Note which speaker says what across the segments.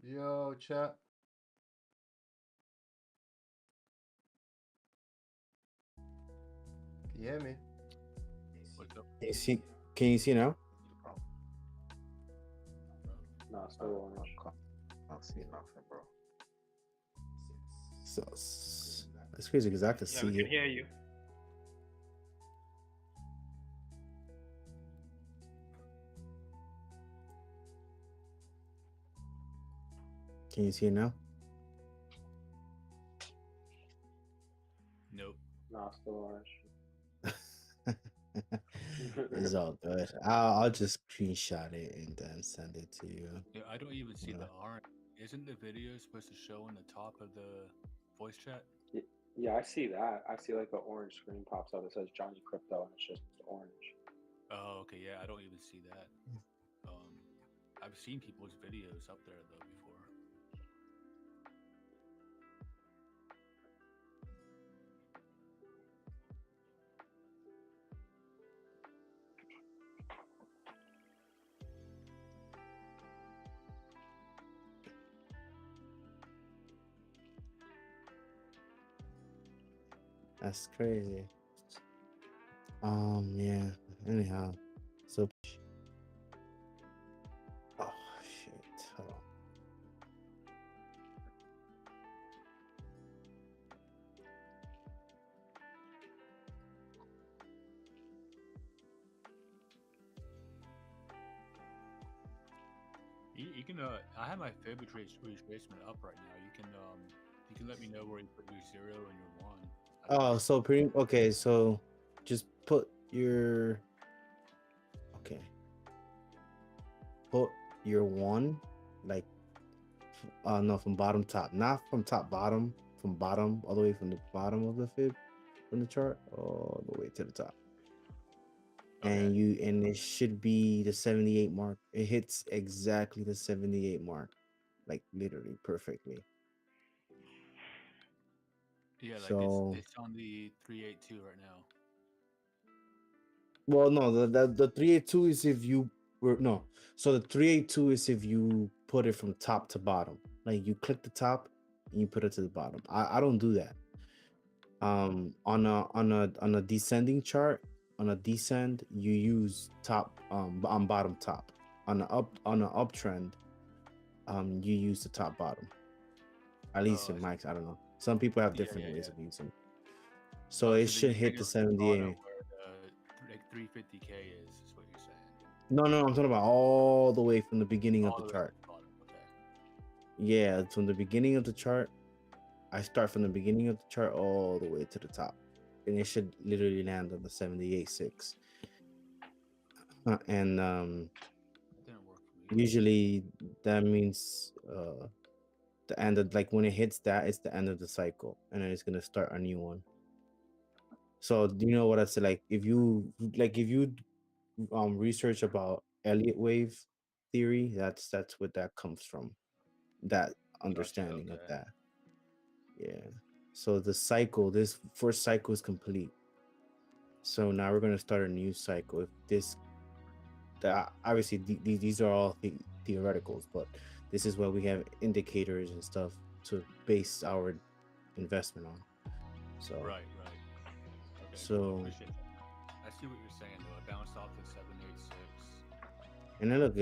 Speaker 1: Yo, chat. Can you hear me?
Speaker 2: What's up?
Speaker 3: Can you see? Can you see now?
Speaker 4: No, still orange.
Speaker 1: I can't see nothing, bro.
Speaker 3: So that's crazy because I can
Speaker 2: Yeah,
Speaker 3: see
Speaker 2: we
Speaker 3: you.
Speaker 2: can hear you.
Speaker 3: Can you see it now?
Speaker 2: Nope.
Speaker 4: No, still orange.
Speaker 3: It's all good. I'll just screenshot it and then send it to you.
Speaker 2: Yeah, I don't even see
Speaker 3: Yeah.
Speaker 2: the orange. Isn't the video supposed to show on the top of the voice chat?
Speaker 4: Yeah, I see that. I see like an orange screen pops up. It says Johnny Crypto, and it's just orange.
Speaker 2: Oh, okay. Yeah, I don't even see that. I've seen people's videos up there though before.
Speaker 3: That's crazy. Yeah. Anyhow, so. Oh shit. Hold on.
Speaker 2: You can. I have my favorite retracement up right now. You can let me know where you put your 0 and your 1.
Speaker 3: Oh, so pretty. Okay, so just put your. Okay. Put your 1, like. No, from bottom top, not from top bottom, from bottom all the way from the bottom of the fib, from the chart all the way to the top.
Speaker 2: Okay.
Speaker 3: And it should be the 78 mark. It hits exactly the 78 mark, like literally perfectly.
Speaker 2: Yeah, like
Speaker 3: So
Speaker 2: it's on the 382 right now.
Speaker 3: well, no, the 382 is if you were no. So the 382 is if you put it from top to bottom. Like you click the top and you put it to the bottom. I don't do that. On a descending chart, on a descend, you use top on bottom top. On an uptrend, you use the top bottom. At least in Mike's, I don't know. Some people have different ways of using. So it should hit the 78.
Speaker 2: Where the like 350K is what you're saying.
Speaker 3: No, I'm talking about all the way from the beginning of the chart.
Speaker 2: Okay.
Speaker 3: Yeah, from the beginning of the chart. I start from the beginning of the chart all the way to the top, and it should literally land on the 78.6. And
Speaker 2: Didn't work for me.
Speaker 3: usually that means the end of, like, when it hits that, it's the end of the cycle, and then it's gonna start a new one. So do you know what I said? Like if you research about Elliott wave theory, that's what that comes from. That understanding of that. Yeah. So the cycle, this first cycle is complete. So now we're gonna start a new cycle. If this, obviously these are all theoreticals, but this is what we have indicators and stuff to base our investment on. So
Speaker 2: right. Okay,
Speaker 3: so
Speaker 2: appreciate that. I see what you're saying though. It bounced off the 786.
Speaker 3: and then look,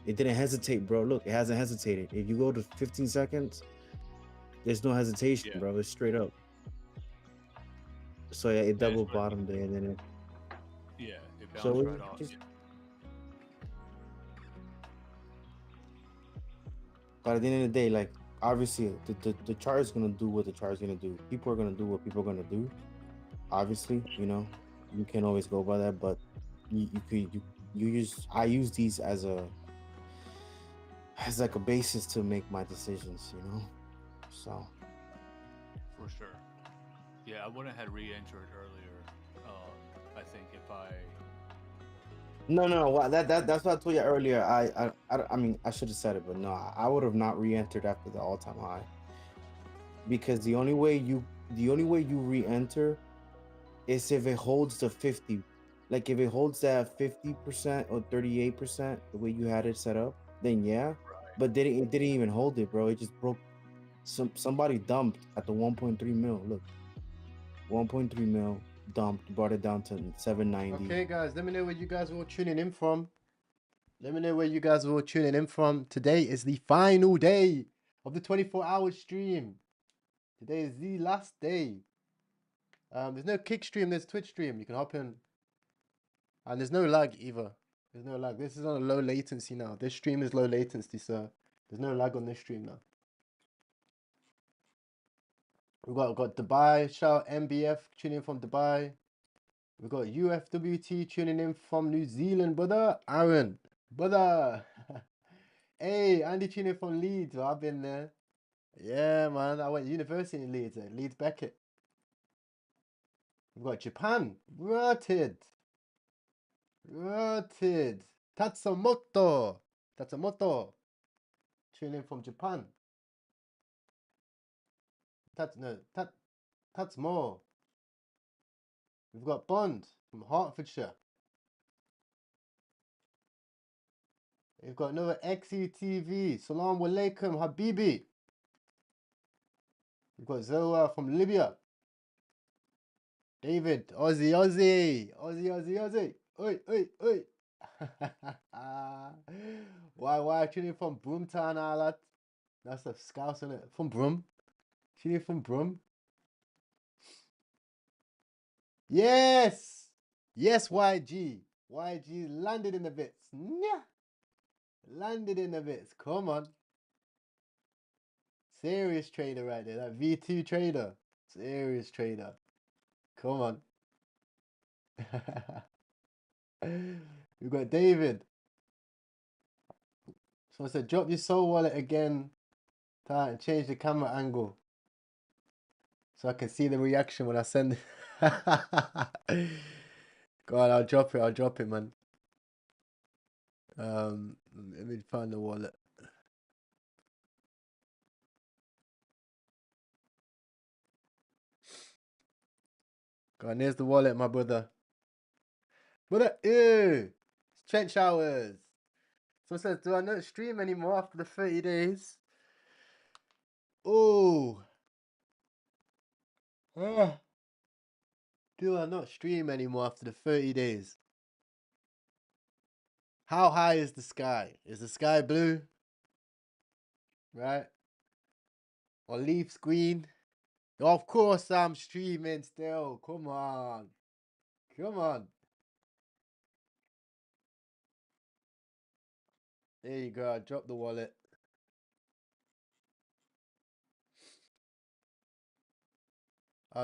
Speaker 3: it didn't hesitate, bro. Look, it hasn't hesitated. If you go to 15 seconds, there's no hesitation, bro. It's straight up. So yeah, it double bottomed there, and then it.
Speaker 2: Yeah, it bounced
Speaker 3: So
Speaker 2: right off.
Speaker 3: But at the end of the day, like, obviously the chart is gonna do what the chart is gonna do. People are gonna do what people are gonna do. Obviously, you can't always go by that, but I use these as like a basis to make my decisions, So
Speaker 2: for sure. Yeah, I wouldn't have re-entered earlier. I think if I
Speaker 3: no, that's what I told you earlier. I mean, I should have said it, but no, I would have not re-entered after the all-time high, because the only way you re-enter is if it holds the 50. Like if it holds that 50% or 38%, the way you had it set up, then yeah. But it didn't even hold it, bro. It just broke. Somebody dumped at the 1.3 mil. Look, 1.3 mil dumped, brought it down to 790.
Speaker 1: Okay, guys, let me know where you guys are all tuning in from. Let me know where you guys are all tuning in from. Today is the final day of the 24-hour stream. Today is the last day. There's no kick stream, there's Twitch stream. You can hop in. And there's no lag either. There's no lag. This is on a low latency now. This stream is low latency, so there's no lag on this stream now. We've got Dubai. Shout out MBF tuning in from Dubai. We've got UFWT tuning in from New Zealand, brother. Aaron, brother. Hey, Andy tuning in from Leeds. Well, I've been there. Yeah, man. I went to university in Leeds. Leeds Beckett. We've got Japan. Rooted. Tatsumoto. Tuning in from Japan. Tatsmo. We've got Bond from Hertfordshire. We've got another XUTV. Salam alaikum, Habibi. We've got Zoa from Libya. David, Aussie. Oi. Why tuning from Broomtown, lad? That's the scouse, isn't it? From Broom. Tuning from Broom. Yes, YG. YG landed in the bits. Yeah. Landed in the bits. Come on. Serious trader right there. That V2 trader. Serious trader. Come on. We've got David. So I said, drop your soul wallet again and change the camera angle so I can see the reaction when I send it. Go on, I'll drop it, man. Let me find the wallet. Go on, there's the wallet, my brother. Brother, ew! It's trench hours. So it says, do I not stream anymore after the 30 days? Oh. Do I not stream anymore after the 30 days? How high is the sky? Is the sky blue? Right? Or leaves green? Of course I'm streaming still. Come on. There you go. I dropped the wallet.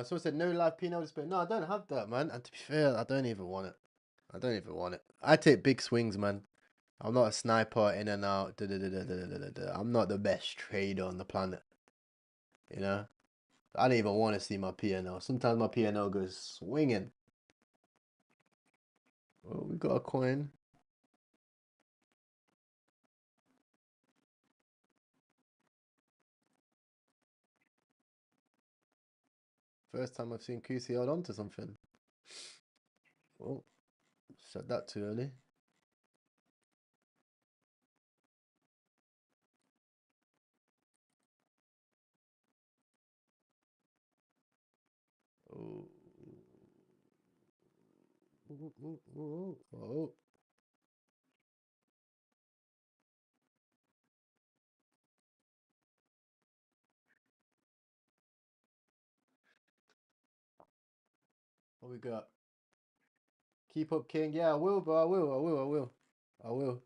Speaker 1: So I said no live P&L display. No, I don't have that, man. And to be fair, I don't even want it. I take big swings, man. I'm not a sniper in and out. I'm not the best trader on the planet. You know? I don't even want to see my P&L. Sometimes my P&L goes swinging. Oh, we got a coin. First time I've seen QC hold on to something. Oh, shut that too early. Oh. Oh. What we got? Keep up, King. Yeah, I will, bro. I will.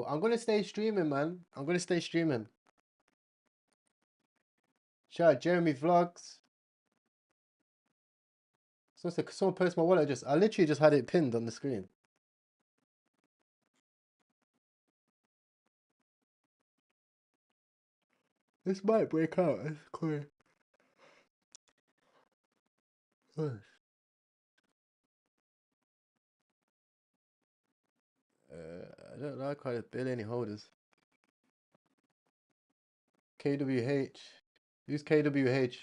Speaker 1: I'm gonna stay streaming, man. Shout out Jeremy Vlogs. Someone post my wallet. I literally just had it pinned on the screen. This might break out. It's clear. I don't like how to bill any holders. KWH. Use KWH.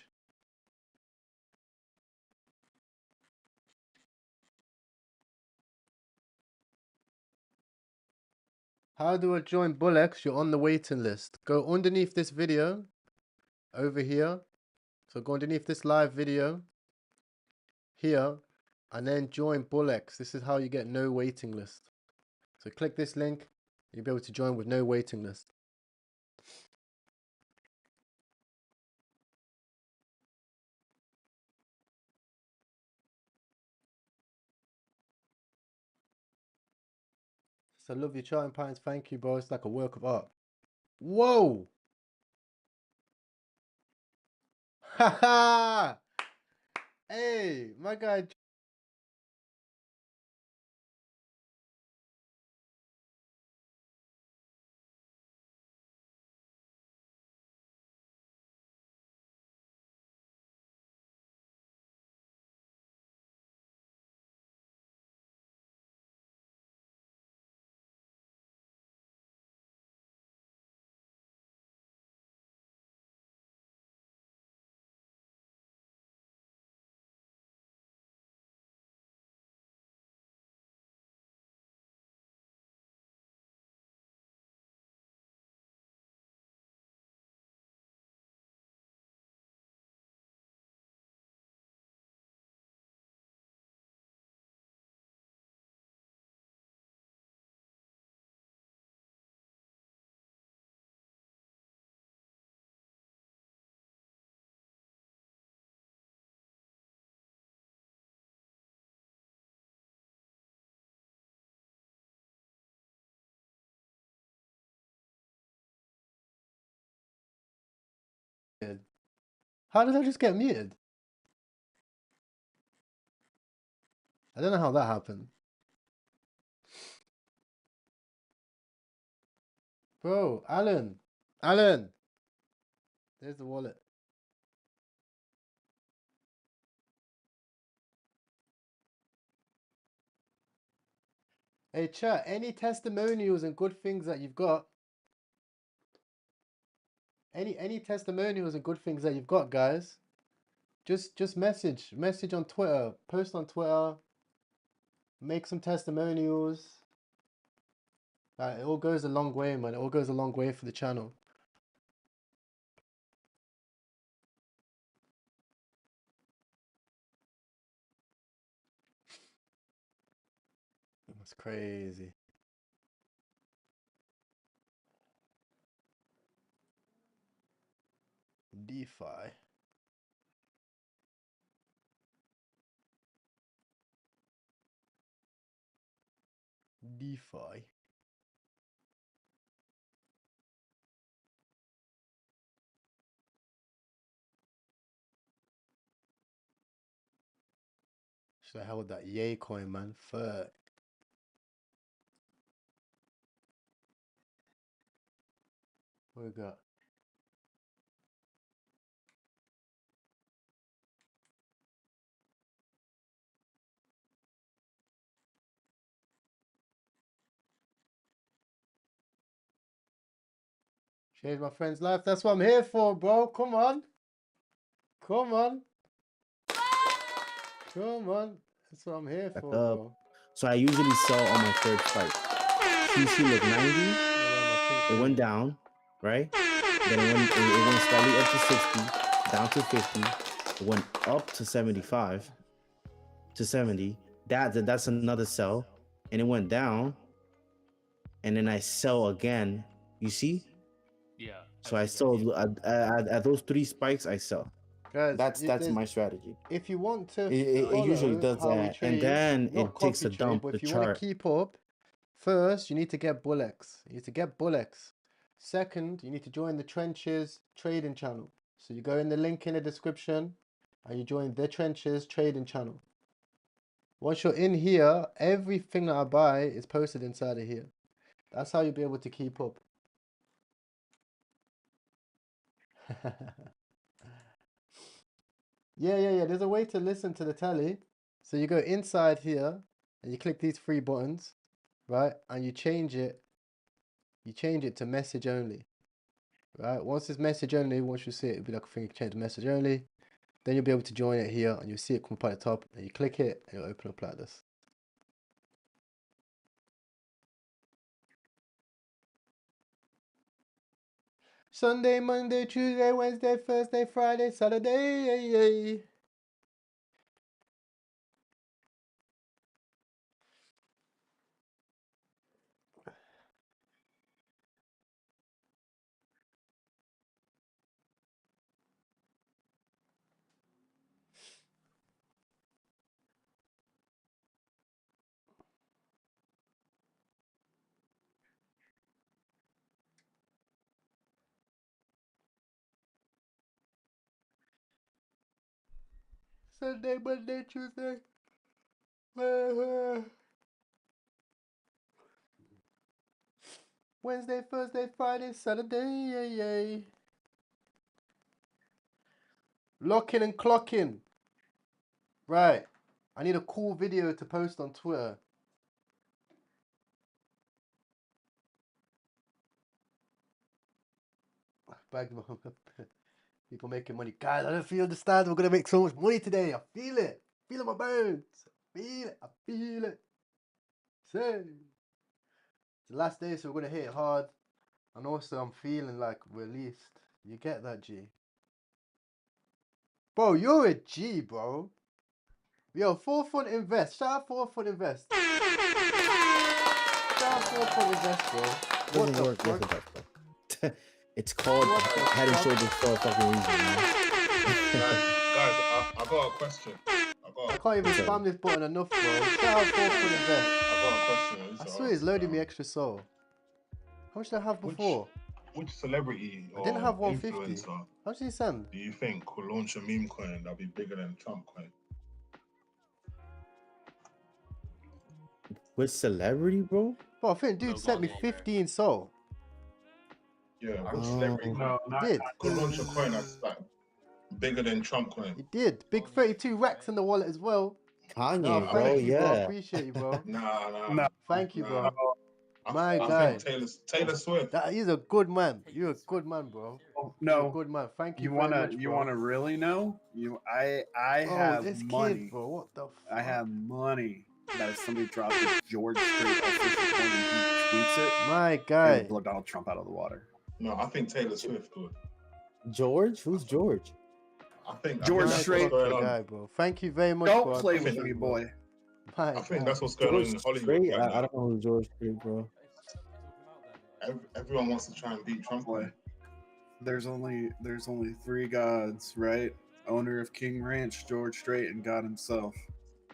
Speaker 1: How do I join Bullx? You're on the waiting list. Go underneath this video over here. So go underneath this live video here and then join Bullx. This is how you get no waiting list. So click this link. You'll be able to join with no waiting list. So love your charting patterns. Thank you, bro. It's like a work of art. Whoa! Haha! Hey, my guy. How did I just get muted? I don't know how that happened. Bro, Alan. Alan. There's the wallet. Hey, chat, any testimonials and good things that you've got? Any testimonials and good things that you've got, guys? Just message on Twitter, post on Twitter, make some testimonials. It all goes a long way, man. It all goes a long way for the channel. That's crazy. DeFi. DeFi. Should I held that yay coin, man? Fuck. What we got? Change my friend's life. That's what I'm here for, bro. Come on. Come on. Come on. That's what I'm here
Speaker 3: Back
Speaker 1: for,
Speaker 3: up.
Speaker 1: bro.
Speaker 3: So I usually sell on my third spike. CC look 90. It went down, right? Then it went slightly up to 60, down to 50. It went up to 75, to 70. That's another sell. And it went down. And then I sell again. You see?
Speaker 2: Yeah.
Speaker 3: So I sold at those 3 spikes. I sell.
Speaker 1: Guys,
Speaker 3: That's my strategy.
Speaker 1: if you want to
Speaker 3: It usually does
Speaker 1: how we
Speaker 3: that,
Speaker 1: trade,
Speaker 3: and then
Speaker 1: not
Speaker 3: it takes
Speaker 1: copy
Speaker 3: a
Speaker 1: trade,
Speaker 3: dump.
Speaker 1: but
Speaker 3: The
Speaker 1: if you want
Speaker 3: chart.
Speaker 1: to keep up, first you need to get Bullx. You need to get Bullx. Second, you need to join the Trenches trading channel. So you go in the link in the description and you join the Trenches trading channel. Once you're in here, everything that I buy is posted inside of here. That's how you'll be able to keep up. Yeah. There's a way to listen to the tally. So you go inside here and you click these 3 buttons, right? And you change it to message only, right? Once it's message only, once you see it, it'll be like a thing, you change to message only. Then you'll be able to join it here and you'll see it come up at the top and you click it and it'll open up like this. Sunday, Monday, Tuesday, Wednesday, Thursday, Friday, Saturday. Sunday, Monday, Tuesday. Wednesday, Thursday, Friday, Saturday. Locking and clocking. Right. I need a cool video to post on Twitter. People making money. Guys, I don't feel understand. We're going to make so much money today. I feel it. Feel it in my bones. I feel it. Say. It's the last day, so we're going to hit it hard. And also, I'm feeling like released. You get that, G? Bro, you're a G, bro. Yo, 4-Fund Invest. Shout out 4-Fund Invest. Shout out 4-Fund Invest, bro. What
Speaker 3: Doesn't
Speaker 1: the
Speaker 3: work.
Speaker 1: fuck?
Speaker 3: Bro. It's called Head and Shoulders for a fucking reason, man.
Speaker 5: Guys, I got a question.
Speaker 1: I can't even spam this button enough, bro. Shout out 4-Fund Invest.
Speaker 5: I got a question.
Speaker 1: I swear it's loading me extra soul. How much did I have before?
Speaker 5: Which celebrity
Speaker 1: I
Speaker 5: or
Speaker 1: didn't have 150.
Speaker 5: influencer
Speaker 1: How much did he send?
Speaker 5: do you think will launch a meme coin that'll be bigger than Trump coin?
Speaker 3: With celebrity, bro?
Speaker 1: Bro, I think dude sent me 15 soul.
Speaker 5: Yeah, which
Speaker 3: Oh.
Speaker 5: celebrity
Speaker 1: He did.
Speaker 5: could launch a coin that's like bigger than Trump coin?
Speaker 1: He did. Big 32 racks in the wallet as well.
Speaker 3: Kanye,
Speaker 1: No,
Speaker 3: bro.
Speaker 1: thank you, bro.
Speaker 3: Yeah.
Speaker 1: Appreciate you, bro.
Speaker 5: Nah.
Speaker 1: Thank you, bro.
Speaker 5: I
Speaker 1: guy.
Speaker 5: think Taylor Swift.
Speaker 1: He's a good man. You're a good man, bro. You're a good man. Thank you very much, bro.
Speaker 6: You wanna really know? I have
Speaker 1: this
Speaker 6: money.
Speaker 1: kid, bro. What the fuck?
Speaker 6: I have money that if somebody drops a George Strait official coin and he tweets it,
Speaker 1: My
Speaker 6: it
Speaker 1: guy.
Speaker 6: would blow Donald Trump out of the water.
Speaker 5: No, I think Taylor Swift would.
Speaker 3: George? Who's George?
Speaker 5: I think
Speaker 6: George
Speaker 5: that's
Speaker 6: Strait.
Speaker 5: what's going on.
Speaker 1: Guy, bro. Thank you very much,
Speaker 6: Don't
Speaker 1: bro.
Speaker 6: play
Speaker 1: I
Speaker 6: with
Speaker 1: appreciate
Speaker 6: me,
Speaker 1: you, bro.
Speaker 6: boy.
Speaker 1: My
Speaker 5: I think
Speaker 1: guy.
Speaker 5: that's what's going on in
Speaker 3: George
Speaker 5: Hollywood
Speaker 3: Strait?
Speaker 5: right
Speaker 3: I
Speaker 5: now.
Speaker 3: don't know who George Strait, bro.
Speaker 5: Everyone wants to try and beat Trump.
Speaker 6: Boy. There's only 3 gods, right? Owner of King Ranch, George Strait, and God himself.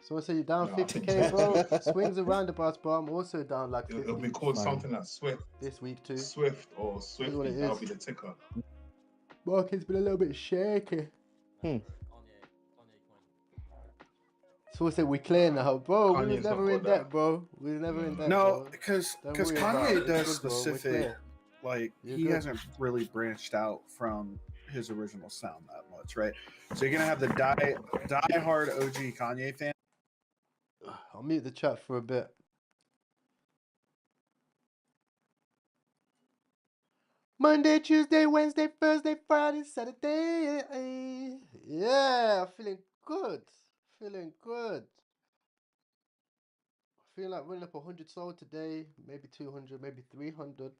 Speaker 1: So I say you're down
Speaker 5: No,
Speaker 1: 50k, bro. Swings and roundabouts, bro. I'm also down like 50
Speaker 5: It'll be called
Speaker 3: Fine.
Speaker 5: something like Swift.
Speaker 1: this week too.
Speaker 5: Swift or Swifty.
Speaker 1: what it
Speaker 5: That'll
Speaker 1: is.
Speaker 5: be the ticker.
Speaker 1: Market's been a little bit shaky. So I say we clear now, bro. We was
Speaker 5: Kanye's
Speaker 1: never
Speaker 5: not
Speaker 1: in
Speaker 5: got
Speaker 1: debt,
Speaker 5: that.
Speaker 1: bro. We was never in debt.
Speaker 6: No,
Speaker 1: bro.
Speaker 6: because
Speaker 1: Don't worry about
Speaker 6: Kanye
Speaker 1: it.
Speaker 6: does
Speaker 1: It's good, bro. We're
Speaker 6: specific,
Speaker 1: clear.
Speaker 6: like
Speaker 1: You're
Speaker 6: he
Speaker 1: good.
Speaker 6: hasn't really branched out from his original sound that much, right? So you're gonna have the die hard OG Kanye fan.
Speaker 1: I'll mute the chat for a bit. Monday, Tuesday, Wednesday, Thursday, Friday, Saturday. Yeah, feeling good. Feeling good. I feel like running up 100 soul today. Maybe 200, maybe 300.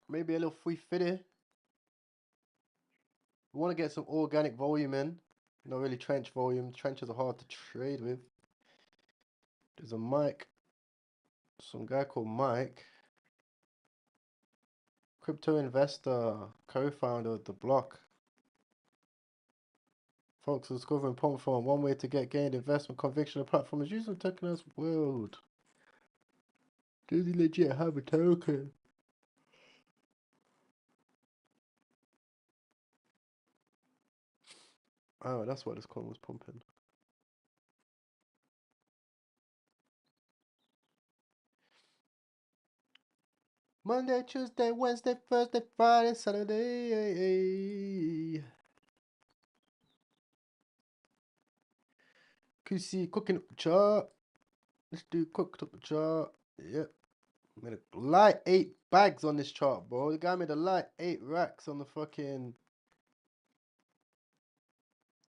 Speaker 1: Maybe a little 350. We want to get some organic volume in. Not really trench volume. Trenches are hard to trade with. There's a Mike. Some guy called Mike. Crypto investor, co-founder of the block. Folks discovering pump from one way to get gained investment conviction. The platform is using tokenized world. Does he legit have a token? Oh, that's why this coin was pumping. Monday, Tuesday, Wednesday, Thursday, Friday, Saturday. QC cooking up the chart. Let's do cooked up the chart. Yep. Made a light 8 bags on this chart, bro. The guy made a light 8 racks on the fucking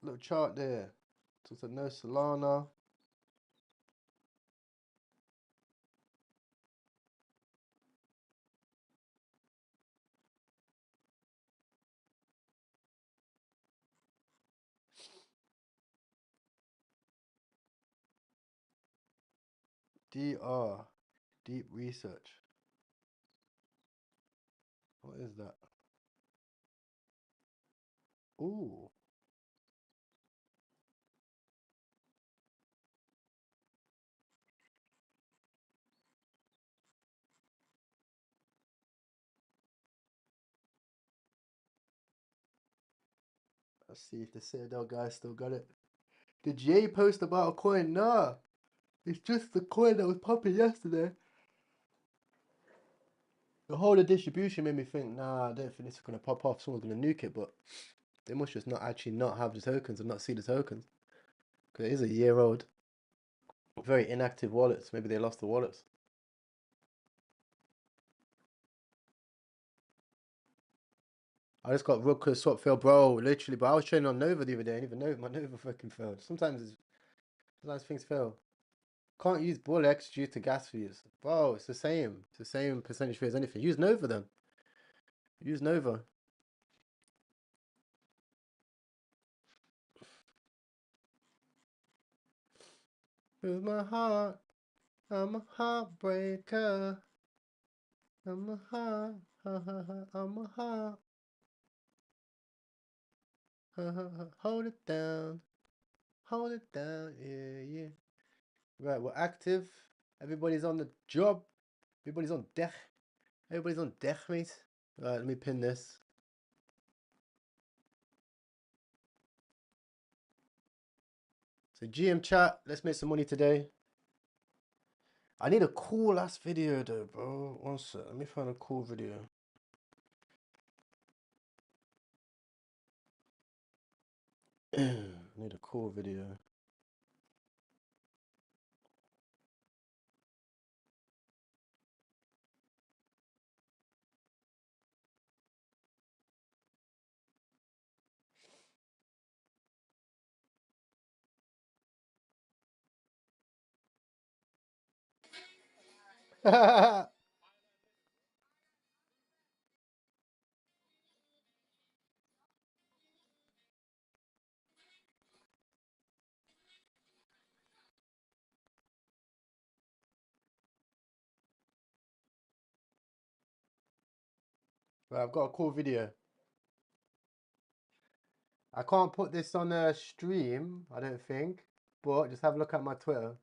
Speaker 1: little chart there. So it's a no Solana. DR. Deep research. What is that? Ooh. Let's see if the Citadel guy still got it. Did Jay post about a coin? Nah. It's just the coin that was popping yesterday. The whole of distribution made me think, nah, I don't think this is going to pop off. Someone's going to nuke it, but they must just not actually not have the tokens and not see the tokens. Because it is a year old. Very inactive wallets. Maybe they lost the wallets. I just got Rook swap failed, bro. Literally, but I was trading on Nova the other day. I didn't even know my Nova fucking failed. Sometimes things fail. Can't use Bull X due to gas fees. Bro, it's the same. It's the same percentage fee as anything. Use Nova then. Use Nova. With my heart, I'm a heartbreaker. I'm a heart, I'm a heart. Hold it down, yeah. Right, we're active. Everybody's on the job. Everybody's on deck. Everybody's on deck, mate. Right, let me pin this. So GM chat, let's make some money today. I need a cool ass video though, bro. One sec, let me find a cool video. I need a cool video. Right, I've got a cool video. I can't put this on a stream, I don't think, but just have a look at my Twitter.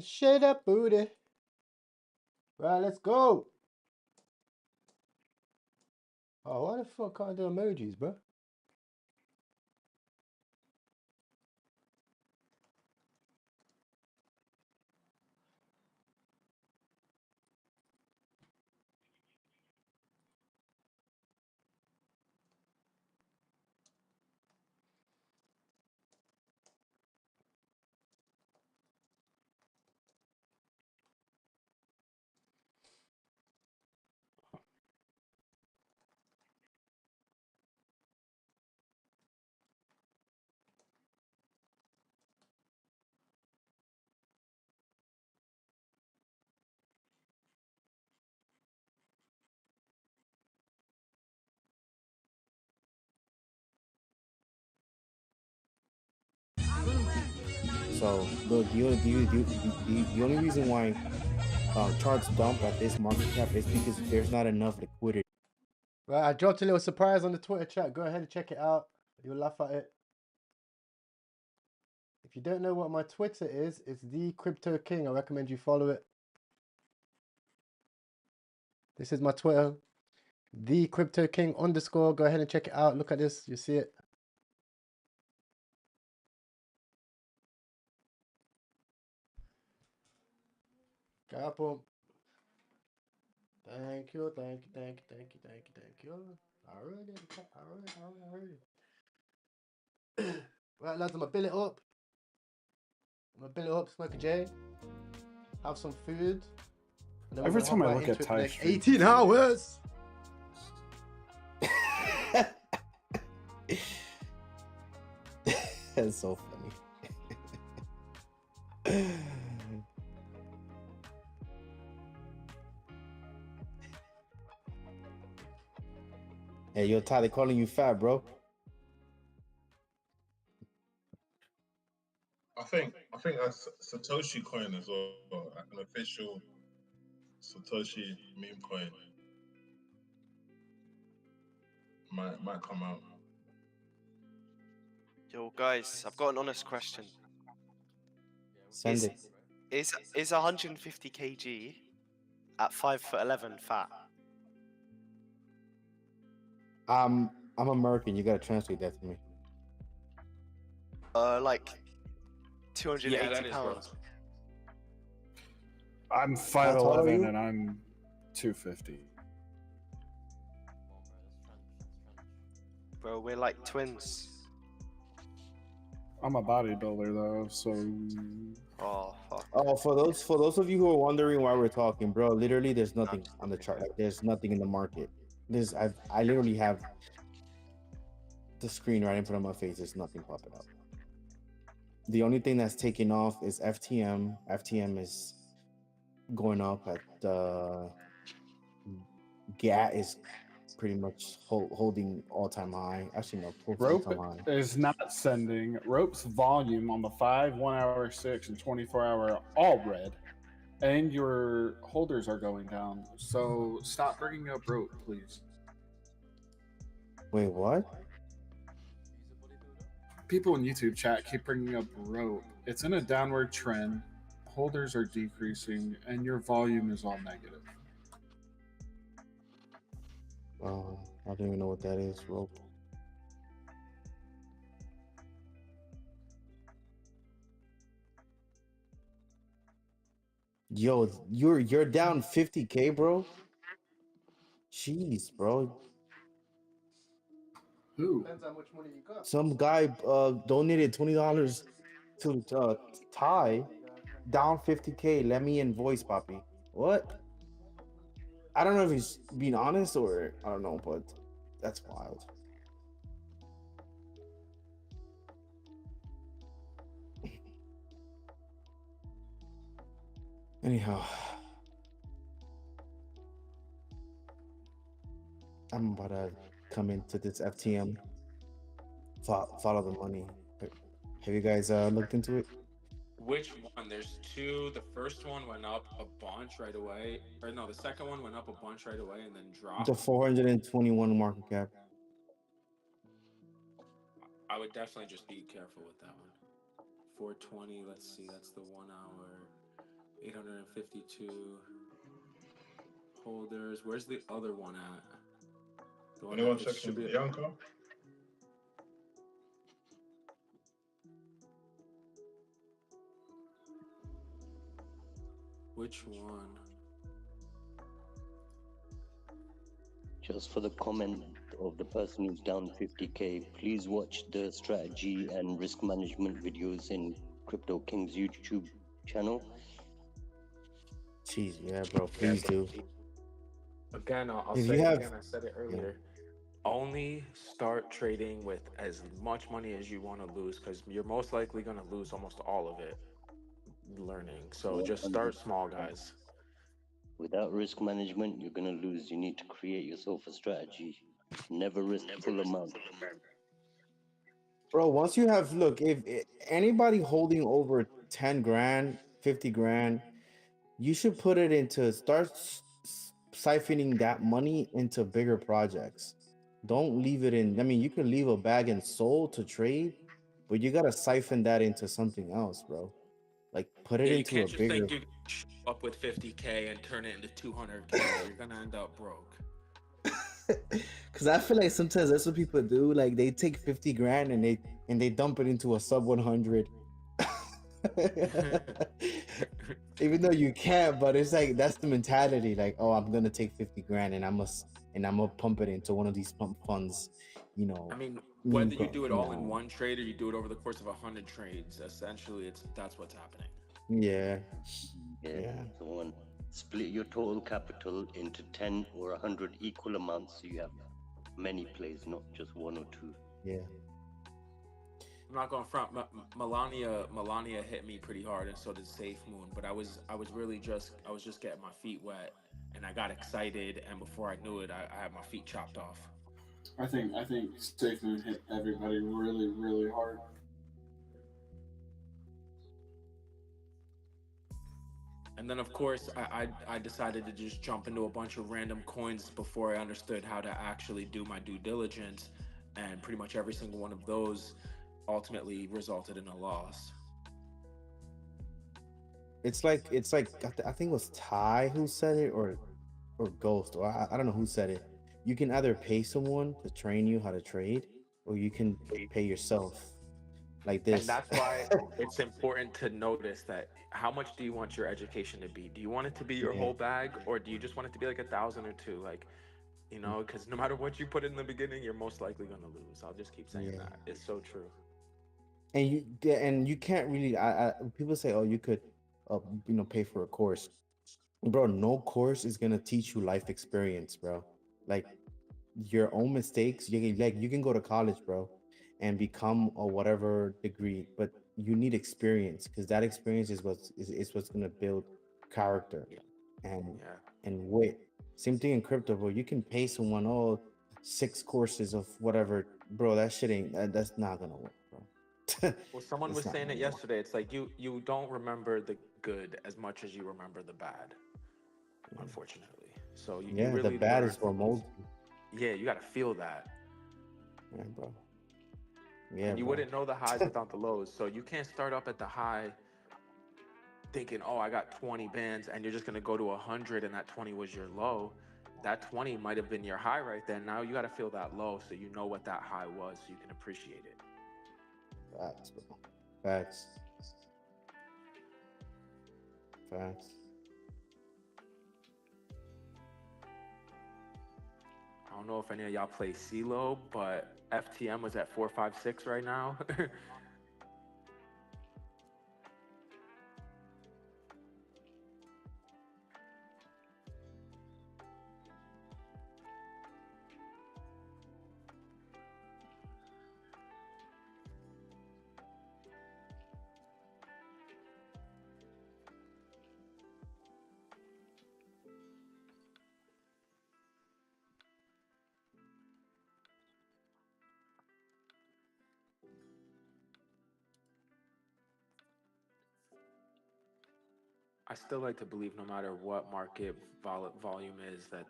Speaker 1: Shut up, booty. Right, let's go. Oh, why the fuck can't I do emojis, bro?
Speaker 3: So the only reason why charts dump at this market cap is because there's not enough liquidity.
Speaker 1: Right, I dropped a little surprise on the Twitter chat. Go ahead and check it out. You'll laugh at it. If you don't know what my Twitter is, it's the Crypto King. I recommend you follow it. This is my Twitter, the Crypto King _. Go ahead and check it out. Look at this. You see it. Capo. Thank you, thank you, thank you, thank you, thank you, thank you. I heard it. I heard it. Right, lads, I'm gonna build it up. Smoke a J, have some food. And then
Speaker 6: Every
Speaker 1: we're
Speaker 6: time
Speaker 1: gonna
Speaker 6: I
Speaker 1: hop
Speaker 6: look
Speaker 1: right
Speaker 6: at
Speaker 1: into it for the
Speaker 6: Ty
Speaker 1: next
Speaker 6: stream,
Speaker 1: 18 hours.
Speaker 3: That's so funny. Hey, yo, Ty, they calling you fat, bro.
Speaker 5: I think that's Satoshi coin as well, like an official Satoshi meme coin. Might come out.
Speaker 7: Yo, guys, I've got an honest question.
Speaker 3: Send
Speaker 7: Is
Speaker 3: it.
Speaker 7: is 150 kg at 5'11" fat?
Speaker 3: I'm American. You gotta translate that to me.
Speaker 7: Like 280
Speaker 8: Yeah, that is, bro.
Speaker 7: pounds.
Speaker 6: I'm
Speaker 3: How tall are
Speaker 6: 5'11"
Speaker 3: you?
Speaker 6: and I'm 250.
Speaker 7: Bro, we're like twins.
Speaker 6: I'm a bodybuilder though, so
Speaker 7: Oh, fuck.
Speaker 3: Oh, for those of you who are wondering why we're talking, bro, literally there's nothing on the chart. Like, there's nothing in the market. I literally have the screen right in front of my face. There's nothing popping up. The only thing that's taking off is FTM. FTM is going up at GAT is pretty much holding all-time high. Actually, no, close to
Speaker 6: Rope
Speaker 3: all-time high.
Speaker 6: is not sending. Rope's volume on the 5, 1 hour, 6, and 24 hour all red, and your holders are going down. So stop bringing up rope, please.
Speaker 3: Wait, what?
Speaker 6: People in YouTube chat keep bringing up rope. It's in a downward trend. Holders are decreasing, and your volume is all negative.
Speaker 3: I don't even know what that is. Rope. Yo, you're down 50K, bro. Jeez, bro.
Speaker 6: Who?
Speaker 1: Depends how much money you got.
Speaker 3: Some guy donated $20 to Ty. Down 50K. Let me invoice, Poppy. What? I don't know if he's being honest or I don't know, but that's wild. Anyhow, I'm about to come into this FTM. Follow the money. Have you guys looked into it?
Speaker 8: Which one? There's two. The first one went up a bunch right away. Or no, the second one went up a bunch right away and then dropped.
Speaker 3: The 421 market cap.
Speaker 8: I would definitely just be careful with that one. 420, let's see, that's the 1 hour. 852 holders. Where's the other one at? The one
Speaker 5: Anyone
Speaker 8: that
Speaker 5: checking
Speaker 8: distributed-
Speaker 5: Bianca?
Speaker 8: Which one?
Speaker 9: Just for the comment of the person who's down 50K, please watch the strategy and risk management videos in KRYPTOKING's YouTube channel.
Speaker 3: Jeez, yeah, bro. Please do.
Speaker 8: Again, I'll
Speaker 3: If
Speaker 8: say
Speaker 3: you
Speaker 8: it
Speaker 3: have-
Speaker 8: again, I said it earlier. Only start trading with as much money as you want to lose, because you're most likely going to lose almost all of it learning. So just start small, guys.
Speaker 9: Without risk management, you're going to lose. You need to create yourself a strategy. Never risk full amount.
Speaker 3: Bro, once you have, look, if anybody holding over 10 grand, 50 grand, you should put it into, start siphoning that money into bigger projects. Don't leave it in, I mean, you can leave a bag in Sol to trade, but you got to siphon that into something else, bro. Like, put it
Speaker 8: Yeah, you
Speaker 3: into
Speaker 8: can't
Speaker 3: a
Speaker 8: just
Speaker 3: bigger.
Speaker 8: think you can show up with 50K and turn it into 200K. You're going to end up broke.
Speaker 3: Because I feel like sometimes that's what people do. Like, they take 50 grand and they dump it into a sub 100. Even though you can't, but it's like that's the mentality. Like, oh, I'm gonna take 50 grand and I must and I'm gonna pump it into one of these pump funds. You know,
Speaker 8: I mean,
Speaker 3: new
Speaker 8: whether you do it all in
Speaker 3: no.
Speaker 8: one trade or you do it over the course of 100 trades, essentially, that's what's happening.
Speaker 3: Yeah,
Speaker 9: Yeah.
Speaker 3: yeah.
Speaker 9: So one, split your total capital into 10 or 100 equal amounts, so you have many plays, not just one or two.
Speaker 3: Yeah.
Speaker 8: I'm not going front. Melania hit me pretty hard, and so did Safe Moon. But I was just getting my feet wet, and I got excited, and before I knew it, I had my feet chopped off.
Speaker 6: I think Safe Moon hit everybody really, really hard.
Speaker 8: And then, of course, I decided to just jump into a bunch of random coins before I understood how to actually do my due diligence, and pretty much every single one of those ultimately resulted in a loss.
Speaker 3: It's like I think it was Ty who said it, or Ghost, or I don't know who said it. You can either pay someone to train you how to trade, or you can pay yourself like
Speaker 8: And
Speaker 3: this.
Speaker 8: that's why it's important to notice that how much do you want your education to be? Do you want it to be your
Speaker 3: Yeah.
Speaker 8: whole bag, or do you just want it to be like 1,000 or two? Like, because no matter what you put in the beginning, you're most likely going to lose. I'll just keep saying
Speaker 3: Yeah.
Speaker 8: that. It's so true.
Speaker 3: And you can't really. People say, oh, you could, pay for a course, bro. No course is gonna teach you life experience, bro. Like your own mistakes. You can go to college, bro, and become a whatever degree, but you need experience, because that experience is what's gonna build character
Speaker 8: Yeah.
Speaker 3: and
Speaker 8: Yeah.
Speaker 3: wit. Same thing in crypto, bro. You can pay someone 6 courses of whatever, bro. That shit that's not gonna work, bro.
Speaker 8: Well, someone
Speaker 3: It's
Speaker 8: was
Speaker 3: not
Speaker 8: saying it
Speaker 3: gonna work.
Speaker 8: yesterday. It's like you don't remember the good as much as you remember the bad, unfortunately. So you
Speaker 3: Yeah, the
Speaker 8: really
Speaker 3: bad
Speaker 8: learn
Speaker 3: is what
Speaker 8: from those.
Speaker 3: molds you.
Speaker 8: Yeah, you got to feel that.
Speaker 3: Yeah, bro. Yeah,
Speaker 8: And you
Speaker 3: bro.
Speaker 8: wouldn't know the highs without the lows. So you can't start up at the high thinking, oh, I got 20 bands, and you're just going to go to 100 and that 20 was your low. That 20 might have been your high right then. Now you got to feel that low so you know what that high was so you can appreciate it.
Speaker 3: Facts, bro. Facts. Facts.
Speaker 8: I don't know if any of y'all play CeeLo, but FTM was at 456 right now. I still like to believe no matter what market volume is, that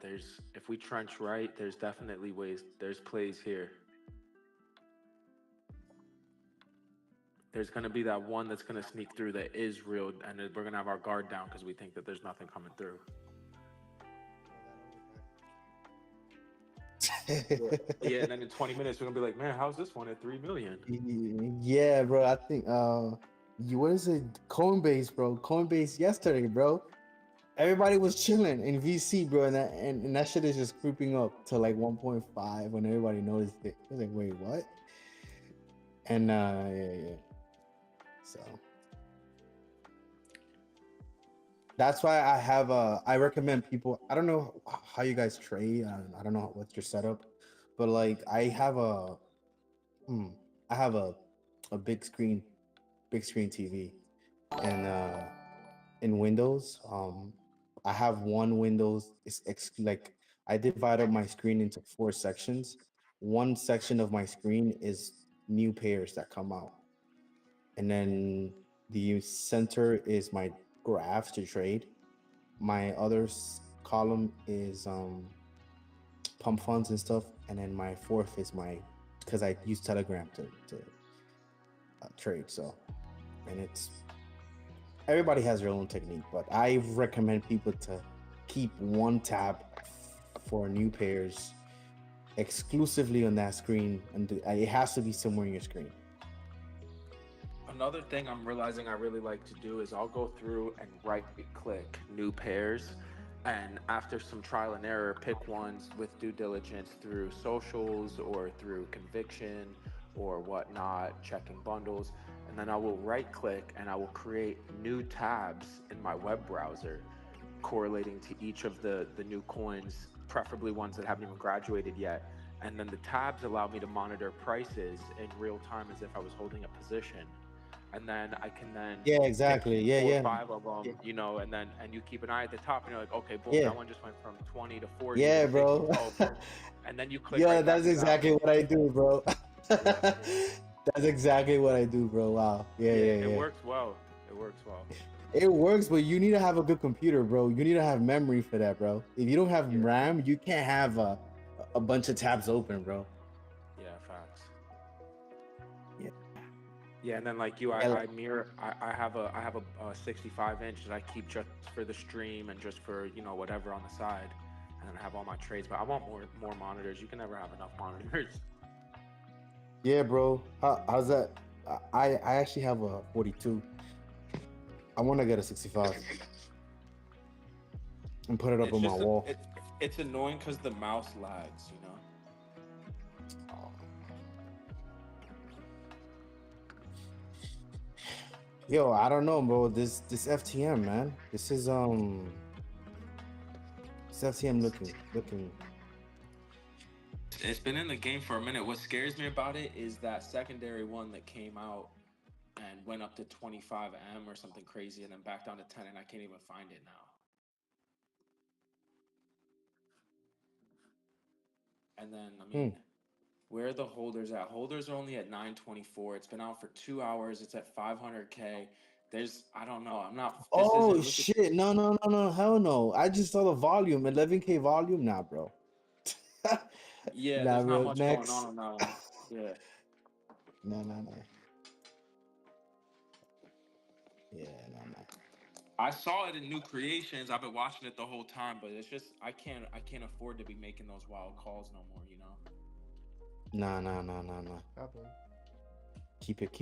Speaker 8: if we trench right, there's definitely there's plays here. There's going to be that one that's going to sneak through that is real, and we're going to have our guard down because we think that there's nothing coming through. Yeah, and then in 20 minutes, we're going to be like, man, how's this one at 3 million?
Speaker 3: Yeah, bro. I think what is it? Coinbase, bro. Coinbase yesterday, bro. Everybody was chilling in VC, bro, and that shit is just creeping up to like 1.5 when everybody noticed it. I was like, wait, what? And yeah. So that's why I recommend people. I don't know how you guys trade. I don't know what's your setup, but like I have a big screen TV, and in Windows, I have one Windows. Like I divide up my screen into 4 sections. One section of my screen is new pairs that come out, and then the center is my graphs to trade. My other column is pump funds and stuff, and then my 4th is because I use Telegram to trade. So, and everybody has their own technique, but I recommend people to keep one tab for new pairs exclusively on that screen, and it has to be somewhere in your screen.
Speaker 8: Another thing I'm realizing I really like to do is I'll go through and right-click new pairs and after some trial and error, pick ones with due diligence through socials or through conviction or whatnot, checking bundles. And then I will right click and I will create new tabs in my web browser correlating to each of the new coins, preferably ones that haven't even graduated yet. And then the tabs allow me to monitor prices in real time as if I was holding a position. And then I can then
Speaker 3: Yeah,
Speaker 8: pick
Speaker 3: exactly. Yeah,
Speaker 8: 4 or
Speaker 3: yeah,
Speaker 8: 5 of them, you know, and you keep an eye at the top and you're like, okay, boom,
Speaker 3: yeah,
Speaker 8: that one just went from 20 to 40 to
Speaker 3: yeah,
Speaker 8: 60.
Speaker 3: bro.
Speaker 8: Oh, boom. And then you click
Speaker 3: Yeah,
Speaker 8: right back
Speaker 3: that's
Speaker 8: to that
Speaker 3: exactly
Speaker 8: one.
Speaker 3: what I do, bro.
Speaker 8: Yeah.
Speaker 3: That's exactly what I do, bro. Wow. Yeah,
Speaker 8: Yeah,
Speaker 3: yeah,
Speaker 8: it
Speaker 3: yeah.
Speaker 8: works well. It works well.
Speaker 3: It works, but you need to have a good computer, bro. You need to have memory for that, bro. If you don't have
Speaker 8: Yeah.
Speaker 3: RAM, you can't have a bunch of tabs open, bro.
Speaker 8: Yeah, facts.
Speaker 3: Yeah.
Speaker 8: Yeah, and then like you,
Speaker 3: Yeah,
Speaker 8: I mirror. I have a 65 inch that I keep just for the stream and just for whatever on the side, and then I have all my trades. But I want more monitors. You can never have enough monitors.
Speaker 3: yeah, bro. How's that? I actually have a 42. I want to get a 65 and put it up
Speaker 8: It's
Speaker 3: on my
Speaker 8: just
Speaker 3: wall.
Speaker 8: it's annoying because the mouse lags.
Speaker 3: Yo, I don't know, bro. This FTM, man. This FTM looking.
Speaker 8: It's been in the game for a minute. What scares me about it is that secondary one that came out and went up to 25M or something crazy, and then back down to 10, and I can't even find it now. And then, I mean, where are the holders at? Holders are only at 924. It's been out for 2 hours. It's at 500K. I don't know. I'm not.
Speaker 3: Oh shit! No! Hell no! I just saw the volume, 11K volume now, bro.
Speaker 8: Yeah,
Speaker 3: nah,
Speaker 8: there's not
Speaker 3: bro.
Speaker 8: much
Speaker 3: Next.
Speaker 8: going on that one. Yeah.
Speaker 3: No. Yeah, no.
Speaker 8: I saw it in new creations. I've been watching it the whole time, but it's just I can't afford to be making those wild calls no more.
Speaker 3: No. Keep it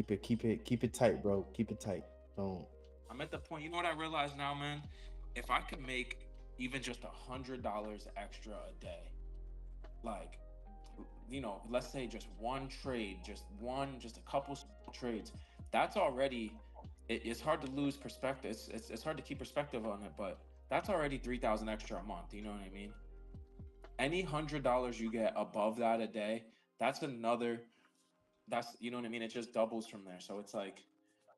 Speaker 3: tight, bro. Keep it tight. Don't.
Speaker 8: I'm at the point. You know what I realize now, man? If I could make even just $100 extra a day, like, let's say just one trade, just a couple trades, that's already. It's hard to lose perspective. It's hard to keep perspective on it, but that's already 3,000 extra a month. You know what I mean? Any $100 you get above that a day, that's another. You know what I mean? It just doubles from there. So it's like,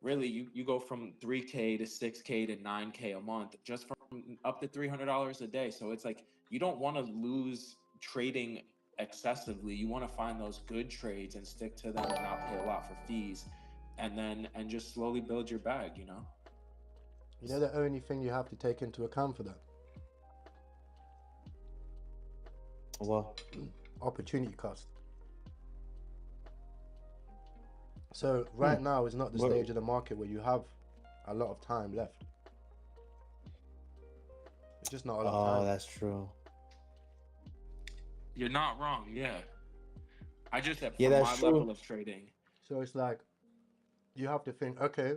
Speaker 8: really, you go from 3K to 6K to 9K a month just from up to $300 a day. So it's like you don't want to lose trading excessively. You want to find those good trades and stick to them and not pay a lot for fees, and just slowly build your bag.
Speaker 1: You know the only thing you have to take into account for that?
Speaker 3: What?
Speaker 1: Opportunity cost. So right now is not the stage of the market where you have a lot of time left. It's just not a lot of time.
Speaker 3: Oh, that's true.
Speaker 8: You're not wrong. Yeah. I just said
Speaker 3: from
Speaker 8: my level of trading.
Speaker 1: So it's like you have to think, okay,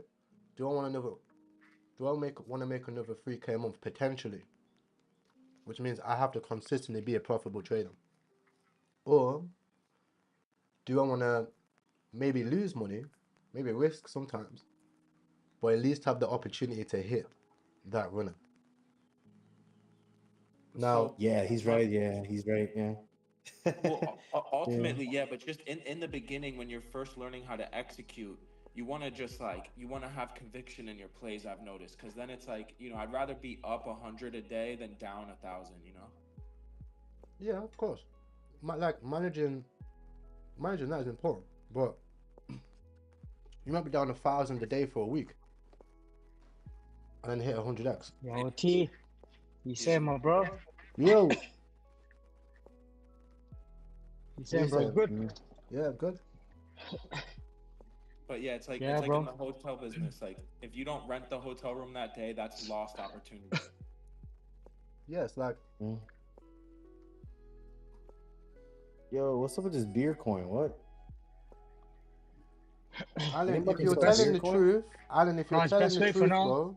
Speaker 1: do I want to make another 3K a month potentially? Which means I have to consistently be a profitable trader. Or do I want to maybe lose money, maybe risk sometimes, but at least have the opportunity to hit that runner? Now,
Speaker 3: yeah, he's right. Yeah, he's right. Yeah.
Speaker 8: Well, ultimately, yeah, but just in the beginning, when you're first learning how to execute, you want to just you want to have conviction in your plays. I've noticed, because then it's like, I'd rather be up 100 a day than down 1,000.
Speaker 1: Yeah, of course. Managing that is important, but you might be down 1,000 a day for a week and then hit 100x.
Speaker 10: Yo, T, you say, my bro?
Speaker 1: Yo.
Speaker 10: You saying, bro, good?
Speaker 1: Yeah, good.
Speaker 8: But yeah, it's like in the hotel business. Like, if you don't rent the hotel room that day, that's lost opportunity.
Speaker 1: Yeah, it's like.
Speaker 3: Yo, what's up with this beer coin? What?
Speaker 1: Alan, if you're telling the truth, bro.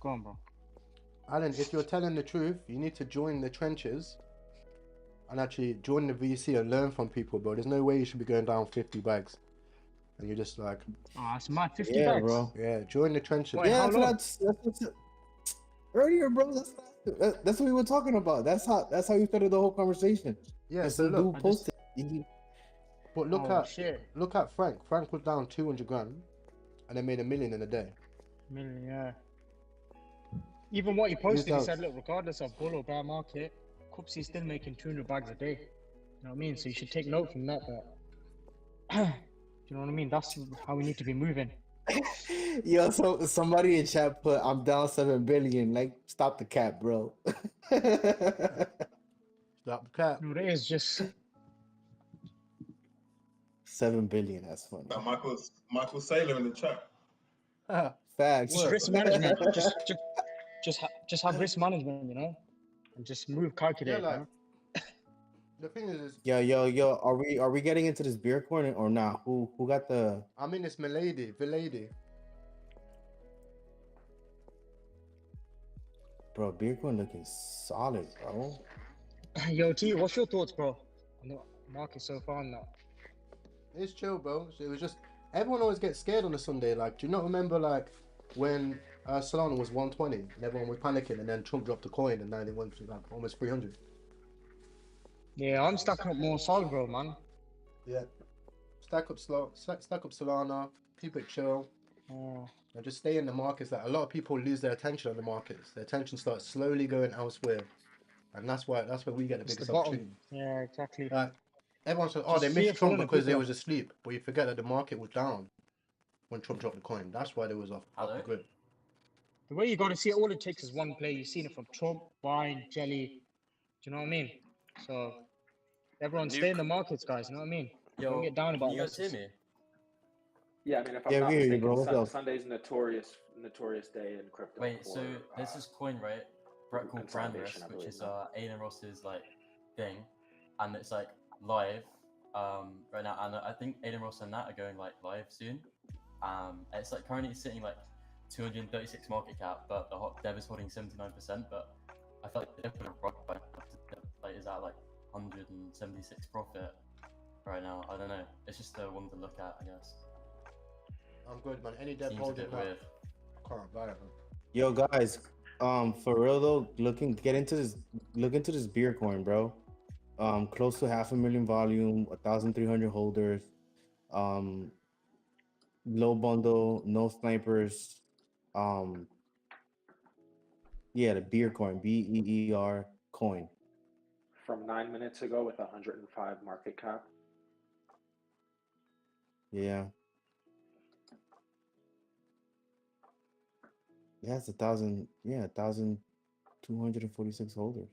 Speaker 10: Go on, bro.
Speaker 1: Alan, if you're telling the truth, you need to join the trenches and actually join the VC and learn from people, bro. There's no way you should be going down 50 bags. And you're just like,
Speaker 10: Oh, it's my 50
Speaker 3: Yeah,
Speaker 10: bags.
Speaker 3: bro.
Speaker 1: yeah, join the trenches.
Speaker 10: Wait,
Speaker 3: Yeah,
Speaker 10: how long?
Speaker 3: that's earlier, bro. That's what we were talking about. That's how we started the whole conversation.
Speaker 1: Yeah,
Speaker 3: And
Speaker 1: so
Speaker 3: some
Speaker 1: look,
Speaker 3: dude posted.
Speaker 1: but look
Speaker 10: Oh,
Speaker 1: at
Speaker 10: shit.
Speaker 1: look at Frank. Frank was down 200 grand and they made $1 million in a day.
Speaker 10: Million, yeah. Even what he posted, he said, look, regardless of bull or bear market, Cupsy's still making 200 bags a day. You know what I mean? So you should take note from that. Do you know what I mean? That's how we need to be moving.
Speaker 3: Yo, so somebody in chat put, "I'm down 7 billion." Like, stop the cap, bro.
Speaker 1: Stop the cap.
Speaker 10: No, it is just
Speaker 3: 7 billion. That's funny.
Speaker 5: That Michael Saylor in the chat.
Speaker 3: Facts.
Speaker 10: just risk management. just have risk management, you know, and just move calculated.
Speaker 1: Yeah, like,
Speaker 10: you know?
Speaker 1: the thing is,
Speaker 3: Yo. Are we getting into this beer corner or not? Who got the?
Speaker 1: I mean, it's Milady.
Speaker 3: Bro, beer corn looking solid, bro.
Speaker 10: Yo, T, what's your thoughts, bro, on the market so far now?
Speaker 1: It's chill, bro. So it was just everyone always gets scared on a Sunday. Like, do you not remember like when Solana was 120 and everyone was panicking, and then Trump dropped the coin and now it went to like almost 300.
Speaker 10: Yeah, I'm stacking up more solid, bro, man.
Speaker 1: Yeah, stack up Solana, keep it chill,
Speaker 10: Oh,
Speaker 1: and just stay in the markets. Like a lot of people lose their attention on the markets. Their attention starts slowly going elsewhere, and that's where we get the
Speaker 10: it's the
Speaker 1: biggest
Speaker 10: bottom.
Speaker 1: opportunity.
Speaker 10: Yeah, exactly.
Speaker 1: Like everyone says, oh,
Speaker 10: Just
Speaker 1: they missed
Speaker 10: fearful,
Speaker 1: Trump
Speaker 10: innit,
Speaker 1: because they
Speaker 10: people?
Speaker 1: was asleep, but you forget that the market was down when Trump dropped the coin. That's why they was off the grid.
Speaker 10: The way you got to see it, all it takes is one play. You've seen it from Trump, Vine, Jelly. Do you know what I mean? So everyone stay in the markets, guys. You know what I mean? Don't get down about
Speaker 11: you guys hear
Speaker 10: losses.
Speaker 11: me?
Speaker 4: Yeah, I mean, if I'm
Speaker 3: Yeah,
Speaker 4: not
Speaker 3: we hear you,
Speaker 4: mistaken,
Speaker 3: bro. What's up?
Speaker 4: Sunday's notorious day in crypto.
Speaker 11: Wait,
Speaker 4: for,
Speaker 11: so there's this coin, right? Brett called Brand Risk,
Speaker 4: consolidation, I
Speaker 11: which
Speaker 4: believe,
Speaker 11: is
Speaker 4: no?
Speaker 11: Aiden Ross's like thing, and it's like live right now, and I think Aiden Ross and that are going like live soon. It's like currently sitting like 236 market cap, but the hot dev is holding 79%. But I feel like they're putting a profit like is at like 176 profit right now. I don't know. It's just a one to look at, I guess.
Speaker 1: I'm good, man. Any dev
Speaker 11: Seems a
Speaker 1: holding
Speaker 11: bit
Speaker 1: that,
Speaker 11: weird.
Speaker 1: I can't buy it, man.
Speaker 3: Yo, guys, for real though, look into this beer coin, bro. Close to 500,000 volume, 1,300 holders, low bundle, no snipers. Yeah, the beer coin, BEER coin.
Speaker 4: From 9 minutes ago with 105 market cap.
Speaker 3: Yeah. It has 1,246 holders.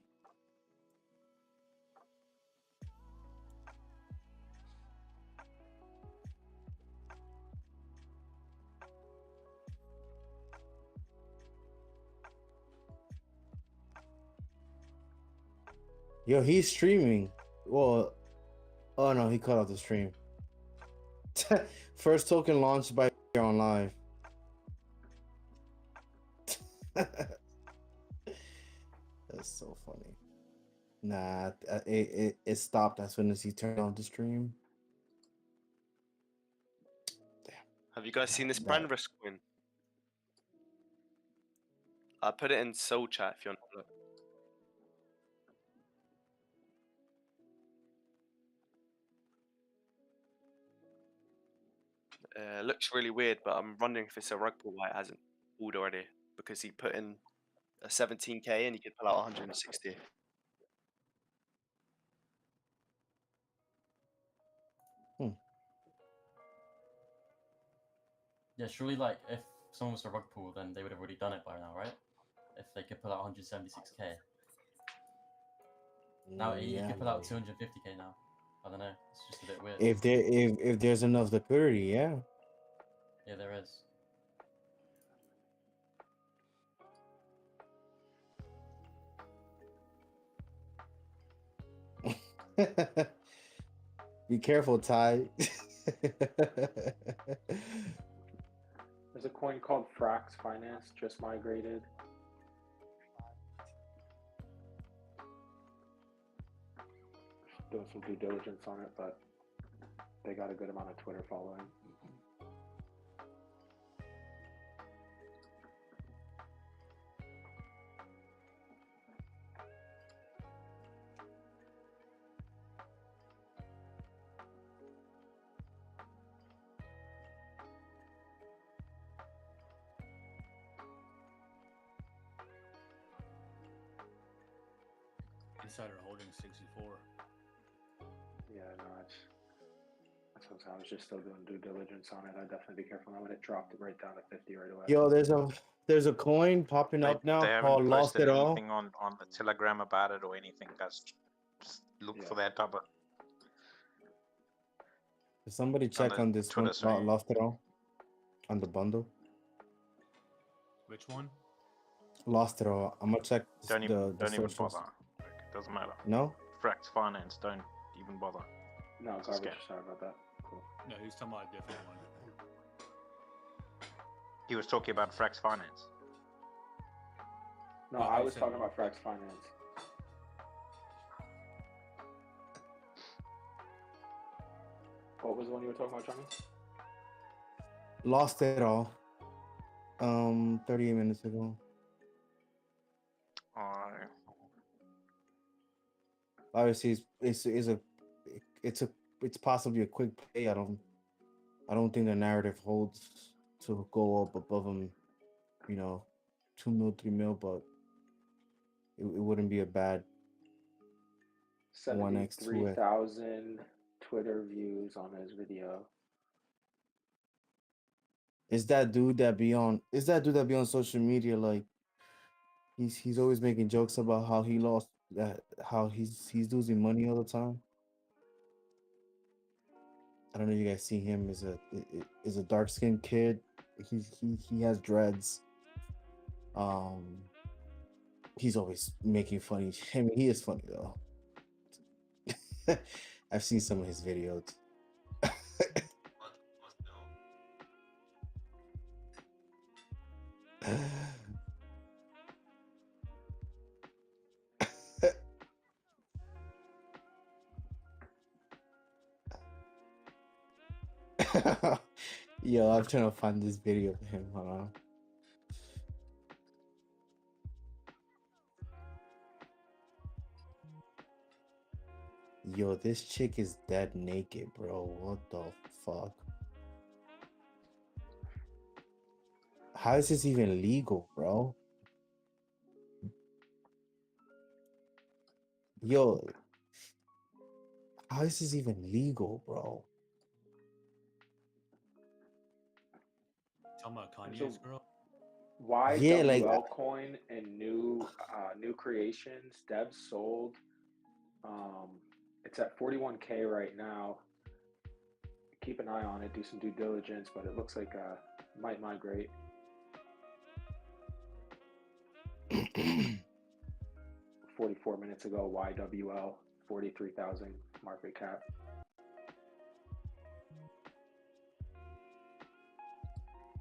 Speaker 3: Yo, he's streaming. Well, oh no, he cut off the stream. First token launched by on live. That's so funny. Nah, it stopped as soon as he turned on the stream.
Speaker 7: Have you guys seen this
Speaker 3: That-
Speaker 7: brand risk coin? I put it in Soul Chat if you want to look. Looks really weird, but I'm wondering if it's a rug pull why it hasn't pulled already, because he put in a 17k and he could pull out 160.
Speaker 11: Yeah, surely like if someone was to rug pull, then they would have already done it by now, right? If they could pull out 176k. Now he
Speaker 3: yeah,
Speaker 11: could pull out
Speaker 3: man.
Speaker 11: 250k now. I don't know. It's just a bit weird.
Speaker 3: If there's enough liquidity, yeah.
Speaker 11: Yeah, there is.
Speaker 3: Be careful, Ty.
Speaker 4: There's a coin called Frax Finance, just migrated. doing some due diligence on it, but they got a good amount of Twitter following.
Speaker 2: Insider holding 64.
Speaker 4: Yeah, no, that's what I was just still doing due diligence on it. I'd definitely be careful now when it dropped right down to 50 right away.
Speaker 3: Yo, there's a coin popping up now
Speaker 12: They
Speaker 3: called
Speaker 12: haven't
Speaker 3: Lost
Speaker 12: posted
Speaker 3: It All.
Speaker 12: anything on the Telegram about it or anything, guys. Just look for that double.
Speaker 3: Did somebody check
Speaker 12: the
Speaker 3: on this
Speaker 12: Twitter,
Speaker 3: one
Speaker 12: sorry.
Speaker 3: about Lost It All on the bundle?
Speaker 2: Which one?
Speaker 3: Lost It All. I'm gonna check
Speaker 12: Don't even
Speaker 3: socials.
Speaker 12: bother. Like, it doesn't matter.
Speaker 3: No?
Speaker 12: Frax Finance, don't even bother.
Speaker 4: No,
Speaker 12: It's a
Speaker 4: garbage.
Speaker 12: scam.
Speaker 4: Sorry about that. Cool.
Speaker 2: No, he's talking about a different one.
Speaker 12: He was talking about Frax Finance.
Speaker 4: No, I was talking about Frax Finance. What was the one you were talking about, Johnny?
Speaker 3: Lost It All. 38 minutes ago. Obviously, it's possibly a quick pay. I don't think the narrative holds to go up above him, 2 mil, 3 mil, but it wouldn't be a bad 1x, 2x.
Speaker 4: 73,000 Twitter views on his video.
Speaker 3: Is that dude that be on social media, like he's always making jokes about how he lost that, how he's losing money all the time? I don't know if you guys see him. Is a dark skinned kid. He has dreads. He's always making funny. I mean, he is funny though. I've seen some of his videos. Yo, I'm trying to find this video of him. Hold on. Yo, this chick is dead naked, bro. What the fuck? How is this even legal, bro? Yo, how is this even legal, bro?
Speaker 2: Talking about Kanye's girl?
Speaker 4: YWL
Speaker 3: Yeah, like
Speaker 4: coin and new creations. Debs sold. It's at 41K right now. Keep an eye on it. Do some due diligence, but it looks like might migrate. $44 minutes ago, YWL 43,000 market cap.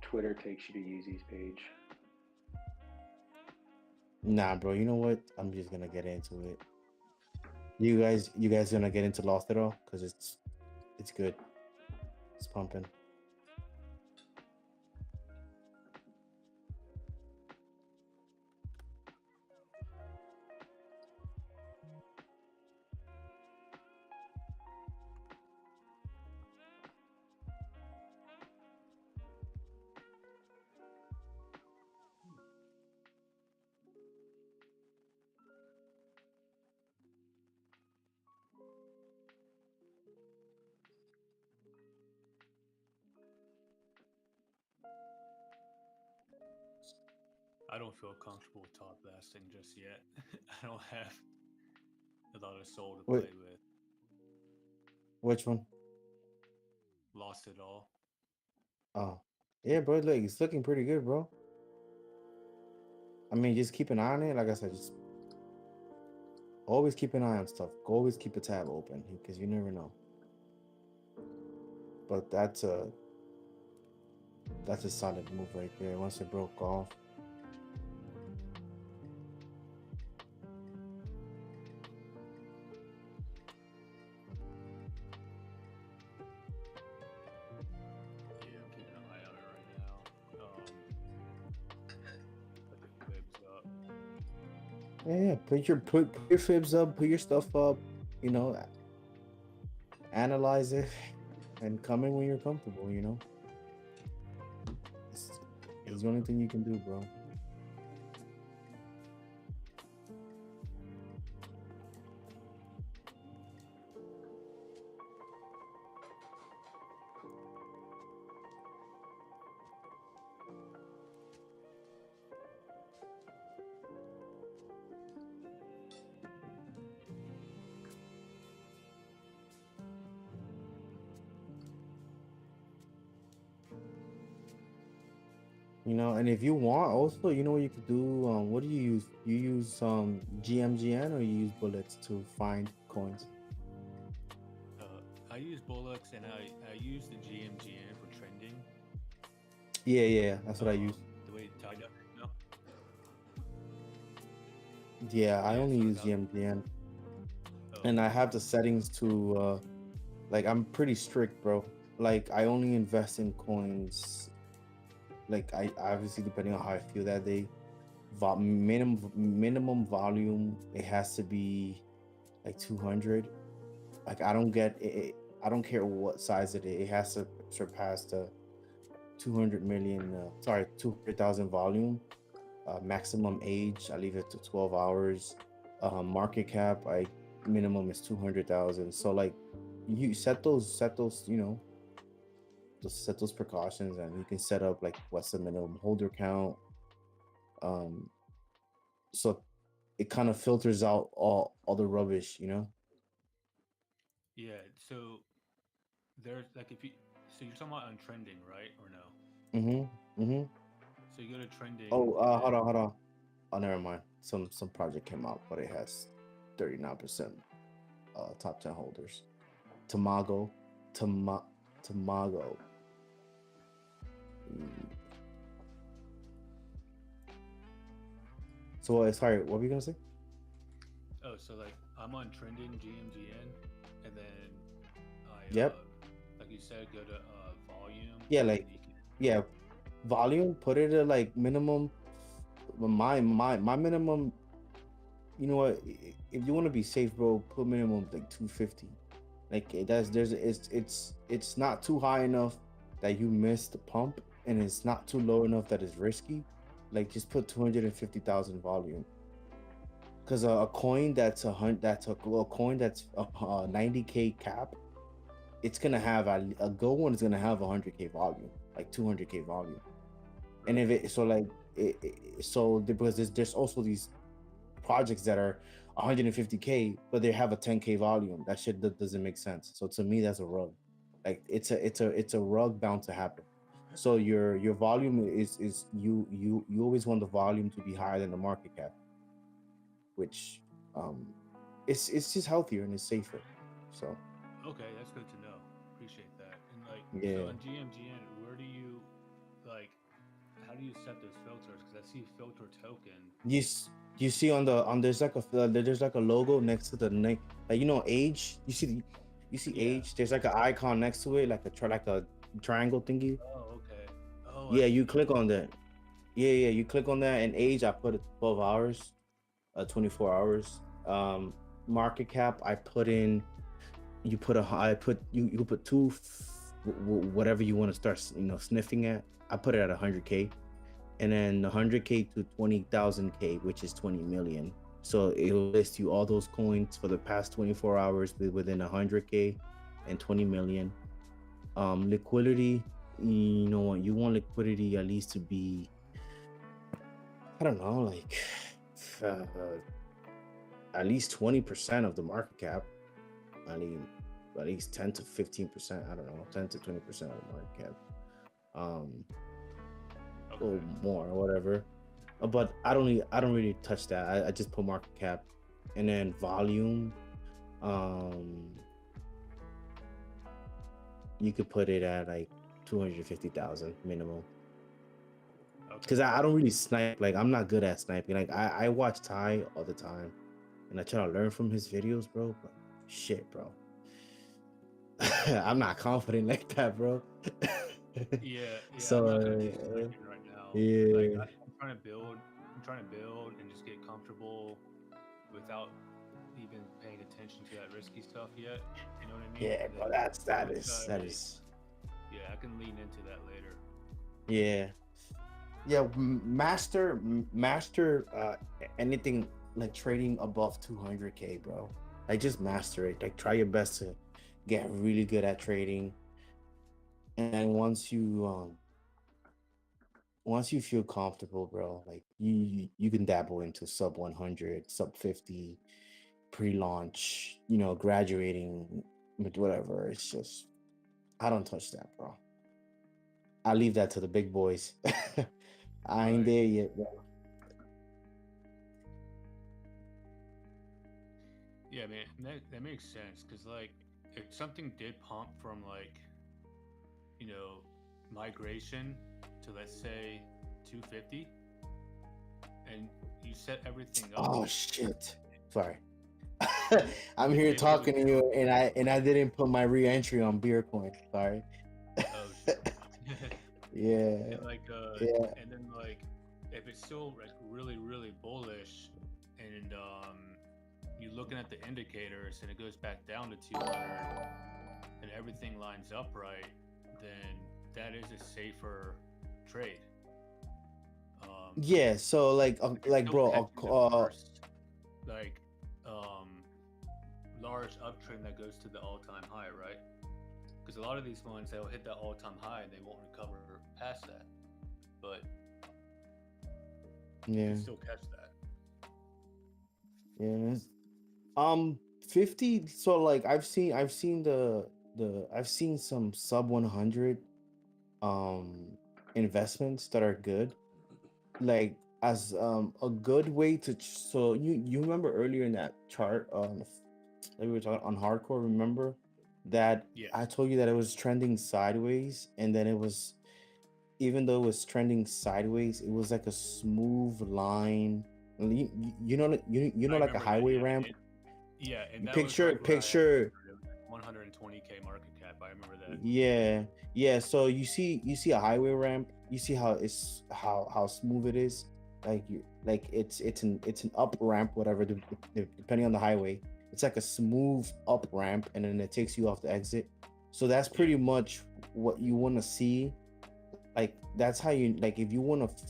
Speaker 4: Twitter takes you to Yeezy's page.
Speaker 3: Nah, bro. You know what? I'm just gonna get into it. You guys gonna get into Lost It All? Cause it's good. It's pumping.
Speaker 2: I don't feel comfortable top blasting just yet. I don't have a lot of soul to play with.
Speaker 3: Which one?
Speaker 2: Lost It All.
Speaker 3: Oh, yeah, bro. Look, it's looking pretty good, bro. I mean, just keep an eye on it. Like I said, just always keep an eye on stuff. Always keep a tab open because you never know. But that's a solid move right there. Once it broke off. Yeah, put your fibs up, put your stuff up, you know, analyze it, and come in when you're comfortable. You know, it's the only thing you can do, bro. You know, and if you want, also, you know what you could do. What do you use? You use GMGN or you use bullets to find coins?
Speaker 2: I use Bullocks and I use the GMGN for trending.
Speaker 3: Yeah, that's what I use.
Speaker 2: The way it tied up, you know?
Speaker 3: Yeah, I only use GMGN, and I have the settings to like I'm pretty strict, bro. Like I only invest in coins. Like I obviously depending on how I feel that day. Minimum volume, it has to be like 200. Like I don't get it. I don't care what size it is. It has to surpass the 200 million. 200,000 volume. Maximum age, I leave it to 12 hours. Market cap, minimum is 200,000. So like, you set those, you know, set those precautions, and you can set up like what's the minimum holder count. So it kind of filters out all the rubbish, you know.
Speaker 2: Yeah. So there's like if you so you're talking about on trending, right? Or no? So you go to trending.
Speaker 3: Oh, hold on. Oh, never mind. Some project came out, but it has 39% top 10 holders. Tamago. So sorry, what were you gonna say?
Speaker 2: Oh, so like I'm on trending GMGN, and then
Speaker 3: Yep.
Speaker 2: Like you said, go to volume.
Speaker 3: Yeah, like volume. Put it at like minimum. My minimum. You know what? If you want to be safe, bro, put minimum like 250. Like it's not too high enough that you miss the pump, and it's not too low enough that it's risky. Like just put 250,000 volume. Because a coin that's a coin that's a 90K cap, it's gonna have a good one is gonna have 100K volume, like 200K volume. And if it because there's also these projects that are 150K, but they have a 10K volume. That shit doesn't make sense. So to me, that's a rug. Like it's a rug bound to happen. So your volume is you always want the volume to be higher than the market cap, which it's just healthier and it's safer. So
Speaker 2: Okay, that's good to know. Appreciate that. And like,
Speaker 3: yeah.
Speaker 2: so on GMGN, where do you like? How do you set those filters? Because I see filter token.
Speaker 3: You see on there's like a logo next to the name, like, you know, age. You see age. There's like an icon next to it, like a triangle thingy.
Speaker 2: Oh, okay. Oh,
Speaker 3: Yeah, you click on that. Yeah, you click on that, and age I put it 12 hours, 24 hours. Market cap I put in. You put you put whatever you want to start, you know, sniffing at. I put it at 100K. And then 100K to 20,000K, which is 20 million. So it'll list you all those coins for the past 24 hours within 100K and 20 million. Liquidity, you know what? You want liquidity at least to be, I don't know, like at least 20% of the market cap. I mean, at least 10 to 15%. I don't know, 10 to 20% of the market cap. Or more or whatever, but I don't really touch that. I just put market cap, and then volume. You could put it at like 250,000 minimum. Because I don't really snipe. Like, I'm not good at sniping. Like I watch Ty all the time, and I try to learn from his videos, bro. But shit, bro, I'm not confident like that, bro.
Speaker 2: Yeah.
Speaker 3: So
Speaker 2: I'm not gonna do sniping right now.
Speaker 3: yeah.
Speaker 2: Like I'm trying to build I'm trying to build and just get comfortable without even paying attention to that risky stuff yet. You know what I mean?
Speaker 3: Yeah,
Speaker 2: And
Speaker 3: bro.
Speaker 2: then
Speaker 3: That
Speaker 2: once
Speaker 3: is
Speaker 2: yeah, I can lean into that later.
Speaker 3: yeah. Yeah, master anything like trading above 200K, bro. Like just master it. Like try your best to get really good at trading. And then once you feel comfortable, bro, like you can dabble into sub 100, sub 50, pre-launch, graduating with whatever. It's just I don't touch that, bro. I leave that to the big boys. I ain't there yet, bro.
Speaker 2: Yeah, man, that makes sense because like if something did pump from like migration to let's say 250, and you set everything up.
Speaker 3: Oh shit! Sorry, I'm here talking to you, and I didn't put my re-entry on beer coin. Sorry.
Speaker 2: Oh shit.
Speaker 3: Yeah.
Speaker 2: And like
Speaker 3: yeah.
Speaker 2: and then like if it's still like really bullish, and you're looking at the indicators and it goes back down to 200 and everything lines up right, then that is a safer trade.
Speaker 3: Yeah. So like bro,
Speaker 2: like large uptrend that goes to the all-time high, right? Because a lot of these ones they'll hit that all-time high and they won't recover past that, but you can still catch that.
Speaker 3: Yeah. 50. So like I've seen some sub 100 investments that are good, like as a good way to so you remember earlier in that chart that we were talking on hardcore, remember that I told you that it was trending sideways, and then it was, even though it was trending sideways, it was like a smooth line. You know like a highway ramp.
Speaker 2: And that
Speaker 3: Picture
Speaker 2: was
Speaker 3: picture
Speaker 2: 120K market cap. I remember that.
Speaker 3: Yeah. So you see a highway ramp. You see how smooth it is. It's an up ramp, whatever, depending on the highway. It's like a smooth up ramp, and then it takes you off the exit. So that's pretty much what you want to see. Like that's how you, like, if you want to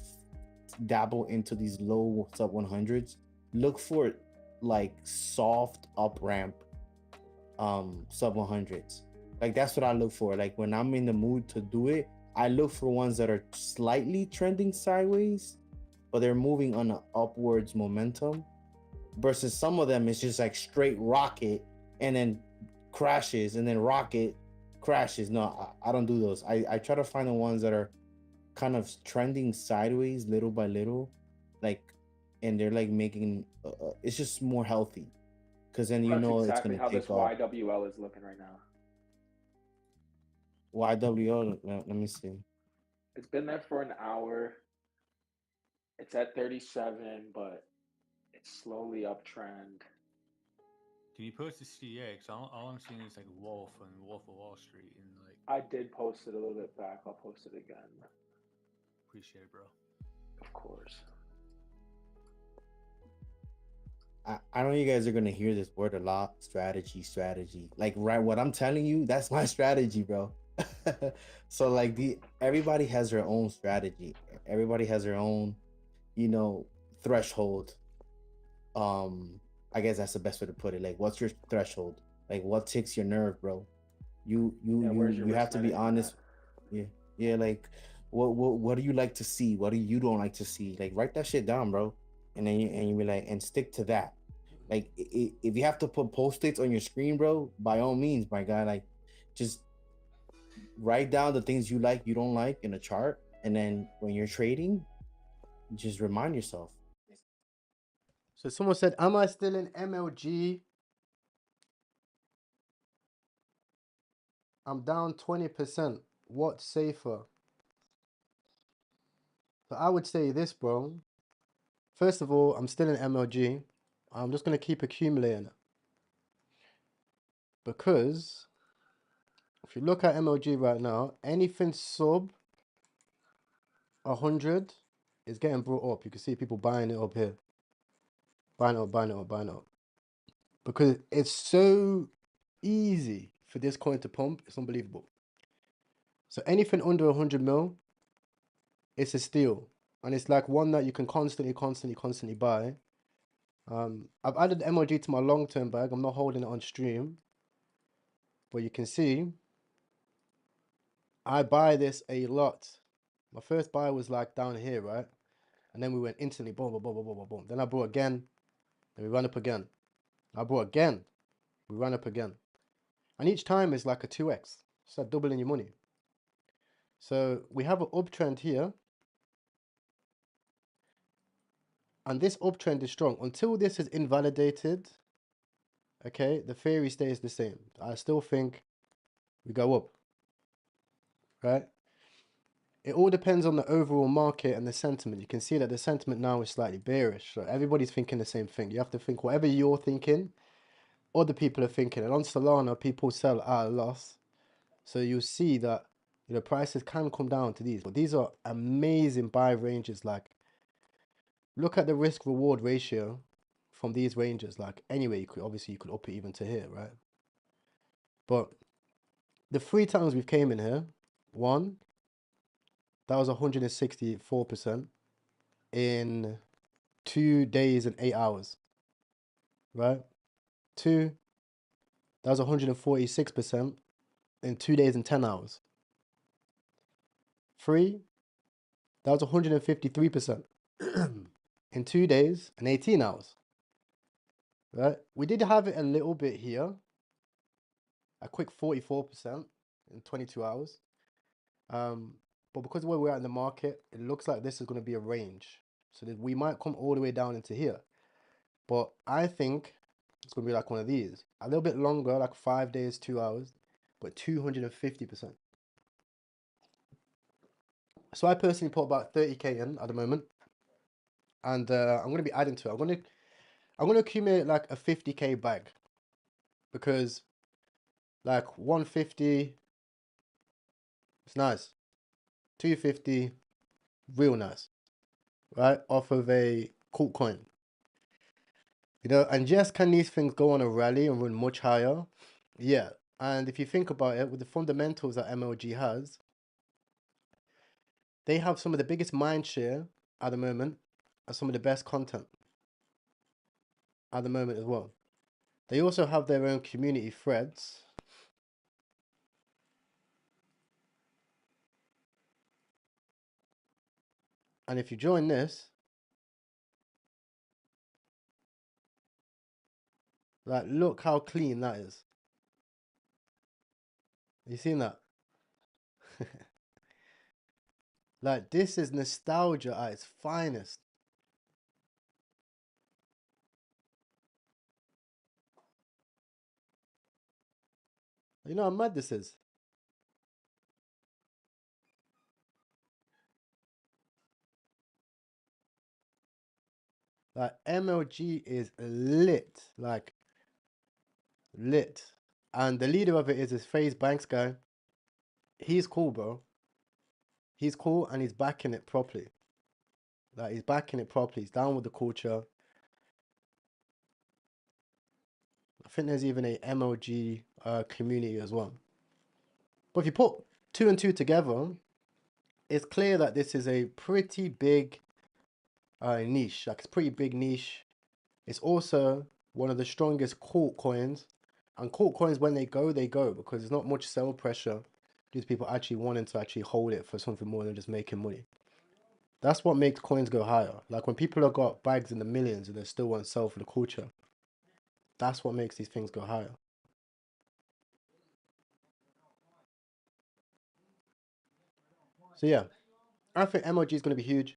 Speaker 3: dabble into these low sub 100s, look for like soft up ramp sub 100s. Like that's what I look for. Like when I'm in the mood to do it, I look for ones that are slightly trending sideways, but they're moving on an upwards momentum, versus some of them it's just like straight rocket and then crashes, and then rocket crashes. No, I don't do those. I try to find the ones that are kind of trending sideways little by little, like, and they're like making it's just more healthy, because then
Speaker 4: That's
Speaker 3: it's
Speaker 4: exactly
Speaker 3: gonna
Speaker 4: how
Speaker 3: take
Speaker 4: this
Speaker 3: off.
Speaker 4: YWL is looking right now.
Speaker 3: YWL, let me see.
Speaker 4: It's been there for an hour. It's at 37, but it's slowly uptrend.
Speaker 2: Can you post the CA? Because all I'm seeing is like Wolf and Wolf of Wall Street, and like
Speaker 4: I did post it a little bit back. I'll post it again.
Speaker 2: Appreciate it, bro.
Speaker 4: Of course.
Speaker 3: I know you guys are gonna hear this word a lot. Strategy. Like, right, what I'm telling you, that's my strategy, bro. So like everybody has their own strategy. Everybody has their own, threshold. I guess that's the best way to put it. Like, what's your threshold? Like, what ticks your nerve, bro? You have to be honest. Yeah. Like, what do you like to see? What do you don't like to see? Like, write that shit down, bro. And then you be like, and stick to that. Like, if you have to put post-its on your screen, bro, by all means, my guy, like, just write down the things you like, you don't like in a chart, and then when you're trading, just remind yourself.
Speaker 1: So someone said, am I still in MLG? I'm down 20%. What's safer? So I would say this, bro. First of all, I'm still in MLG. I'm just going to keep accumulating it. Because if you look at MLG right now, anything sub 100 is getting brought up. You can see people buying it up here. Buying it up, buying it up, buying it up. Because it's so easy for this coin to pump. It's unbelievable. So anything under 100 mil, it's a steal. And it's like one that you can constantly buy. I've added MLG to my long-term bag. I'm not holding it on stream. But you can see, I buy this a lot. My first buy was like down here, right? And then we went instantly, boom, boom, boom, boom, boom, boom. Then I bought again. Then we ran up again. I bought again. We ran up again. And each time is like a 2x. It's like doubling your money. So we have an uptrend here. And this uptrend is strong. Until this is invalidated, okay, the theory stays the same. I still think we go up, right? It all depends on the overall market and the sentiment. You can see that the sentiment now is slightly bearish. So everybody's thinking the same thing. You have to think whatever you're thinking, other people are thinking. And on Solana, people sell at a loss. So you'll see that, you know, prices can come down to these. But these are amazing buy ranges. Like, look at the risk reward ratio from these ranges. Like, anyway, you could obviously you could up it even to here, right? But the 3 times we've came in here, one, that was 164% in 2 days and 8 hours, right? 2, that was 146% in 2 days and 10 hours. 3, that was 153% in 2 days and 18 hours, right? We did have it a little bit here, a quick 44% in 22 hours. But because of where we're at in the market, it looks like this is going to be a range. So that we might come all the way down into here. But I think it's going to be like one of these. A little bit longer, like 5 days, 2 hours, but 250%. So I personally put about 30k in at the moment. And I'm going to be adding to it. I'm going to accumulate like a 50k bag. Because like 150, it's nice. 250, real nice. Right? Off of a cool coin. You know, and yes, can these things go on a rally and run much higher? Yeah. And if you think about it, with the fundamentals that MLG has, they have some of the biggest mind share at the moment and some of the best content at the moment as well. They also have their own community threads. And if you join this, like, look how clean that is. You seen that? Like, this is nostalgia at its finest. You know how mad this is? Like, MLG is lit. Like, lit. And the leader of it is this FaZe Banks guy. He's cool, bro. He's cool and he's backing it properly. Like, he's backing it properly. He's down with the culture. I think there's even a MLG community as well. But if you put 2 and 2 together, it's clear that this is a pretty big niche. Like, it's a pretty big niche. It's also one of the strongest court coins. And court coins, when they go, because there's not much sell pressure due to people actually wanting to actually hold it for something more than just making money. That's what makes coins go higher. Like, when people have got bags in the millions and they still want to sell for the culture, that's what makes these things go higher. So yeah, I think MLG is going to be huge.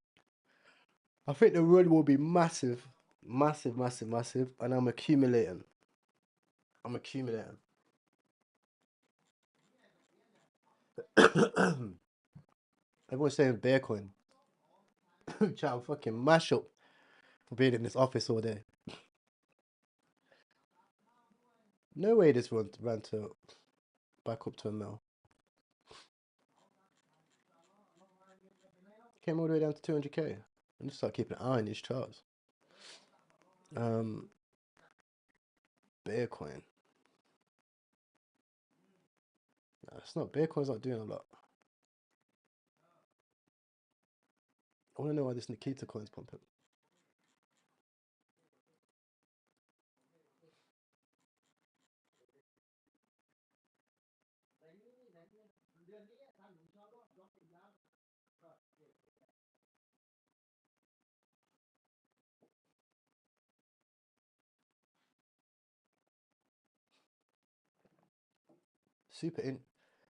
Speaker 1: I think the run will be massive, massive, massive, massive, and I'm accumulating. Everyone's saying Bearcoin. Child, fucking mash up for being in this office all day. No way this ran to back up to a mil. Came all the way down to 200k. I need to start keeping an eye on these charts. Bitcoin. No, it's not. Bitcoin's not doing a lot. I want to know why this Nikita coin's pumping.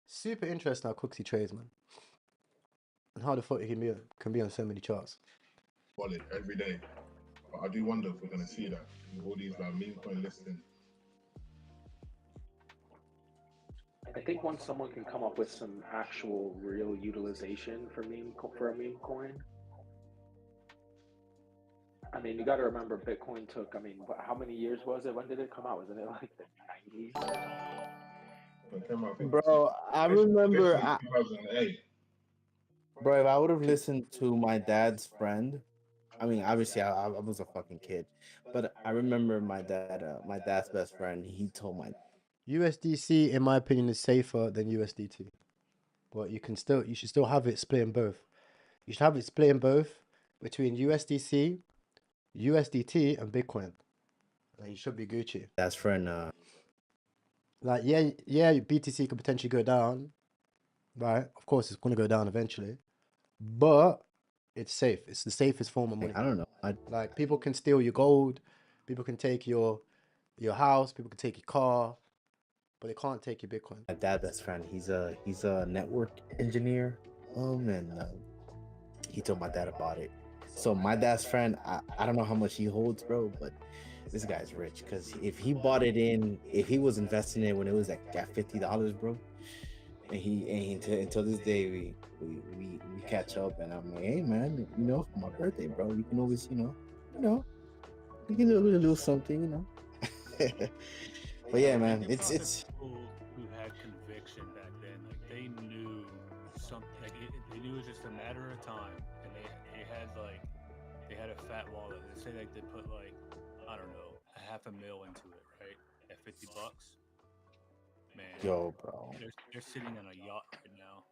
Speaker 1: Super interesting how quick he trades, man. And how the fuck he can be on so many charts.
Speaker 5: Wallet every day. But I do wonder if we're gonna see that with all these like meme coin listings.
Speaker 4: I think once someone can come up with some actual real utilization for a meme coin. I mean, you got to remember, Bitcoin took. I mean, how many years was it? When did it come out? Wasn't it like the 90s?
Speaker 3: Bro, I remember.
Speaker 5: 2008.
Speaker 3: Bro, if I would have listened to my dad's friend, I mean, obviously, I was a fucking kid, but I remember my dad's best friend. He told my
Speaker 1: USDC, in my opinion, is safer than USDT, but you should still have it split in both. You should have it split in both between USDC, USDT, and Bitcoin. Like, you should be Gucci.
Speaker 3: dad's friend.
Speaker 1: Like, yeah, BTC could potentially go down, right? Of course, it's gonna go down eventually, but it's safe. It's the safest form of money.
Speaker 3: I don't know.
Speaker 1: Like, people can steal your gold, people can take your house, people can take your car, but they can't take your Bitcoin.
Speaker 3: My dad's best friend. He's a network engineer. And he told my dad about it. So my dad's friend, I don't know how much he holds, bro, but this guy's rich because if he bought it if he was investing in it when it was at $50, bro, and until this day we catch up, and I'm like, hey man, for my birthday, bro, you can always, you can do a little something, But yeah, man, it's
Speaker 2: people who had conviction back then. Like they knew something. Like they knew it was just a matter of time, and they had a fat wallet. They say like they put like I don't know $500,000 into it, right? At $50. Man,
Speaker 3: yo, bro,
Speaker 2: they're sitting on a yacht right now.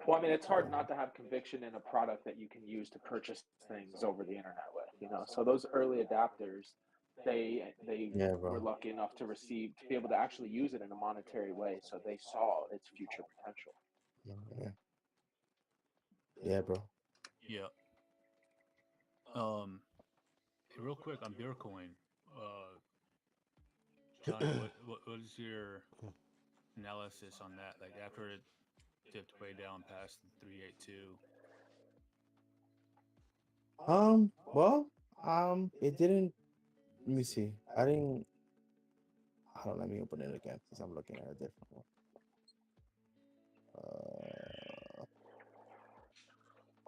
Speaker 4: Well, I mean, it's hard not to have conviction in a product that you can use to purchase things over the internet with, So those early adapters, they were lucky enough to be able to actually use it in a monetary way, so they saw its future potential.
Speaker 3: Yeah, bro.
Speaker 2: Yeah. Real quick on Bitcoin, Johnny, what is your analysis on that? Like after it dipped way down past 382.
Speaker 3: Well, it didn't. Let me see. I didn't. Hold on, let me open it again because I'm looking at a different one.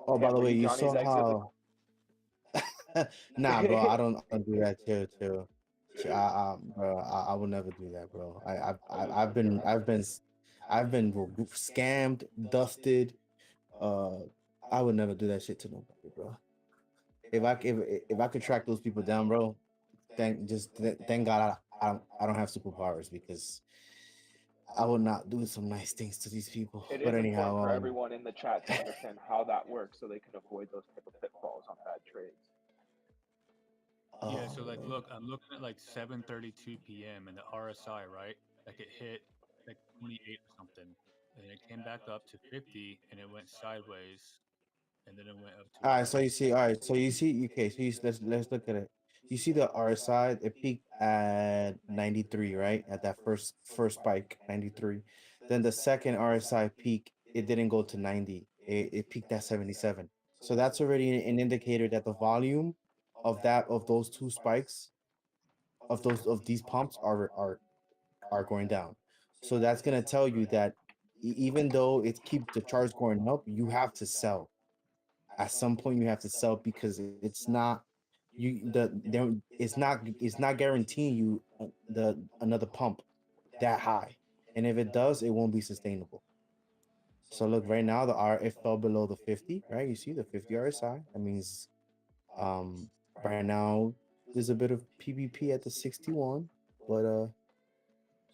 Speaker 3: Oh, by the way, you saw how. Nah, bro, I don't do that. Chill. Bro, I will never do that, bro. I've been scammed, dusted. I would never do that shit to nobody, bro. If I could track those people down, bro, thank God I don't have superpowers because I would not do some nice things to these people.
Speaker 4: It
Speaker 3: But
Speaker 4: is
Speaker 3: anyhow,
Speaker 4: important for everyone in the chat to understand how that works so they can avoid those type of pitfalls on bad trades.
Speaker 2: Yeah, so like look, I'm looking at like 7:32 p.m. and the RSI, right? Like it hit like 28 or something. And it came back up to 50 and it went sideways and then it went up to
Speaker 3: all right, so you see, okay, so let's look at it. You see the RSI, it peaked at 93, right? At that first spike, 93. Then the second RSI peak, it didn't go to 90. It peaked at 77. So that's already an indicator that the volume of those two spikes of these pumps are going down. So that's gonna tell you that even though it keeps the charts going up, you have to sell. At some point, you have to sell because it's not it's not guaranteeing you another pump that high, and if it does, it won't be sustainable. So look, right now it fell below the 50, right? You see the 50 RSI. That means right now there's a bit of PvP at the 61, but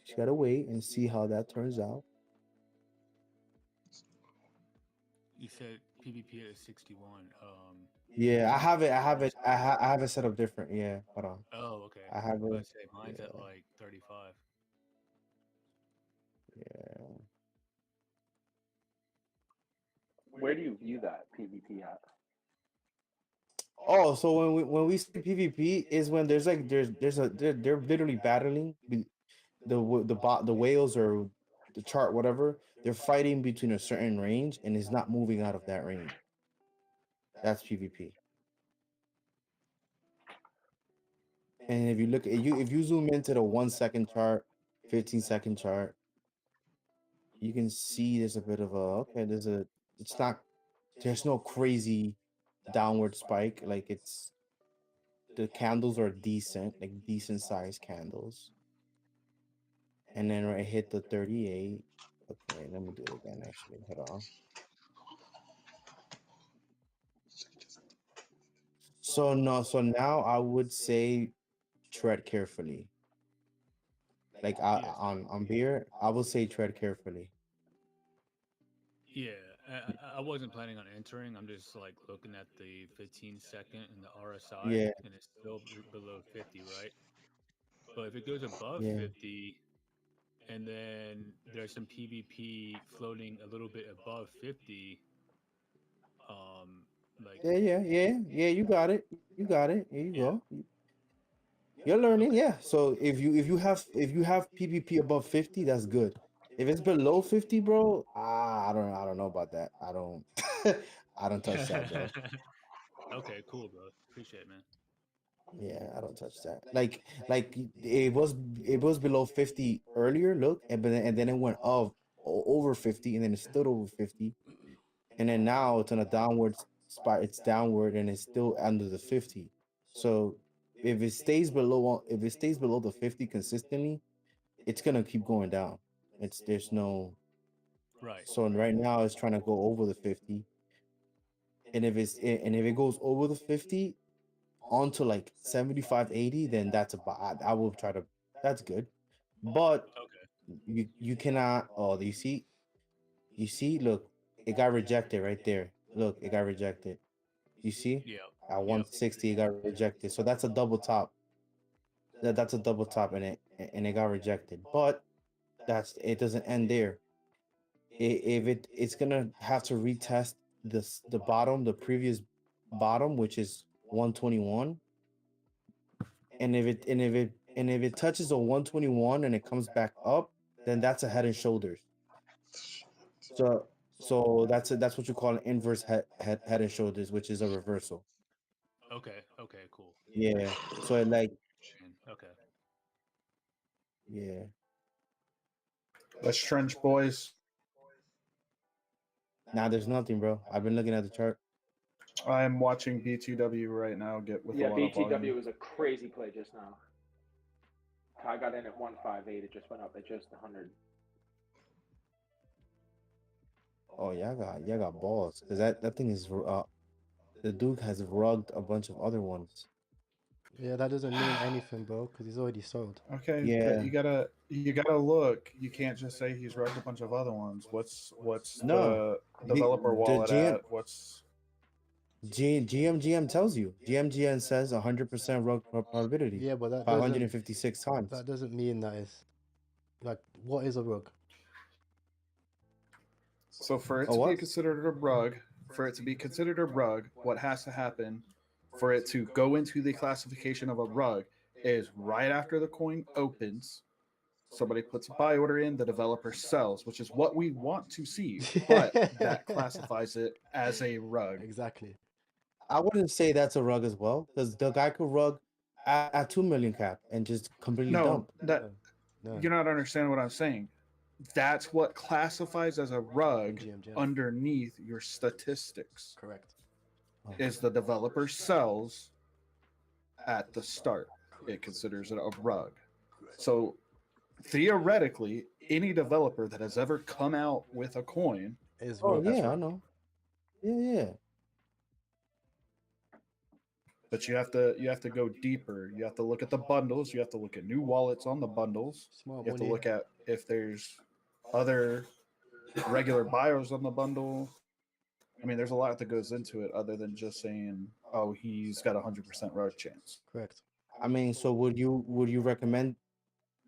Speaker 3: just gotta wait and see how that turns out.
Speaker 2: You said PvP at 61.
Speaker 3: Yeah, I have it set up different. Yeah, hold on.
Speaker 2: Oh, okay.
Speaker 3: I have
Speaker 2: Let's
Speaker 3: it.
Speaker 2: say mine's at
Speaker 3: Yeah,
Speaker 2: like 35.
Speaker 3: yeah.
Speaker 4: Where do you view that PvP at?
Speaker 3: Oh, so when we say PvP is when there's like they're literally battling the whales or the chart whatever. They're fighting between a certain range and is not moving out of that range. That's PvP. And if you look at you if you zoom into the 1 second chart, 15-second chart, you can see there's a bit of a okay. It's not there's no crazy downward spike. Like the candles are decent, like decent sized candles. And then I hit the 38. Okay, let me do it again. Actually, hold on. So no, so now I would say tread carefully. Like
Speaker 2: Yes.
Speaker 3: on beer, I would say tread carefully.
Speaker 2: Yeah, I wasn't planning on entering. I'm just like looking at the 15-second and the RSI,
Speaker 3: Yeah,
Speaker 2: and it's still below 50, right? But if it goes above
Speaker 3: yeah,
Speaker 2: 50, and then there's some PvP floating a little bit above 50, like
Speaker 3: yeah. You got it. You got it. Here you
Speaker 2: yeah,
Speaker 3: go. You're learning,
Speaker 2: okay,
Speaker 3: yeah. So if you have PvP above 50, that's good. If it's below 50, bro, I don't know about that. I don't I don't touch that, bro.
Speaker 2: okay, cool, bro. Appreciate it, man.
Speaker 3: Yeah, I don't touch that. Like it was below 50 earlier, look, and then it went up over 50 and then it stood over 50. And then now it's on a downward spot. It's downward and it's still under the 50. So if it stays below the 50 consistently, it's gonna keep going down. It's there's no
Speaker 2: Right.
Speaker 3: so right now it's trying to go over the 50. And if it goes over the 50 onto like 75, 80, then that's about I will try to that's good. But
Speaker 2: Okay.
Speaker 3: you cannot you see, look, it got rejected right there. Look, it got rejected. You see?
Speaker 2: Yep.
Speaker 3: At
Speaker 2: Yep.
Speaker 3: 160 it got rejected. So that's a double top. That's a double top and it got rejected. But that's it doesn't end there. If it's gonna have to retest the bottom, the previous bottom, which is 121. And if it touches a 121 and it comes back up, then that's a head and shoulders. So that's what you call an inverse head and shoulders, which is a reversal.
Speaker 2: Okay. Okay. Cool.
Speaker 3: Yeah. So it like
Speaker 2: Okay.
Speaker 3: yeah.
Speaker 6: Let's trench, boys.
Speaker 3: Nah, there's nothing, bro. I've been looking at the chart.
Speaker 6: I am watching BTW right now get with a
Speaker 4: Yeah,
Speaker 6: lot of volume.
Speaker 4: BTW was a crazy play just now. I got in at 158. It just went up at just 100.
Speaker 3: Oh, y'all got balls because that thing is the Duke has rugged a bunch of other ones.
Speaker 1: Yeah, that doesn't mean anything, bro, because he's already sold.
Speaker 6: Okay,
Speaker 3: Yeah.
Speaker 6: but you gotta look. You can't just say he's rugged a bunch of other ones. What's
Speaker 3: No,
Speaker 6: the developer wallet
Speaker 3: GM
Speaker 6: at? What's
Speaker 3: GM tells you. GM says 100% rug probability.
Speaker 1: Yeah, but that
Speaker 3: 556 times.
Speaker 1: that doesn't mean that it's like what is a rug?
Speaker 6: so for it
Speaker 3: A
Speaker 6: to be
Speaker 3: what?
Speaker 6: considered a rug? For it to be considered a rug, what has to happen for it to go into the classification of a rug is right after the coin opens, somebody puts a buy order in, the developer sells, which is what we want to see, but that classifies it as a rug.
Speaker 1: Exactly.
Speaker 3: I wouldn't say that's a rug as well because the guy could rug at 2 million cap and just completely
Speaker 6: No,
Speaker 3: dump.
Speaker 6: that
Speaker 1: No.
Speaker 6: you're not understanding what I'm saying. That's what classifies as a rug
Speaker 1: GM.
Speaker 6: underneath your statistics.
Speaker 1: Correct.
Speaker 6: Is the developer sells at the start. It considers it a rug. So theoretically, any developer that has ever come out with a coin
Speaker 1: is
Speaker 3: Oh
Speaker 1: real.
Speaker 3: yeah, I know. Yeah.
Speaker 6: But you have to go deeper. You have to look at the bundles. You have to look at new wallets on the bundles.
Speaker 1: Smart
Speaker 6: You have to
Speaker 1: money.
Speaker 6: look at if there's other regular buyers on the bundle. I mean, there's a lot that goes into it other than just saying, "Oh, he's got a 100% rug chance."
Speaker 1: Correct.
Speaker 3: I mean, so would you recommend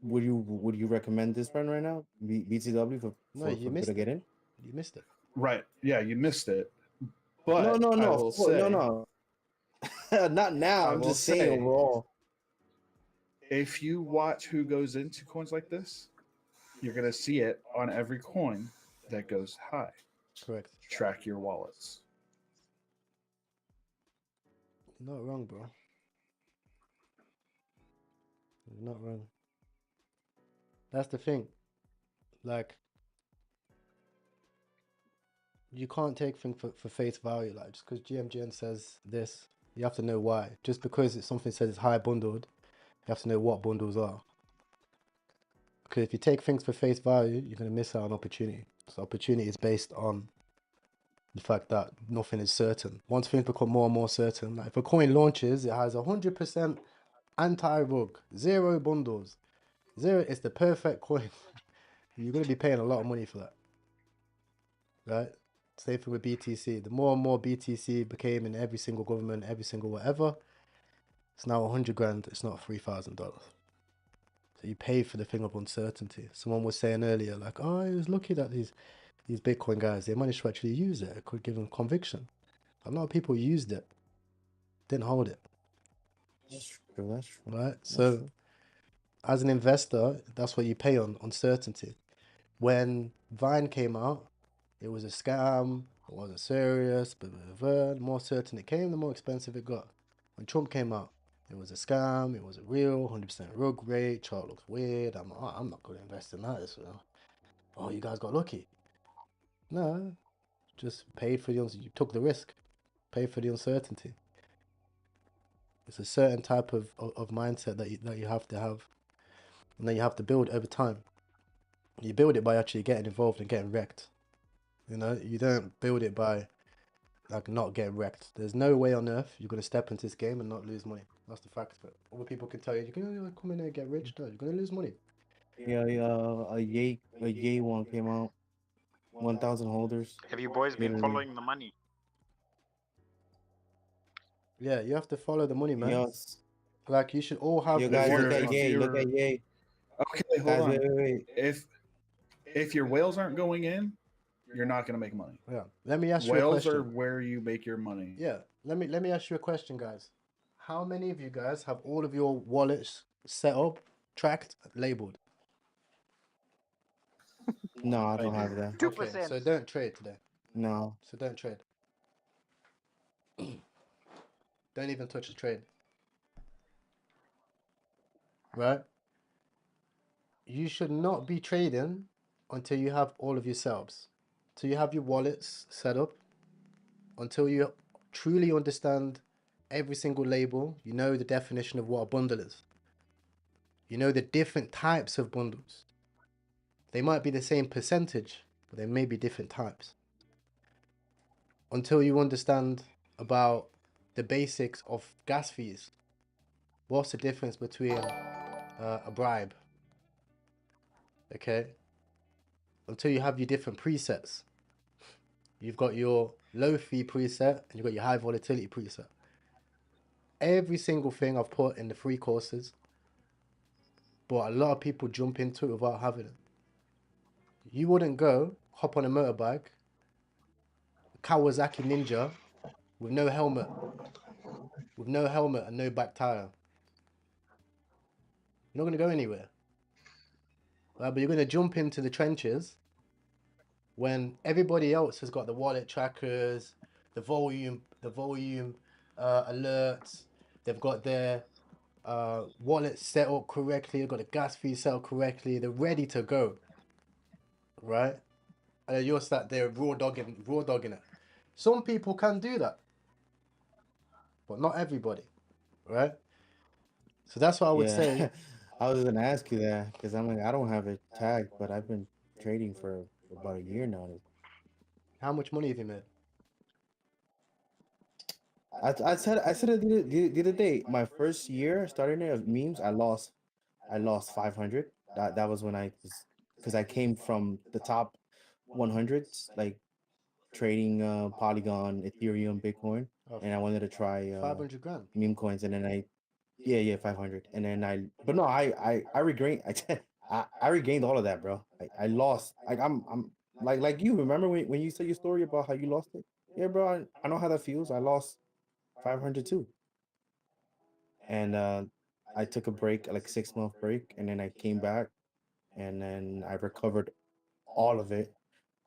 Speaker 3: recommend this run right now? BTW
Speaker 1: No,
Speaker 3: for
Speaker 1: you
Speaker 3: people to
Speaker 1: missed
Speaker 3: get
Speaker 1: it.
Speaker 3: in?
Speaker 1: You missed it.
Speaker 6: Right? Yeah, you missed it.
Speaker 3: No,
Speaker 6: But
Speaker 3: no,
Speaker 6: I
Speaker 3: no,
Speaker 6: will say,
Speaker 3: no. Not now.
Speaker 6: I
Speaker 3: I'm
Speaker 6: will
Speaker 3: just saying
Speaker 6: say,
Speaker 3: overall.
Speaker 6: if you watch who goes into coins like this, you're gonna see it on every coin that goes high.
Speaker 1: Correct.
Speaker 6: Track your wallets.
Speaker 1: You're not wrong, bro. You're not wrong. That's the thing. Like, you can't take things for face value. Like, just because GMGN says this, you have to know why. Just because it's something says it's high bundled, you have to know what bundles are. Because if you take things for face value, you're going to miss out on opportunity. So opportunity is based on the fact that nothing is certain. Once things become more and more certain, like if a coin launches, it has 100% anti-rug, 0 bundles, 0. It's the perfect coin. You're going to be paying a lot of money for that, right? Same thing with BTC. The more and more BTC became in every single government, every single whatever, it's now 100 grand. It's not $3,000. So you pay for the thing of uncertainty. Someone was saying earlier, like, oh, I was lucky that these Bitcoin guys, they managed to actually use it. It could give them conviction. A lot of people used it, didn't hold it.
Speaker 3: That's true. That's true.
Speaker 1: Right?
Speaker 3: That's
Speaker 1: So
Speaker 3: true.
Speaker 1: as an investor, that's what you pay on uncertainty. When Vine came out, it was a scam, it wasn't serious, but the more certain it came, the more expensive it got. When Trump came out, it was a scam, it wasn't real, 100% rug rate, chart looks weird, I'm not going to invest in that. So, oh, you guys got lucky. No, just paid for you took the risk, paid for the uncertainty. It's a certain type of mindset that you have to have, and that you have to build over time. You build it by actually getting involved and getting wrecked. You know, you don't build it by like not getting wrecked. There's no way on earth you're gonna step into this game and not lose money. That's the fact of it. Other people can tell you you're gonna come in and get rich. No, you're gonna lose money.
Speaker 3: Yeah, a yay one came out. 1,000 holders.
Speaker 12: Have you boys been
Speaker 3: Literally.
Speaker 12: following the money?
Speaker 1: Yeah, you have to follow the money, man.
Speaker 3: Yes.
Speaker 1: Like you should all have.
Speaker 3: Yo, guys, look
Speaker 6: you're-
Speaker 3: at
Speaker 6: if
Speaker 3: yay. Look
Speaker 6: you're-
Speaker 3: at yay.
Speaker 6: Okay, hold
Speaker 3: Guys,
Speaker 6: on.
Speaker 3: wait.
Speaker 6: If your whales aren't going in, you're not gonna make money.
Speaker 1: Yeah. Let me ask you a
Speaker 6: Whales
Speaker 1: question.
Speaker 6: are where you make your money.
Speaker 1: Yeah. Let me ask you a question, guys. How many of you guys have all of your wallets set up, tracked, labeled?
Speaker 3: No, I don't have that.
Speaker 12: 2%.
Speaker 1: Okay, so don't trade today.
Speaker 3: No.
Speaker 1: So don't trade. Don't even touch the trade. Right? You should not be trading until you have all of your setups. Till you have your wallets set up. Until you truly understand every single label. You know the definition of what a bundle is. You know the different types of bundles. They might be the same percentage, but they may be different types. Until you understand about the basics of gas fees. What's the difference between a bribe? Okay. Until you have your different presets. You've got your low fee preset and you've got your high volatility preset. Every single thing I've put in the free courses, but a lot of people jump into it without having it. You wouldn't go hop on a motorbike, Kawasaki Ninja, with no helmet and no back tire. You're not going to go anywhere. Right? But you're going to jump into the trenches when everybody else has got the wallet trackers, the volume alerts. They've got their wallet set up correctly. They've got the gas fee set up correctly. They're ready to go, right? And you're sat there raw dogging it. Some people can do that, but not everybody, right? So that's what I would say.
Speaker 3: I was gonna ask you that because I'm like, I don't have it tagged, but I've been trading for about a year now.
Speaker 1: How much money have you made?
Speaker 3: I said it the other day. My first year starting it of memes, I lost 500. That was when I was, because I came from the top 100s, like trading Polygon, Ethereum, Bitcoin,
Speaker 1: Oh,
Speaker 3: and I wanted to try
Speaker 1: 500 grand.
Speaker 3: meme coins, and then yeah 500, and then but no, I regained I regained all of that, bro. I lost, like I'm like you remember when you said your story about how you lost it? Yeah, bro, I know how that feels. I lost 500 too, and I took a break, like 6 month break, and then I came back, and then I recovered all of it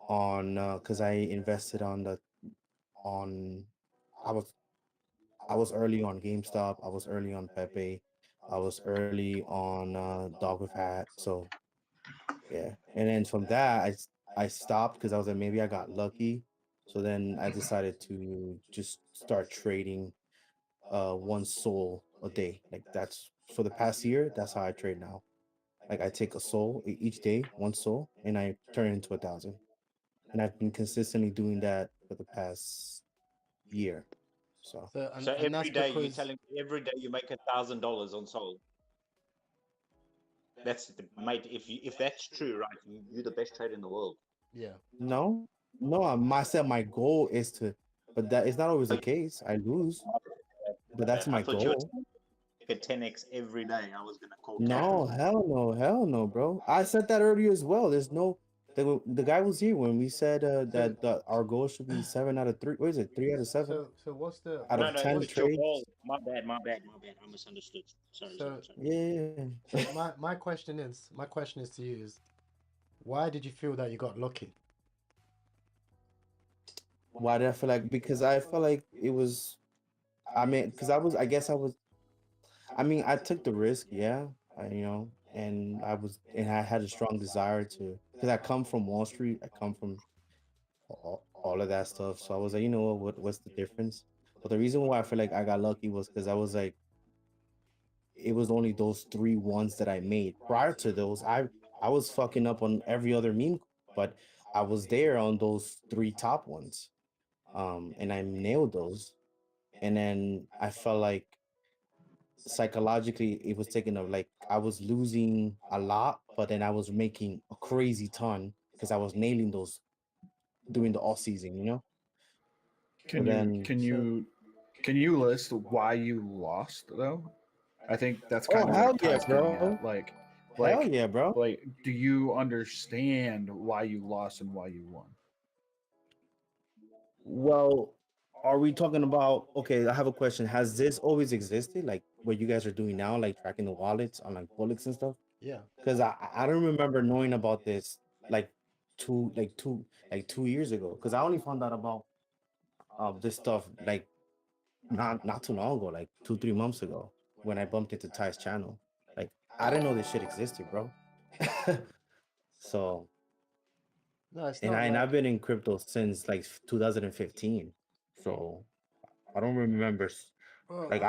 Speaker 3: on because I invested on I was I was early on GameStop, I was early on Pepe, I was early on Dog with Hat. So yeah, and then from that I stopped because I was like, maybe I got lucky. So then I decided to just start trading one soul a day. Like that's for the past year, that's how I trade now. Like I take a soul each day, one soul, and I turn it into 1,000. And I've been consistently doing that for the past year. So
Speaker 1: So
Speaker 12: So
Speaker 1: and that's
Speaker 12: every day you're
Speaker 1: because
Speaker 12: telling me every day you make $1,000 on Sol. That's the mate. If that's true, right? You're the best trader in the world.
Speaker 1: yeah.
Speaker 3: no, I said my goal is to, but that is not always the case. I lose, but that's
Speaker 12: I
Speaker 3: my
Speaker 12: thought you were
Speaker 3: goal.
Speaker 12: at 10x every day. I was gonna call cap.
Speaker 3: No, hell no, bro. I said that earlier as well. There's no the guy was here when we said
Speaker 1: So
Speaker 3: that our goal should be 7 out of 3. What is it? 3 out of 7
Speaker 1: so what's the
Speaker 3: out
Speaker 12: No,
Speaker 3: of
Speaker 12: no,
Speaker 3: ten
Speaker 1: what's
Speaker 12: it's your
Speaker 3: trades.
Speaker 12: goal. My bad. I misunderstood. Sorry.
Speaker 1: so
Speaker 3: Yeah.
Speaker 1: so my question is to you is, why did you feel that you got lucky?
Speaker 3: Why did I feel like? Because I felt like it was. I mean, because I guess I was. I mean, I took the risk, yeah. And I had a strong desire to, because I come from Wall Street. I come from all of that stuff. So I was like, you know what's the difference? But the reason why I feel like I got lucky was because I was like, it was only those 3 ones that I made. Prior to those, I was fucking up on every other meme, but I was there on those 3 top ones. And I nailed those. And then I felt like psychologically it was taking a, like I was losing a lot, but then I was making a crazy ton because I was nailing those during the off season, you know? So
Speaker 6: Can you
Speaker 3: then
Speaker 6: can you can you list why you lost though? I think that's
Speaker 3: oh
Speaker 6: kind of
Speaker 3: hell
Speaker 6: what
Speaker 3: yeah,
Speaker 6: Ty's getting
Speaker 3: bro.
Speaker 6: at. Like,
Speaker 3: Hell yeah, bro.
Speaker 6: do you understand why you lost and why you won?
Speaker 3: Well, are we talking about, okay, I have a question. Has this always existed? Like what you guys are doing now, like tracking the wallets on like bullets and stuff?
Speaker 1: Yeah.
Speaker 3: Because I don't remember knowing about this like two like two like 2 years ago. Because I only found out about this stuff like not too long ago, like 2 3 months ago, when I bumped into Ty's channel. Like I didn't know this shit existed, bro. So
Speaker 1: No, it's
Speaker 3: and
Speaker 1: not
Speaker 3: I've
Speaker 1: like
Speaker 3: been in crypto since like 2015. So I don't remember
Speaker 1: well,
Speaker 3: like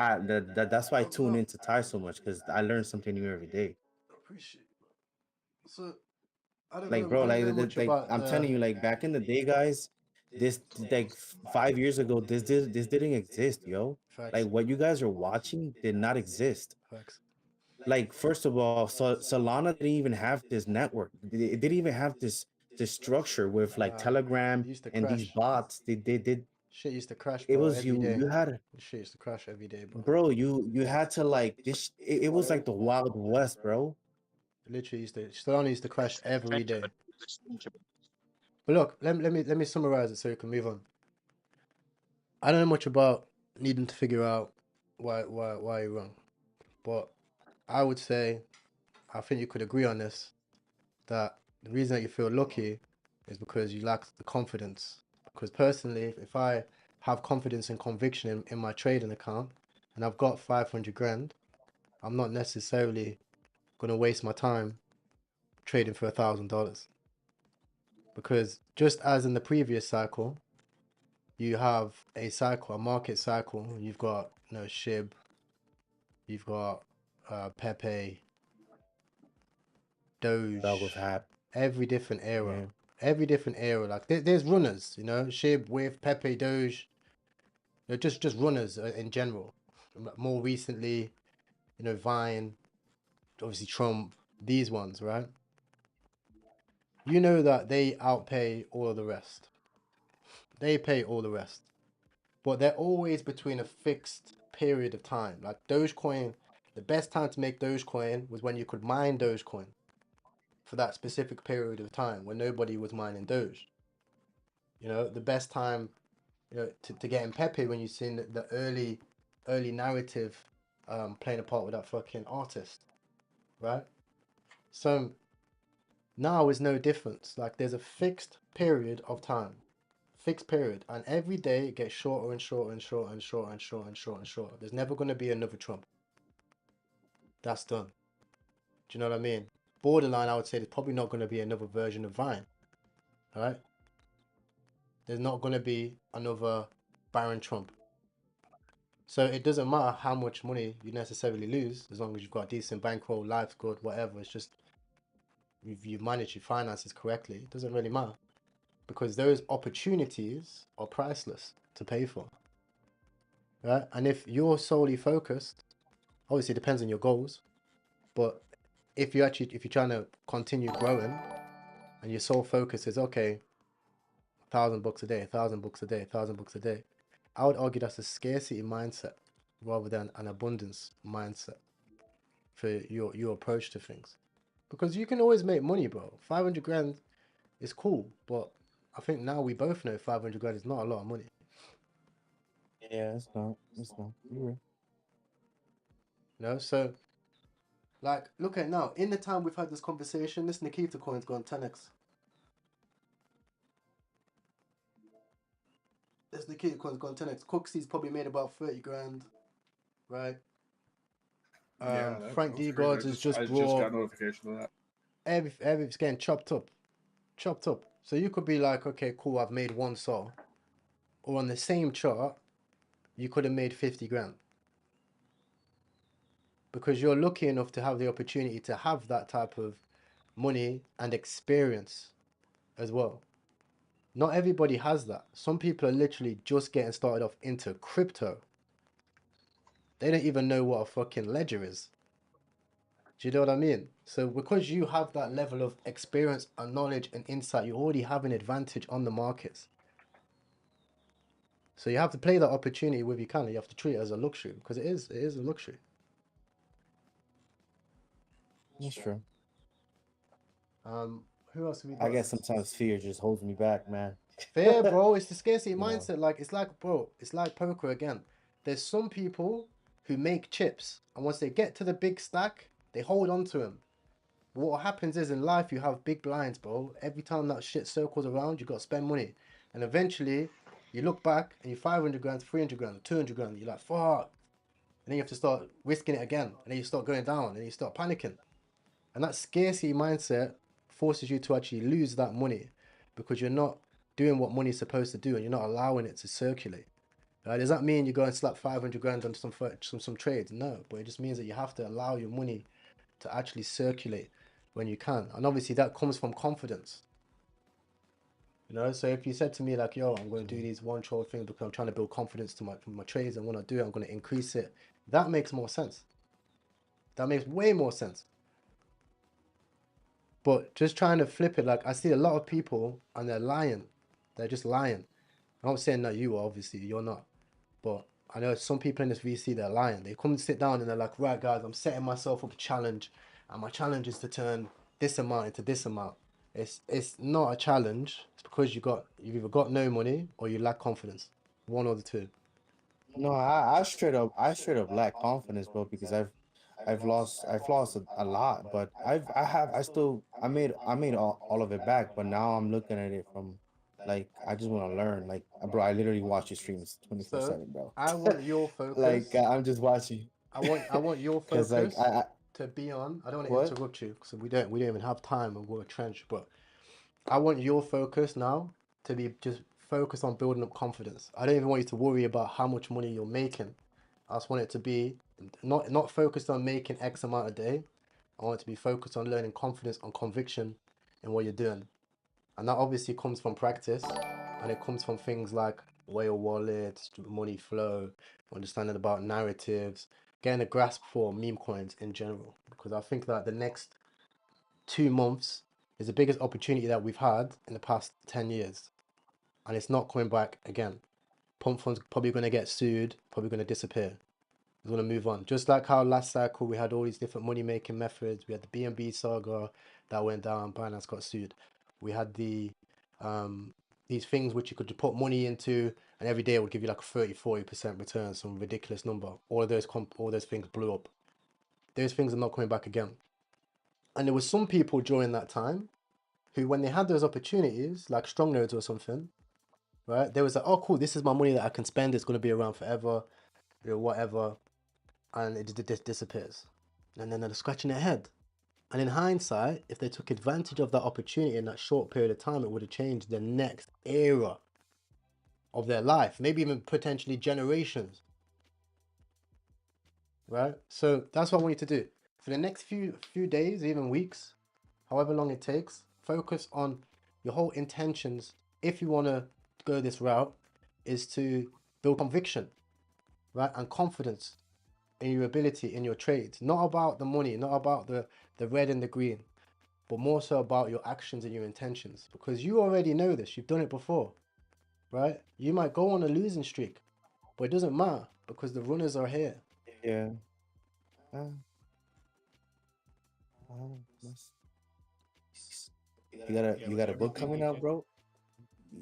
Speaker 3: that's why I tune
Speaker 1: no,
Speaker 3: into Ty so much, because I learn something new every day.
Speaker 1: appreciate it. So
Speaker 3: Like bro,
Speaker 1: I don't
Speaker 3: like
Speaker 1: know much
Speaker 3: like
Speaker 1: about
Speaker 3: I'm
Speaker 1: the
Speaker 3: telling you, like back in the day, guys, this like 5 years ago, this didn't exist, yo.
Speaker 1: facts.
Speaker 3: Like what you guys are watching did not exist.
Speaker 1: Facts.
Speaker 3: Like first of all, Solana didn't even have this network. It didn't even have this structure with like
Speaker 1: Nah,
Speaker 3: Telegram
Speaker 1: it used to
Speaker 3: and these
Speaker 1: crash.
Speaker 3: bots. They did.
Speaker 1: Shit used to crash,
Speaker 3: It
Speaker 1: bro,
Speaker 3: was
Speaker 1: every day.
Speaker 3: you had,
Speaker 1: Shit used to crash every day, bro.
Speaker 3: bro. You had to like this. It was like the Wild West, bro.
Speaker 1: Literally Solana used to crash every day.
Speaker 12: It's fungible.
Speaker 1: But look, let me summarize it so you can move on. I don't know much about needing to figure out why you're wrong, but I would say I think you could agree on this, that the reason that you feel lucky is because you lack the confidence. Because personally, if I have confidence and conviction in my trading account and I've got 500 grand, I'm not necessarily going to waste my time trading for $1,000. Because just as in the previous cycle, you have a market cycle. You've got SHIB, you've got Pepe,
Speaker 3: Dog with
Speaker 1: Doge,
Speaker 3: Hat.
Speaker 1: every different era.
Speaker 3: Yeah.
Speaker 1: Every different era. Like there's runners, you know, Shib, With, Pepe, Doge. You know, just runners in general. More recently, you know, Vine, obviously Trump, these ones, right? You know that they outpay all of the rest. They pay all the rest. But they're always between a fixed period of time. Like Dogecoin, the best time to make Dogecoin was when you could mine Dogecoin for that specific period of time when nobody was mining Doge. You know, the best time, you know, to get in Pepe when you've seen the early narrative playing a part with that fucking artist, right? So now is no difference. Like there's a fixed period of time, fixed period, and every day it gets shorter and shorter and shorter and shorter and shorter and shorter and shorter. There's never going to be another Trump. That's done. Do you know what I mean? Borderline, I would say there's probably not going to be another version of Vine. All right? There's not going to be another Baron Trump. So it doesn't matter how much money you necessarily lose, as long as you've got a decent bankroll, life's good, whatever. It's just you've managed your finances correctly. It doesn't really matter because those opportunities are priceless to pay for. Right? And if you're solely focused, obviously it depends on your goals, but if you're trying to continue growing and your sole focus is okay, $1,000 a day, $1,000 a day, $1,000 a day, I would argue that's a scarcity mindset rather than an abundance mindset for your approach to things. Because you can always make money, bro. 500 grand is cool, but I think now we both know 500 grand is not a lot of money.
Speaker 3: Yeah, it's not. It's not. You're right.
Speaker 1: You know, so like look at now. In the time we've had this conversation, this Nikita coin's gone 10x. This Nikita coin's gone 10x. Cooksy's probably made about 30 grand, right? Frank D. Gods has just
Speaker 6: I just
Speaker 1: brought
Speaker 6: got notification of that.
Speaker 1: everything's getting chopped up. So you could be like, okay, cool, I've made one saw. Or on the same chart, you could have made 50 grand. Because you're lucky enough to have the opportunity to have that type of money and experience as well. Not everybody has that. Some people are literally just getting started off into crypto. They don't even know what a fucking ledger is. Do you know what I mean? So because you have that level of experience and knowledge and insight, you already have an advantage on the markets. So you have to play that opportunity with you can. You have to treat it as a luxury because it is a luxury.
Speaker 3: That's true.
Speaker 1: Who else have we got?
Speaker 3: I guess sometimes fear just holds me back, man.
Speaker 1: Fear, bro. It's the scarcity
Speaker 3: You know.
Speaker 1: mindset. Like it's like, bro, it's like poker again. There's some people who make chips, and once they get to the big stack, they hold on to them. What happens is in life you have big blinds, bro. Every time that shit circles around, you got to spend money, and eventually you look back and you're 500 grand, 300 grand, 200 grand. You're like, fuck, and then you have to start risking it again, and then you start going down, and then you start panicking, and that scarcity mindset forces you to actually lose that money because you're not doing what money's supposed to do, and you're not allowing it to circulate. Right? Does that mean you go and slap 500 grand on some trades? No, but it just means that you have to allow your money to actually circulate when you can, and obviously that comes from confidence. You know, so if you said to me like, yo, I'm going to do these one short things because I'm trying to build confidence to my trades, and when I do it, I'm going to increase it. That makes more sense. That makes way more sense. But just trying to flip it, like I see a lot of people and they're lying. They're just lying. I'm not saying that you are, obviously, you're not. But I know some people in this VC, they're lying. They come and sit down and they're like, right, guys, I'm setting myself up a challenge. And my challenge is to turn this amount into this amount. It's not a challenge. It's because you've either got no money or you lack confidence. One or the two.
Speaker 3: No, I straight up lack confidence, bro, because I've lost a lot, but I made all of it back, but now I'm looking at it from like I just want to learn. Like bro, I literally watch your streams 24/7, bro.
Speaker 1: I want your focus.
Speaker 3: Like I'm just watching.
Speaker 1: I want your
Speaker 3: Because
Speaker 1: focus
Speaker 3: like I
Speaker 1: to be on. I don't want to
Speaker 3: what?
Speaker 1: interrupt you because we don't even have time and we're trench, but I want your focus now to be just focused on building up confidence. I don't even want you to worry about how much money you're making. I just want it to be not focused on making X amount a day. I want it to be focused on learning confidence and conviction in what you're doing. And that obviously comes from practice, and it comes from things like whale wallets, money flow, understanding about narratives, getting a grasp for meme coins in general. Because I think that the next 2 months is the biggest opportunity that we've had in the past 10 years. And it's not coming back again. Pump funds probably going to get sued, probably going to disappear. It's going to move on. Just like how last cycle we had all these different money making methods. We had the BNB saga that went down, Binance got sued. We had these things which you could put money into, and every day it would give you like a 30-40% return, some ridiculous number. All those things blew up. Those things are not coming back again. And there was some people during that time who, when they had those opportunities, like strong nodes or something, right? They was like, oh, cool, this is my money that I can spend. It's going to be around forever, whatever. And it just disappears. And then they're scratching their head. And in hindsight, if they took advantage of that opportunity in that short period of time, it would have changed the next era of their life, maybe even potentially generations. Right? So that's what I want you to do. For the next few days, even weeks, however long it takes, focus on your whole intentions. If you want to go this route, is to build conviction, right? And confidence in your ability, in your trades. Not about the money, not about the red and the green, but more so about your actions and your intentions. Because you already know this, you've done it before, right? You might go on a losing streak, but it doesn't matter because the runners are here.
Speaker 3: Yeah. You got a book coming out, bro?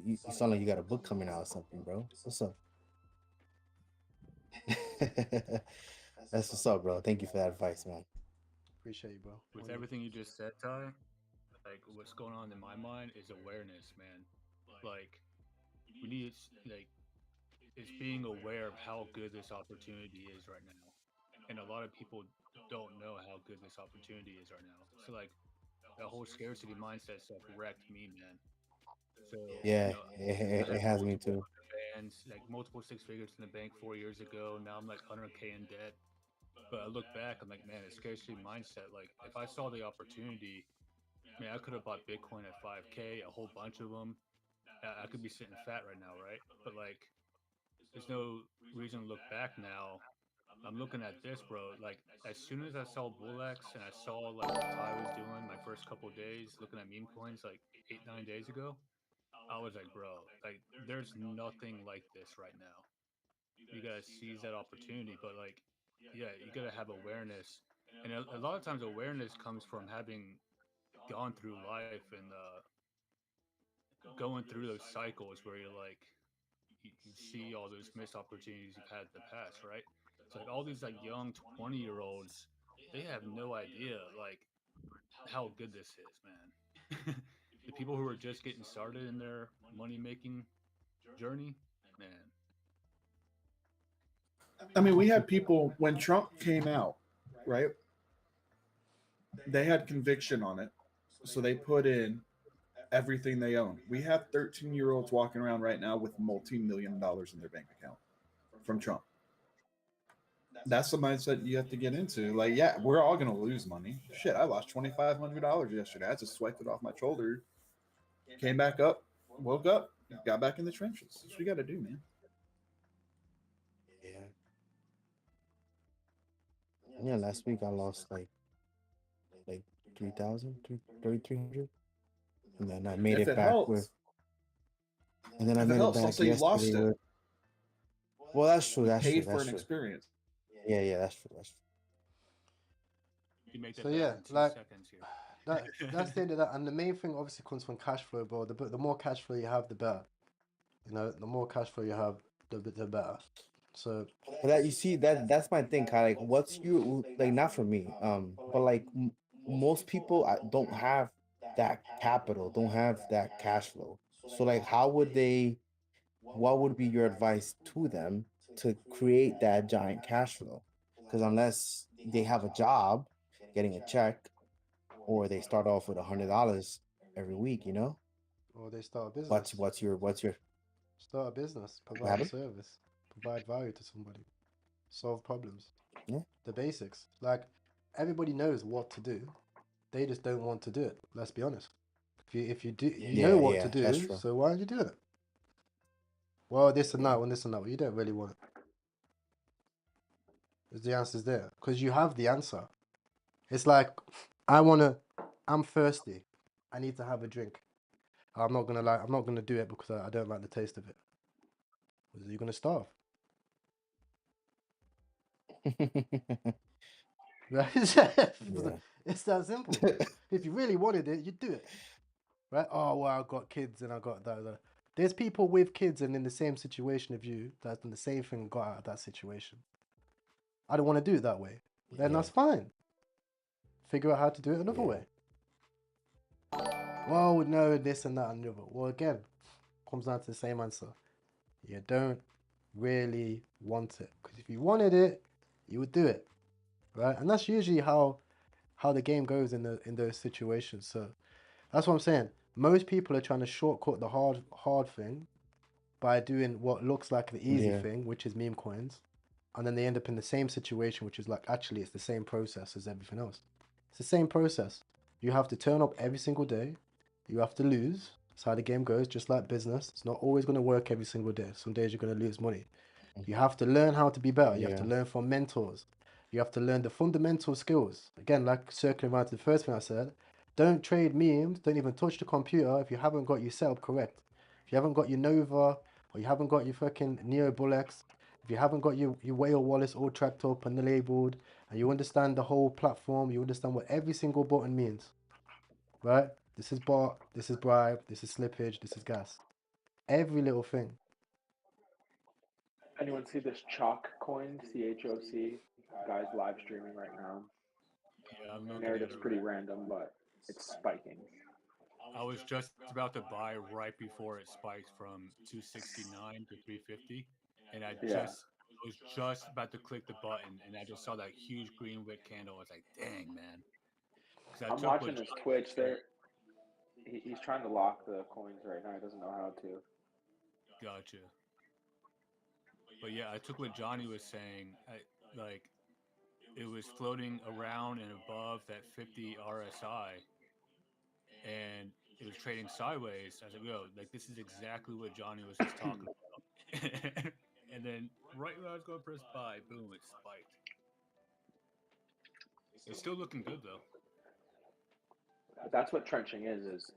Speaker 3: You sound like you got a book coming out or something, bro. What's up? That's what's up, bro. Thank you for that advice, man.
Speaker 1: Appreciate you, bro.
Speaker 2: With everything you just said, Ty, like what's going on in my mind is awareness, man. Like we need like it's being aware of how good this opportunity is right now, and a lot of people don't know how good this opportunity is right now. So like the whole scarcity mindset stuff wrecked me, man. So
Speaker 3: Yeah,
Speaker 2: you know, I
Speaker 3: it
Speaker 2: had
Speaker 3: has me
Speaker 2: multiple
Speaker 3: too.
Speaker 2: bands, like multiple six figures in the bank 4 years ago. Now I'm like 100K in debt. But I look back, I'm like, man, it's scarcity mindset. Like if I saw the opportunity, man, I could have bought Bitcoin at 5K, a whole bunch of them. I could be sitting fat right now, right? But like, there's no reason to look back now. I'm looking at this, bro. Like, as soon as I saw Bullx and I saw like what Ty was doing my first couple of days, looking at meme coins like 8-9 days ago, I was like, bro, like, there's nothing like this right now. You gotta seize that opportunity, but like, yeah, you gotta have awareness, and a lot of times awareness comes from having gone through life and going through those cycles where you're like you see all those missed opportunities you've had in the past, right? It's like all these like young 20-year-olds, they have no idea like how good this is, man. The people who are just getting started in their money making journey, man.
Speaker 6: I mean, we had people when Trump came out, right? They had conviction on it, so they put in everything they own. We have 13-year-olds walking around right now with multi-million dollars in their bank account from Trump. That's the mindset you have to get into. Like, yeah, we're all gonna lose money. Shit, I lost $2,500 yesterday. I just swiped it off my shoulder, came back up, woke up, got back in the trenches. That's what you got to do, man.
Speaker 3: Yeah. Yeah, last week I lost like 3,000, 3,300. And then I made
Speaker 6: If
Speaker 3: it
Speaker 6: it
Speaker 3: back
Speaker 6: helps,
Speaker 3: with, and then I
Speaker 6: if it
Speaker 3: made it
Speaker 6: helps, I'll
Speaker 3: back
Speaker 6: say you
Speaker 3: yesterday
Speaker 6: lost it.
Speaker 3: with, well, that's true,
Speaker 6: You
Speaker 3: that's true,
Speaker 6: paid for
Speaker 3: that's
Speaker 6: an
Speaker 3: true.
Speaker 6: experience.
Speaker 3: Yeah, that's true, that's true.
Speaker 2: You make that
Speaker 1: So
Speaker 2: back
Speaker 1: yeah,
Speaker 2: in 2
Speaker 1: like
Speaker 2: seconds here.
Speaker 1: that's the end of that. And the main thing obviously comes from cash flow, bro. The more cash flow you have, the better. You know, the more cash flow you have, the better. So
Speaker 3: But that, you see, that's my thing, kind of like, what's you like, not for me, but like most people don't have that capital, don't have that cash flow. So like, how would they? What would be your advice to them to create that giant cash flow? Because unless they have a job, getting a check, or they start off with $100 every week, you know,
Speaker 1: or they start a
Speaker 3: what's
Speaker 1: business.
Speaker 3: your
Speaker 1: Start a business,
Speaker 3: what
Speaker 1: provide a
Speaker 3: happened?
Speaker 1: service, provide value to somebody, solve problems.
Speaker 3: Yeah.
Speaker 1: The basics. Like everybody knows what to do. They just don't want to do it. Let's be honest. If you do, you
Speaker 3: Yeah,
Speaker 1: know what to
Speaker 3: yeah, that's
Speaker 1: do.
Speaker 3: true.
Speaker 1: So why aren't you doing it? Well, this and that, one, this and that. Well, you don't really want it. Because the answer's there. Because you have the answer. It's like, I'm thirsty. I need to have a drink. I'm not gonna do it because I don't like the taste of it. You're gonna starve. Right?
Speaker 3: Yeah.
Speaker 1: It's that simple. If you really wanted it, you'd do it. Right? Oh, well, I've got kids and I got that. There's people with kids and in the same situation as you that's done the same thing and got out of that situation. I don't want to do it that way. Then
Speaker 3: Yeah.
Speaker 1: that's fine. Figure out how to do it another
Speaker 3: Yeah.
Speaker 1: way. Well, no, this and that and the other. Well, again, comes down to the same answer. You don't really want it. Because if you wanted it, you would do it. Right? And that's usually how the game goes in those situations. So that's what I'm saying. Most people are trying to shortcut the hard thing by doing what looks like the easy
Speaker 3: Yeah.
Speaker 1: thing, which is meme coins, and then they end up in the same situation, which is like actually it's the same process as everything else. It's the same process. You have to turn up every single day. You have to lose. That's how the game goes, just like business. It's not always going to work every single day. Some days you're going to lose money. You have to learn how to be better. You have to
Speaker 3: Yeah.
Speaker 1: learn from mentors. You have to learn the fundamental skills. Again, like circling around to the first thing I said, don't trade memes. Don't even touch the computer if you haven't got your setup correct. If you haven't got your Nova or you haven't got your fucking Neo Bullets, if you haven't got your Whale Wallace all tracked up and labeled, and you understand the whole platform, you understand what every single button means, right? This is bot, this is bribe, this is slippage, this is gas. Every little thing.
Speaker 4: Anyone see this Chalk coin? CHOC. Guy's live streaming right now.
Speaker 2: Yeah, I'm looking at
Speaker 4: Narrative's
Speaker 2: it
Speaker 4: pretty
Speaker 2: right.
Speaker 4: random, but it's spiking.
Speaker 2: I was just about to buy right before it spiked from 269 to 350, and
Speaker 4: Yeah.
Speaker 2: I was just about to click the button, and I just saw that huge green wick candle. I was like, "Dang, man!" Because I
Speaker 4: I'm
Speaker 2: took what
Speaker 4: watching his
Speaker 2: Johnny was
Speaker 4: Twitch
Speaker 2: saying.
Speaker 4: there. He's trying to lock the coins right now. He doesn't know how to.
Speaker 2: Gotcha. But yeah, I took what Johnny was saying. Like it was floating around and above that 50 RSI, and it was trading sideways. I was like, "Yo, like this is exactly what Johnny was just talking about." And then right when I was going to press buy, boom, it spiked. It's still looking good though.
Speaker 4: But that's what trenching is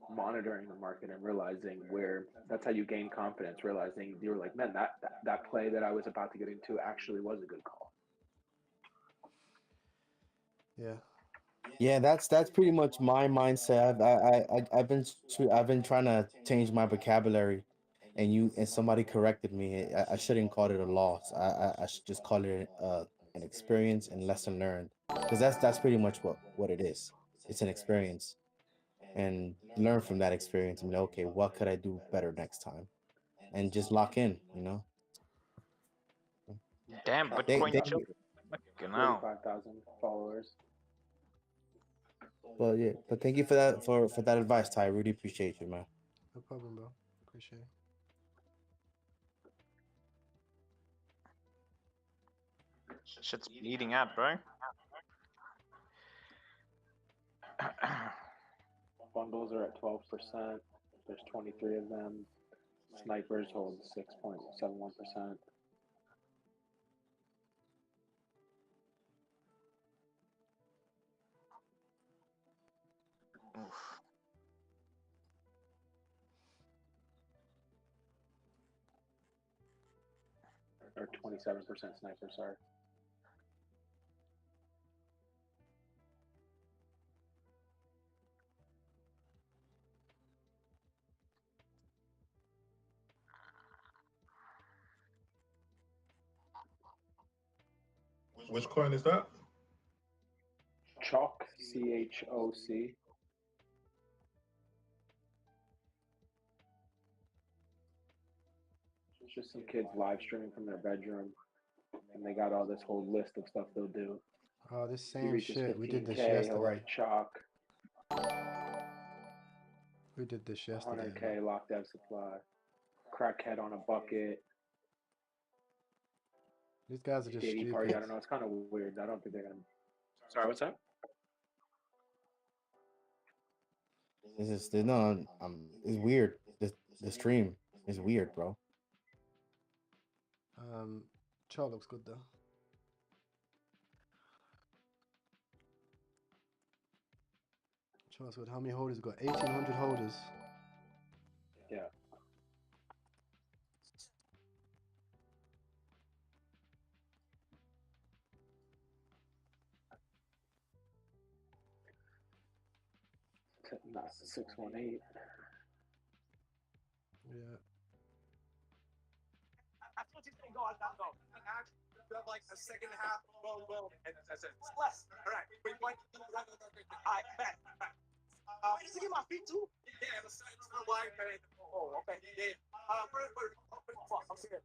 Speaker 4: monitoring the market and realizing where. That's how you gain confidence. Realizing you're like, man, that play that I was about to get into actually was a good call.
Speaker 1: Yeah.
Speaker 3: Yeah, that's pretty much my mindset. I've been trying to change my vocabulary, and somebody corrected me. I shouldn't call it a loss. I should just call it an experience and lesson learned, because that's pretty much what it is. It's an experience, and learn from that experience. And be like, okay, what could I do better next time? And just lock in.
Speaker 12: Damn,
Speaker 3: They
Speaker 12: Bitcoin
Speaker 3: they
Speaker 12: chill. Fucking hell.
Speaker 4: 45,000 followers.
Speaker 3: But yeah, but thank you for that advice, Ty. I really appreciate you, man.
Speaker 1: No problem, bro. Appreciate it.
Speaker 12: Shit's bleeding out, bro.
Speaker 4: Bundles are at 12%. There's 23 of them. Snipers hold 6.71%.
Speaker 12: Oof.
Speaker 4: Or 27% sniper, sorry.
Speaker 5: Which coin is that?
Speaker 4: Chalk, CHOC. It's just some kids live streaming from their bedroom, and they got all this whole list of stuff they'll do.
Speaker 1: Oh, this
Speaker 4: He
Speaker 1: same
Speaker 4: reaches
Speaker 1: shit. We did this
Speaker 4: 15K, he'll
Speaker 1: yesterday.
Speaker 4: write chalk.
Speaker 1: We did this yesterday.
Speaker 4: 100K locked dev supply. Crackhead on a bucket.
Speaker 1: These guys are just
Speaker 4: Shady party. I
Speaker 1: stupid.
Speaker 4: don't know. It's kind of weird. I don't think they're gonna. Sorry, what's that?
Speaker 3: It's just no. It's weird. The stream is weird, bro.
Speaker 1: Chart looks good though. Chart's good. How many holders? Got 1,800 holders.
Speaker 4: Yeah. That's 618.
Speaker 1: Yeah.
Speaker 13: That's what you think. Go on, go. Like a second half, boom, and that's it. Less. All right. All right, back. Just to get my feet too. Yeah, it's wide. Oh, okay. Yeah. I'm scared.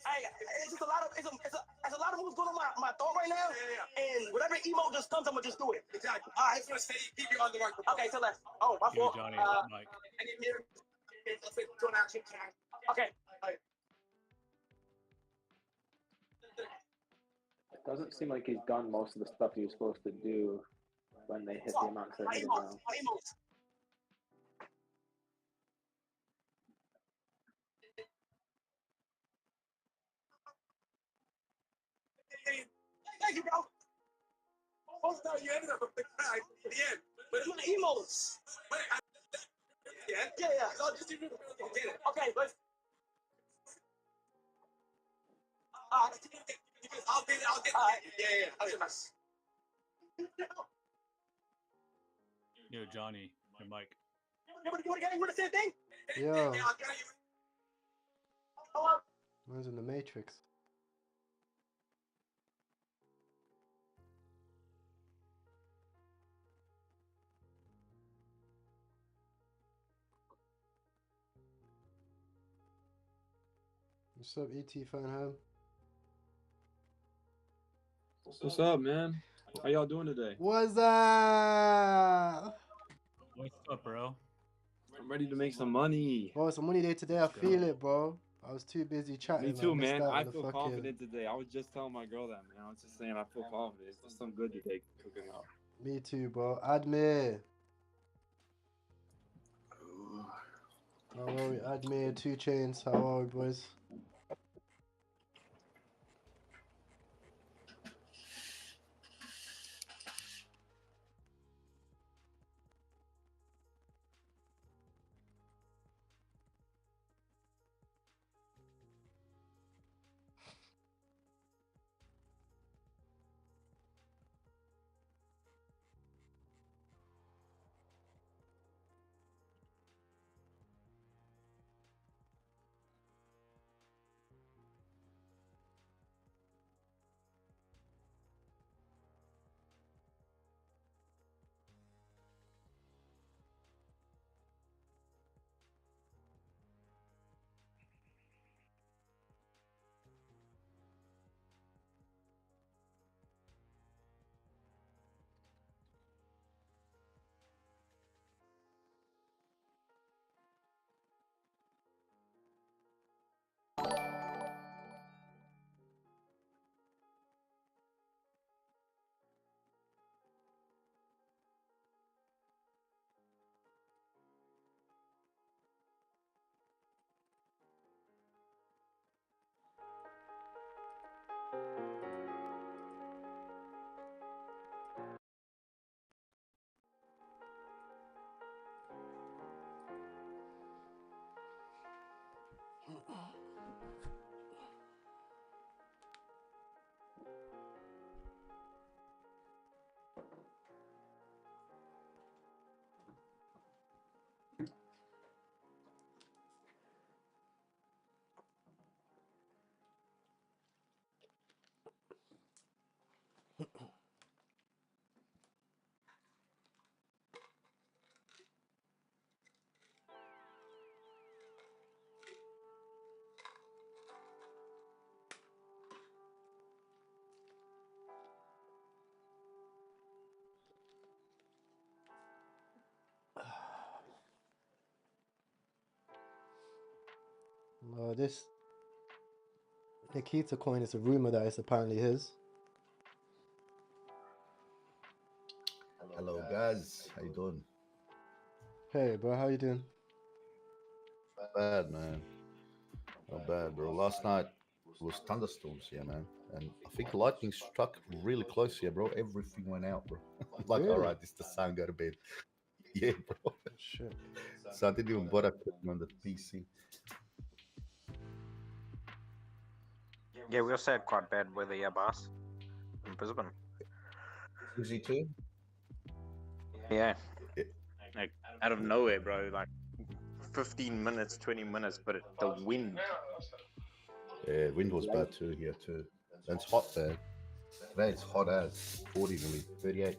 Speaker 13: Hey, it's just a lot of it's a lot of moves going on my throat right now. And whatever emote just comes, I'm gonna just do it. Exactly. All right. So say keep your on the right. Okay, so let's. Oh, my fault.
Speaker 2: Johnny, Mike.
Speaker 13: I need here. Let's do an action. Okay. All right.
Speaker 4: It doesn't seem like he's done most of the stuff he was supposed to do when they hit the amounts they're hitting now.
Speaker 13: Thank you, bro. Most of you ended up with the guy at the end. But it's the emotes. Yeah. So just get it. Okay, but I'll get it. Yeah. I'll get my.
Speaker 2: Yo, Johnny, and Mike.
Speaker 13: You want to get the same thing?
Speaker 1: Yeah. Man's in the Matrix. What's up, ET fan home?
Speaker 14: What's up, man? How y'all doing today?
Speaker 1: What's up?
Speaker 2: What's up, bro?
Speaker 14: I'm ready to make some money.
Speaker 1: Bro, it's a money day today. I feel it, bro. I was too busy chatting.
Speaker 14: Me too,
Speaker 1: missed
Speaker 14: man.
Speaker 1: out
Speaker 14: I
Speaker 1: on the
Speaker 14: feel
Speaker 1: fucking-
Speaker 14: confident today. I was just telling my girl that, man. I was just saying I feel confident. It's just some good today cooking up.
Speaker 1: Me too, bro. Admir. How are we? Admir, 2 Chains. How are we, boys? This Nikita coin is a rumor that it's apparently his.
Speaker 15: Hello, guys. How you doing?
Speaker 1: Hey, bro, how you doing?
Speaker 15: Bad, man. Not bad, bro. Last night was thunderstorms here, man. And I think lightning struck really close here, bro. Everything went out, bro. I'm like, all
Speaker 1: Really?
Speaker 15: right, it's the sun, go to bed. Yeah, bro.
Speaker 1: Shit.
Speaker 15: So I didn't even bother putting on the PC.
Speaker 12: Yeah, we also had quite bad weather, yeah, boss. In Brisbane.
Speaker 15: Is he too?
Speaker 12: Yeah. Like out of nowhere, bro. Like 15 minutes, 20 minutes, but the wind.
Speaker 15: Yeah, wind was bad too here too. And it's hot there. Today it's hot as 40 nearly, 38.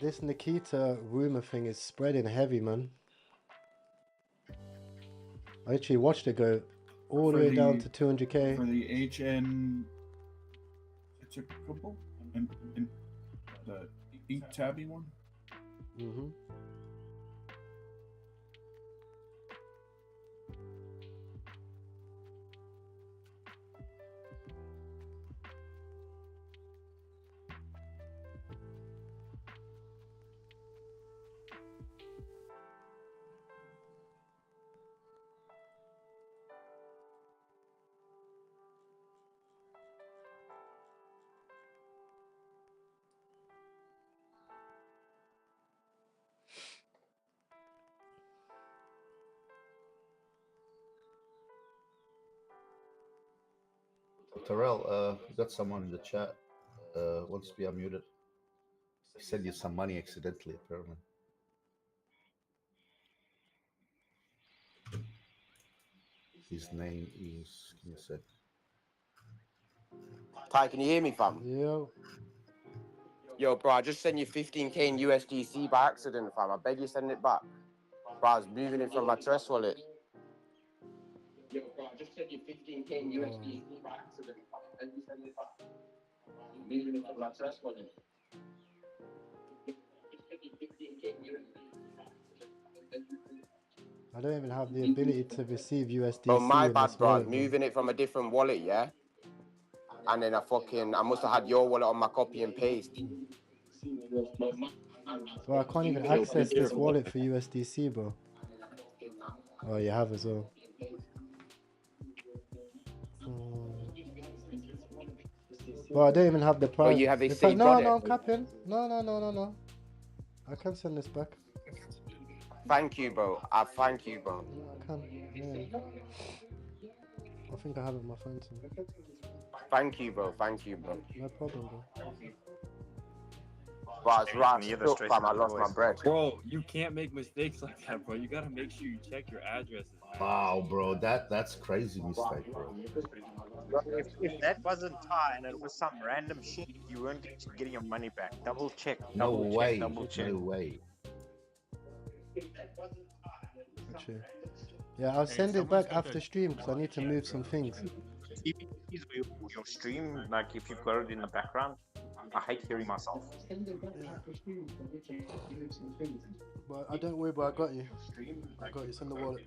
Speaker 1: This Nikita rumor thing is spreading heavy, man. I actually watched it go all the way down to 200k.
Speaker 6: For the HN, it's a couple, and the ink tabby one.
Speaker 1: Mm-hmm.
Speaker 15: Terrell, you got someone in the chat. Wants to be unmuted. Send you some money accidentally, apparently. His name is. Give me a sec.
Speaker 16: Ty, can you hear me, fam?
Speaker 1: Yo.
Speaker 16: Yo, bro, I just sent you 15k in USDC by accident, fam. I beg you send it back. Bro, I was moving it from my Trust wallet. Yo, bro, I just sent you 15k in USDC by accident, fam. I beg you send it back. Moving it from my Trust wallet.
Speaker 1: I don't even have the ability to receive USDC
Speaker 16: Bro, my
Speaker 1: in
Speaker 16: bad,
Speaker 1: this
Speaker 16: bro. I was
Speaker 1: wallet, bro.
Speaker 16: moving it from a different wallet, yeah? And then I must have had your wallet on my copy and paste.
Speaker 1: Bro, I can't even access this wallet for USDC, bro. Oh, you have as well. Bro, I don't even have the price.
Speaker 16: Well, you have a
Speaker 1: In fact,
Speaker 16: saved
Speaker 1: no,
Speaker 16: product.
Speaker 1: I'm capping. No. I can send this back.
Speaker 16: Thank you, bro. I thank you, bro.
Speaker 1: I can. Yeah. I think I have it on my phone too.
Speaker 16: Thank you, bro. Thank you, bro.
Speaker 1: No problem, bro.
Speaker 16: Bro, I was right stuck, fam. I lost my bread.
Speaker 14: Bro, you can't make mistakes like that, bro. You gotta make sure you check your addresses.
Speaker 15: Wow, bro, that's crazy mistake, bro.
Speaker 12: Bro, if that wasn't Thai and it was some random shit, you weren't getting your money back. Double check.
Speaker 15: No way,
Speaker 12: Double check.
Speaker 15: no way.
Speaker 1: True. Yeah, I'll send it back after stream because I need to move some things.
Speaker 12: Your stream, like if you've got it in the background, I hate hearing myself.
Speaker 1: But don't worry, bro. I got you. I got you. Send the wallet.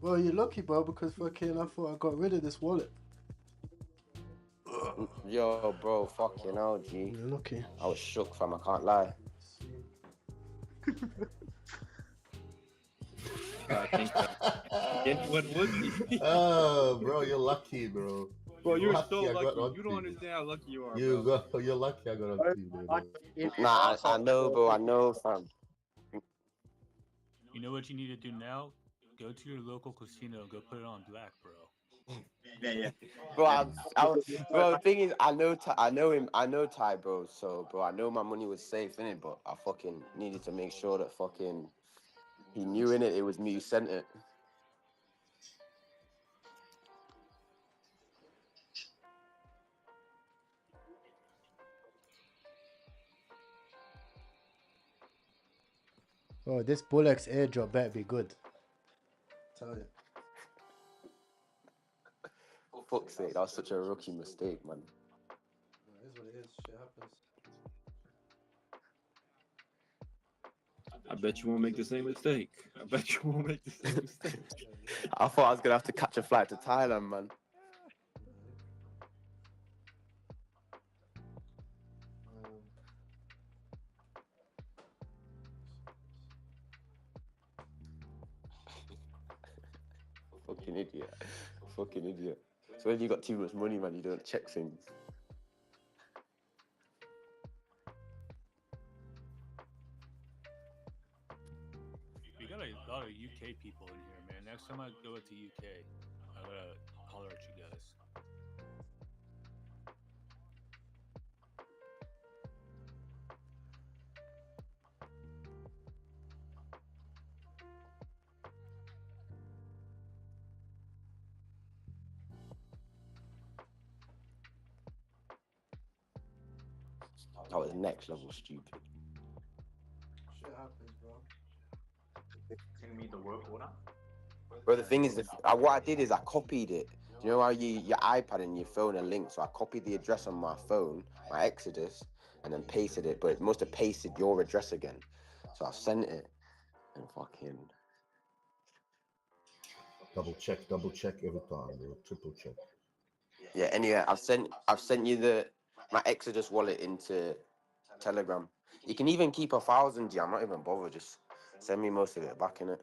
Speaker 1: Well, you're lucky, bro, because fucking I thought I got rid of this wallet.
Speaker 16: Yo, bro, fucking hell, G.
Speaker 1: You're lucky.
Speaker 16: I was shook, fam. I can't lie.
Speaker 14: What would be?
Speaker 15: Oh, bro, you're lucky, bro.
Speaker 14: Bro, you're
Speaker 15: lucky
Speaker 14: so
Speaker 15: I got
Speaker 14: lucky. You don't
Speaker 15: onto
Speaker 14: understand how lucky you are, bro.
Speaker 15: You're lucky I got on TV, bro.
Speaker 16: Nah, I know, bro. I know, fam.
Speaker 2: You know what you need to do now? Go to your local casino and go put it on black, bro.
Speaker 12: Yeah.
Speaker 16: Bro, bro, the thing is, I know him, I know Ty, bro. So, bro, I know my money was safe in it, but I fucking needed to make sure that fucking he knew in it. It was me who sent it.
Speaker 1: Oh, this Bullocks airdrop better be good. Tell you.
Speaker 16: fuck's sake, that was such a rookie mistake, man.
Speaker 1: It is what it is. Shit happens.
Speaker 14: I bet you won't make the same mistake. I bet you won't make the same mistake.
Speaker 16: I thought I was gonna have to catch a flight to Thailand, man. Fucking idiot. Fucking idiot. So when you got too much money, man, you don't check things.
Speaker 2: We got a lot of UK people in here, man. Next time I go to UK, I gotta holler at you guys.
Speaker 16: That was next level stupid.
Speaker 1: Shit happens, bro.
Speaker 12: Send me the work order.
Speaker 16: Bro, the thing is, what I did is I copied it. Do you know how your iPad and your phone are linked? So I copied the address on my phone, my Exodus, and then pasted it. But it must have pasted your address again. So I sent it and fucking.
Speaker 15: Double check every time, bro. Triple check.
Speaker 16: Yeah. Anyway, I've sent you my Exodus wallet into Telegram. You can even keep 1,000 G. I'm not even bothered. Just send me most of it back in it.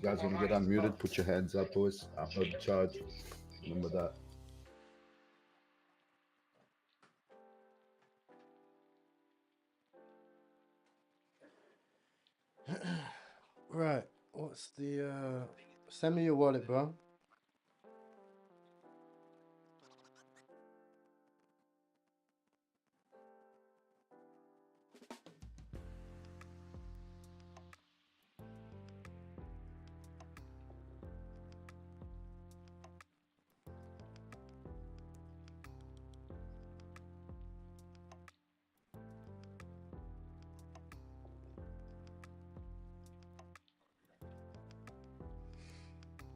Speaker 15: You guys want to get unmuted? Put your hands up, boys. I heard the charge. Remember that.
Speaker 1: Right. What's the send me your wallet, bro.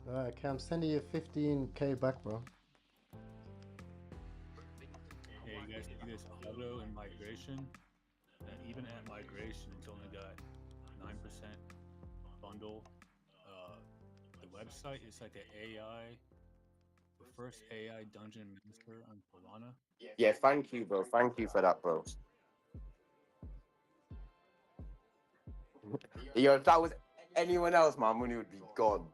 Speaker 1: Alright, okay, I'm sending you 15K back, bro.
Speaker 2: Hey, you guys see this auto in migration? Even at migration, it's only got 9% bundle. The website is like an AI, the first AI dungeon master on Solana.
Speaker 16: Yeah, thank you, bro. Thank you for that, bro. Yo, if that was anyone else, my money would be gone.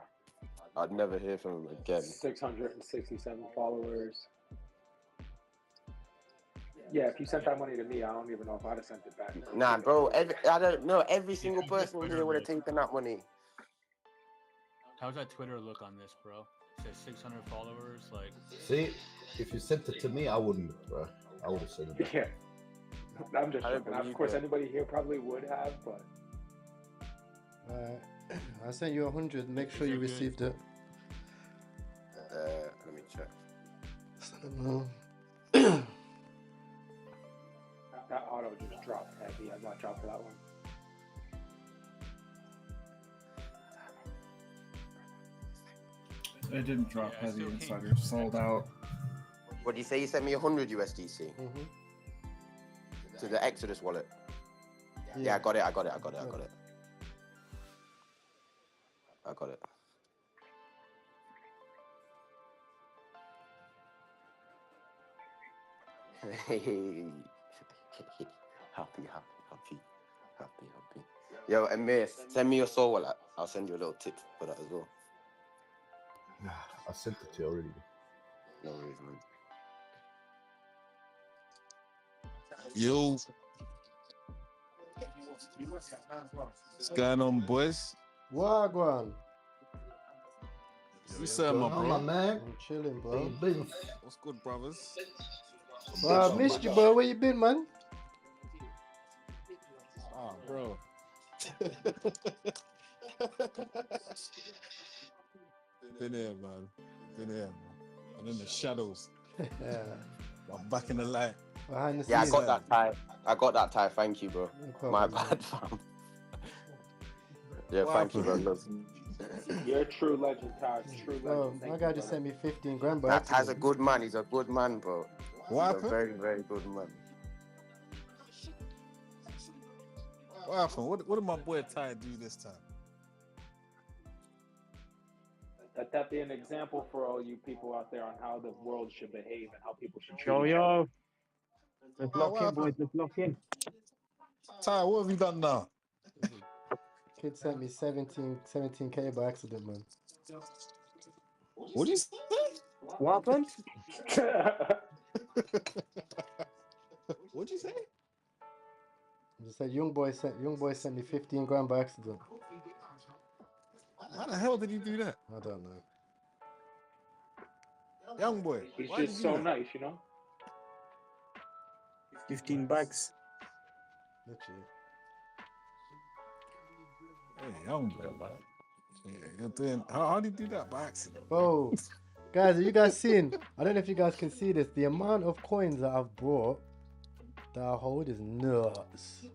Speaker 16: I'd never hear from him again.
Speaker 4: 667 followers. Yeah, if you sent that money to me, I don't even know if I'd have sent it back.
Speaker 16: Nah, bro. I don't know. Every single person here would have taken that money.
Speaker 2: How's that Twitter look on this, bro? It says 600 followers. Like,
Speaker 15: See, if you sent it to me, I wouldn't, bro. I would have sent it back.
Speaker 4: Yeah. I'm just
Speaker 16: I don't
Speaker 4: joking. Of
Speaker 16: believe
Speaker 4: course,
Speaker 16: it.
Speaker 4: anybody here probably would have, but
Speaker 1: I sent you 100. Make sure you received it.
Speaker 16: Let me check.
Speaker 4: that auto just dropped heavy. I'm not dropping that one.
Speaker 6: It didn't drop heavy. Insider sold out.
Speaker 16: What do you say? You sent me 100 USDC to the Exodus wallet. Yeah, I got it. I got it. Happy. Yo, Amir, send me your soul wallet. I'll send you a little tip for that as well.
Speaker 15: I sent it to you already.
Speaker 16: No worries, man.
Speaker 17: Yo. What's going on, boys?
Speaker 1: Wagwan.
Speaker 17: You said, my bro.
Speaker 15: On, man.
Speaker 1: I'm chilling, bro.
Speaker 17: What's good, brothers?
Speaker 1: Bro, I missed you, bro. Where you been, man?
Speaker 17: Oh, bro. Been here, man. I'm in the shadows.
Speaker 1: Yeah.
Speaker 17: I'm back in the light.
Speaker 1: Behind the
Speaker 16: Yeah, I
Speaker 1: scenes.
Speaker 16: got that tie. Thank you, bro.
Speaker 1: No
Speaker 16: My
Speaker 1: problem,
Speaker 16: bad, fam. Yeah, thank you, bro.
Speaker 4: You're a true legend, Taz. True legend.
Speaker 1: Bro,
Speaker 4: Thank
Speaker 1: my
Speaker 4: you,
Speaker 1: guy just
Speaker 4: brother.
Speaker 1: sent me 15 grand, bro.
Speaker 16: That Ty's a good man. He's a good man, bro.
Speaker 17: What
Speaker 16: He's
Speaker 17: happened?
Speaker 16: a very, very good man.
Speaker 17: What happened? What did my boy Ty do this time?
Speaker 4: Let that be an example for all you people out there on how the world should behave and how people should treat each other.
Speaker 10: Yo. Let's lock in, boys. Let's lock in.
Speaker 17: Ty, what have you done now?
Speaker 1: Kid sent me 17K by accident, man.
Speaker 17: What do you say?
Speaker 10: What happened?
Speaker 17: What'd you say?
Speaker 1: I just said young boy sent me 15 grand by accident.
Speaker 17: How the hell did he do that?
Speaker 1: I don't know.
Speaker 17: Young boy.
Speaker 4: He's
Speaker 17: why did
Speaker 4: just
Speaker 17: you do
Speaker 4: so
Speaker 17: that?
Speaker 4: nice, you know?
Speaker 3: 15 bags.
Speaker 1: Literally.
Speaker 17: Hey, young boy, man. Yeah, you're doing. How did you do that by accident?
Speaker 1: Bro, guys, have you guys seen? I don't know if you guys can see this. The amount of coins that I've brought that I hold is nuts.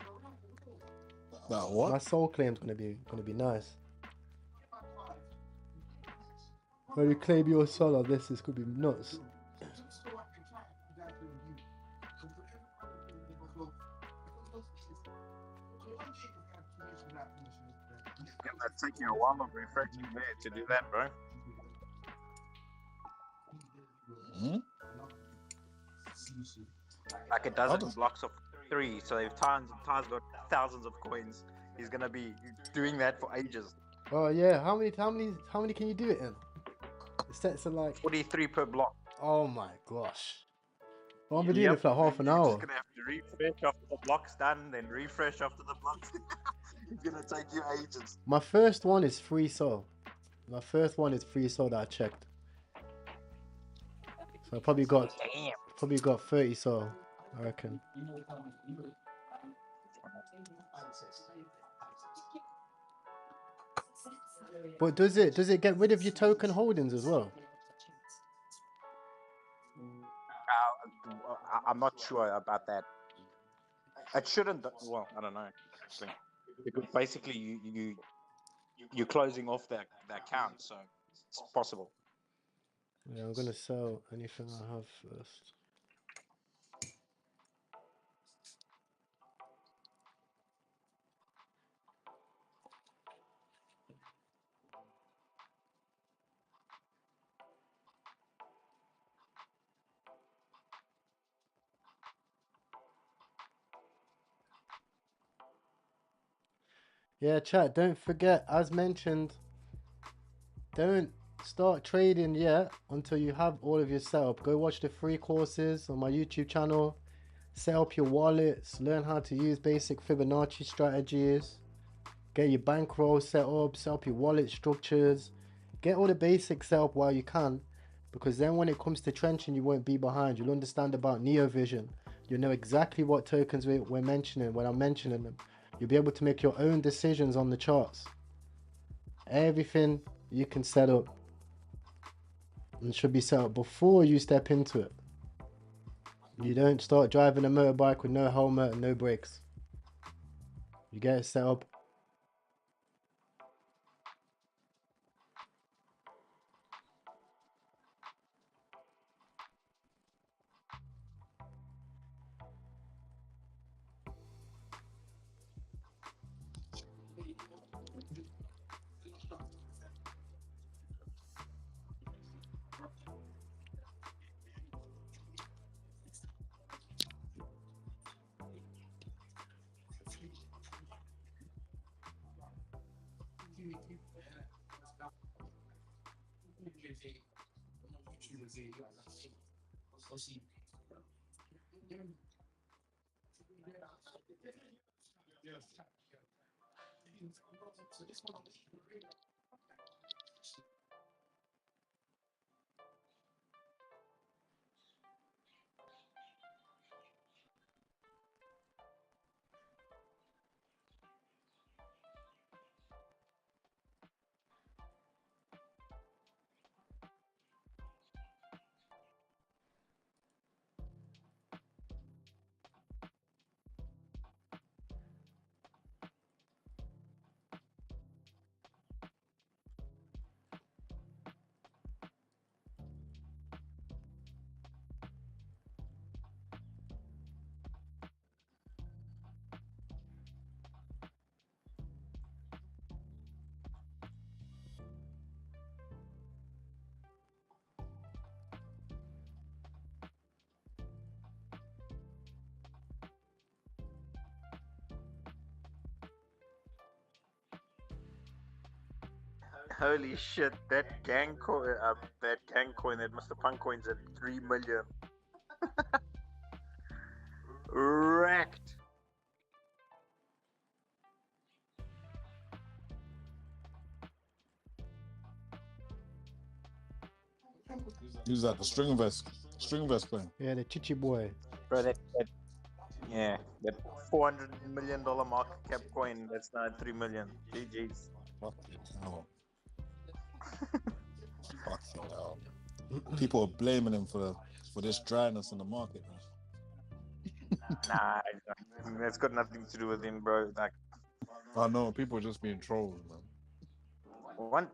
Speaker 17: That what?
Speaker 1: My soul claim's gonna be nice. When you claim your soul on this, could be nuts.
Speaker 12: It's taking a while of refreshing there to do that, bro. Like it does it in blocks of 3, so if Ty's got thousands of coins, he's gonna be doing that for ages.
Speaker 1: Oh yeah, how many can you do it in? The sets are like
Speaker 12: 43 per block.
Speaker 1: Oh my gosh. Well, I've been doing it for like half an
Speaker 12: You're
Speaker 1: hour.
Speaker 12: just gonna have to refresh after the block's done, then refresh after the block's It's gonna take you ages.
Speaker 1: My first one is free soul. My first one is free soul that I checked. So I probably got 30 soul, I reckon. But does it get rid of your token holdings as well?
Speaker 12: I'm not sure about that. It shouldn't. Well, I don't know. Actually, because basically you're closing off that account, so it's possible.
Speaker 1: Yeah, I'm gonna sell anything I have first. Yeah, chat, don't forget, as mentioned, don't start trading yet until you have all of your setup. Go watch the free courses on my YouTube channel. set up your wallets, learn how to use basic Fibonacci strategies, get your bankroll set up your wallet structures, get all the basics set up while you can, because then when it comes to trenching, you won't be behind. You'll understand about Neo Vision. You'll know exactly what tokens we're mentioning when I'm mentioning them. You'll be able to make your own decisions on the charts. Everything you can set up and should be set up before you step into it. You don't start driving a motorbike with no helmet and no brakes. You get it set up.
Speaker 12: Holy shit! That gang coin, that Mr. Punk coin's at 3 million. Wrecked.
Speaker 17: Use that the string vest coin.
Speaker 1: Yeah, the Chichi boy.
Speaker 12: Bro, that that $400 million market cap coin, that's now at 3 million. GG's.
Speaker 17: Fucking hell. Fucking hell. People are blaming him for this dryness in the market, man.
Speaker 12: Nah, that's got nothing to do with him, bro. Like,
Speaker 17: I know people are just being trolls, man.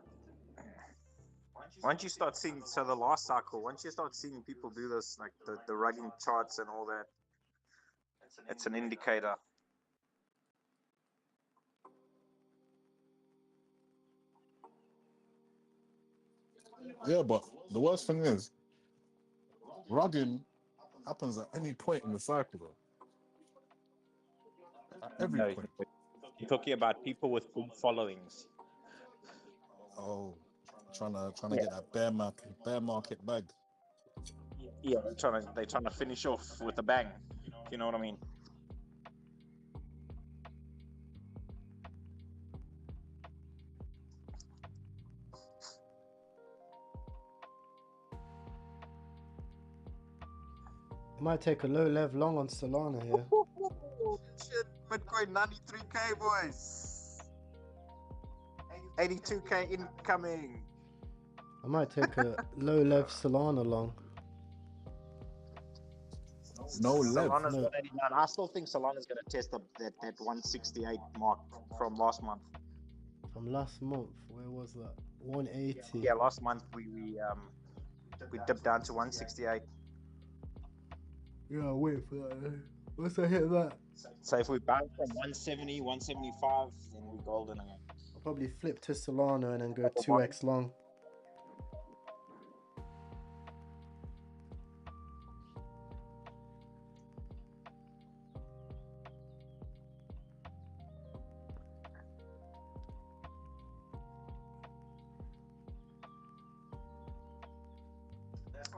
Speaker 12: once you start seeing, so the last cycle, once you start seeing people do this, like the rugging charts and all that, it's an indicator.
Speaker 17: Yeah, but the worst thing is, rugging happens at any point in the cycle, though. At every point.
Speaker 12: You're talking about people with big followings.
Speaker 17: Oh, trying to get that bear market bag.
Speaker 12: Yeah, they're trying to finish off with a bang. You know what I mean?
Speaker 1: I might take a low level long on Solana here.
Speaker 12: Shit, Bitcoin 93k, boys. 82k incoming.
Speaker 1: I might take a low level Solana long.
Speaker 17: No lev.
Speaker 12: Solana's 189. I still think Solana's going to test that 168 mark from last month.
Speaker 1: From last month, where was that? 180.
Speaker 12: Yeah, last month we dipped down to 168.
Speaker 1: Yeah, I'll wait for that. Once I hit that,
Speaker 12: So if we bounce from 170, 175, then we're golden again.
Speaker 1: I'll probably flip to Solana and then go 2x long.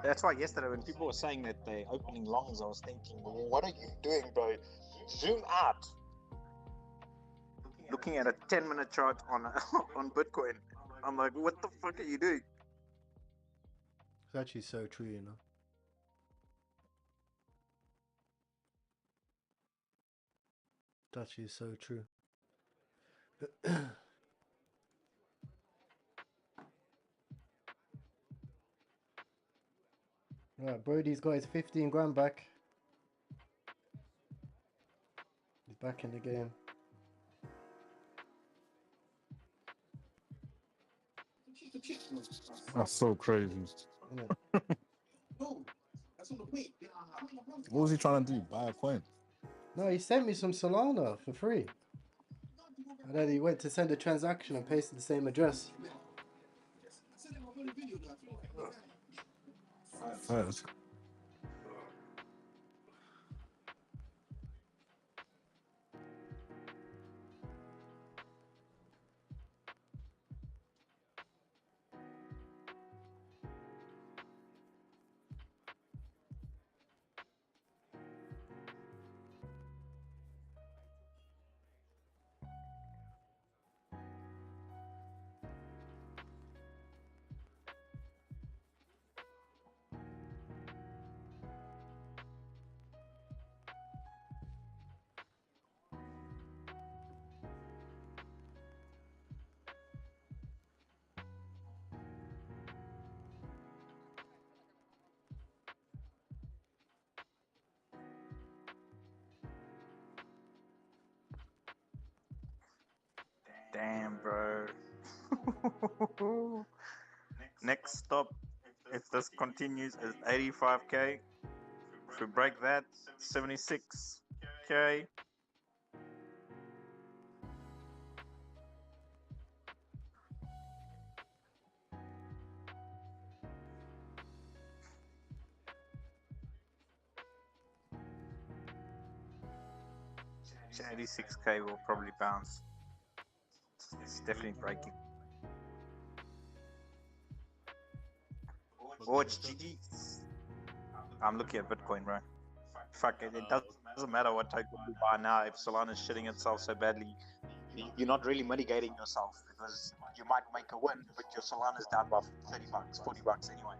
Speaker 12: That's why yesterday when people were saying that they're opening longs, I was thinking, what are you doing, bro? Zoom out. Looking at a 10-minute chart on on Bitcoin, I'm like, what the fuck are you doing?
Speaker 1: It's actually so true, you know. It's actually so true. Right, Brody's got his 15 grand back. He's back in the game.
Speaker 17: That's so crazy.
Speaker 1: Yeah.
Speaker 17: What was he trying to do? Buy a coin?
Speaker 1: No, he sent me some Solana for free. And then he went to send a transaction and pasted the same address.
Speaker 17: First.
Speaker 12: Damn, bro. Next stop, if this continues, is 85k. If we break that, 76k. So 86k will probably bounce. It's definitely breaking. Oh, it's GG's. I'm looking at Bitcoin, bro. Fuck it, it doesn't matter what token you buy now. If Solana's shitting itself so badly, you're not really mitigating yourself because you might make a win, but your Solana's down by 30 bucks, 40 bucks anyway.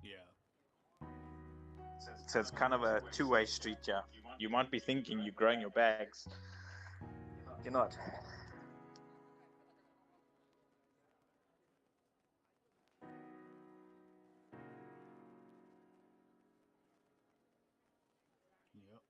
Speaker 2: Yeah.
Speaker 12: So it's kind of a two-way street, yeah. You might be thinking you're growing your bags. You're not.
Speaker 2: Yep.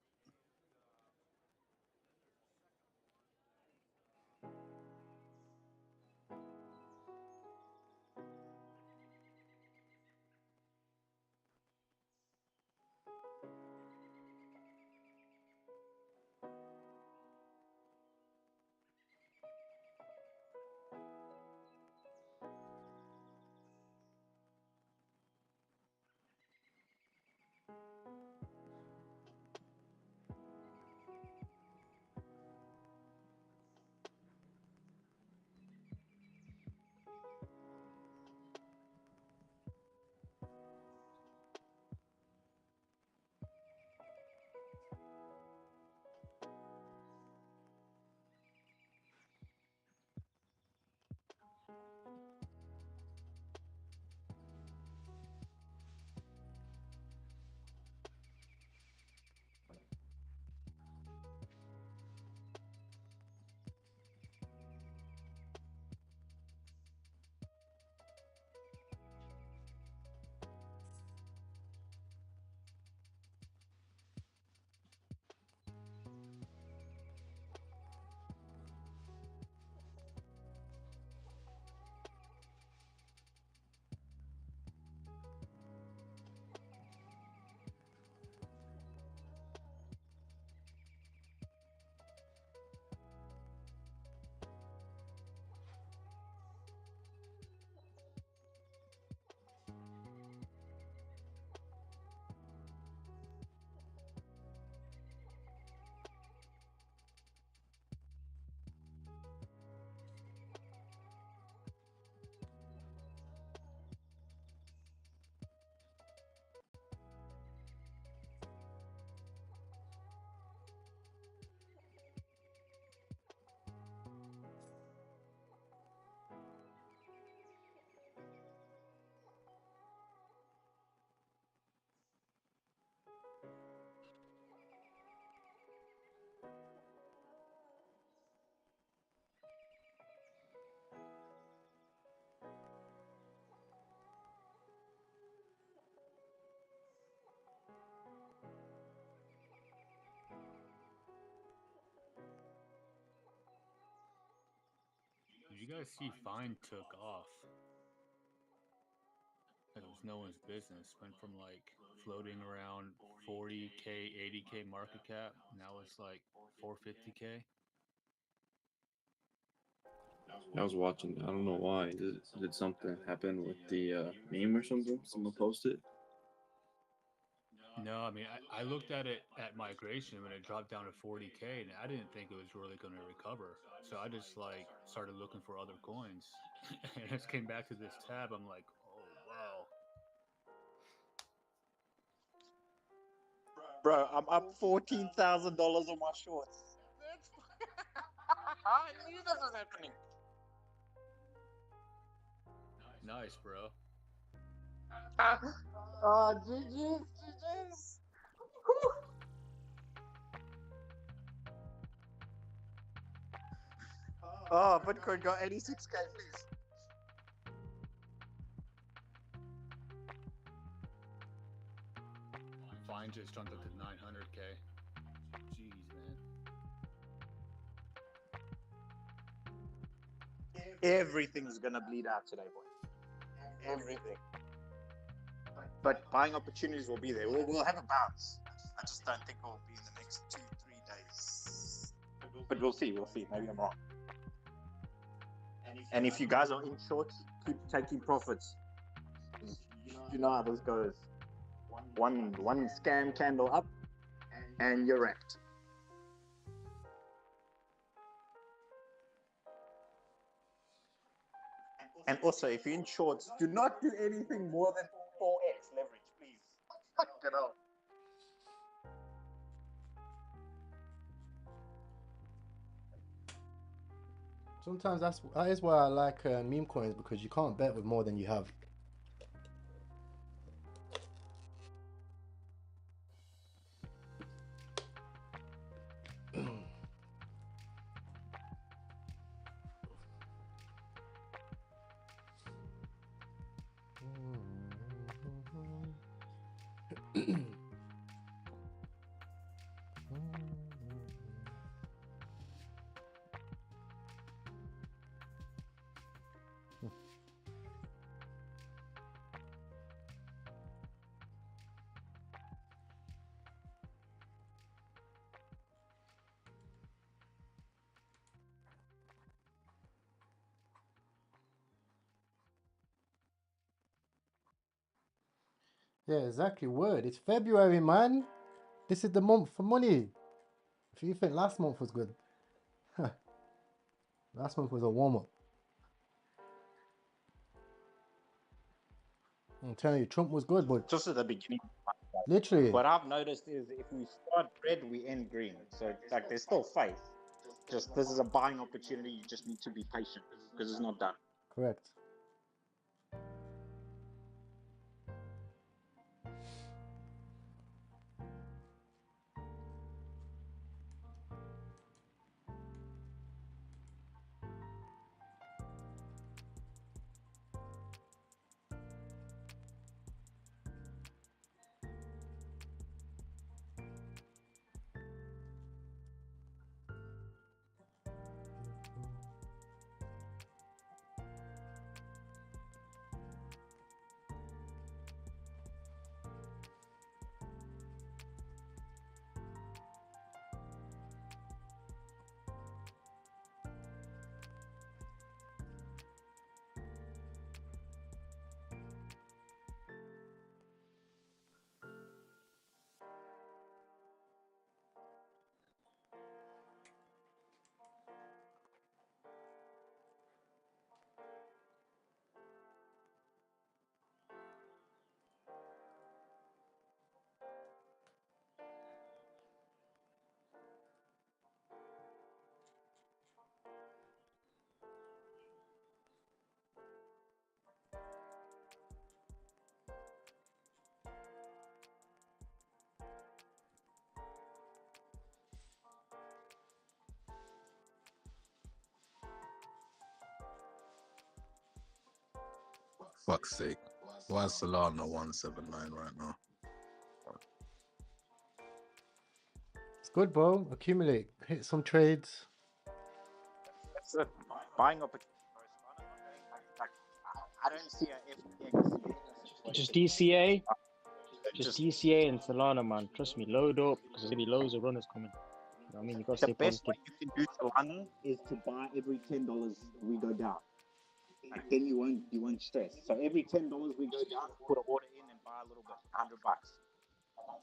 Speaker 2: you guys see Fine took off? It was no one's business. Went from like floating around 40K, 80K market cap. Now it's like 450K.
Speaker 14: I was watching. I don't know why. Did something happen with the meme or something? Someone posted.
Speaker 2: No, I mean, I looked at it at migration when it dropped down to 40K, and I didn't think it was really going to recover. So I just like started looking for other coins, and I just came back to this tab. I'm like, oh wow.
Speaker 12: Bro, I'm up $14,000 on my shorts. I knew this was happening.
Speaker 2: Nice, bro.
Speaker 12: Oh, GG's. Oh, Bitcoin got 86K, please.
Speaker 2: Fine just jumped up to 900K. Jeez, man.
Speaker 12: Everything's gonna bleed out today, boy. Everything. But buying opportunities will be there. We'll have a bounce. I just don't think it will be in the next 2-3 days. But we'll see. Maybe I'm wrong. And if you guys are in shorts, keep taking profits. You know how this goes. One scam candle up, and you're wrecked. And also, if you're in shorts, do not do anything more than 4x leverage, please. Get out.
Speaker 1: Sometimes that is why I like meme coins, because you can't bet with more than you have. Yeah, exactly. Word. It's February, man. This is the month for money. If you think last month was good, last month was a warm up. I'm telling you, Trump was good, but
Speaker 12: just at the beginning.
Speaker 1: Literally.
Speaker 12: What I've noticed is if we start red, we end green. So like there's still faith. Just this is a buying opportunity. You just need to be patient because it's not done.
Speaker 1: Correct.
Speaker 17: Fuck's sake. Why is Solana 179 right now?
Speaker 1: It's good, bro. Accumulate. Hit some trades.
Speaker 12: That's it. Buying opportunity. I don't see a FTX.
Speaker 10: Just DCA. Just DCA and Solana, man. Trust me, load up because there's gonna be loads of runners coming. You know what I mean? You gotta
Speaker 12: The
Speaker 10: stay
Speaker 12: best way
Speaker 10: positive.
Speaker 12: you can do Solana is to buy every $10 we go down. Like, then you won't stress. So every $10 we go down, put an order in and buy a little bit, $100.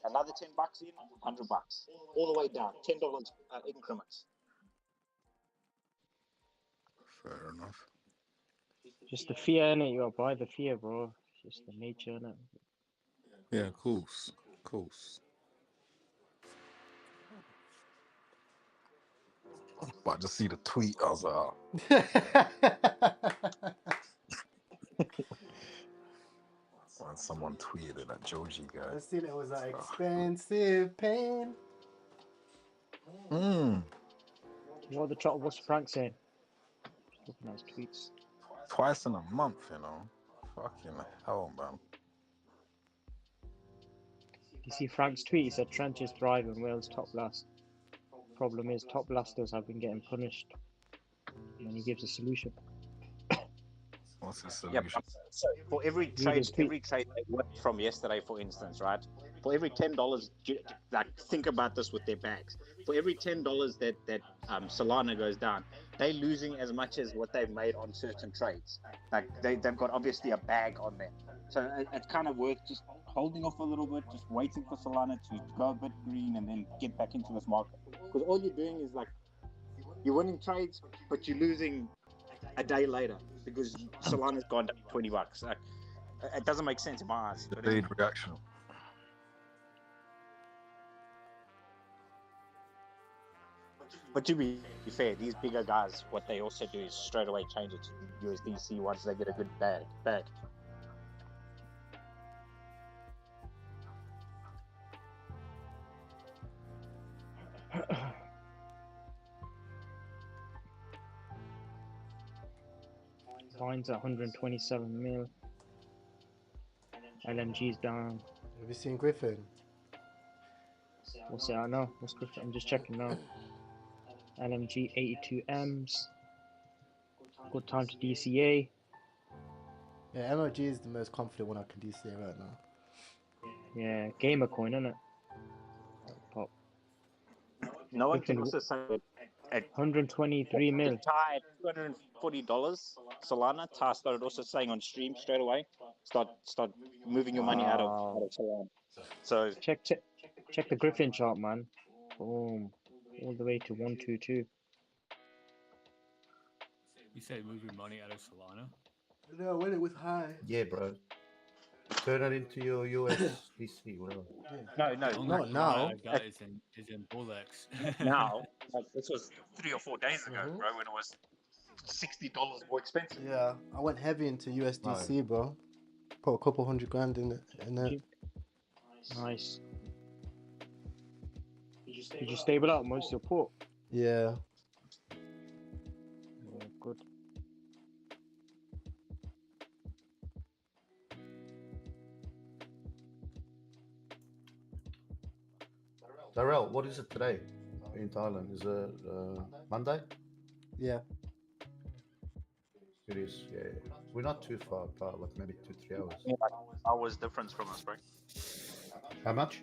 Speaker 12: Another $10 in, $100. All the way down, $10 increments.
Speaker 17: Fair enough.
Speaker 10: Just the fear in it. You gotta buy the fear, bro. It's just the nature in it.
Speaker 17: Yeah, of course. Of course. But I just see the tweet. I was like, oh. When someone tweeted it, that Joji guy.
Speaker 1: I seen it was an expensive pain.
Speaker 10: What's Frank saying? Just looking at his tweets.
Speaker 17: Twice in a month, you know. Fucking hell, man.
Speaker 10: You see Frank's tweet? He said trenches thrive and Wales top last. Problem is, top lasters have been getting punished. And then he gives a solution.
Speaker 17: What's his
Speaker 12: Yep.
Speaker 17: solution?
Speaker 12: So for every trade they won from yesterday, for instance, right? For every $10, like think about this with their bags. For every $10 that Solana goes down, they're losing as much as what they've made on certain trades. Like they've got obviously a bag on them. So it's kind of worth just holding off a little bit, just waiting for Solana to go a bit green and then get back into this market. Because all you're doing is like you're winning trades, but you're losing a day later because Solana's gone down $20. Like, it doesn't make sense in my eyes. But
Speaker 17: Delayed reaction.
Speaker 12: But to be fair, these bigger guys, what they also do is straight away change it to USDC once they get a good bag.
Speaker 10: Mine's at 127 mil. LMG's down.
Speaker 1: Have you seen Griffin?
Speaker 10: What's it? I know. What's Griffin? I'm just checking now. LMG 82 M's. Good time to DCA.
Speaker 1: Yeah, MOG is the most confident one I can DCA right now.
Speaker 10: Yeah, gamer coin, isn't it? Pop.
Speaker 12: No one can
Speaker 10: Griffin,
Speaker 12: also say at
Speaker 10: 123 mil.
Speaker 12: Ty at $240 Solana. Ty started also saying on stream straight away, start moving your money out of Solana. So
Speaker 10: check the Griffin chart, man. Boom, all the way to 122.
Speaker 2: You say move your money out of Solana?
Speaker 1: No, when it was high.
Speaker 15: Yeah, bro. Turn it into your USDC, whatever.
Speaker 12: No,
Speaker 2: The only
Speaker 1: not
Speaker 2: Solana
Speaker 1: now.
Speaker 2: I've got is in Bullx.
Speaker 12: now, like, this was 3 or 4 days ago, bro, when it was $60 more expensive.
Speaker 1: Yeah, I went heavy into USDC, bro. Put a couple $100,000 in it.
Speaker 10: Nice. Did you stable out most of your port?
Speaker 1: Yeah.
Speaker 10: Yeah, good.
Speaker 15: Darrell, what is it today in Thailand? Is it Monday?
Speaker 1: Yeah.
Speaker 15: It is, yeah. We're not too far apart, like maybe 2-3 hours.
Speaker 12: Yeah, like hours difference from us, bro.
Speaker 15: How much?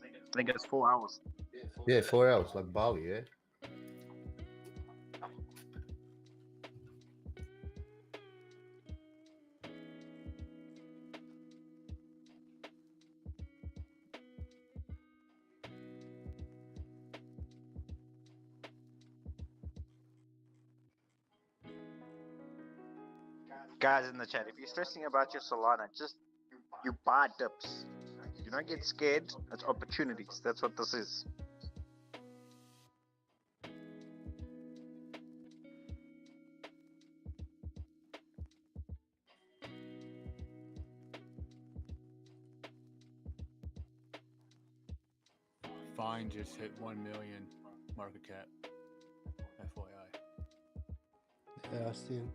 Speaker 12: I think it's 4 hours.
Speaker 15: Yeah, 4 hours, like Bali, yeah?
Speaker 12: Guys in the chat, if you're stressing about your Solana, just you buy dips. You don't get scared. It's opportunities. That's what this is.
Speaker 2: Fine just hit 1 million market cap. FYI.
Speaker 1: Yeah, I see him.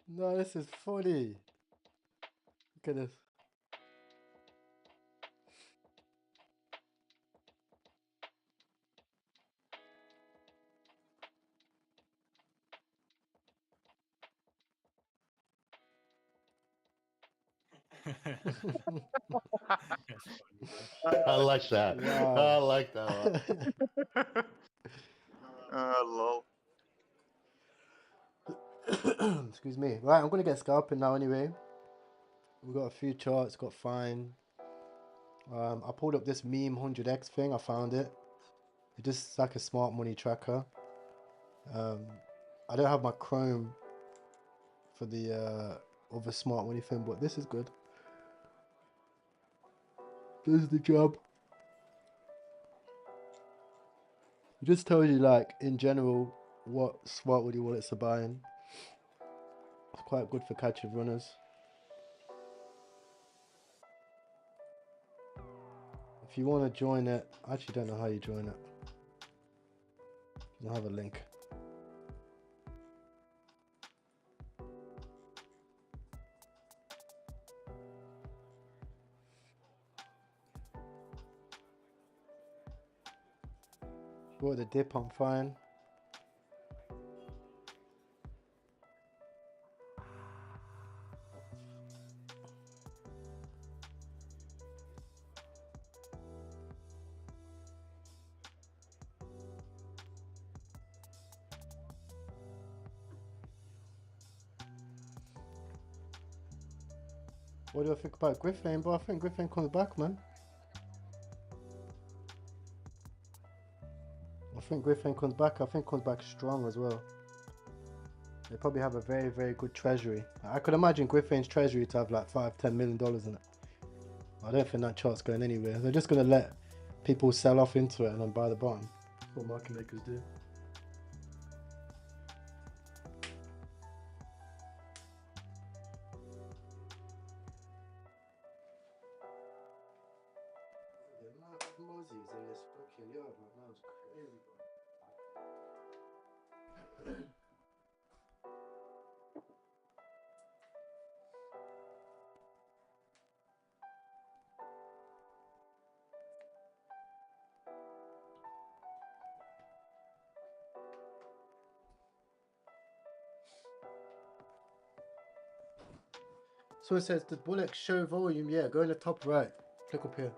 Speaker 1: No, this is funny. Look at this.
Speaker 15: I like that.
Speaker 1: Wow.
Speaker 15: I like that
Speaker 12: Lol.
Speaker 1: Excuse me. Right, I'm gonna get scalping now anyway. We've got a few charts, got fine. I pulled up this meme 100x thing, I found it. It's just like a smart money tracker. I don't have my Chrome for the other smart money thing, but this is good. This is the job. It just tells you, like, in general, what smart money wallets are buying. It's quite good for catching runners. If you want to join it, I actually don't know how you join it. I'll have a link. Bought the dip, I'm fine. What do I think about Griffin? But I think Griffin comes back, man. I think Griffin comes back. I think comes back strong as well. They probably have a very, very good treasury. I could imagine Griffin's treasury to have like $5-10 million in it. I don't think that chart's going anywhere. They're just going to let people sell off into it and then buy the bottom. That's what market makers do. Mozzies in this fucking yard right now. It's crazy, bro. So it says the bullet show volume. Yeah, go in the top right. Click up here.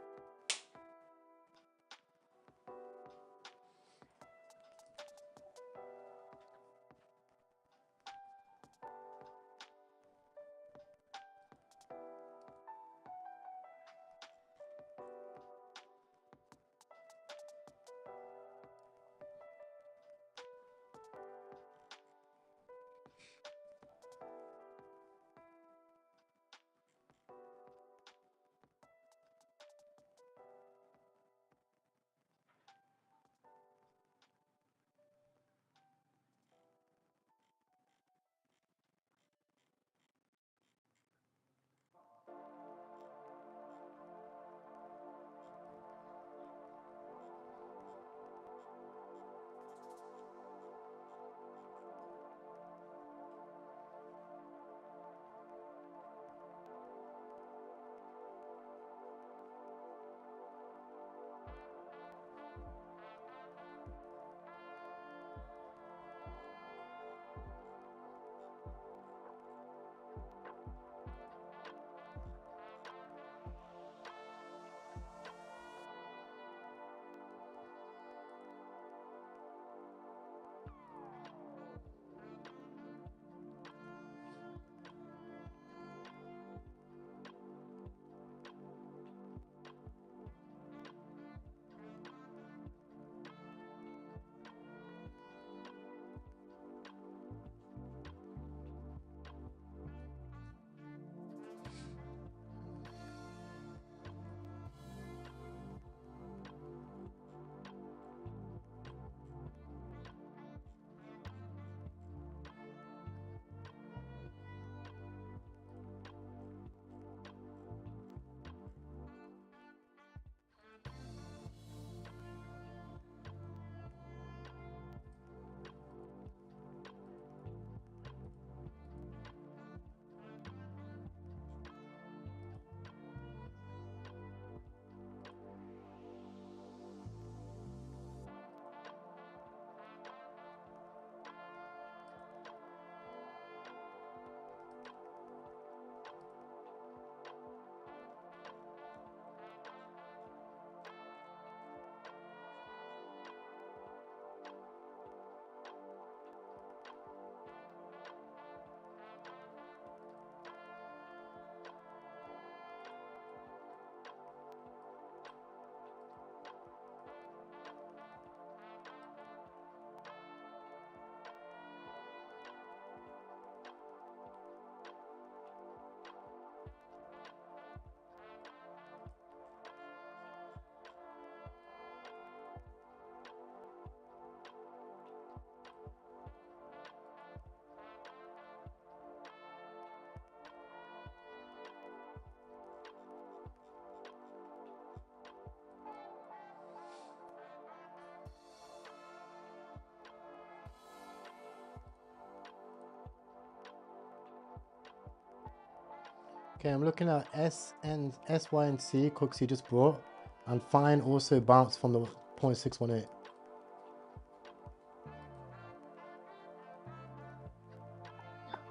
Speaker 1: Okay, I'm looking at S and S, Y, and C. Cooksey just brought, and Fine also bounced from the 0.618.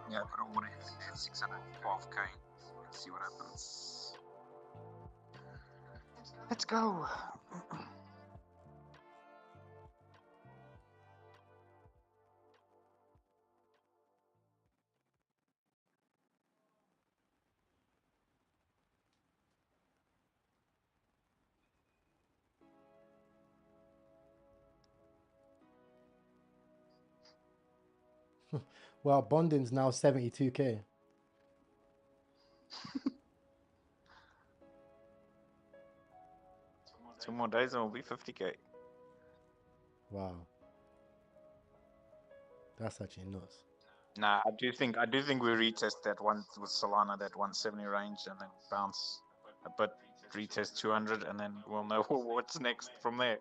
Speaker 12: Yeah, I put a order in there, 612k. Let's see what happens. Let's go.
Speaker 1: Well, bonding's now 72k.
Speaker 12: Two more days and we'll be 50k.
Speaker 1: Wow, that's actually nuts.
Speaker 12: Nah, I do think we retest that one with Solana, that 170 range, and then bounce a bit, retest 200, and then we'll know what's next from there.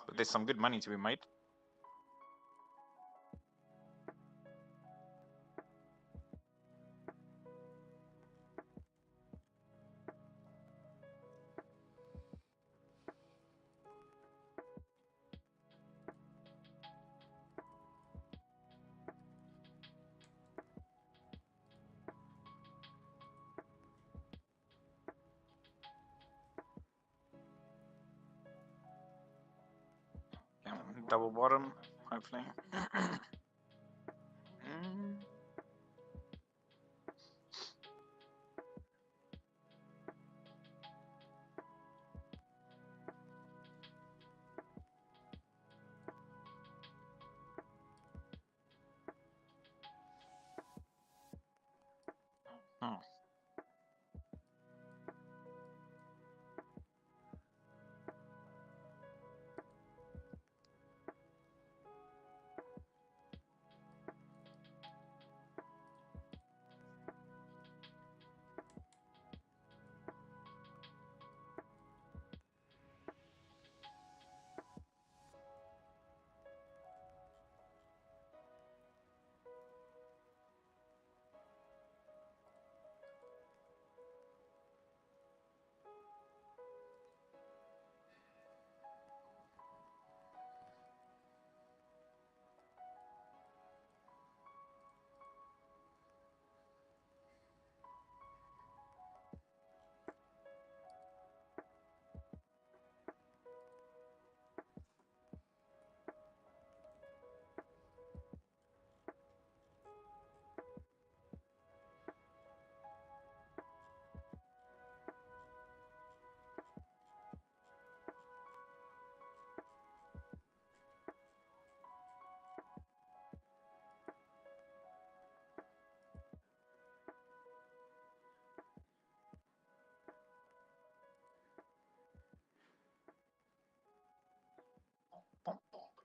Speaker 12: But there's some good money to be made. Yeah, double bottom, hopefully. Oh.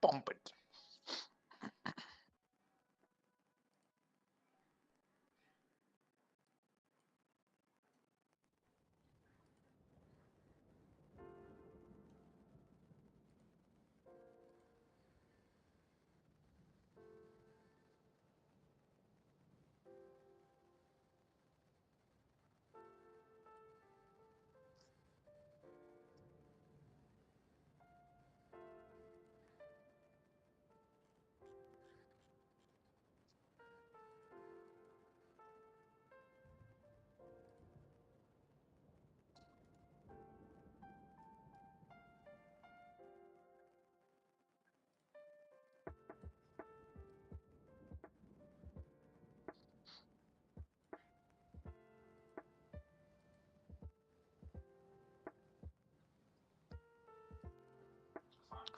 Speaker 12: Pump it.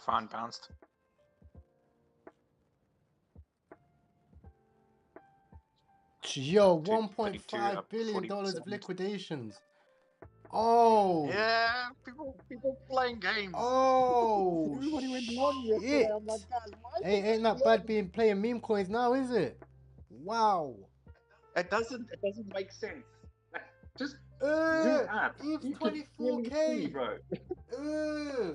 Speaker 12: Fine, bounced.
Speaker 1: Yo,
Speaker 12: To 32
Speaker 1: $1.5
Speaker 12: up
Speaker 1: billion
Speaker 12: 40%.
Speaker 1: of liquidations. Oh.
Speaker 12: Yeah, people playing games.
Speaker 1: Oh.
Speaker 12: Everybody went long
Speaker 1: Shit.
Speaker 12: yesterday. I'm like, guys, why is
Speaker 1: Hey, ain't that bad being playing meme coins now, is it? Wow.
Speaker 12: It doesn't make sense. Like, just zoom out.
Speaker 1: Eve's
Speaker 12: You can clearly see,
Speaker 1: 24k.
Speaker 12: bro.
Speaker 1: Uh,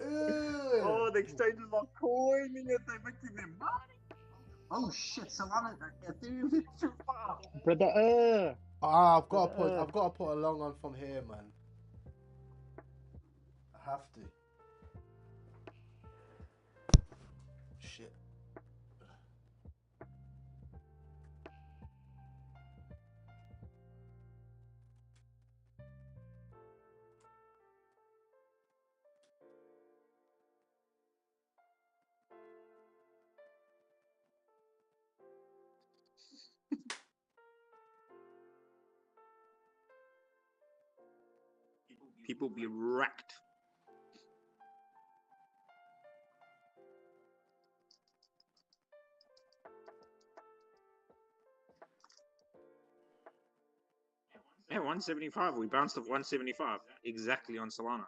Speaker 12: Oh, the exchanges are coining it. They're making their money. Oh shit, Solana, Ethereum hit too far.
Speaker 10: Brother,
Speaker 1: Ah, I've got to
Speaker 10: brother.
Speaker 1: put a long on from here, man. I have to. Shit.
Speaker 12: People be wrecked. Yeah, 175. We bounced off 175 exactly on Solana.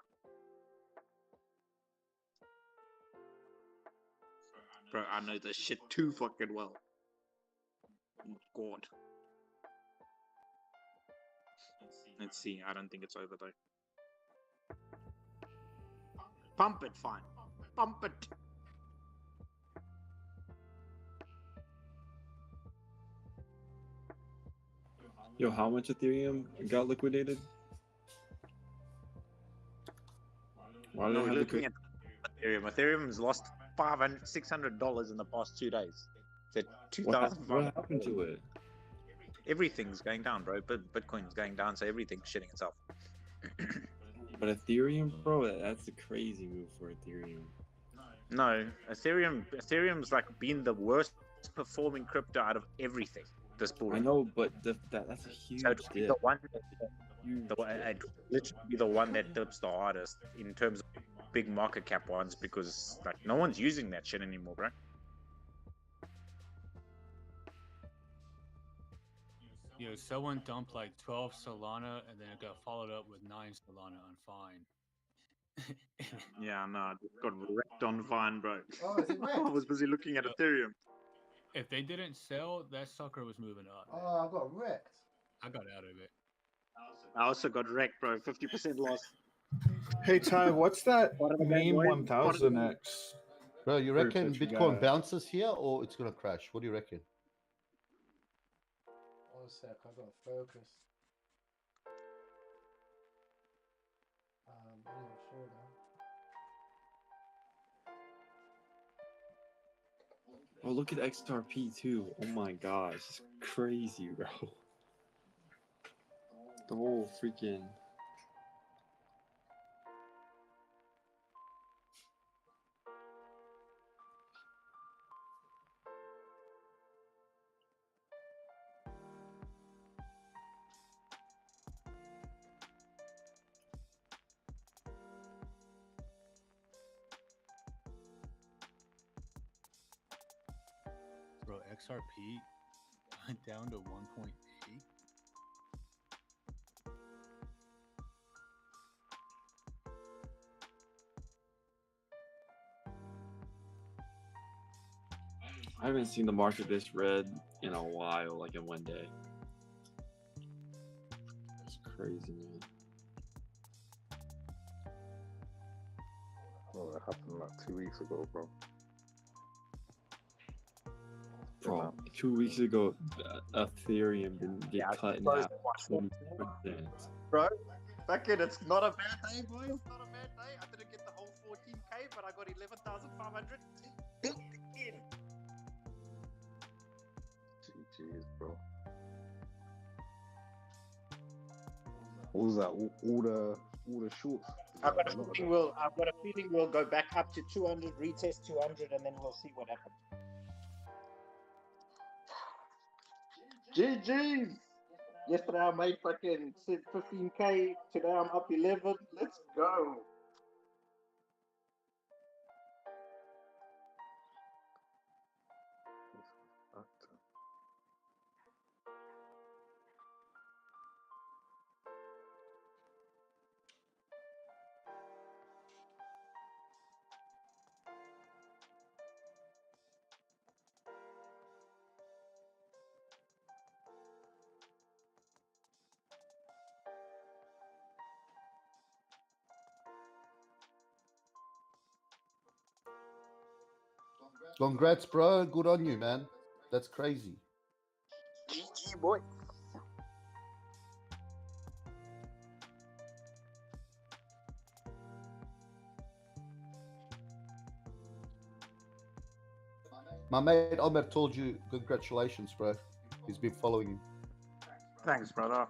Speaker 12: Bro, I know this shit too fucking well. God. Let's see. I don't think it's over though. Pump it, fine. Pump it.
Speaker 14: Yo, how much Ethereum got liquidated? Why
Speaker 12: No,
Speaker 14: did
Speaker 12: we're
Speaker 14: they have
Speaker 12: looking at Ethereum. Ethereum's lost $600 in the past 2 days. It's at
Speaker 14: what happened to
Speaker 12: $2,500.
Speaker 14: it?
Speaker 12: Everything's going down, bro. But Bitcoin's going down, so everything's shitting itself.
Speaker 14: But Ethereum, bro, that's a crazy move for Ethereum.
Speaker 12: No, Ethereum's like been the worst performing crypto out of everything this bull
Speaker 14: I
Speaker 12: run.
Speaker 14: know, but that's a huge
Speaker 12: So it'd be
Speaker 14: dip.
Speaker 12: the one, it'd literally be the one that dips the hardest in terms of big market cap ones, because like no one's using that shit anymore, bro.
Speaker 2: Yo, someone dumped like 12 Solana and then it got followed up with 9 Solana on Fine.
Speaker 12: Yeah, no, I just got wrecked on Vine, bro.
Speaker 1: Oh, is it
Speaker 12: I
Speaker 1: wrecked?
Speaker 12: was busy looking at Ethereum.
Speaker 2: If they didn't sell, that sucker was moving up.
Speaker 1: Oh, I got wrecked.
Speaker 2: I got out of it.
Speaker 12: I also got wrecked, bro. 50% loss.
Speaker 6: Hey Ty, what's that
Speaker 12: Part of the game,
Speaker 6: meme
Speaker 12: boys. Part of the game.
Speaker 6: 1000x?
Speaker 15: Bro, you
Speaker 6: group
Speaker 15: reckon
Speaker 6: that you
Speaker 15: Bitcoin
Speaker 6: got?
Speaker 15: bounces here or it's gonna crash? What do you reckon?
Speaker 1: 1 sec, I got focus. I'm not sure though.
Speaker 14: Oh, look at XRP too. Oh my gosh, it's crazy, bro. The whole freaking.
Speaker 2: Bro, XRP went down to 1.8.
Speaker 14: I haven't seen the market this red in a while, like in one day. That's crazy, man.
Speaker 17: Well, that happened like 2 weeks ago, bro.
Speaker 14: Bro, 2 weeks ago, Ethereum didn't get cut in half 20%.
Speaker 12: Bro, fucking, it's not a bad day, boy. It's not a bad day. I didn't get the whole 14K, but I got 11,500.
Speaker 17: GG's, bro. What was that? All the shorts.
Speaker 12: I've got a feeling we'll go back up to 200, retest 200, and then we'll see what happens. GG's. Yesterday I made fucking 15K. Today I'm up 11. Let's go.
Speaker 15: Congrats, bro. Good on you, man. That's crazy.
Speaker 12: GG, boy.
Speaker 15: My mate Omer told you congratulations, bro. He's been following you.
Speaker 12: Thanks, brother.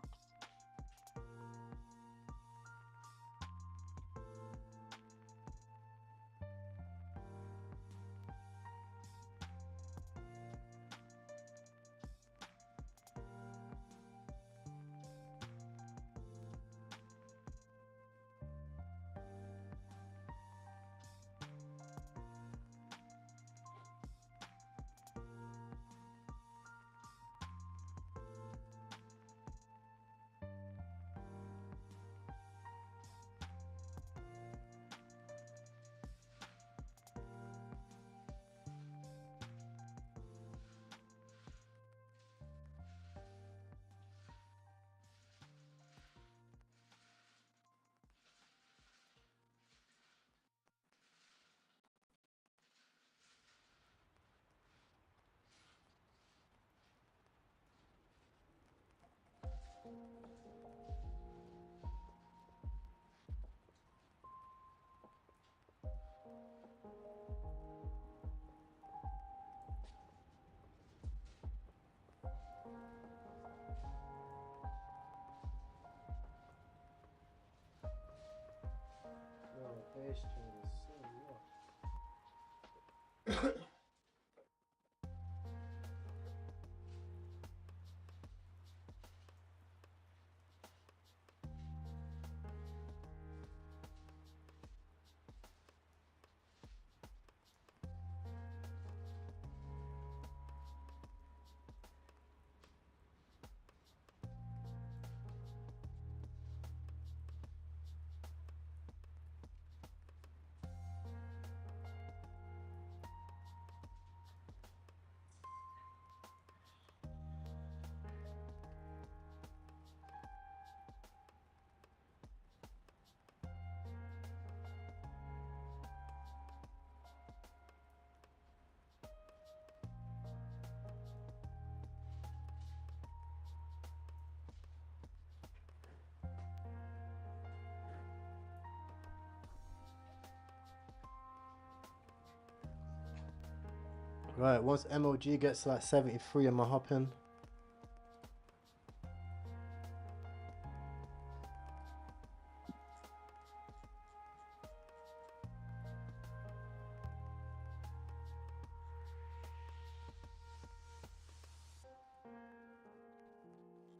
Speaker 1: Right, once MOG gets like 73, I'm gonna hop in.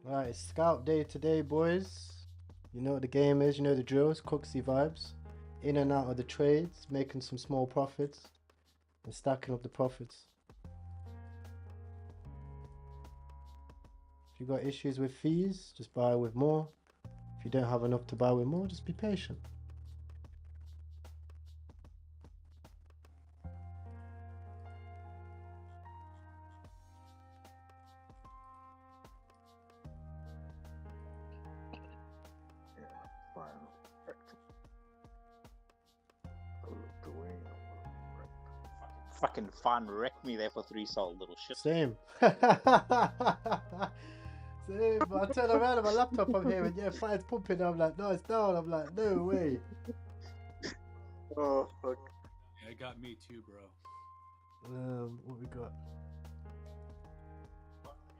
Speaker 1: Alright, it's scout day today, boys. You know what the game is, you know the drills, Cooksy vibes. In and out of the trades, making some small profits and stacking up the profits. If you got issues with fees, just buy with more. If you don't have enough to buy with more, just be patient.
Speaker 12: Fucking fun wrecked me there for 3 sol, little shit.
Speaker 1: Same. Same, but I turn around on my laptop from here and yeah, fire's pumping. I'm like, no, it's down. I'm like, no way.
Speaker 12: Oh, fuck.
Speaker 2: Yeah, it got me too, bro.
Speaker 1: What we got?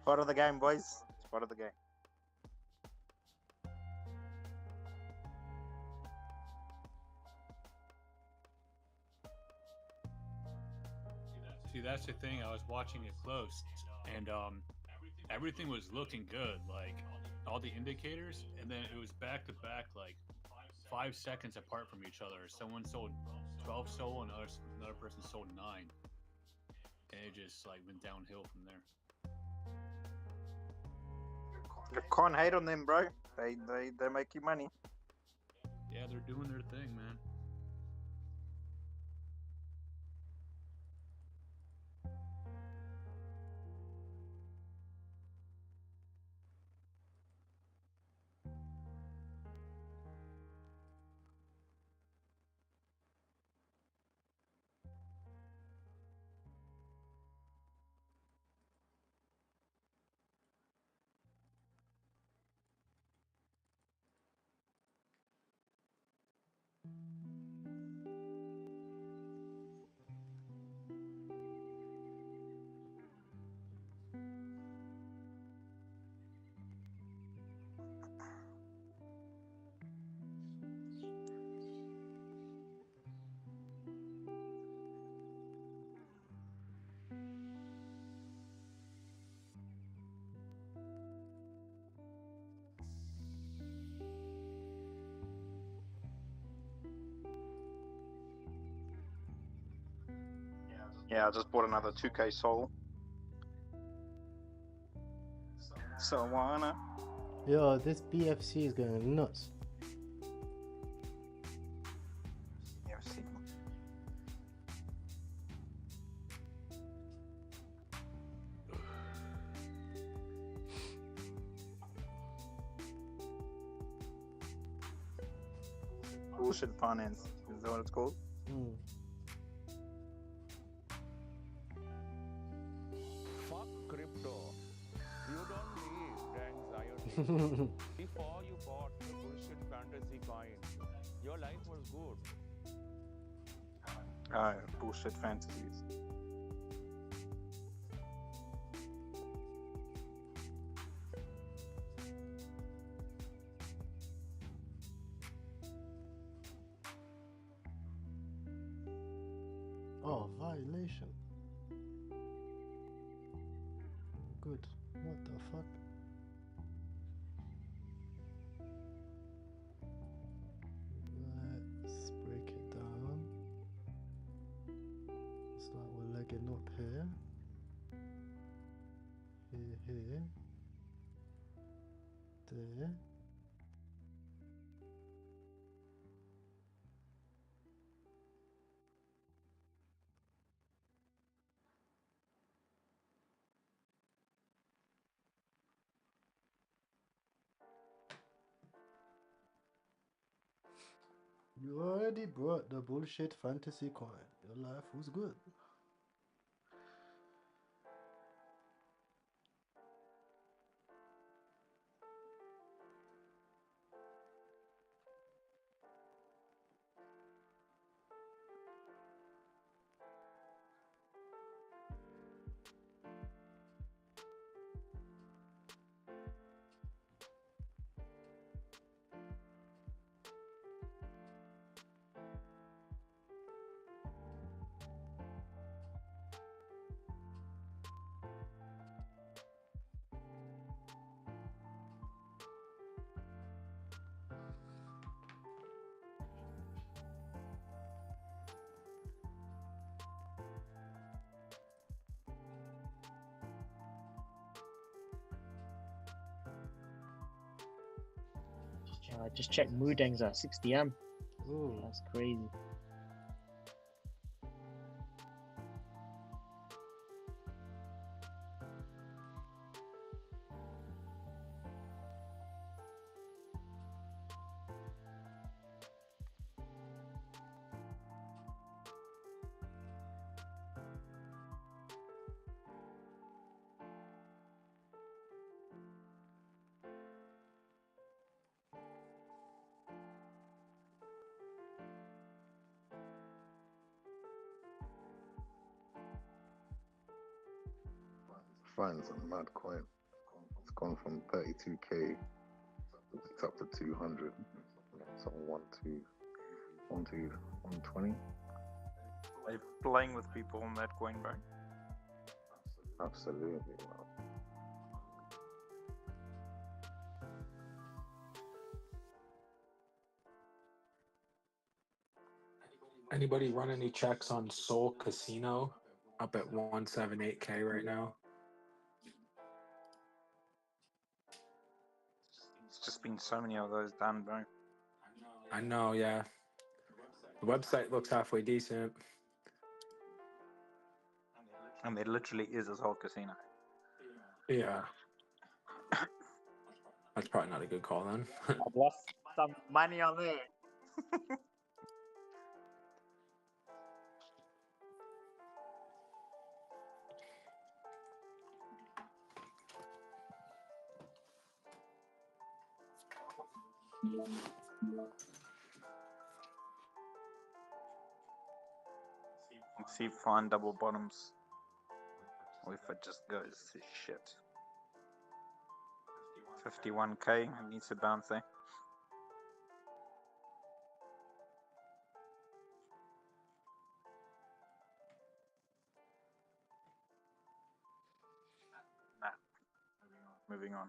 Speaker 12: Part of the game, boys. It's part of the game.
Speaker 2: See, that's the thing. I was watching it close, and everything was looking good, like all the indicators, and then it was back to back, like 5 seconds apart from each other. Someone sold 12 SOL, and another person sold 9, and it just like went downhill from there.
Speaker 12: You can't hate on them, bro. They make you money.
Speaker 2: Yeah, they're doing their thing, man.
Speaker 12: Yeah, I just bought another 2K soul. Solana.
Speaker 1: Yo, this BFC is going nuts.
Speaker 12: BFC. Bullshit finance. Is that what it's called?
Speaker 18: Fuck crypto. You don't need anxiety. Before you bought the bullshit fantasy coin, your life was good.
Speaker 12: Bullshit fantasies.
Speaker 1: Oh, violation. Good. What the fuck? Let's break it down. It's like we're legging up here. Here. There. You already brought the bullshit fantasy coin. Your life was good.
Speaker 10: Just check Moodeng's at 60M.
Speaker 1: Ooh.
Speaker 10: That's crazy.
Speaker 19: Finds a mad coin. It's gone from 32k it's up to 200. So 120.
Speaker 12: Are you playing with people on that coin, bro?
Speaker 19: Absolutely, man.
Speaker 8: Anybody run any checks on Soul Casino? Up at 178K right now.
Speaker 12: It's just been so many of those done, bro.
Speaker 8: I know, yeah. The website looks halfway decent.
Speaker 12: And there literally is a whole casino.
Speaker 8: Yeah. That's probably not a good call then.
Speaker 12: I've lost some money on there. Let's see if find double bottoms. Or if it just goes to shit. 51k, it needs to bounce there. Nah. Moving on.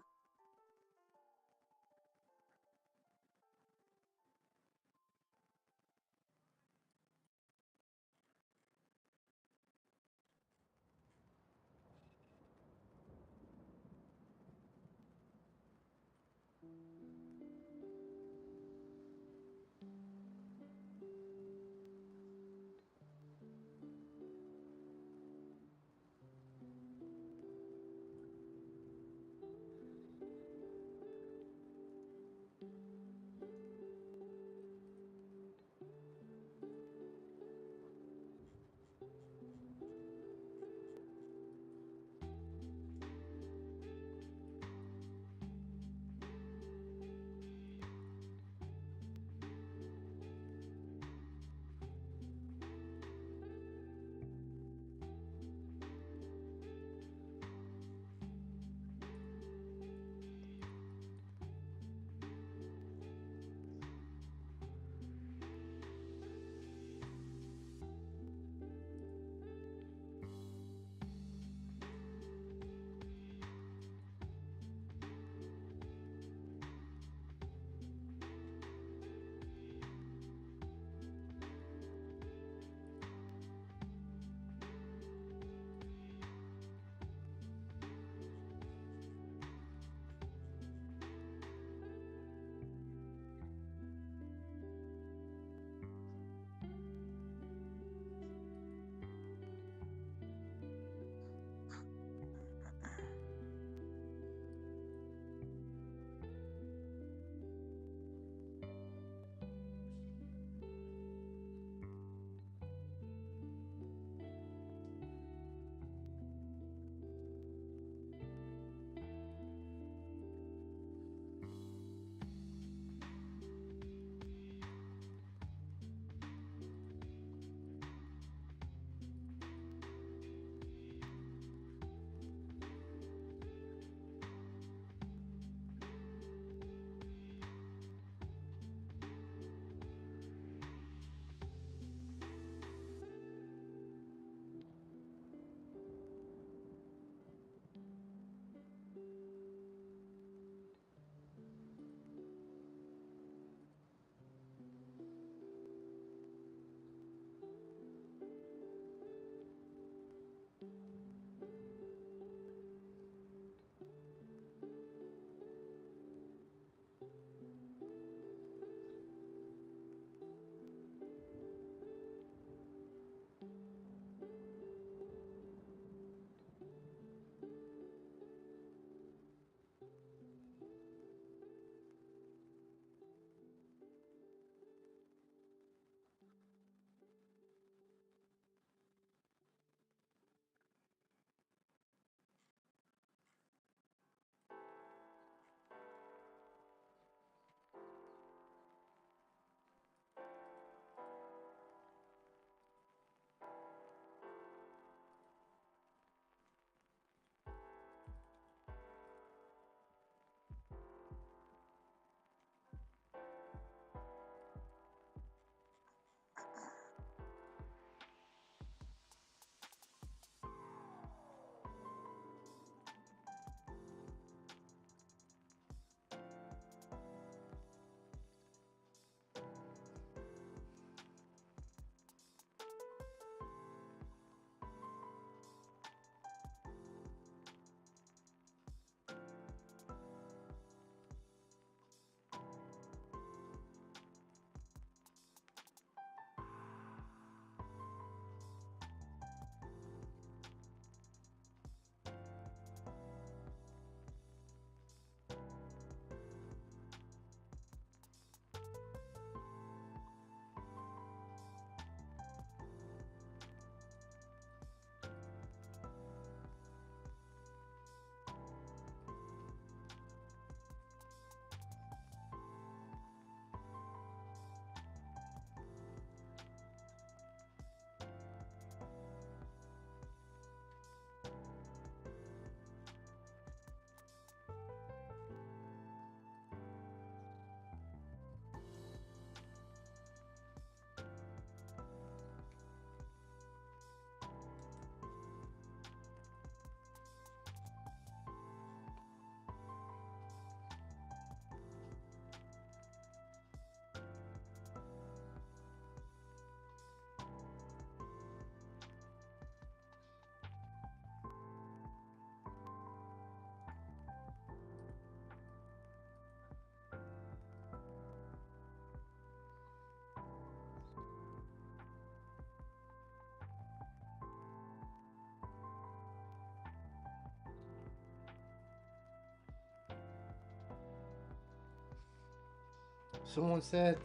Speaker 1: Someone said,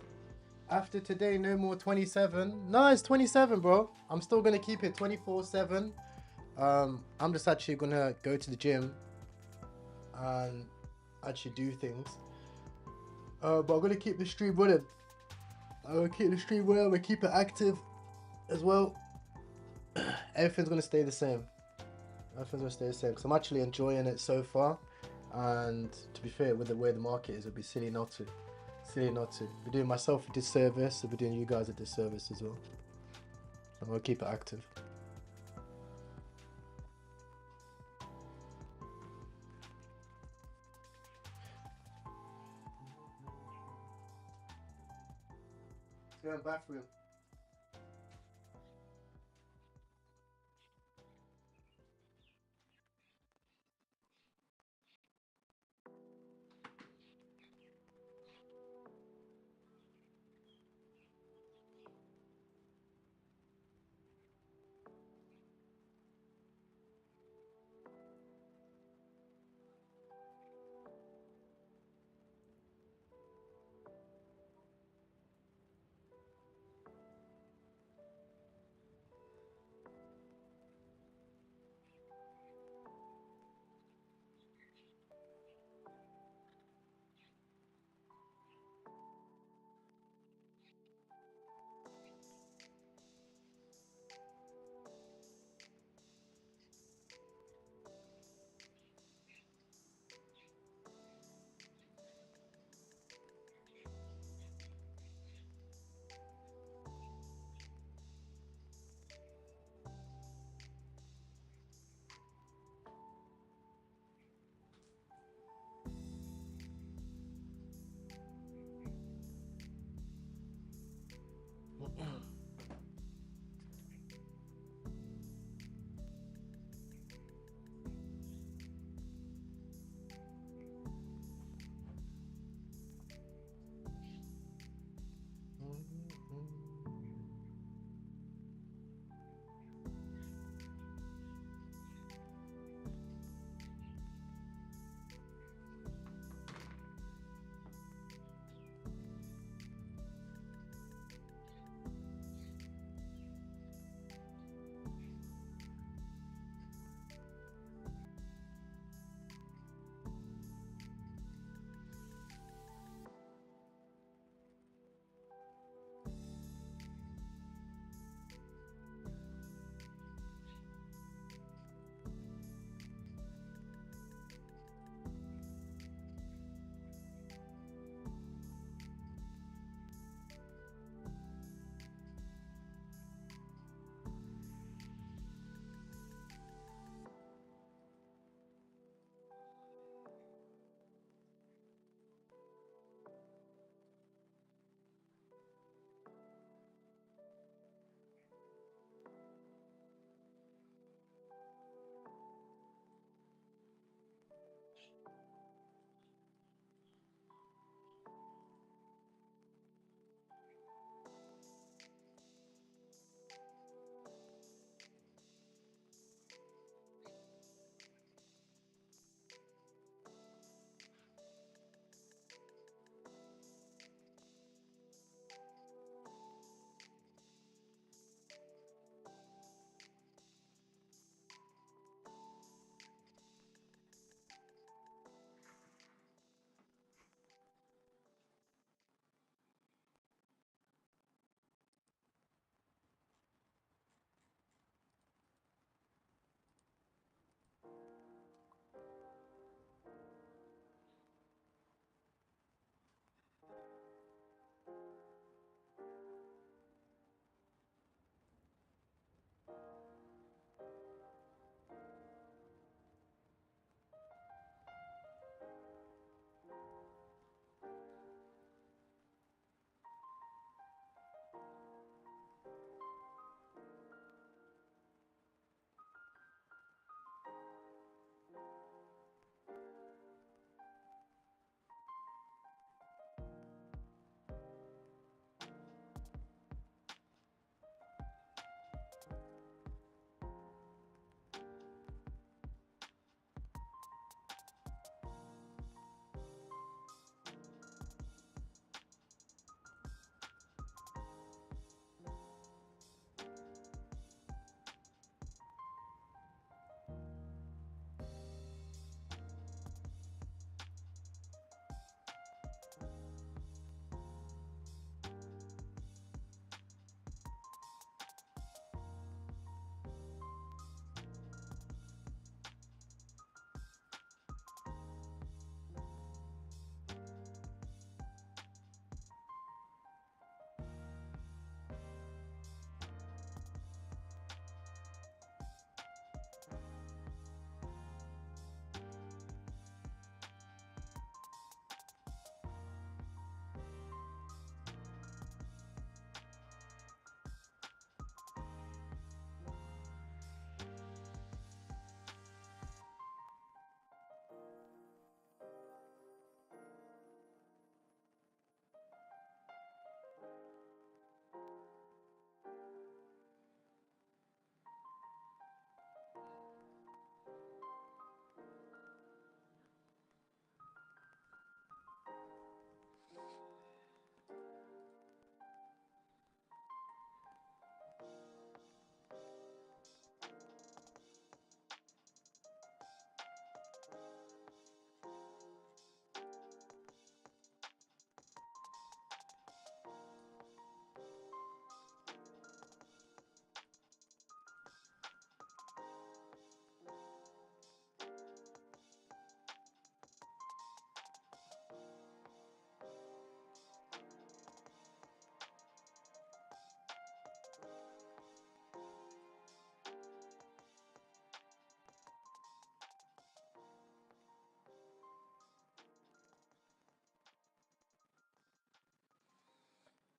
Speaker 1: after today, no more 27. No, it's 27, bro. I'm still gonna keep it 24/7. I'm just actually gonna go to the gym and actually do things. But I'm gonna keep the stream running. I'm gonna keep the stream running. I'm gonna keep it active as well. Everything's gonna stay the same. Everything's gonna stay the same because I'm actually enjoying it so far. And to be fair, with the way the market is, it'd be silly not to. Silly not to. Be doing myself a disservice. I'll be doing you guys a disservice as well. I'm gonna keep it active. Let's go in the bathroom.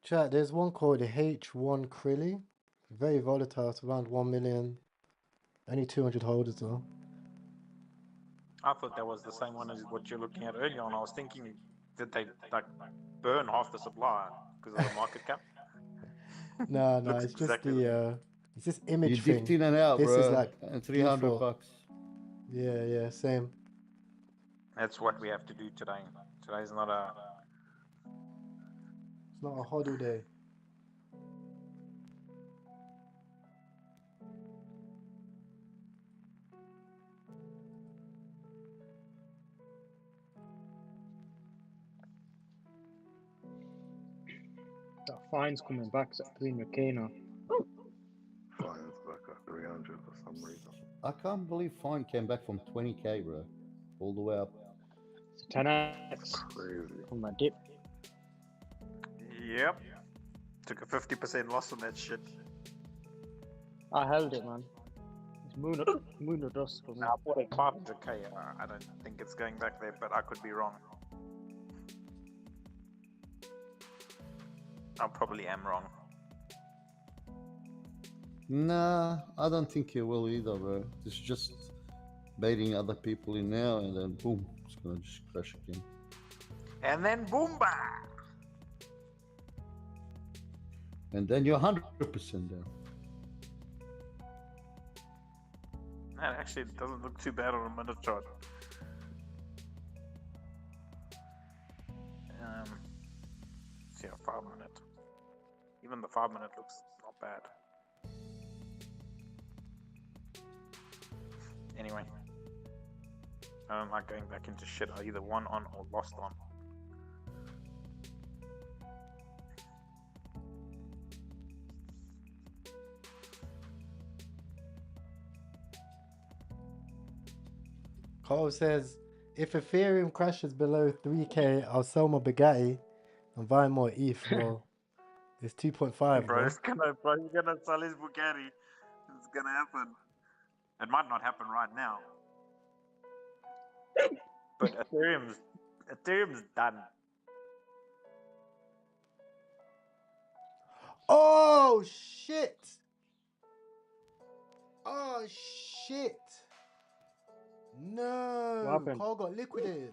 Speaker 1: Chat, there's one called H1 Krilly. Very volatile. It's around 1 million. Only 200 holders though.
Speaker 12: I thought that was the same one as what you're looking at earlier on. I was thinking, did they like burn half the supply because of the market cap?
Speaker 1: No,
Speaker 12: Looks
Speaker 1: it's just
Speaker 12: exactly
Speaker 1: the it's this
Speaker 15: You
Speaker 1: image
Speaker 15: dipped
Speaker 1: thing.
Speaker 15: in and out,
Speaker 1: This is
Speaker 15: bro.
Speaker 1: like
Speaker 15: And 300
Speaker 1: default.
Speaker 15: bucks.
Speaker 1: Yeah, same.
Speaker 12: That's what we have to do today. Today's not a.
Speaker 1: It's not a hodl day.
Speaker 10: That fine's coming back. It's at 300k now.
Speaker 19: Fine's back at 300 for some reason.
Speaker 15: I can't believe Fine came back from 20k, bro. All the way up.
Speaker 10: It's a 10x.
Speaker 19: Crazy.
Speaker 10: From my dip.
Speaker 12: Yep. Took a 50% loss on that shit.
Speaker 10: I held it, man. It's moon or dust for me.
Speaker 12: Now, I bought it 500k. I don't think it's going back there, but I could be wrong. I probably am wrong.
Speaker 15: Nah, I don't think you will either, bro. It's just baiting other people in now, and then boom, it's gonna just crash again.
Speaker 12: And then boomba!
Speaker 15: And then you're 100% down.
Speaker 12: That actually doesn't look too bad on a minute chart. See a 5 minute. Even the 5 minute looks not bad. Anyway, I don't like going back into shit I either won on or lost on.
Speaker 1: Cole says, if Ethereum crashes below 3k, I'll sell my Bugatti and buy more ETH. Well, it's 2.5,
Speaker 12: Bro, he's gonna sell his Bugatti. It's gonna happen. It might not happen right now. But Ethereum's done.
Speaker 1: Oh, shit! Oh, shit! No!
Speaker 10: happened?
Speaker 1: Cole got liquidated.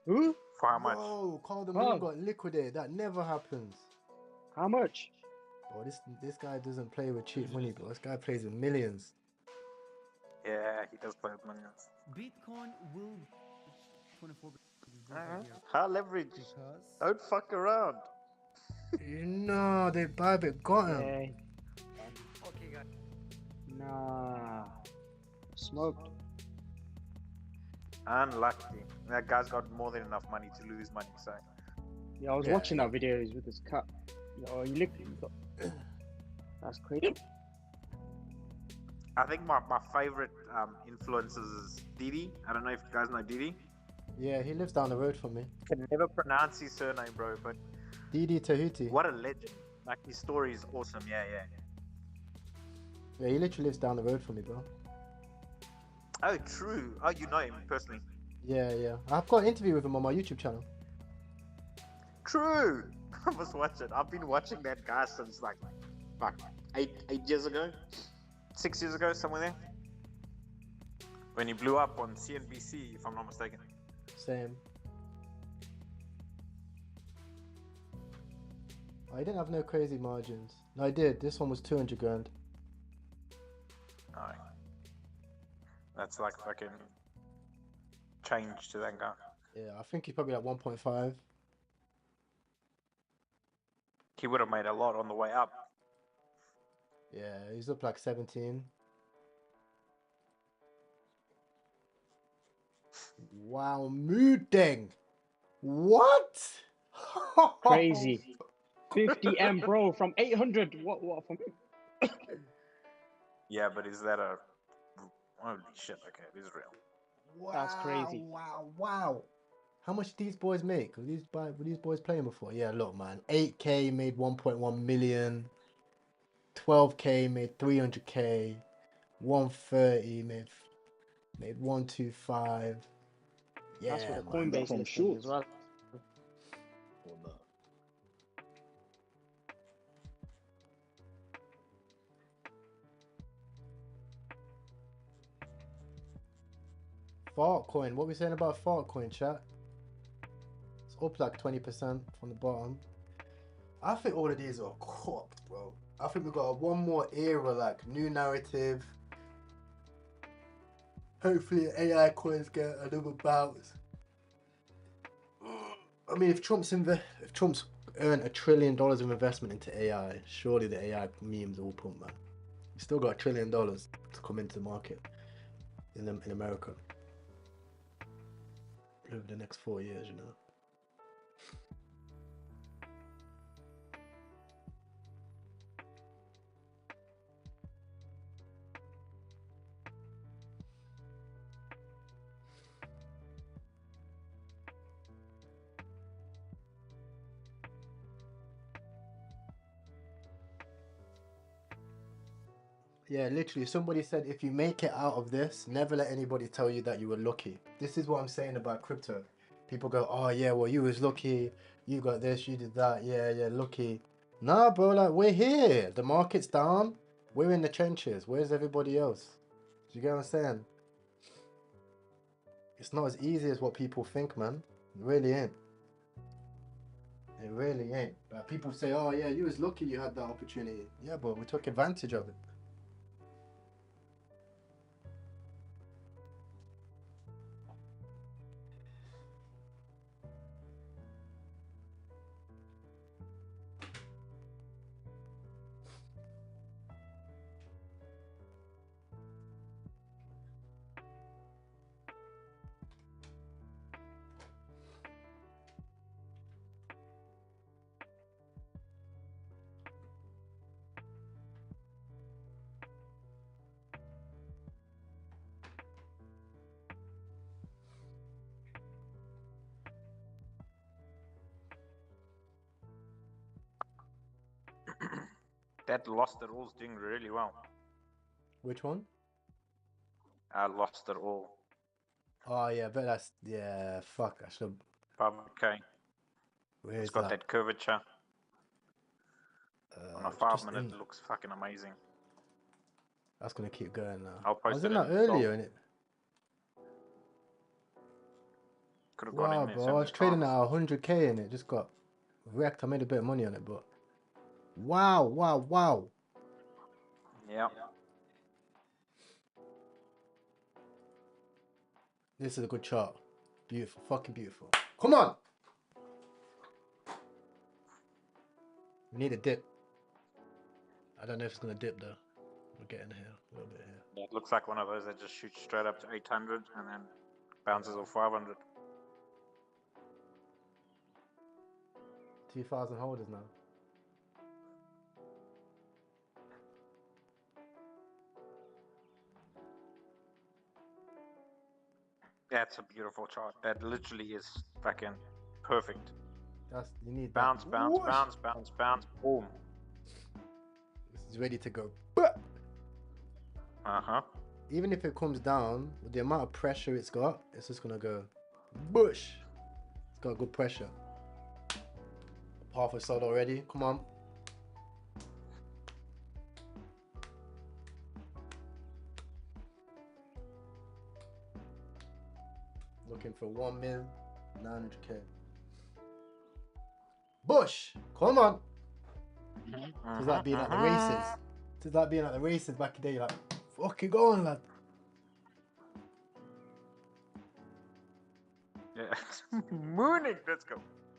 Speaker 10: Who?
Speaker 12: For how much?
Speaker 1: Whoa, Cole the
Speaker 10: Oh.
Speaker 1: Moon got liquidated. That never happens.
Speaker 10: How much?
Speaker 1: Bro, this guy doesn't play with cheap money, bro. This guy plays with millions.
Speaker 12: Yeah, he does play with millions.
Speaker 20: Bitcoin will 24.
Speaker 12: High leverage. Don't fuck around.
Speaker 1: No, they Bybit got him.
Speaker 10: Yeah. Nah. Smoked.
Speaker 12: Unlucky. That guy's got more than enough money to lose money, so.
Speaker 10: Yeah, I was
Speaker 1: Yeah.
Speaker 10: watching that video. He's with his cat. Yo, you look. That's crazy.
Speaker 12: I think my favorite influencers is Didi. I don't know if you guys know Didi.
Speaker 1: Yeah, he lives down the road from me.
Speaker 12: Can never pronounce his surname, bro, but
Speaker 1: Didi Tahuti.
Speaker 12: what a legend. Like, his story is awesome. Yeah.
Speaker 1: Yeah, he literally lives down the road from me, bro.
Speaker 12: Oh, true. Oh, you know him personally.
Speaker 1: Yeah. I've got an interview with him on my YouTube channel.
Speaker 12: True. I must watch it. I've been watching that guy since like eight years ago, 6 years ago, somewhere there. When he blew up on CNBC, if I'm not mistaken.
Speaker 1: Same. I didn't have no crazy margins. No, I did. This one was 200 grand.
Speaker 12: Alright. That's like fucking change to that guy.
Speaker 1: Yeah, I think he's probably like 1.5.
Speaker 12: He would have made a lot on the way up.
Speaker 1: Yeah, he's up like 17. Wow, Moodeng. What?
Speaker 10: Crazy. 50M, bro, from 800. What from?
Speaker 12: Yeah, but is that a... Holy shit, okay, it is real.
Speaker 1: Wow,
Speaker 10: That's crazy.
Speaker 1: Wow. How much did these boys make? Were these boys playing before? Yeah, look, man. 8K made 1.1 million. 12K made 300K. 130 made 125. Yeah,
Speaker 10: That's what the
Speaker 1: man.
Speaker 10: Coinbase listing as well.
Speaker 1: Fart coin. What we saying about fart coin, chat? It's up like 20% from the bottom. I think all of these are cooked, bro. I think we got one more era, like new narrative. Hopefully AI coins get another bounce. I mean, if Trump's earned $1 trillion of investment into AI, surely the AI memes will pump, man. You still got $1 trillion to come into the market in America over the next 4 years, you know. Yeah, literally, somebody said if you make it out of this, never let anybody tell you that you were lucky. This is what I'm saying about crypto. People go, oh yeah, well you was lucky, you got this, you did that, yeah, lucky. Nah, bro, like we're here. The market's down. We're in the trenches. Where's everybody else? Do you get what I'm saying? It's not as easy as what people think, man. It really ain't. It really ain't. But people say, oh yeah, you was lucky you had that opportunity. Yeah, but we took advantage of it.
Speaker 12: That lost it all's doing really well.
Speaker 1: Which one?
Speaker 12: I lost it all.
Speaker 1: Oh yeah, but that's fuck. I should.
Speaker 12: 5K.
Speaker 1: Where
Speaker 12: It's
Speaker 1: is
Speaker 12: got
Speaker 1: that?
Speaker 12: that curvature. On a
Speaker 1: It's
Speaker 12: 5
Speaker 1: just
Speaker 12: minute,
Speaker 1: in.
Speaker 12: it looks fucking amazing.
Speaker 1: That's gonna keep going now.
Speaker 12: I'll
Speaker 1: I
Speaker 12: post
Speaker 1: was
Speaker 12: it
Speaker 1: in that
Speaker 12: in
Speaker 1: earlier,
Speaker 12: gold.
Speaker 1: and it.
Speaker 12: Could have gone
Speaker 1: Wow,
Speaker 12: in there
Speaker 1: bro,
Speaker 12: so
Speaker 1: I
Speaker 12: many
Speaker 1: was trading
Speaker 12: times.
Speaker 1: at 100k and it just got wrecked. I made a bit of money on it, but wow.
Speaker 12: Yeah.
Speaker 1: This is a good chart. Beautiful, fucking beautiful. Come on. We need a dip. I don't know if it's gonna dip though. We're getting here a little bit here.
Speaker 12: Yeah, it looks like one of those that just shoots straight up to 800 and then bounces off 500.
Speaker 1: 2,000 holders now.
Speaker 12: That's a beautiful chart. That literally is fucking perfect.
Speaker 1: You need
Speaker 12: bounce,
Speaker 1: that.
Speaker 12: bounce,
Speaker 1: Whoosh!
Speaker 12: bounce, bounce, bounce, boom.
Speaker 1: This is ready to go.
Speaker 12: Uh-huh.
Speaker 1: Even if it comes down, with the amount of pressure it's got, it's just gonna go bush. It's got good pressure. Half a sold already. Come on. Looking for 1 mil, 900k. Bush! Come on! It's like being at the races. It's like being at the races back in the day. You're like, fucking go on, lad.
Speaker 12: Yeah. Mooning. Let's go.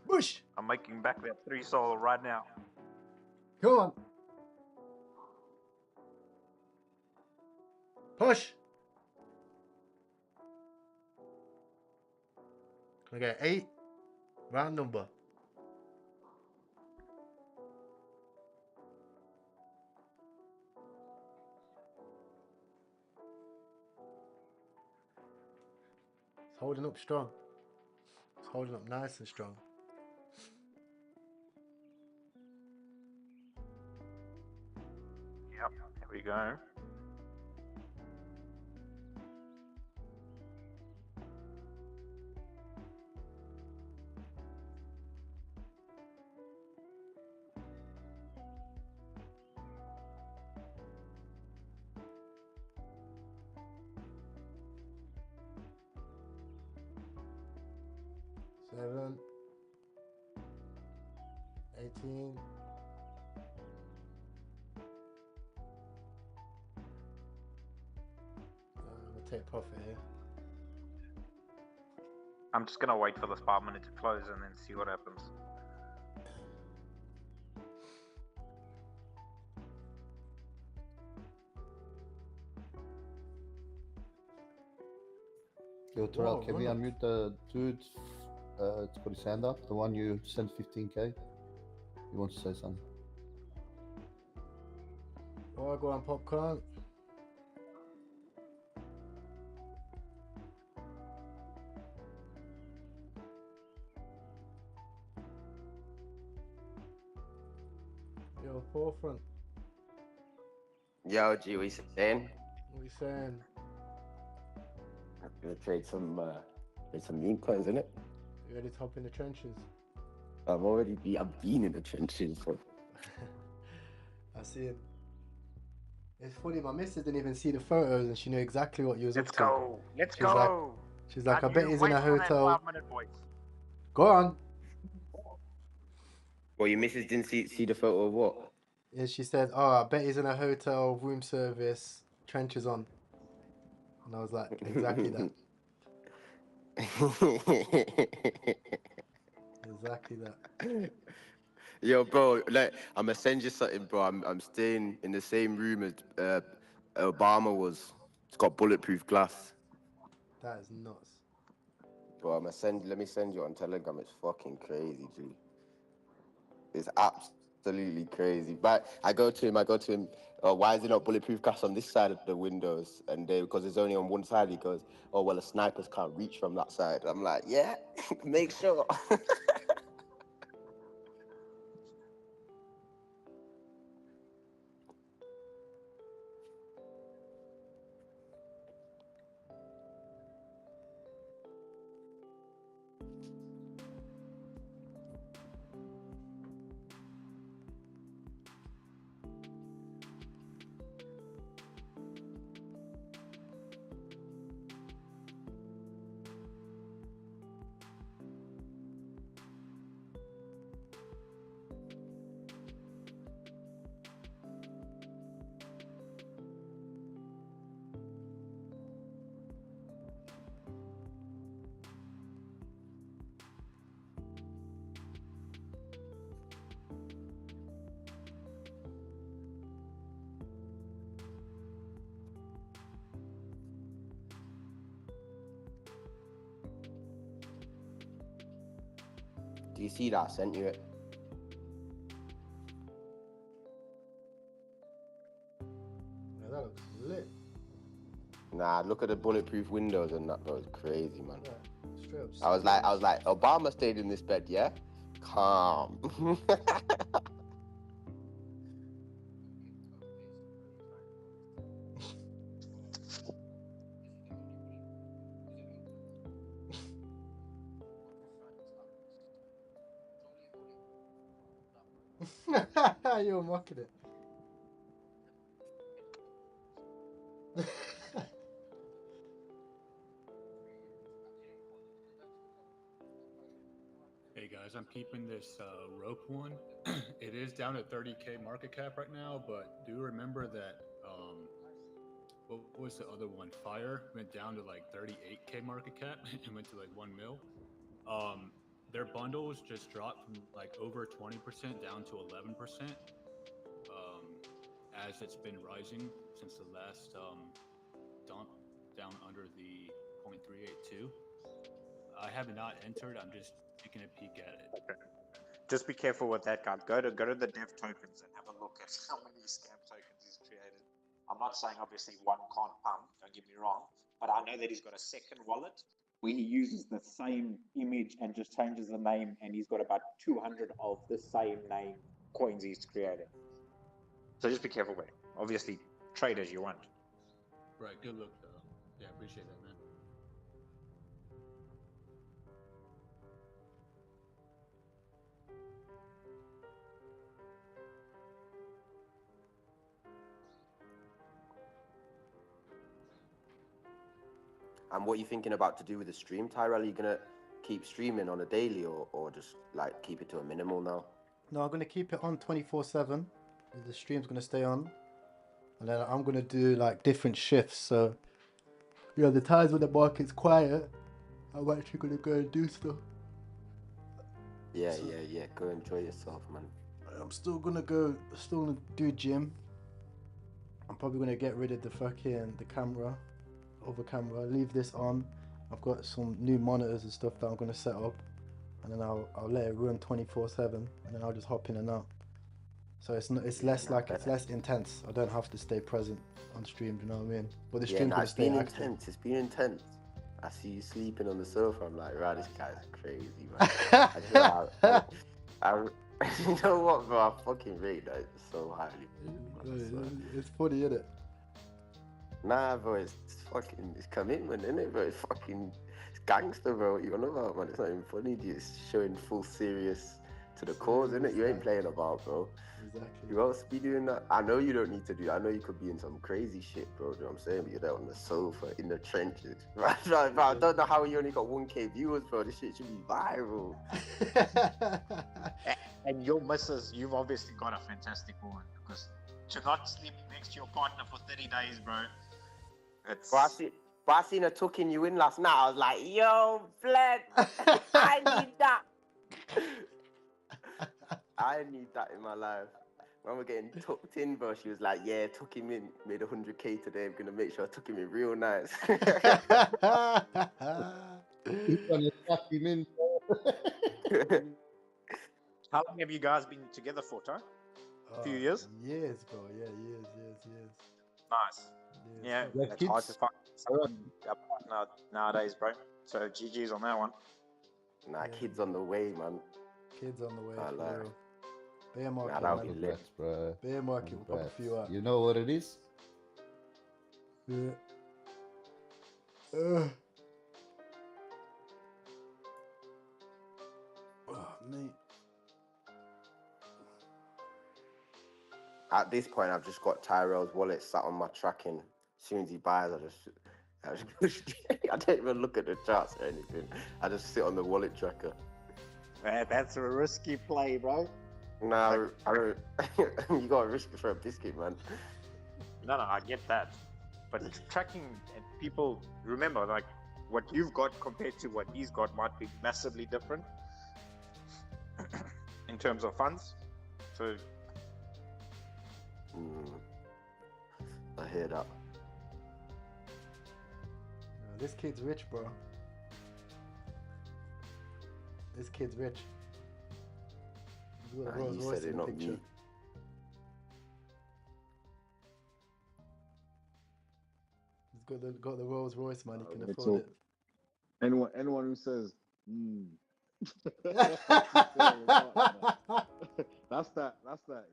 Speaker 1: Bush!
Speaker 12: I'm making back that 3 soul right now.
Speaker 1: Come on. Push! Can I get 8? Round number. It's holding up strong. It's holding up nice and strong.
Speaker 12: Yep. Here we go.
Speaker 1: take profit here.
Speaker 12: I'm just gonna wait for this 5 minute to close and then see what happens.
Speaker 15: Yo, Terrell,
Speaker 1: Whoa,
Speaker 15: can we
Speaker 1: run
Speaker 15: unmute the dude? It's got his hand up. The one you sent 15k. He wants to say something.
Speaker 1: Oh, I go on popcorn. Yo, forefront.
Speaker 16: Yo, G, what you saying?
Speaker 1: What you saying?
Speaker 16: I'm gonna trade some meme coins, innit?
Speaker 1: You ready to hop in the trenches?
Speaker 16: I've been in the trenches. So.
Speaker 1: I see it. It's funny, my missus didn't even see the photos and she knew exactly what you was
Speaker 12: Let's
Speaker 1: up to.
Speaker 12: go. Let's
Speaker 1: She's like,
Speaker 12: go.
Speaker 1: she's like, I bet he's in
Speaker 12: wait
Speaker 1: a
Speaker 12: for that
Speaker 1: hotel.
Speaker 12: 5 minute voice.
Speaker 1: Go on.
Speaker 16: Well, your missus didn't see the photo of what?
Speaker 1: Yeah, she said, oh, I bet he's in a hotel, room service, trenches on. And I was like, exactly that. Exactly that.
Speaker 16: Yo, bro, like I'm gonna send you something, bro. I'm staying in the same room as Obama was. It's got bulletproof glass.
Speaker 1: That is nuts.
Speaker 16: Bro, let me send you on Telegram. It's fucking crazy, G. It's absolutely crazy. But I go to him. Why is it not bulletproof glass on this side of the windows? And because it's only on one side, he goes, oh well, the snipers can't reach from that side. I'm like, yeah, make sure. Do you see that? I sent you it.
Speaker 1: Yeah, that looks lit.
Speaker 16: Nah, look at the bulletproof windows and that, bro. It's crazy, man.
Speaker 1: Yeah, straight up.
Speaker 16: I was like, Obama stayed in this bed, yeah? Calm.
Speaker 1: You're mocking it.
Speaker 2: Hey guys, I'm keeping this rope one. It is down at 30k market cap right now, but do remember that what was the other one? Fire went down to like 38k market cap and went to like 1 mil. Their bundles just dropped from like over 20% down to 11%. As it's been rising since the last dump down under the 0.382. I have not entered. I'm just taking a peek at it.
Speaker 12: Okay. Just be careful with that guy. Go to the dev tokens and have a look at how many scam tokens he's created. I'm not saying obviously one can't pump, don't get me wrong, but I know that he's got a second wallet where he uses the same image and just changes the name, and he's got about 200 of the same name coins he's created. So just be careful with it. Obviously, trade as you want.
Speaker 2: Right, good look though. Yeah, appreciate that, man.
Speaker 16: And what are you thinking about to do with the stream, Tyrell? Are you gonna keep streaming on a daily or just like keep it to a minimal now?
Speaker 1: No, I'm gonna keep it on 24/7. The stream's gonna stay on, and then I'm gonna do like different shifts. So The times when the market's quiet, I'm actually gonna go and do stuff.
Speaker 16: Yeah. Go enjoy yourself, man.
Speaker 1: I'm still gonna do gym. I'm probably gonna get rid of the other camera, leave this on. I've got some new monitors and stuff that I'm gonna set up, and then I'll let it run 24/7, and then I'll just hop in and out. So it's less intense. I don't have to stay present on stream. Do you know what I mean? But the stream's gonna stay active.
Speaker 16: Intense. It's been intense. I see you sleeping on the sofa. I'm like, right, this guy's crazy, man. You know what, bro? I fucking rate that so highly.
Speaker 1: It's funny, isn't it?
Speaker 16: Nah, bro, it's commitment, innit, bro? It's gangster, bro. You know about, man? It's not even funny, dude. It's showing full serious to the cause, innit? You ain't playing about, bro.
Speaker 1: Exactly.
Speaker 16: You else be doing that? I know you don't need to do that. I know you could be in some crazy shit, bro. You know what I'm saying? But you're there on the sofa, in the trenches. Right, bro, I don't know how you only got 1K viewers, bro. This shit should be viral.
Speaker 12: And your missus, you've obviously got a fantastic woman, because to not sleep next to your partner for 30 days, bro.
Speaker 16: But I seen her tucking you in last night. I was like, yo, Fled, I need that. I need that in my life. When we're getting tucked in, bro, she was like, yeah, tuck him in. Made 100K today. I'm going to make sure I tuck him in real nice.
Speaker 19: He's gonna tuck him in, bro.
Speaker 12: How long have you guys been together for, Ty? A few years?
Speaker 1: Years, bro. Yeah, years.
Speaker 12: Nice. Yeah, it's hard to find someone nowadays, bro. So GG's on that one.
Speaker 16: Nah, kids on the way, man.
Speaker 1: Kids on the way.
Speaker 16: I like.
Speaker 1: Bear market,
Speaker 16: that'll be lit,
Speaker 15: bro.
Speaker 1: Bear market, we'll pop a few up.
Speaker 15: You know what it is?
Speaker 1: Yeah. Oh, mate.
Speaker 16: At this point, I've just got Tyrell's wallet sat on my tracking. As soon as he buys, I just I don't even look at the charts or anything. I just sit on the wallet tracker.
Speaker 12: Man, that's a risky play, bro.
Speaker 16: Nah, I don't. You got to risk it for a biscuit, man.
Speaker 12: No, I get that. But tracking and people, remember, like, what you've got compared to what he's got might be massively different in terms of funds. So,
Speaker 16: I hear that.
Speaker 1: This kid's rich, bro. This kid's rich. He's got a Rolls Royce in the picture. He's got the Rolls Royce, man. He can afford it.
Speaker 19: Anyone who says, that's that.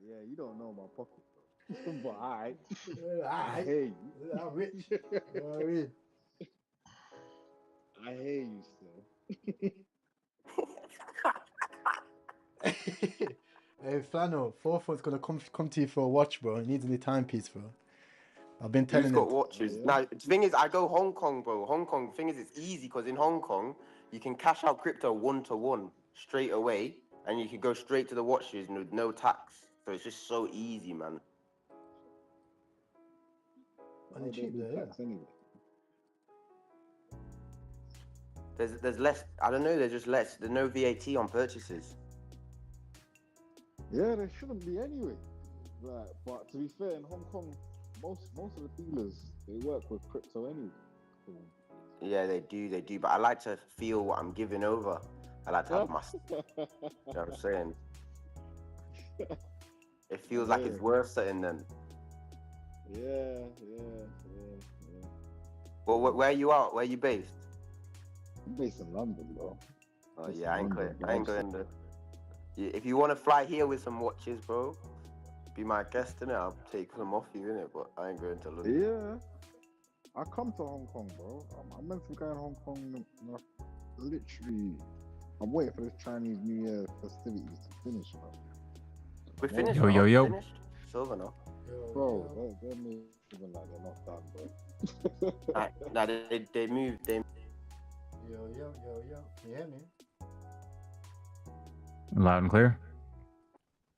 Speaker 19: Yeah, you don't know my pocket, bro. But alright, I hear you.
Speaker 1: I'm rich. You know what I mean?
Speaker 19: I hear you still.
Speaker 1: Hey, Flannel, 4th one's gonna come to you for a watch, bro. He needs a new timepiece, bro. I've been telling him.
Speaker 16: Who's got watches? Yeah. Now, the thing is, I go Hong Kong, bro. Hong Kong, the thing is, it's easy because in Hong Kong, you can cash out crypto 1-to-1 straight away, and you can go straight to the watches with no tax. So it's just so easy, man.
Speaker 1: And it's cheap there, yeah.
Speaker 19: Anyway.
Speaker 16: There's less. I don't know. There's just less. There's no VAT on purchases.
Speaker 19: Yeah, there shouldn't be anyway. Right, but to be fair, in Hong Kong, most of the dealers they work with crypto anyway. So.
Speaker 16: Yeah, they do. But I like to feel what I'm giving over. I like to have my. You know what I'm saying? It feels like it's worth something then.
Speaker 19: Yeah.
Speaker 16: Well, where you at? Where you based?
Speaker 19: I'm based in London, bro.
Speaker 16: Oh yeah, I ain't going there. If you want to fly here with some watches, bro, be my guest, innit? I'll take some off you, innit? But I ain't going to London.
Speaker 19: Yeah. I come to Hong Kong, bro. I'm meant to go in Hong Kong. Literally, I'm waiting for this Chinese New Year festivities to finish, bro.
Speaker 16: We finished.
Speaker 21: Yo.
Speaker 16: Finished? It's over now.
Speaker 19: Bro, they're moving like they're not done, bro.
Speaker 16: Nah, they moved.
Speaker 1: Yo. Can you hear me?
Speaker 21: Loud and clear.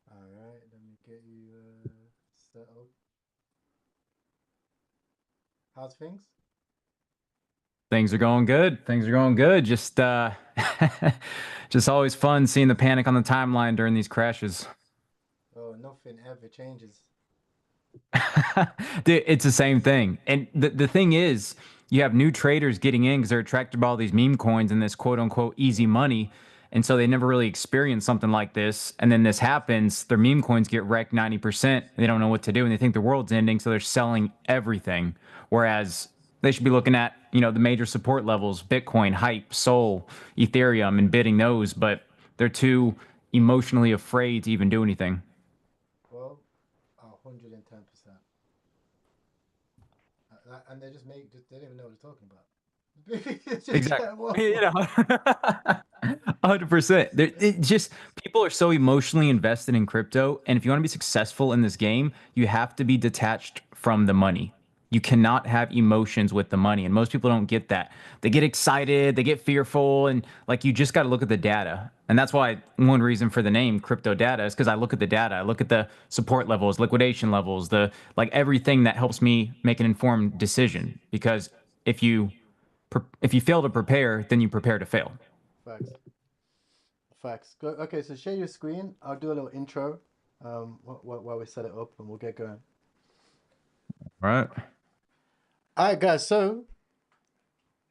Speaker 1: Alright, let me get you set up. How's things?
Speaker 21: Things are going good. Things are going good. Just just always fun seeing the panic on the timeline during these crashes.
Speaker 1: Oh, nothing ever changes.
Speaker 21: Dude, it's the same thing. And the thing is, you have new traders getting in because they're attracted by all these meme coins and this quote unquote easy money. And so they never really experienced something like this. And then this happens, their meme coins get wrecked 90%. They don't know what to do and they think the world's ending. So they're selling everything. Whereas they should be looking at, the major support levels, Bitcoin, Hype, Sol, Ethereum, and bidding those. But they're too emotionally afraid to even do anything.
Speaker 1: Well, 110%. And they just they don't even know what they're talking about.
Speaker 21: Exactly. 100%. It just people are so emotionally invested in crypto, and if you want to be successful in this game, you have to be detached from the money. You cannot have emotions with the money, and most people don't get that. They get excited, they get fearful, and like you just got to look at the data. And that's why one reason for the name crypto data is because I look at the data. I look at the support levels, liquidation levels, the like everything that helps me make an informed decision. Because if you fail to prepare, then you prepare to fail.
Speaker 1: Facts. Go. Okay, so share your screen. I'll do a little intro while we set it up, and we'll get going.
Speaker 21: All
Speaker 1: right, guys. So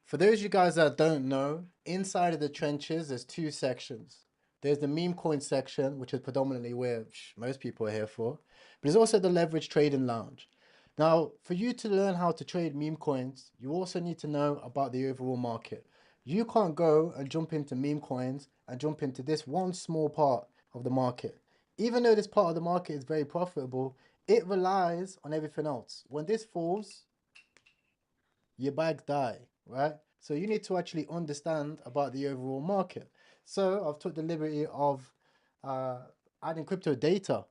Speaker 1: for those of you guys that don't know, inside of the trenches, there's two sections. There's the meme coin section, which is predominantly where most people are here for. But there's also the leverage trading lounge. Now, for you to learn how to trade meme coins, you also need to know about the overall market. You can't go and jump into meme coins and jump into this one small part of the market. Even though this part of the market is very profitable, it relies on everything else. When this falls, your bags die, right? So you need to actually understand about the overall market. So I've took the liberty of adding crypto data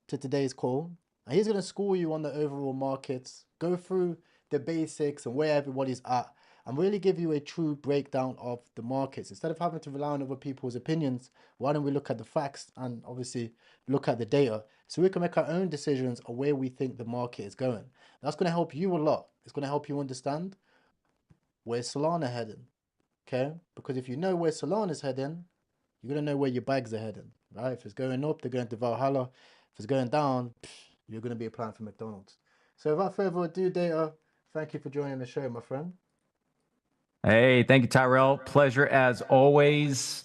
Speaker 1: to today's call. And he's going to school you on the overall markets, go through the basics and where everybody's at, and really give you a true breakdown of the markets. Instead of having to rely on other people's opinions, why don't we look at the facts and obviously look at the data so we can make our own decisions on where we think the market is going. That's going to help you a lot. It's going to help you understand where Solana heading, okay? Because if you know where Solana is heading, you're going to know where your bags are heading, right? If it's going up, they're going to Valhalla. If it's going down, you're going to be applying for McDonald's. So without further ado, Data, thank you for joining the show, my friend.
Speaker 21: Hey, thank you, Tyrell. Pleasure as always.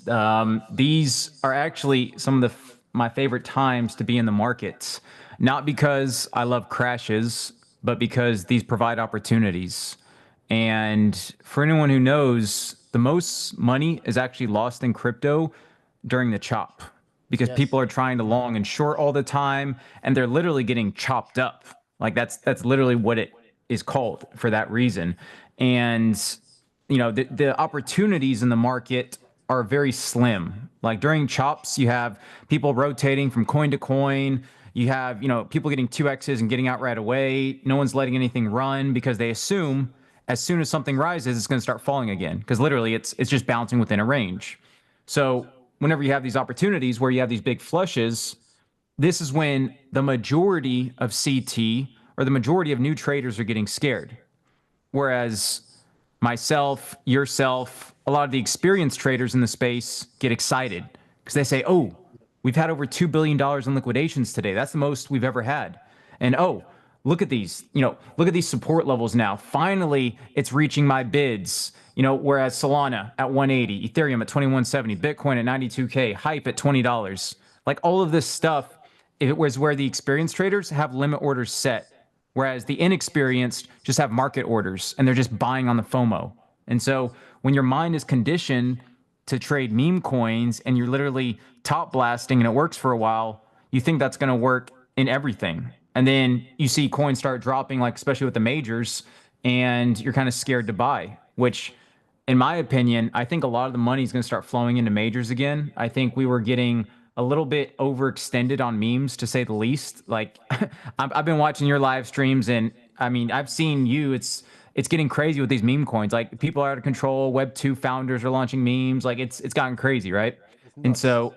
Speaker 21: These are actually some of my favorite times to be in the markets, not because I love crashes, but because these provide opportunities. And for anyone who knows, the most money is actually lost in crypto during the chop because people are trying to long and short all the time, and they're literally getting chopped up. Like that's literally what it is called for that reason. And the opportunities in the market are very slim. Like during chops, you have people rotating from coin to coin. You have, people getting 2x's and getting out right away. No one's letting anything run because they assume as soon as something rises, it's going to start falling again. Because literally it's just bouncing within a range. So whenever you have these opportunities where you have these big flushes, this is when the majority of CT or the majority of new traders are getting scared. Whereas myself, yourself, a lot of the experienced traders in the space get excited because they say, oh, we've had over $2 billion in liquidations today. That's the most we've ever had. And oh, look at these, look at these support levels now. Finally, it's reaching my bids. Whereas Solana at 180, Ethereum at 2170, Bitcoin at 92K, Hype at $20. Like all of this stuff, it was where the experienced traders have limit orders set. Whereas the inexperienced just have market orders and they're just buying on the FOMO. And so when your mind is conditioned to trade meme coins and you're literally top blasting and it works for a while, you think that's going to work in everything. And then you see coins start dropping, like especially with the majors, and you're kind of scared to buy, which in my opinion, I think a lot of the money is going to start flowing into majors again. I think we were getting a little bit overextended on memes, to say the least. Like I've been watching your live streams, and I mean, I've seen you. It's getting crazy with these meme coins. Like people are out of control. Web 2 founders are launching memes. Like it's gotten crazy, right? And so,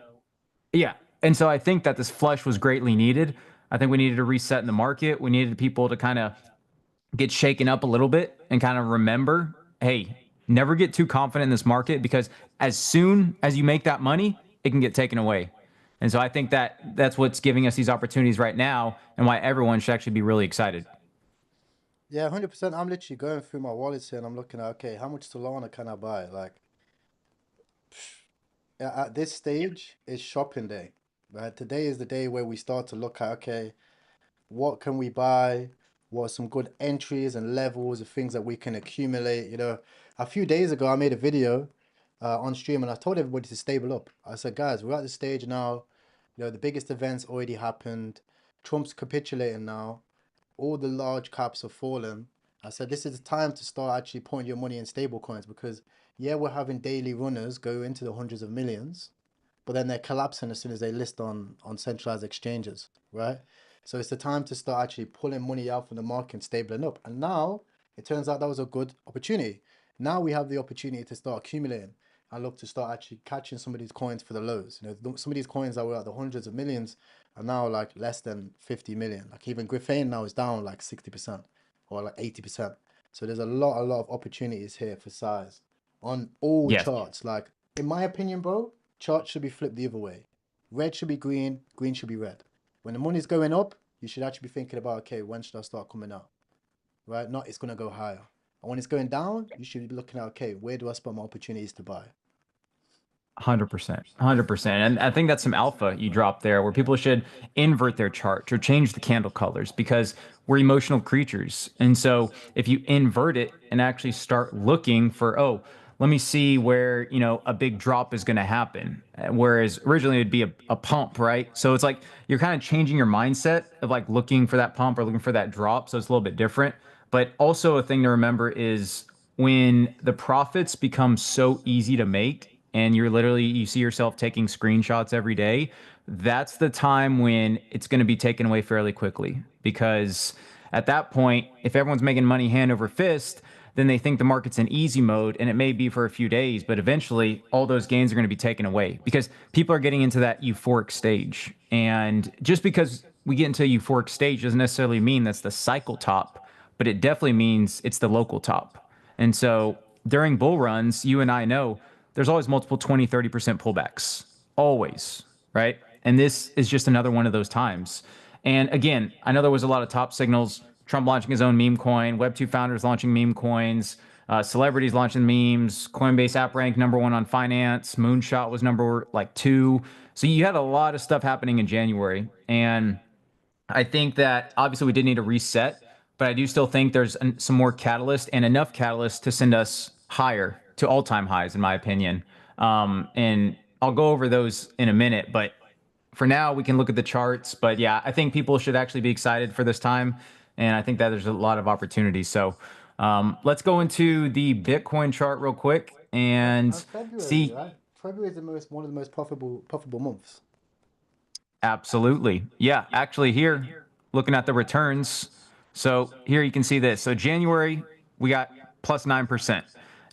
Speaker 21: yeah. And so I think that this flush was greatly needed. I think we needed a reset in the market. We needed people to kind of get shaken up a little bit and kind of remember hey, never get too confident in this market, because as soon as you make that money, it can get taken away. And so I think that that's what's giving us these opportunities right now, and why everyone should actually be really excited.
Speaker 1: Yeah, 100%. I'm literally going through my wallet here and I'm looking at, okay, how much Solana can I buy? Like, at this stage, it's shopping day, right? Today is the day where we start to look at, okay, what can we buy? What are some good entries and levels of things that we can accumulate? You know, a few days ago, I made a video on stream and I told everybody to stable up. I said, guys, we're at the stage now. You know, the biggest events already happened. Trump's capitulating now. All the large caps have fallen. I said, this is the time to start actually putting your money in stable coins, because, yeah, we're having daily runners go into the hundreds of millions, but then they're collapsing as soon as they list on centralized exchanges, right? So it's the time to start actually pulling money out from the market and stabling up. And now it turns out that was a good opportunity. Now we have the opportunity to start accumulating and look to start actually catching some of these coins for the lows. You know, some of these coins that were at the hundreds of millions are now like less than 50 million. Like even Griffane now is down like 60% or like 80%. So there's a lot of opportunities here for size on all
Speaker 21: Yes.
Speaker 1: charts. Like, in my opinion, bro, charts should be flipped the other way. Red should be green, green should be red. When the money's going up, you should actually be thinking about, okay, when should I start coming out? Right? Not it's going to go higher. And when it's going down, you should be looking at, okay, where do I spot my opportunities to buy?
Speaker 21: 100%, 100%. And I think that's some alpha you dropped there, where people should invert their chart or change the candle colors, because we're emotional creatures. And so if you invert it and actually start looking for, oh, let me see where, you know, a big drop is going to happen. Whereas originally it'd be a pump, right? So it's like you're kind of changing your mindset of like looking for that pump or looking for that drop. So it's a little bit different. But also a thing to remember is when the profits become so easy to make, and you see yourself taking screenshots every day, that's the time when it's going to be taken away fairly quickly. Because at that point, if everyone's making money hand over fist, then they think the market's in easy mode, and it may be for a few days, but eventually all those gains are going to be taken away because people are getting into that euphoric stage. And just because we get into a euphoric stage doesn't necessarily mean that's the cycle top, but it definitely means it's the local top. And so during bull runs, you and I know there's always multiple 20, 30% pullbacks. Always, right? And this is just another one of those times. And again, I know there was a lot of top signals. Trump launching his own meme coin, Web2 founders launching meme coins, celebrities launching memes, Coinbase app ranked #1 on finance, Moonshot was number 2. So you had a lot of stuff happening in January. And I think that obviously we did need a reset, but I do still think there's some more catalyst and enough catalyst to send us higher to all-time highs, in my opinion. And I'll go over those in a minute, but for now we can look at the charts. But yeah, I think people should actually be excited for this time, and I think that there's a lot of opportunities. So let's go into the Bitcoin chart real quick and
Speaker 1: February,
Speaker 21: see.
Speaker 1: right? February is one of the most profitable months.
Speaker 21: Absolutely. Yeah, actually here, looking at the returns. So here you can see this. So January, we got plus 9%.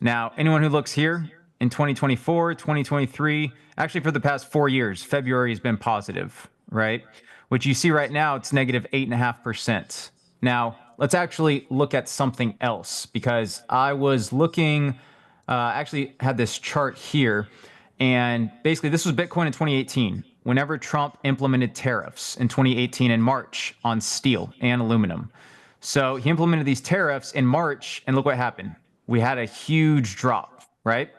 Speaker 21: Now, anyone who looks here in 2024, 2023, actually for the past 4 years, February has been positive, right? Which you see right now, it's negative 8.5%. Now, let's actually look at something else, because I was looking, actually had this chart here. And basically, this was Bitcoin in 2018, whenever Trump implemented tariffs in 2018 in March on steel and aluminum. So he implemented these tariffs in March, and look what happened. We had a huge drop, right?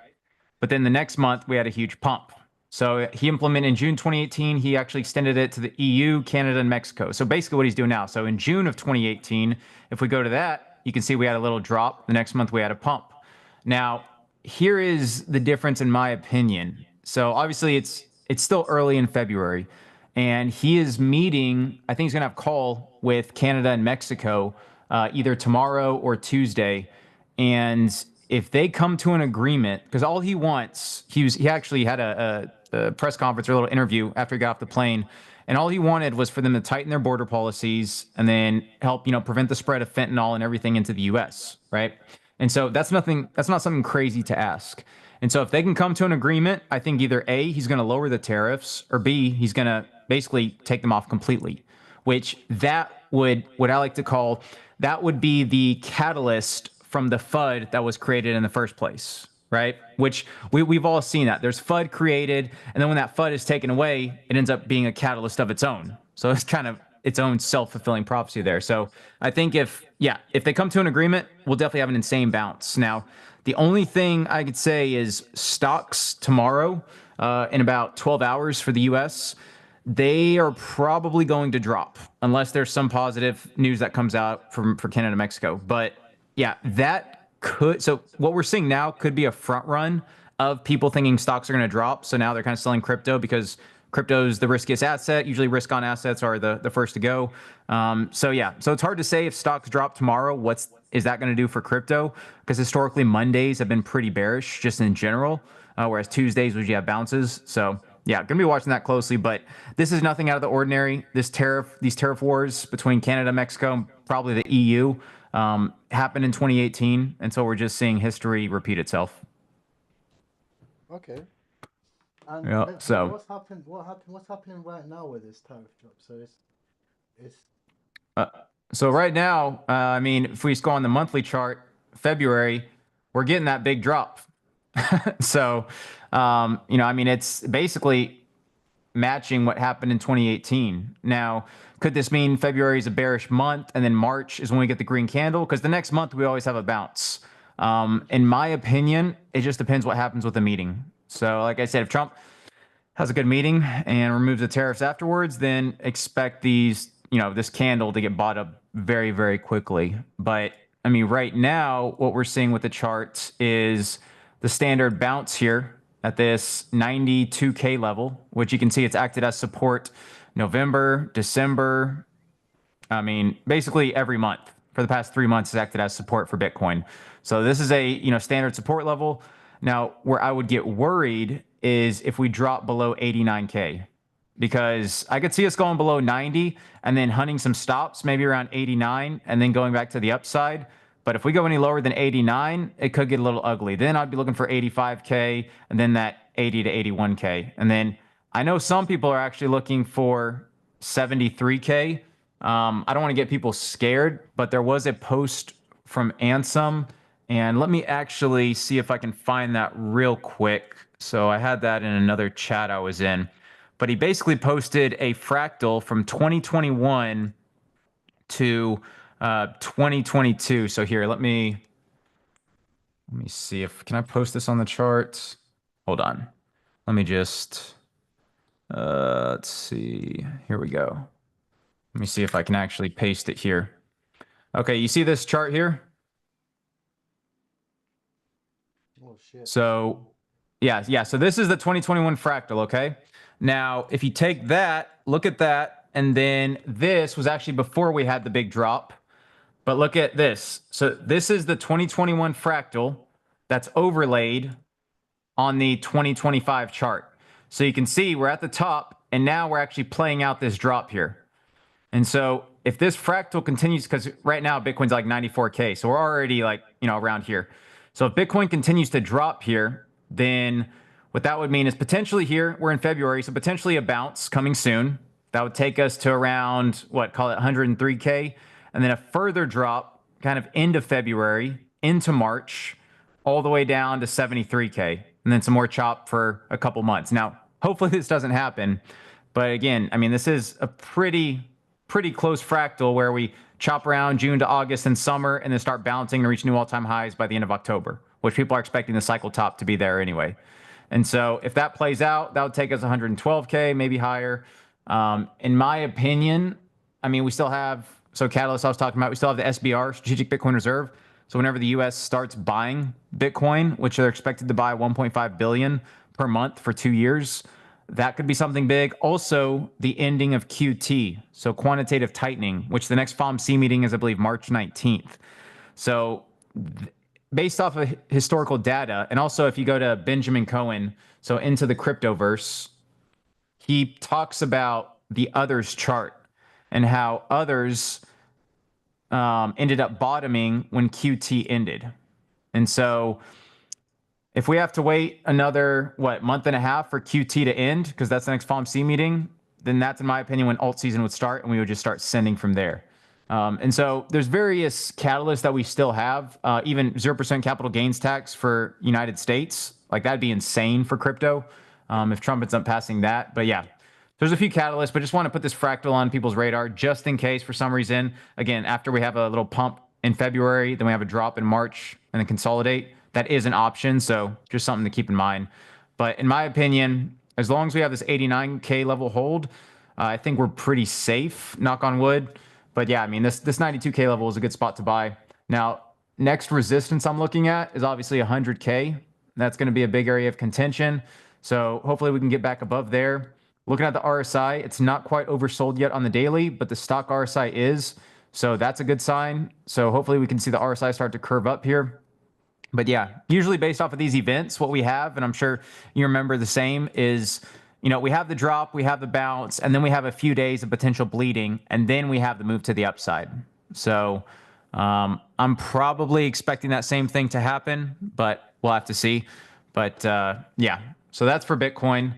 Speaker 21: But then the next month, we had a huge pump. So he implemented in June 2018, he actually extended it to the EU, Canada, and Mexico. So basically what he's doing now. So in June of 2018, if we go to that, you can see we had a little drop. The next month, we had a pump. Now, here is the difference in my opinion. So obviously it's still early in February, and he is meeting, I think he's going to have a call with Canada and Mexico either tomorrow or Tuesday. And if they come to an agreement, because all he wants, he actually had a press conference or a little interview after he got off the plane, and all he wanted was for them to tighten their border policies and then help, prevent the spread of fentanyl and everything into the U.S., right? And so that's not something crazy to ask. And so if they can come to an agreement, I think either A, he's going to lower the tariffs, or B, he's going to basically take them off completely, which that would, what I like to call, that would be the catalyst from the FUD that was created in the first place, right? Which we've all seen that. There's FUD created, and then when that FUD is taken away, it ends up being a catalyst of its own. So it's kind of its own self-fulfilling prophecy there. So I think if they come to an agreement, we'll definitely have an insane bounce. Now, the only thing I could say is stocks tomorrow, in about 12 hours for the US, they are probably going to drop unless there's some positive news that comes out for Canada, Mexico. But yeah, that could, so what we're seeing now could be a front run of people thinking stocks are going to drop. So now they're kind of selling crypto because crypto is the riskiest asset. Usually risk on assets are the first to go. So yeah, so it's hard to say if stocks drop tomorrow, is that going to do for crypto? Because historically Mondays have been pretty bearish just in general, whereas Tuesdays usually have bounces. So yeah, going to be watching that closely, but this is nothing out of the ordinary. These tariff wars between Canada, Mexico, probably the EU, happened in 2018, and so we're just seeing history repeat itself.
Speaker 1: Okay. And
Speaker 21: Yeah, so
Speaker 1: what's happened? What's happening right now with this tariff drop? So it's
Speaker 21: so right now, I mean, if we just go on the monthly chart, February, we're getting that big drop. So, I mean, it's basically matching what happened in 2018. Now, could this mean February is a bearish month and then March is when we get the green candle? Because the next month we always have a bounce. In my opinion, it just depends what happens with the meeting. So, like I said, if Trump has a good meeting and removes the tariffs afterwards, then expect this candle to get bought up very, very quickly. But I mean, right now, what we're seeing with the charts is the standard bounce here at this 92K level, which you can see it's acted as support November, December. I mean, basically every month for the past 3 months has acted as support for Bitcoin. So this is a standard support level. Now, where I would get worried is if we drop below 89K, because I could see us going below 90 and then hunting some stops, maybe around 89, and then going back to the upside. But if we go any lower than 89, it could get a little ugly. Then I'd be looking for 85K and then that 80 to 81K. And then I know some people are actually looking for 73K. I don't want to get people scared, but there was a post from Ansem, and let me actually see if I can find that real quick. So I had that in another chat I was in, but he basically posted a fractal from 2021 to 2022. So here, let me see can I post this on the charts? Hold on. Let me just, let's see. Here we go. Let me see if I can actually paste it here. Okay, you see this chart here?
Speaker 1: oh shit.
Speaker 21: So yeah. So this is the 2021 fractal, okay? Now, if you take that, look at that, and then this was actually before we had the big drop. But look at this. So this is the 2021 fractal that's overlaid on the 2025 chart. So you can see we're at the top, and now we're actually playing out this drop here. And so if this fractal continues, because right now Bitcoin's like 94K, so we're already like, around here. So if Bitcoin continues to drop here, then what that would mean is potentially here, we're in February, so potentially a bounce coming soon. That would take us to around, call it 103K, and then a further drop kind of into February, into March, all the way down to 73K, and then some more chop for a couple months. Now, hopefully this doesn't happen, but again, I mean, this is a pretty close fractal where we chop around June to August and summer and then start bouncing and reach new all-time highs by the end of October, which people are expecting the cycle top to be there anyway. And so if that plays out, that would take us 112K, maybe higher. In my opinion, I mean, we still have, so Catalyst I was talking about, we still have the SBR, Strategic Bitcoin Reserve. So whenever the US starts buying Bitcoin, which they're expected to buy 1.5 billion per month for 2 years, that could be something big. Also, the ending of QT, so quantitative tightening, which the next FOMC meeting is, I believe, March 19th. So based off of historical data, and also if you go to Benjamin Cohen, so into the Cryptoverse, he talks about the others chart and how others ended up bottoming when QT ended. And so if we have to wait another, month and a half for QT to end, because that's the next FOMC meeting, then that's, in my opinion, when alt season would start, and we would just start sending from there. And so there's various catalysts that we still have, even 0% capital gains tax for United States. Like that'd be insane for crypto if Trump ends up passing that. But yeah, there's a few catalysts, but just want to put this fractal on people's radar just in case for some reason. Again, after we have a little pump in February, then we have a drop in March and then consolidate. That is an option. So just something to keep in mind. But in my opinion, as long as we have this 89K level hold, I think we're pretty safe, knock on wood. But yeah, I mean, this 92K level is a good spot to buy. Now, next resistance I'm looking at is obviously 100K. That's going to be a big area of contention. So hopefully we can get back above there. Looking at the RSI, it's not quite oversold yet on the daily, but the stock RSI is. So that's a good sign. So hopefully we can see the RSI start to curve up here. But yeah, usually based off of these events, what we have, and I'm sure you remember the same, is, you know, we have the drop, we have the bounce, and then we have a few days of potential bleeding, and then we have the move to the upside. So I'm probably expecting that same thing to happen, but we'll have to see. But yeah, so that's for Bitcoin.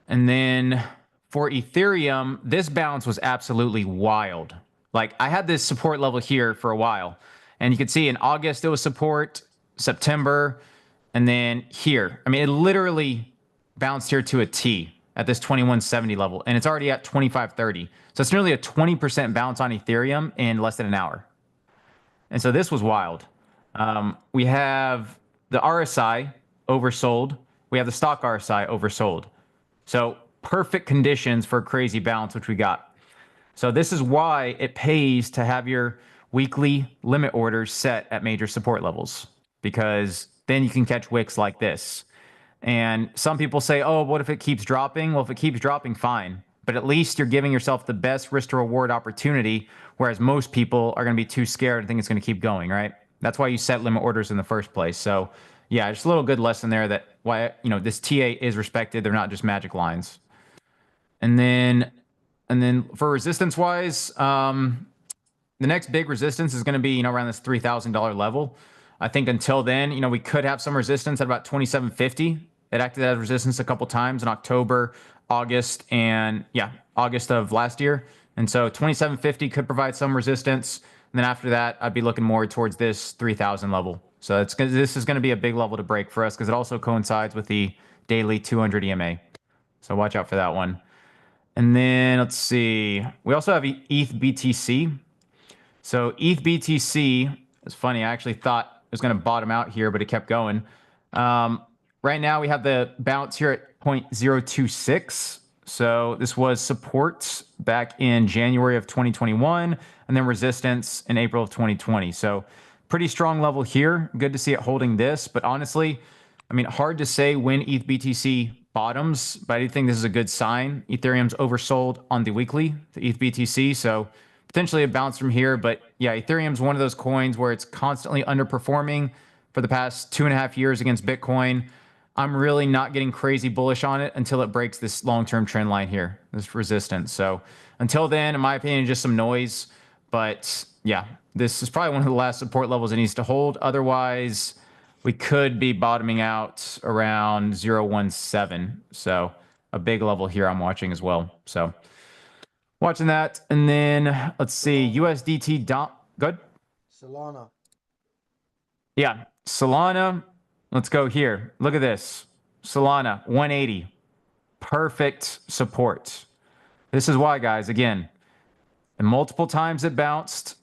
Speaker 21: And then for Ethereum, this bounce was absolutely wild. Like I had this support level here for a while, and you can see in August it was support, September, and then here. I mean, it literally bounced here to a T at this 2170 level, and it's already at 2530. So it's nearly a 20% bounce on Ethereum in less than an hour. And so this was wild. We have the RSI oversold. We have the stock RSI oversold. So perfect conditions for a crazy bounce, which we got. So this is why it pays to have your weekly limit orders set at major support levels, because then you can catch wicks like this. And some people say, oh, what if it keeps dropping? Well, if it keeps dropping, fine. But at least you're giving yourself the best risk to reward opportunity, whereas most people are going to be too scared and think it's going to keep going, right? That's why you set limit orders in the first place. So yeah, just a little good lesson there that why, you know, this TA is respected. They're not just magic lines. And then for resistance wise, the next big resistance is going to be, you know, around this $3,000 level. I think until then, you know, we could have some resistance at about 2750. It acted as resistance a couple times in October, August, and yeah, August of last year. And so 2750 could provide some resistance. And then after that, I'd be looking more towards this 3000 level. So this is going to be a big level to break for us because it also coincides with the daily 200 EMA. So watch out for that one. And then let's see. We also have ETH BTC. So ETH BTC, it's funny. I actually thought it was going to bottom out here, but it kept going. Right now we have the bounce here at 0.026. So this was support back in January of 2021 and then resistance in April of 2020. So pretty strong level here. Good to see it holding this. But honestly, I mean, hard to say when ETH BTC bottoms, but I do think this is a good sign. Ethereum's oversold on the weekly, the ETH BTC. So potentially a bounce from here. But yeah, Ethereum's one of those coins where it's constantly underperforming for the past 2.5 years against Bitcoin. I'm really not getting crazy bullish on it until it breaks this long-term trend line here, this resistance. So until then, in my opinion, just some noise. But yeah, this is probably one of the last support levels it needs to hold. Otherwise, we could be bottoming out around 0.17. So a big level here I'm watching as well. So watching that. And then let's see, USDT good.
Speaker 1: Solana.
Speaker 21: Yeah, Solana. Let's go here. Look at this. Solana 180. Perfect support. This is why, guys, again, and multiple times it bounced.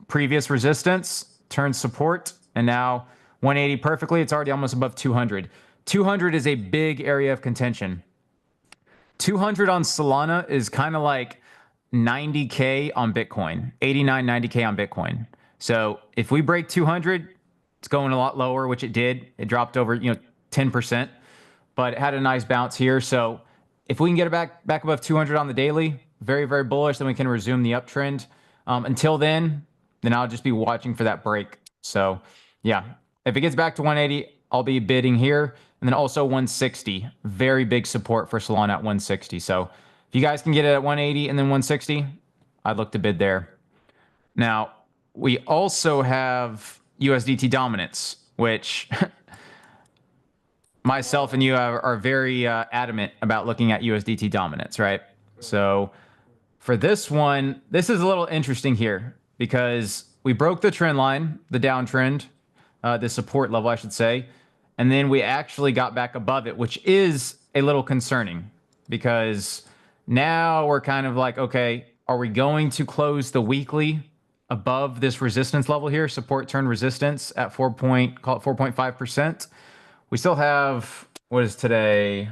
Speaker 21: Previous resistance, turned support, and now 180 perfectly. It's already almost above 200. 200 is a big area of contention. 200 on Solana is kind of like 90K on Bitcoin, 89, 90K on Bitcoin. So if we break 200, it's going a lot lower, which it did. It dropped over, 10%, but it had a nice bounce here. So if we can get it back above 200 on the daily, very, very bullish, then we can resume the uptrend. Until then I'll just be watching for that break. So yeah, if it gets back to 180, I'll be bidding here. And then also 160, very big support for Solana at 160. So if you guys can get it at 180 and then 160, I'd look to bid there. Now, we also have USDT dominance, which myself and you are very adamant about looking at USDT dominance, right? So for this one, this is a little interesting here because we broke the trend line, the downtrend, the support level, I should say, and then we actually got back above it, which is a little concerning because now we're kind of like, okay, are we going to close the weekly above this resistance level here, support turn resistance at 4.5%? We still have, what is today?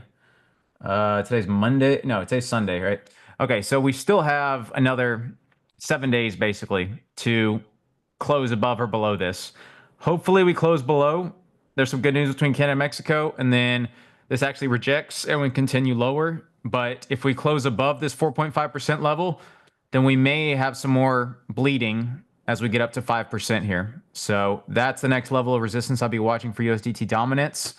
Speaker 21: Today's Monday. No, today's Sunday, right? Okay, so we still have another 7 days basically to close above or below this. Hopefully we close below. There's some good news between Canada and Mexico, and then this actually rejects and we continue lower. But if we close above this 4.5% level, then we may have some more bleeding as we get up to 5% here. So that's the next level of resistance I'll be watching for USDT dominance.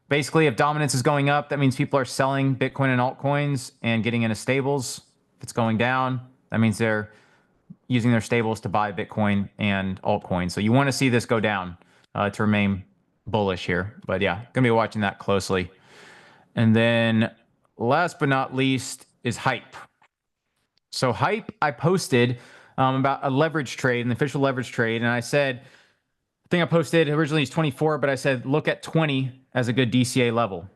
Speaker 21: Basically, if dominance is going up, that means people are selling Bitcoin and altcoins and getting into stables. If it's going down, that means they're using their stables to buy Bitcoin and altcoins. So you want to see this go down to remain bullish here. But yeah, going to be watching that closely. And then last but not least is Hype. So Hype, I posted about a leverage trade, an official leverage trade, and I said, I think I posted originally it's 24, but I said look at 20 as a good DCA level.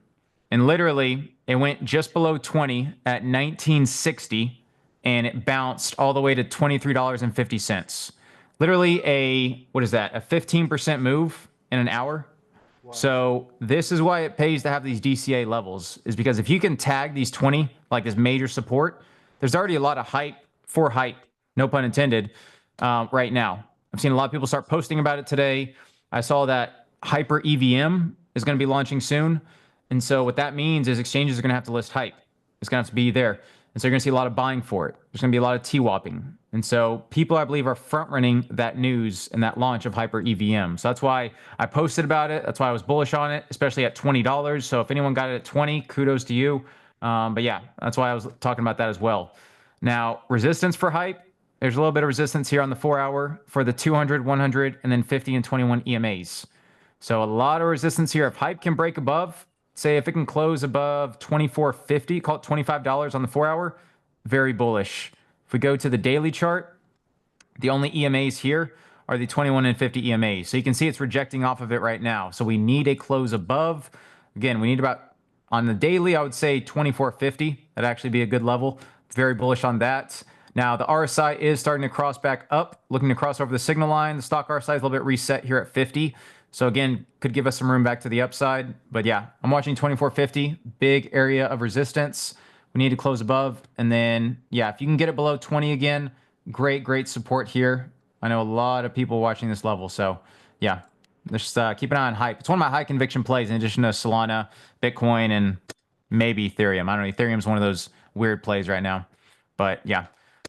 Speaker 21: And literally, it went just below 20 at 1960, and it bounced all the way to $23.50. Literally a, what is that, a 15% move in an hour? Wow. So this is why it pays to have these DCA levels, is because if you can tag these 20, like this major support, there's already a lot of hype for hype, no pun intended, right now. I've seen a lot of people start posting about it today. I saw that Hyper EVM is going to be launching soon. And so what that means is exchanges are going to have to list hype. It's going to have to be there. And so you're going to see a lot of buying for it. There's going to be a lot of TWAPing. And so people, I believe, are front running that news and that launch of Hyper EVM. So that's why I posted about it. That's why I was bullish on it, especially at $20. So if anyone got it at 20, kudos to you. But yeah, that's why I was talking about that as well. Now, resistance for hype. There's a little bit of resistance here on the 4 hour for the 200, 100, and then 50 and 21 EMAs. So a lot of resistance here. If hype can break above, say if it can close above 24.50, call it $25 on the 4 hour, very bullish. If we go to the daily chart, the only EMAs here are the 21 and 50 EMAs. So you can see it's rejecting off of it right now. So we need a close above. Again, we need about, on the daily, I would say 24.50. That'd actually be a good level. Very bullish on that. Now, the RSI is starting to cross back up, looking to cross over the signal line. The stock RSI is a little bit reset here at 50. So again, could give us some room back to the upside. But yeah, I'm watching 24.50, big area of resistance. We need to close above. And then, yeah, if you can get it below 20 again, great support here. I know a lot of people watching this level. So yeah, just keep an eye on hype. It's one of my high conviction plays in addition to Solana, Bitcoin, and maybe Ethereum. I don't know. Ethereum's one of those weird plays right now. But yeah,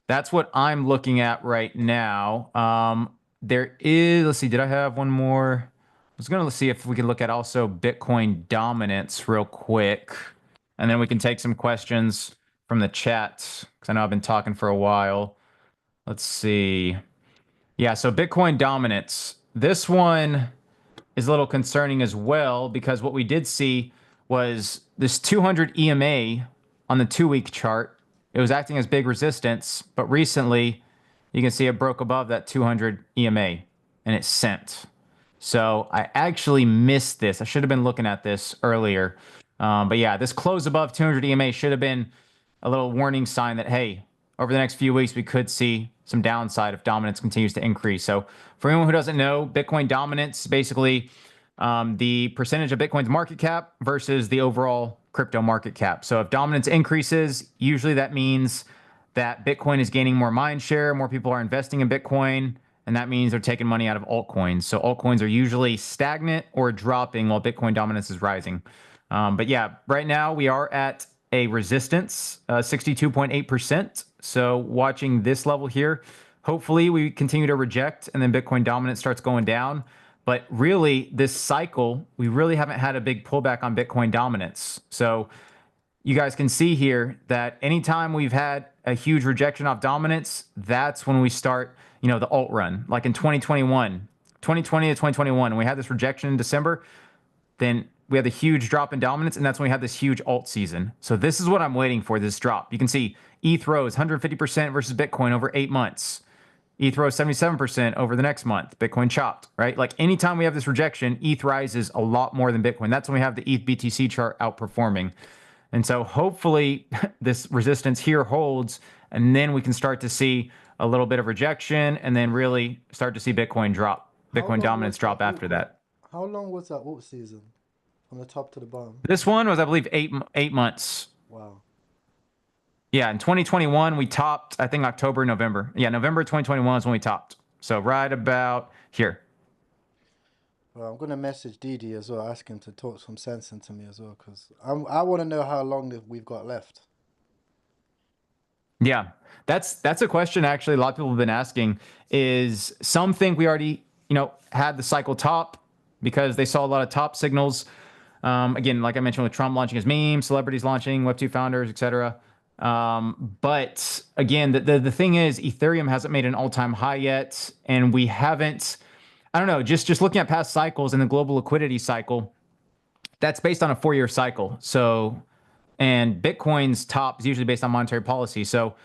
Speaker 21: that's what I'm looking at right now. There is, let's see, did I have one more? I was going to see if we could look at also Bitcoin dominance real quick. And then we can take some questions from the chat, because I know I've been talking for a while. Let's see. Yeah, so Bitcoin dominance. This one is a little concerning as well, because what we did see was this 200 EMA on the 2-week chart. It was acting as big resistance, but recently you can see it broke above that 200 EMA and it sent. So I actually missed this. I should have been looking at this earlier. But yeah, this close above 200 EMA should have been a little warning sign that, hey, over the next few weeks, we could see some downside if dominance continues to increase. So for anyone who doesn't know, Bitcoin dominance is basically the percentage of Bitcoin's market cap versus the overall crypto market cap. So if dominance increases, usually that means that Bitcoin is gaining more mind share, more people are investing in Bitcoin, and that means they're taking money out of altcoins. So altcoins are usually stagnant or dropping while Bitcoin dominance is rising. But yeah, right now we are at a resistance, 62.8%. So watching this level here, hopefully we continue to reject and then Bitcoin dominance starts going down. But really, this cycle, we really haven't had a big pullback on Bitcoin dominance. So you guys can see here that anytime we've had a huge rejection off dominance, that's when we start, you know, the alt run. Like in 2020 to 2021, when we had this rejection in December, then we had the huge drop in dominance, and that's when we had this huge alt season. So this is what I'm waiting for, this drop. You can see ETH rose 150% versus Bitcoin over 8 months. ETH rose 77% over the next month. Bitcoin chopped, right? Like anytime we have this rejection, ETH rises a lot more than Bitcoin. That's when we have the ETH BTC chart outperforming. And so hopefully this resistance here holds, and then we can start to see a little bit of rejection and then really start to see Bitcoin drop, Bitcoin dominance drop after that.
Speaker 1: How long was that alt season? From the top to the bottom?
Speaker 21: This one was, I believe, eight months.
Speaker 1: Wow.
Speaker 21: Yeah, in 2021, we topped, I think, October, November. Yeah, November 2021 is when we topped. So right about here.
Speaker 1: Well, I'm gonna message Didi as well, ask him to talk some sense into me as well, because I want to know how long we've got left.
Speaker 21: Yeah, that's a question actually a lot of people have been asking. Is some think we already had the cycle top because they saw a lot of top signals. Again, like I mentioned with Trump launching his meme, celebrities launching, Web2 founders, etc. But again, the thing is, Ethereum hasn't made an all-time high yet, and we haven't. I don't know. Just looking at past cycles and the global liquidity cycle, that's based on a 4-year cycle. So, and Bitcoin's top is usually based on monetary policy. So,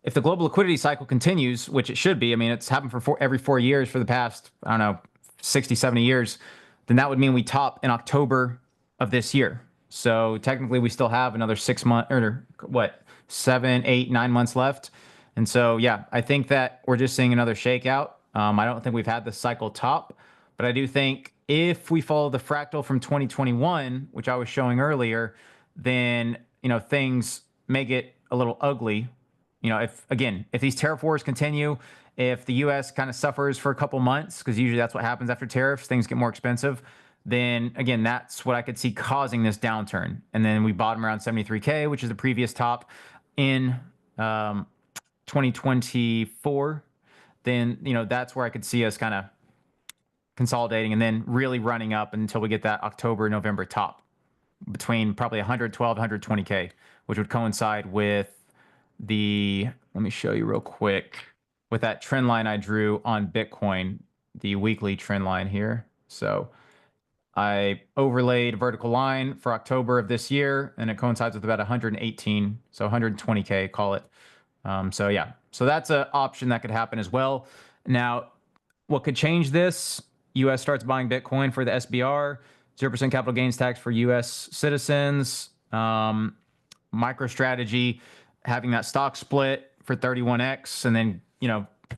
Speaker 21: if the global liquidity cycle continues, which it should be, I mean, it's happened for every 4 years for the past, I don't know, 60, 70 years, then that would mean we top in October of this year. So technically we still have another 6 months, or what, 7, 8, 9 months left. And so, yeah, I think that we're just seeing another shakeout. I don't think we've had the cycle top, but I do think if we follow the fractal from 2021, which I was showing earlier, then, things may get a little ugly. If these tariff wars continue, if the U.S. kind of suffers for a couple months, because usually that's what happens after tariffs, things get more expensive, then again, that's what I could see causing this downturn. And then we bottom around 73K, which is the previous top in 2024. Then, that's where I could see us kind of consolidating and then really running up until we get that October, November top between probably 112, 120K, which would coincide with let me show you real quick, with that trend line I drew on Bitcoin, the weekly trend line here. So I overlaid vertical line for October of this year, and it coincides with about 118, so 120K, call it. So yeah, so that's an option that could happen as well. Now, what could change this? U.S. starts buying Bitcoin for the SBR, 0% capital gains tax for U.S. citizens, MicroStrategy having that stock split for 31x, and then,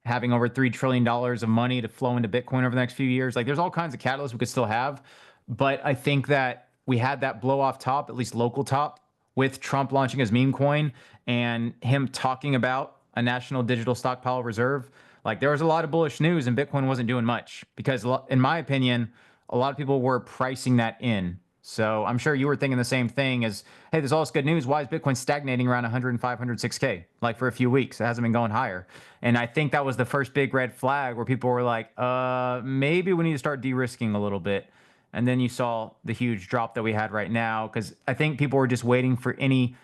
Speaker 21: having over $3 trillion of money to flow into Bitcoin over the next few years. Like, there's all kinds of catalysts we could still have. But I think that we had that blow off top, at least local top, with Trump launching his meme coin and him talking about a national digital stockpile reserve. Like, there was a lot of bullish news and Bitcoin wasn't doing much because, in my opinion, a lot of people were pricing that in. So I'm sure you were thinking the same thing as, hey, there's all this good news. Why is Bitcoin stagnating around 105, 106K? Like, for a few weeks, it hasn't been going higher. And I think that was the first big red flag where people were like, maybe we need to start de-risking a little bit. And then you saw the huge drop that we had right now, because I think people were just waiting for any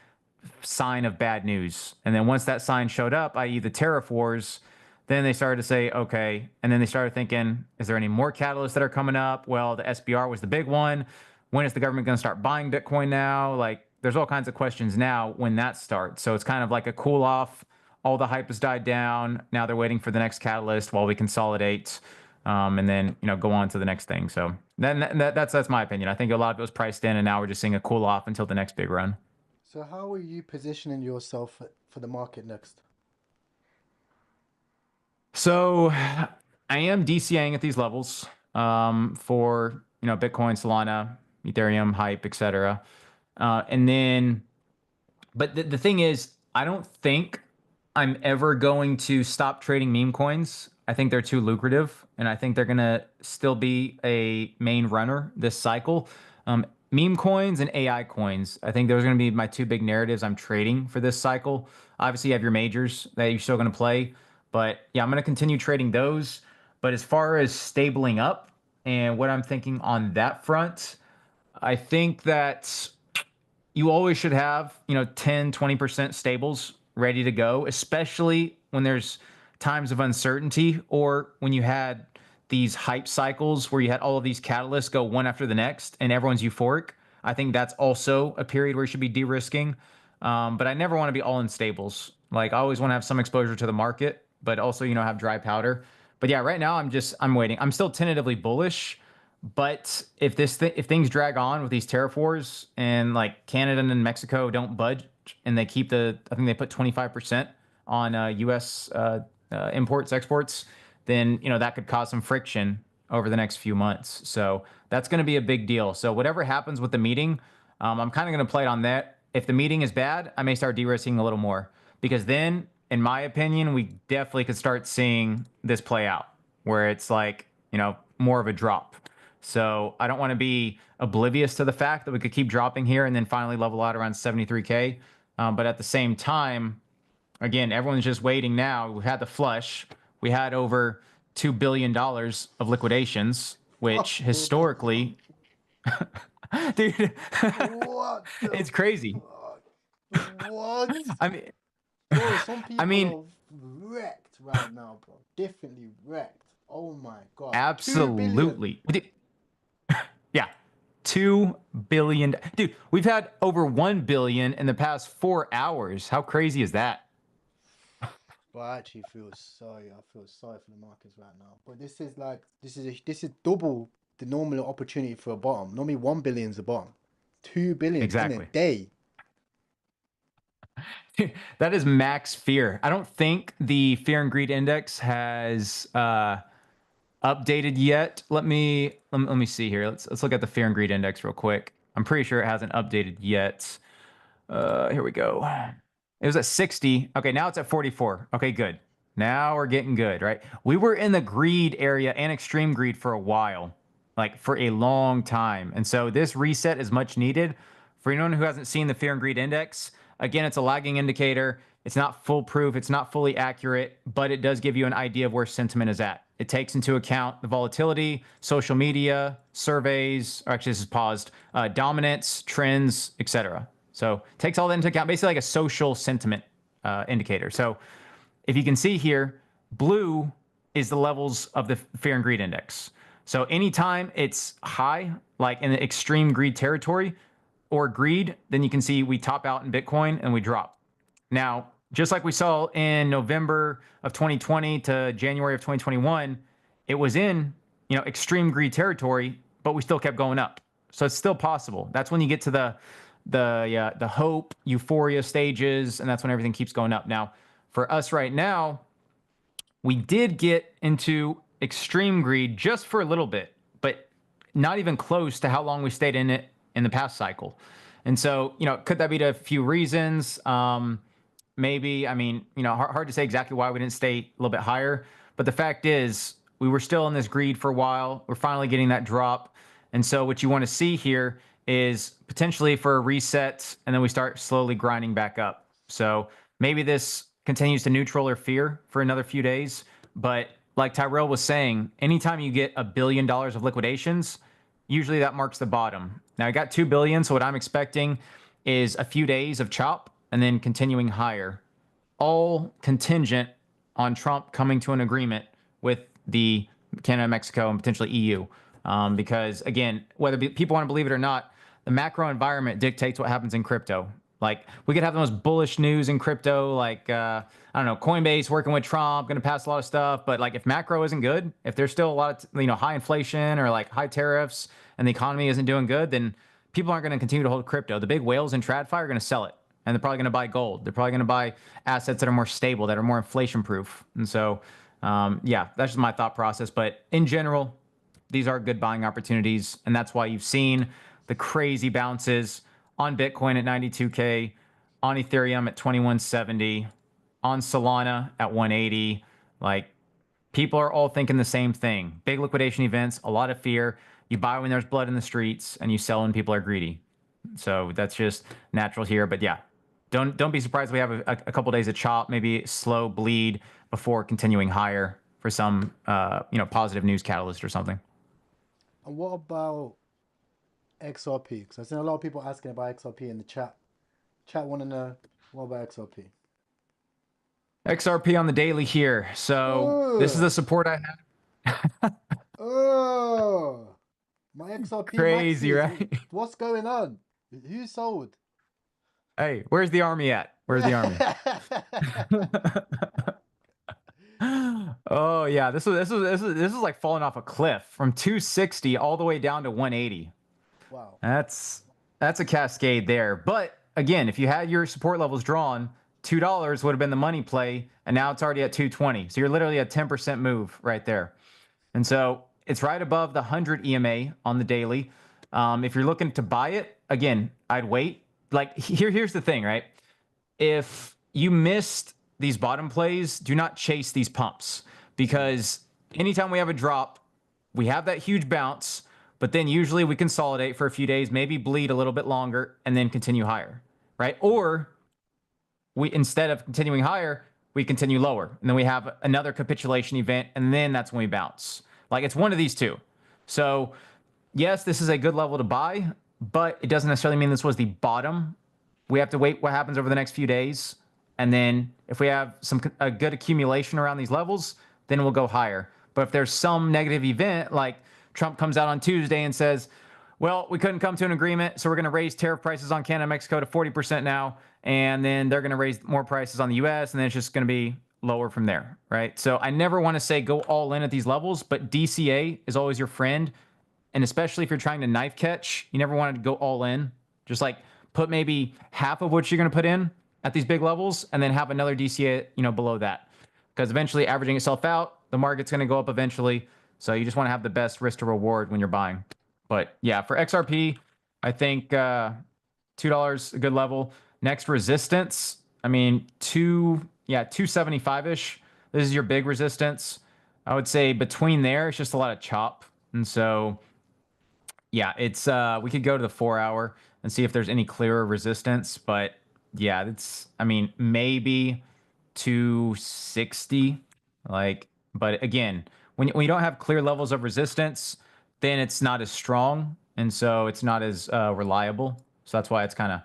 Speaker 21: sign of bad news. And then once that sign showed up, i.e. the tariff wars, then they started to say, okay. And then they started thinking, is there any more catalysts that are coming up? Well, the SBR was the big one. When is the government going to start buying Bitcoin now? Like, there's all kinds of questions now when that starts. So it's kind of like a cool off. All the hype has died down. Now they're waiting for the next catalyst while we consolidate, and then, go on to the next thing. So then that's my opinion. I think a lot of it was priced in, and now we're just seeing a cool off until the next big run.
Speaker 1: So how are you positioning yourself for the market next?
Speaker 21: So I am DCAing at these levels for, Bitcoin, Solana, Ethereum, hype, etc. And then, but the thing is, I don't think I'm ever going to stop trading meme coins. I think they're too lucrative, and I think they're going to still be a main runner this cycle. Meme coins and AI coins, I think those are going to be my two big narratives I'm trading for this cycle. Obviously, you have your majors that you're still going to play, but yeah, I'm going to continue trading those. But as far as stabling up and what I'm thinking on that front, I think that you always should have, 10, 20% stables ready to go, especially when there's times of uncertainty or when you had these hype cycles where you had all of these catalysts go one after the next and everyone's euphoric. I think that's also a period where you should be de-risking. But I never want to be all in stables. Like I always want to have some exposure to the market, but also, you know, have dry powder. But yeah, right now I'm waiting. I'm still tentatively bullish, but if if things drag on with these tariff wars and like Canada and Mexico don't budge and they keep I think they put 25% on U.S. Imports, exports, then, you know, that could cause some friction over the next few months. So that's going to be a big deal. So whatever happens with the meeting, I'm kind of going to play it on that. If the meeting is bad, I may start de-risking a little more, because then, in my opinion, we definitely could start seeing this play out where it's like, you know, more of a drop. So I don't want to be oblivious to the fact that we could keep dropping here and then finally level out around 73K. But at the same time, again, everyone's just waiting now. We've had the flush. We had over $2 billion of liquidations, which historically, dude,
Speaker 1: What?
Speaker 21: it's crazy.
Speaker 1: What?
Speaker 21: I mean,
Speaker 1: bro, some people
Speaker 21: I mean,
Speaker 1: are wrecked right now, bro. Definitely wrecked. Oh my god. 2 billion.
Speaker 21: absolutely. Yeah. 2 billion. Dude, we've had over 1 billion in the past 4 hours. How crazy is that?
Speaker 1: Well, I actually feel sorry. I feel sorry for the markets right now. But this is like this is double the normal opportunity for a bottom. Normally 1 billion is a bottom. 2 billion in
Speaker 21: Exactly.
Speaker 1: a day.
Speaker 21: That is max fear. I don't think the fear and greed index has updated yet. Let me see here. Let's look at the fear and greed index real quick. I'm pretty sure it hasn't updated yet. Here we go. It was at 60. Okay, now it's at 44. Okay, good. Now we're getting good, right? We were in the greed area and extreme greed for a while, like for a long time. And so this reset is much needed. For anyone who hasn't seen the fear and greed index, again, it's a lagging indicator. It's not foolproof. It's not fully accurate, but it does give you an idea of where sentiment is at. It takes into account the volatility, social media, surveys, or actually this is paused, dominance, trends, etc. So takes all that into account, basically like a social sentiment indicator. So if you can see here, blue is the levels of the fear and greed index. So anytime it's high, like in the extreme greed territory or greed, then you can see we top out in Bitcoin and we drop. Now, just like we saw in November of 2020 to January of 2021, it was in, you know, extreme greed territory, but we still kept going up. So it's still possible. That's when you get to the hope, euphoria stages, and that's when everything keeps going up. Now, for us right now, we did get into extreme greed just for a little bit, but not even close to how long we stayed in it in the past cycle. And so, you know, could that be to a few reasons? Maybe, I mean, you know, hard to say exactly why we didn't stay a little bit higher. But the fact is, we were still in this greed for a while. We're finally getting that drop. And so what you want to see here is potentially for a reset, and then we start slowly grinding back up. So maybe this continues to neutral or fear for another few days. But like Tyrell was saying, anytime you get $1 billion of liquidations, usually that marks the bottom. Now I got 2 billion, so what I'm expecting is a few days of chop and then continuing higher, all contingent on Trump coming to an agreement with the Canada, Mexico, and potentially EU. Because again, whether people want to believe it or not, the macro environment dictates what happens in crypto. Like we could have the most bullish news in crypto, like I don't know, Coinbase working with Trump, going to pass a lot of stuff. But like if macro isn't good, if there's still a lot of high inflation or like high tariffs, and the economy isn't doing good, then people aren't going to continue to hold crypto. The big whales in TradFi are going to sell it, and they're probably going to buy gold. They're probably going to buy assets that are more stable, that are more inflation proof. And so, yeah, that's just my thought process. But in general, these are good buying opportunities, and that's why you've seen the crazy bounces on Bitcoin at 92K, on Ethereum at 2170, on Solana at 180. Like, people are all thinking the same thing. Big liquidation events, a lot of fear. You buy when there's blood in the streets, and you sell when people are greedy. So that's just natural here. But yeah, don't be surprised if we have a couple days of chop, maybe slow bleed before continuing higher for some positive news catalyst or something.
Speaker 1: And what about XRP? Because I've seen a lot of people asking about XRP in the chat. Chat want to know, what about XRP?
Speaker 21: XRP on the daily here. So this is the support I have.
Speaker 1: Oh, my XRP
Speaker 21: Crazy,
Speaker 1: maxis.
Speaker 21: right?
Speaker 1: What's going on? Who sold?
Speaker 21: Hey, where's the army at? Where's the army? Oh yeah, this is like falling off a cliff from 260 all the way down to 180.
Speaker 1: Wow.
Speaker 21: That's a cascade there. But again, if you had your support levels drawn, $2 would have been the money play, and now it's already at 220. So you're literally a 10% move right there. And so it's right above the 100 EMA on the daily. If you're looking to buy it, again, I'd wait. Like here's the thing, right? If you missed these bottom plays, do not chase these pumps, because anytime we have a drop, we have that huge bounce, but then usually we consolidate for a few days, maybe bleed a little bit longer, and then continue higher, right? Or we, instead of continuing higher, we continue lower, and then we have another capitulation event, and then that's when we bounce. Like, it's one of these two. So yes, this is a good level to buy, but it doesn't necessarily mean this was the bottom. We have to wait what happens over the next few days, and then if we have a good accumulation around these levels, then we'll go higher. But if there's some negative event, like Trump comes out on Tuesday and says, well, we couldn't come to an agreement, so we're going to raise tariff prices on Canada and Mexico to 40% now, and then they're going to raise more prices on the US, and then it's just going to be lower from there, right? So I never want to say go all in at these levels, but DCA is always your friend. And especially if you're trying to knife catch, you never want to go all in. Just like put maybe half of what you're going to put in at these big levels, and then have another DCA, below that. Because eventually, averaging itself out, the market's going to go up eventually. So you just want to have the best risk to reward when you're buying. But yeah, for XRP, I think $2 a good level. Next resistance, I mean, 275-ish. This is your big resistance. I would say between there, it's just a lot of chop. And so yeah, it's we could go to the 4-hour and see if there's any clearer resistance, but yeah, maybe 260. But again, when you don't have clear levels of resistance, then it's not as strong, and so it's not as reliable. So that's why it's kind of,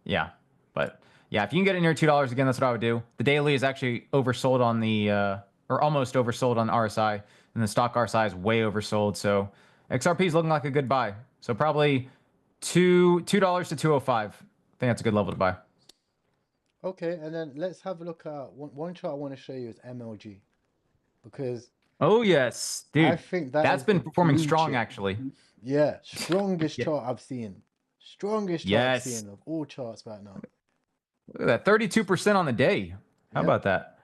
Speaker 21: yeah. But yeah, if you can get it near $2 again, that's what I would do. The daily is actually oversold on the or almost oversold on RSI, and the stock RSI is way oversold. So XRP is looking like a good buy. So probably $2 to 205. I think that's a good level to buy.
Speaker 1: Okay, and then let's have a look at one chart I want to show you is MLG, because
Speaker 21: oh yes, dude,
Speaker 1: I think
Speaker 21: that's been performing strong actually.
Speaker 1: Yeah, strongest chart I've seen. Strongest chart I've seen of all charts right now.
Speaker 21: Look at that, 32% on the day. How about that?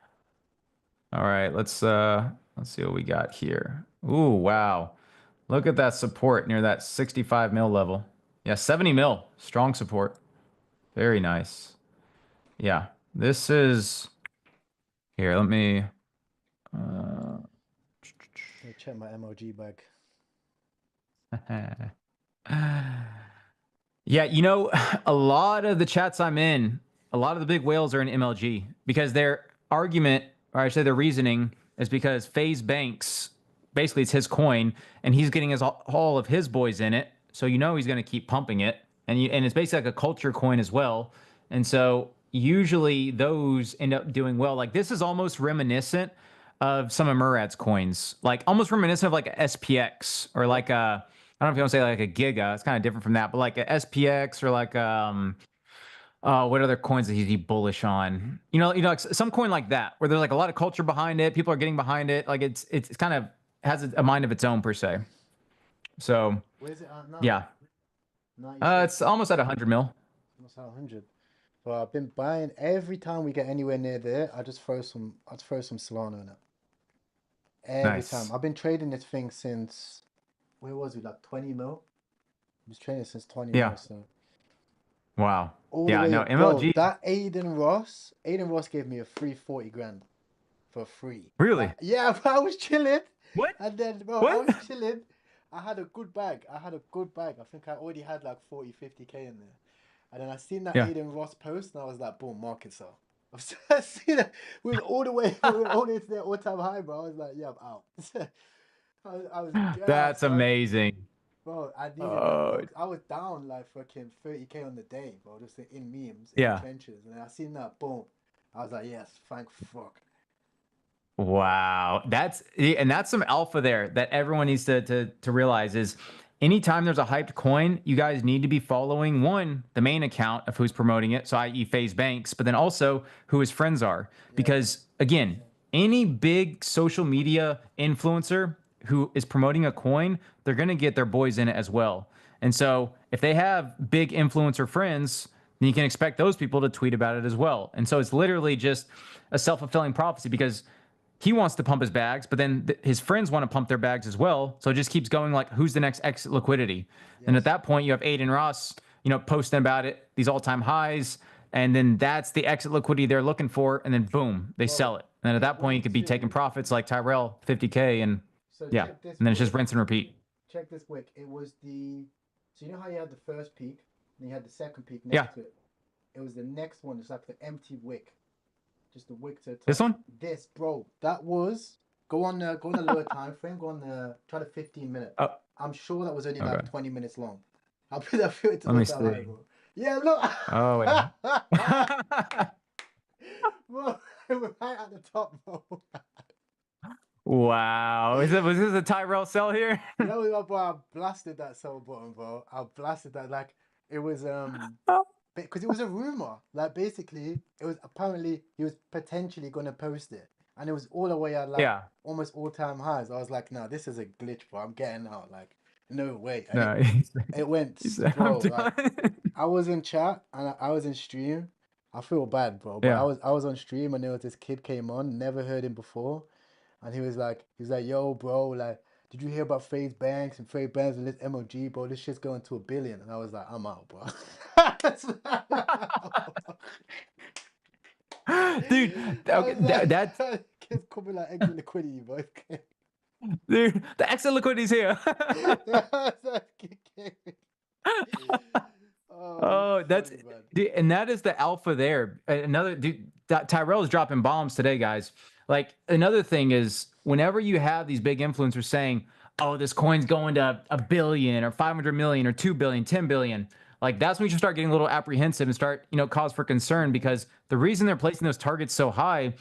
Speaker 21: All right, let's see what we got here. Ooh, wow. Look at that support near that 65 mil level. Yeah, 70 mil, strong support. Very nice. Yeah, this is here. Let me
Speaker 1: check my MLG bag.
Speaker 21: Yeah, a lot of the chats I'm in, a lot of the big whales are in MLG because their argument, or I should say their reasoning, is because FaZe Banks, basically it's his coin, and he's getting all of his boys in it, so he's going to keep pumping it, and it's basically like a culture coin as well, and so usually those end up doing well. Like this is almost reminiscent of some of Murad's coins, like almost reminiscent of like a SPX or like a, I don't know if you want to say like a Giga. It's kind of different from that, but like a SPX or like what other coins that he's bullish on? Like some coin like that where there's like a lot of culture behind it. People are getting behind it. Like it's kind of has a mind of its own per se. So
Speaker 1: where's it at now?
Speaker 21: Yeah, it's almost at 100 mil.
Speaker 1: Almost at 100. But I've been buying every time we get anywhere near there. I just throw some Solana in it. Every time. I've been trading this thing since, where was we? Like 20 mil. I was trading since 20 mil. So.
Speaker 21: Wow.
Speaker 1: All
Speaker 21: yeah. No
Speaker 1: Bro,
Speaker 21: MLG.
Speaker 1: that Aiden Ross gave me a free 40 grand for free.
Speaker 21: Really?
Speaker 1: Yeah, I was chilling.
Speaker 21: What?
Speaker 1: And then, bro, I was chilling. I had a good bag. I think I already had like 40, 50K in there. And then I seen that Aiden Ross post, and I was like, boom, market sell. I seen it. We was all the way to their all-time high, bro. I was like, yeah, I'm out. I was
Speaker 21: That's amazing.
Speaker 1: Bro, I needed that, bro. I was down like fucking 30K on the day, bro, just in memes, in the trenches. And I seen that, boom. I was like, yes, thank fuck.
Speaker 21: Wow, that's some alpha there that everyone needs to realize is anytime there's a hyped coin, you guys need to be following the main account of who's promoting it, so i.e. FaZe Banks, but then also who his friends are. Because again, any big social media influencer who is promoting a coin, they're gonna get their boys in it as well. And so if they have big influencer friends, then you can expect those people to tweet about it as well. And so it's literally just a self-fulfilling prophecy because he wants to pump his bags, but then his friends want to pump their bags as well. So it just keeps going like, who's the next exit liquidity? And at that point, you have Aiden Ross, posting about it, these all-time highs, and then that's the exit liquidity they're looking for, and then boom, they sell it. And at that point, you could be taking profits like Tyrell, 50K, and and then it's just rinse and repeat.
Speaker 1: Check this wick. It was so you know how you had the first peak, and you had the second peak next to it? It was the next one. It's like the empty wick. Just the wick to the top.
Speaker 21: This one?
Speaker 1: This, bro. That was go on the lower time frame. Go on try the 15-minute. I'm sure that was only like 20 minutes long. I'll put that through it to
Speaker 21: Let me
Speaker 1: look that high,
Speaker 21: see.
Speaker 1: bro. Yeah, look.
Speaker 21: Oh, wait.
Speaker 1: Bro, it was right at the top, bro.
Speaker 21: Wow. Was this a Tyrell sell here?
Speaker 1: You know what, bro? I blasted that sell button, bro. I blasted that like it was because it was a rumor. Like basically, it was apparently he was potentially gonna post it, and it was all the way at like almost all-time highs. I was like, no, this is a glitch, bro. I'm getting out. Like, no way. And
Speaker 21: No,
Speaker 1: it went,
Speaker 21: said,
Speaker 1: bro. Like, I was in chat and I was in stream. I feel bad, bro. But
Speaker 21: Yeah.
Speaker 1: I was on stream and there was this kid came on, never heard him before, and he was like, yo, bro, like, did you hear about FaZe Banks and FaZe Banks and this MOG, bro? This shit's going to $1 billion. And I was like, I'm out, bro.
Speaker 21: Dude, that's
Speaker 1: kids coming like exit liquidity, bro.
Speaker 21: dude, the exit liquidity's here. Oh, that's dude, and that is the alpha there. Another dude, Tyrell is dropping bombs today, guys. Like another thing is whenever you have these big influencers saying, "Oh, this coin's going to $1 billion or 500 million or 2 billion, 10 billion," like that's when you should start getting a little apprehensive and start, cause for concern because the reason they're placing those targets so high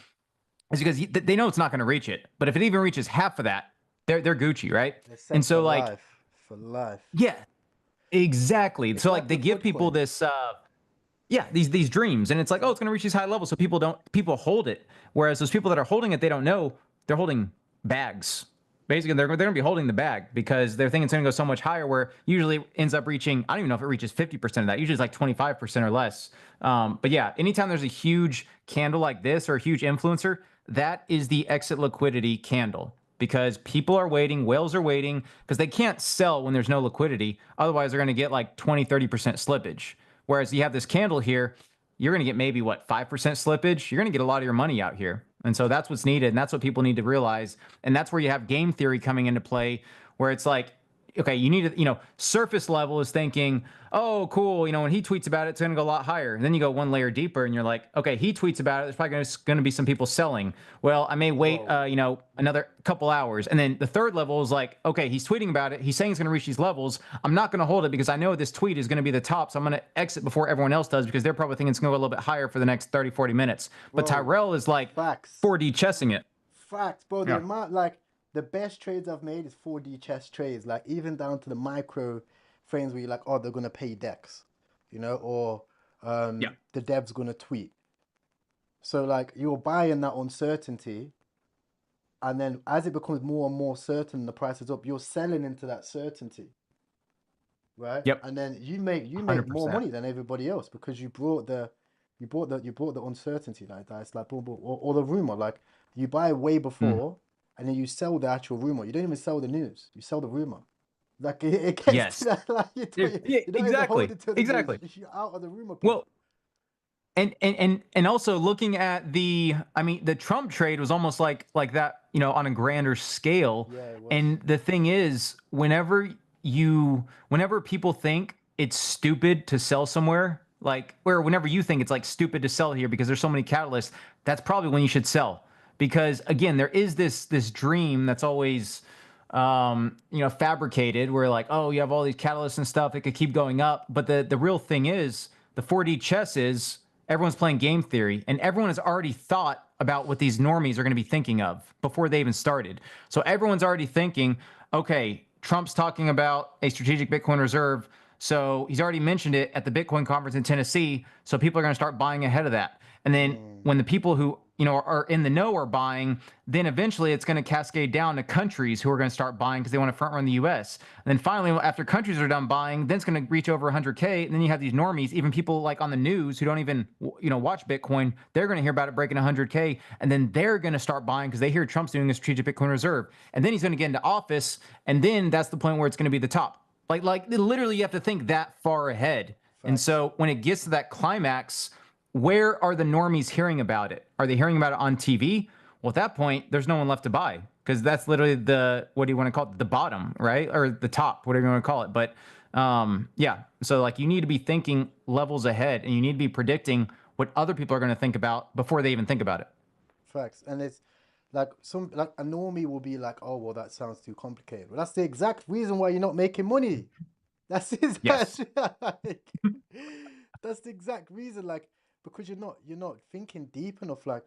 Speaker 21: is because they know it's not going to reach it. But if it even reaches half of that, they're Gucci, right? And so like
Speaker 1: for life.
Speaker 21: Yeah. Exactly. So like they give people this these dreams and it's like, oh, it's going to reach these high levels so people hold it. Whereas those people that are holding it, they don't know they're holding bags. Basically, they're going to be holding the bag because they're thinking it's going to go so much higher where usually ends up reaching, I don't even know if it reaches 50% of that. Usually it's like 25% or less. But yeah, anytime there's a huge candle like this or a huge influencer, that is the exit liquidity candle. Because people are waiting, whales are waiting, because they can't sell when there's no liquidity. Otherwise, they're going to get like 20, 30% slippage. Whereas you have this candle here, you're going to get maybe, 5% slippage? You're going to get a lot of your money out here. And so that's what's needed, and that's what people need to realize. And that's where you have game theory coming into play, where it's like, okay, you need to, surface level is thinking, oh, cool, when he tweets about it, it's going to go a lot higher. And then you go one layer deeper and you're like, okay, he tweets about it, there's probably going to be some people selling. Well, I may wait, another couple hours. And then the third level is like, okay, he's tweeting about it. He's saying it's going to reach these levels. I'm not going to hold it because I know this tweet is going to be the top. So I'm going to exit before everyone else does because they're probably thinking it's going to go a little bit higher for the next 30, 40 minutes. But
Speaker 1: Bro,
Speaker 21: Tyrell is like 4D chessing it.
Speaker 1: Facts, bro. The amount, the best trades I've made is 4D chess trades, like even down to the micro frames where you're like, oh, they're gonna pay Dex, or the dev's gonna tweet. So like you're buying that uncertainty, and then as it becomes more and more certain, the price is up. You're selling into that certainty, right?
Speaker 21: Yep.
Speaker 1: And then you make
Speaker 21: 100%.
Speaker 1: more money than everybody else because you brought the uncertainty like that. It's like boom, boom, or the rumor. Like you buy way before. And then you sell the actual rumor. You don't even sell the news. You sell the rumor. Like it gets to that, like you don't even hold it to the news. You're out of the rumor.
Speaker 21: Well, and also looking at the Trump trade was almost like that, on a grander scale.
Speaker 1: Yeah, it was.
Speaker 21: And the thing is, whenever people think it's stupid to sell somewhere, or whenever you think it's like stupid to sell here because there's so many catalysts, that's probably when you should sell. Because again, there is this dream that's always, fabricated where like, oh, you have all these catalysts and stuff, it could keep going up. But the real thing is the 4D chess is everyone's playing game theory and everyone has already thought about what these normies are going to be thinking of before they even started. So everyone's already thinking, okay, Trump's talking about a strategic Bitcoin reserve. So he's already mentioned it at the Bitcoin conference in Tennessee. So people are going to start buying ahead of that. And then when the people who, you know, are in the know are buying, then eventually it's going to cascade down to countries who are going to start buying because they want to front run the US. And then finally, after countries are done buying, then it's going to reach over 100K. And then you have these normies, even people like on the news who don't even, you know, watch Bitcoin. They're going to hear about it breaking 100K. And then they're going to start buying because they hear Trump's doing a strategic Bitcoin reserve. And then he's going to get into office. And then that's the point where it's going to be the top. Like literally you have to think that far ahead. And so when it gets to that climax, where are the normies hearing about it? Are they hearing about it on TV? Well, at that point, there's no one left to buy because that's literally the, what do you want to call it? The bottom, right? Or the top, whatever you want to call it. But yeah, so like you need to be thinking levels ahead and you need to be predicting what other people are going to think about before they even think about it.
Speaker 1: Facts. And it's like like a normie will be like, oh, well, that sounds too complicated. Well, that's the exact reason why you're not making money. That's his
Speaker 21: Yes.
Speaker 1: that's the exact reason, like, because you're not thinking deep enough. Like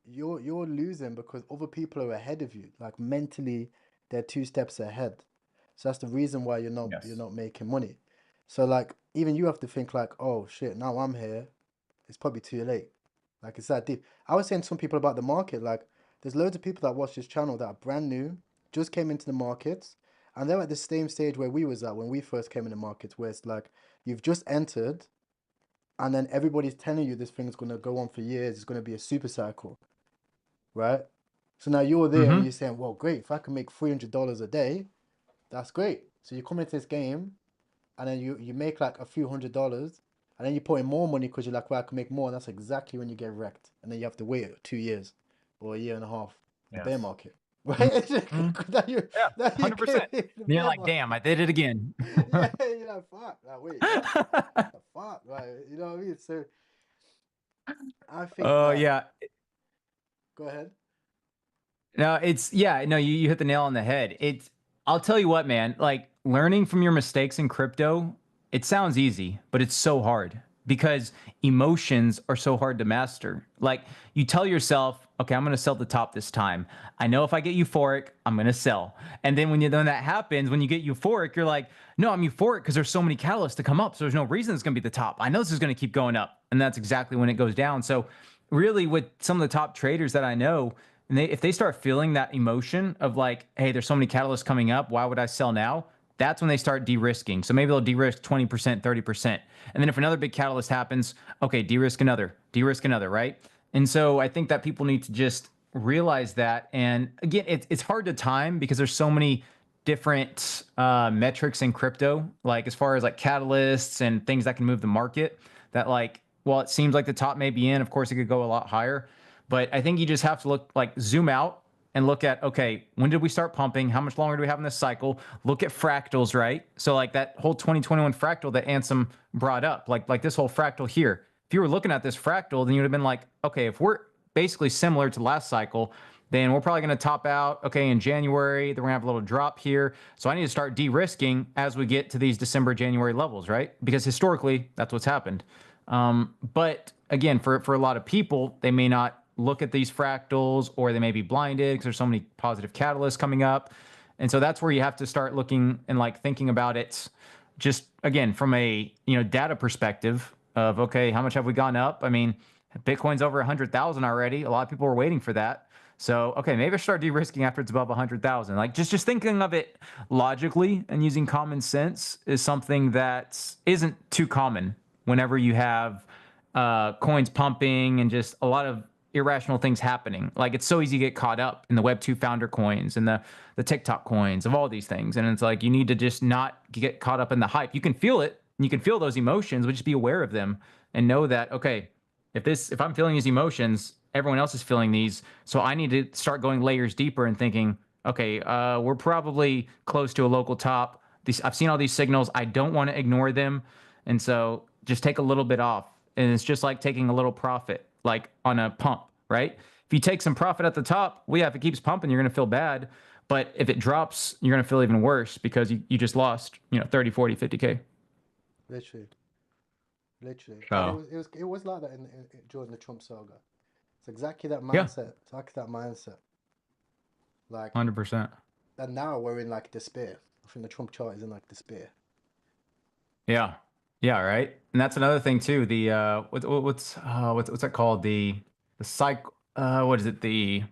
Speaker 1: you're losing because other people are ahead of you. Like mentally, they're 2 steps ahead. So that's the reason why you're not making money. So like even you have to think like, oh shit, now I'm here. It's probably too late. Like it's that deep. I was saying to some people about the market, like there's loads of people that watch this channel that are brand new, just came into the markets, and they're at the same stage where we was at when we first came in the markets, where it's like you've just entered, and then everybody's telling you this thing's gonna go on for years. It's gonna be a super cycle, right? So now you're there and you're saying, well, great. If I can make $300 a day, that's great. So you come into this game, and then you make like a few $100s, and then you put in more money because you're like, well, I can make more. And that's exactly when you get wrecked, and then you have to wait 2 years or a year and a half, the bear market, right? Now you
Speaker 21: 100%. You're like, damn, I did it again.
Speaker 1: yeah, you're like, fuck, like, wait, what? The fuck, right? You know what I mean? So I think
Speaker 21: Oh,
Speaker 1: that.
Speaker 21: yeah.
Speaker 1: Go ahead.
Speaker 21: No, it's yeah, no, you hit the nail on the head. It's I'll tell you what, man, like learning from your mistakes in crypto, it sounds easy, but it's so hard because emotions are so hard to master. Like you tell yourself, okay, I'm going to sell the top this time. I know if I get euphoric, I'm going to sell. And then when that happens, when you get euphoric, you're like, no, I'm euphoric because there's so many catalysts to come up. So there's no reason it's going to be the top. I know this is going to keep going up. And that's exactly when it goes down. So really with some of the top traders that I know, and if they start feeling that emotion of like, hey, there's so many catalysts coming up, why would I sell now? That's when they start de-risking. So maybe they'll de-risk 20%, 30%. And then if another big catalyst happens, okay, de-risk another, right? And so I think that people need to just realize that. And again, it's hard to time because there's so many different metrics in crypto, like as far as like catalysts and things that can move the market that like, well, it seems like the top may be in, of course it could go a lot higher. But I think you just have to look like zoom out and look at, okay, when did we start pumping? How much longer do we have in this cycle? Look at fractals, right? So like that whole 2021 fractal that Ansem brought up, like this whole fractal here. If you were looking at this fractal, then you would have been like, okay, if we're basically similar to last cycle, then we're probably going to top out, okay, in January. Then we're going to have a little drop here. So I need to start de-risking as we get to these December, January levels, right? Because historically, that's what's happened. But again, for a lot of people, they may not look at these fractals or they may be blinded because there's so many positive catalysts coming up. And so that's where you have to start looking and like thinking about it just again from a data perspective of, okay, how much have we gone up? I mean, Bitcoin's over 100,000 already. A lot of people are waiting for that. So, okay, maybe I start de-risking after it's above 100,000. Like just thinking of it logically and using common sense is something that isn't too common whenever you have coins pumping and just a lot of irrational things happening. Like it's so easy to get caught up in the Web2 founder coins and the TikTok coins of all these things. And it's like, you need to just not get caught up in the hype. You can feel it and you can feel those emotions, but just be aware of them and know that, okay, if I'm feeling these emotions, everyone else is feeling these. So I need to start going layers deeper and thinking, okay, we're probably close to a local top. I've seen all these signals. I don't want to ignore them. And so just take a little bit off. And it's just like taking a little profit, like on a pump, right? If you take some profit at the top, well, yeah, if it keeps pumping, you're going to feel bad. But if it drops, you're going to feel even worse because you just lost, 30, 40, 50K.
Speaker 1: Literally.
Speaker 21: Oh.
Speaker 1: And it was like that during the Trump saga. It's exactly that
Speaker 21: Yeah.
Speaker 1: mindset. It's exactly that mindset. Like,
Speaker 21: 100%.
Speaker 1: and now we're in like despair. I think the Trump chart is in like despair.
Speaker 21: Yeah. Yeah, right. And that's another thing too. The what's that called? The cycle what is it? The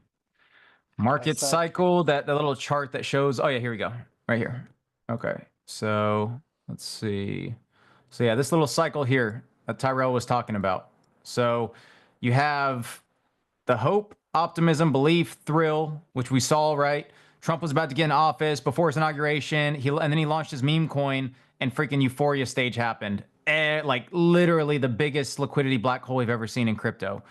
Speaker 21: market cycle, that the little chart that shows, oh yeah, here we go. Right here. Okay. So let's see. So yeah, this little cycle here that Tyrell was talking about. So you have the hope, optimism, belief, thrill, which we saw, right? Trump was about to get in office before his inauguration. And then he launched his meme coin, and freaking euphoria stage happened. Like literally the biggest liquidity black hole we've ever seen in crypto.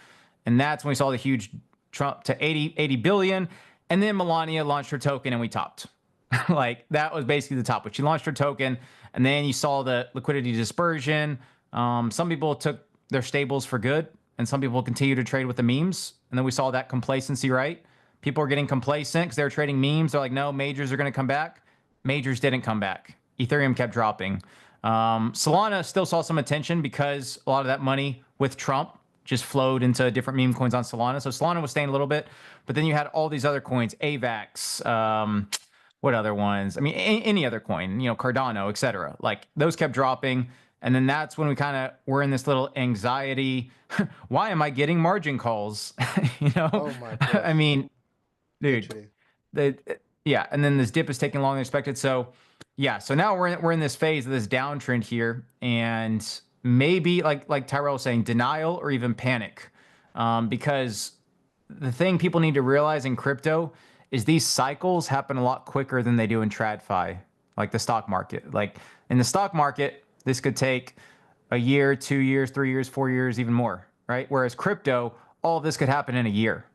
Speaker 21: And that's when we saw the huge Trump to 80 billion. And then Melania launched her token and we topped. Like that was basically the top. But she launched her token, and then you saw the liquidity dispersion. Some people took their stables for good, and some people continue to trade with the memes. And then we saw that complacency, right? People are getting complacent because they're trading memes. They're like, no, majors are going to come back. Majors didn't come back. Ethereum kept dropping. Solana still saw some attention because a lot of that money with Trump just flowed into different meme coins on Solana. So Solana was staying a little bit, but then you had all these other coins, AVAX, what other ones? I mean, any other coin, you know, Cardano, etc. Like those kept dropping. And then that's when we kind of were in this little anxiety. Why am I getting margin calls? You know,
Speaker 1: Oh my gosh.
Speaker 21: I mean,
Speaker 1: Literally.
Speaker 21: dude, yeah. And then this dip is taking longer than expected. So yeah, so now we're in this phase of this downtrend here, and maybe like Tyrell was saying, denial or even panic, because the thing people need to realize in crypto is these cycles happen a lot quicker than they do in TradFi, like the stock market. Like in the stock market, this could take a year, 2 years, 3 years, 4 years, even more, right? Whereas crypto, all of this could happen in a year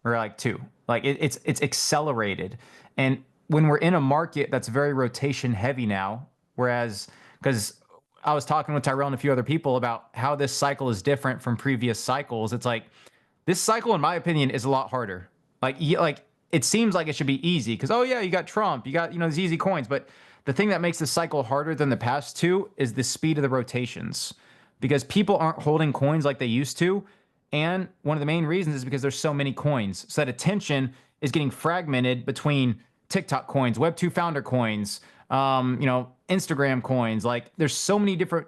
Speaker 21: or like 2. Like it's accelerated. And when we're in a market that's very rotation heavy now, whereas because I was talking with Tyrell and a few other people about how this cycle is different from previous cycles. It's like this cycle, in my opinion, is a lot harder. Like it seems like it should be easy because, oh yeah, you got Trump, you got, you know, these easy coins. But the thing that makes this cycle harder than the past two is the speed of the rotations, because people aren't holding coins like they used to. And one of the main reasons is because there's so many coins. So that attention is getting fragmented between TikTok coins, Web2 founder coins, you know, Instagram coins. Like there's so many different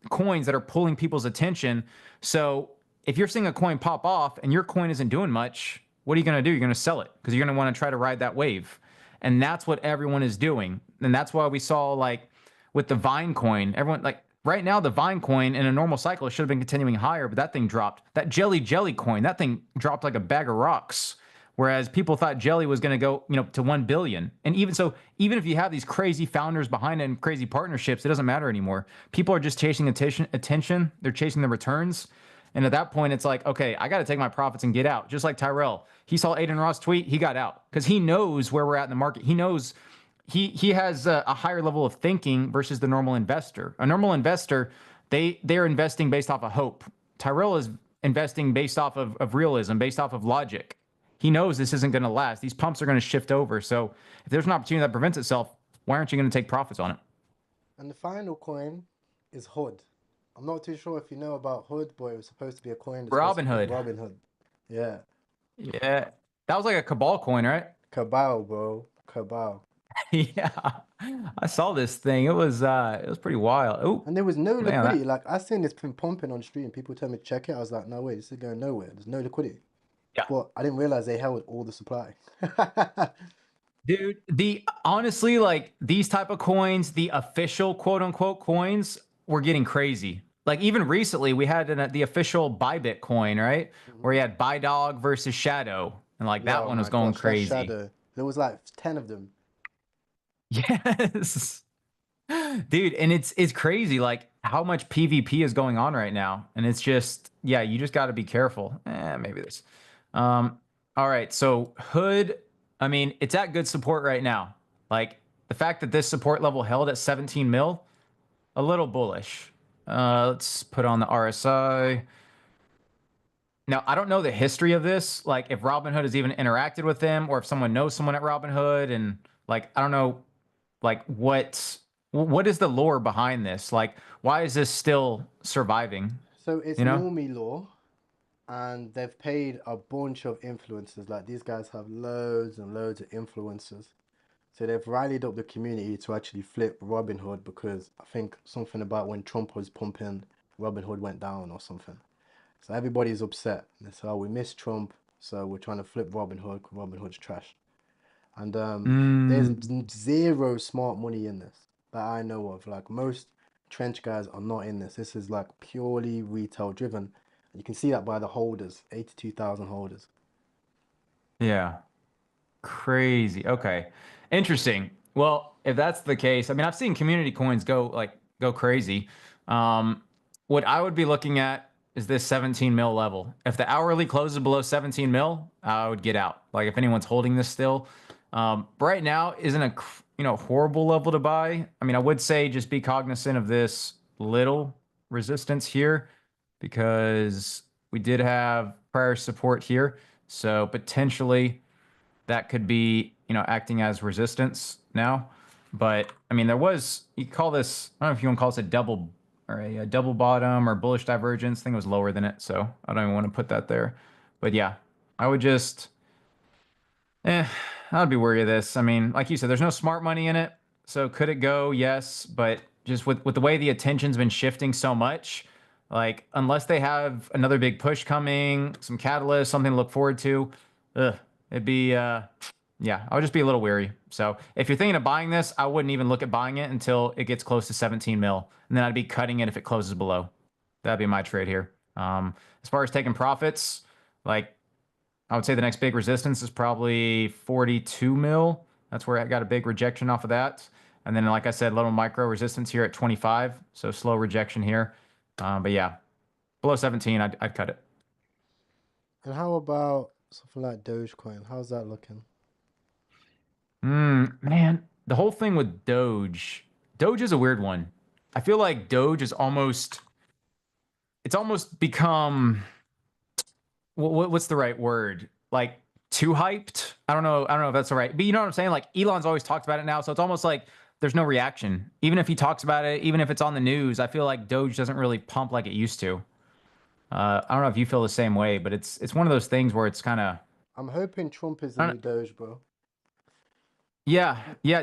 Speaker 21: coins that are pulling people's attention. So if you're seeing a coin pop off and your coin isn't doing much, what are you going to do? You're going to sell it because you're going to want to try to ride that wave. And that's what everyone is doing. And that's why we saw, like, with the Vine coin, everyone, like, right now, the Vine coin in a normal cycle should have been continuing higher, but that thing dropped. That Jelly coin, that thing dropped like a bag of rocks. Whereas people thought Jelly was going to go, you know, to 1 billion. And even so, even if you have these crazy founders behind it and crazy partnerships, it doesn't matter anymore. People are just chasing attention. They're chasing the returns. And at that point, it's like, okay, I got to take my profits and get out. Just like Tyrell. He saw Aiden Ross tweet, he got out because he knows where we're at in the market. He knows he has a higher level of thinking versus the normal investor. A normal investor, they're investing based off of hope. Tyrell is investing based off of realism, based off of logic. He knows this isn't going to last. These pumps are going to shift over. So if there's an opportunity that prevents itself, why aren't you going to take profits on it?
Speaker 1: And the final coin is Hood. I'm not too sure if you know about Hood, but it was supposed to be a coin.
Speaker 21: Robinhood.
Speaker 1: Robinhood. Yeah.
Speaker 21: Yeah. That was like a Cabal coin, right?
Speaker 1: Cabal, bro. Cabal.
Speaker 21: Yeah. I saw this thing. It was pretty wild. Oh.
Speaker 1: And there was no
Speaker 21: Man,
Speaker 1: liquidity. Like I seen this thing pumping on the street and people told me to check it. I was like, no way, this is going nowhere. There's no liquidity.
Speaker 21: Yeah.
Speaker 1: But I didn't realize they held all the supply.
Speaker 21: Dude, honestly, like these type of coins, the official quote unquote coins, were getting crazy. Like even recently, we had the official Bybit coin, right? Where you had ByDog versus Shadow, and like that
Speaker 1: Oh
Speaker 21: one was
Speaker 1: my
Speaker 21: going
Speaker 1: gosh, that
Speaker 21: crazy.
Speaker 1: Shadow. There was like 10 of them.
Speaker 21: Yes, dude, and it's crazy like how much PvP is going on right now, and it's just, yeah, you just got to be careful. Maybe this. All right, so Hood, I mean, it's at good support right now. Like the fact that this support level held at 17 mil, a little bullish. Let's put on the RSI. Now, I don't know the history of this, like if Robinhood has even interacted with them or if someone knows someone at Robinhood, and like I don't know, like what is the lore behind this? Like why is this still surviving?
Speaker 1: So it's
Speaker 21: You know?
Speaker 1: normie law. and they've paid a bunch of influencers. Like these guys have loads and loads of influencers. So they've rallied up the community to actually flip Robinhood because I think something about when Trump was pumping, Robinhood went down or something. So everybody's upset. They say, oh, we miss Trump, so we're trying to flip Robinhood because Robinhood's trash. And there's zero smart money in this that I know of. Like most trench guys are not in this. This is like purely retail driven. And you can see that by the holders, 82,000 holders.
Speaker 21: Yeah. Crazy. Okay. Interesting. Well, if that's the case, I mean, I've seen community coins go crazy. What I would be looking at is this 17 mil level. If the hourly closes below 17 mil, I would get out. Like if anyone's holding this still, right now isn't a horrible level to buy. I mean, I would say just be cognizant of this little resistance here because we did have prior support here. So potentially that could be, acting as resistance now. But I mean, you call this, I don't know if you want to call this a double or a double bottom or bullish divergence. I think it was lower than it. So I don't even want to put that there. But yeah, I would just, I'd be wary of this. I mean, like you said, there's no smart money in it. So could it go? Yes. But just with the way the attention's been shifting so much, like unless they have another big push coming, some catalyst, something to look forward to, it'd be, yeah, I would just be a little wary. So if you're thinking of buying this, I wouldn't even look at buying it until it gets close to 17 mil. And then I'd be cutting it if it closes below. That'd be my trade here. As far as taking profits, like I would say the next big resistance is probably 42 mil. That's where I got a big rejection off of that. And then, like I said, little micro resistance here at 25. So slow rejection here. But yeah, below 17, I'd cut it.
Speaker 1: And how about something like Dogecoin? How's that looking?
Speaker 21: Man, the whole thing with Doge is a weird one. I feel like Doge is it's almost become, what's the right word? Like too hyped? I don't know if that's the right, but you know what I'm saying? Like Elon's always talked about it now. So it's almost like there's no reaction. Even if he talks about it, even if it's on the news, I feel like Doge doesn't really pump like it used to. I don't know if you feel the same way, but it's one of those things where it's kind of,
Speaker 1: I'm hoping Trump is the new Doge, bro.
Speaker 21: Yeah.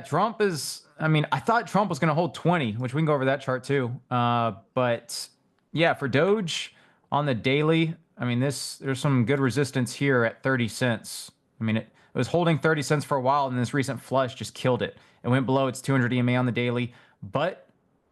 Speaker 21: Trump is. I mean, I thought Trump was going to hold 20, which we can go over that chart too. But yeah, for Doge on the daily, I mean, there's some good resistance here at 30 cents. I mean, it was holding 30 cents for a while, and this recent flush just killed it. It went below its 200 EMA on the daily, but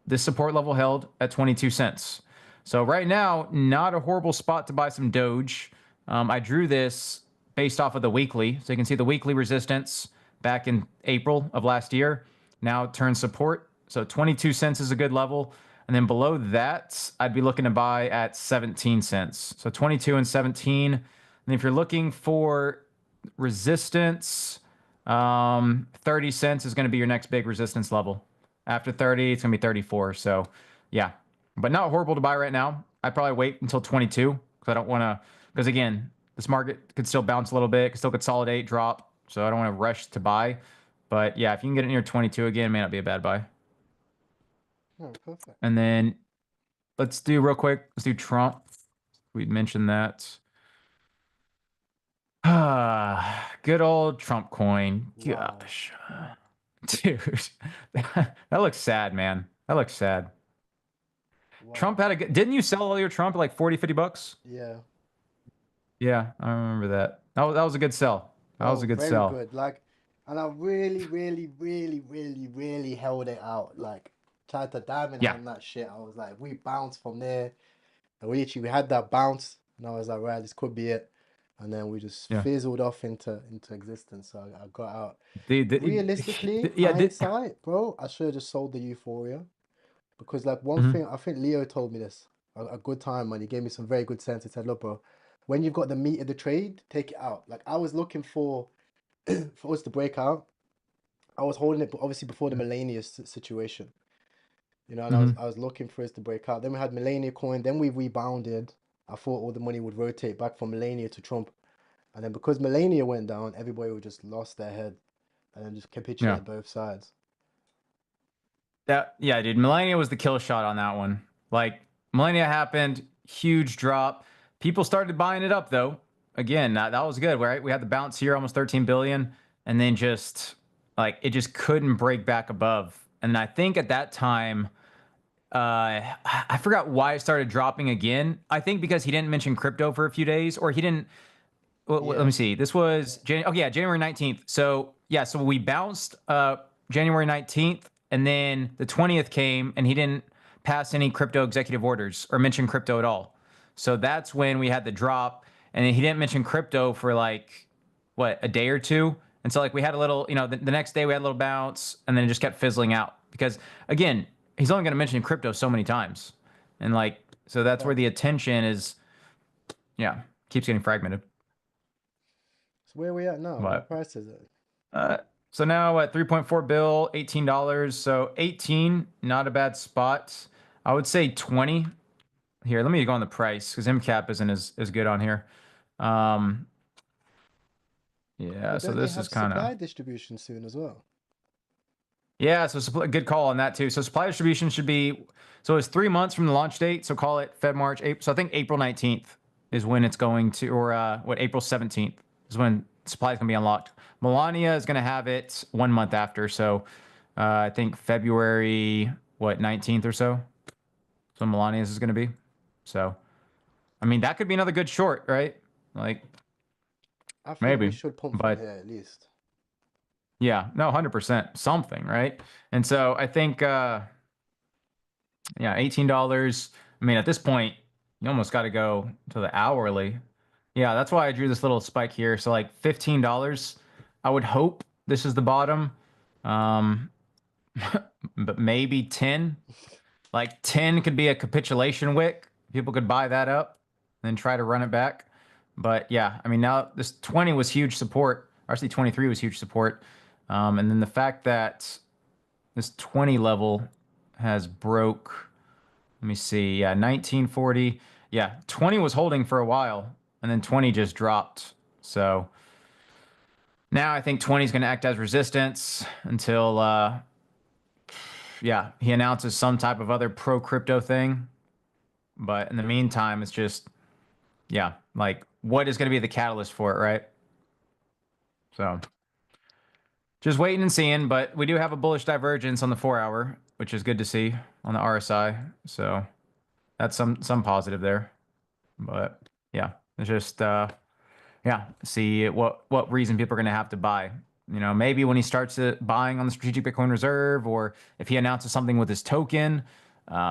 Speaker 21: this support level held at 22 cents. So right now, not a horrible spot to buy some Doge. I drew this based off of the weekly, so you can see the weekly resistance back in April of last year. Now it turns support. So 22 cents is a good level. And then below that, I'd be looking to buy at 17 cents. So 22 and 17. And if you're looking for resistance, 30 cents is going to be your next big resistance level. After 30, it's going to be 34. So yeah, but not horrible to buy right now. I'd probably wait until 22 because I don't want to, because again, this market could still bounce a little bit, could still consolidate, drop. So I don't want to rush to buy. But yeah, if you can get it near 22 again, it may not be a bad buy.
Speaker 1: Oh, perfect.
Speaker 21: And then let's do real quick. Let's do Trump. We mentioned that. Good old Trump coin. Gosh. Dude. That looks sad, man. That looks sad. Wow. Trump had a good... Didn't you sell all your Trump at like 40, 50 bucks?
Speaker 1: Yeah.
Speaker 21: Yeah, I remember that. That was a good sell. That was a good sell.
Speaker 1: Very good. Like, and I really, really, really, really, really held it out. Like, tried to diamond hand that shit. I was like, we bounced from there. And we had that bounce. And I was like, right, this could be it. And then we just fizzled off into existence. So I got out. Realistically, hindsight, bro, I should have just sold the Euphoria. Because, like, one thing, I think Leo told me this a good time, and he gave me some very good sense. He said, look, bro, when you've got the meat of the trade, take it out. Like, I was looking for us to break out. I was holding it, obviously, before the Melania situation. You know, and I was looking for us to break out. Then we had Melania coin. Then we rebounded. I thought all the money would rotate back from Melania to Trump. And then because Melania went down, everybody would just lost their head. And then just capitulated both sides.
Speaker 21: Dude, Melania was the kill shot on that one. Like, Melania happened, huge drop. people started buying it up though. Again, that was good, right? We had the bounce here, almost 13 billion, and then just like it just couldn't break back above. And I think at that time, I forgot why it started dropping again. I think because he didn't mention crypto for a few days, or he didn't. Well, let me see. This was January 19th. So yeah, so we bounced January 19th, and then the 20th came, and he didn't pass any crypto executive orders or mention crypto at all. So that's when we had the drop, and then he didn't mention crypto for like what, a day or two. And so like we had a little, the next day we had a little bounce, and then it just kept fizzling out because again, he's only going to mention crypto so many times, and like so that's where the attention is. Yeah, keeps getting fragmented.
Speaker 1: So where are we at now? What price is it?
Speaker 21: So now at 3.4 bill, $18. So 18, not a bad spot. I would say 20. Here, let me go on the price because MCAP isn't as good on here. Yeah,
Speaker 1: But
Speaker 21: so
Speaker 1: don't
Speaker 21: this
Speaker 1: they have
Speaker 21: is kind
Speaker 1: supply
Speaker 21: of.
Speaker 1: distribution soon as well.
Speaker 21: Yeah, so good call on that too. So supply distribution should be, so it's 3 months from the launch date. So call it Feb, March, April. So I think April 19th is when it's going to, or April 17th is when supply is going to be unlocked. Melania is going to have it 1 month after. So I think February, 19th or so. So Melania's is going to be. So, I mean, that could be another good short, right? Like,
Speaker 1: I think
Speaker 21: maybe,
Speaker 1: we should pump from
Speaker 21: but
Speaker 1: here at least.
Speaker 21: yeah, no, 100% something, right? And so I think, yeah, $18. I mean, at this point, you almost got to go to the hourly. Yeah, that's why I drew this little spike here. So like $15. I would hope this is the bottom, but maybe 10. Like 10 could be a capitulation wick. People could buy that up and then try to run it back. But yeah, I mean, now this 20 was huge support. Actually, 23 was huge support. And then the fact that this 20 level has broke, let me see. Yeah, 1940. Yeah, 20 was holding for a while, and then 20 just dropped. So now I think 20 is going to act as resistance until, yeah, he announces some type of other pro crypto thing. But in the meantime, it's just, yeah, like what is going to be the catalyst for it, right? So just waiting and seeing, but we do have a bullish divergence on the 4-hour, which is good to see on the RSI. So that's some positive there. But yeah, it's just yeah, see what reason people are going to have to buy. Maybe when he starts buying on the strategic Bitcoin reserve, or if he announces something with his token,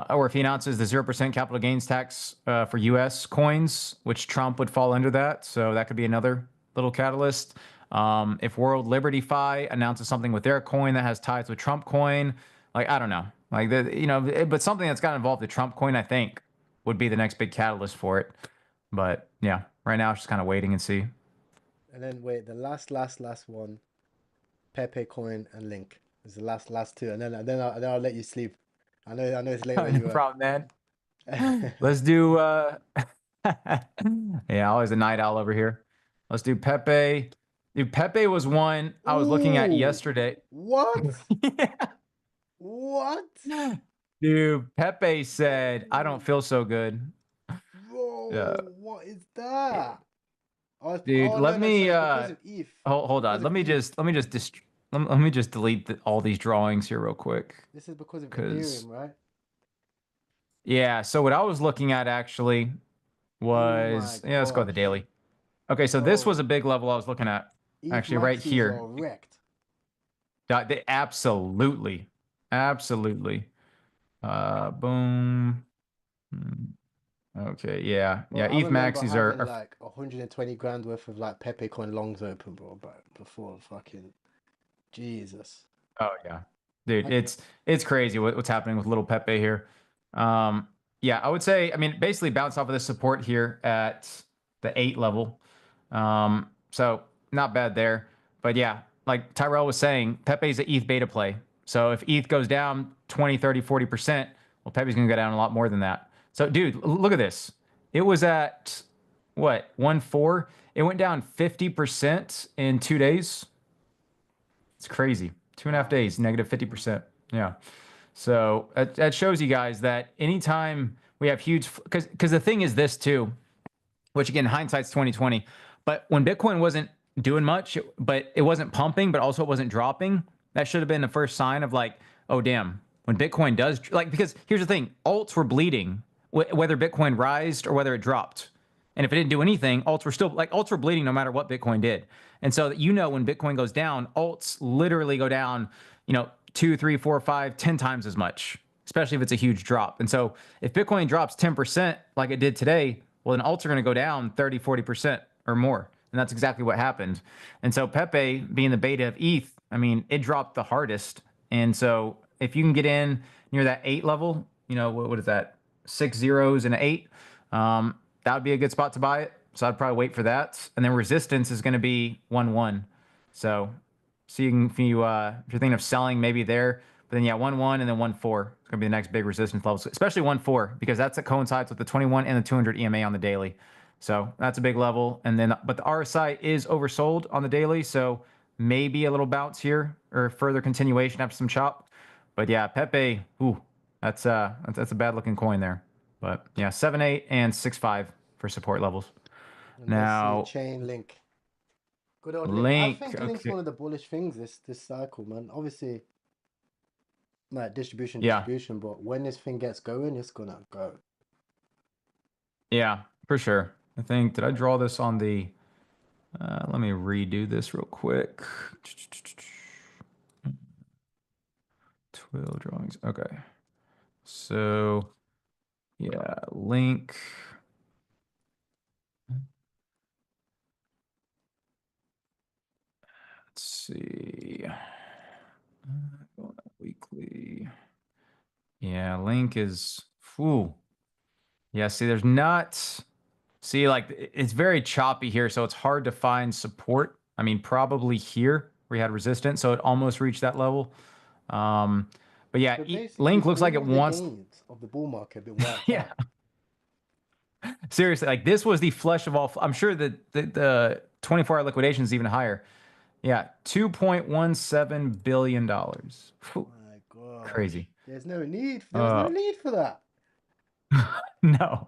Speaker 21: or if he announces the 0% capital gains tax for US coins, which Trump would fall under that. So that could be another little catalyst. If World Liberty Fi announces something with their coin that has ties with Trump coin, like, I don't know, like but something that's got involved with Trump coin, I think would be the next big catalyst for it. But yeah, right now it's just kind of waiting and see.
Speaker 1: And then wait, the last one, Pepe coin and Link is the last two, and then I'll let you sleep. I know it's late where you
Speaker 21: No
Speaker 1: are.
Speaker 21: problem, man. Let's do yeah, always a night owl over here. Let's do Pepe. Dude, Pepe was one I was looking at yesterday.
Speaker 1: What? What?
Speaker 21: Dude, Pepe said, I don't feel so good.
Speaker 1: Bro, what is that?
Speaker 21: Dude, let me
Speaker 1: because of ETH.
Speaker 21: hold on. Let me just delete all these drawings here real quick.
Speaker 1: This is because of
Speaker 21: 'Cause-
Speaker 1: Ethereum, right?
Speaker 21: Yeah, so what I was looking at actually was, yeah, let's go with the daily. Okay, so this was a big level I was looking at.
Speaker 1: ETH
Speaker 21: Actually, right
Speaker 1: maxis
Speaker 21: here.
Speaker 1: are wrecked.
Speaker 21: They absolutely. Boom. Okay, yeah.
Speaker 1: Bro,
Speaker 21: Yeah,
Speaker 1: I
Speaker 21: ETH
Speaker 1: remember
Speaker 21: maxis
Speaker 1: having
Speaker 21: are
Speaker 1: like 120 grand worth of like Pepe coin longs open, bro, but before fucking Jesus.
Speaker 21: Oh yeah, dude, it's crazy what's happening with little Pepe here. Yeah, I would say, I mean, basically bounced off of this support here at the 8 level. So not bad there, but yeah, like Tyrell was saying, Pepe's an ETH beta play. So if ETH goes down 20, 30, 40%, well, Pepe's gonna go down a lot more than that. So dude, look at this. It was at what, 1.4? It went down 50% in 2 days. It's crazy. 2.5 days, negative 50%. Yeah. So that shows you guys that anytime we have huge, because the thing is this too, which again, hindsight's 2020. But when Bitcoin wasn't doing much, but it wasn't pumping, but also it wasn't dropping, that should have been the first sign of like, oh damn, when Bitcoin does like, because here's the thing, alts were bleeding, whether Bitcoin rised or whether it dropped. And if it didn't do anything, alts were bleeding no matter what Bitcoin did. And so when Bitcoin goes down, alts literally go down, 2, 3, 4, 5, 10 times as much, especially if it's a huge drop. And so if Bitcoin drops 10% like it did today, well, then alts are going to go down 30, 40% or more. And that's exactly what happened. And so Pepe, being the beta of ETH, I mean, it dropped the hardest. And so if you can get in near that 8 level, what is that? 6 zeros and an 8. That would be a good spot to buy it. So I'd probably wait for that. And then resistance is going to be 1-1. So if you're thinking of selling, maybe there. But then 1-1 and then 1-4. It's going to be the next big resistance levels, especially 1-4, because that coincides with the 21 and the 200 EMA on the daily. So that's a big level. And then, but the RSI is oversold on the daily. So maybe a little bounce here or further continuation after some chop. But yeah, Pepe, that's a bad looking coin there. But yeah, 7.8 and 6.5 for support levels.
Speaker 1: And
Speaker 21: Now,
Speaker 1: let's see, chain link. Good old link.
Speaker 21: Link.
Speaker 1: I think Link's one of the bullish things this cycle, man. Obviously, like distribution, but when this thing gets going, it's gonna go.
Speaker 21: Yeah, for sure. I think, did I draw this on the, let me redo this real quick. Twill drawings. Okay. So, yeah, link. Let's see. Going up weekly. Yeah, link is, yeah, see, there's not, like, it's very choppy here, so it's hard to find support. I mean, probably here we had resistance, so it almost reached that level. But yeah, link looks like it wants
Speaker 1: of the bull market been wiped
Speaker 21: yeah. Seriously, like this was the flush of all. I'm sure that the 24-hour liquidation is even higher. Yeah, $2.17 billion.
Speaker 1: My God,
Speaker 21: crazy.
Speaker 1: There's no need for that.
Speaker 21: No,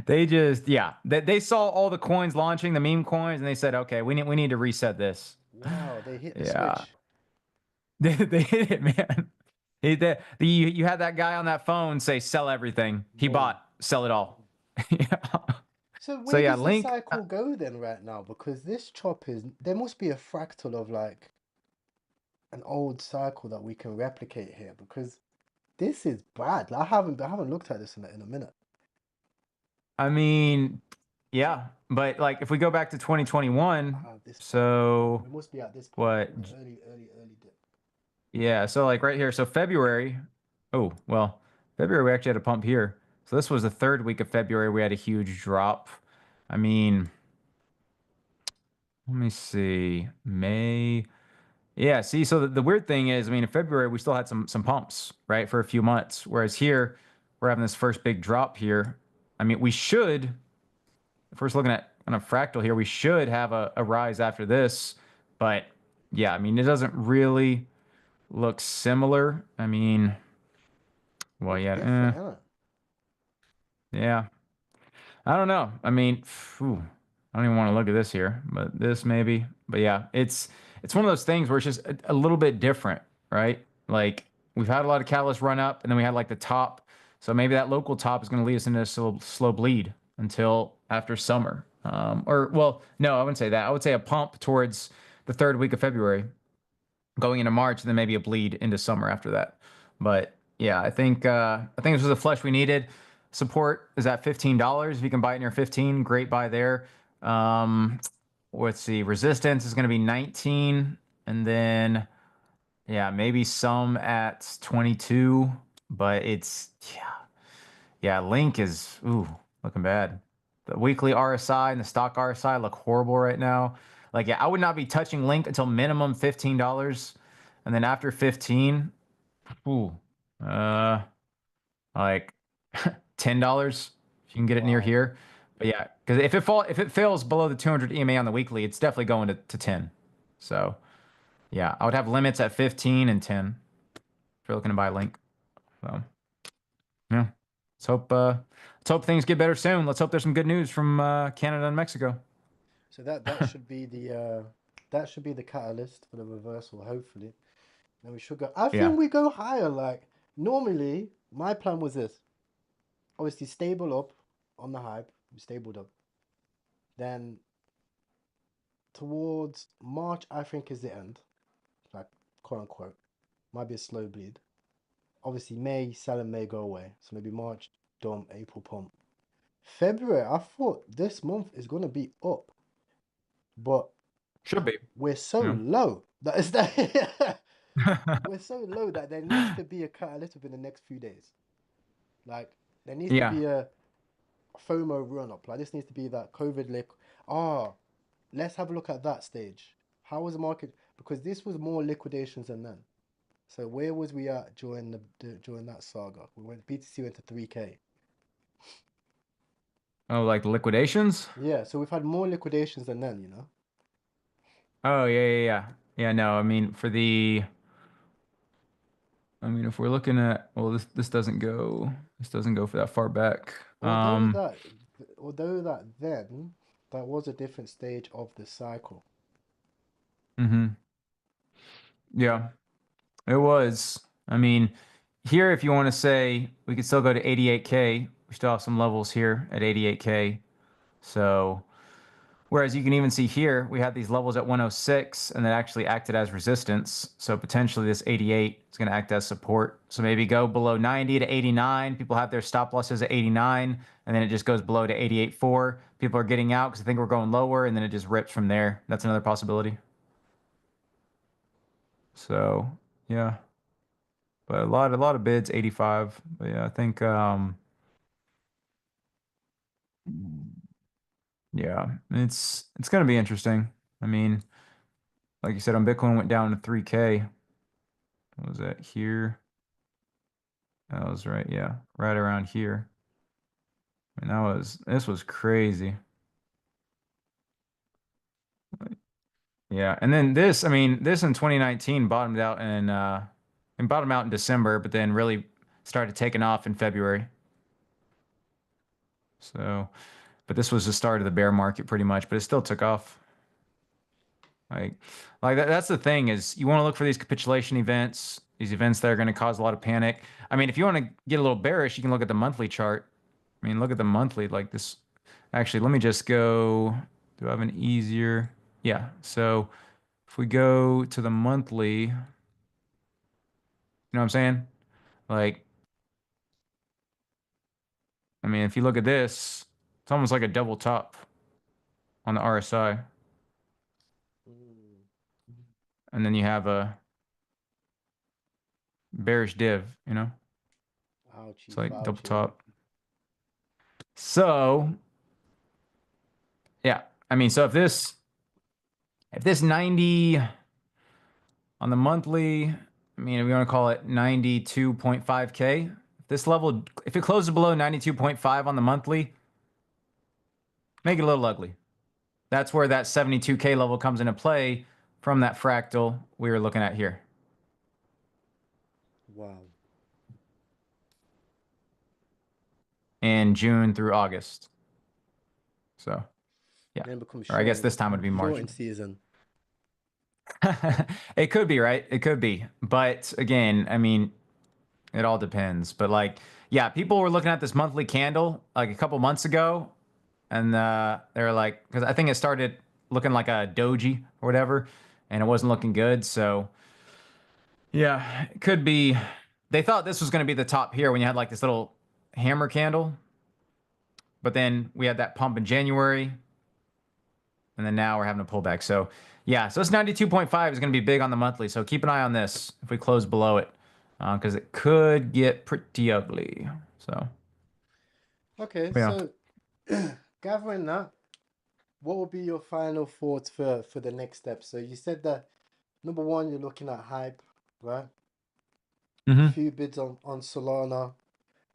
Speaker 21: they just they saw all the coins launching, the meme coins, and they said, okay, we need to reset this.
Speaker 1: Wow, they hit the switch.
Speaker 21: They hit it, man. You had that guy on that phone say sell everything. He bought, sell it all.
Speaker 1: So where does
Speaker 21: Link,
Speaker 1: the cycle go then right now? Because this chop there must be a fractal of like an old cycle that we can replicate here, because this is bad. I haven't looked at this in a minute.
Speaker 21: I mean, yeah, but like if we go back to 2021, so
Speaker 1: it must be at this point.
Speaker 21: What?
Speaker 1: Early dip.
Speaker 21: Yeah, so like right here, so February. Oh, well, February we actually had a pump here. So this was the 3rd week of February. We had a huge drop. I mean, let me see. May. Yeah, see, so the weird thing is, I mean, in February, we still had some pumps, right, for a few months. Whereas here, we're having this first big drop here. I mean, we should, if we're just looking at on a fractal here, we should have a rise after this. But yeah, I mean, it doesn't really look similar. I mean, well, yeah. Yeah. I don't know. I mean, I don't even want to look at this here, but this maybe. But yeah, it's one of those things where it's just a little bit different, right? Like we've had a lot of catalysts run up, and then we had like the top. So maybe that local top is going to lead us into a slow bleed until after summer. Or well, no, I wouldn't say that. I would say a pump towards the 3rd week of February, going into March, and then maybe a bleed into summer after that. But yeah, I think this was a flush we needed. Support is at $15. If you can buy it near 15, great buy there. Let's see, resistance is going to be 19, and then maybe some at 22, but it's link is looking bad. The weekly RSI and the stock RSI look horrible right now. Like I would not be touching link until minimum $15, and then after 15, like $10 if you can get it near here. But yeah, because if it fails below the 200 EMA on the weekly, it's definitely going to 10. So yeah, I would have limits at 15 and 10 if you're looking to buy link. So yeah. let's hope things get better soon. Let's hope there's some good news from Canada and Mexico.
Speaker 1: So that should be the catalyst for the reversal, hopefully. And we should go. I
Speaker 21: Yeah.
Speaker 1: think we go higher. Like normally, my plan was this. Obviously, stable up on the hype. We stabled up. Then towards March, I think is the end. Like quote unquote, might be a slow bleed. Obviously, May selling may go away. So maybe March dump, April pump. February, I thought this month is gonna be up, but
Speaker 21: should be.
Speaker 1: We're so
Speaker 21: Yeah.
Speaker 1: low that is that we're so low that there needs to be a catalyst within the next few days. Like there needs to be a FOMO run up. Like this needs to be that COVID lick. Let's have a look at that stage. How was the market? Because this was more liquidations than then. So where was we at during that saga? BTC went to 3K.
Speaker 21: Oh, like the liquidations?
Speaker 1: Yeah, so we've had more liquidations than then, you know.
Speaker 21: Oh yeah. No, I mean if we're looking at this doesn't go for that far back.
Speaker 1: Although that then that was a different stage of the cycle.
Speaker 21: Yeah, it was. I mean, here if you want to say we could still go to 88K, we still have some levels here at 88K. So whereas you can even see here, we had these levels at 106 and that actually acted as resistance. So potentially this 88 is going to act as support. So maybe go below 90 to 89. People have their stop losses at 89 and then it just goes below to 88.4. People are getting out because they think we're going lower and then it just rips from there. That's another possibility. So yeah, but a lot of bids, 85. But yeah, I think yeah, it's gonna be interesting. I mean, like you said, on Bitcoin went down to 3K. What was that here? That was right, yeah, right around here. And this was crazy. Yeah, and then this in 2019 bottomed out in December, but then really started taking off in February. So, but this was the start of the bear market pretty much, but it still took off. Like that's the thing is you want to look for these capitulation events, these events that are going to cause a lot of panic. I mean, if you want to get a little bearish, you can look at the monthly chart. I mean, look at the monthly like this. Actually, let me just go. Do I have an easier? Yeah. So if we go to the monthly, you know what I'm saying? Like, I mean, if you look at this, it's almost like a double top on the RSI. And then you have a bearish div, you know?
Speaker 1: Ouchie,
Speaker 21: It's like double
Speaker 1: ouchie.
Speaker 21: top. So, yeah. I mean, so if this 90 on the monthly, I mean, if we want to call it 92.5K, this level, if it closes below 92.5 on the monthly, make it a little ugly. That's where that 72K level comes into play from that fractal we were looking at here.
Speaker 1: Wow.
Speaker 21: In June through August. So, yeah.
Speaker 1: Then becomes
Speaker 21: Or I guess this time would be March.
Speaker 1: shorting season.
Speaker 21: It could be, right? It could be. But again, I mean, it all depends. But like, yeah, people were looking at this monthly candle like a couple months ago. And they were like, because I think it started looking like a doji or whatever. And it wasn't looking good. So, yeah, it could be. They thought this was going to be the top here when you had like this little hammer candle. But then we had that pump in January. And then now we're having a pullback. So, yeah, so this 92.5 is going to be big on the monthly. So keep an eye on this if we close below it. Because it could get pretty ugly. So,
Speaker 1: Okay,
Speaker 21: yeah.
Speaker 1: so gathering that, what would be your final thoughts for the next step? So you said that number one, you're looking at hype, right? A few bids on Solana.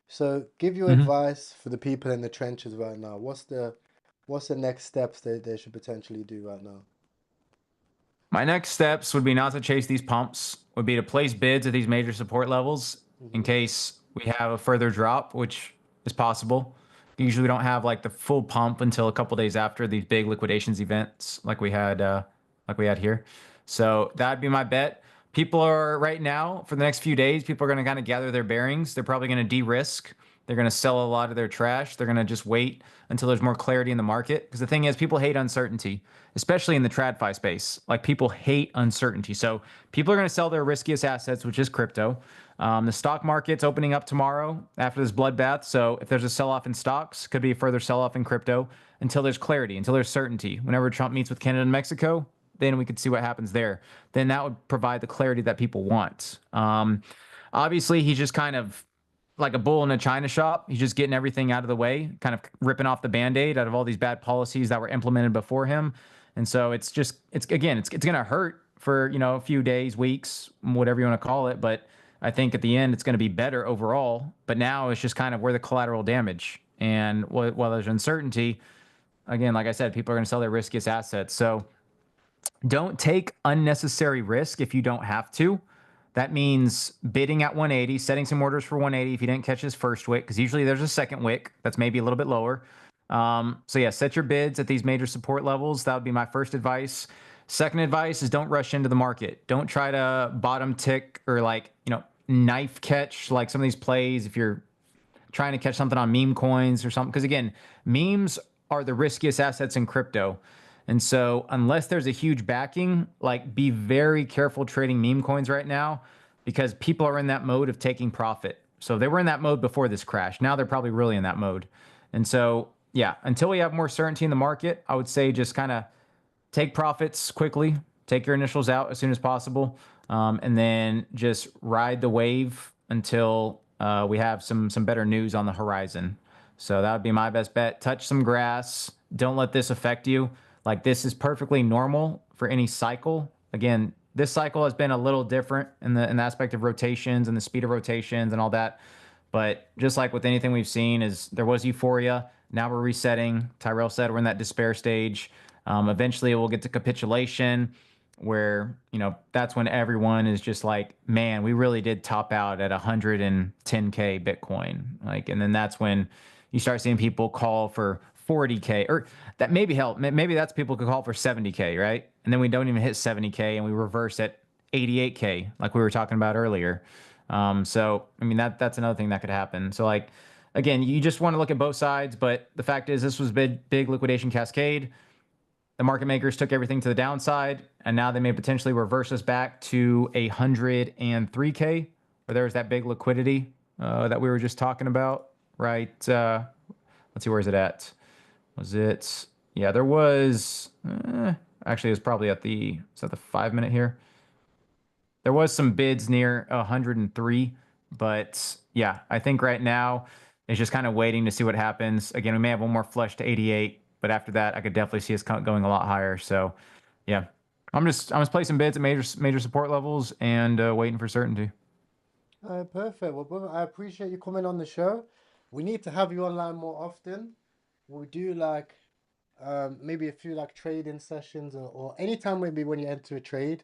Speaker 1: So give your advice for the people in the trenches right now. What's the next steps they should potentially do right now?
Speaker 21: My next steps would be not to chase these pumps, would be to place bids at these major support levels in case we have a further drop, which is possible. Usually we don't have like the full pump until a couple days after these big liquidations events like we had here. So that'd be my bet. People are right now for the next few days, people are going to kind of gather their bearings. They're probably going to de-risk. They're going to sell a lot of their trash. They're going to just wait until there's more clarity in the market. Because the thing is, people hate uncertainty, especially in the TradFi space. Like people hate uncertainty. So people are going to sell their riskiest assets, which is crypto. The stock market's opening up tomorrow after this bloodbath. So if there's a sell-off in stocks, could be a further sell-off in crypto until there's clarity, until there's certainty. Whenever Trump meets with Canada and Mexico, then we could see what happens there. Then that would provide the clarity that people want. Obviously, he's just kind of like a bull in a china shop. He's just getting everything out of the way, kind of ripping off the Band-Aid out of all these bad policies that were implemented before him. And so it's going to hurt for, a few days, weeks, whatever you want to call it. But I think at the end, it's going to be better overall. But now it's just kind of where the collateral damage. And while there's uncertainty, again, like I said, people are going to sell their riskiest assets. So don't take unnecessary risk if you don't have to. That means bidding at 180, setting some orders for 180 if you didn't catch his first wick, because usually there's a second wick that's maybe a little bit lower. So yeah, set your bids at these major support levels. That would be my first advice. Second advice is don't rush into the market. Don't try to bottom tick or knife catch like some of these plays if you're trying to catch something on meme coins or something. Because again, memes are the riskiest assets in crypto. And so unless there's a huge backing, be very careful trading meme coins right now because people are in that mode of taking profit. So they were in that mode before this crash. Now they're probably really in that mode. And so, yeah, until we have more certainty in the market, I would say just kind of take profits quickly, take your initials out as soon as possible, and then just ride the wave until we have some better news on the horizon. So that would be my best bet. Touch some grass. Don't let this affect you. This is perfectly normal for any cycle. Again, this cycle has been a little different in the aspect of rotations and the speed of rotations and all that. But just like with anything we've seen, is there was euphoria. Now we're resetting. Tyrell said we're in that despair stage. Eventually, we'll get to capitulation, where that's when everyone is just like, man, we really did top out at 110K Bitcoin. And then that's when you start seeing people call for 40K, or that maybe that's people could call for 70K, right? And then we don't even hit 70K and we reverse at 88K, like we were talking about earlier. So I mean that's another thing that could happen. So again, you just want to look at both sides, but the fact is this was big liquidation cascade. The market makers took everything to the downside, and now they may potentially reverse us back to 103K, where there's that big liquidity that we were just talking about, right? Let's see, where is it at? Was it? Yeah, there was. Actually, it was probably at the 5 minute here. There was some bids near 103, but yeah, I think right now it's just kind of waiting to see what happens. Again, we may have one more flush to 88, but after that, I could definitely see us going a lot higher. So, yeah, I'm just placing bids at major support levels and waiting for certainty.
Speaker 1: All right, perfect. Well, brother, I appreciate you coming on the show. We need to have you online more often. We'll do maybe a few trading sessions or anytime maybe when you enter a trade,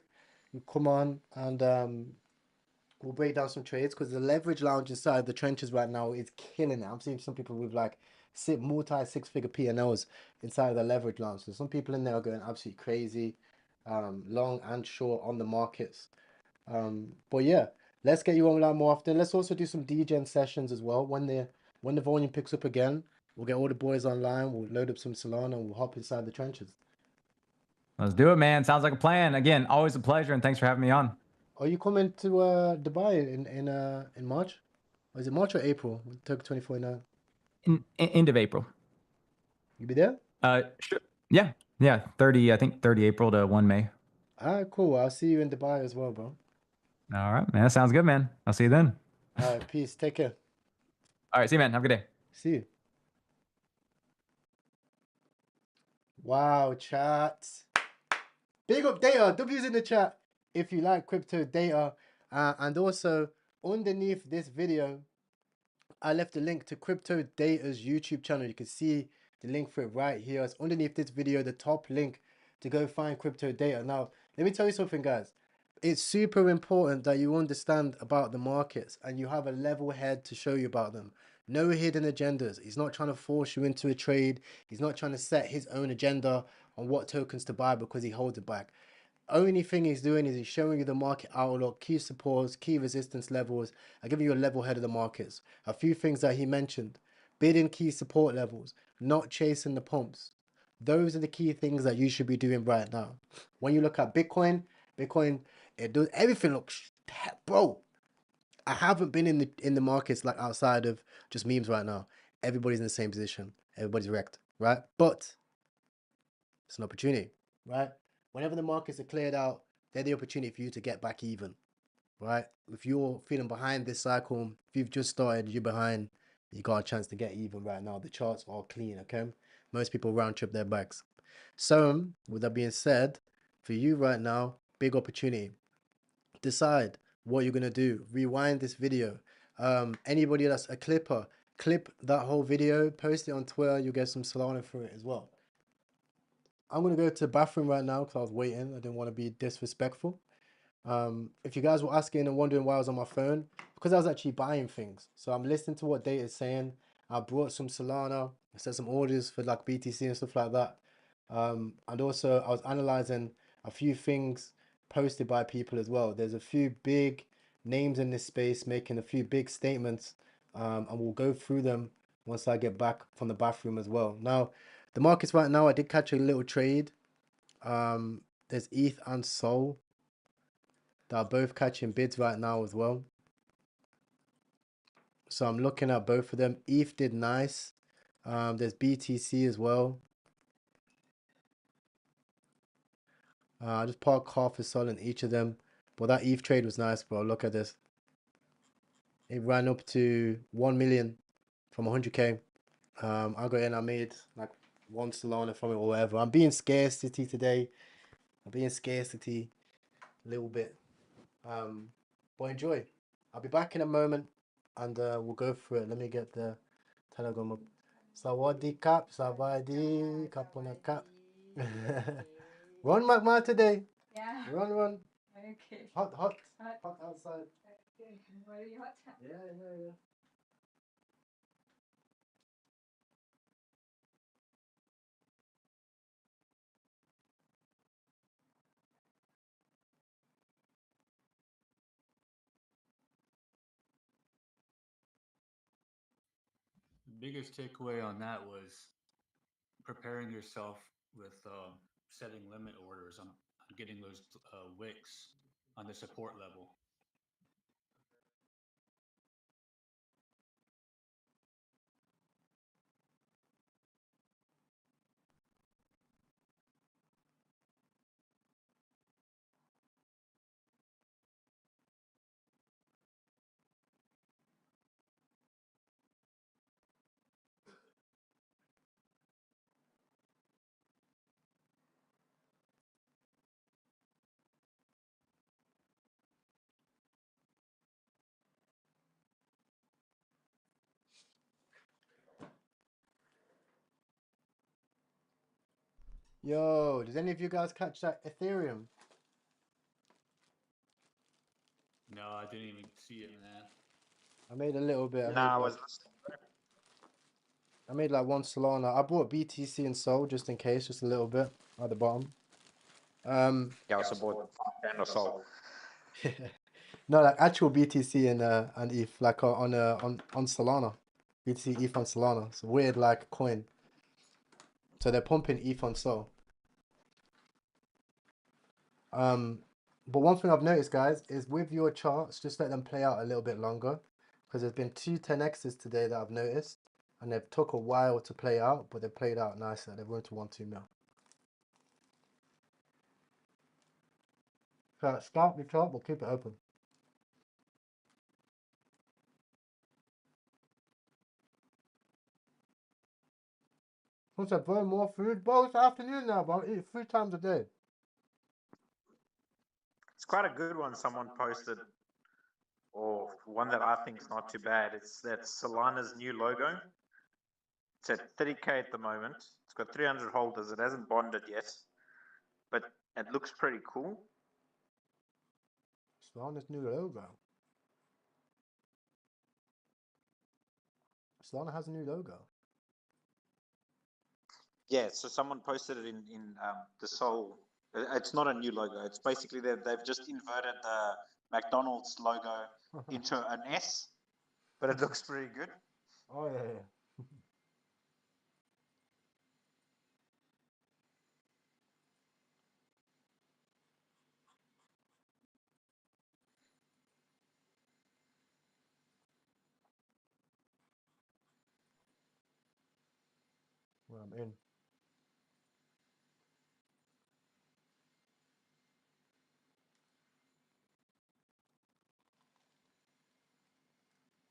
Speaker 1: you come on and we'll break down some trades because the leverage lounge inside the trenches right now is killing it. I'm seeing some people with multi-six-figure P&Ls inside the leverage lounge. So some people in there are going absolutely crazy, long and short on the markets. But yeah, let's get you online more often. Let's also do some DGen sessions as well. When the volume picks up again, we'll get all the boys online. We'll load up some Solana and we'll hop inside the trenches.
Speaker 21: Let's do it, man. Sounds like a plan. Again, always a pleasure, and thanks for having me on.
Speaker 1: Are you coming to Dubai in March? Or is it March or April? Turkey 2049.
Speaker 21: End of April.
Speaker 1: You be there?
Speaker 21: Sure. Yeah. 30 April to 1 May.
Speaker 1: All right, cool. I'll see you in Dubai as well, bro.
Speaker 21: All right, man. That sounds good, man. I'll see you then.
Speaker 1: All right, peace. Take care.
Speaker 21: All right, see you, man. Have a good day.
Speaker 1: See you. Wow, chat. Big up Data. W's in the chat if you like crypto data. And also, underneath this video, I left a link to Crypto Data's YouTube channel. You can see the link for it right here. It's underneath this video, the top link to go find Crypto Data. Now, let me tell you something, guys. It's super important that you understand about the markets and you have a level head to show you about them. No hidden agendas. He's not trying to force you into a trade. He's not trying to set his own agenda on what tokens to buy because he holds it back. Only thing he's doing is he's showing you the market outlook, key supports, key resistance levels, and giving you a level head of the markets. A few things that he mentioned: bidding key support levels, not chasing the pumps. Those are the key things that you should be doing right now. When you look at Bitcoin, it does everything looks, bro. I haven't been in the markets like outside of just memes right now. Everybody's in the same position. Everybody's wrecked, right? But it's an opportunity, right? Whenever the markets are cleared out, they're the opportunity for you to get back even, right? If you're feeling behind this cycle, if you've just started, you're behind, you got a chance to get even right now. The charts are clean, okay? Most people round trip their bags. So, with that being said, for you right now, big opportunity. Decide what you're gonna do. Rewind this video. Anybody that's a clipper, clip that whole video, post it on Twitter. You'll get some Solana for it as well. I'm gonna go to the bathroom right now because I was waiting. I didn't want to be disrespectful. If you guys were asking and wondering why I was on my phone, because I was actually buying things. So I'm listening to what data is saying. I brought some Solana. I set some orders for like BTC and stuff like that. And also I was analyzing a few things posted by people as well. There's a few big names in this space making a few big statements, and we'll go through them once I get back from the bathroom as well. Now, the markets right now, I did catch a little trade. There's ETH and Sol that are both catching bids right now as well. So I'm looking at both of them. ETH did nice. There's BTC as well. I just parked half a Sol in each of them. But that ETH trade was nice, bro. Look at this. It ran up to 1 million from 100K. I got in, I made like 1 Solana from it or whatever. I'm being scarcity today. I'm being scarcity a little bit. But enjoy. I'll be back in a moment and we'll go through it. Let me get the Telegram up. Sawadee Cap, Sawadee Cap on a cap. Run, Magma, today.
Speaker 9: Yeah.
Speaker 1: Run.
Speaker 9: Okay.
Speaker 1: Hot outside.
Speaker 9: Okay. What are you hot?
Speaker 1: Yeah.
Speaker 2: The biggest takeaway on that was preparing yourself with setting limit orders on getting those wicks on the support level.
Speaker 1: Yo, does any of you guys catch that Ethereum?
Speaker 2: No, I didn't even see it, man.
Speaker 1: I made a little bit.
Speaker 12: Nah, I was
Speaker 1: I made like 1 Solana. I bought BTC and Sol just in case, just a little bit at the bottom.
Speaker 12: yeah, I was about 10 or so.
Speaker 1: No, like actual BTC and ETH, like on Solana. BTC ETH on Solana. It's a weird like coin. So they're pumping ETH on Sol. But one thing I've noticed, guys, is with your charts, just let them play out a little bit longer. Because there's been 2 10x's today that I've noticed. And they've took a while to play out, but they played out nicely. They've went to 1-2 mil. So start the chart, we'll keep it open. Once I burn more food, bro, it's afternoon now, but I eat 3 times a day.
Speaker 12: It's quite a good one someone posted, or one that I think is not too bad. It's that Solana's new logo. It's at 30K at the moment. It's got 300 holders. It hasn't bonded yet, but it looks pretty cool.
Speaker 1: Solana's new logo. Solana has a new logo.
Speaker 12: Yeah, so someone posted it in the Soul. It's not a new logo. It's basically they've just inverted the McDonald's logo into an S, but it looks pretty good.
Speaker 1: Oh yeah. Well, I'm in.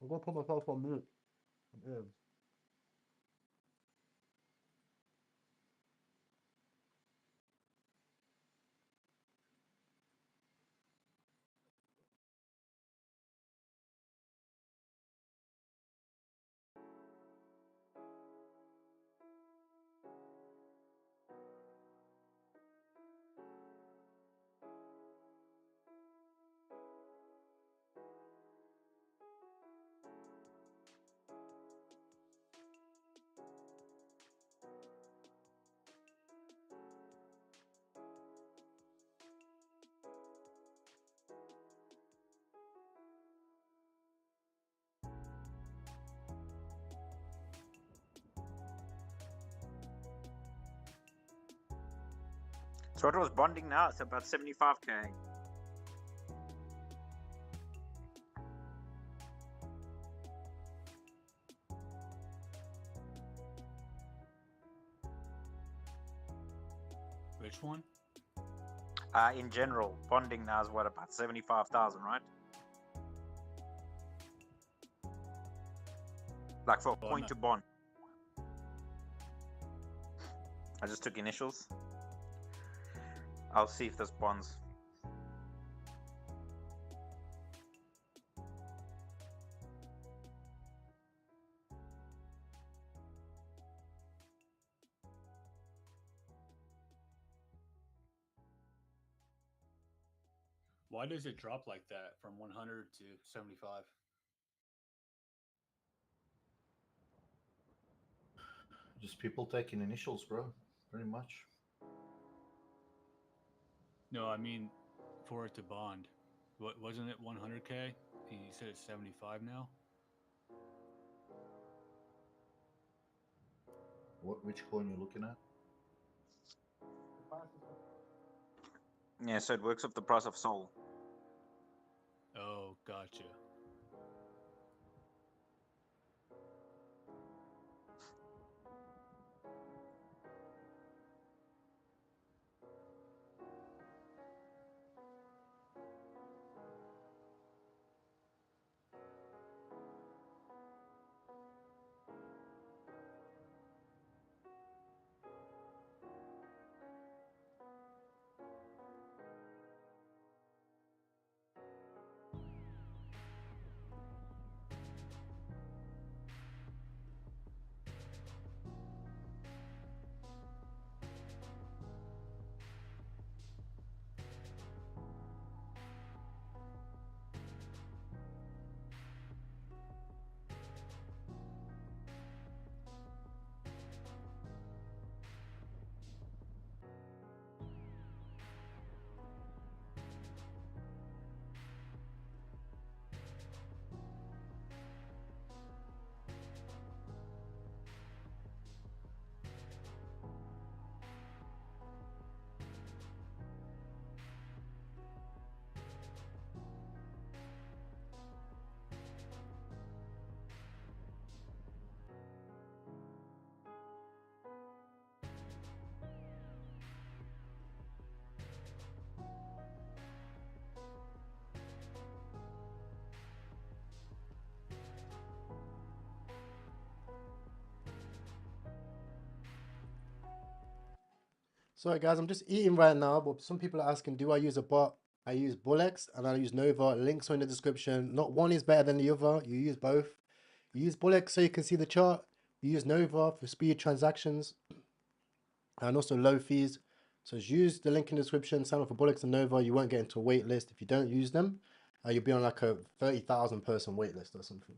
Speaker 1: I'm gonna put myself on mute. I'm in.
Speaker 12: So what was bonding now? It's about 75K.
Speaker 2: Which one?
Speaker 12: In general, bonding now is what, about 75,000, right? Like for a coin to bond. I just took initials. I'll see if this bonds.
Speaker 2: Why does it drop like that from 100 to 75?
Speaker 15: Just people taking initials, bro. Pretty much.
Speaker 2: No, I mean for it to bond. What wasn't it 100K? You said it's 75 now.
Speaker 15: Which coin you looking at?
Speaker 12: Yeah, so it works off the price of Sol.
Speaker 2: Oh, gotcha.
Speaker 1: Sorry guys, I'm just eating right now, but some people are asking, do I use a bot? I use Bullex and I use Nova. Links are in the description. Not one is better than the other. You use both. You use Bullex so you can see the chart. You use Nova for speed transactions and also low fees. So just use the link in the description, sign up for Bullex and Nova. You won't get into a wait list. If you don't use them, you'll be on like a 30,000 person wait list or something.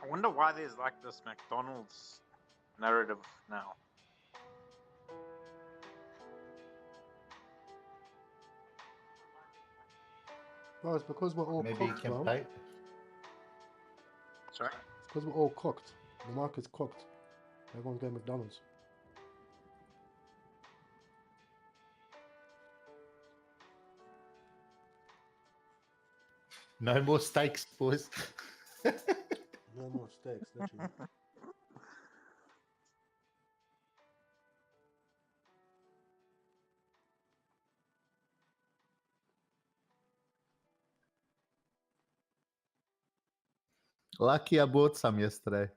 Speaker 12: I wonder why there's like this McDonald's narrative now.
Speaker 1: Bro, it's because we're all
Speaker 15: Maybe you
Speaker 1: cooked,
Speaker 15: can
Speaker 1: bro.
Speaker 15: pay.
Speaker 12: Sorry?
Speaker 1: It's because we're all cooked. The market's cooked. Everyone's getting McDonald's.
Speaker 15: No more steaks, boys.
Speaker 1: No more steaks, literally.
Speaker 15: Lucky I bought some yesterday.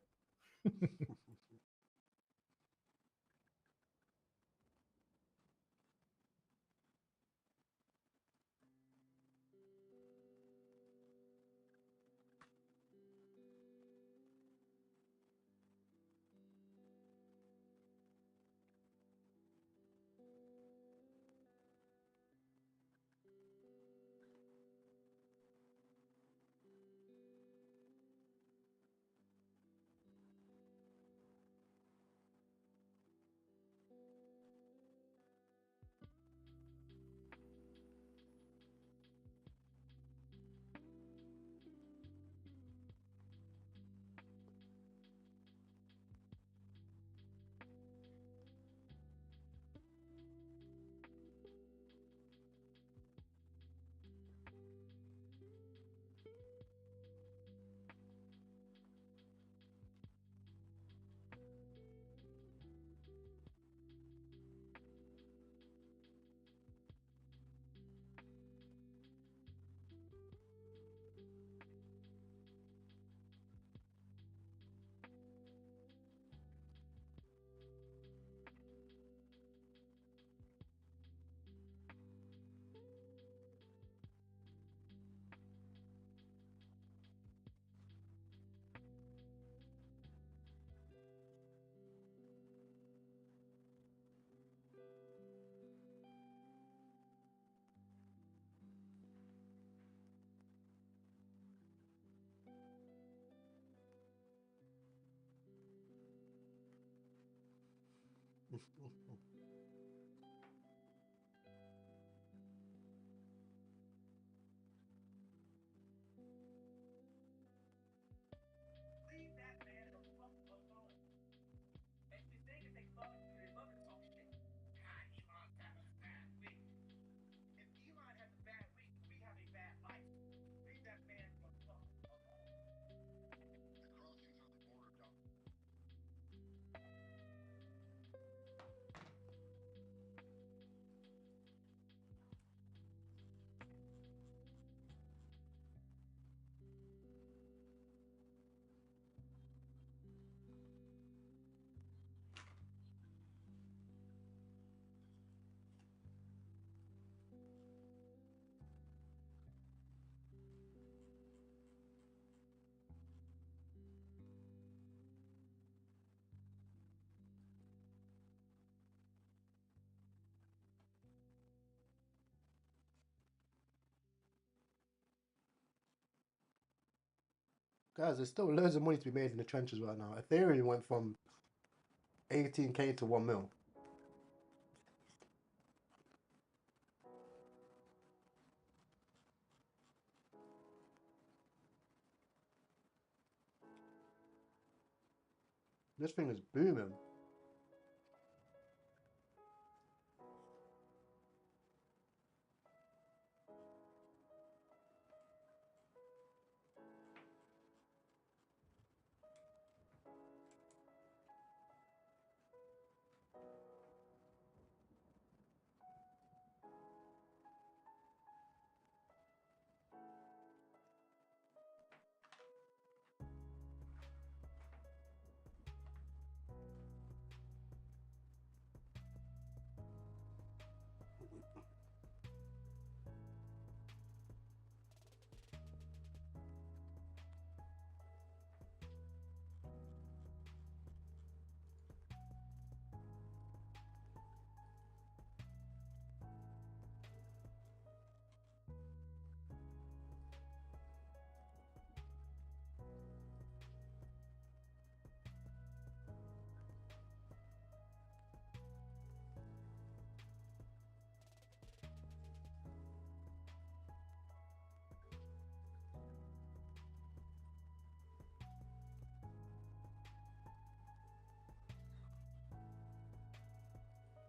Speaker 1: Guys, there's still loads of money to be made in the trenches right now. Ethereum went from 18k to 1 mil. This thing is booming.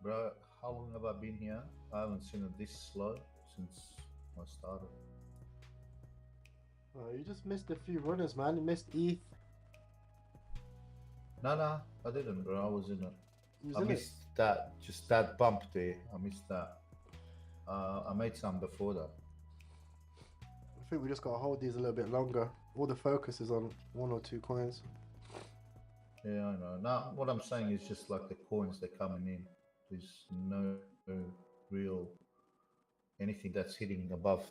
Speaker 15: Bro, how long have I been here? I haven't seen it this slow since I started.
Speaker 1: Oh, you just missed a few runners, man. You missed ETH.
Speaker 15: No, I didn't, bro. I was in it.
Speaker 1: You was
Speaker 15: I
Speaker 1: in it?
Speaker 15: missed that, just that bump there. I missed that. I made some before that.
Speaker 1: I think we just gotta hold these a little bit longer. All the focus is on one or two coins.
Speaker 15: Yeah, I know. Now, what I'm saying is just like the coins they're coming in. There's no real anything that's hitting above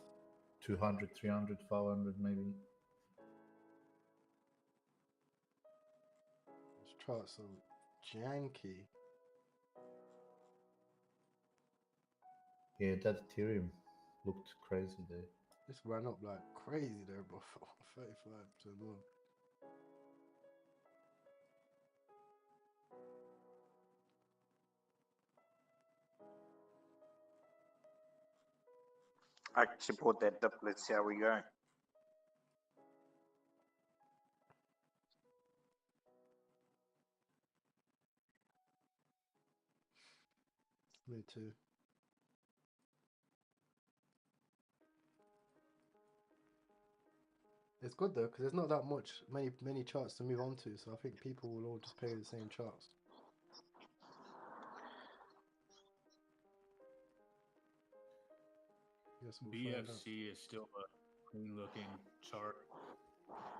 Speaker 15: 200, 300, 500 maybe.
Speaker 1: Let's try out some janky.
Speaker 15: Yeah, that Ethereum looked crazy there.
Speaker 1: This ran up like crazy there, bro. 35% more.
Speaker 12: I actually bought that dip. Let's see how we go.
Speaker 1: Me too. It's good though, because there's not that many charts to move on to, so I think people will all just play the same charts. Yes, we'll find out.
Speaker 2: BFC is still a clean looking chart.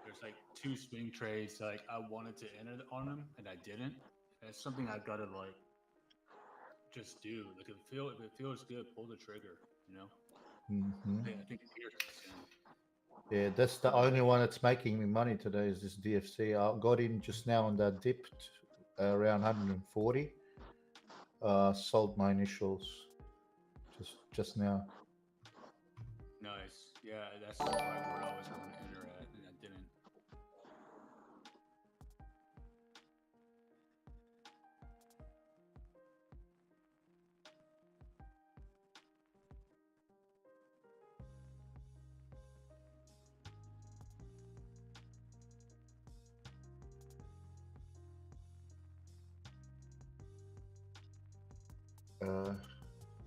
Speaker 2: There's like 2 swing trades like I wanted to enter on them and I didn't. That's something I've got to like just do. Like if it feels good, pull the trigger. You know.
Speaker 15: Mm-hmm.
Speaker 2: I think Pierce is in.
Speaker 15: Yeah, that's the only one that's making me money today is this DFC. I got in just now on that dip around 140. Sold my initials just now.
Speaker 2: Nice. Yeah, that's right where I was going to enter at, and I didn't.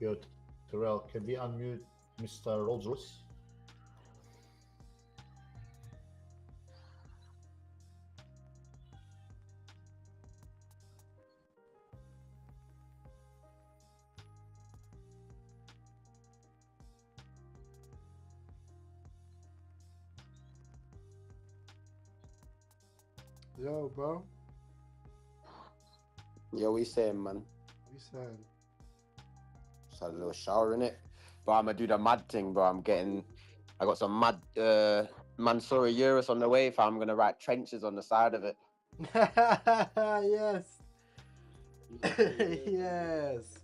Speaker 15: Yo, Terrell, can we unmute Mr. Rolls Royce?
Speaker 1: Yo, bro.
Speaker 16: Yo, we saying, man?
Speaker 1: You saying?
Speaker 16: Just had a little shower in it. But I'm gonna do the mad thing, bro. I got some mad Mansoura Eurus on the way. If I'm gonna write trenches on the side of it.
Speaker 1: Yes. Yes.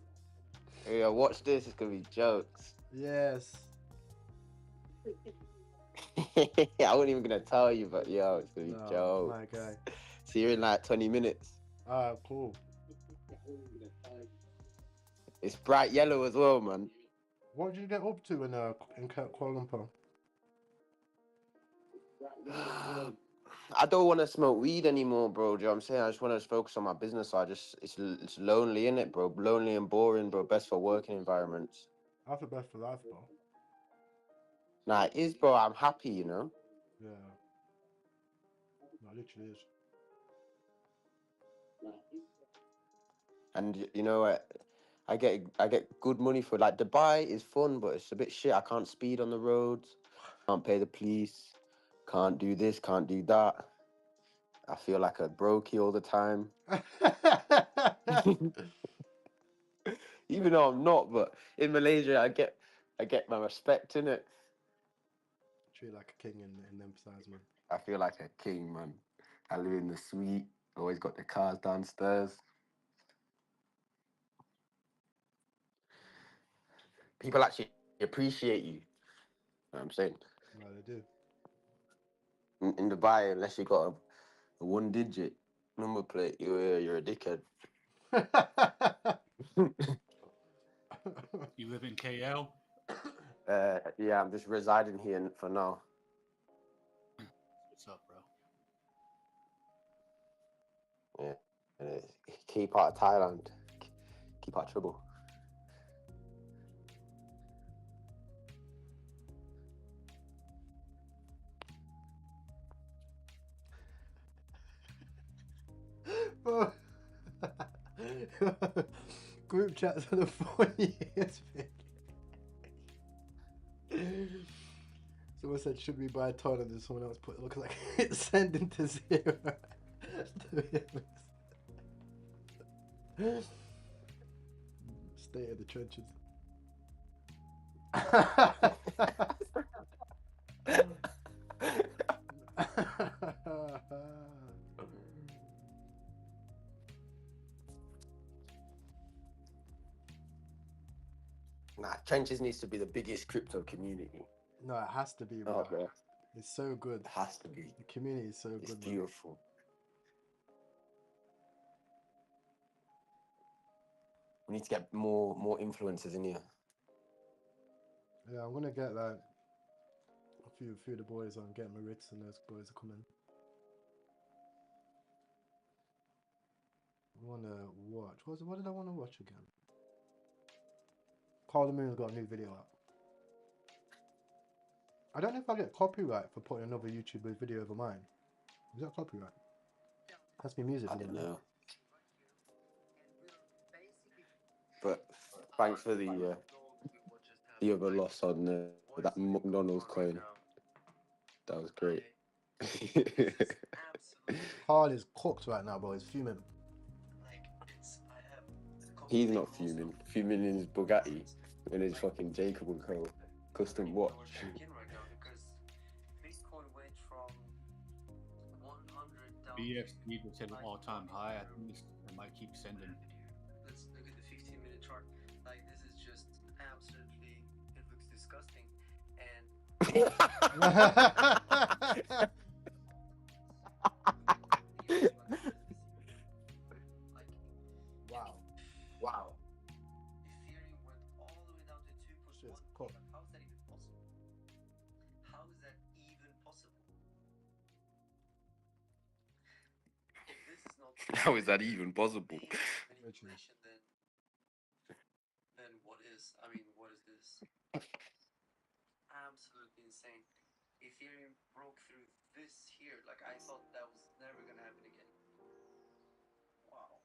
Speaker 16: Yeah, watch this. It's gonna be jokes.
Speaker 1: Yes.
Speaker 16: I wasn't even gonna tell you, but yo, it's gonna be jokes.
Speaker 1: My guy.
Speaker 16: See you in like 20 minutes.
Speaker 1: Cool.
Speaker 16: It's bright yellow as well, man.
Speaker 1: What did you get up to in Kuala Lumpur?
Speaker 16: I don't want to smoke weed anymore, bro. Do you know what I'm saying? I just want to focus on my business. It's lonely, innit, bro? Lonely and boring, bro. Best for working environments.
Speaker 1: I feel best for life, bro.
Speaker 16: Nah, it is, bro. I'm happy, you know?
Speaker 1: Yeah. No, it literally is.
Speaker 16: And you know what? I get good money for like Dubai is fun, but it's a bit shit. I can't speed on the roads, can't pay the police, can't do this, can't do that. I feel like a brokey all the time. Even though I'm not, but in Malaysia I get my respect in it.
Speaker 1: Treat like a king in them sides, man.
Speaker 16: I feel like a king, man. I live in the suite, always got the cars downstairs. People actually appreciate you. You know what I'm saying?
Speaker 1: No, they do.
Speaker 16: In Dubai, unless you got a 1-digit number plate, you're a dickhead.
Speaker 2: You live in KL?
Speaker 16: Yeah, I'm just residing here for now.
Speaker 2: What's up, bro?
Speaker 16: Yeah, key part of Thailand. keep our treble.
Speaker 1: Bro. Group chats are the funniest thing. Someone said, should we buy a ton? And then someone else put, it looks like it's sending to 0. State of the trenches.
Speaker 16: Nah, Trenches needs to be the biggest crypto community.
Speaker 1: No, it has to be,
Speaker 16: Oh,
Speaker 1: bro.
Speaker 16: bro.
Speaker 1: It's so good.
Speaker 16: It has to be.
Speaker 1: The community is so
Speaker 16: It's
Speaker 1: good,
Speaker 16: beautiful. We need to get more influencers in here.
Speaker 1: Yeah, I'm gonna get like a few of the boys on, get Maritz and those boys to come in. I wanna watch. What did I want to watch again? Carl the Moon's got a new video out. I don't know if I get copyright for putting another YouTuber's video over mine. Is that copyright? That's me music.
Speaker 16: I don't know. But thanks for the other loss on that McDonald's coin. That was great.
Speaker 1: Carl is cooked right now, bro. He's fuming.
Speaker 16: He's not fuming. Fuming in his Bugatti and his fucking Jacob & Co. custom watch.
Speaker 2: BFC just hit an all-time high. I think it might keep sending.
Speaker 7: Let's look at the 15-minute chart. Like, this is just absolutely, it looks disgusting. And
Speaker 1: Wow.
Speaker 7: Ethereum went all the way down to 2.1.
Speaker 1: Cool.
Speaker 7: How is that even possible? How is that even possible? If this is not
Speaker 16: How is that even possible?
Speaker 7: manipulation, then what is? I mean, what is this? Absolutely insane. Ethereum broke through this here. Like, I thought that was never gonna happen again. Wow.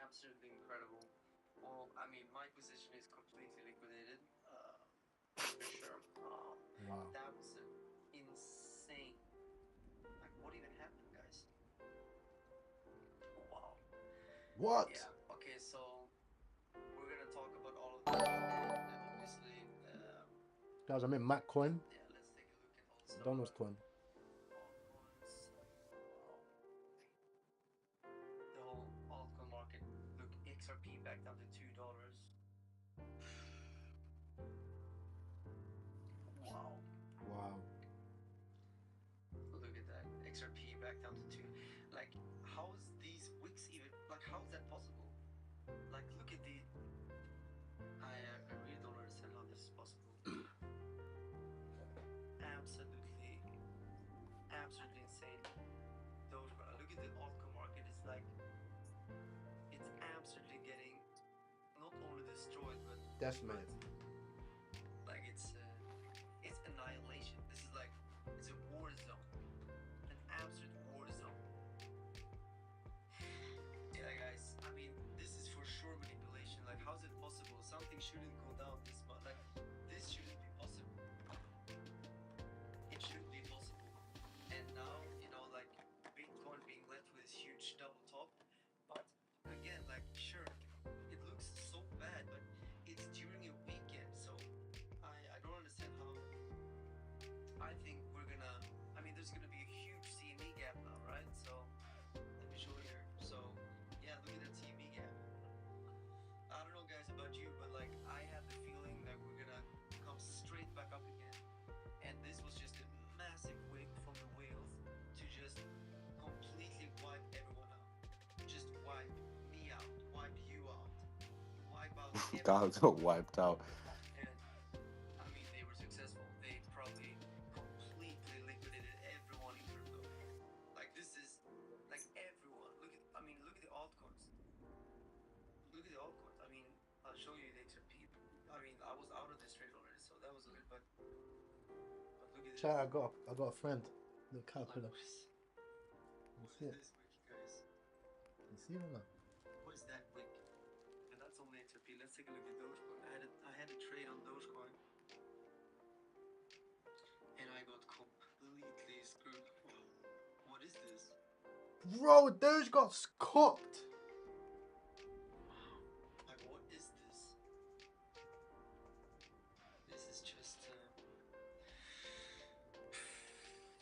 Speaker 7: Absolutely incredible. Well, I mean, my position is completely liquidated. For sure.
Speaker 1: Wow.
Speaker 7: That was insane. Like, what even happened, guys? Wow.
Speaker 1: What?
Speaker 7: Yeah. Okay, so we're gonna talk about all of that, and obviously,
Speaker 1: Guys, I'm in Mac coin.
Speaker 7: yeah. Let's take a look at also
Speaker 1: Donald's coin.
Speaker 7: the whole altcoin market. Look, XRP back down to $2. Wow.
Speaker 1: Wow.
Speaker 7: Look at that. XRP back down to 2. Like, how is these wicks even? Like, how is that possible? Like, look at the. I really don't understand how this is possible. Absolutely insane. Those, look at the altcoin market. It's like, it's absolutely getting not only destroyed, but
Speaker 1: Decimated.
Speaker 7: like it's annihilation. This is like, it's a war zone, an absolute war zone. Yeah, guys. I mean, this is for sure manipulation. Like, how is it possible? Something shouldn't go down this much. Like, this shouldn't be possible. It shouldn't be possible. And now, like, Bitcoin being left with this huge double top. But again, like, sure, it looks so bad, but it's during a weekend, so I don't understand how. I think we're gonna. I mean, there's gonna be a huge CME gap now, right? So let me show you here. So yeah, look at that CME gap. I don't know, guys, about you, but like, I have the feeling that we're gonna come straight back up again. And this was just a massive wave from the whales to just completely wipe everyone out. Just wipe me out, wipe you out, wipe out
Speaker 16: Guys got wiped out.
Speaker 7: And I mean, they were successful. They probably completely liquidated everyone in crypto. Like, this is like everyone. Look at the altcoins. Look at the I'll show you the XRP. I mean, I was out of this trade already, so that was a bit, but look at this.
Speaker 1: Chat, I got a friend. Little caterpillar.
Speaker 7: What is
Speaker 1: You see it?
Speaker 7: this wick, guys?
Speaker 1: You see it or not?
Speaker 7: What is that wick? And that's only XRP. Let's take a look at Dogecoin. I had a trade on Dogecoin, and I got completely screwed. What is this?
Speaker 1: Bro, Doge got cooked.
Speaker 7: Like, what is this? This is just.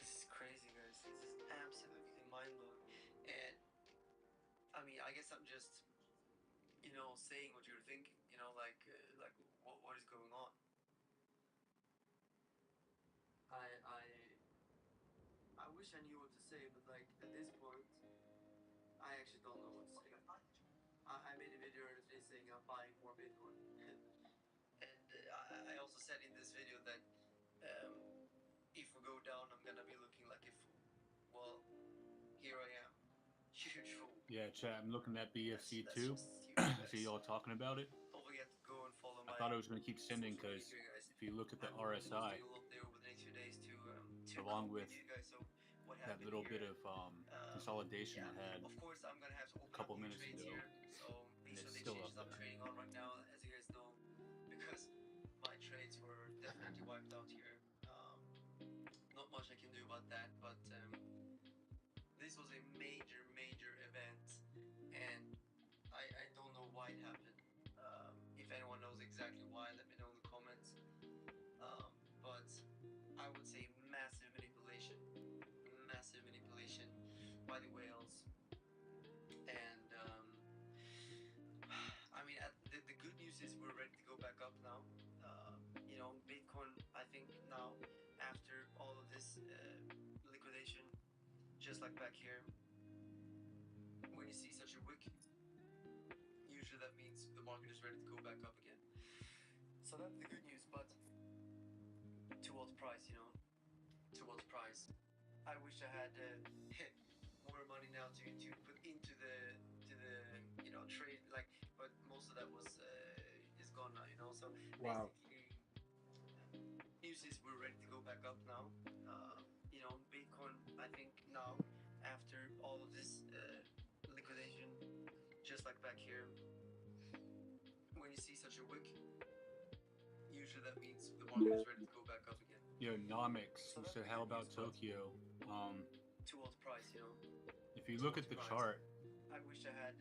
Speaker 7: This is crazy, guys. This is absolutely mind blowing. And I mean, I guess I'm just, saying what you're thinking. Like what is going on? I wish I knew what to say, but like at this point, I actually don't know what to say. I made a video earlier today saying I'm buying more Bitcoin, and I also said in this video that if we go down, I'm gonna be looking like a fool. Well, here I am, huge fool.
Speaker 2: Yeah, chat. I'm looking at BFC too. I see y'all talking about it.
Speaker 7: Don't forget to go and follow
Speaker 2: I thought I was going to keep sending because if you look at the RSI, along with that little bit of consolidation I had a couple minutes ago, and it's still up
Speaker 7: I'm
Speaker 2: there.
Speaker 7: trading on right now, as you guys know, because my trades were definitely wiped out here. Not much I can do about that, but this was a major event, and I don't know why it happened. If anyone knows exactly why, let me know in the comments. But I would say massive manipulation by the whales. And I mean, the good news is we're ready to go back up now. Bitcoin, I think now, after all of this liquidation, just like back here, when you see such a wick, usually that means the market is ready to go back up again. So that's the good news, but to what price, To what price? I wish I had more money now to put into the trade, but most of that is gone now, So
Speaker 1: Wow.
Speaker 7: basically, news is we're ready to go back up now. Bitcoin, I think now, after all of this liquidation, just like back here, when you see such a wick, usually that means the market is ready to go back up again.
Speaker 2: Yo, Nomics. So how about Tokyo?
Speaker 7: To what price,
Speaker 2: If you look at the chart,
Speaker 7: I wish I had.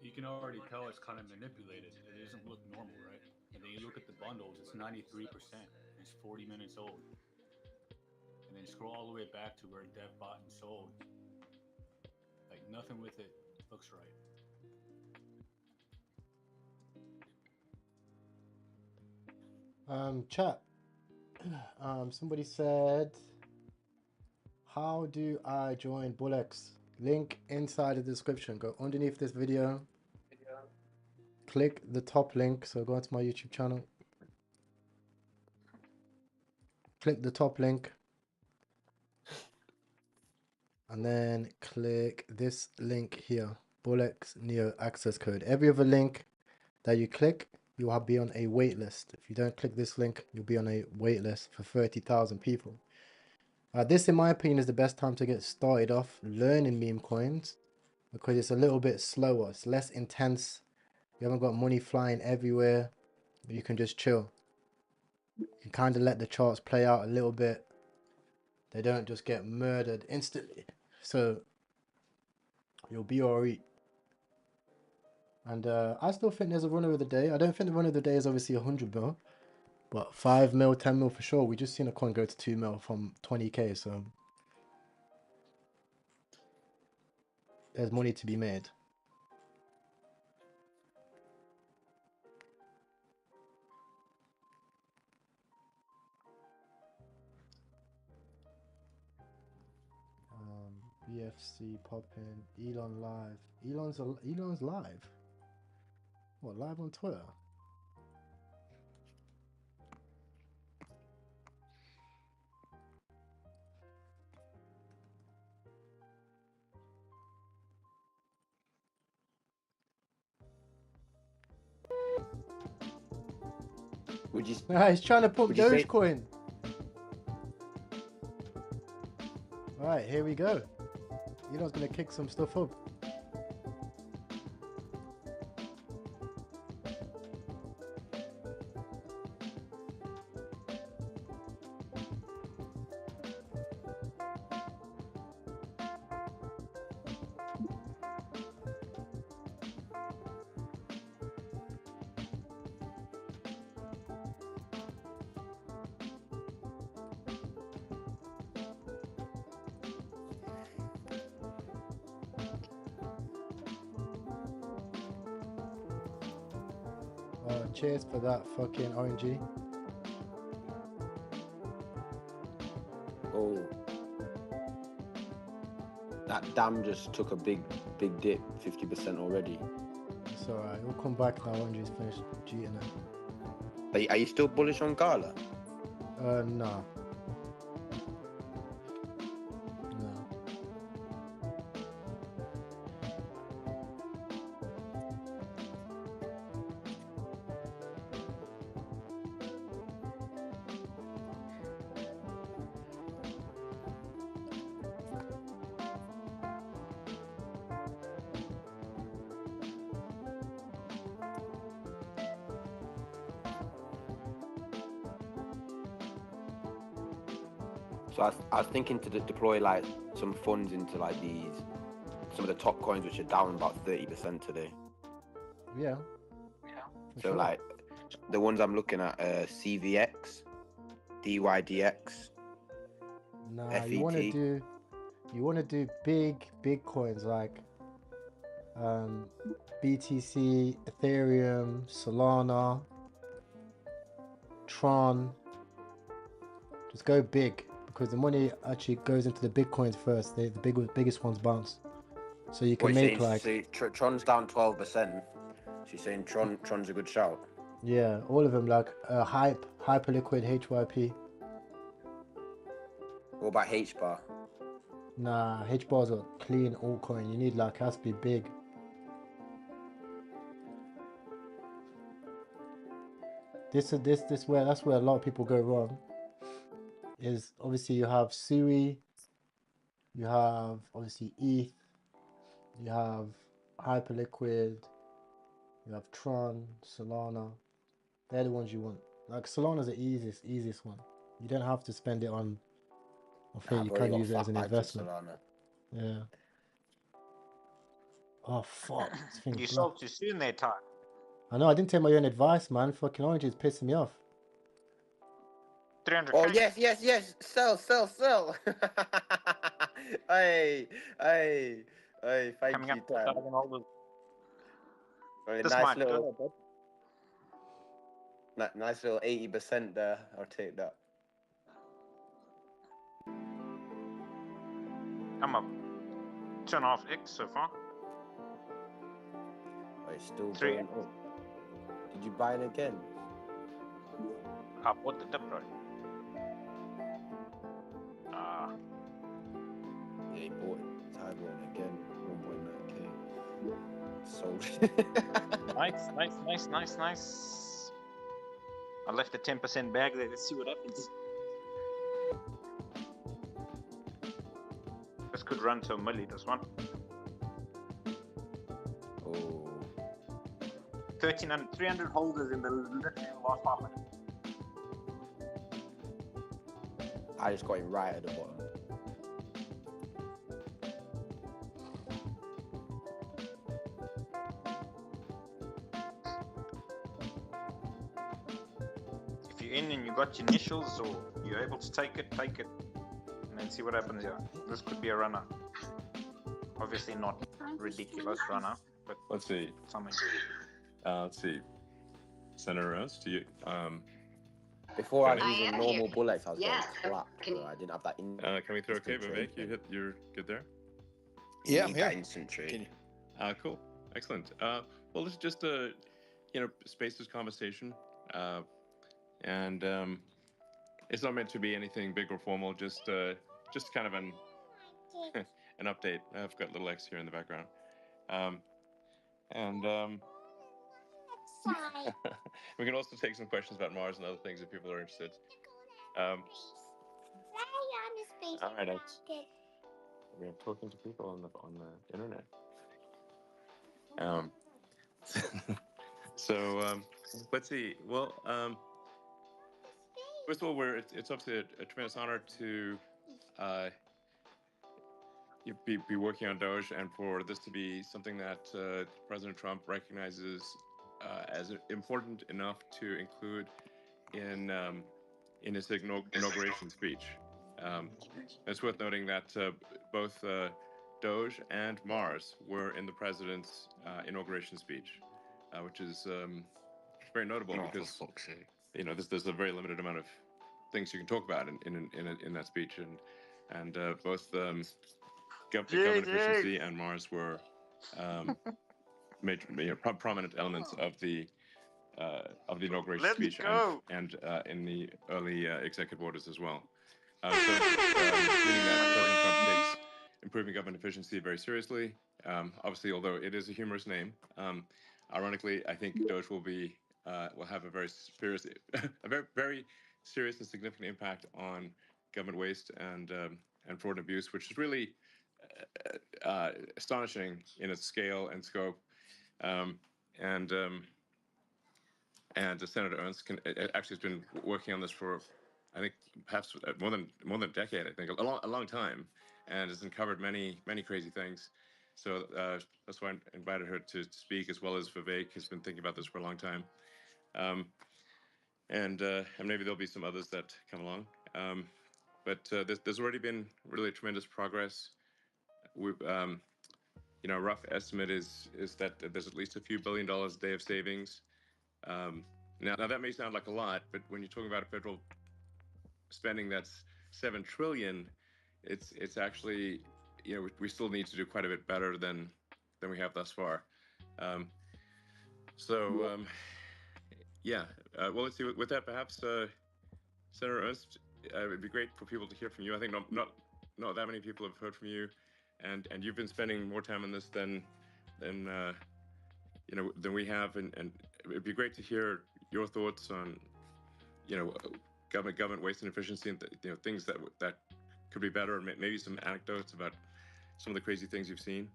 Speaker 2: you can already tell it's kind of manipulated. It doesn't look normal, right? And then you look at the bundles, it's 93%. It's 40 minutes old. And then scroll all the way back to where Dev bought and sold. Like nothing with it looks right.
Speaker 1: Chat. Somebody said, how do I join Bullex? Link inside the description. Go underneath this video. Click the top link. So go onto my YouTube channel. Click the top link. And then click this link here. Bullex Neo access code. Every other link that you click, you will be on a wait list. If you don't click this link, you'll be on a wait list for 30,000 people. This, in my opinion, is the best time to get started off learning meme coins because it's a little bit slower. It's less intense. You haven't got money flying everywhere. You can just chill. You can kind of let the charts play out a little bit. They don't just get murdered instantly. So you'll be alright. And I still think there's a runner of the day. I don't think the runner of the day is obviously 100 mil. But 5 mil, 10 mil for sure. We just seen a coin go to 2 mil from 20k. So there's money to be made. BFC popping. Elon live. Elon's live. What, live on Twitter?
Speaker 16: Would you?
Speaker 1: He's trying to put
Speaker 16: Would you say?
Speaker 1: Dogecoin. Alright, here we go. Elon's gonna kick some stuff up. Cheers for that fucking orangey.
Speaker 16: Oh, that dam just took a big dip, 50% already.
Speaker 1: It's alright, it'll come back now. Orangey's finished cheating it.
Speaker 16: Are you still bullish on Gala?
Speaker 1: No.
Speaker 16: So I was thinking to deploy like some funds into like some of the top coins which are down about 30% today.
Speaker 1: Yeah.
Speaker 16: So
Speaker 1: sure.
Speaker 16: like the ones I'm looking at CVX, DYDX,
Speaker 1: Nah,
Speaker 16: FET.
Speaker 1: you wanna do big coins like BTC, Ethereum, Solana, Tron. Just go big because the money actually goes into the big coins first. The biggest ones bounce, so you can make like.
Speaker 16: Tron's down 12%. She's saying Tron's a good shout.
Speaker 1: Yeah, all of them like Hyperliquid, HYP.
Speaker 16: What about HBAR?
Speaker 1: Nah, HBAR's a clean altcoin. You need like has to be big. That's where a lot of people go wrong. Is obviously you have Sui, you have obviously ETH, you have Hyperliquid, you have Tron, Solana. They're the ones you want. Like Solana's the easiest one. You don't have to spend it on thing. You can use it as an investment. Yeah. Oh fuck. This thing's
Speaker 12: You
Speaker 1: black.
Speaker 12: sold too soon there, Ty.
Speaker 1: I know, I didn't take my own advice, man. Fucking orange is pissing me off.
Speaker 12: 300.
Speaker 16: Oh yes. Sell. Hey. Thank
Speaker 12: Coming
Speaker 16: you,
Speaker 12: up to
Speaker 16: Ty.
Speaker 12: 1,000 holders.
Speaker 16: Very
Speaker 12: This
Speaker 16: nice
Speaker 12: might
Speaker 16: little,
Speaker 12: do it.
Speaker 16: nice little 80% there. I'll take that.
Speaker 12: I'm up 2.5x so far.
Speaker 16: Oh, it's still
Speaker 12: 3.
Speaker 16: going up. Did you buy it again?
Speaker 12: I bought the dip, bro.
Speaker 16: Yeah, he bought it. Ty bought it again. 1.9k. Sold.
Speaker 12: Nice. I left the 10% bag there. Let's see what happens. This could run to a milli, this one.
Speaker 16: Oh.
Speaker 12: 300 holders in the literally last 5 minutes.
Speaker 16: I just got him right at the bottom.
Speaker 12: If you're in and you got your initials or you're able to take it, and then see what happens here. This could be a runner. Obviously not ridiculous runner, but
Speaker 11: let's see.
Speaker 12: Something.
Speaker 11: Let's see. Senator Rose, do you
Speaker 16: Before I was using normal bullets, I was getting clapped. So I didn't have that.
Speaker 11: Can we throw? Okay, Vivek, you're good there.
Speaker 22: Yeah, I'm here.
Speaker 16: Instant trade.
Speaker 11: Cool, excellent. Well, this is just Space's conversation, and it's not meant to be anything big or formal. Just kind of an update. I've got little X here in the background, We can also take some questions about Mars and other things if people are interested. All right, we're talking to people on the internet. So let's see. Well, first of all, it's obviously a tremendous honor to be working on Doge, and for this to be something that President Trump recognizes as important enough to include in his inauguration speech. It's worth noting that both Doge and Mars were in the president's inauguration speech, which is very notable because there's a very limited amount of things you can talk about in that speech, and both government efficiency and Mars were major, prominent elements of the inauguration speech and in the early executive orders as well. Meaning that President Trump takes improving government efficiency very seriously. Obviously, although it is a humorous name, ironically, I think Doge will have a very serious, very serious and significant impact on government waste and fraud and abuse, which is really astonishing in its scale and scope. Senator Ernst actually has been working on this for, I think, perhaps more than a decade. I think a long time, and has uncovered many crazy things. So that's why I invited her to speak, as well as Vivek has been thinking about this for a long time. And maybe there'll be some others that come along. But there's already been really tremendous progress. We've, a rough estimate is that there's at least a few $1 billion a day of savings. Now that may sound like a lot, but when you're talking about a federal spending that's $7 trillion, it's actually, we still need to do quite a bit better than we have thus far. Well, let's see. With that, perhaps Senator Ernst, it would be great for people to hear from you. I think not that many people have heard from you, and you've been spending more time on this than we have, and it'd be great to hear your thoughts on government waste and efficiency, and things that could be better, and maybe some anecdotes about some of the crazy things you've seen.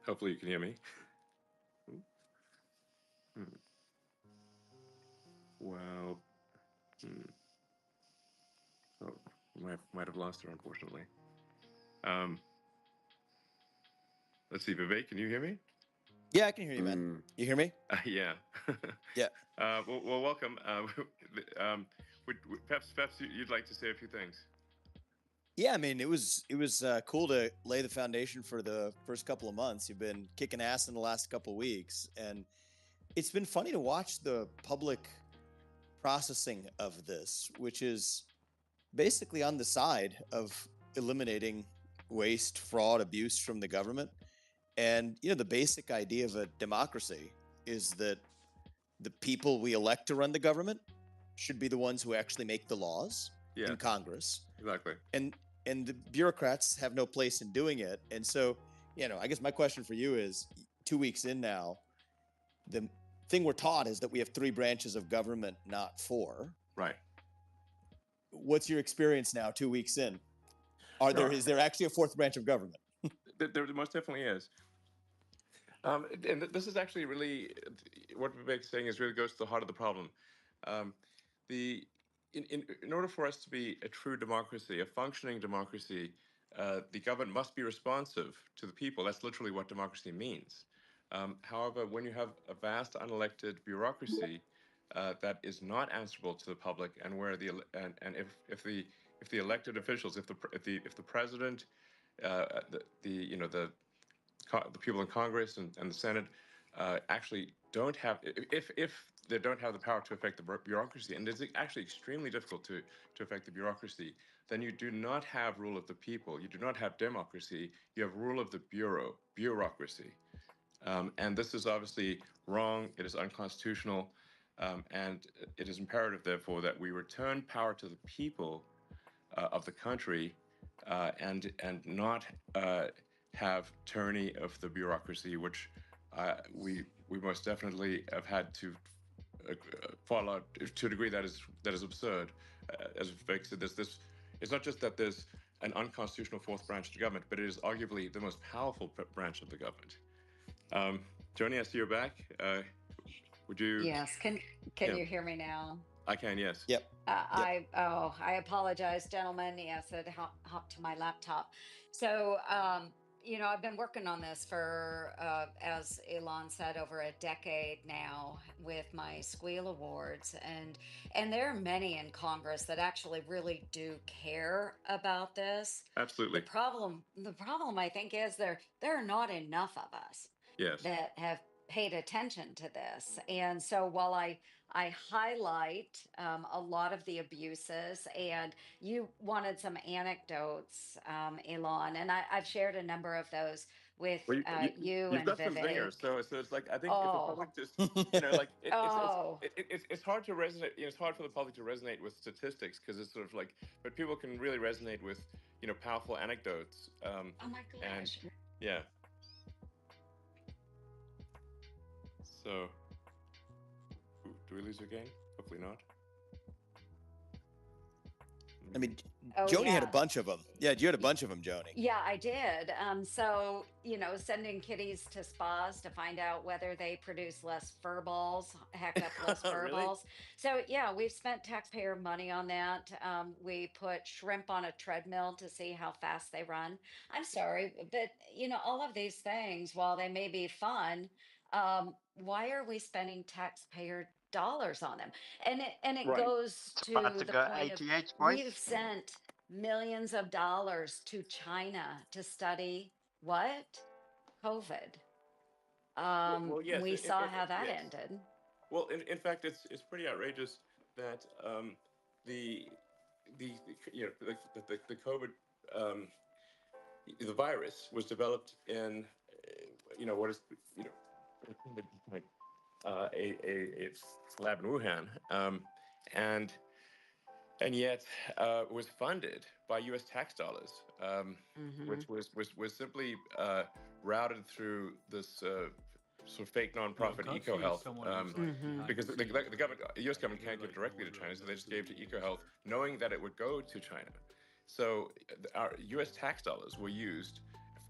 Speaker 11: Hopefully you can hear me. Well, oh, might have lost her, unfortunately. Let's see, Vivek, can you hear me?
Speaker 5: Yeah, I can hear you, man. You hear me?
Speaker 11: Yeah.
Speaker 5: Yeah.
Speaker 11: Well, welcome. Perhaps you'd like to say a few things.
Speaker 5: Yeah, I mean, it was cool to lay the foundation for the first couple of months. You've been kicking ass in the last couple of weeks, and it's been funny to watch the public processing of this, which is basically on the side of eliminating waste, fraud, abuse from the government. And, the basic idea of a democracy is that the people we elect to run the government should be the ones who actually make the laws in Congress.
Speaker 11: Exactly.
Speaker 5: And the bureaucrats have no place in doing it. And so, I guess my question for you is, 2 weeks in now, the thing we're taught is that we have 3 branches of government, not 4.
Speaker 11: Right.
Speaker 5: What's your experience now, 2 weeks in? Is there actually a 4th branch of government?
Speaker 11: There most definitely is. And this is actually really what Vivek's saying is really goes to the heart of the problem. In order for us to be a true democracy, a functioning democracy, the government must be responsive to the people. That's literally what democracy means. However, when you have a vast unelected bureaucracy that is not answerable to the public, and where if the elected officials, if the president, the people in Congress and the Senate actually don't have, if they don't have the power to affect the bureaucracy, and it's actually extremely difficult to affect the bureaucracy, then you do not have rule of the people. You do not have democracy. You have rule of the bureaucracy. And this is obviously wrong. It is unconstitutional. And it is imperative, therefore, that we return power to the people of the country and not have tyranny of the bureaucracy, which we most definitely have had to fall out to a degree that is absurd. As Vic said, this it's not just that there's an unconstitutional fourth branch of the government, but it is arguably the most powerful branch of the government. Joni, I see you're back. Would you?
Speaker 13: Yes. Can
Speaker 11: Yeah.
Speaker 13: you hear me now?
Speaker 11: I can, yes.
Speaker 5: Yep.
Speaker 13: I apologize, gentlemen. Yes, it hopped to my laptop. So, I've been working on this for, as Elon said, over a decade now with my Squeal Awards, and there are many in Congress that actually really do care about this.
Speaker 11: Absolutely.
Speaker 13: The problem, I think, is there are not enough of us
Speaker 11: Yes.
Speaker 13: that have paid attention to this. And so while I highlight a lot of the abuses, and you wanted some anecdotes, Elon, and I've shared a number of those with
Speaker 11: Well,
Speaker 13: you
Speaker 11: you've
Speaker 13: and
Speaker 11: got some
Speaker 13: Vivek.
Speaker 11: zingers, so it's like I think if the
Speaker 13: Oh,
Speaker 11: public just like
Speaker 13: oh,
Speaker 11: it's hard to resonate. It's hard for the public to resonate with statistics because it's sort of like, but people can really resonate with powerful anecdotes.
Speaker 13: oh my
Speaker 11: And
Speaker 13: gosh.
Speaker 11: yeah, so do we lose again? Hopefully not.
Speaker 5: I mean,
Speaker 13: Oh,
Speaker 5: Joni had a
Speaker 13: yeah.
Speaker 5: bunch of them. Yeah, you had a bunch of them, Joni.
Speaker 13: Yeah, I did. So, sending kitties to spas to find out whether they produce less fur balls, heck up less fur
Speaker 11: Really?
Speaker 13: balls. So, yeah, we've spent taxpayer money on that. We put shrimp on a treadmill to see how fast they run. I'm sorry, but, all of these things, while they may be fun, why are we spending taxpayer dollars on them? And it
Speaker 11: Right.
Speaker 13: goes
Speaker 12: It's about
Speaker 13: to
Speaker 12: to
Speaker 13: the
Speaker 12: go
Speaker 13: point of
Speaker 12: ATH, boys.
Speaker 13: we've sent millions of dollars to China to study what? COVID.
Speaker 11: Well, yes.
Speaker 13: We saw how that
Speaker 11: yes.
Speaker 13: ended.
Speaker 11: Well, in fact, it's pretty outrageous that the the COVID the virus was developed in what is like a lab in Wuhan, and yet was funded by U.S. tax dollars, which was simply routed through this sort of fake nonprofit EcoHealth, because the government, the U.S. government can't give directly to China, so they just gave to EcoHealth, knowing that it would go to China. So our U.S. tax dollars were used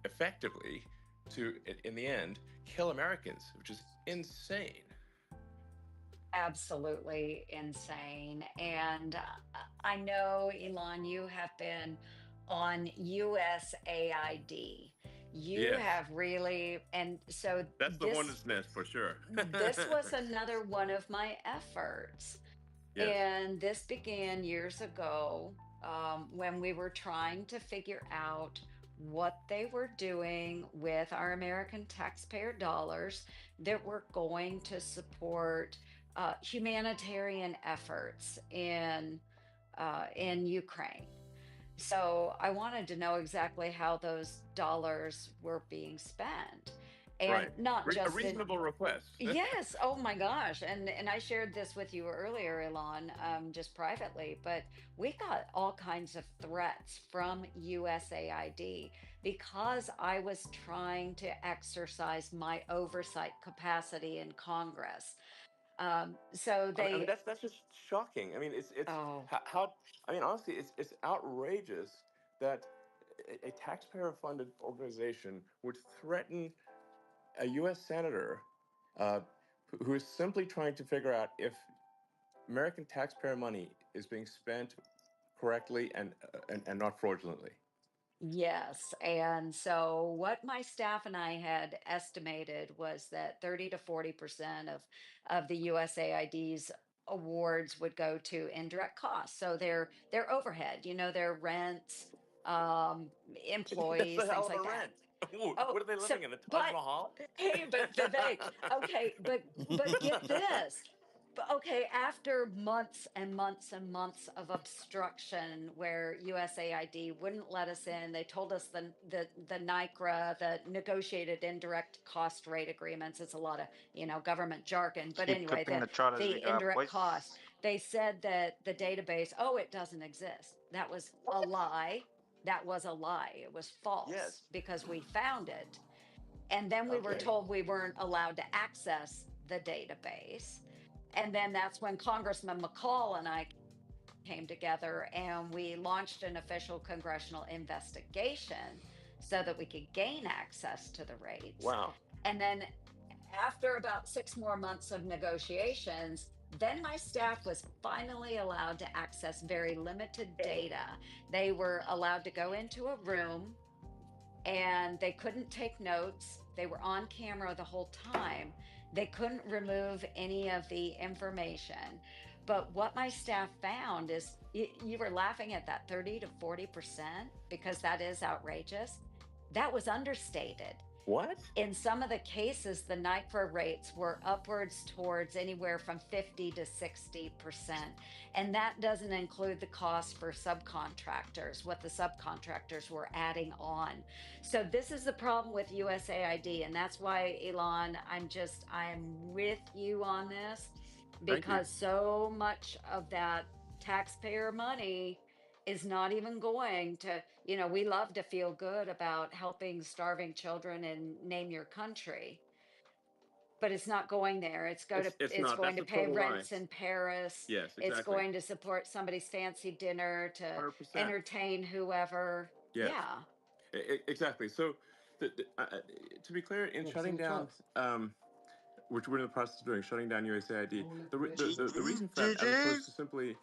Speaker 11: effectively to, in the end, kill Americans, which is insane.
Speaker 13: Absolutely insane. And I know, Elon, you have been on USAID. You
Speaker 11: Yes.
Speaker 13: have really, and so
Speaker 11: That's the
Speaker 13: this
Speaker 11: hornet's nest for sure.
Speaker 13: this was another one of my efforts.
Speaker 11: Yes.
Speaker 13: And this began years ago, when we were trying to figure out what they were doing with our American taxpayer dollars that were going to support humanitarian efforts in Ukraine. So I wanted to know exactly how those dollars were being spent, and
Speaker 11: Right.
Speaker 13: not
Speaker 11: A
Speaker 13: just in
Speaker 11: reasonable request.
Speaker 13: Yes. Oh my gosh. And I shared this with you earlier, Elon, just privately, but we got all kinds of threats from USAID because I was trying to exercise my oversight capacity in Congress. So
Speaker 11: I mean,
Speaker 13: they,
Speaker 11: that's just shocking. I mean, it's
Speaker 13: oh,
Speaker 11: how I mean, honestly, it's outrageous that a taxpayer-funded organization would threaten a U.S. senator uh, who is simply trying to figure out if American taxpayer money is being spent correctly and not fraudulently.
Speaker 13: yes. And so what my staff and I had estimated was that 30 to 40% of the USAID's awards would go to indirect costs. So their overhead, their rents,
Speaker 11: That's
Speaker 13: employees,
Speaker 11: a hell
Speaker 13: things
Speaker 11: of a
Speaker 13: like that.
Speaker 11: rent. Ooh,
Speaker 13: Oh,
Speaker 11: what are they
Speaker 13: so
Speaker 11: living in? A Taj
Speaker 13: but
Speaker 11: Mahal?
Speaker 13: hey, but Vivek, okay, but get this. But okay, after months and months and months of obstruction where USAID wouldn't let us in, they told us the NICRA, the negotiated indirect cost rate agreements. It's a lot of, government jargon. But
Speaker 12: Keep
Speaker 13: anyway,
Speaker 12: clipping the chart as we
Speaker 13: the
Speaker 12: go up,
Speaker 13: indirect
Speaker 12: boys.
Speaker 13: cost, they said that the database, oh, it doesn't exist. That was a lie. that was a lie. It was false
Speaker 16: Yes.
Speaker 13: because we found it. And then we were
Speaker 16: Okay.
Speaker 13: told we weren't allowed to access the database. And then that's when Congressman McCall and I came together and we launched an official congressional investigation so that we could gain access to the rates.
Speaker 16: Wow.
Speaker 13: And then after about 6 more months of negotiations, then my staff was finally allowed to access very limited data. They were allowed to go into a room and they couldn't take notes. They were on camera the whole time. They couldn't remove any of the information. But what my staff found is you were laughing at that 30 to 40% because that is outrageous. That was understated.
Speaker 16: What?
Speaker 13: In some of the cases, the NICRA rates were upwards towards anywhere from 50 to 60%. And that doesn't include the cost for subcontractors, what the subcontractors were adding on. So this is the problem with USAID. And that's why, Elon, I'm with you on this, because so much of that taxpayer money is not even going to, we love to feel good about helping starving children in name your country, but it's not going there. It's
Speaker 11: It's not.
Speaker 13: going
Speaker 11: That's
Speaker 13: to
Speaker 11: a
Speaker 13: pay
Speaker 11: total
Speaker 13: rents
Speaker 11: lie.
Speaker 13: in Paris.
Speaker 11: Yes,
Speaker 13: It's
Speaker 11: exactly.
Speaker 13: going to support somebody's fancy dinner to
Speaker 11: 100%.
Speaker 13: entertain whoever.
Speaker 11: Yes.
Speaker 13: Yeah.
Speaker 11: Exactly. So, to be clear, in shutting down, which we're in the process of doing, shutting down USAID, the reason for that, as opposed to simply,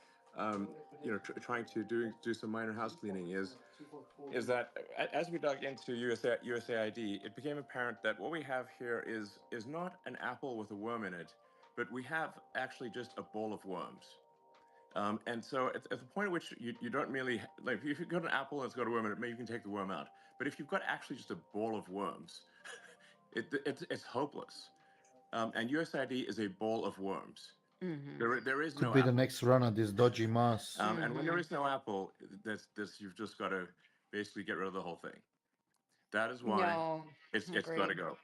Speaker 11: trying to do some minor house cleaning, is that as we dug into USAID, it became apparent that what we have here is not an apple with a worm in it, but we have actually just a bowl of worms. And so at the point at which you don't merely, like, if you've got an apple and it's got a worm in it, maybe you can take the worm out. But if you've got actually just a bowl of worms, it's hopeless. And USAID is a bowl of worms. There is
Speaker 15: Could
Speaker 11: no
Speaker 15: be
Speaker 11: apple.
Speaker 15: the next run of this dodgy mass.
Speaker 11: And when there is no apple, you've just got to basically get rid of the whole thing. That is why
Speaker 13: No,
Speaker 11: it's got to
Speaker 13: agreed.
Speaker 11: go.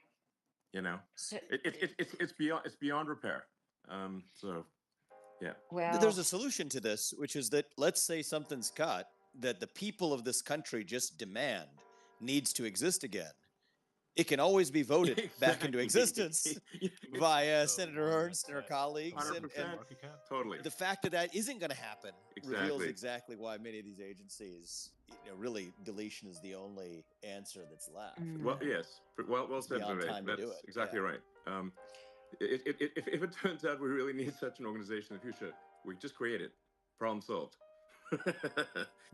Speaker 13: So,
Speaker 11: It's beyond repair. So yeah.
Speaker 13: well,
Speaker 5: There's a solution to this, which is that let's say something's cut that the people of this country just demand needs to exist again. It can always be voted back into existence via Senator Ernst and her colleagues. And
Speaker 11: 100%. Totally.
Speaker 5: the fact that that isn't going to happen reveals
Speaker 11: Exactly.
Speaker 5: exactly why many of these agencies, really, deletion is the only answer that's left.
Speaker 11: Well, yes. Well
Speaker 5: It's
Speaker 11: said,
Speaker 5: beyond
Speaker 11: Vivek.
Speaker 5: time to do
Speaker 11: That's
Speaker 5: it.
Speaker 11: exactly
Speaker 5: Yeah.
Speaker 11: right. If it turns out we really need such an organization in the future, we just create it. Problem solved.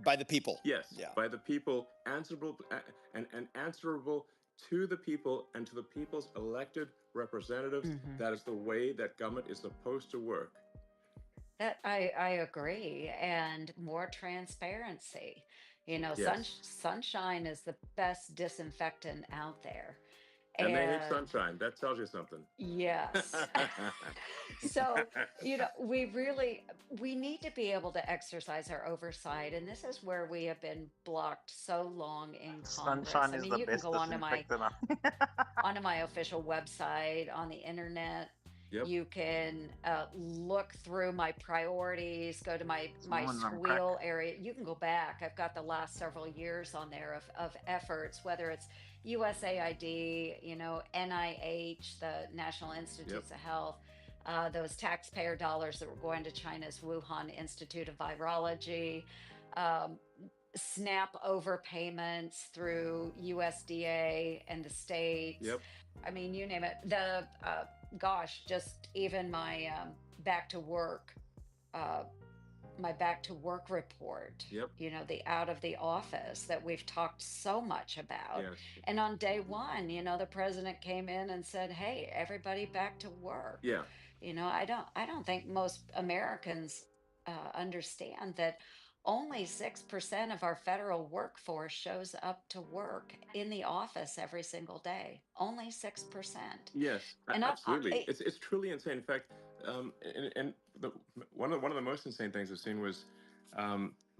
Speaker 5: By the people.
Speaker 11: Yes.
Speaker 5: Yeah.
Speaker 11: By the people, answerable and answerable to the people and to the people's elected representatives. That is the way that government is supposed to work.
Speaker 13: That I agree, and more transparency.
Speaker 11: Yes.
Speaker 13: Sunshine is the best disinfectant out there.
Speaker 11: And they hate sunshine. That tells you something.
Speaker 13: Yes. So, we need to be able to exercise our oversight. And this is where we have been blocked so long in Congress.
Speaker 12: Sunshine is the
Speaker 13: you can
Speaker 12: best
Speaker 13: go onto my
Speaker 12: disinfectant.
Speaker 13: official website on the internet.
Speaker 11: Yep.
Speaker 13: You can look through my priorities, go to my
Speaker 12: Someone's on crack.
Speaker 13: squeal area. You can go back. I've got the last several years on there of efforts, whether it's USAID, NIH, the National Institutes of Health, those taxpayer dollars that were going to China's Wuhan Institute of Virology, SNAP overpayments through USDA and the states.
Speaker 11: Yep.
Speaker 13: I mean, you name it. Just even my back to work report.
Speaker 11: Yep.
Speaker 13: The out of the office that we've talked so much about.
Speaker 11: Yes.
Speaker 13: And on day one, the president came in and said, "Hey, everybody back to work."
Speaker 11: Yeah.
Speaker 13: I don't think most Americans understand that only 6% of our federal workforce shows up to work in the office every single day. Only 6%.
Speaker 11: Yes,
Speaker 13: And
Speaker 11: absolutely. It's truly insane. In fact, one of the most insane things I've seen was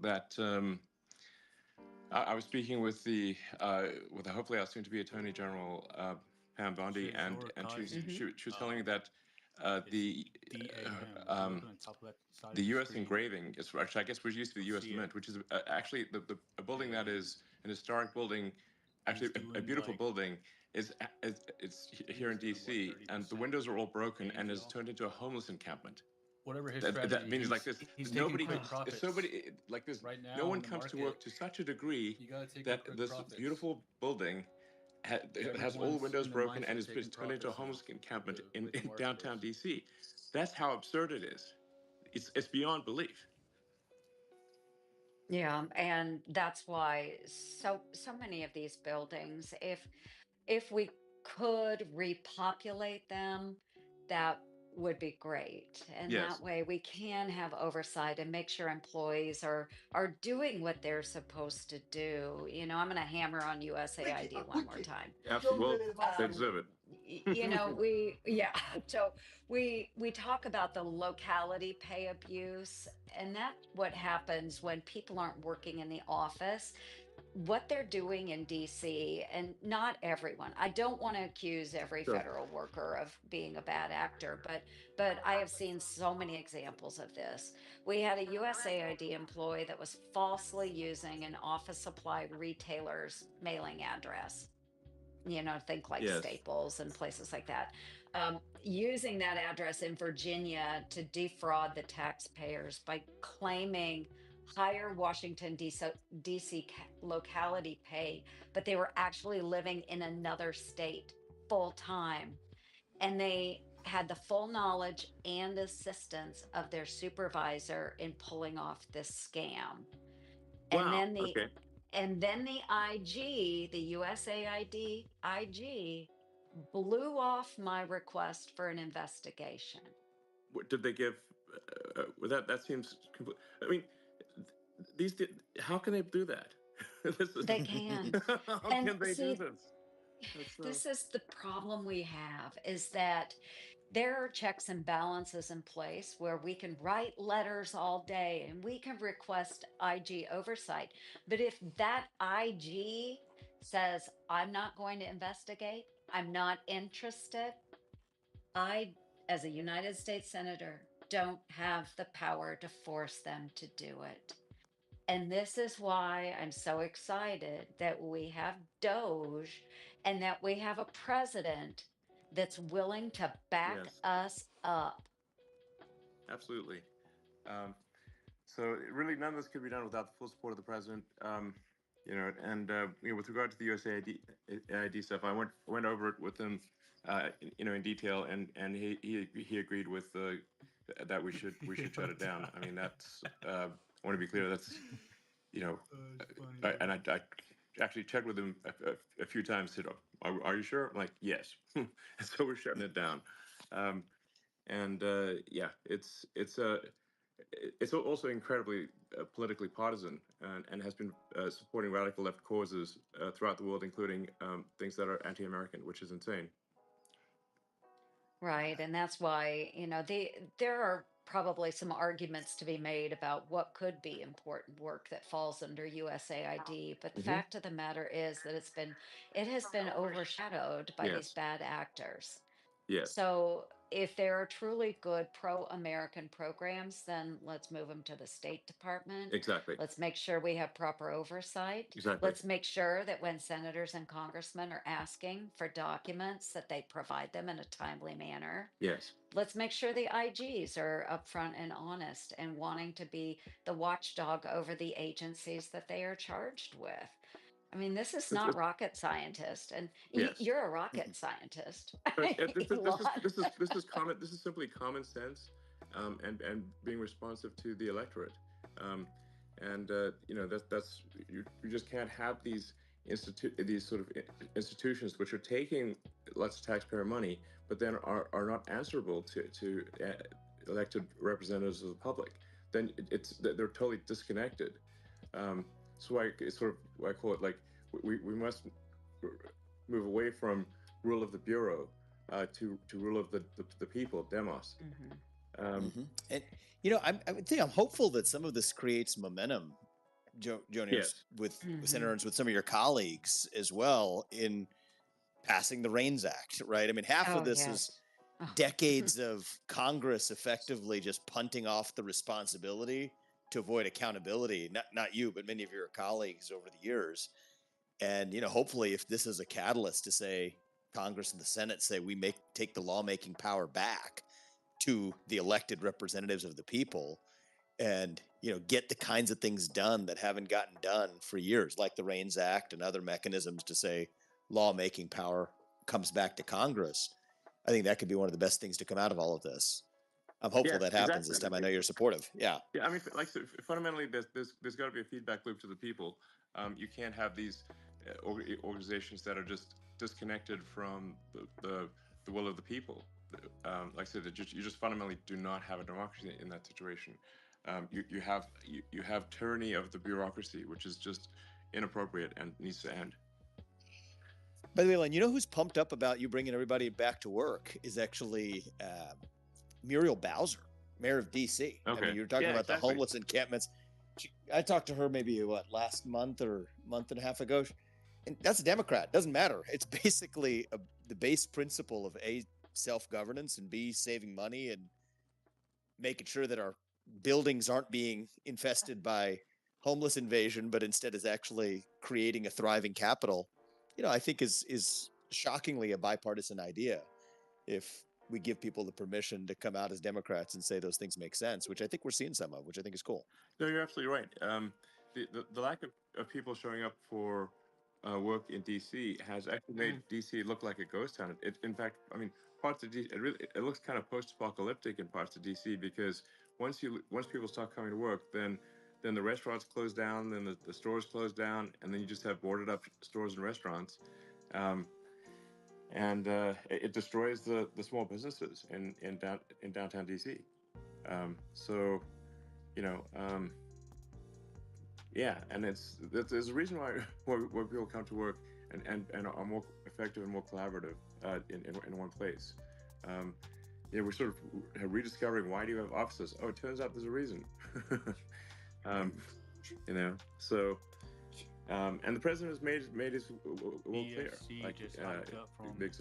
Speaker 11: that I was speaking with hopefully our soon-to-be Attorney General Pam Bondi, and she was telling me that the the U.S. engraving is actually, I guess we're used to the U.S. Mint, which is actually a building that is an historic building, actually a beautiful building. It's here in D.C. and the windows are all broken and is turned into a homeless encampment.
Speaker 2: Whatever his
Speaker 11: That
Speaker 2: strategy,
Speaker 11: means like this.
Speaker 2: he's
Speaker 11: Nobody,
Speaker 2: taking quick profits.
Speaker 11: if somebody like this,
Speaker 2: Right now
Speaker 11: no one
Speaker 2: in the
Speaker 11: comes to
Speaker 2: market,
Speaker 11: work to such a degree
Speaker 2: you gotta take
Speaker 11: that
Speaker 2: quick
Speaker 11: this
Speaker 2: profits.
Speaker 11: beautiful building has all the
Speaker 2: Everyone's
Speaker 11: windows
Speaker 2: in the
Speaker 11: broken
Speaker 2: mindset
Speaker 11: and
Speaker 2: of
Speaker 11: is
Speaker 2: taking
Speaker 11: turned into a
Speaker 2: profits now
Speaker 11: homeless encampment in
Speaker 2: with the market
Speaker 11: downtown
Speaker 2: is.
Speaker 11: DC. That's how absurd it is. It's beyond belief.
Speaker 13: Yeah, and that's why so many of these buildings, if we could repopulate them, that would be great. And that
Speaker 11: Yes.
Speaker 13: way we can have oversight and make sure employees are doing what they're supposed to do. I'm going to hammer on USAID one more time.
Speaker 11: Absolutely. Well, they
Speaker 13: Um,
Speaker 11: deserve it.
Speaker 13: so we talk about the locality pay abuse, and that's what happens when people aren't working in the office. What they're doing in DC, and not everyone, I don't want to accuse every
Speaker 11: Sure.
Speaker 13: federal worker of being a bad actor, but I have seen so many examples of this. We had a USAID employee that was falsely using an office supply retailer's mailing address. Think like
Speaker 11: Yes.
Speaker 13: Staples and places like that. Using that address in Virginia to defraud the taxpayers by claiming higher Washington, DC locality pay, but they were actually living in another state full time. And they had the full knowledge and assistance of their supervisor in pulling off this scam. And
Speaker 11: Wow.
Speaker 13: then the
Speaker 11: Okay.
Speaker 13: and then the IG, the USAID IG, blew off my request for an investigation.
Speaker 11: What did they give? That seems. I mean, how can they do that?
Speaker 13: They can.
Speaker 11: How
Speaker 13: And
Speaker 11: can they do
Speaker 13: see,
Speaker 11: this?
Speaker 13: this is the problem we have, is that there are checks and balances in place where we can write letters all day and we can request IG oversight. But if that IG says, I'm not going to investigate, I'm not interested, I, as a United States Senator, don't have the power to force them to do it. And this is why I'm so excited that we have Doge and that we have a president that's willing to back
Speaker 11: Yes.
Speaker 13: us up.
Speaker 11: Absolutely. So really, none of this could be done without the full support of the president. With regard to the USAID stuff, I went over it with him, in detail, and he agreed with that we should shut it down. I mean, that's I want to be clear. That's I actually checked with him a few times. Said, "Are you sure?" I'm like, "Yes." So we're shutting it down. It's also incredibly politically partisan and has been supporting radical left causes throughout the world, including things that are anti-American, which is insane.
Speaker 13: Right. And that's why, there are probably some arguments to be made about what could be important work that falls under USAID. But the
Speaker 11: Mhm.
Speaker 13: fact of the matter is that it has been overshadowed by these
Speaker 11: Yes.
Speaker 13: bad actors.
Speaker 11: Yes.
Speaker 13: So if there are truly good pro-American programs, then let's move them to the State Department.
Speaker 11: Exactly.
Speaker 13: Let's make sure we have proper oversight.
Speaker 11: Exactly.
Speaker 13: Let's make sure that when senators and congressmen are asking for documents, that they provide them in a timely manner.
Speaker 11: Yes.
Speaker 13: Let's make sure the IGs are upfront and honest and wanting to be the watchdog over the agencies that they are charged with. I mean, this is not rocket scientist, and
Speaker 11: Yes.
Speaker 13: you're a rocket scientist.
Speaker 11: But this
Speaker 13: Elon.
Speaker 11: is common. This is simply common sense, and being responsive to the electorate, that's you just can't have these sort of institutions which are taking lots of taxpayer money, but then are not answerable to elected representatives of the public. Then they're totally disconnected. So I call it like we must move away from rule of the bureau to rule of the people, demos.
Speaker 5: And I'm hopeful that some of this creates momentum, Joniers,
Speaker 11: Yes.
Speaker 5: with senators, with some of your colleagues as well in passing the REINS Act, right? I mean, half
Speaker 13: Oh,
Speaker 5: of this
Speaker 13: yes.
Speaker 5: decades of Congress effectively just punting off the responsibility to avoid accountability. Not you, but many of your colleagues over the years. And hopefully, if this is a catalyst to say Congress and the Senate say we take the lawmaking power back to the elected representatives of the people, and get the kinds of things done that haven't gotten done for years, like the REINS Act and other mechanisms to say lawmaking power comes back to Congress. I think that could be one of the best things to come out of all of this. I'm hopeful that happens this time. I know you're supportive. Yeah.
Speaker 11: Yeah, I mean, like fundamentally, there's got to be a feedback loop to the people. You can't have these organizations that are just disconnected from the will of the people. Like I said, you just fundamentally do not have a democracy in that situation. You have tyranny of the bureaucracy, which is just inappropriate and needs to end.
Speaker 5: By the way, Len, who's pumped up about you bringing everybody back to work is actually Muriel Bowser, mayor of D.C.
Speaker 11: Okay.
Speaker 5: I mean, you're talking about the homeless encampments. I talked to her maybe last month or month and a half ago, and that's a Democrat. Doesn't matter. It's basically the base principle of A, self-governance, and B, saving money and making sure that our buildings aren't being infested by homeless invasion, but instead is actually creating a thriving capital. I think is shockingly a bipartisan idea if we give people the permission to come out as Democrats and say those things make sense, which I think we're seeing some of, which I think is cool.
Speaker 11: No, you're absolutely right. The lack of people showing up for work in DC has actually made DC look like a ghost town. In fact, I mean, parts of DC, it looks kind of post-apocalyptic in parts of DC, because once people start coming to work, then the restaurants close down, then the stores close down, and then you just have boarded up stores and restaurants. And it destroys the small businesses in downtown DC. So, yeah, and there's a reason why people come to work and are more effective and more collaborative in one place. We're sort of rediscovering, why do you have offices? Oh, it turns out there's a reason. So. And the president has made his will clear. Like,
Speaker 2: just hiked up from
Speaker 11: big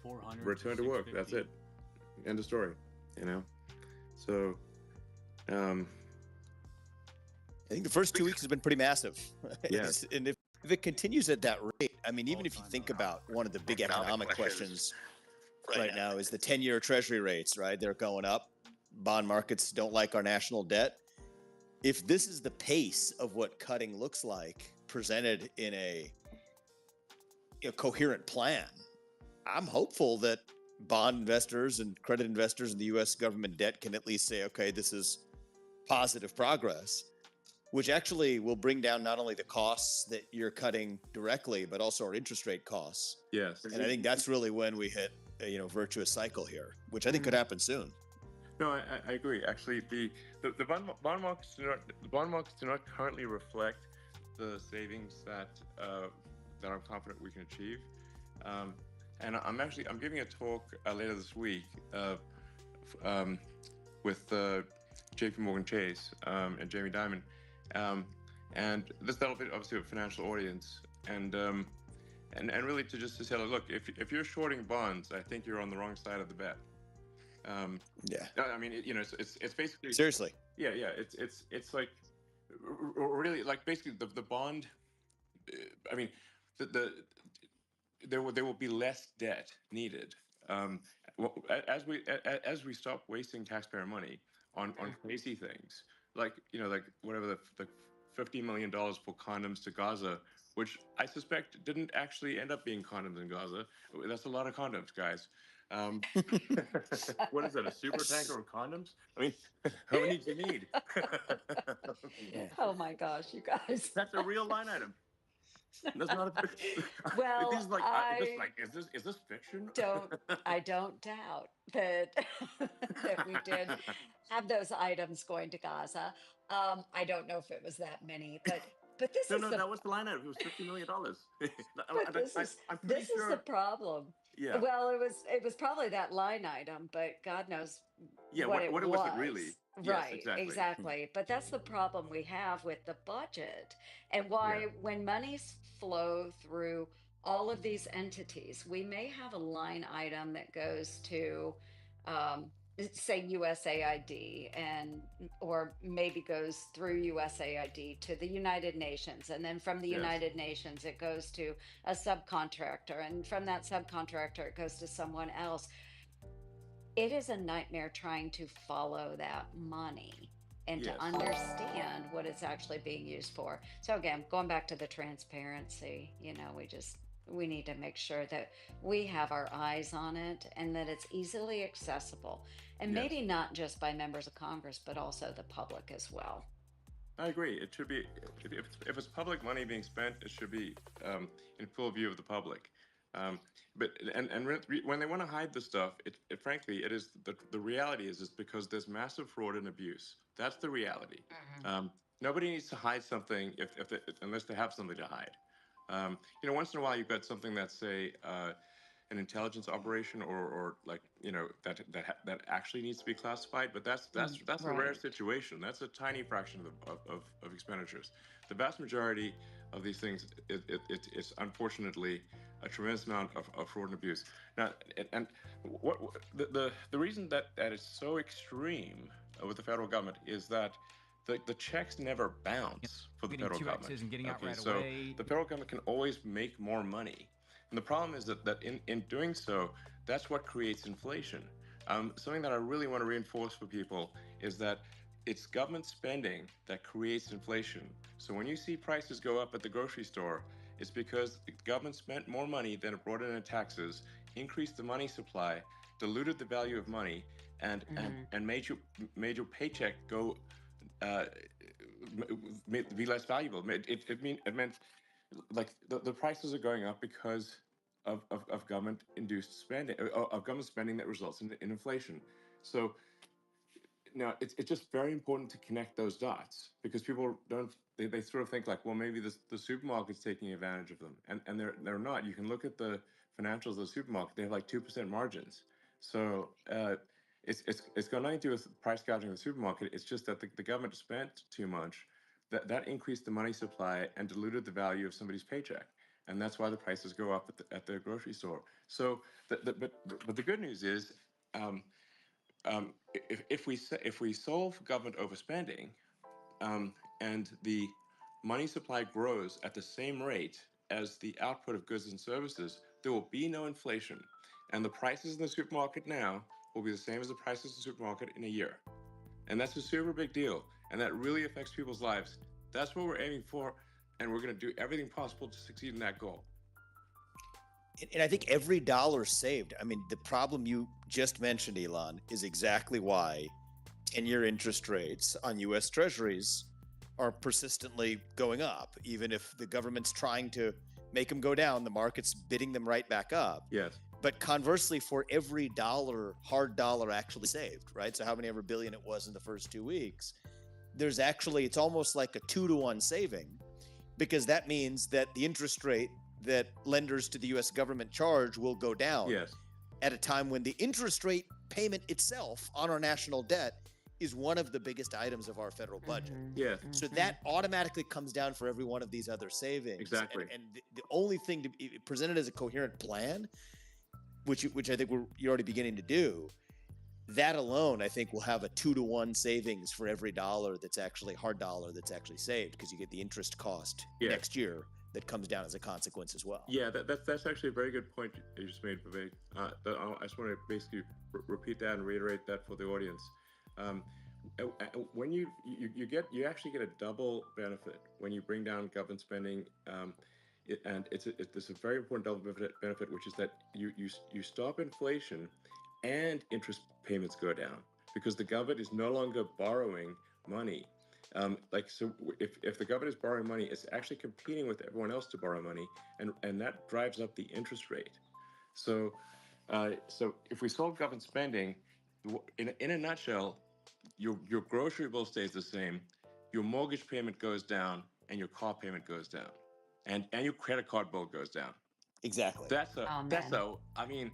Speaker 2: 400
Speaker 11: return to work. That's it. End of story. So.
Speaker 5: I think the first 2 weeks has been pretty massive.
Speaker 11: Yes.
Speaker 5: And if it continues at that rate, I mean, even if you think about one of the big economic questions right now is the 10-year Treasury rates, right? They're going up. Bond markets don't like our national debt. If this is the pace of what cutting looks like presented in a coherent plan, I'm hopeful that bond investors and credit investors in the U.S. government debt can at least say, okay, this is positive progress, which actually will bring down not only the costs that you're cutting directly, but also our interest rate costs.
Speaker 11: Yes.
Speaker 5: And I think that's really when we hit a virtuous cycle here, which I think could happen soon.
Speaker 11: No, I agree. Actually, the bond markets do not currently reflect the savings that I'm confident we can achieve. And I'm giving a talk later this week with J.P. Morgan Chase and Jamie Dimon, and that'll be obviously a financial audience, and really to say, look, if you're shorting bonds, I think you're on the wrong side of the bet.
Speaker 5: Yeah.
Speaker 11: I mean, it's basically
Speaker 5: seriously.
Speaker 11: Yeah. It's like really like basically the bond. I mean, there will be less debt needed as we stop wasting taxpayer money on crazy things like whatever the $50 million for condoms to Gaza, which I suspect didn't actually end up being condoms in Gaza. That's a lot of condoms, guys. What is that, a super tanker of condoms? I mean, how many do you need?
Speaker 13: Oh my gosh, you guys.
Speaker 11: That's a real line item. That's not a fiction.
Speaker 13: Well,
Speaker 11: is this fiction?
Speaker 13: I don't doubt that that we did have those items going to Gaza. I don't know if it was that many, but this
Speaker 11: no,
Speaker 13: is
Speaker 11: that was the line item. It was $50 million.
Speaker 13: But this is the problem.
Speaker 11: Yeah.
Speaker 13: Well, it was probably that line item, but God knows what it was.
Speaker 11: Was it really?
Speaker 13: Right,
Speaker 11: Yes,
Speaker 13: exactly. But that's the problem we have with the budget, and why when monies flow through all of these entities, we may have a line item that goes to, say USAID, and or maybe goes through USAID to the United Nations, and then from the
Speaker 11: Yes.
Speaker 13: United Nations it goes to a subcontractor, and from that subcontractor it goes to someone else. It is a nightmare trying to follow that money and
Speaker 11: Yes.
Speaker 13: to understand what it's actually being used for. So again, going back to the transparency, we need to make sure that we have our eyes on it and that it's easily accessible, and
Speaker 11: Yes.
Speaker 13: maybe not just by members of Congress, but also the public as well.
Speaker 11: I agree. It should be, if it's public money being spent, it should be in full view of the public. But when they want to hide the stuff, frankly, it is the reality is because there's massive fraud and abuse. That's the reality. Nobody needs to hide something unless they have something to hide. Once in a while you've got something that's, say, an intelligence operation or like that actually needs to be classified, but that's a rare
Speaker 13: Right.
Speaker 11: situation. That's a tiny fraction of expenditures. The vast majority of these things, it's unfortunately a tremendous amount of fraud and abuse. Now, and what the reason that is so extreme with the federal government is that the checks never bounce for the
Speaker 21: Getting
Speaker 11: federal
Speaker 21: two
Speaker 11: government.
Speaker 21: X's and getting out right
Speaker 11: so
Speaker 21: away.
Speaker 11: the federal government can always make more money. And the problem is that in doing so, that's what creates inflation. Something that I really want to reinforce for people is that it's government spending that creates inflation. So when you see prices go up at the grocery store, it's because the government spent more money than it brought in taxes, increased the money supply, diluted the value of money, and made your paycheck go be less valuable. It meant like the prices are going up because of government-induced spending, of government spending that results in inflation. So now it's just very important to connect those dots, because people they sort of think like, well, maybe the supermarket's taking advantage of them, and they're not. You can look at the financials of the supermarket; they have like 2% margins. So it's got nothing to do with price gouging in the supermarket. It's just that the government spent too much. That increased the money supply and diluted the value of somebody's paycheck, and that's why the prices go up at the grocery store. So, but the good news is, if we solve government overspending, and the money supply grows at the same rate as the output of goods and services, there will be no inflation, and the prices in the supermarket now will be the same as the prices in the supermarket in a year. And that's a super big deal, and that really affects people's lives. That's what we're aiming for, and we're going to do everything possible to succeed in that goal.
Speaker 5: And I think every dollar saved, I mean, the problem you just mentioned, Elon, is exactly why 10-year interest rates on U.S. Treasuries are persistently going up. Even if the government's trying to make them go down, the market's bidding them right back up.
Speaker 11: Yes.
Speaker 5: But conversely, for every hard dollar actually saved, right? So how many ever billion it was in the first 2 weeks, there's actually, it's almost like a 2-to-1 saving, because that means that the interest rate that lenders to the U.S. government charge will go down.
Speaker 11: Yes.
Speaker 5: At a time when the interest rate payment itself on our national debt is one of the biggest items of our federal budget.
Speaker 11: Yes.
Speaker 5: So that automatically comes down for every one of these other savings.
Speaker 11: Exactly.
Speaker 5: And the only thing to be presented as a coherent plan, which I think you're already beginning to do, that alone, I think, will have a 2-to-1 savings for every dollar that's actually hard dollar that's actually saved, because you get the interest cost next year that comes down as a consequence as well.
Speaker 11: Yeah, that's actually a very good point you just made, Vivek. I just want to basically repeat that and reiterate that for the audience. When you actually get a double benefit when you bring down government spending, and it's a very important double benefit, which is that you stop inflation and interest payments go down, because the government is no longer borrowing money. So if the government is borrowing money, it's actually competing with everyone else to borrow money, and that drives up the interest rate. So if we solve government spending, in a nutshell, your grocery bill stays the same, your mortgage payment goes down, and your car payment goes down, and your credit card bill goes down.
Speaker 5: Exactly.
Speaker 11: I mean,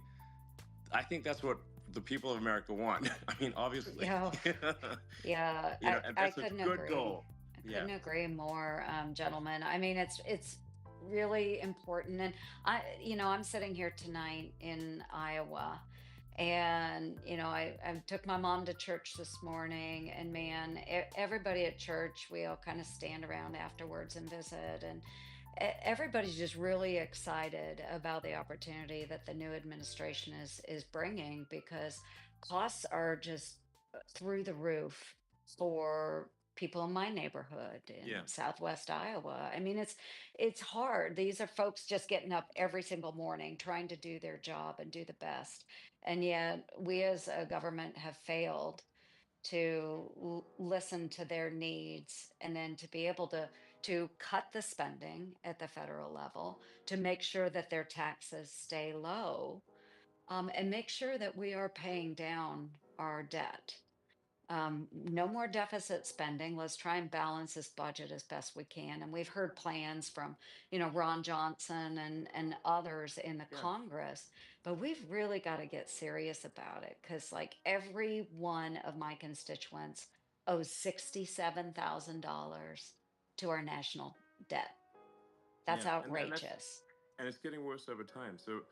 Speaker 11: I think that's what the people of America want. I mean, obviously.
Speaker 13: Yeah,
Speaker 11: and
Speaker 13: I
Speaker 11: that's a
Speaker 13: couldn't
Speaker 11: good
Speaker 13: agree.
Speaker 11: goal.
Speaker 13: I couldn't agree more, gentlemen. I mean, it's really important. And I'm sitting here tonight in Iowa, and I took my mom to church this morning, and man, everybody at church, we all kind of stand around afterwards and visit, and everybody's just really excited about the opportunity that the new administration is bringing, because costs are just through the roof for people in my neighborhood
Speaker 11: Yeah.
Speaker 13: in Southwest Iowa. I mean, it's hard. These are folks just getting up every single morning trying to do their job and do the best. And yet we as a government have failed to listen to their needs, and then to be able to cut the spending at the federal level, to make sure that their taxes stay low, and make sure that we are paying down our debt. No more deficit spending. Let's try and balance this budget as best we can. And we've heard plans from, Ron Johnson and others in the Congress, but we've really got to get serious about it, because like every one of my constituents owes $67,000 to our national debt. That's
Speaker 11: Yeah,
Speaker 13: outrageous.
Speaker 11: and it's getting worse over time. So,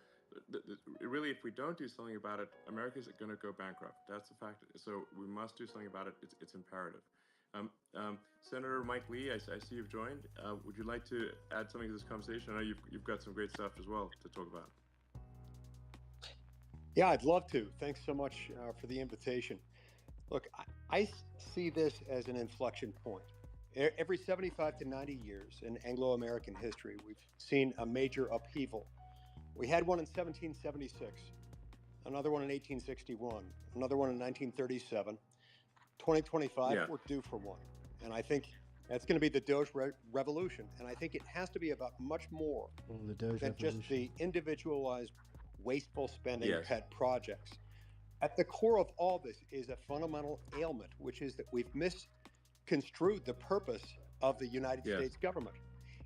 Speaker 11: really, if we don't do something about it, America's going to go bankrupt. That's a fact. So we must do something about it. It's imperative. Senator Mike Lee, I see you've joined. Would you like to add something to this conversation? I know you've got some great stuff as well to talk about.
Speaker 4: Yeah, I'd love to. Thanks so much for the invitation. Look, I see this as an inflection point. Every 75 to 90 years in Anglo-American history, we've seen a major upheaval. We had one in 1776, another one in 1861, another one in 1937. 2025, we're due for one. And I think that's going to be the Doge revolution. And I think it has to be about much more than just the individualized, wasteful spending pet projects. At the core of all this is a fundamental ailment, which is that we've misconstrued the purpose of the United States government.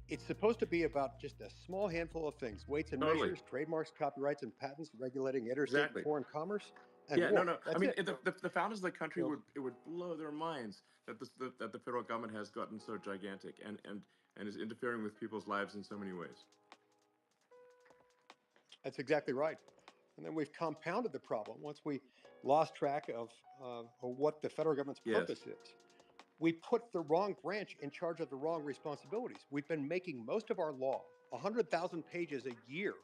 Speaker 4: It's supposed to be about just a small handful of things: weights and measures, trademarks, copyrights, and patents, regulating interstate and foreign commerce. And war.
Speaker 11: No.
Speaker 4: That's
Speaker 11: I mean,
Speaker 4: it.
Speaker 11: the founders of the country would blow their minds that the federal government has gotten so gigantic and is interfering with people's lives in so many ways.
Speaker 4: That's exactly right. And then we've compounded the problem once we lost track of what the federal government's purpose is. We put the wrong branch in charge of the wrong responsibilities. We've been making most of our law, 100,000 pages a year,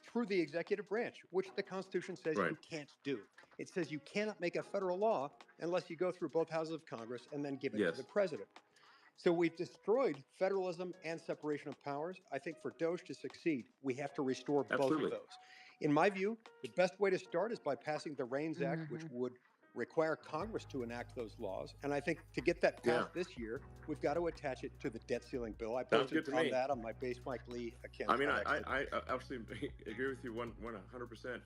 Speaker 4: through the executive branch, which the Constitution says you can't do. It says you cannot make a federal law unless you go through both houses of Congress and then give it to the president. So we've destroyed federalism and separation of powers. I think for Doge to succeed, we have to restore both of those. In my view, the best way to start is by passing the REINS Act, which would require Congress to enact those laws. And I think to get that passed this year, we've got to attach it to the debt ceiling bill. I posted on that on my base Mike Lee account.
Speaker 11: I mean, I absolutely agree with you 100%.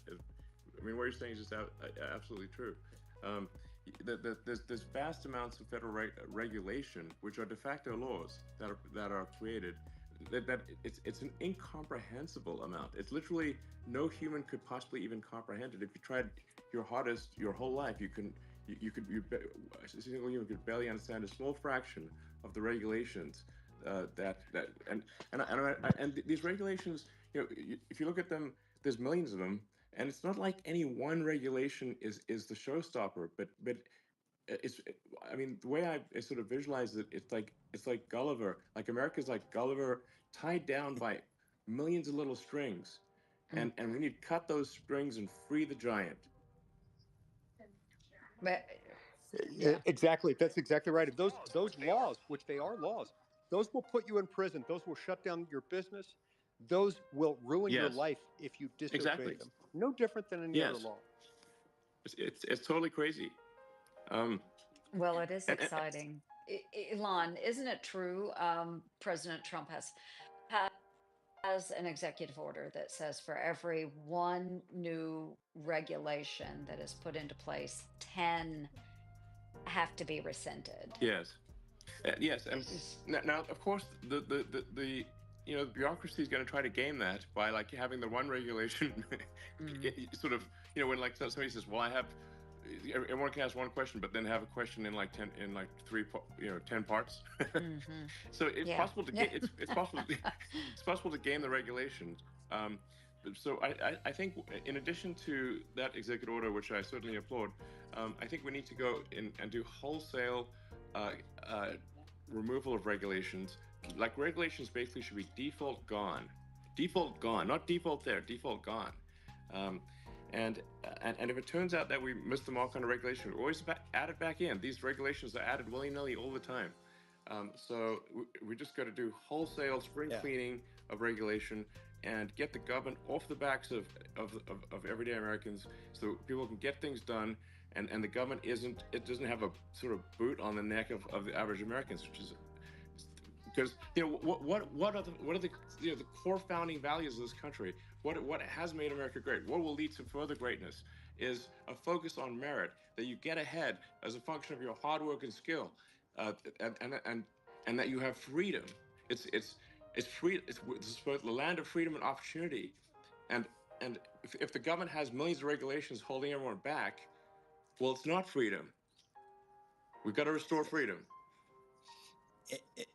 Speaker 11: I mean, what you're saying is just absolutely true. There's vast amounts of federal regulation, which are de facto laws that are created. That it's an incomprehensible amount. It's literally no human could possibly even comprehend it. If you tried your hardest your whole life, a single human could barely understand a small fraction of the regulations and these regulations. If you look at them, there's millions of them, and it's not like any one regulation is the showstopper. But I mean, the way I sort of visualize it, it's like Gulliver. Like America's like Gulliver, tied down by millions of little strings, and we need to cut those strings and free the giant.
Speaker 13: But
Speaker 4: exactly, that's exactly right. And those laws, which they are laws, those will put you in prison. Those will shut down your business. Those will ruin your life if you disobey them. No different than any other law.
Speaker 11: It's totally crazy.
Speaker 13: Well, it is exciting. Elon, isn't it true? President Trump has an executive order that says for every one new regulation that is put into place, 10 have to be rescinded.
Speaker 11: Yes, and now of course the bureaucracy is going to try to game that by like having the one regulation sort of when like somebody says, well, I have everyone can ask one question, but then have a question in like 10, in like 10 parts.
Speaker 13: Mm-hmm.
Speaker 11: So it's
Speaker 13: Yeah.
Speaker 11: possible to get it's possible to, it's possible to game the regulations. So I think in addition to that executive order, which I certainly applaud, I think we need to go in and do wholesale removal of regulations. Like regulations basically should be default gone, not default there, default gone. And if it turns out that we missed the mark on a regulation, we always add it back in. These regulations are added willy-nilly all the time. So we just got to do wholesale spring cleaning of regulation and get the government off the backs of everyday Americans, so people can get things done, and the government doesn't have a sort of boot on the neck of the average Americans, which is because what are the the core founding values of this country? What has made America great? What will lead to further greatness is a focus on merit, that you get ahead as a function of your hard work and skill, and that you have freedom. It's free. It's both the land of freedom and opportunity, and if the government has millions of regulations holding everyone back, well, it's not freedom. We've got to restore freedom.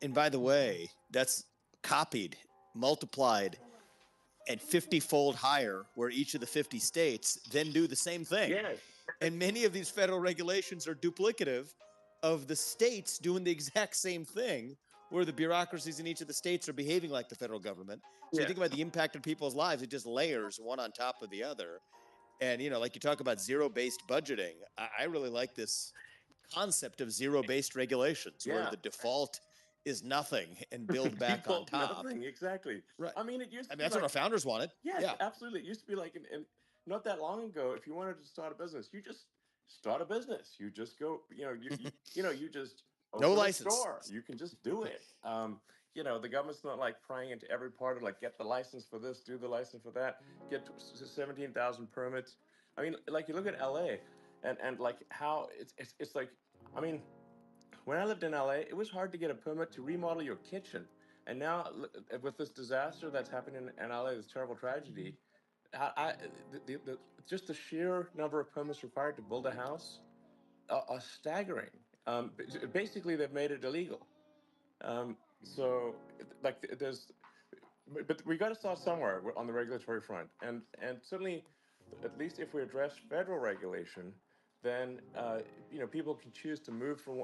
Speaker 5: And by the way, that's copied, multiplied, and 50-fold higher, where each of the 50 states then do the same thing.
Speaker 11: Yes.
Speaker 5: And many of these federal regulations are duplicative of the states doing the exact same thing, where the bureaucracies in each of the states are behaving like the federal government. So you think about the impact on people's lives, it just layers one on top of the other. And, like you talk about zero-based budgeting, I really like this concept of zero-based regulations, where the default is nothing and build back on
Speaker 11: Default
Speaker 5: top.
Speaker 11: nothing, exactly.
Speaker 5: Right.
Speaker 11: I mean, it used to be
Speaker 5: that's what our founders wanted.
Speaker 11: Yes,
Speaker 5: Yeah.
Speaker 11: absolutely. It used to be like, and not that long ago, if you wanted to start a business, you just start a business. You just go, you just
Speaker 5: No
Speaker 11: open a
Speaker 5: license.
Speaker 11: store. You can just do it. The government's not like prying into every part of like, get the license for this, do the license for that, get 17,000 permits. I mean, like you look at LA and like how it's like, I mean, when I lived in LA, it was hard to get a permit to remodel your kitchen. And now, with this disaster that's happened in LA, this terrible tragedy, just the sheer number of permits required to build a house are staggering. Basically, they've made it illegal. So, but we got to start somewhere on the regulatory front, and certainly, at least if we address federal regulation, then people can choose to move from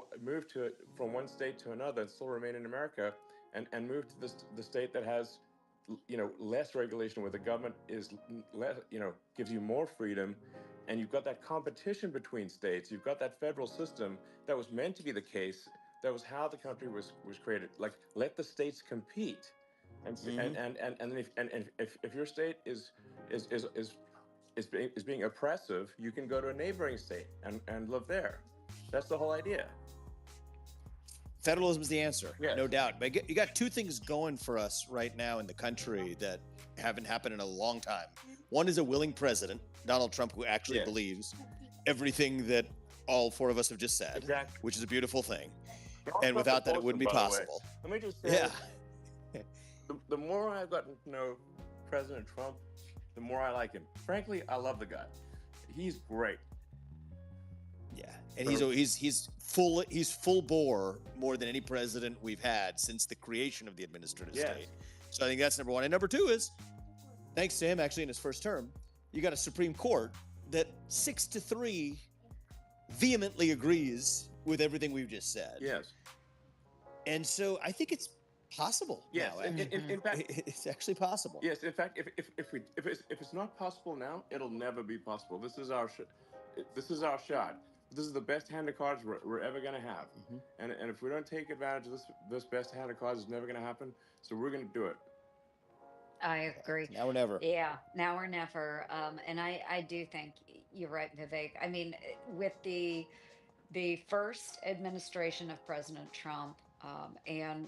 Speaker 11: one state to another and still remain in America, and move to the state that has less regulation, where the government is less, gives you more freedom, and you've got that competition between states. You've got that federal system that was meant to be the case. That was how the country was created. Like, let the states compete, and if your state is being oppressive, you can go to a neighboring state and live there. That's the whole idea.
Speaker 5: Federalism is the answer,
Speaker 11: Yes.
Speaker 5: no doubt. But you got two things going for us right now in the country that haven't happened in a long time. One is a willing president, Donald Trump, who actually
Speaker 11: Yes.
Speaker 5: believes everything that all four of us have just said,
Speaker 11: Exactly.
Speaker 5: which is a beautiful thing.
Speaker 11: Donald
Speaker 5: And
Speaker 11: Trump
Speaker 5: without that, it
Speaker 11: supports
Speaker 5: wouldn't be
Speaker 11: him, by the way.
Speaker 5: possible.
Speaker 11: Let me just say,
Speaker 5: Yeah.
Speaker 11: the more I've gotten to know President Trump, the more I like him. Frankly, I love the guy. He's great.
Speaker 5: Yeah, and he's full bore more than any president we've had since the creation of the administrative
Speaker 11: Yes.
Speaker 5: state. So I think that's number one. And number two is, thanks to him, actually in his first term, you got a Supreme Court that 6-3 vehemently agrees with everything we've just said.
Speaker 11: Yes.
Speaker 5: And so I think it's possible.
Speaker 11: Yes.
Speaker 5: now,
Speaker 11: In fact,
Speaker 5: it's actually possible.
Speaker 11: Yes. In fact, if it's not possible now, it'll never be possible. This is our shot. This is the best hand of cards we're ever going to have. And if we don't take advantage of this best hand of cards, it's never going to happen. So we're going to do it.
Speaker 13: I agree.
Speaker 5: Now or never.
Speaker 13: Yeah, now or never. And I do think you're right, Vivek. I mean, with the first administration of President Trump, and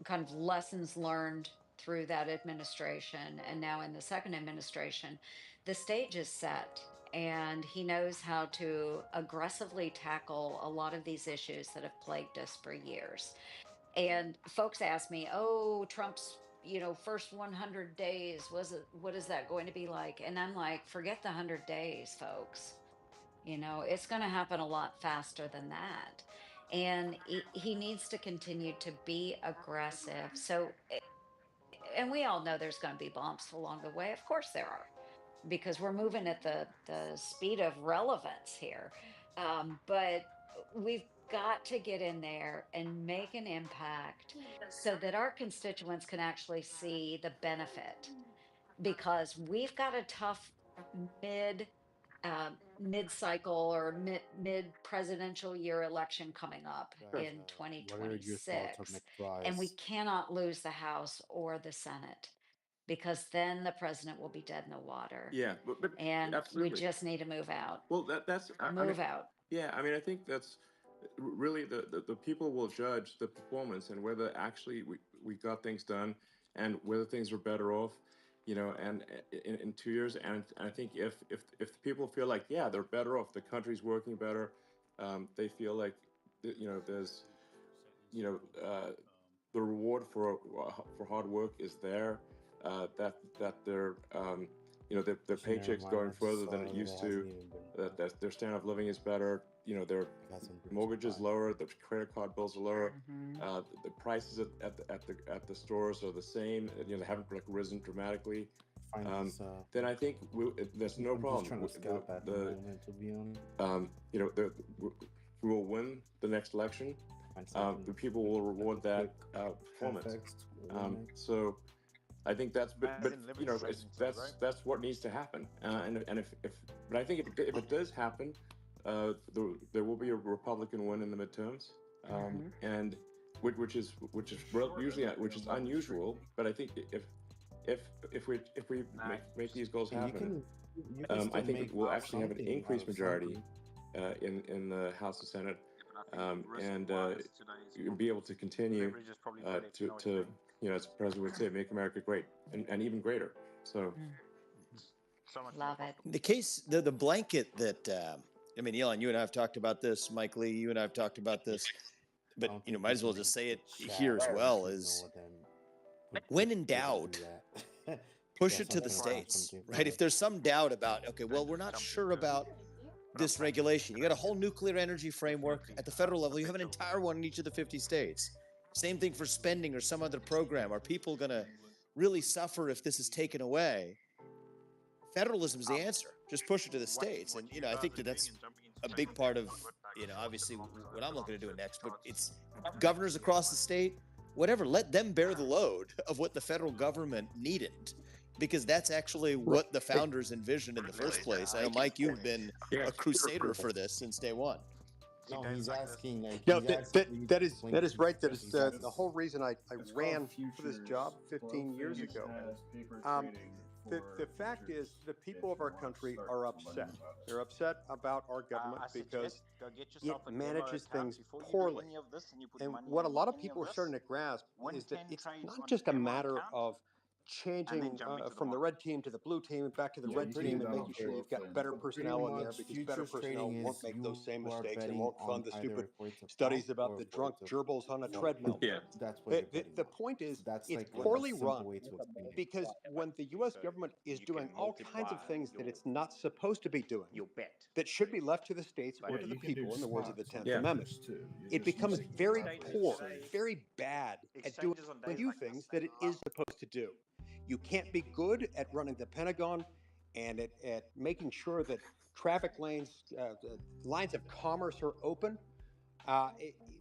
Speaker 13: kind of lessons learned through that administration, and now in the second administration, the stage is set. And he knows how to aggressively tackle a lot of these issues that have plagued us for years. And folks ask me, "Oh, Trump's, first 100 days, what is that going to be like?" And I'm like, forget the 100 days, folks. You know, it's going to happen a lot faster than that. And he needs to continue to be aggressive. So, and we all know there's going to be bumps along the way. Of course there are, because we're moving at the speed of relevance here. But we've got to get in there and make an impact so that our constituents can actually see the benefit, because we've got a tough mid mid-cycle or mid presidential year election coming up in
Speaker 1: What are your thoughts on
Speaker 13: 2026, and we
Speaker 1: McBride's?
Speaker 13: cannot lose the House or the Senate, because then the president will be dead in the water,
Speaker 11: Yeah, but
Speaker 13: and we
Speaker 11: absolutely.
Speaker 13: just need to move out.
Speaker 11: Well, that's I mean,
Speaker 13: Move out.
Speaker 11: yeah. I mean, I think that's really the people will judge the performance and whether actually we got things done and whether things were better off, you know. And in 2 years, and I think if the people feel like, yeah, they're better off, the country's working better, they feel like you know there's you know the reward for hard work is there, that their you know their
Speaker 1: Actually, never
Speaker 11: paychecks
Speaker 1: mind.
Speaker 11: going
Speaker 1: I just
Speaker 11: further
Speaker 1: saw
Speaker 11: than it
Speaker 1: that it
Speaker 11: used
Speaker 1: hasn't
Speaker 11: to,
Speaker 1: even been.
Speaker 11: that their standard of living is better, you know, their
Speaker 1: Got some
Speaker 11: mortgage is lower, the credit card bills are lower,
Speaker 13: Mhm.
Speaker 11: the prices at the stores are the same, you know, they haven't like risen dramatically.
Speaker 1: Find this.
Speaker 11: Then I think there's no
Speaker 1: I'm
Speaker 11: problem.
Speaker 1: just trying to scout at the moment, to be honest.
Speaker 11: You know, we will win the next election. The people will reward that performance.
Speaker 1: Context.
Speaker 11: So I think that's, but
Speaker 12: As in living
Speaker 11: you know,
Speaker 12: savings, right?
Speaker 11: that's what needs to happen. And if but I think if it does happen, there will be a Republican win in the midterms, and which is usually which is unusual. But I think if we make these goals
Speaker 1: You
Speaker 11: happen,
Speaker 1: can
Speaker 11: I
Speaker 1: still
Speaker 11: think
Speaker 1: make
Speaker 11: we'll actually have an
Speaker 1: something out
Speaker 11: increased
Speaker 1: of
Speaker 11: majority
Speaker 1: something.
Speaker 11: in the House and Senate, and
Speaker 12: risk-wise,
Speaker 11: you'll be able to continue
Speaker 12: leverage is probably better if you know what
Speaker 11: to you know, as the president would say, make America great and even greater. So
Speaker 12: so much
Speaker 13: Love it.
Speaker 5: The case, the blanket that, I mean, Elon, you and I have talked about this. Mike Lee, you and I have talked about this. But, you know, might as well just say it here as well, is when in doubt, push it to the states, right? If there's some doubt about, okay, well, we're not sure about this regulation. You got a whole nuclear energy framework at the federal level. You have an entire one in each of the 50 states. Same thing for spending or some other program. Are people going to really suffer if this is taken away? Federalism is the answer. Just push it to the states. And, you know, I think that's a big part of, you know, obviously what I'm looking to do next, but it's governors across the state, whatever, let them bear the load of what the federal government needed, because that's actually what the founders envisioned in the first place. I know, Mike, you've been a crusader for this since day one.
Speaker 1: No, he's asking like.
Speaker 4: No,
Speaker 1: he's
Speaker 4: that
Speaker 1: asking
Speaker 4: that
Speaker 1: you
Speaker 4: is
Speaker 1: to
Speaker 4: that is right. That
Speaker 1: he's
Speaker 4: is
Speaker 1: asking-
Speaker 4: the whole reason I
Speaker 6: It's
Speaker 4: ran
Speaker 6: called
Speaker 4: for this
Speaker 6: futures.
Speaker 4: job 15 years
Speaker 6: Close
Speaker 4: ago.
Speaker 6: has paper
Speaker 4: Um,
Speaker 6: trading
Speaker 4: The
Speaker 6: for
Speaker 4: fact is,
Speaker 6: futures
Speaker 4: the people
Speaker 6: if
Speaker 4: of our
Speaker 6: you want to
Speaker 4: country
Speaker 6: start
Speaker 4: are
Speaker 6: learning
Speaker 4: upset.
Speaker 6: about it.
Speaker 4: They're upset about our government
Speaker 12: I
Speaker 4: because
Speaker 12: suggest go get yourself
Speaker 4: it
Speaker 12: a demo
Speaker 4: manages
Speaker 12: account
Speaker 4: things
Speaker 12: before you do
Speaker 4: poorly.
Speaker 12: any of this and you put
Speaker 4: And
Speaker 12: money
Speaker 4: what a
Speaker 12: in
Speaker 4: lot of
Speaker 12: any
Speaker 4: people
Speaker 12: of
Speaker 4: are
Speaker 12: this.
Speaker 4: starting to grasp
Speaker 12: Win
Speaker 4: is that
Speaker 12: 10
Speaker 4: it's
Speaker 12: trades
Speaker 4: not
Speaker 12: on
Speaker 4: just a
Speaker 12: demo
Speaker 4: matter
Speaker 12: account
Speaker 4: of
Speaker 12: and then
Speaker 4: changing
Speaker 12: jump into the
Speaker 4: from the
Speaker 12: market.
Speaker 4: red team to the blue team, back to the
Speaker 6: Yeah,
Speaker 4: red
Speaker 6: you can
Speaker 4: team,
Speaker 6: do
Speaker 4: and
Speaker 6: that
Speaker 4: making
Speaker 6: on
Speaker 4: sure you've got
Speaker 6: Bluefin.
Speaker 4: better
Speaker 1: So
Speaker 4: personnel
Speaker 1: pretty
Speaker 4: in there
Speaker 1: much,
Speaker 4: because better
Speaker 1: futures
Speaker 4: personnel
Speaker 1: trading
Speaker 4: won't
Speaker 1: is
Speaker 4: make those same
Speaker 1: you are
Speaker 4: mistakes and
Speaker 1: betting
Speaker 4: won't
Speaker 1: on
Speaker 4: fund the
Speaker 1: either
Speaker 4: stupid
Speaker 1: for it to
Speaker 4: studies
Speaker 1: pump
Speaker 4: about
Speaker 1: or
Speaker 4: the
Speaker 1: for
Speaker 4: drunk
Speaker 1: it to
Speaker 4: gerbils on a
Speaker 1: fall.
Speaker 4: treadmill.
Speaker 11: yeah,
Speaker 1: That's what you're betting
Speaker 4: The
Speaker 1: on.
Speaker 4: point is,
Speaker 1: So that's
Speaker 4: it's
Speaker 1: like
Speaker 4: poorly
Speaker 1: a simple
Speaker 4: run
Speaker 1: way to explain it.
Speaker 4: because when the U.S. government is doing all kinds of things that it's not supposed to be doing, that should be left to the states or
Speaker 6: Yeah,
Speaker 4: to the
Speaker 6: you can do
Speaker 4: people, in the words of the
Speaker 6: spots on
Speaker 4: 10th
Speaker 11: Yeah.
Speaker 4: Amendment,
Speaker 6: futures too. You
Speaker 4: it
Speaker 6: just
Speaker 4: becomes
Speaker 6: use the
Speaker 4: very
Speaker 6: properly
Speaker 4: poor,
Speaker 6: safe.
Speaker 4: very bad at doing
Speaker 12: Exchanges on days
Speaker 4: few
Speaker 12: like this,
Speaker 4: things that it is supposed to do. You can't be good at running the Pentagon and at making sure that traffic lanes, the lines of commerce are open,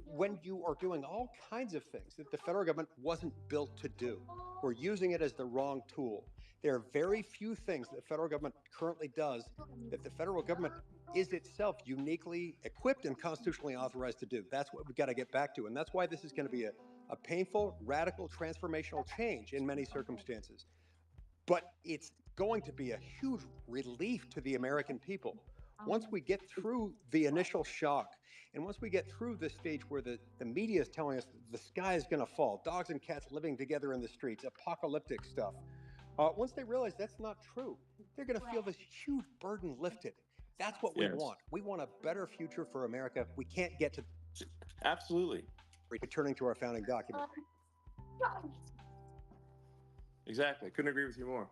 Speaker 4: when you are doing all kinds of things that the federal government wasn't built to do. We're using it as the wrong tool. There are very few things that the federal government currently does that the federal government is itself uniquely equipped and constitutionally authorized to do. That's what we've got to get back to. And that's why this is going to be a painful, radical, transformational change in many circumstances. But it's going to be a huge relief to the American people. Once we get through the initial shock, and once we get through the stage where the media is telling us the sky is going to fall, dogs and cats living together in the streets, apocalyptic stuff, once they realize that's not true, they're going to feel this huge burden lifted. That's what we
Speaker 11: Yes.
Speaker 4: want. We want a better future for America. We can't get to
Speaker 11: absolutely,
Speaker 4: returning to our founding document.
Speaker 11: exactly. Couldn't agree with you more.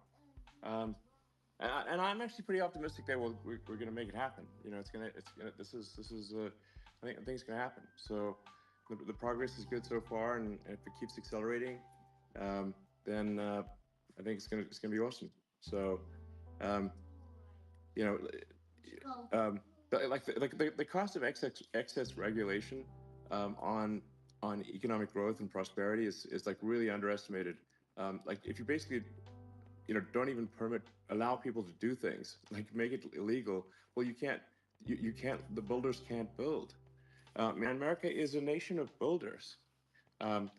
Speaker 8: and I'm actually pretty optimistic that we're going to make it happen. You know, this is I think it's going to happen. So the progress is good so far, and if it keeps accelerating, then I think it's going to be awesome. So, you know, the cost of excess regulation on economic growth and prosperity is like really underestimated. Like if you basically don't even allow people to do things, like make it illegal, well, you can't, the builders can't build. Man, America is a nation of builders. But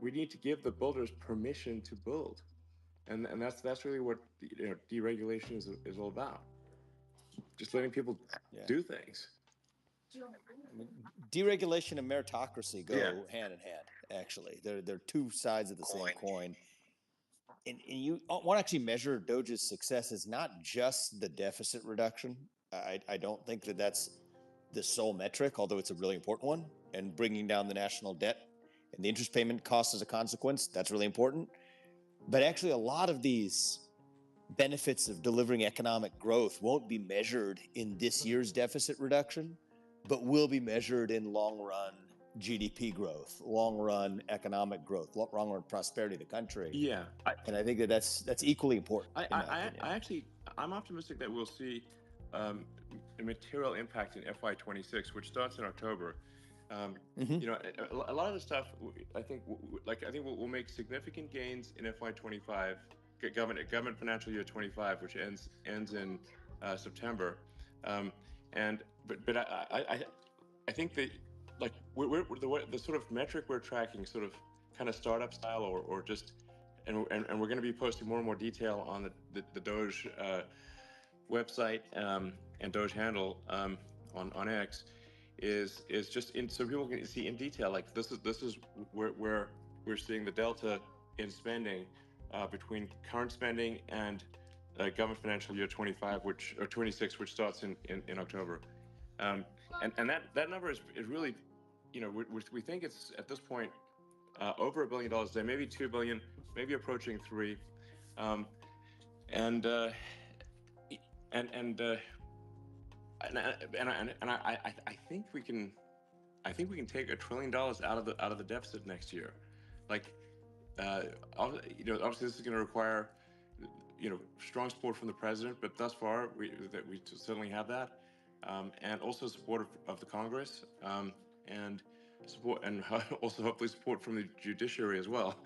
Speaker 8: we need to give the builders permission to build. And that's really what deregulation is all about. Just letting people do things.
Speaker 5: I mean, deregulation and meritocracy go hand in hand. Actually, they're two sides of the same coin. And you want to actually measure Doge's success is not just the deficit reduction. I don't think that that's the sole metric, although it's a really important one. And bringing down the national debt and the interest payment costs as a consequence, that's really important. But actually, a lot of these benefits of delivering economic growth won't be measured in this year's deficit reduction, but will be measured in long-run GDP growth, long-run economic growth, long-run prosperity of the country.
Speaker 8: Yeah,
Speaker 5: and I think that's equally important.
Speaker 8: I'm optimistic that we'll see a material impact in FY26, which starts in October. You know, a lot of the stuff I think we'll make significant gains in FY25, government financial year 25, which ends in September. But I think that like we're the sort of metric we're tracking, sort of kind of startup style or just and we're going to be posting more and more detail on the Doge website and Doge handle on X is just so people can see in detail, like this is where we're seeing the delta in spending between current spending and government financial year 25 or 26, which starts in October. And that number is really, we think it's at this point over $1 billion a day, maybe 2 billion, maybe approaching 3. I think we can take $1 trillion out of the deficit next year. Like, obviously this is going to require strong support from the president, but thus far we certainly have that. And also support of the Congress, and support, and also hopefully support from the judiciary as well.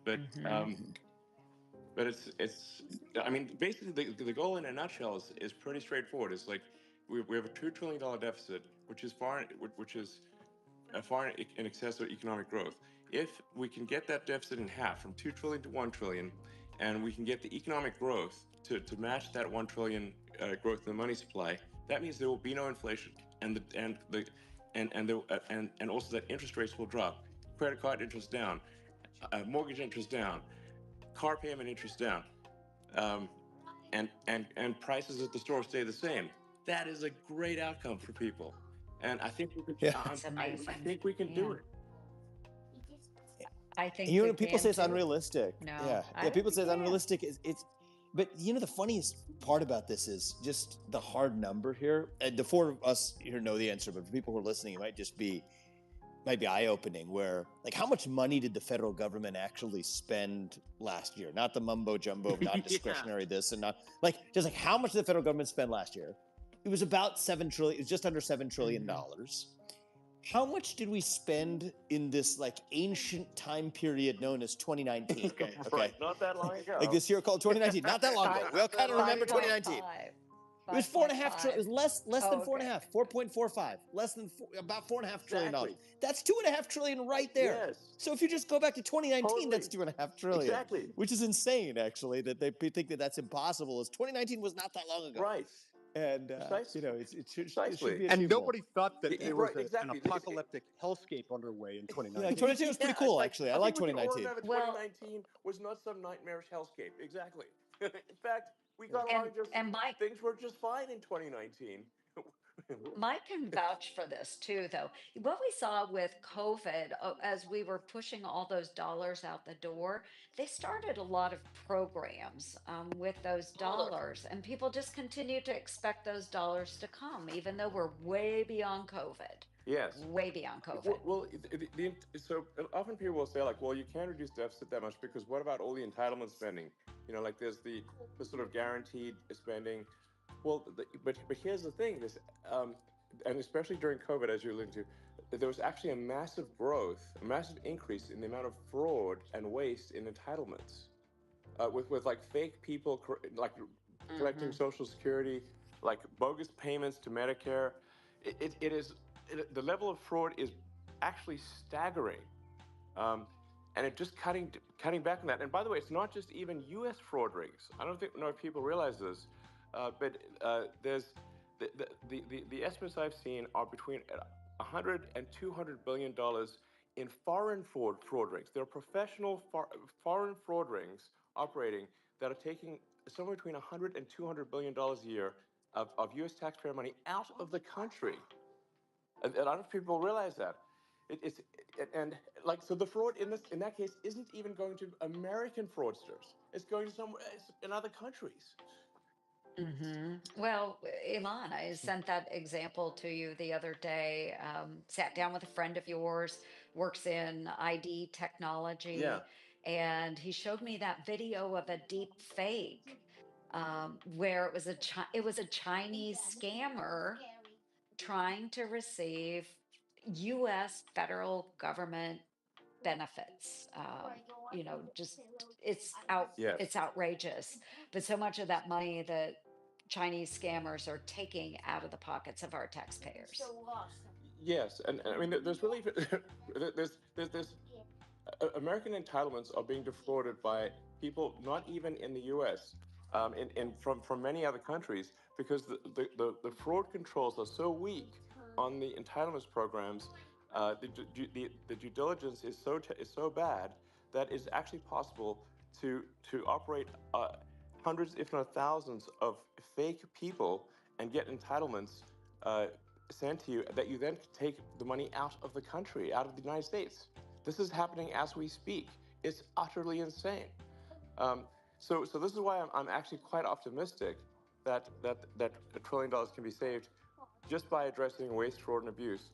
Speaker 8: But it's I mean, basically the goal in a nutshell is pretty straightforward. It's like we have a $2 trillion deficit, which is far in excess of economic growth. If we can get that deficit in half, from 2 trillion to 1 trillion, and we can get the economic growth to match that 1 trillion growth in the money supply, that means there will be no inflation, and also that interest rates will drop, credit card interest down, mortgage interest down, car payment interest down, and prices at the store stay the same. That is a great outcome for people, and I think we can. I think we can do it.
Speaker 13: I think
Speaker 5: you know, people say it's unrealistic.
Speaker 13: No,
Speaker 5: people say it's unrealistic. But the funniest part about this is just the hard number here. And the four of us here know the answer, but for people who are listening, it might be eye-opening. Where, like, how much money did the federal government actually spend last year? Not the mumbo jumbo, not discretionary this and not just like how much did the federal government spend last year? It was about $7 trillion. It was just under $7 trillion. How much did we spend in this like ancient time period known as 2019? Okay.
Speaker 8: Right, not that long ago.
Speaker 5: Like this year called 2019, not that long ago. We all kind of remember 2019. It was $4.5 trillion. It was less than 4.5, 4.45, about $4.5 trillion. That's $2.5 trillion right there.
Speaker 8: Yes.
Speaker 5: So if you just go back to 2019, that's $2.5 trillion.
Speaker 8: Exactly.
Speaker 5: Which is insane, actually, that they think that that's impossible. As 2019 was not that long ago.
Speaker 8: Right.
Speaker 5: And it should be
Speaker 4: and nobody thought that there was
Speaker 8: exactly.
Speaker 4: an apocalyptic hellscape underway in 2019.
Speaker 5: Yeah, 2019 was pretty cool, actually. I like 2019.
Speaker 8: 2019 was not some nightmarish hellscape. Exactly. In fact, we got along things were just fine in 2019.
Speaker 13: Mike can vouch for this too, though. What we saw with COVID, as we were pushing all those dollars out the door, they started a lot of programs with those dollars, and people just continue to expect those dollars to come, even though we're way beyond COVID.
Speaker 11: Yes.
Speaker 13: Way beyond COVID.
Speaker 11: Well, so often people will say like, well, you can't reduce deficit that much because what about all the entitlement spending? You know, like there's the sort of guaranteed spending. Well, but here's the thing: and especially during COVID, as you alluded to, there was actually a massive growth, a massive increase in the amount of fraud and waste in entitlements, with like fake people collecting Social Security, like bogus payments to Medicare. The level of fraud is actually staggering, and it just cutting back on that. And by the way, it's not just even U.S. fraud rings. I don't know if people realize this, but there's the estimates I've seen are between 100 and 200 billion dollars in foreign fraud rings. There are professional foreign fraud rings operating that are taking somewhere between 100 and 200 billion dollars a year of U.S. taxpayer money out of the country. And a lot of people realize that. So the fraud in that case isn't even going to American fraudsters. It's going to somewhere in other countries.
Speaker 13: Well, Iman, I sent that example to you the other day. Sat down with a friend of yours, works in ID technology,
Speaker 11: Yeah.
Speaker 13: and he showed me that video of a deep fake where it was a Chinese scammer trying to receive U.S. federal government benefits. Just
Speaker 11: Yes.
Speaker 13: it's outrageous. But so much of that money that Chinese scammers are taking out of the pockets of our taxpayers.
Speaker 11: Yes, and I mean, there's really there's American entitlements are being defrauded by people not even in the U.S. From many other countries because the fraud controls are so weak on the entitlements programs. The due diligence is so bad that it's actually possible to operate hundreds, if not thousands, of fake people and get entitlements sent to you that you then take the money out of the country, out of the United States. This is happening as we speak. It's utterly insane. So this is why I'm actually quite optimistic that $1 trillion can be saved just by addressing waste, fraud, and abuse.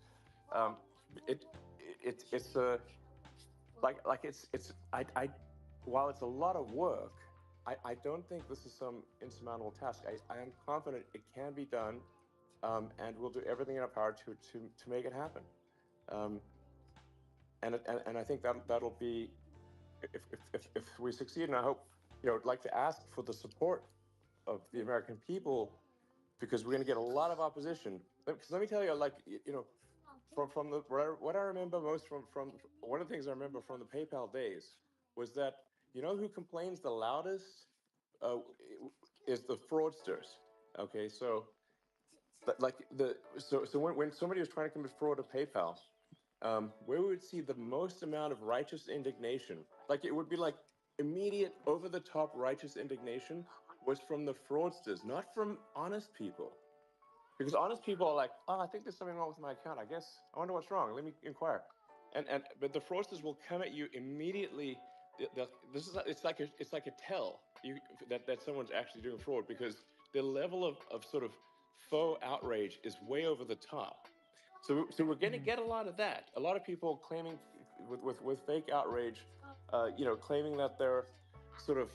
Speaker 11: While it's a lot of work, I don't think this is some insurmountable task. I am confident it can be done, and we'll do everything in our power to make it happen. And I think that'll be, if we succeed, and I hope, I'd like to ask for the support of the American people, because we're going to get a lot of opposition. Because let me tell you, from what I remember most from one of the things I remember from the PayPal days was that, who complains the loudest is the fraudsters. Okay, so when somebody was trying to commit fraud to PayPal, where we would see the most amount of righteous indignation, like it would be like immediate over-the-top righteous indignation, was from the fraudsters, not from honest people. Because honest people are like, oh, I think there's something wrong with my account. I wonder what's wrong. Let me inquire. But the fraudsters will come at you immediately. It's like a tell that someone's actually doing fraud, because the level of sort of faux outrage is way over the top. So we're going to get a lot of that. A lot of people claiming with fake outrage, claiming that they're sort of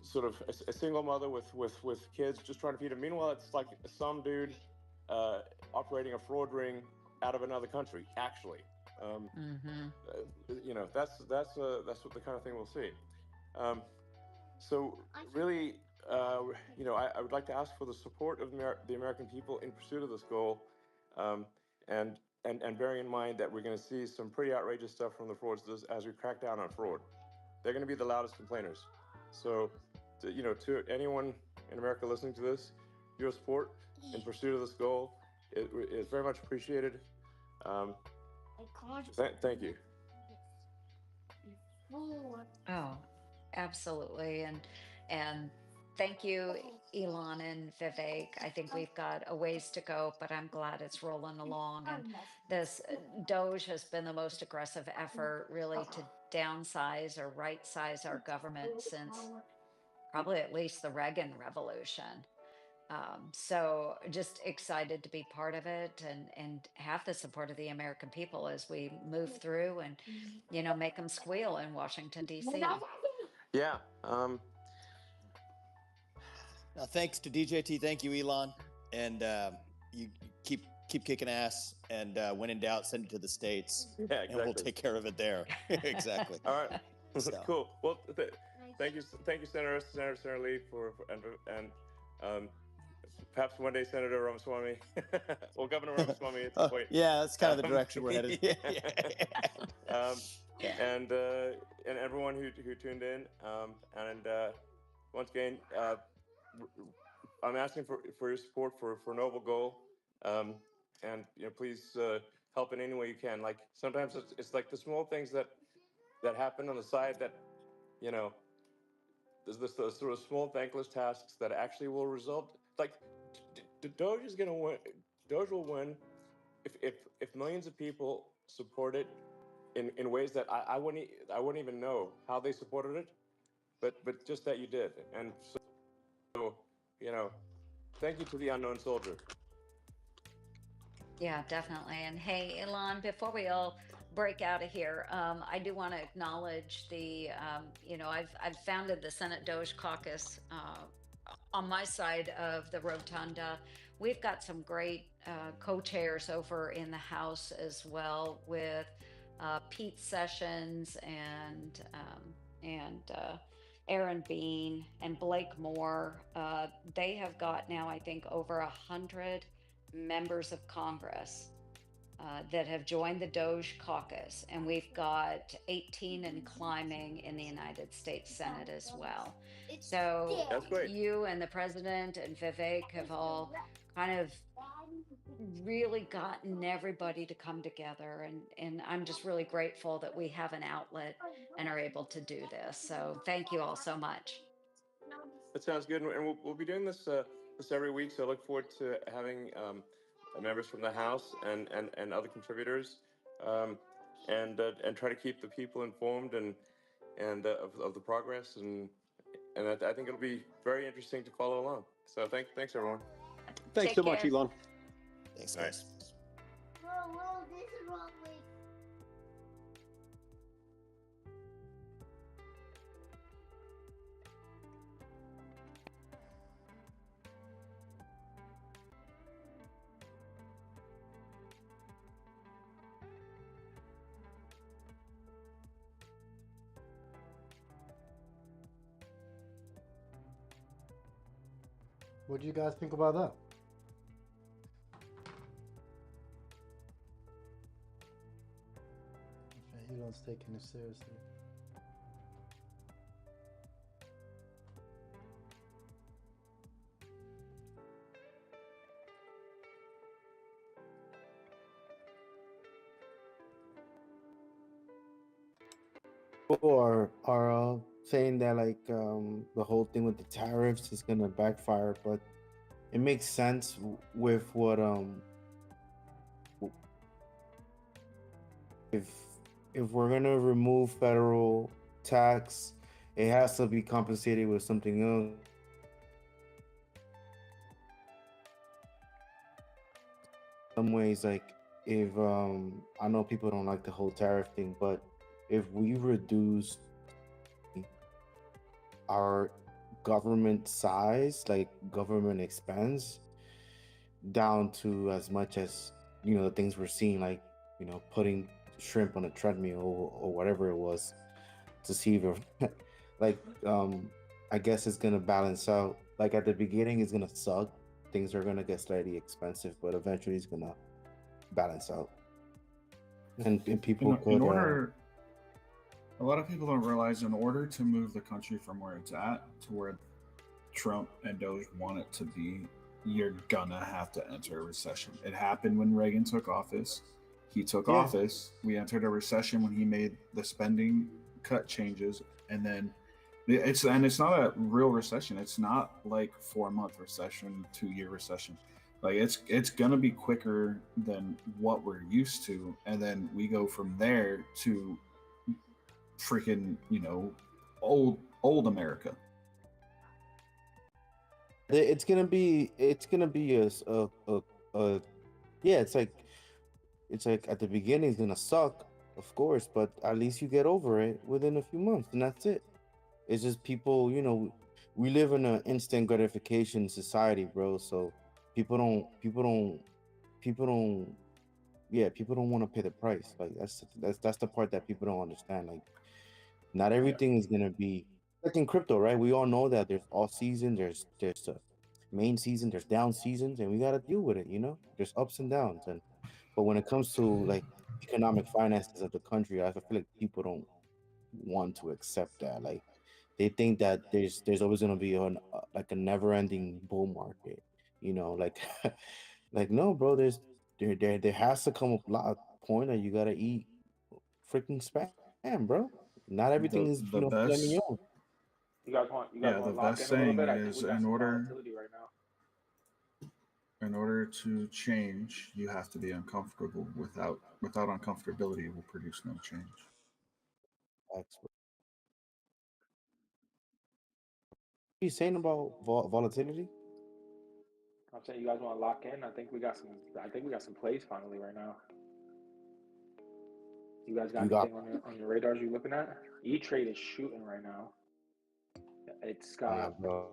Speaker 11: sort of a single mother with kids just trying to feed them. Meanwhile, it's like some dude operating a fraud ring out of another country. Actually, that's what the kind of thing we'll see. So really, I would like to ask for the support of the American people in pursuit of this goal, and bearing in mind that we're going to see some pretty outrageous stuff from the fraudsters as we crack down on fraud. They're going to be the loudest complainers. So, to anyone in America listening to this, your support in pursuit of this goal is very much appreciated. Thank you.
Speaker 13: Oh, absolutely. And thank you, Elon and Vivek. I think we've got a ways to go, but I'm glad it's rolling along. And this Doge has been the most aggressive effort really to downsize or right size our government since probably at least the Reagan Revolution. So just excited to be part of it and have the support of the American people as we move through and, make them squeal in Washington, D.C.
Speaker 8: Yeah.
Speaker 5: Thanks to DJT. Thank you, Elon. And you keep kicking ass. And when in doubt, send it to the States.
Speaker 8: Yeah, exactly.
Speaker 5: And we'll take care of it there. Exactly.
Speaker 8: All right.
Speaker 5: So.
Speaker 8: Cool. Well, thank you, Senator Lee, and perhaps one day Senator Ramaswamy, well, Governor Ramaswamy at some point.
Speaker 5: Yeah, that's kind of the direction we're headed.
Speaker 8: And everyone who tuned in, once again, I'm asking for your support for Noble Goal, and please help in any way you can. Like sometimes it's like the small things that happen on the side that there's this sort of small thankless tasks that actually will result. Like Doge is gonna win. Doge will win if millions of people support it in ways that I wouldn't even know how they supported it, but just that you did. And so thank you to the unknown soldier.
Speaker 13: Yeah, definitely. And hey, Elon, before we all break out of here, I do want to acknowledge the, I've founded the Senate Doge Caucus on my side of the rotunda. We've got some great co-chairs over in the House as well, with Pete Sessions and Aaron Bean and Blake Moore. They have got now, I think, over 100 members of Congress that have joined the Doge Caucus, and we've got 18 and climbing in the United States Senate as well. So
Speaker 8: that's great.
Speaker 13: You and the president and Vivek have all kind of really gotten everybody to come together, and I'm just really grateful that we have an outlet and are able to do this. So thank you all so much.
Speaker 8: That sounds good, and we'll be doing this every week. So I look forward to having members from the House and other contributors, and try to keep the people informed and of the progress, and I think it'll be very interesting to follow along. So thanks everyone.
Speaker 4: Thanks so much, Elon.
Speaker 5: Thanks, guys.
Speaker 9: Whoa, this is wrong way.
Speaker 1: What do you guys think about that? Okay, Elon's taking it seriously.
Speaker 3: People are saying that like the whole thing with the tariffs is gonna backfire, but it makes sense with what if we're gonna remove federal tax, it has to be compensated with something else. Some ways, like if I know people don't like the whole tariff thing, but if we reduce our government size, like government expense, down to as much as the things we're seeing, like putting shrimp on a treadmill or whatever it was, to see if like I guess it's gonna balance out. Like at the beginning it's gonna suck, things are gonna get slightly expensive, but eventually it's gonna balance out, and people could
Speaker 6: a lot of people don't realize, in order to move the country from where it's at to where Trump and Doge want it to be, you're gonna have to enter a recession. It happened when Reagan took office. He took office. We entered a recession when he made the spending cut changes, and then It's not a real recession. It's not like 4 month recession, 2 year recession. Like it's gonna be quicker than what we're used to, and then we go from there to freaking old America.
Speaker 3: It's gonna be a yeah. It's like at the beginning it's gonna suck, of course, but at least you get over it within a few months, and that's it. It's just people, we live in an instant gratification society, bro. So people don't yeah, people don't want to pay the price. Like that's the part that people don't understand. Like not everything is gonna be like in crypto, right? We all know that there's all season, there's a main season, there's down seasons, and we gotta deal with it, There's ups and downs. And but when it comes to like economic finances of the country, I feel like people don't want to accept that. Like they think that there's always gonna be like a never ending bull market, like like no, bro. There has to come a point that you gotta eat freaking spam, bro. Not everything is
Speaker 6: The
Speaker 3: filet
Speaker 6: best
Speaker 3: mignon.
Speaker 6: the
Speaker 11: lock in
Speaker 6: best
Speaker 11: a little
Speaker 6: saying
Speaker 11: bit? I think
Speaker 6: is
Speaker 11: we got some volatility right now.
Speaker 6: in order to change, you have to be uncomfortable. Without uncomfortability, will produce no change.
Speaker 3: What are you saying about volatility?
Speaker 11: I'm saying you guys want to lock in. I think we got some. I think we got some plays finally right now. You guys got
Speaker 3: You got
Speaker 11: anything on your radars you're looking at? E Trade is shooting right now. It's got
Speaker 3: bro.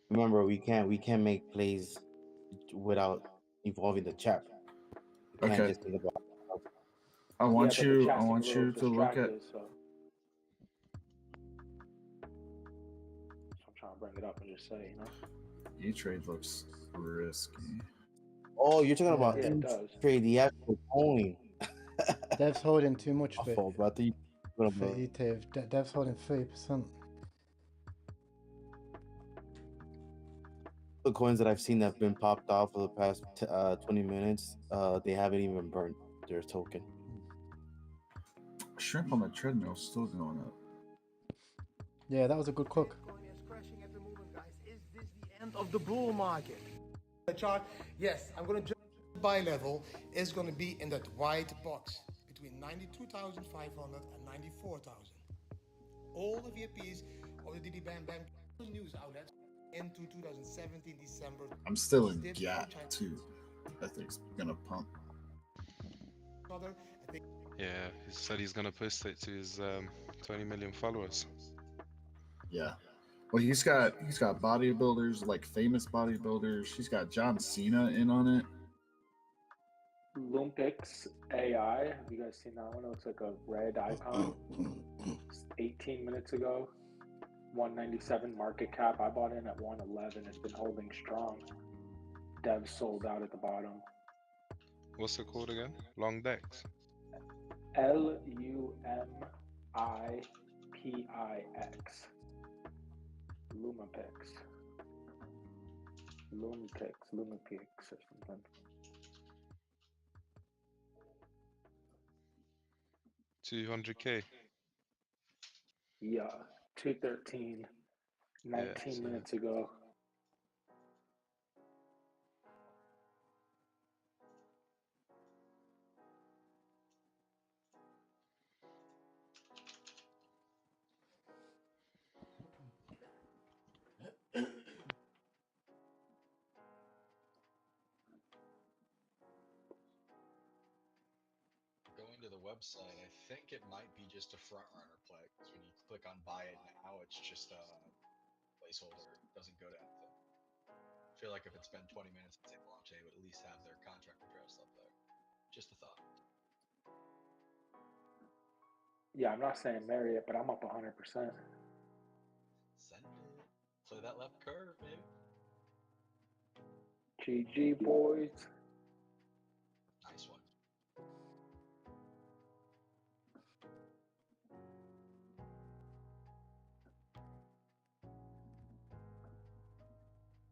Speaker 3: Remember, we can't make plays without involving the chat. We can't
Speaker 6: Okay.
Speaker 3: just think about.
Speaker 6: I
Speaker 11: yeah,
Speaker 6: want
Speaker 11: but the
Speaker 6: you. I
Speaker 11: chat's getting a
Speaker 6: want
Speaker 11: little
Speaker 6: you to look at.
Speaker 11: distracted, so I'm trying to bring it up and just say,
Speaker 6: E Trade looks risky.
Speaker 3: Oh, you're talking about
Speaker 11: Yeah, it does.
Speaker 3: trade the actual coin.
Speaker 1: Dev's holding too much
Speaker 3: My
Speaker 1: of it.
Speaker 3: fault, bro. I thought you were
Speaker 1: For
Speaker 3: talking
Speaker 1: ETF, Dev's holding 30%.
Speaker 3: the coins that I've seen that have been popped off for the past 20 minutes. They haven't even burned their token.
Speaker 6: Shrimp on the treadmill is still going up.
Speaker 1: Yeah, that was a good cook.
Speaker 14: End of the bull market. The chart, yes, I'm going to judge buy level is going to be in that white box between 92,500 and 94,000. All the VIPs of the Diddy Bam Bam news outlets into 2017 December.
Speaker 6: I'm still in gap too. That thing's gonna pump.
Speaker 22: Yeah, he said he's gonna post it to his 20 million followers.
Speaker 6: Yeah. Well, he's got bodybuilders, like famous bodybuilders. He's got John Cena in on it.
Speaker 11: Lumpix AI. Have you guys seen that one? It looks like a red icon. 18 minutes ago. 197 market cap. I bought in at 111. It's been holding strong. Dev sold out at the bottom.
Speaker 22: What's it called again? Long Dex.
Speaker 11: LUMIPIX. Lumipix or something.
Speaker 22: $200K.
Speaker 11: Yeah, 213. 19 minutes ago.
Speaker 23: Going to the website, I think it might be just a front runner play. Because when you click on buy it now, it's just a placeholder. It doesn't go to anything. I feel like if it's been 20 minutes since they launched, they would at least have their contract address up there. Just a thought.
Speaker 11: Yeah, I'm not saying marry it, but I'm up 100%.
Speaker 23: Send it. Play that left curve, baby.
Speaker 11: GG, boys.
Speaker 23: Nice one.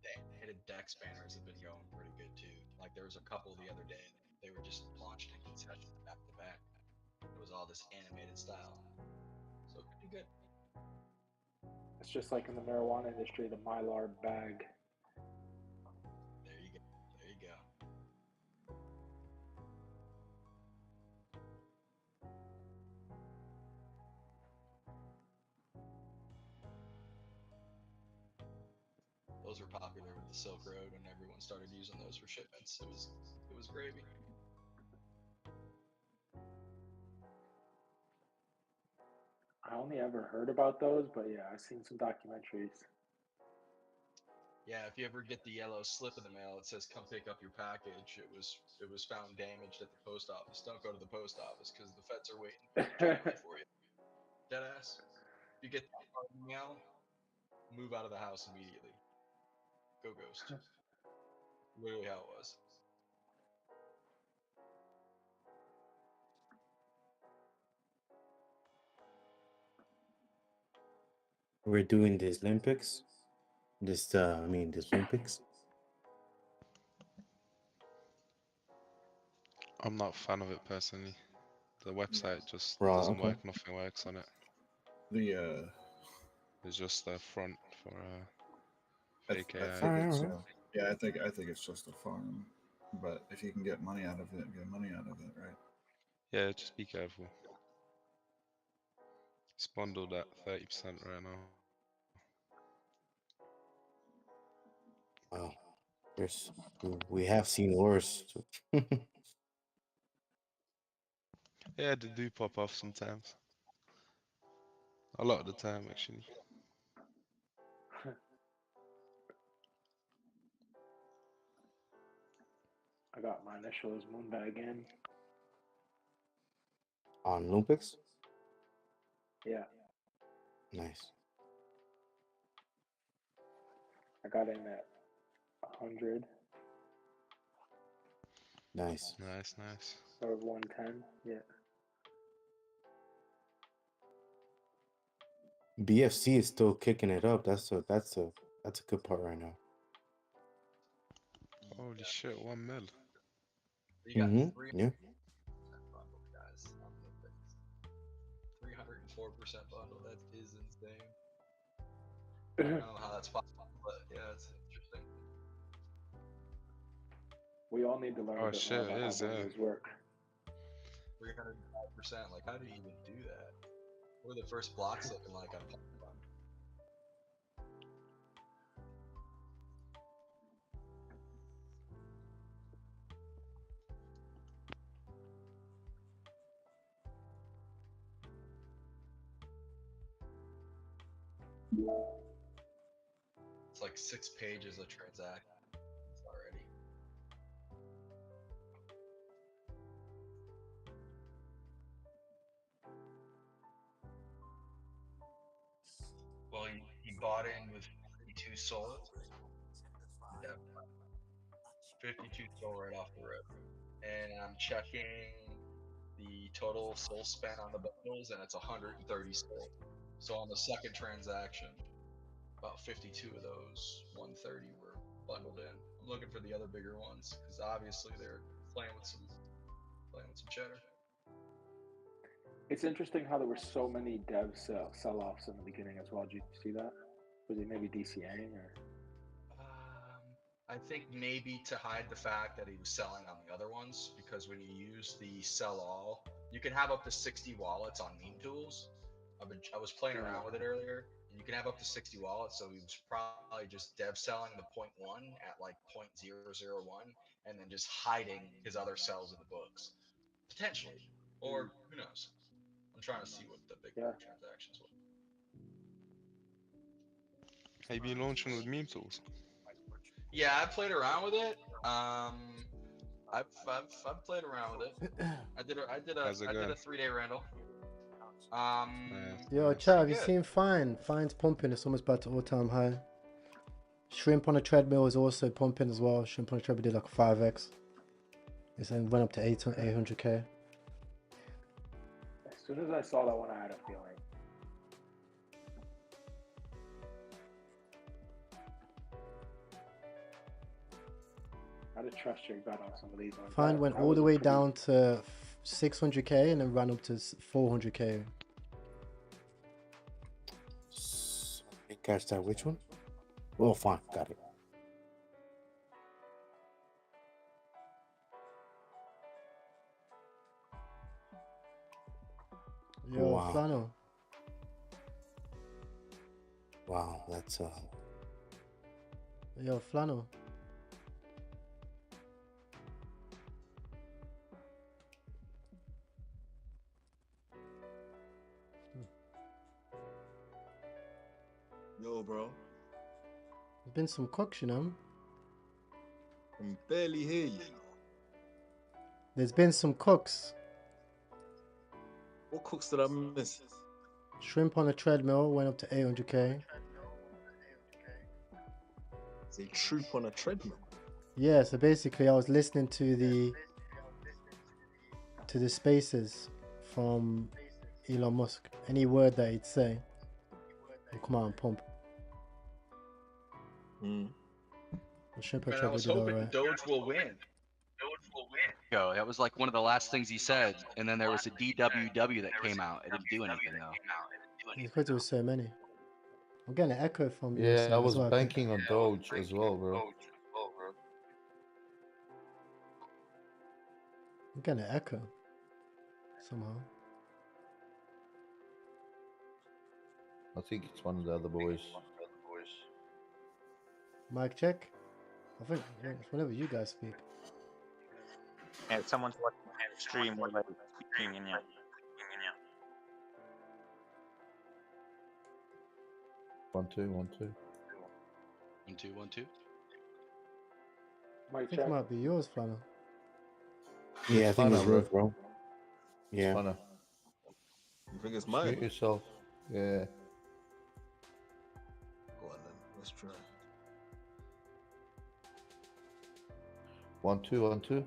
Speaker 23: The hidden dex banners have been going pretty good too. Like there was a couple the other day. They were just launched in concessions back to back. It was all this animated style. So pretty good.
Speaker 17: It's just like in the marijuana industry, the Mylar bag.
Speaker 23: There you go. There you go. Those were popular with the Silk Road when everyone started using those for shipments. It was gravy.
Speaker 17: I only ever heard about those, but yeah, I've seen some documentaries.
Speaker 23: Yeah, if you ever get the yellow slip in the mail, it says "Come pick up your package." It was found damaged at the post office. Don't go to the post office because the feds are waiting patiently for you. Deadass. If you get that part in the mail, move out of the house immediately. Go ghost. Literally how it was.
Speaker 3: We're doing the Olympics. This Olympics.
Speaker 22: I'm not a fan of it personally. The website just
Speaker 3: Right,
Speaker 22: doesn't
Speaker 3: okay.
Speaker 22: work. Nothing works on it. It's just a front for fake
Speaker 6: I
Speaker 22: AI.
Speaker 6: think it's yeah. I think it's just a farm, but if you can get money out of it, get money out of it, right?
Speaker 22: Yeah, just be careful. It's bundled at 30% right now.
Speaker 3: Wow. We have seen worse.
Speaker 22: Yeah, they do pop off sometimes. A lot of the time, actually.
Speaker 17: I got my initials Moonbag in.
Speaker 3: On Olympics?
Speaker 17: Yeah,
Speaker 3: Nice.
Speaker 17: I got in at 100
Speaker 3: Nice.
Speaker 22: Nice, nice.
Speaker 17: or 110. Yeah.
Speaker 3: BFC is still kicking it up. That's a good part right now.
Speaker 22: Holy shit, 1 mil.
Speaker 23: You got
Speaker 3: Yeah.
Speaker 23: 300% bundle, guys, on the Olympics. 304% bundle. That is insane. I don't know how that's possible, but yeah, it's interesting.
Speaker 17: We all need to learn a
Speaker 22: Oh
Speaker 17: bit
Speaker 22: shit,
Speaker 17: more
Speaker 22: it
Speaker 17: about how
Speaker 22: is, yeah.
Speaker 17: bundles work.
Speaker 23: 305%. Like, how do you even do that? What are the first blocks looking like on Polygon? It's like 6 pages of transactions already. Well, he bought in with 52 soul. Yeah, 52 soul right off the rip. And I'm checking the total soul spent on the bundles, and it's 130 soul. So on the second transaction, about 52 of those 130 were bundled in. I'm looking for the other bigger ones because obviously they're playing with some cheddar.
Speaker 17: It's interesting how there were so many dev sell-offs in the beginning as well. Did you see that? Was it maybe DCAing or?
Speaker 23: I think maybe to hide the fact that he was selling on the other ones, because when you use the sell all, you can have up to 60 wallets on meme tools. I was playing around with it earlier, and you can have up to 60 wallets. So he was probably just dev selling the 0.1 at like 0.001, and then just hiding his other sells in the books, potentially, or who knows. I'm trying to see what the big transactions were.
Speaker 22: Have you been launching with meme tools?
Speaker 23: Yeah, I played around with it. I've played around with it. I did a 3-day rental.
Speaker 1: Yo, chat, have you seen Fine? Fine's pumping. It's almost back to all-time high. Shrimp on a treadmill is also pumping as well. Shrimp on a treadmill did like a 5x. It went up to 800k.
Speaker 17: As soon as I saw that one, I had a feeling. I had to trust your gut on some of these ones.
Speaker 1: Fine went all the way down to 600k and then ran up to 400k.
Speaker 3: So many Catch that? Which one? Oh, fine. Got it.
Speaker 1: Yo,
Speaker 3: Wow.
Speaker 1: Flannel.
Speaker 3: Wow, that's
Speaker 1: Yo, Flannel.
Speaker 10: Yo, bro.
Speaker 1: There's been some cooks, you know.
Speaker 10: I can barely hear you.
Speaker 1: There's been some cooks.
Speaker 10: What cooks did I miss?
Speaker 1: Shrimp on a treadmill went up to 800k.
Speaker 10: It's a troop on a treadmill.
Speaker 1: Yeah, so basically I was listening to the spaces from Elon Musk. Any word that he'd say will come out and pump.
Speaker 10: Mm.
Speaker 1: The shrimp on
Speaker 18: Man, I
Speaker 1: treadmill
Speaker 18: was
Speaker 1: did
Speaker 18: hoping
Speaker 1: alright.
Speaker 18: Doge will win.
Speaker 20: Go. That was like one of the last things he said, and then there was a DWW that came out. It didn't do anything though.
Speaker 1: It's because there was so many. I'm getting an echo from your
Speaker 15: Yeah,
Speaker 1: side
Speaker 15: I
Speaker 1: as
Speaker 15: was
Speaker 1: well, I think.
Speaker 15: banking on Doge as well, bro.
Speaker 1: I'm getting an echo somehow.
Speaker 15: I think it's one of the other boys.
Speaker 1: Mic check. I think it's whenever you guys speak.
Speaker 12: Yeah, someone's watching the stream while they're speaking in here.
Speaker 15: 1 2 1 2.
Speaker 20: 1 2 1 2.
Speaker 1: I think it might be yours, Flannel.
Speaker 3: Yeah, I think
Speaker 15: Funner,
Speaker 3: it's yours, bro. Yeah.
Speaker 15: Funner.
Speaker 10: You think it's
Speaker 15: Mute
Speaker 10: mine?
Speaker 15: yourself. Yeah.
Speaker 10: Go on then. Let's try.
Speaker 15: 1 2 1 2.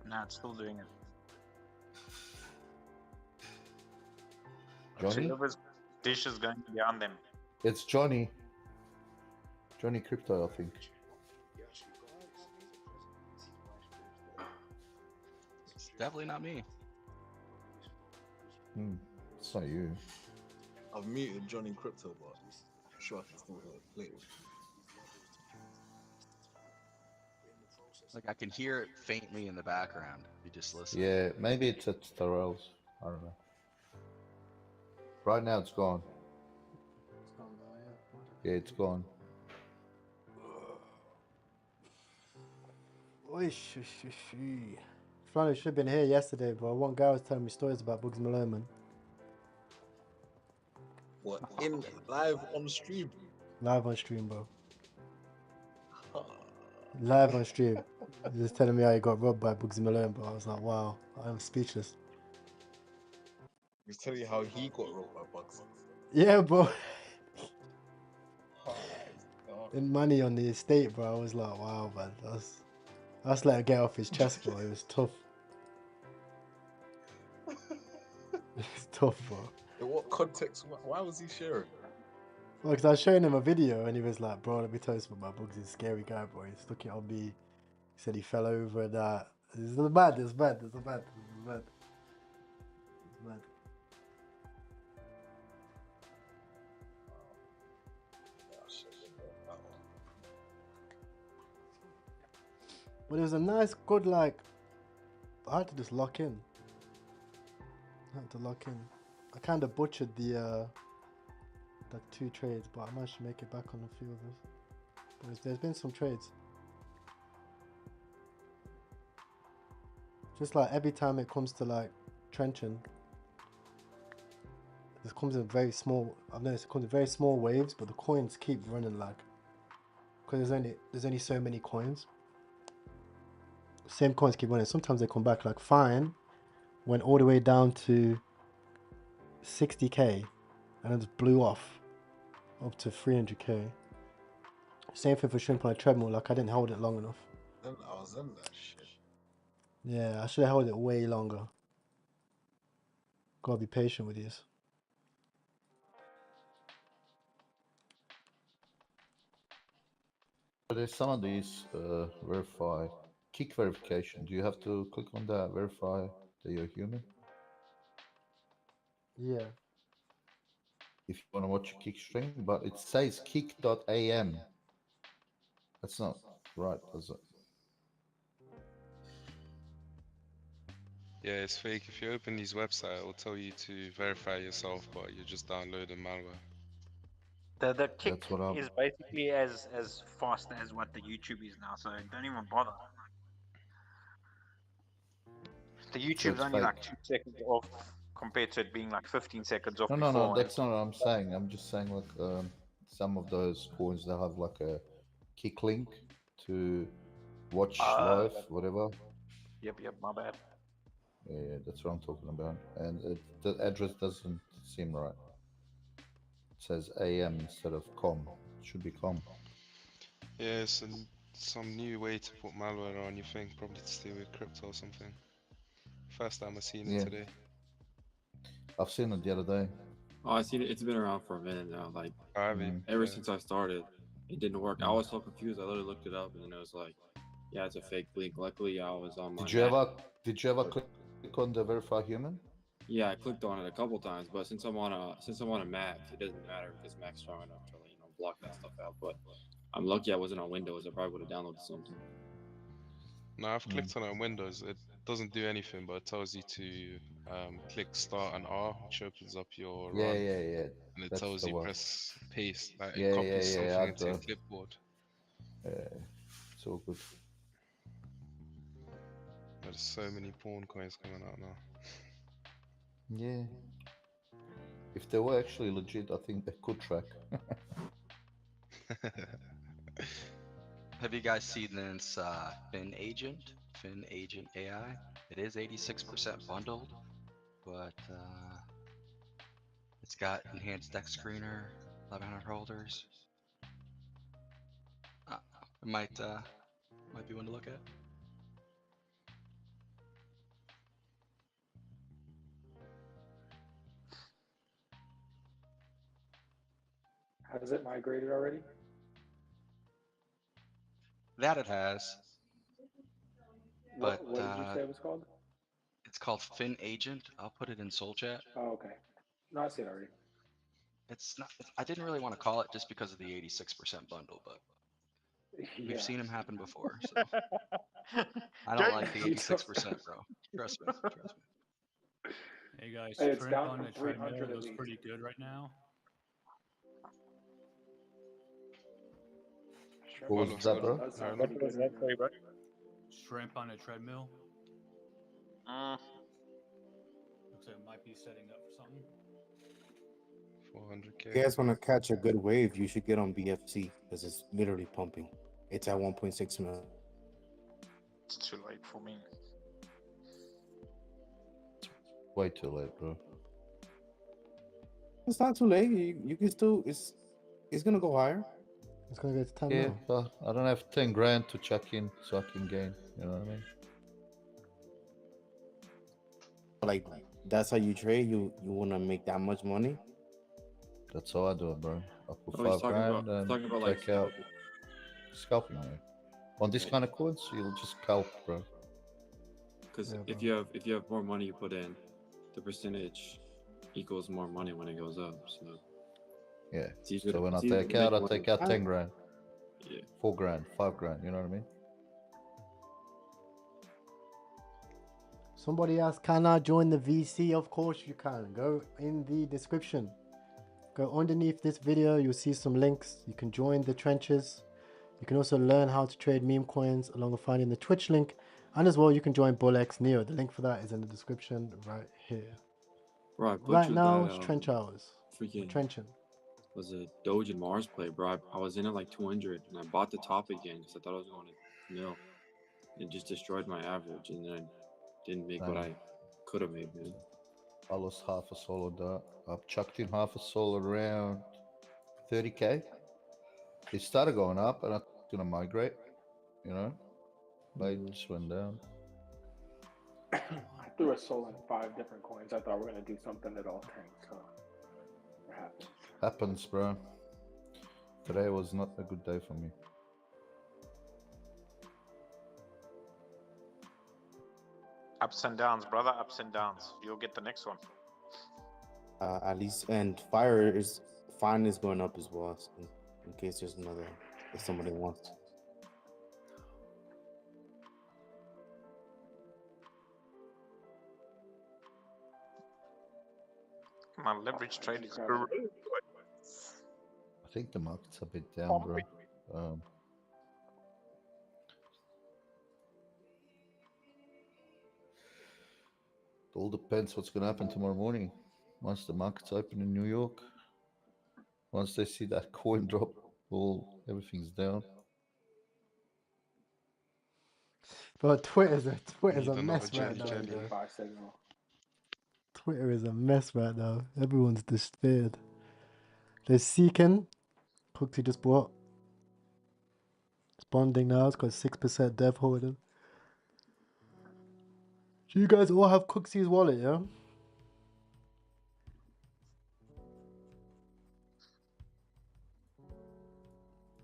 Speaker 12: Nah, it's still doing it.
Speaker 15: Johnny?
Speaker 12: Whoever's dish is going to be on them.
Speaker 15: It's Johnny. Johnny Crypto, I think.
Speaker 20: It's definitely not me.
Speaker 15: It's not you.
Speaker 10: I've muted Johnny Crypto, but I'm sure I can still play it.
Speaker 20: Like I can hear it faintly in the background. You just listen.
Speaker 15: Yeah, maybe it's at Starrell's. I don't know. Right now it's gone. Yeah, it's gone.
Speaker 1: Flannel should have been here yesterday, bro. One guy was telling me stories about Bugs Malone, man.
Speaker 10: What? In live on stream?
Speaker 1: Live on stream, bro. Live on stream. He was telling me how he got robbed by Bugsy Malone, bro. I was like, wow, I'm speechless.
Speaker 10: He's telling you how he got robbed by Bugs.
Speaker 1: Yeah, bro. And money on the estate, bro. I was like, wow, man. That's let him get off his chest, bro. It was tough. It's tough, bro.
Speaker 10: In what context? Why was he sharing?
Speaker 1: Well, because I was showing him a video and he was like, bro, let me tell you something about Bugs. He's a scary guy, bro. He stuck it on me. He said he fell over and that. It's bad, it's bad, it's bad, it's bad. It's bad. But it was a nice, good, like, I had to just lock in. I had to lock in. I kind of butchered the 2 trades, but I managed to make it back on a few of us. But there's been some trades. Just like every time it comes to like trenching, this comes in very small. I've noticed it comes in very small waves, but the coins keep running like, because there's only so many coins. Same coins keep running. Sometimes they come back like fine, went all the way down to 60k, and then just blew off up to 300k. Same thing for shrimp on a treadmill. Like I didn't hold it long enough.
Speaker 10: I was in that shit.
Speaker 1: Yeah, I should have held it way longer. Gotta be patient with these.
Speaker 15: But there's some of these verify kick verification. Do you have to click on that verify that you're human?
Speaker 1: Yeah.
Speaker 15: if you want to watch a kick stream, but it says kick.am. That's not right, does it?
Speaker 22: Yeah, it's fake. If you open his website, it will tell you to verify yourself, but you're just downloading malware.
Speaker 12: The kick
Speaker 15: That's what I'm.
Speaker 12: is basically as fast as what the YouTube is now, so don't even bother. The
Speaker 15: So
Speaker 12: YouTube's
Speaker 15: it's
Speaker 12: only
Speaker 15: fake.
Speaker 12: like 2 seconds off compared to it being like 15 seconds off
Speaker 15: No,
Speaker 12: before.
Speaker 15: that's not what I'm saying. I'm just saying like some of those coins they have like a kick link to watch live, whatever.
Speaker 12: Yep, my bad.
Speaker 15: Yeah, that's what I'm talking about. And the address doesn't seem right. It says AM instead of com. It should be com.
Speaker 22: Yeah, it's some new way to put malware on. You think probably to steal with crypto or something. First time I seen it today.
Speaker 15: I've seen it the other day.
Speaker 7: Oh, I see it. It's been around for a minute now. Like
Speaker 22: Private.
Speaker 7: ever since I started, it didn't work. I was so confused. I literally looked it up, and then it was like, yeah, it's a fake link. Luckily, I was on my.
Speaker 15: Did you ever click on the verify human?
Speaker 7: Yeah, I clicked on it a couple times, but since I'm on a Mac, it doesn't matter because Mac's strong enough to block that stuff out. But I'm lucky I wasn't on Windows. I probably would have downloaded something.
Speaker 22: No, I've clicked on it on Windows. It doesn't do anything, but it tells you to click Start and R, which opens up your
Speaker 15: Yeah,
Speaker 22: run.
Speaker 15: yeah.
Speaker 22: And it
Speaker 15: That's
Speaker 22: tells
Speaker 15: the
Speaker 22: you
Speaker 15: one.
Speaker 22: press paste, like it
Speaker 15: Yeah,
Speaker 22: copies
Speaker 15: yeah,
Speaker 22: something
Speaker 15: I
Speaker 22: into your
Speaker 15: do.
Speaker 22: clipboard.
Speaker 15: Yeah, it's all good.
Speaker 22: There's so many porn coins coming out now.
Speaker 15: Yeah. If they were actually legit, I think they could track.
Speaker 20: Have you guys seen this Fin Agent AI? It is 86% bundled, but it's got enhanced deck screener, 1100 holders. It might be one to look at.
Speaker 17: Has it migrated already?
Speaker 20: That it has. But
Speaker 17: What did you say it was called?
Speaker 20: It's called Fin Agent. I'll put it in Soul Chat.
Speaker 17: Oh, okay. No, I see it already.
Speaker 20: It's not. I didn't really want to call it just because of the 86% bundle, but we've seen them happen before. So I don't like the 86%, bro. Trust me.
Speaker 2: Hey guys,
Speaker 17: Hey, it's
Speaker 2: Trent
Speaker 17: down
Speaker 2: on
Speaker 17: from
Speaker 2: the
Speaker 17: 300
Speaker 2: treadmill
Speaker 17: at
Speaker 2: looks
Speaker 17: least.
Speaker 2: pretty good right now.
Speaker 15: What was that, bro?
Speaker 17: That sounds pretty good right now.
Speaker 2: Shrimp on a treadmill. Looks like it might be setting up for something.
Speaker 22: 400k.
Speaker 3: If you guys want to catch a good wave, you should get on BFC because it's literally pumping. It's at 1.6 mil.
Speaker 12: It's too late for me.
Speaker 15: Way too late, bro.
Speaker 3: It's not too late. You can still. It's gonna go higher.
Speaker 1: It's gonna go to 10
Speaker 15: Yeah,
Speaker 1: mil.
Speaker 15: but I don't have 10 grand to chuck in so I can gain. You know what I mean?
Speaker 3: Like that's how you trade. You wanna make that much money?
Speaker 15: That's how I do it, bro. I put
Speaker 7: Oh, he's
Speaker 15: 5
Speaker 7: talking
Speaker 15: grand
Speaker 7: about-
Speaker 15: and
Speaker 7: talking about, like,
Speaker 15: take out scalping, man. On this kind of coins, you'll just scalp, bro.
Speaker 7: Because
Speaker 1: Yeah,
Speaker 7: if you have more money you put in, the percentage equals more money when it goes up. So
Speaker 15: Yeah.
Speaker 7: it's easier
Speaker 15: So
Speaker 7: to-
Speaker 15: when I
Speaker 7: it's easier
Speaker 15: take
Speaker 7: to
Speaker 15: out,
Speaker 7: make
Speaker 15: I take
Speaker 7: money.
Speaker 15: out 10 grand.
Speaker 7: Yeah.
Speaker 15: 4 grand, 5 grand. You know what I mean?
Speaker 1: Somebody asked, can I join the VC? Of course you can. Go in the description. Go underneath this video. You'll see some links. You can join the trenches. You can also learn how to trade meme coins along with finding the Twitch link. And as well, you can join BullX Neo. The link for that is in the description right here.
Speaker 7: Right,
Speaker 1: Right now,
Speaker 7: that,
Speaker 1: it's trench hours. We're
Speaker 7: freaking
Speaker 1: trenching.
Speaker 7: was a Doge and Mars play, bro. I was in at like 200, and I bought the top again because I thought I was going to nil. It just destroyed my average, and then I didn't make what
Speaker 15: Damn.
Speaker 7: I could have made, man.
Speaker 15: I lost half a soul of that. I've chucked in half a soul around 30k. It started going up and I thought it's going to migrate, you know? But it just went down.
Speaker 17: I threw a soul in 5 different coins. I thought we were gonna do something that all tanked. So it happens.
Speaker 15: Happens, bro. Today was not a good day for me.
Speaker 12: Ups and downs, brother. Ups and downs. You'll get the next one.
Speaker 3: At least, and fine is going up as well, so in case there's another, if somebody wants.
Speaker 12: My leverage trade is good.
Speaker 15: I think the market's a bit down, bro. It all depends what's going to happen tomorrow morning. Once the markets open in New York, once they see that coin drop, everything's down.
Speaker 1: But Twitter's
Speaker 22: Need
Speaker 1: a
Speaker 22: another
Speaker 1: mess right
Speaker 22: jelly
Speaker 1: now.
Speaker 22: jelly.
Speaker 1: Bro.
Speaker 17: Buy signal.
Speaker 1: Twitter is a mess right now. Everyone's despaired. There's Seeking. Cooksy just bought. It's bonding now. It's got 6% dev holding. Do you guys all have Cooksy's wallet, yeah?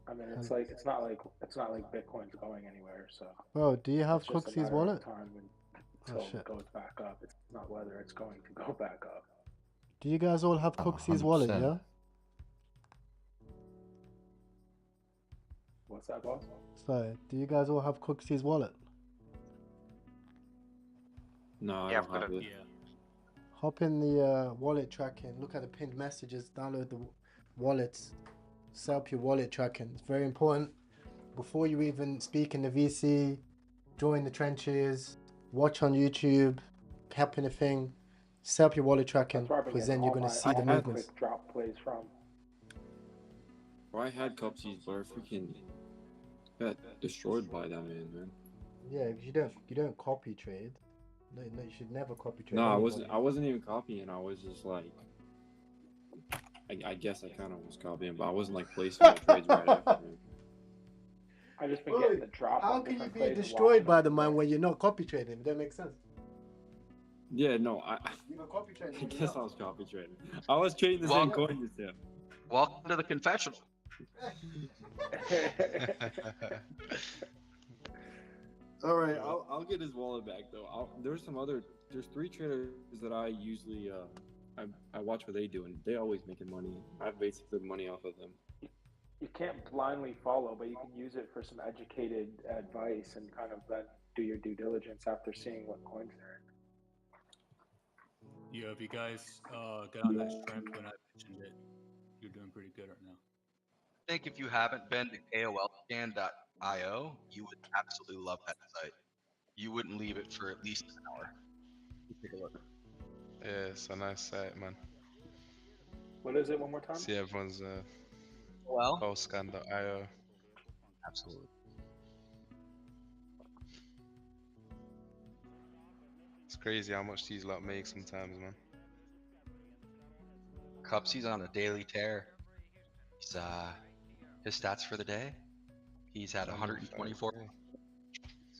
Speaker 17: I mean, it's like it's not like Bitcoin's going anywhere. So.
Speaker 1: Bro, do you have
Speaker 17: It's just a
Speaker 1: Cooksy's
Speaker 17: matter
Speaker 1: wallet?
Speaker 17: of time
Speaker 1: Oh,
Speaker 17: until
Speaker 1: shit.
Speaker 17: it goes back up. It's not whether it's going to go back up.
Speaker 1: Do you guys all have Cooksy's wallet,
Speaker 15: 100%.
Speaker 1: yeah?
Speaker 17: What's that, boss?
Speaker 1: Sorry, do you guys all have Cooksy's wallet?
Speaker 7: No, I
Speaker 12: Yeah,
Speaker 7: don't have it.
Speaker 1: Hop in the wallet tracking, look at the pinned messages, download the wallets, set up your wallet tracking. It's very important. Before you even speak in the VC, join the trenches, watch on YouTube, help in the thing, set up your wallet tracking,
Speaker 17: That's where I've been
Speaker 1: because
Speaker 17: getting
Speaker 1: then you're
Speaker 17: all
Speaker 1: going to
Speaker 17: my,
Speaker 1: see
Speaker 17: all
Speaker 1: the
Speaker 17: my
Speaker 1: movements.
Speaker 17: quick drop plays from.
Speaker 7: Well, I had Cupsies, but I freaking got destroyed by that man.
Speaker 1: Yeah, because you don't copy trade. No, you should never copy trade.
Speaker 7: No,
Speaker 1: anybody.
Speaker 7: I wasn't even copying. I was just like, I guess I kind of was copying, but I wasn't like placing my trades right after him.
Speaker 17: I've just been getting the drop
Speaker 1: How
Speaker 17: on
Speaker 1: can you
Speaker 17: different
Speaker 1: be
Speaker 17: plays and
Speaker 1: destroyed by
Speaker 17: watching
Speaker 1: the man when you're not copy trading? If that makes sense.
Speaker 7: Yeah, no,
Speaker 1: You're not copy trading.
Speaker 7: I guess I was copy trading. I was trading the same coin as him.
Speaker 20: Welcome to the confessional.
Speaker 7: All right, I'll get his wallet back though. There's 3 traders that I usually I watch what they do, and they always making money. I have basically money off of them.
Speaker 17: You can't blindly follow, but you can use it for some educated advice and kind of then do your due diligence after seeing what coins they're in.
Speaker 2: Yeah, if you guys got on that shrimp when I mentioned it, you're doing pretty good right now.
Speaker 20: I think if you haven't been to KOLscan.io, you would absolutely love that site. You wouldn't leave it for at least an hour. Take a look.
Speaker 22: Yeah, it's a nice site, man.
Speaker 17: What is it one more time?
Speaker 22: See everyone's
Speaker 20: Well,
Speaker 22: scan.io.
Speaker 20: Absolutely.
Speaker 22: It's crazy how much these lot make sometimes, man.
Speaker 20: Cupsy's on a daily tear. He's his stats for the day. He's had 124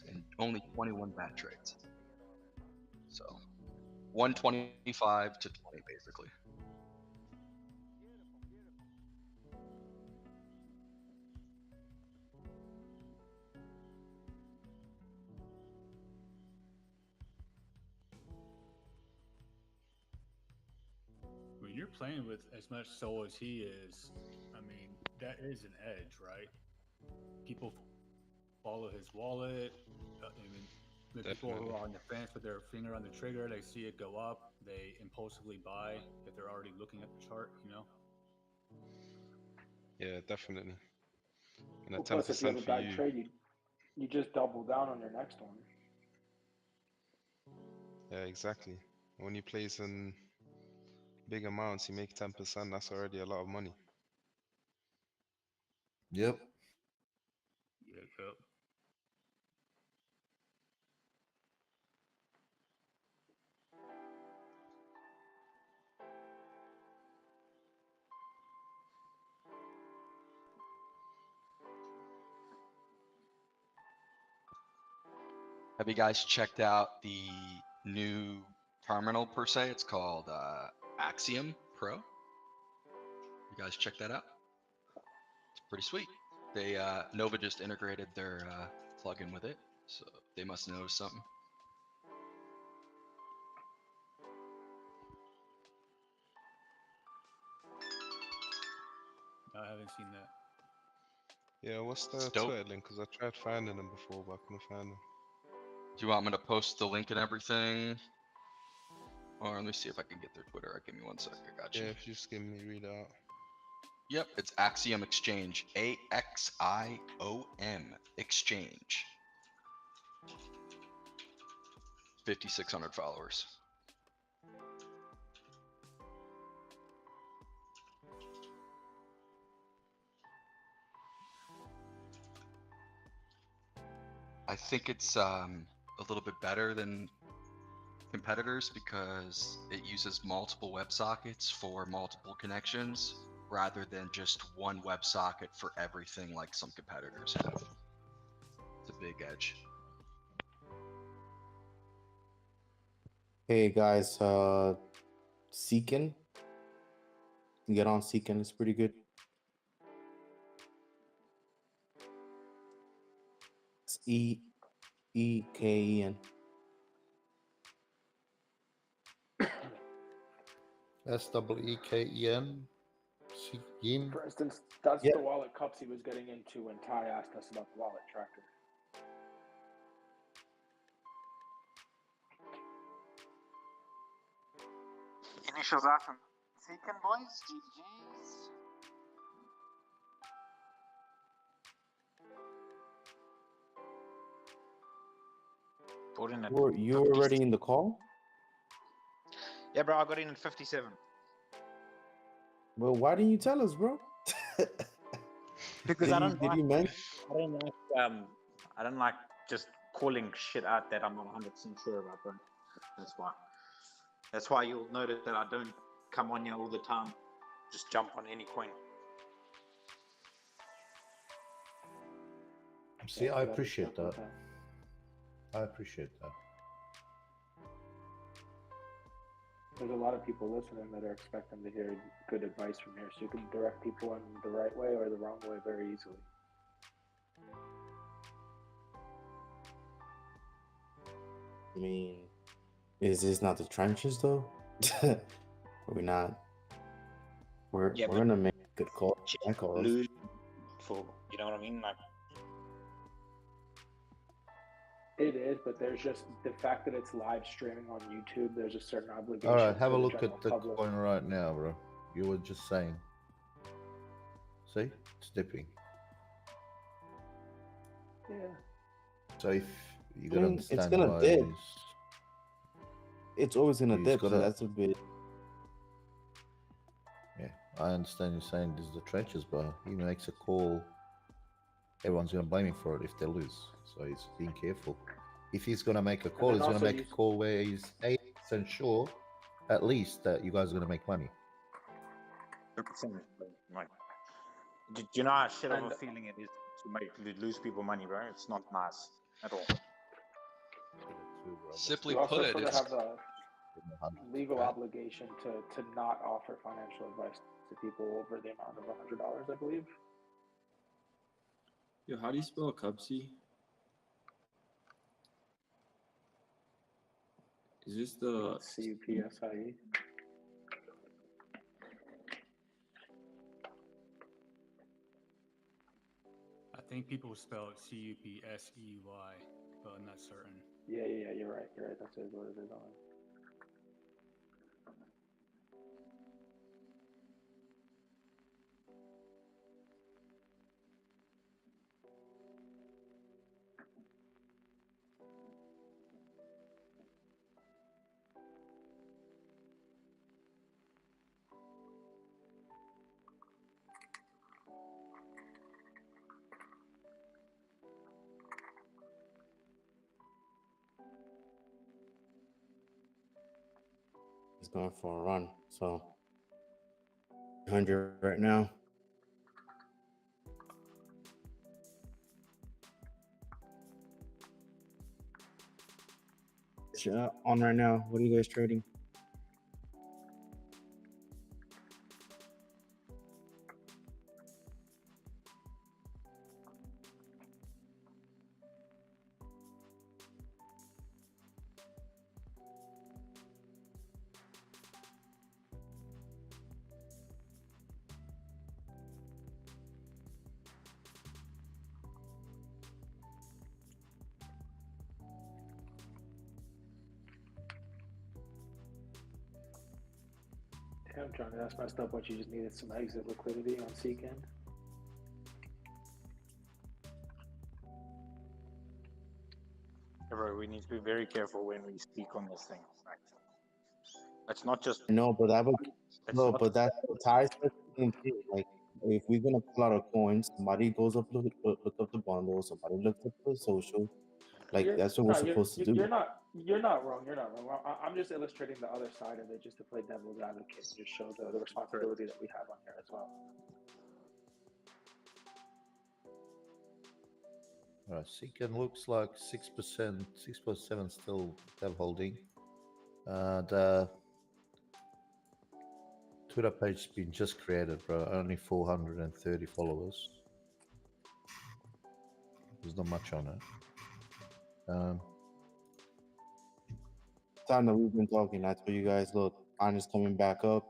Speaker 20: and only 21 bad trades. So 125 to 20 basically.
Speaker 2: When you're playing with as much soul as he is, I mean, that is an edge, right? People follow his wallet. I mean, the people who are on the fence with their finger on the trigger, they see it go up, they impulsively buy if they're already looking at the chart, you know?
Speaker 22: Yeah, definitely. And
Speaker 17: Well,
Speaker 22: a
Speaker 17: plus, if you have a
Speaker 22: 10% for
Speaker 17: bad
Speaker 22: you.
Speaker 17: trade, you just double down on your next one.
Speaker 22: Yeah, exactly. When you place in big amounts, you make 10%. That's already a lot of money.
Speaker 15: Yep.
Speaker 2: Yep.
Speaker 20: Have you guys checked out the new terminal per se? It's called Axiom Pro. You guys check that out? It's pretty sweet. They Nova just integrated their plugin with it, so they must know something.
Speaker 2: I haven't seen that.
Speaker 22: Yeah, what's the
Speaker 20: It's dope.
Speaker 22: Twitter link? Because I tried finding them before, but I couldn't find them.
Speaker 20: Do you want me to post the link and everything? Or let me see if I can get their Twitter. Give me one sec. I got you.
Speaker 22: Yeah, if you just give me read out.
Speaker 20: Yep, it's Axiom Exchange. AXIOM Exchange. 5,600 followers. I think it's a little bit better than competitors because it uses multiple WebSockets for multiple connections rather than just one WebSocket for everything like some competitors have. It's a big edge.
Speaker 3: Hey guys, Seekin. Get on Seekin, it's pretty good. It's EKEN.
Speaker 15: SEEKEN. Seekin.
Speaker 17: For instance, that's
Speaker 3: Yeah.
Speaker 17: the wallet cups he was getting into when Ty asked us about the wallet tracker.
Speaker 12: Initials out from Seekin, boys. GG's. Put in at
Speaker 3: You were already in the call?
Speaker 12: Yeah, bro, I got in at 57.
Speaker 3: Well, why didn't you tell us, bro?
Speaker 12: Because
Speaker 3: Did
Speaker 12: I
Speaker 3: you-
Speaker 12: don't
Speaker 3: did
Speaker 12: like,
Speaker 3: you mention?
Speaker 12: I don't like just calling shit out that I'm not 100% sure about, bro. That's why. That's why you'll notice that I don't come on here all the time. Just jump on any coin.
Speaker 15: See, I appreciate that. I appreciate that.
Speaker 17: There's a lot of people listening that are expecting to hear good advice from here, so you can direct people in the right way or the wrong way very easily.
Speaker 3: I mean, is this not the trenches though? We're not. We're gonna make good calls.
Speaker 12: Lose for, you know what I mean? Like,
Speaker 17: It is, but there's just the fact that it's live streaming on YouTube. There's a certain obligation.
Speaker 15: All right, have
Speaker 17: to
Speaker 15: a
Speaker 17: the
Speaker 15: look
Speaker 17: general
Speaker 15: at the
Speaker 17: public.
Speaker 15: coin right now, bro. You were just saying. See, it's dipping.
Speaker 17: Yeah.
Speaker 15: So if you
Speaker 3: I
Speaker 15: gotta
Speaker 3: mean, it's
Speaker 15: understand
Speaker 3: gonna
Speaker 15: why
Speaker 3: dip. It's always gonna
Speaker 15: he's
Speaker 3: dip, so
Speaker 15: gotta-
Speaker 3: that's a bit.
Speaker 15: Yeah, I understand you're saying this is the trenches, but he makes a call. Everyone's gonna blame him for it if they lose. So he's being careful. If he's gonna make a call,
Speaker 17: then
Speaker 15: he's gonna
Speaker 17: also
Speaker 15: make a call where he's 80% sure, at least, that you guys are gonna make money.
Speaker 12: 100%. Like, do you know how shit of a
Speaker 17: And-
Speaker 12: feeling it is to lose people money, bro? It's not nice at all.
Speaker 20: Simply
Speaker 17: You also
Speaker 20: put it,
Speaker 17: sort of
Speaker 20: it's
Speaker 17: have a legal obligation to not offer financial advice to people over the amount of $100, I believe.
Speaker 7: Yo, how do you spell Cubsy? Is this the
Speaker 17: CUPSIE?
Speaker 2: I think people spell it CUPSEY, but I'm not certain.
Speaker 17: Yeah, you're right. That's what it is on.
Speaker 3: He's going for a run, so 100 right now. It's on right now. What are you guys trading?
Speaker 17: Johnny, that's messed up. What you just needed some exit liquidity on Seekend.
Speaker 12: Bro, we need to be very careful when we speak on this thing. Like, it's not just.
Speaker 3: No, but that was
Speaker 12: It's
Speaker 3: no,
Speaker 12: not
Speaker 3: but that ties to the same thing. Like if we're gonna pull out a coin, somebody goes up look up the bundle, somebody looks up the social. Like that's what we're supposed to do.
Speaker 17: You're not wrong. You're not wrong. I'm just illustrating the other side of it, just to play devil's advocate and just show the responsibility that we have on here as well.
Speaker 15: Alright, Seeker looks like 6%, 6.7 still they're holding. The Twitter page has been just created, bro. Only 430 followers. There's not much on it.
Speaker 3: Time that we've been talking, that's where you guys look. Honest coming back up.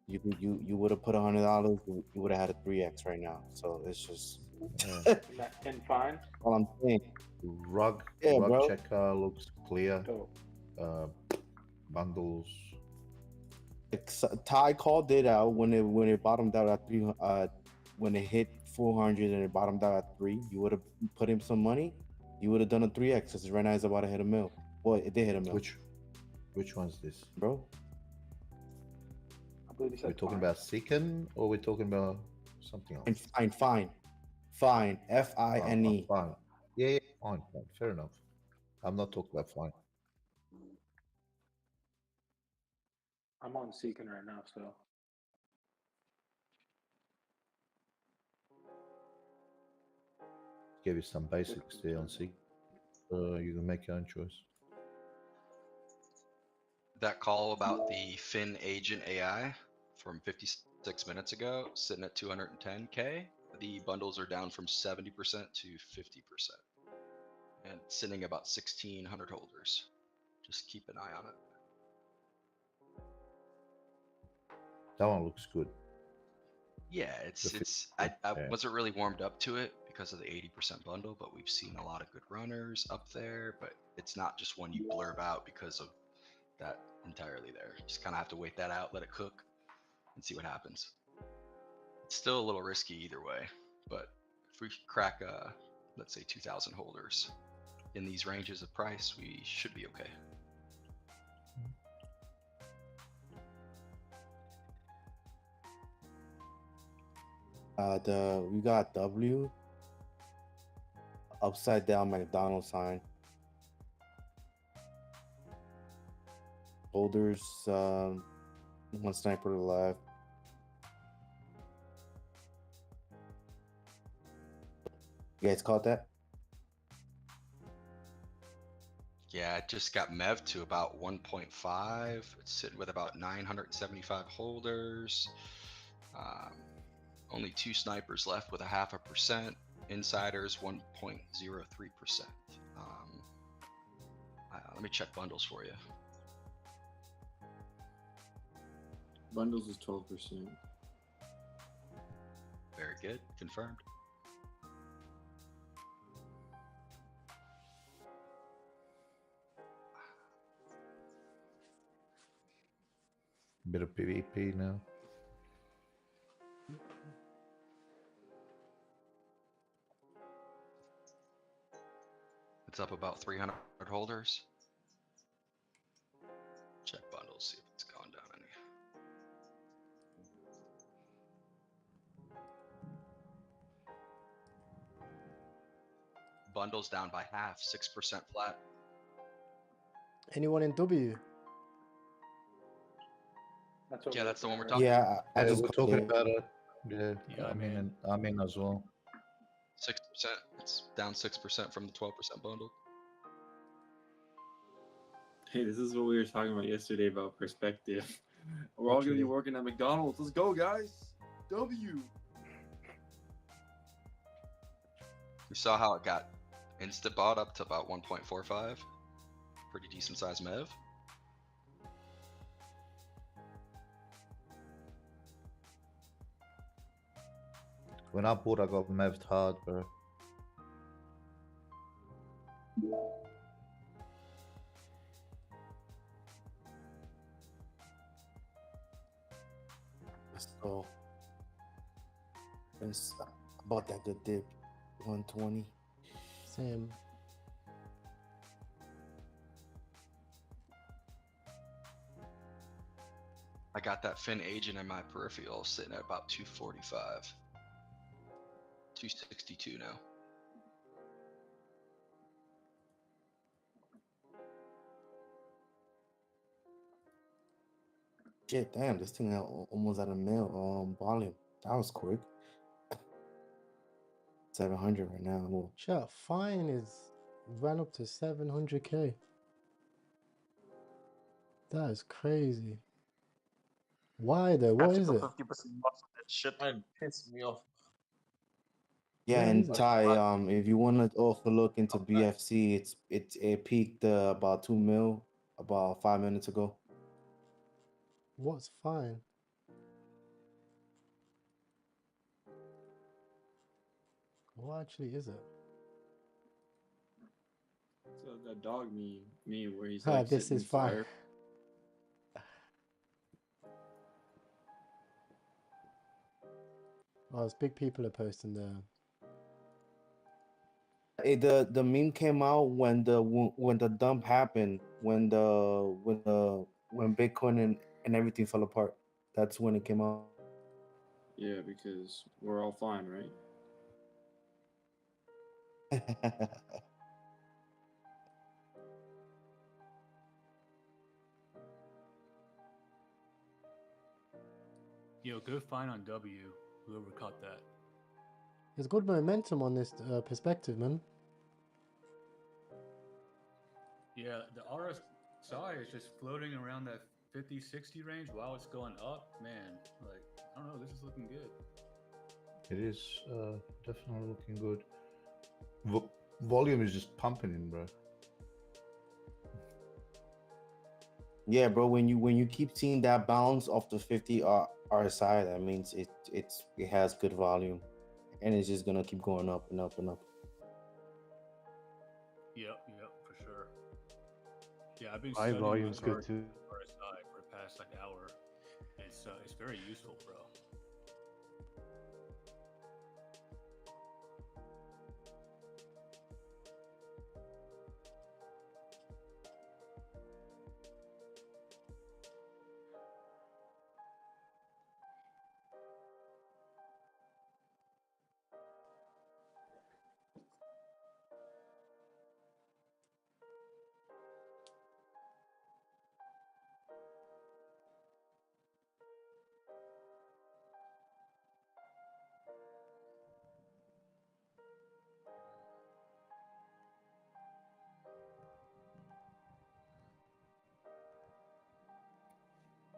Speaker 3: You would have put $100. You would have had a 3x right now. So it's just.
Speaker 17: And fine.
Speaker 3: All I'm saying.
Speaker 15: Rug
Speaker 3: bro.
Speaker 15: checker looks clear. Bundles.
Speaker 3: Ty called it out when it bottomed out at 3. When it hit 400 and it bottomed out at 3, you would have put him some money. You would have done a 3x because right now it's about to hit a mil. Boy, it did hit a mil.
Speaker 15: Which one's this,
Speaker 3: bro?
Speaker 17: I believe you said
Speaker 15: we're talking about Seeken or we're talking about something else?
Speaker 3: Fine. Fine. Fine.
Speaker 15: Fine. Yeah, fine. Fair enough. I'm not talking about fine.
Speaker 17: I'm on Seekend right now, so.
Speaker 15: Give you some basics there on Seek. You can make your own choice.
Speaker 20: That call about the Fin Agent AI from 56 minutes ago, sitting at 210K. The bundles are down from 70% to 50%. And sitting about 1,600 holders. Just keep an eye on it.
Speaker 15: That one looks good.
Speaker 20: Yeah, I wasn't really warmed up to it because of the 80% bundle, but we've seen a lot of good runners up there, but it's not just one you blurb out because of that entirely there. Just kind of have to wait that out, let it cook, and see what happens. It's still a little risky either way, but if we crack, let's say 2,000 holders in these ranges of price, we should be okay.
Speaker 3: We got W upside down McDonald's sign. Holders, one sniper to the left. You guys caught that?
Speaker 20: Yeah, it just got MEV to about 1.5. It's sitting with about 975 holders. Only 2 snipers left with 0.5%. Insiders 1.03%. Let me check bundles for you.
Speaker 7: Bundles is 12%.
Speaker 20: Very good, confirmed.
Speaker 15: Bit of PvP now.
Speaker 20: It's up about 300 holders. Check bundles, see if it's gone down any. Bundles down by half, 6% flat.
Speaker 1: Anyone in W?
Speaker 20: That's the one we're talking
Speaker 3: Yeah,
Speaker 20: about.
Speaker 3: I just
Speaker 15: we're
Speaker 3: caught
Speaker 15: talking
Speaker 3: it.
Speaker 15: about it. Yeah, I'm in as well.
Speaker 20: 6%. It's down 6% from the 12% bundle.
Speaker 7: Hey, this is what we were talking about yesterday about perspective. We're all going to be working at McDonald's. Let's go, guys. W.
Speaker 20: You saw how it got instant bought up to about 1.45. Pretty decent size MEV.
Speaker 15: When I bought, I got mev'd hard, bro.
Speaker 3: So it's about that good dip, 120.
Speaker 1: Same.
Speaker 20: I got that Fin agent in my peripheral sitting at about 245. 262 now.
Speaker 3: Shit, damn, this thing almost at a mil volume. That was quick. 700 right now. Whoa.
Speaker 1: Chat, fine is ran up to 700k. That is crazy. Why though? What is it?
Speaker 12: 50% loss on that shit.
Speaker 10: Man, pissed me off.
Speaker 3: Yeah,
Speaker 1: Where is
Speaker 3: and
Speaker 1: it?
Speaker 3: Ty, if you want to also look into BFC, it peaked about 2 mil about 5 minutes ago.
Speaker 1: What's fine? What actually is it?
Speaker 7: So that dog me where he's
Speaker 1: Ah,
Speaker 7: like
Speaker 1: this
Speaker 7: sitting
Speaker 1: is
Speaker 7: in
Speaker 1: fine.
Speaker 7: fire.
Speaker 1: Oh, it's big people are posting there.
Speaker 3: The meme came out when the dump happened, when Bitcoin and everything fell apart. That's when it came out.
Speaker 7: Yeah, because we're all fine, right?
Speaker 2: Yo, go find on W. Whoever caught that.
Speaker 1: There's good momentum on this perspective, man.
Speaker 2: Yeah, the RSI is just floating around that 50-60 range while it's going up. Man, like, I don't know, this is looking good.
Speaker 15: It is definitely looking good. Volume is just pumping in, bro.
Speaker 3: Yeah, bro. When you keep seeing that bounce off the 50 RSI, that means it has good volume, and it's just gonna keep going up and up and up.
Speaker 2: Yep, for sure. Yeah, I've been
Speaker 4: High
Speaker 2: studying
Speaker 4: volume's
Speaker 2: this
Speaker 4: good too.
Speaker 2: RSI for the past like hour. It's very useful, bro.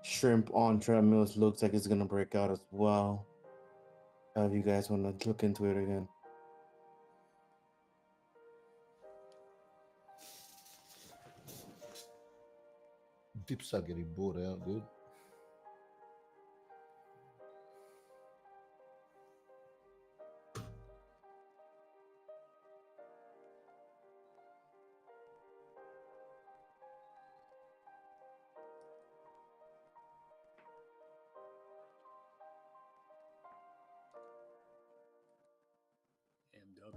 Speaker 3: Shrimp on treadmills looks like it's gonna break out as well. If you guys want to look into it again.
Speaker 15: Dips are getting bought out good.
Speaker 2: MW.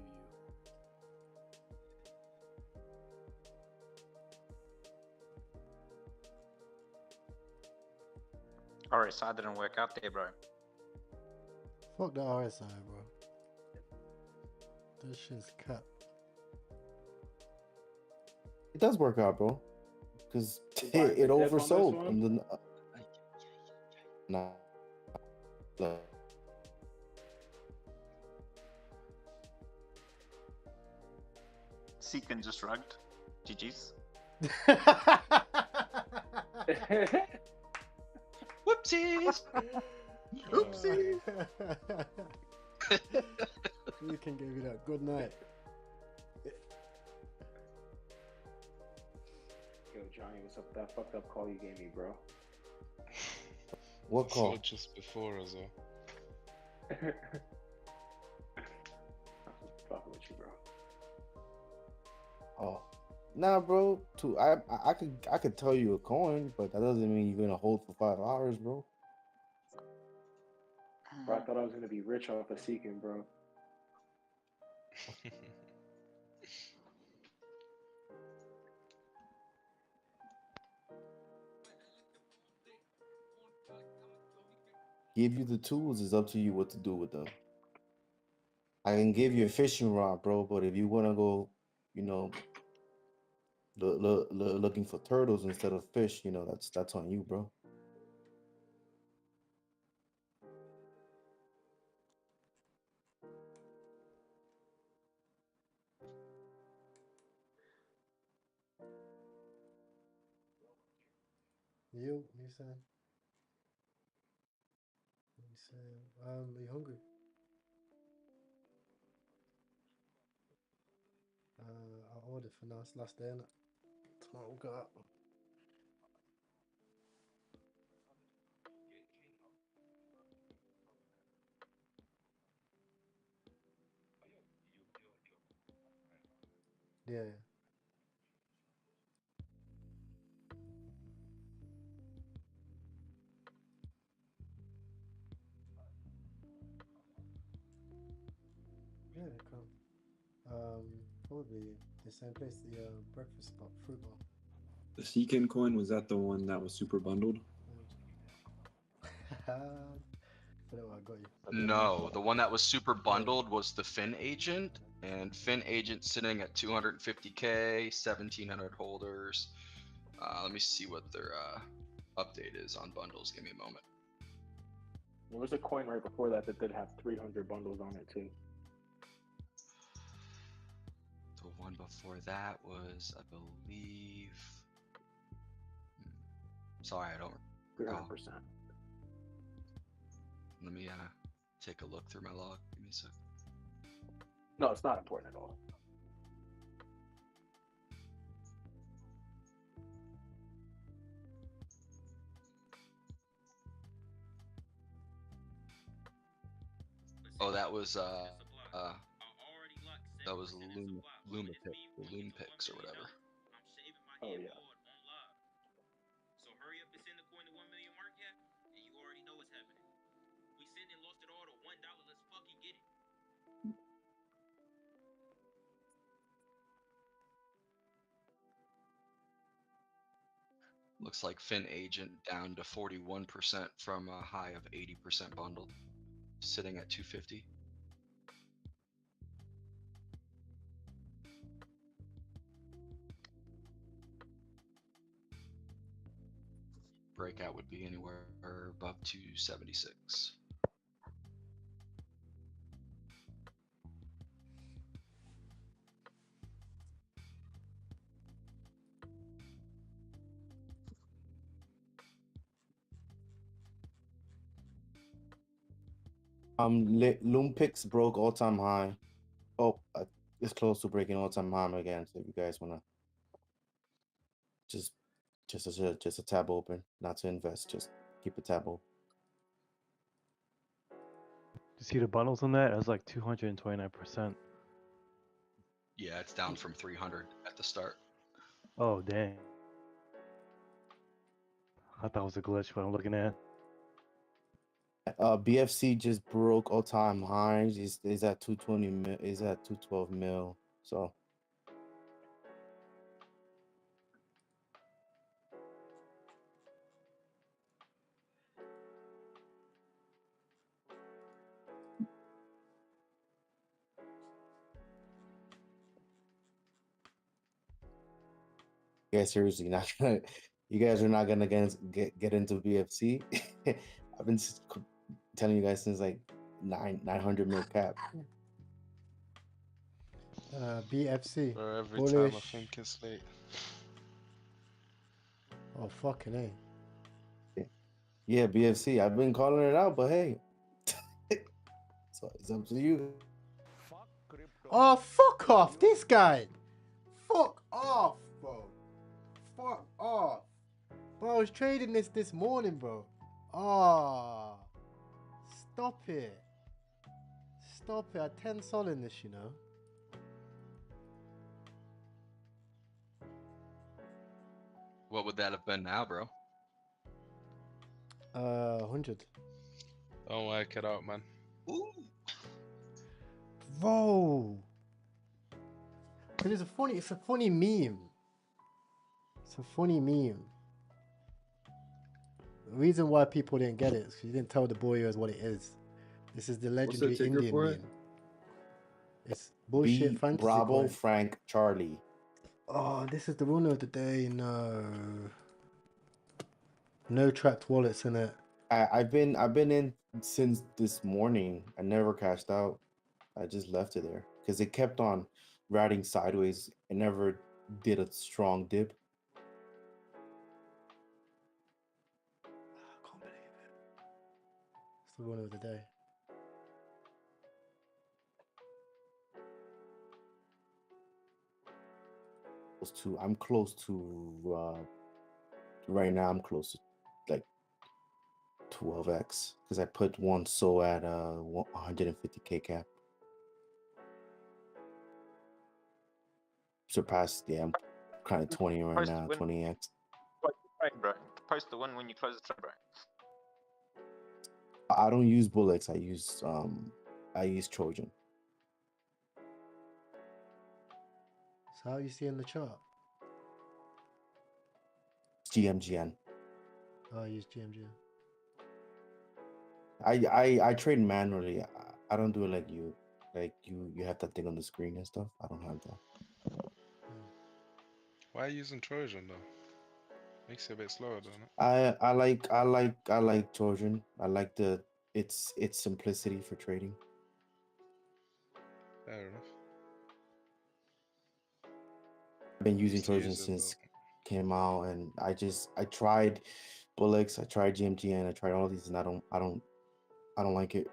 Speaker 12: RSI didn't work out there, bro.
Speaker 1: Fuck the RSI, bro. This shit's cut.
Speaker 3: It does work out, bro, because
Speaker 7: You
Speaker 3: it
Speaker 7: buying the dip on this
Speaker 3: oversold.
Speaker 7: one?
Speaker 3: Nah.
Speaker 12: Sequin just rugged. GG's.
Speaker 20: Whoopsies!
Speaker 12: Oopsie.
Speaker 1: You can give you that. Good night.
Speaker 17: Yo, Johnny, what's up with that fucked up call you gave me, bro?
Speaker 3: What call?
Speaker 22: So just before as well.
Speaker 17: Fucking with you, bro.
Speaker 3: Oh, nah, bro. I could tell you a coin, but that doesn't mean you're gonna hold for 5 hours, bro.
Speaker 17: Bro, I thought I was gonna be rich off of Seeking, bro.
Speaker 3: Give you the tools. It's up to you what to do with them. I can give you a fishing rod, bro, but if you want to go, you know, looking for turtles instead of fish, you know, that's on you, bro.
Speaker 1: You saying? You saying? Are you hungry? I ordered for now. It's last day, innit? Tomorrow we'll go out. Yeah, yeah. Yeah, come. Probably the same place, the breakfast spot, fruit bar.
Speaker 7: The Seekin coin, was that the one that was super bundled?
Speaker 1: I got you.
Speaker 20: No, the one that was super bundled was the Fin Agent, and Fin Agent sitting at 250K, 1,700 holders. Let me see what their update is on bundles. Give me a moment.
Speaker 17: There was a coin right before that that did have 300 bundles on it too.
Speaker 20: The one before that was, I believe. Sorry, I don't recall.
Speaker 17: 300%.
Speaker 20: Let me take a look through my log. Give me a sec.
Speaker 17: No, it's not important at all.
Speaker 20: Oh, that was Lumpix or whatever.
Speaker 17: Oh yeah.
Speaker 16: So hurry up and send the coin to 1 million mark yet, and you already know what's happening. We sent and lost it all to $1. Let's fucking get it.
Speaker 20: Looks like Fin Agent down to 41% from a high of 80% bundled, sitting at 250. Breakout would be anywhere above 276.
Speaker 3: Lumpix broke all-time high. Oh, it's close to breaking all-time high again. So if you guys wanna just a tab open, not to invest, just keep a tab open.
Speaker 18: You see the bundles on that? It was like 229%.
Speaker 20: Yeah, it's down from 300 at the start.
Speaker 18: Oh, dang. I thought it was a glitch, what I'm looking at.
Speaker 3: BFC just broke all-time highs. Is at 220 mil. Is at 212 mil. So yeah, seriously, not gonna. You guys are not gonna get into BFC. I've been telling you guys since like 900 mil cap.
Speaker 1: BFC.
Speaker 22: Bro, every
Speaker 1: bullish.
Speaker 22: time I think it's late.
Speaker 1: Oh, fucking A.
Speaker 3: Yeah, BFC. I've been calling it out, but hey, so it's up to you.
Speaker 1: Oh, fuck off, this guy. Fuck off, bro. Fuck off. Bro, I was trading this morning, bro. Ah, stop it. Stop it. I had 10 sol in this, you know.
Speaker 20: What would that have been now, bro?
Speaker 1: 100.
Speaker 22: Don't work it out, man.
Speaker 20: Ooh.
Speaker 1: Bro. But it's a funny meme. It's a funny meme. The reason why people didn't get it is because you didn't tell the boyos what it is. This is the
Speaker 7: What's the
Speaker 1: legendary
Speaker 7: ticker
Speaker 1: Indian
Speaker 7: for
Speaker 1: meme.
Speaker 7: it?
Speaker 1: It's bullshit
Speaker 3: B
Speaker 1: fantasy
Speaker 3: Bravo
Speaker 1: coin.
Speaker 3: Frank Charlie.
Speaker 1: Oh, this is the winner of the day. No tracked wallets in it.
Speaker 3: I've been in since this morning. I never cashed out. I just left it there because it kept on riding sideways. It never did a strong dip.
Speaker 1: I can't believe it. It's the winner of the day.
Speaker 3: I'm close to right now. I'm close to like 12x because I put one so at 150k cap. Surpassed. Yeah, I'm kind of 20 right
Speaker 12: Post
Speaker 3: now.
Speaker 12: the win.
Speaker 3: 20x.
Speaker 12: Close the trade, bro. Post the win when you close the trade, bro.
Speaker 3: I don't use bullets. I use Trojan.
Speaker 1: So how you see in the chart?
Speaker 3: GMGN.
Speaker 1: Oh, I use GMG.
Speaker 3: I trade manually. I don't do it like you. Like you have that thing on the screen and stuff. I don't have that.
Speaker 22: Why are you using Trojan though? Makes it a bit slower, doesn't it?
Speaker 3: I like Trojan. I like its simplicity for trading.
Speaker 22: Fair enough.
Speaker 3: I've been using
Speaker 22: Used to
Speaker 3: Trojan
Speaker 22: use it,
Speaker 3: since came out, and I tried Bullets, I tried GMGN, I tried all these, and I don't like it.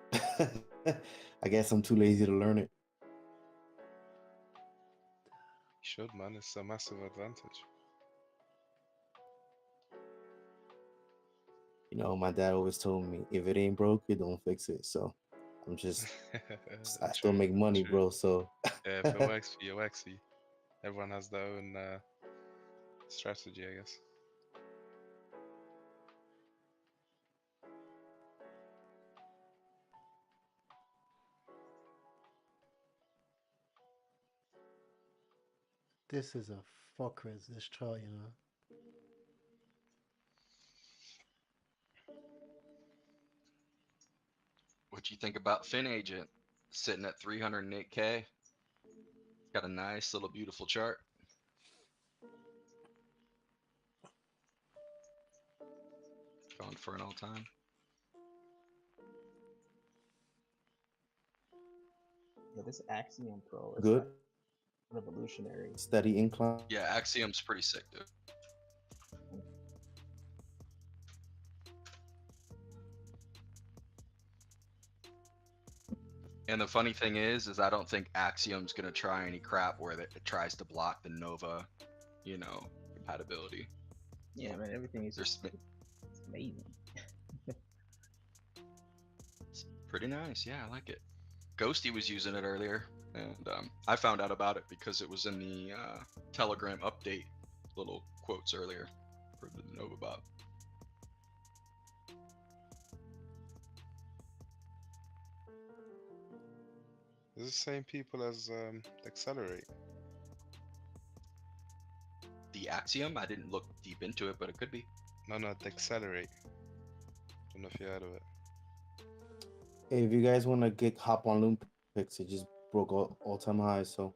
Speaker 3: I guess I'm too lazy to learn it.
Speaker 22: You should, man. It's a massive advantage.
Speaker 3: You know, my dad always told me, if it ain't broke, you don't fix it. So I'm just, I still
Speaker 22: True,
Speaker 3: make money,
Speaker 22: true.
Speaker 3: bro. So
Speaker 22: Yeah, if it works for you, it works for you. Everyone has their own strategy, I guess.
Speaker 1: This is a fucker, this chart, you know.
Speaker 20: What you think about Fin Agent sitting at 308K? Got a nice little beautiful chart. Going for an all time.
Speaker 13: Yeah, this Axiom Pro is
Speaker 3: good,
Speaker 13: revolutionary.
Speaker 3: steady incline.
Speaker 20: Yeah, Axiom's pretty sick, dude. And the funny thing is I don't think Axiom's gonna try any crap where it tries to block the Nova, you know, compatibility.
Speaker 13: Yeah, man, everything is
Speaker 20: There's
Speaker 13: it's amazing.
Speaker 20: It's pretty nice. Yeah, I like it. Ghosty was using it earlier, and I found out about it because it was in the Telegram update little quotes earlier for the Nova bot.
Speaker 22: Is it the same people as Accelerate?
Speaker 20: The Axiom? I didn't look deep into it, but it could be.
Speaker 22: No, Accelerate. Don't know if you heard of it.
Speaker 3: Hey, if you guys want to hop on Loom Picks, it just broke all-time high, so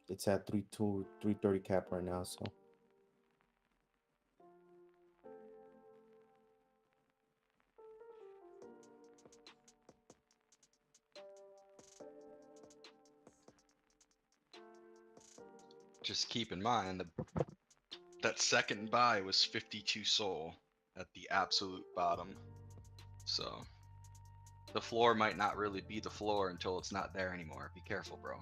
Speaker 3: it's at 330 cap right now. So
Speaker 20: Just keep in mind that second buy was 52 Sol at the absolute bottom. So the floor might not really be the floor until it's not there anymore. Be careful, bro.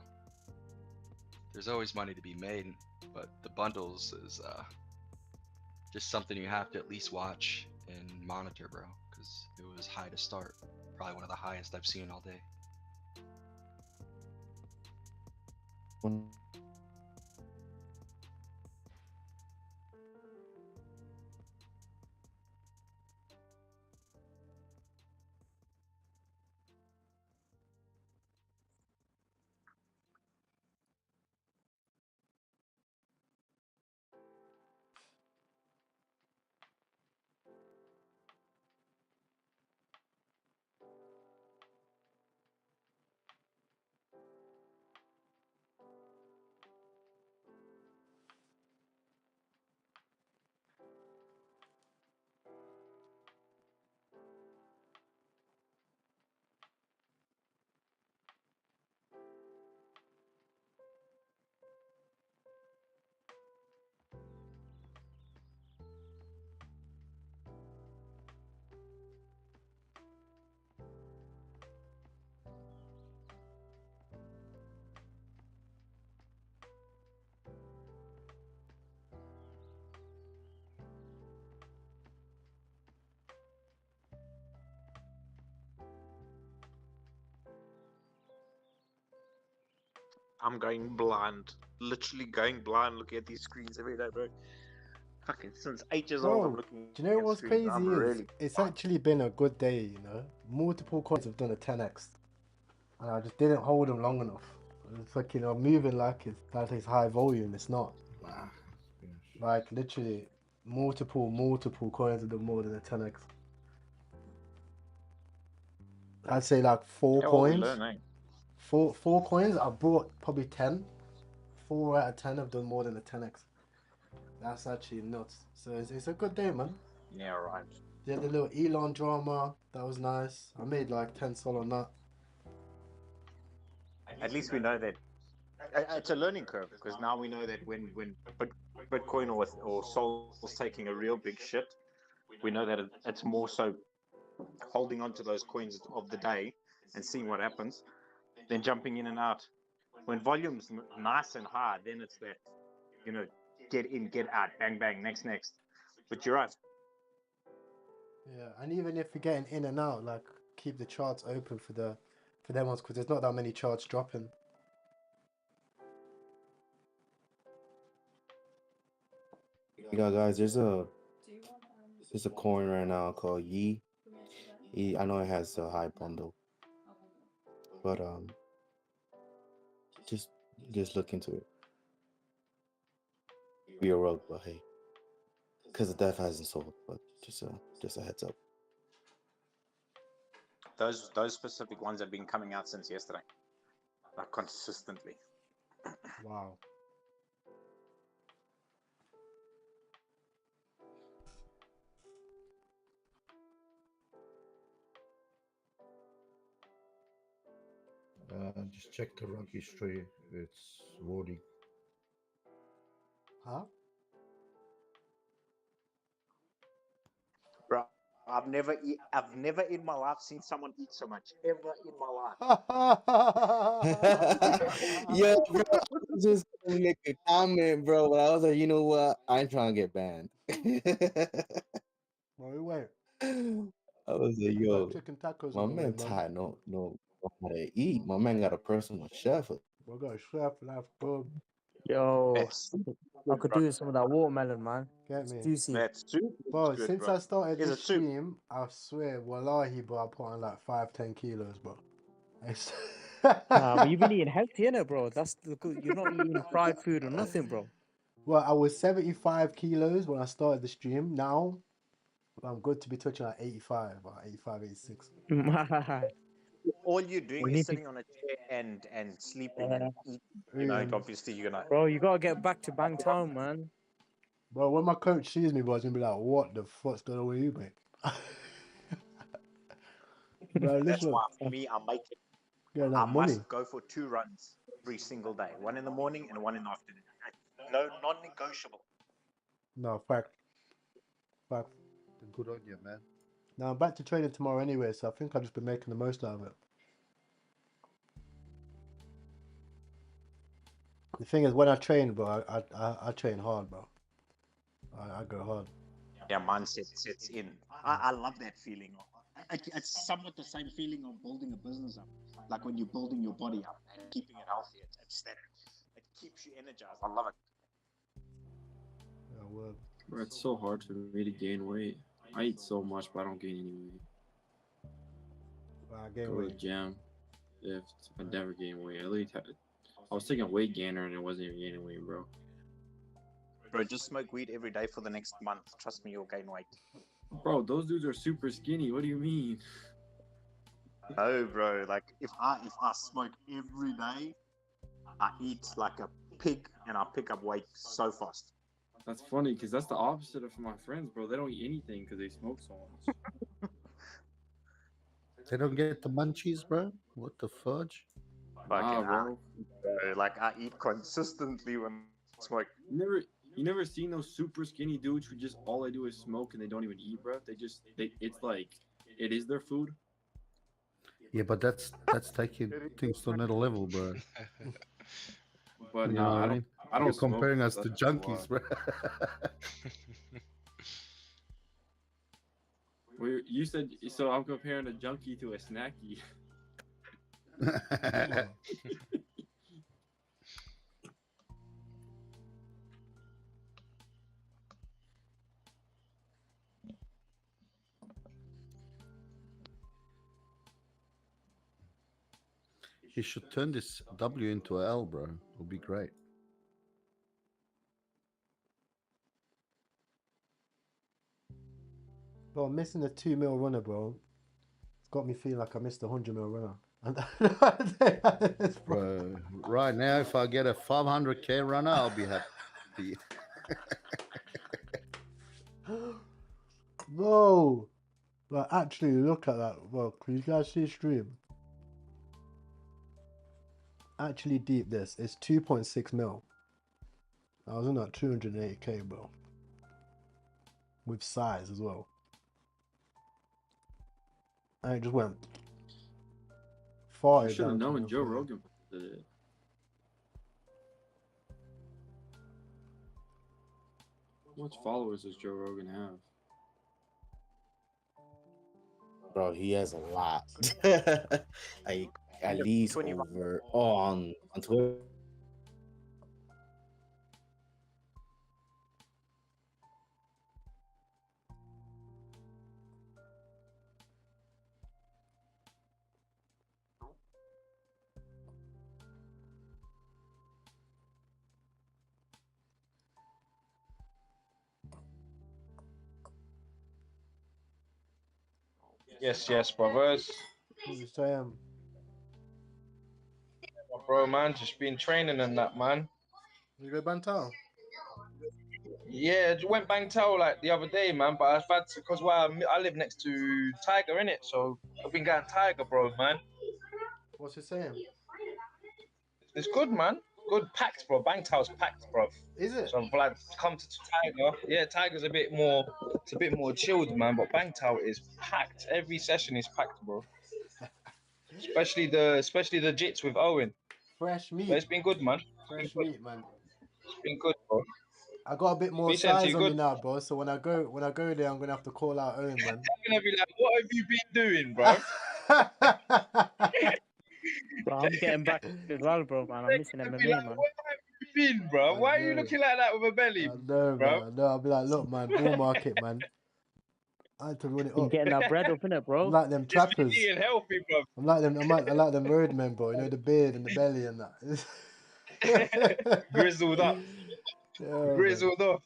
Speaker 20: There's always money to be made, but the bundles is just something you have to at least watch and monitor, bro, because it was high to start. Probably one of the highest I've seen all day.
Speaker 12: I'm going blind. Literally going blind looking at these screens every day, bro. Fucking since 8 years old, I'm
Speaker 1: Bro,
Speaker 12: looking
Speaker 1: do you know
Speaker 12: at
Speaker 1: what's
Speaker 12: screens.
Speaker 1: crazy
Speaker 12: I'm
Speaker 1: is
Speaker 12: really
Speaker 1: it's
Speaker 12: blind.
Speaker 1: actually been a good day, you know. Multiple coins have done a 10x, and I just didn't hold them long enough. It's like, you know, moving like it's high volume. It's not. Like literally, multiple coins have done more than a 10x. I'd say like four
Speaker 12: Yeah, well, we
Speaker 1: coins.
Speaker 12: learn, eh?
Speaker 1: Four coins. I bought probably 10. 4 out of 10 have done more than a 10x. That's actually nuts. So it's a good day, man.
Speaker 12: Yeah, right.
Speaker 1: They had the little Elon drama. That was nice. I made like 10 sol on that.
Speaker 12: At least we know that it's a learning curve, because now we know that when Bitcoin or Sol's taking a real big shit, we know that it's more so holding on to those coins of the day and seeing what happens than jumping in and out. When volume's nice and high, then it's that, you know, get in, get out, bang, bang, next. But you're right.
Speaker 1: Yeah, and even if you're getting in and out, like keep the charts open for them ones, because there's not that many charts dropping.
Speaker 3: Yeah, guys, there's a coin right now called Yi. I know it has a high bundle, but just look into it. Be a rogue, but hey, because the dev hasn't sold, but just a heads up.
Speaker 12: Those specific ones have been coming out since yesterday, like consistently.
Speaker 1: Wow.
Speaker 15: Just check the rug history. It's warning.
Speaker 1: Huh?
Speaker 12: Bro, I've never in my life seen someone eat so much ever in my life.
Speaker 3: Yo, bro, I was just gonna make a comment, bro, but I was like, you know what? I ain't trying to get banned.
Speaker 1: Wait.
Speaker 3: I was like,
Speaker 1: I
Speaker 3: yo,
Speaker 1: got chicken tacos
Speaker 3: my
Speaker 1: on the way,
Speaker 3: man
Speaker 1: man.
Speaker 3: Ty no know how to eat. My man got a personal chef.
Speaker 1: We got a chef, that's good.
Speaker 8: Yo,
Speaker 12: That's
Speaker 8: I could do with some of that watermelon, man.
Speaker 1: Get
Speaker 8: It's
Speaker 1: me.
Speaker 8: juicy.
Speaker 12: That's too
Speaker 1: Bro,
Speaker 12: good,
Speaker 1: since
Speaker 12: bro.
Speaker 1: I started
Speaker 12: Is
Speaker 1: this
Speaker 12: it soup?
Speaker 1: stream, I swear, wallahi, bro, I put on like 5-10 kilos, bro.
Speaker 8: Nah, but you've been eating healthy, innit, bro? That's the good. You're not eating fried food or nothing, bro.
Speaker 1: Well, I was 75 kilos when I started the stream. Now, I'm good to be touching like 85 or 85, 86.
Speaker 12: All you're doing
Speaker 8: We
Speaker 12: is
Speaker 8: need to,
Speaker 12: sitting on a chair and sleeping and eating. You know, obviously you're gonna.
Speaker 8: bro. You gotta get back to Bangtown, man.
Speaker 1: Bro, when my coach sees me, bro, he's gonna be like, what the fuck's going on with you, mate? Bro,
Speaker 12: That's
Speaker 1: listen,
Speaker 12: why for me, I make it.
Speaker 1: get
Speaker 12: I
Speaker 1: that money.
Speaker 12: must go for 2 runs every single day. One in the morning and one in the afternoon. No, non-negotiable.
Speaker 1: No, fact.
Speaker 15: Good on you, man.
Speaker 1: Now, I'm back to training tomorrow anyway, so I think I've just been making the most out of it. The thing is, when I train, bro, I train hard, bro. I go hard.
Speaker 12: Yeah, mindset sets in. I love that feeling. It's somewhat the same feeling of building a business up. Like when you're building your body up and keeping it healthy. It's that. It keeps you energized. I love it.
Speaker 1: Yeah, well,
Speaker 7: Bro, it's so hard for me to gain weight. I eat so much, but I don't gain any weight.
Speaker 1: I gain
Speaker 7: Go to the
Speaker 1: weight.
Speaker 7: gym. If I never gain weight, at least I was taking a weight gainer and it wasn't even gaining weight, bro.
Speaker 12: Bro, just smoke weed every day for the next month. Trust me, you'll gain weight.
Speaker 7: Bro, those dudes are super skinny. What do you mean?
Speaker 12: No, bro. Like if I smoke every day, I eat like a pig and I pick up weight so fast.
Speaker 7: That's funny because that's the opposite of my friends, bro. They don't eat anything because they smoke so much.
Speaker 15: They don't get the munchies, bro. What the fudge?
Speaker 12: Fucking
Speaker 7: bro.
Speaker 12: Like I eat consistently when I smoke.
Speaker 7: You never seen those super skinny dudes who just all they do is smoke and they don't even eat, bro? It's like it is their food.
Speaker 15: Yeah, but that's taking things to another level, bro.
Speaker 7: But
Speaker 15: You
Speaker 7: no,
Speaker 15: know what
Speaker 7: I don't. I don't.
Speaker 15: You're
Speaker 7: smoke,
Speaker 15: comparing us
Speaker 7: so
Speaker 15: to
Speaker 7: that's just
Speaker 15: junkies,
Speaker 7: why.
Speaker 15: bro.
Speaker 7: Well, you said so. I'm comparing a junkie to a snacky.
Speaker 15: He should turn this W into a L, bro. It'll be great.
Speaker 1: Bro, I'm missing a 2 mil runner, bro. It's got me feeling like I missed a 100 mil runner.
Speaker 15: Bro, right now, if I get a 500k runner, I'll be happy.
Speaker 1: Bro, like actually look at that. Bro, can you guys see the stream? Actually deep this. It's 2.6 mil. I was in that 280k, bro. With size as well. And it just went far
Speaker 7: You should have
Speaker 1: down to
Speaker 7: known Joe
Speaker 1: nothing.
Speaker 7: Rogan did it. How much followers does Joe Rogan have?
Speaker 3: Bro, he has a lot. Like at least
Speaker 8: 21.
Speaker 3: over on Twitter.
Speaker 5: Yes, brothers.
Speaker 1: What you saying?
Speaker 5: Bro, man, just been training and that, man.
Speaker 1: You go Bantal?
Speaker 5: Yeah, just went bang towel like the other day, man. But I've had to, because I live next to Tiger, innit? So I've been getting Tiger, bro, man.
Speaker 1: What's he saying?
Speaker 5: It's good, man. Good, packed, bro. Bang towel's packed, bro.
Speaker 1: Is it?
Speaker 5: So I'm glad to come to Tiger. Yeah, Tiger's a bit more, it's a bit more chilled, man. But bang towel is packed. Every session is packed, bro. Especially the jits with Owen.
Speaker 1: Fresh meat.
Speaker 5: But it's been good, man.
Speaker 1: Fresh meat, man.
Speaker 5: It's been good, bro.
Speaker 1: I got a bit more
Speaker 5: He said
Speaker 1: size
Speaker 5: you
Speaker 1: on me
Speaker 5: good.
Speaker 1: now, bro. So when I go there, I'm gonna have to call out Owen, man.
Speaker 5: I'm gonna be like, what have you been doing, bro?
Speaker 8: Bro, I'm getting back as well, bro, man. I'm missing
Speaker 5: Be
Speaker 8: MMA,
Speaker 5: like,
Speaker 8: man.
Speaker 5: what have you been, bro?
Speaker 1: I
Speaker 5: Why are you
Speaker 1: know.
Speaker 5: looking like that with a belly,
Speaker 1: I know,
Speaker 5: bro?
Speaker 1: man. I know. I'll be like, look, man, bull market, man. I had to run it
Speaker 8: Been
Speaker 1: up.
Speaker 8: getting that bread up, innit,
Speaker 1: I'm
Speaker 8: bro?
Speaker 1: like them
Speaker 5: Just been
Speaker 1: trappers.
Speaker 5: eating healthy, bro.
Speaker 1: I'm like them. I like them roadmen, bro. You know, the beard and the belly and that.
Speaker 5: Grizzled up,
Speaker 1: Yeah, man.
Speaker 5: grizzled off.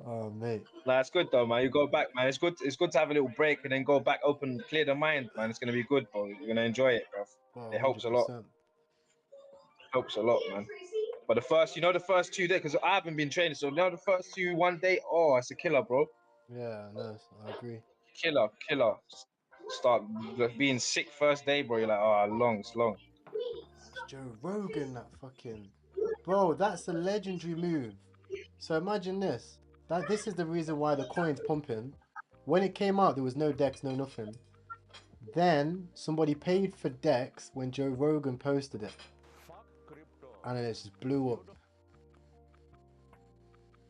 Speaker 1: Oh, mate.
Speaker 5: Nah, it's good though, man. You go back, man. It's good. It's good to have a little break and then go back, open, clear the mind, man. It's gonna be good, bro. You're gonna enjoy it, bro.
Speaker 1: Oh,
Speaker 5: It helps a lot. Helps a lot, man. But the first 2 days, because I haven't been training, so now the first 1 day, oh, it's a killer, bro.
Speaker 1: Yeah, no, I agree.
Speaker 5: Killer. Start being sick first day, bro. You're like, oh, it's long.
Speaker 1: It's Joe Rogan, that fucking... Bro, that's a legendary move. So imagine this. This is the reason why the coin's pumping. When it came out, there was no decks, no nothing. Then, somebody paid for decks when Joe Rogan posted it. And then it just blew up.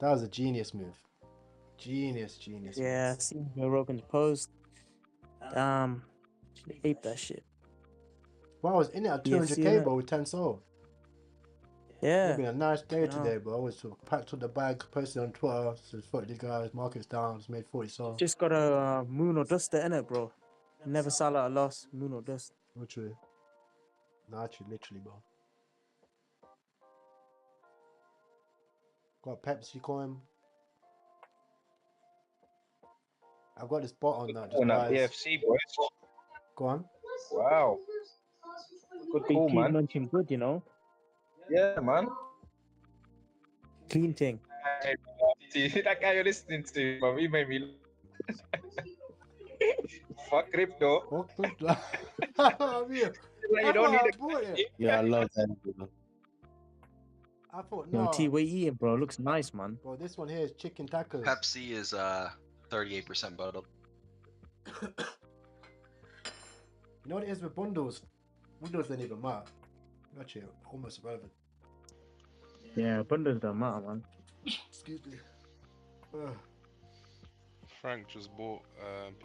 Speaker 1: That was a genius move. Genius
Speaker 8: Yeah,
Speaker 1: move.
Speaker 8: I seen Joe Rogan's post. Should ape that shit.
Speaker 1: Well, I was in it at
Speaker 8: BFC,
Speaker 1: 200k,
Speaker 8: innit?
Speaker 1: bro, with 10 soul.
Speaker 8: Yeah.
Speaker 1: It's been a nice day
Speaker 8: Yeah.
Speaker 1: today, bro. I was packed up the bag, posted on Twitter, says fuck you guys, market's down, just made 40 soul.
Speaker 8: Just got a moon or dust in it, bro. Never sell at a loss. Moon or dust.
Speaker 1: Literally. No, actually, literally, bro. Got Pepsi coin. I've got this bot on that just
Speaker 5: On that
Speaker 1: buys.
Speaker 5: BFC, boys.
Speaker 1: Go on.
Speaker 5: Wow. Good
Speaker 8: Big
Speaker 5: call,
Speaker 8: team
Speaker 5: man.
Speaker 8: lunching good, you know.
Speaker 5: Yeah, man.
Speaker 8: Clean thing.
Speaker 5: See, that guy you're listening to, bro, he made me. Fuck crypto.
Speaker 1: Fuck crypto.
Speaker 5: You don't need a...
Speaker 3: Yeah, I love that. Bro.
Speaker 1: I thought,
Speaker 8: Yo,
Speaker 1: no.
Speaker 8: T-Way eating, bro. Looks nice, man.
Speaker 1: Bro, this one here is chicken tacos.
Speaker 20: Pepsi is 38% bottled.
Speaker 1: You know what it is with bundles? Bundles don't even matter. Actually, almost irrelevant.
Speaker 8: Yeah, bundles don't matter, man.
Speaker 1: Excuse me. Ugh.
Speaker 22: Frank just bought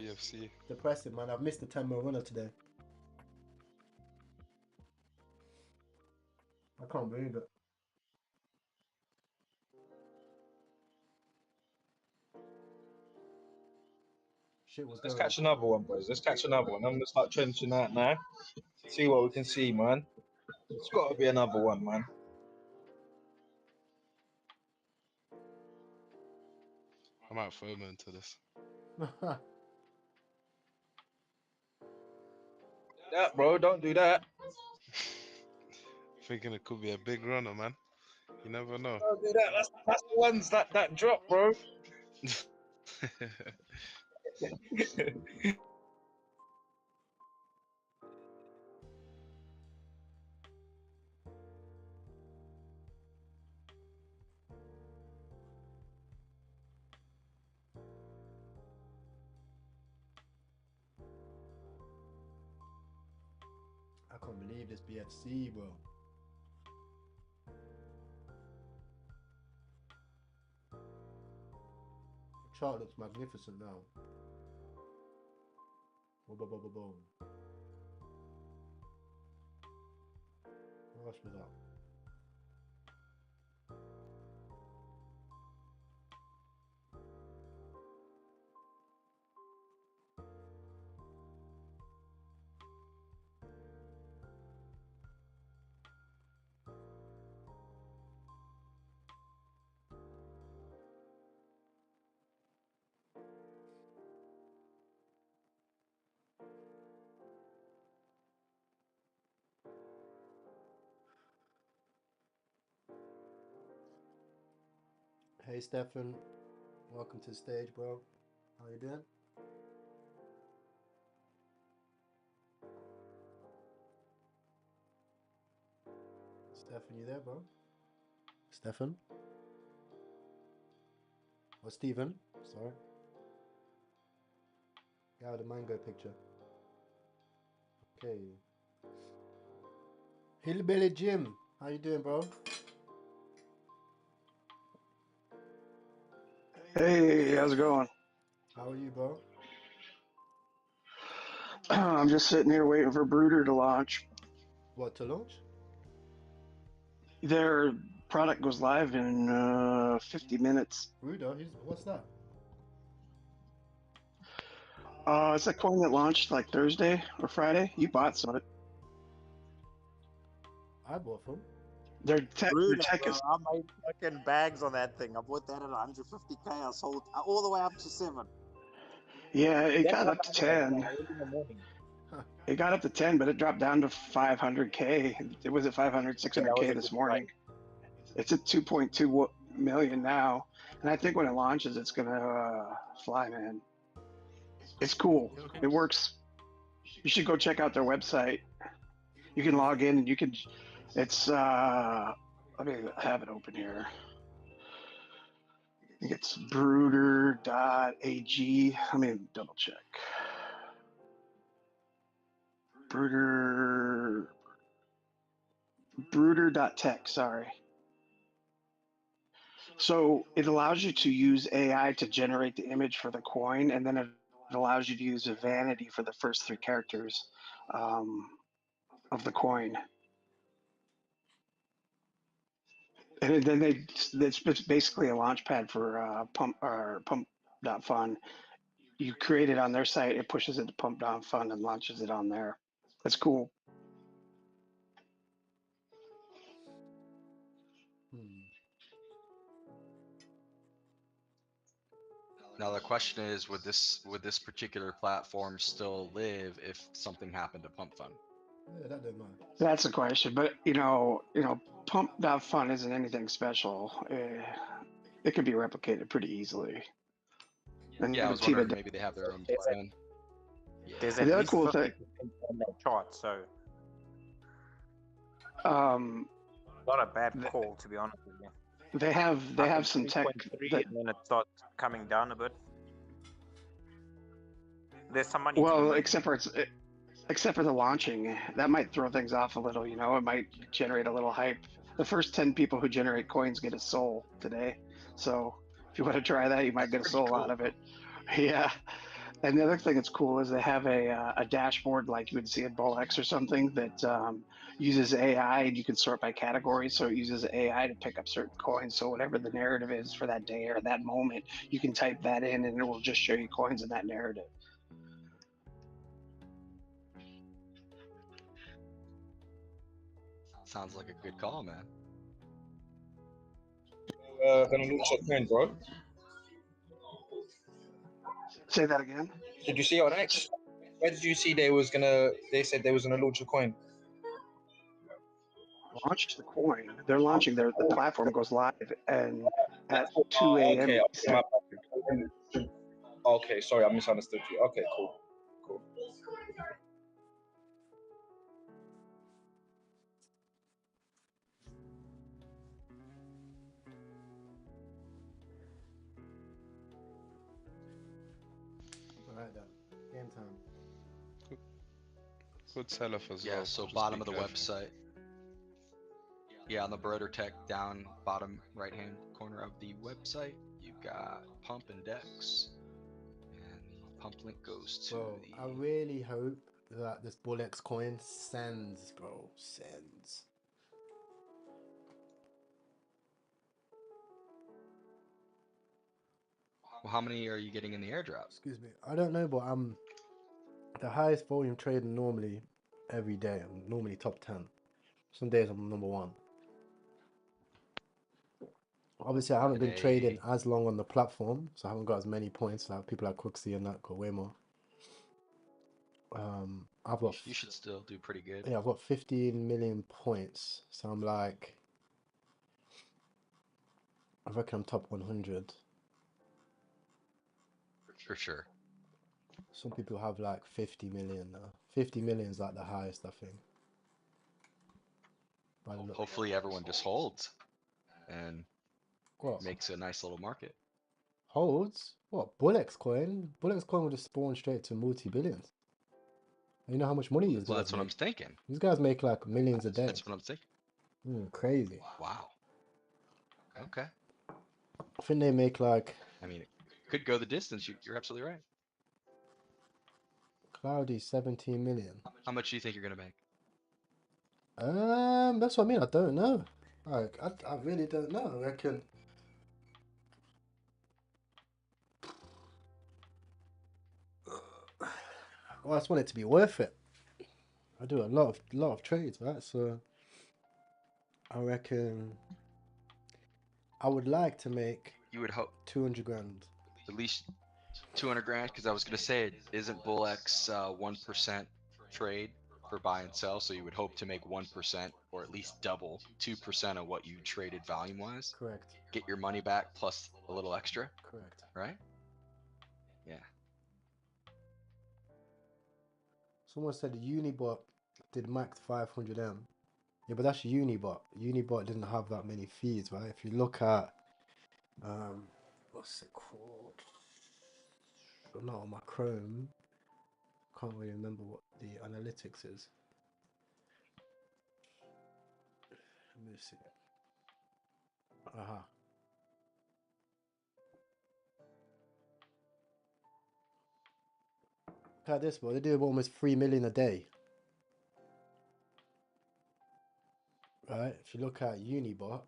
Speaker 22: BFC.
Speaker 1: Depressing, man. I've missed the 10 mil runner today. I can't believe it. Shit was
Speaker 5: Let's
Speaker 1: going.
Speaker 5: catch another one, boys. Let's catch another one. I'm gonna start trenching out now. See what we can see, man. It's got to be another one, man.
Speaker 22: I might FOMO into this.
Speaker 5: That, bro, don't do that.
Speaker 22: Thinking it could be a big runner, man. You never know.
Speaker 5: Don't do that. That's the ones that drop, bro.
Speaker 1: I can't believe this BFC, bro. The chart looks magnificent now. Boom, boom, boom, boom, boom. What else was that? Hey Stefan, welcome to the stage, bro. How you doing? Stefan, you there, bro? Stefan? Or Steven? Sorry. Guy with the mango picture. Okay. Hillbilly Jim, how you doing, bro?
Speaker 9: Hey, how's it going?
Speaker 1: How are you, bro?
Speaker 9: I'm just sitting here waiting for Brooder to launch.
Speaker 1: What, to launch?
Speaker 9: Their product goes live in 50 minutes.
Speaker 1: Rudo, what's that?
Speaker 9: It's a coin that launched like Thursday or Friday. You bought some of it.
Speaker 1: I bought some.
Speaker 9: Their tech
Speaker 12: Bro,
Speaker 9: is.
Speaker 12: I made fucking bags on that thing. I bought that at 150k. I sold all the way up to 7.
Speaker 9: Yeah, it
Speaker 12: That's
Speaker 9: got
Speaker 12: what
Speaker 9: up to
Speaker 12: I did,
Speaker 9: 10.
Speaker 12: early in the morning.
Speaker 9: It got up to 10, but it dropped down to 500k. It was at 500,
Speaker 12: Yeah, that was
Speaker 9: 600k
Speaker 12: a
Speaker 9: this
Speaker 12: good
Speaker 9: morning. It's at 2.2 million now, and I think when it launches, it's gonna fly, man. It's cool. It works. You should go check out their website. You can log in and you can. It's let me have it open here. I think it's brooder.ag. Let me double check. Brooder.tech, sorry. So it allows you to use AI to generate the image for the coin, and then it allows you to use a vanity for the first 3 characters of the coin. And then it's basically a launch pad for pump.fun. You create it on their site, it pushes it to pump.fun and launches it on there. That's cool.
Speaker 20: Now the question is, would this particular platform still live if something happened to Pump Fun?
Speaker 1: Yeah, that don't matter.
Speaker 9: That's the question. But pump.fun isn't anything special. It could be replicated pretty easily. And
Speaker 20: Yeah, I was wondering maybe they have their own plan.
Speaker 12: There's
Speaker 9: And
Speaker 12: at
Speaker 9: the other
Speaker 12: least
Speaker 9: cool
Speaker 12: 50%
Speaker 9: thing,
Speaker 12: on that chart, so
Speaker 9: um,
Speaker 12: not a bad call, to be honest with you.
Speaker 9: they have some tech
Speaker 12: 3.3
Speaker 9: that,
Speaker 12: and then it starts coming down a bit. There's some money to be
Speaker 9: well,
Speaker 12: made.
Speaker 9: except for the launching, that might throw things off a little. It might generate a little hype. The first 10 people who generate coins get a soul today. So if you want to try that, you might get a soul out of it. Yeah. And the other thing that's cool is they have a dashboard like you would see at BullX or something that uses AI, and you can sort by categories. So it uses AI to pick up certain coins. So whatever the narrative is for that day or that moment, you can type that in and it will just show you coins in that narrative.
Speaker 20: Sounds like a good call, man.
Speaker 5: Gonna launch a coin, bro.
Speaker 9: Say that again.
Speaker 5: Did you see it on X? Where did you see they said they was gonna launch a coin?
Speaker 9: Launch the coin. They're launching the platform goes live and at 2
Speaker 5: Oh,
Speaker 9: a.m.
Speaker 5: okay,
Speaker 9: Eastern.
Speaker 5: Okay, sorry, I misunderstood you. Okay, cool.
Speaker 1: Alright then. Game time.
Speaker 22: Good sell off as
Speaker 20: Yeah,
Speaker 22: well.
Speaker 20: so
Speaker 22: just
Speaker 20: bottom
Speaker 22: be
Speaker 20: of the
Speaker 22: careful.
Speaker 20: website. Yeah, on the Broder Tech down bottom right hand corner of the website, you've got pump and Dex. And the pump link goes to
Speaker 1: Bro,
Speaker 20: the
Speaker 1: I really hope that this Bullets coin sends, bro. Sends.
Speaker 20: Well, how many are you getting in the airdrop?
Speaker 1: Excuse me. I don't know, but I'm the highest volume trader normally every day. I'm normally top 10. Some days I'm number 1. Obviously, I haven't been trading as long on the platform, so I haven't got as many points. Like people like Cooksey and that got way more. I've got.
Speaker 20: You should still do pretty good.
Speaker 1: Yeah, I've got 15 million points, so I'm like, I reckon I'm top 100.
Speaker 20: For sure.
Speaker 1: Some people have like 50 million now. 50 million is like the highest, I think.
Speaker 20: Hopefully everyone just holds and
Speaker 1: What?
Speaker 20: makes a nice little market.
Speaker 1: Holds? What? Bullex coin? Bullex coin will just spawn straight to multi-billions. You know how much money these guys
Speaker 20: That's what
Speaker 1: make?
Speaker 20: I'm thinking.
Speaker 1: These guys make like millions a day.
Speaker 20: That's what I'm thinking.
Speaker 1: Crazy.
Speaker 20: Wow. Okay.
Speaker 1: I think they make like...
Speaker 20: I mean, it could go the distance. You're absolutely right.
Speaker 1: Cloudy 17 million.
Speaker 20: How much do you think you're going to make?
Speaker 1: That's what I mean. I don't know. Like, I really don't know. I reckon... Well, I just want it to be worth it. I do a lot of trades, right? So I reckon I would like to make.
Speaker 20: You would hope
Speaker 1: 200 grand.
Speaker 20: At least 200 grand, because I was gonna say, isn't BullX 1% trade for buy and sell? So you would hope to make 1% or at least double 2% of what you traded volume wise.
Speaker 1: Correct.
Speaker 20: Get your money back plus a little extra.
Speaker 1: Correct.
Speaker 20: Right? Yeah.
Speaker 1: Someone said Unibot did max 500M. Yeah, but that's Unibot. Unibot didn't have that many fees, right? If you look at what's it called? Not on my Chrome. Can't really remember what the analytics is. Let me see. Aha. Look at this, bro. They do almost 3 million a day. Right? If you look at Unibot.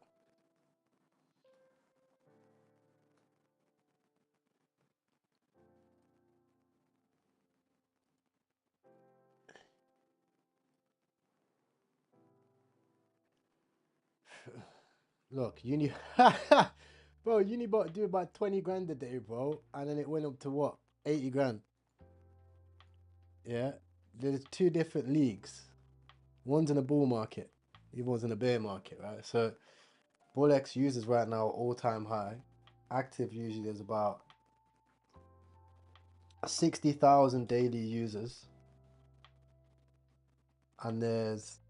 Speaker 1: Look, bro, Unibot do about 20 grand a day, bro. And then it went up to what? 80 grand. Yeah. There's 2 different leagues. One's in a bull market. The other one's in a bear market, right? So BullX users right now all-time high. Active usually there's about 60,000 daily users. And there's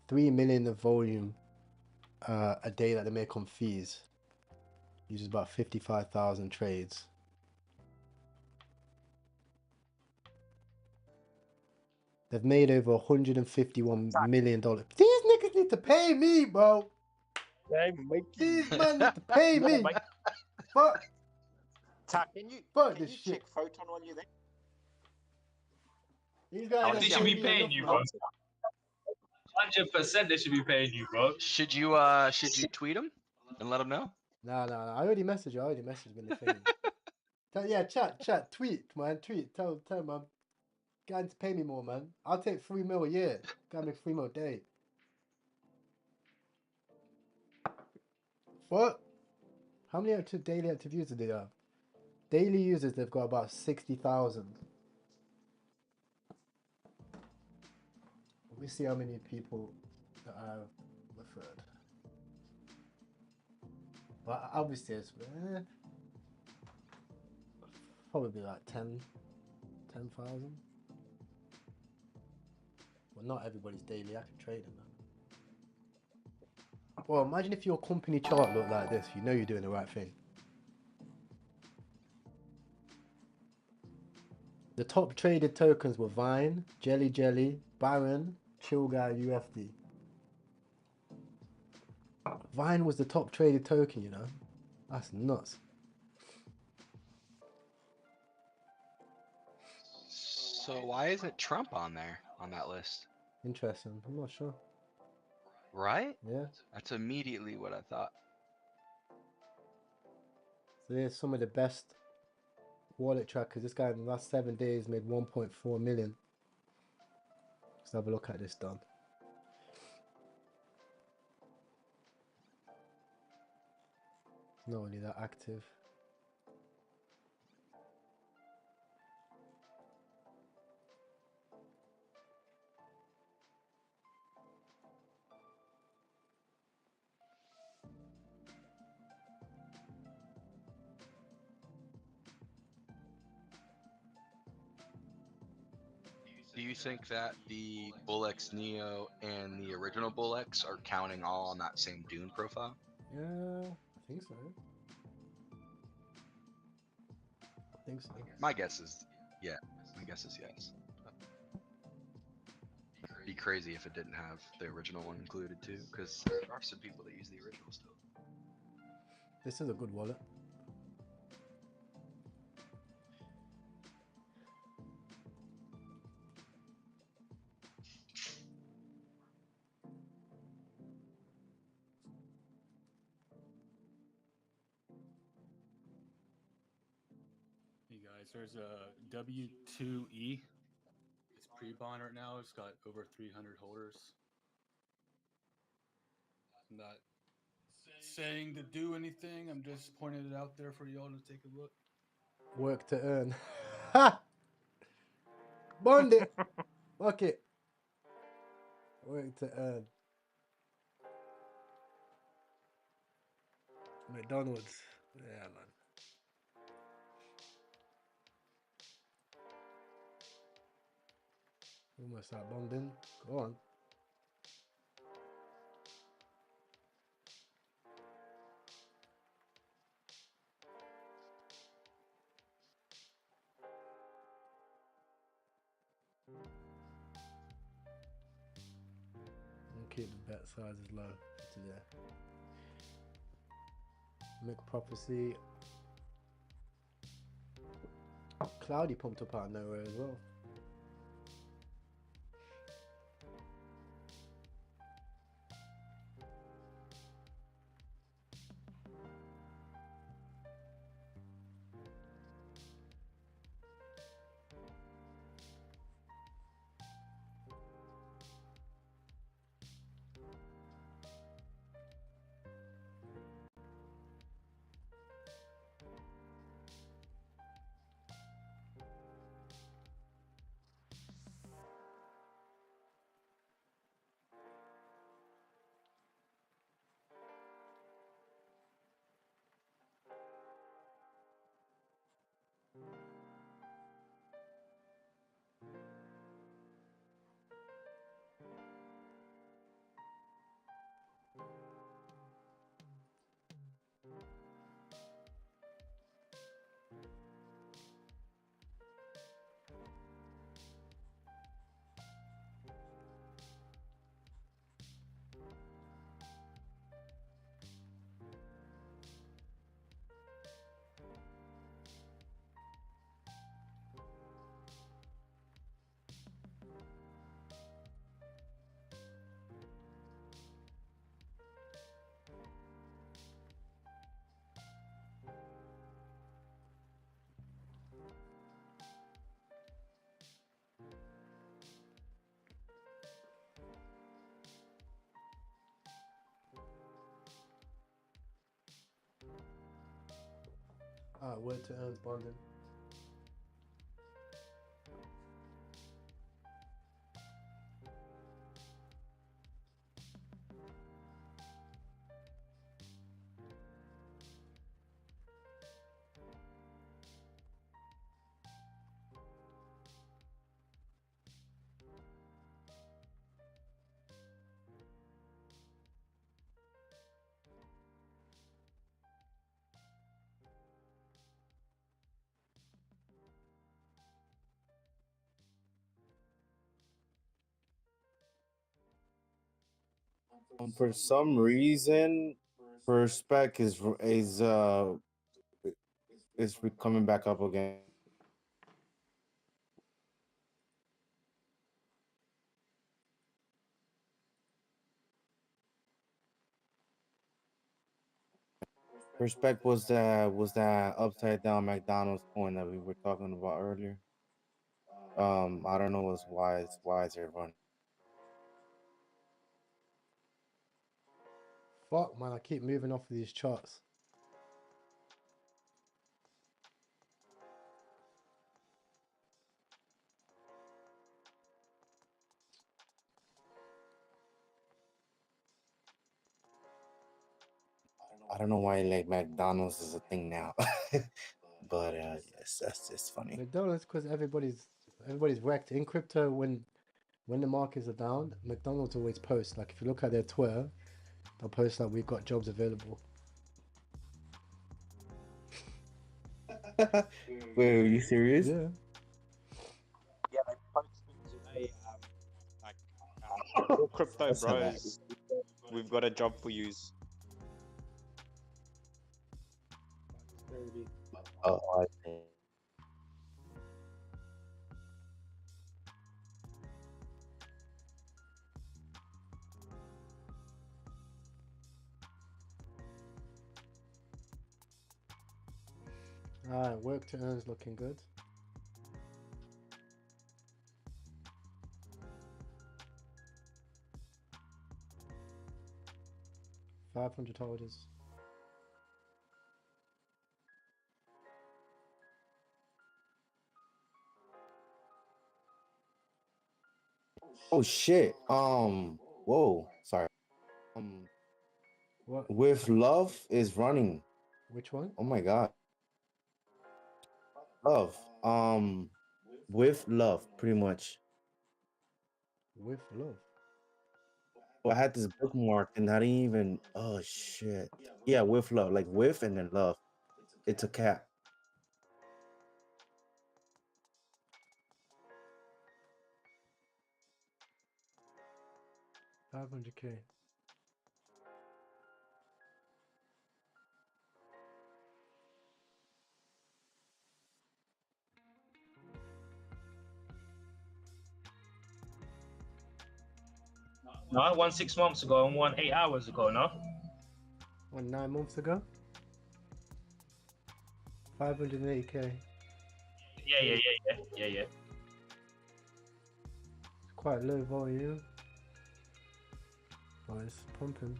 Speaker 1: 3 million of volume a day that they make on fees. Uses about 55,000 trades. They've made over $151 million. These niggas need to pay me, bro. These man need to pay me. Fuck.
Speaker 12: Tak, can you check Photon while you're there?
Speaker 1: These guys
Speaker 2: They should be paying you, bro. 100% they should be paying you, bro.
Speaker 20: Should you tweet them and let them know?
Speaker 1: No. I already messaged you. I already messaged when they thing. Yeah, chat, tweet, man, tweet. Tell, man. Guys, pay me more, man. I'll take 3 mil a year. Gotta make 3 mil a day. What? How many daily active users do they have? Daily users, they've got about 60,000. Let me see how many people that I've referred. But obviously, it's probably like 10,000. Well, not everybody's daily active trading, man. Well, imagine if your company chart looked like this. You know you're doing the right thing. The top traded tokens were Vine, Jelly, Baron, Chill Guy, UFD. Vine was the top traded token, you know? That's nuts.
Speaker 20: So why isn't Trump on there on that list?
Speaker 1: Interesting. I'm not sure.
Speaker 20: Right?
Speaker 1: Yeah.
Speaker 20: That's immediately what I thought.
Speaker 1: So there's some of the best wallet trackers. This guy in the last 7 days made 1.4 million. Let's have a look at this done. Not only that active.
Speaker 20: Do you think that the BullX Neo and the original BullX are counting all on that same Dune profile?
Speaker 1: Yeah, I think so. I think so.
Speaker 20: My guess is, yeah. My guess is yes. It'd be crazy if it didn't have the original one included too, because there are some people that use the original still.
Speaker 1: This is a good wallet.
Speaker 2: Hey guys, there's a W2E. It's pre-bond right now. It's got over 300 holders. I'm not saying to do anything. I'm just pointing it out there for y'all to take a look.
Speaker 1: Work to earn. Ha! Bond it. Fuck it. Work to earn. McDonald's. Yeah, man. Almost start bonding. Go on. And keep the bet sizes low today. Make prophecy. Cloudy pumped up out of nowhere as well. Alright, word to earn bonding.
Speaker 3: For some reason, Perspec is coming back up again. Perspec was that upside down McDonald's coin that we were talking about earlier. I don't know why is it running.
Speaker 1: Fuck, man, I keep moving off of these charts.
Speaker 3: I don't know why like McDonald's is a thing now, but yes, that's just funny.
Speaker 1: McDonald's, because everybody's wrecked in crypto. When the markets are down, McDonald's always posts. Like if you look at their Twitter, they'll post like we've got jobs available.
Speaker 3: Wait, are you serious?
Speaker 1: Yeah.
Speaker 12: Yeah, they posted today, all crypto
Speaker 3: That's
Speaker 12: bros, we've got a job for yous.
Speaker 3: Oh, I see.
Speaker 1: Alright, work to earn's looking good. $500 holders.
Speaker 3: Oh shit. Whoa. Sorry.
Speaker 1: What?
Speaker 3: With love is running.
Speaker 1: Which one?
Speaker 3: Oh my god. Love. With love, pretty much.
Speaker 1: With love.
Speaker 3: Oh, I had this bookmark and I didn't even. Oh shit. Yeah, with love, like with and then love. It's a cat.
Speaker 1: $500K.
Speaker 5: No, I won 6 months ago and won 8 hours ago. No.
Speaker 1: 9 months ago. 580K.
Speaker 5: Yeah.
Speaker 1: Quite low volume. Oh, it's pumping.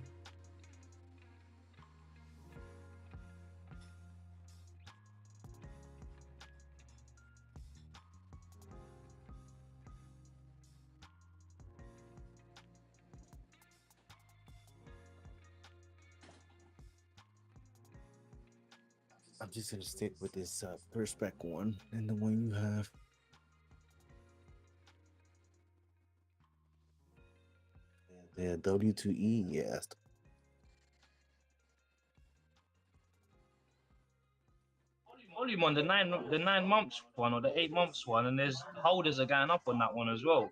Speaker 3: I'm just gonna stick with this Perspec one and the one you have. Yeah, W2E, yeah.
Speaker 5: Volume on the 9 months one or the 8 months one, and there's holders are going up on that one as well.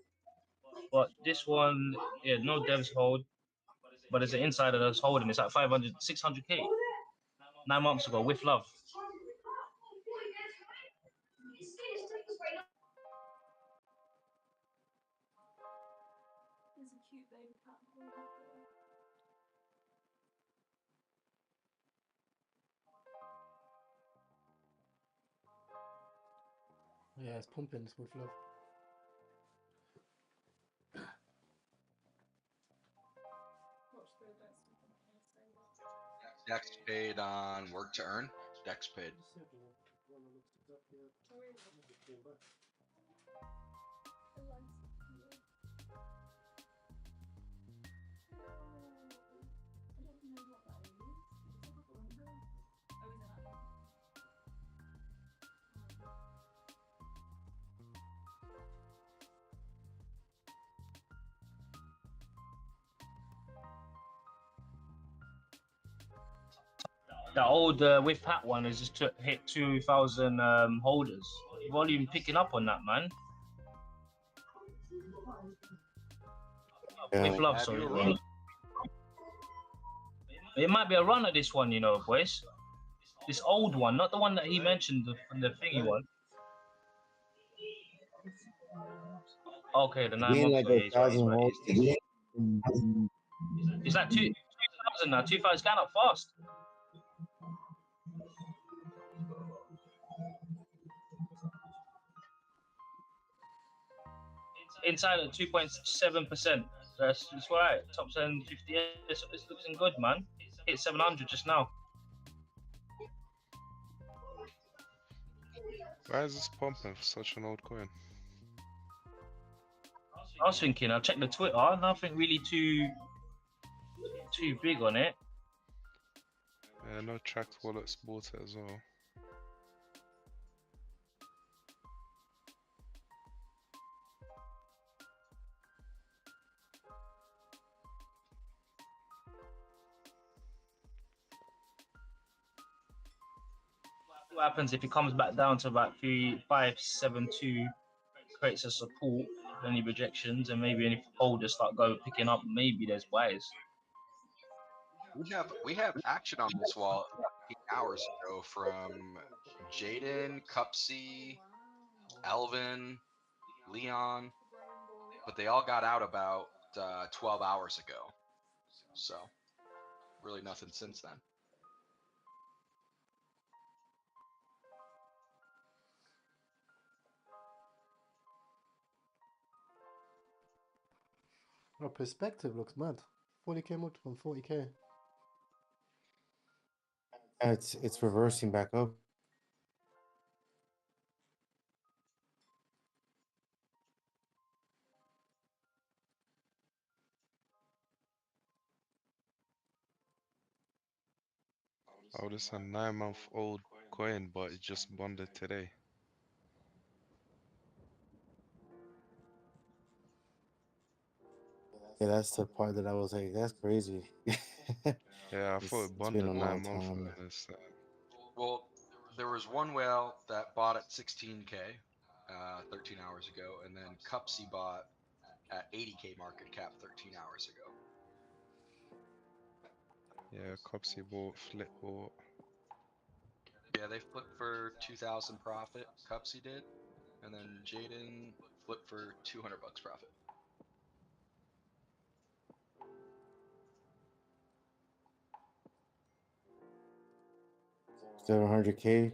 Speaker 5: But this one, yeah, no devs hold, but there's an insider that's holding. It's at 500, 600K. 9 months ago with love.
Speaker 1: Yeah, it's pumping. It's with love.
Speaker 20: Next paid on work to earn. DexPid.
Speaker 5: The old with Pat one has just hit 2,000 holders. Volume picking up on that, man. With love,
Speaker 20: Have you
Speaker 5: sorry.
Speaker 20: a run?
Speaker 5: It might be a run at this one, you know, boys. This old one, not the one that he mentioned, the thingy one. Okay, the 9
Speaker 3: Being
Speaker 5: months.
Speaker 3: like
Speaker 5: Oh, yeah,
Speaker 3: a
Speaker 5: he's right. He's
Speaker 3: thousand
Speaker 5: right.
Speaker 3: holes.
Speaker 5: It's like 2,000 now. 2,000 going up fast. Inside at 2.7%. That's right. Top 750. It's looking good, man. Hit 700 just now.
Speaker 22: Why is this pumping for such an old coin?
Speaker 5: I was thinking, I'll check the Twitter. Nothing really too big on it.
Speaker 22: Yeah, no tracked wallets bought it as well.
Speaker 5: What happens if it comes back down to about 3.572, creates a support, any rejections, and maybe any holders start picking up, maybe there's buys.
Speaker 20: We have action on this wall 8 hours ago from Jaden, Cupsy, Alvin, Leon, but they all got out about 12 hours ago. So really nothing since then.
Speaker 1: Our perspective looks mad. 40k more from 40k.
Speaker 3: It's reversing back up.
Speaker 22: Oh, this is a 9-month-old coin, but it just bonded today.
Speaker 3: Yeah, that's the part that I was like, that's crazy.
Speaker 22: Yeah, I thought it
Speaker 3: It's been
Speaker 22: bonded
Speaker 3: a
Speaker 22: 9
Speaker 3: long
Speaker 22: months
Speaker 3: time.
Speaker 22: ago. This,
Speaker 20: Well, there was one whale that bought at 16K 13 hours ago, and then Cupsy bought at 80K market cap 13 hours ago.
Speaker 22: yeah, Copsy bought, Flip bought.
Speaker 20: Yeah, they flipped for 2,000 profit. Cupsy did, and then Jaden flipped for 200 bucks profit.
Speaker 3: Still 100k.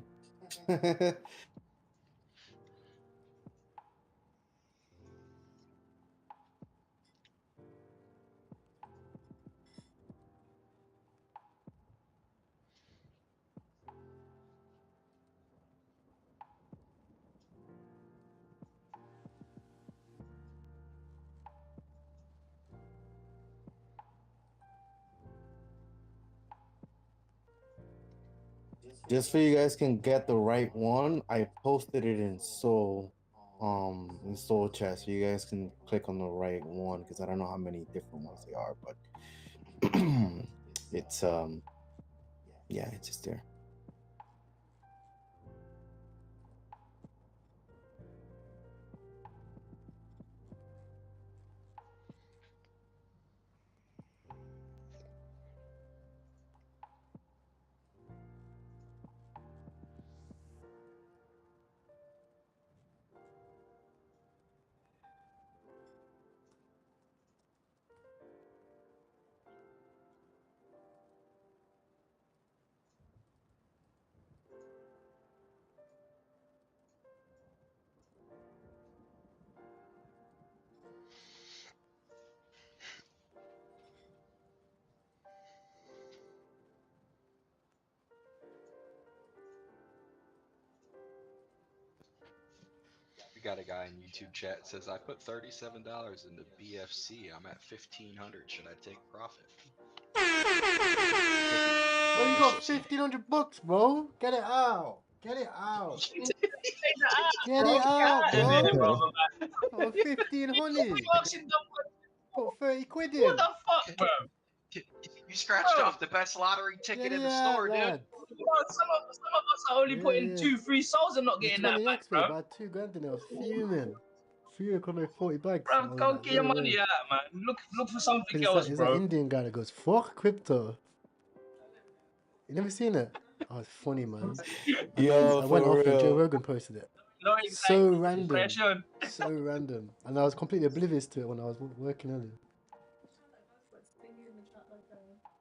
Speaker 3: Just so you guys can get the right one, I posted it in Soul chat, so you guys can click on the right one, because I don't know how many different ones they are, but it's yeah, it's just there.
Speaker 20: got a guy in YouTube chat that says I put $37 into BFC. I'm at 1,500. Should I take profit?
Speaker 1: Well, you got 1,500 bucks, bro. Get it out. Get it out. Get it out, bro. Oh, 1,500. Put 30 quid in.
Speaker 20: What the fuck, bro? You scratched off the best lottery ticket
Speaker 1: Get
Speaker 20: in
Speaker 1: it
Speaker 20: the
Speaker 1: out,
Speaker 20: store, dude.
Speaker 1: lad.
Speaker 5: Some of us are only putting 2-3 souls and not
Speaker 1: The
Speaker 5: getting that
Speaker 1: 20
Speaker 5: back,
Speaker 1: X,
Speaker 5: bro.
Speaker 1: mate, about 2 grand in there. I was fuming. Fuming, could make 40 bags. I
Speaker 5: Bro,
Speaker 1: was
Speaker 5: go
Speaker 1: like,
Speaker 5: get your
Speaker 1: no
Speaker 5: money
Speaker 1: way.
Speaker 5: out, man. Look for something
Speaker 1: Because
Speaker 5: else,
Speaker 1: it's that
Speaker 5: bro.
Speaker 1: Indian guy that goes, fuck crypto. You never seen it? Oh, it's funny, man.
Speaker 3: Yo,
Speaker 1: I went
Speaker 3: for
Speaker 1: off and Joe
Speaker 3: real.
Speaker 1: Rogan posted it.
Speaker 5: No,
Speaker 1: So random.
Speaker 5: impression.
Speaker 1: So random. And I was completely oblivious to it when I was working earlier.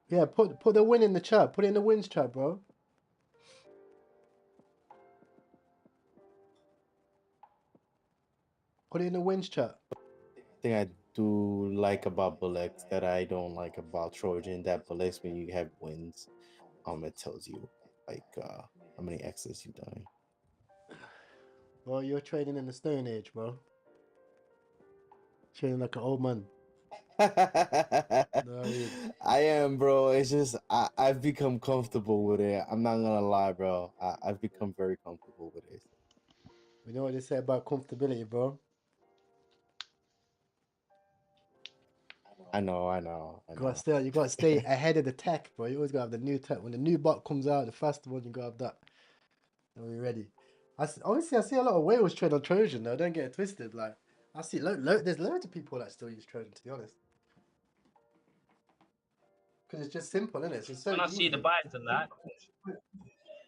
Speaker 1: Yeah, put the win in the chat. Put it in the wins chat, bro. Put it in the wins chat.
Speaker 3: Thing I do like about Bullets that I don't like about Trojan, that Bullets when you have wins, it tells you like how many X's you've done.
Speaker 1: Well, you're trading in the Stone Age, bro. Trading like an old man.
Speaker 3: I am, bro. It's just I've become comfortable with it. I'm not gonna lie, bro. I've become very comfortable with it.
Speaker 1: We know what they say about comfortability, bro.
Speaker 3: I know.
Speaker 1: You gotta stay ahead of the tech, bro. You always gotta have the new tech. When the new bot comes out, the faster one, you gotta have that. And we're ready. Obviously, I see a lot of whales trade on Trojan, though. Don't get it twisted. Like, I see there's loads of people that still use Trojan, to be honest. Because it's just simple, isn't it? It's so
Speaker 5: When I
Speaker 1: easy.
Speaker 5: see the buys and that,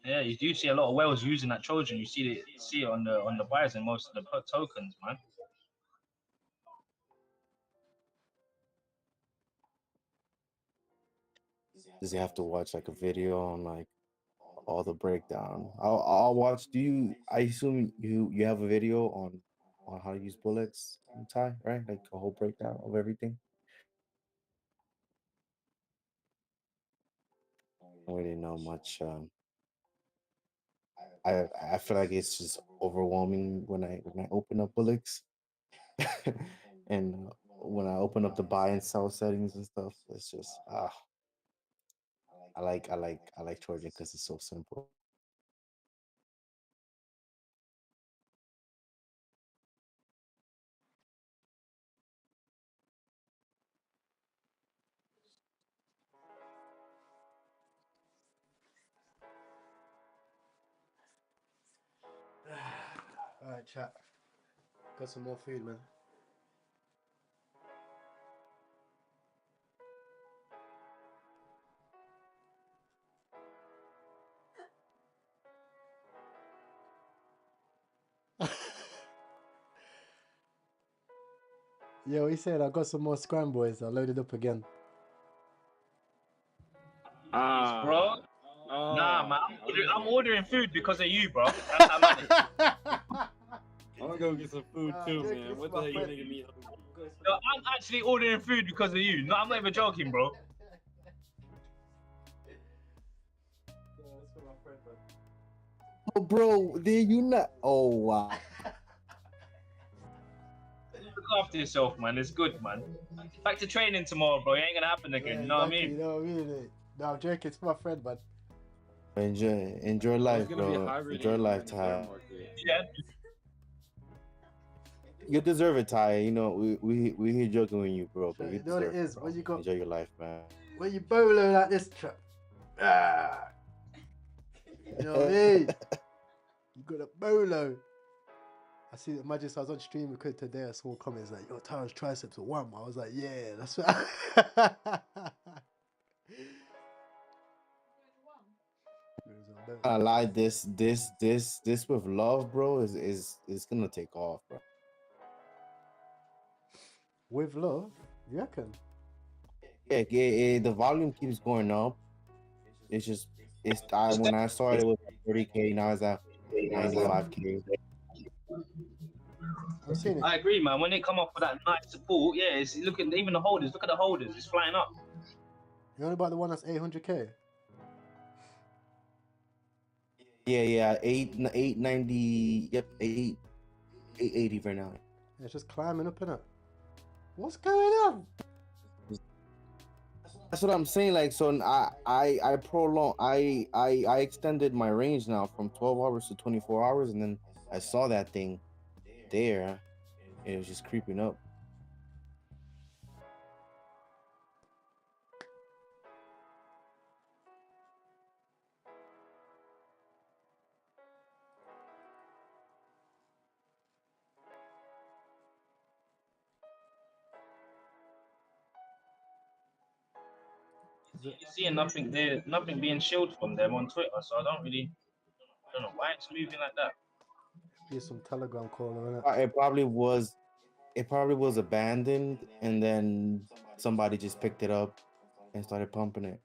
Speaker 5: yeah, you do see a lot of whales using that Trojan. You see it on the buys and most of the tokens, man.
Speaker 3: Does he have to watch like a video on like all the breakdown? I'll watch. I assume you have a video on how to use bullets, Ty, right? Like a whole breakdown of everything. I don't really know much. I feel like it's just overwhelming when I open up bullets, and when I open up the buy and sell settings and stuff. It's just I like Trojan because it's so simple.
Speaker 1: Alright, chat. Got some more food, man. Yo, he said I got some more scrambles. I loaded up again.
Speaker 5: Bro. Nah, man. I'm ordering food because of you, bro. That's how mad it is.
Speaker 7: I'm gonna go get some food too, man. What the hell you making me hungry?
Speaker 5: No, I'm actually ordering food because of you. No, I'm not even joking, bro.
Speaker 3: Oh, bro, did you not? Oh, wow.
Speaker 5: Look after yourself, man. It's good, man. Back to training tomorrow, bro. It ain't gonna happen again. You know what I mean?
Speaker 1: You know what I mean? No, I'm joking. It's my friend, man.
Speaker 3: Enjoy life, bro. Enjoy life, Ty.
Speaker 5: Yeah.
Speaker 3: You deserve it, Ty. You know we here joking with you, bro. But you
Speaker 1: know what it
Speaker 3: deserve
Speaker 1: is?
Speaker 3: bro.
Speaker 1: When you got
Speaker 3: Enjoy your life, man.
Speaker 1: when you bolo like this trap. You know what I mean? You got a bolo. Imagine I was on stream because today I saw comments like, yo, Ty's triceps are warm. I was like, yeah, that's what
Speaker 3: I like this with love, bro. Is gonna take off, bro.
Speaker 1: With love, you reckon?
Speaker 3: Yeah, the volume keeps going up. It's when I started it was 30K, now it's at 95K.
Speaker 1: I'm seeing it.
Speaker 5: I agree, man. When they come up with that nice support, yeah, it's even the holders. Look at the holders. It's flying up.
Speaker 1: You know about the one that's 800K?
Speaker 3: Yeah, 890. Yep, 8. 880 right now.
Speaker 1: It's just climbing up and up. What's going on?
Speaker 3: That's what I'm saying. Like, so I extended my range now from 12 hours to 24 hours, and then I saw that thing there, and it was just creeping up.
Speaker 5: You're seeing nothing there, nothing being shielded from them on Twitter, so I don't know why it's moving like that.
Speaker 1: Be some Telegram caller, innit?
Speaker 3: It probably was abandoned, and then somebody just picked it up and started pumping it.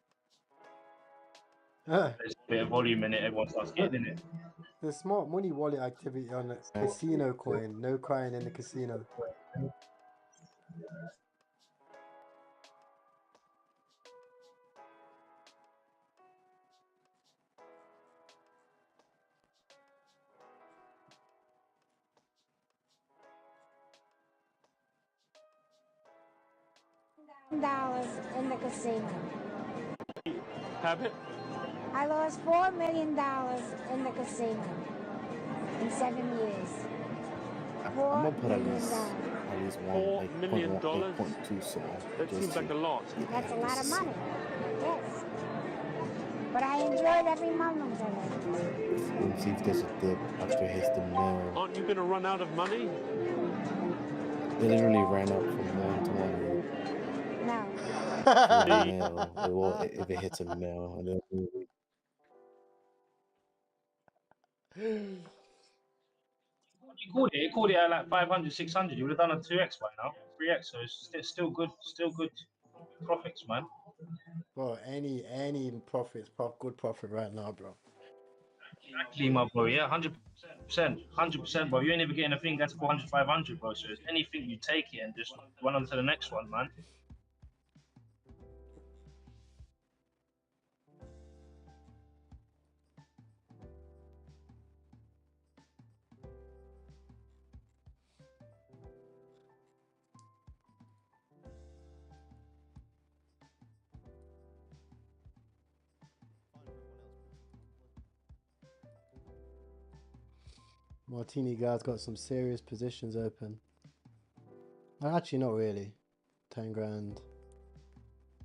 Speaker 5: There's a bit of volume in it, everyone starts getting in it.
Speaker 1: The smart money wallet activity on the casino coin. No crying in the casino.
Speaker 14: Dollars in the casino.
Speaker 19: Habit?
Speaker 14: I lost $4 million in the casino in 7 years.
Speaker 3: I'm gonna put at
Speaker 14: $4
Speaker 3: least
Speaker 14: million.
Speaker 3: one, like
Speaker 19: $4 million?
Speaker 3: 0.2, so
Speaker 19: That seems like a lot.
Speaker 14: That's a lot of money. Yes. But I enjoyed every moment of it.
Speaker 3: Let's see if there's a dip after it hits the mill.
Speaker 19: Aren't you going to run out of money?
Speaker 3: It literally ran up from 120
Speaker 14: No.
Speaker 3: to a mill. It will if it hits a mill. And then
Speaker 5: You called it. It called it at like 500, 600. You would have done a 2x by now, 3x. So it's still good profits, man.
Speaker 1: Bro, any profits, good profit right now, bro.
Speaker 5: Exactly, my bro. Yeah, 100%, 100%, bro. You ain't ever getting a thing that's 400, 500, bro. So it's anything you take it and just run on to the next one, man.
Speaker 1: Martini guy's got some serious positions open. Well, actually, not really. 10 grand.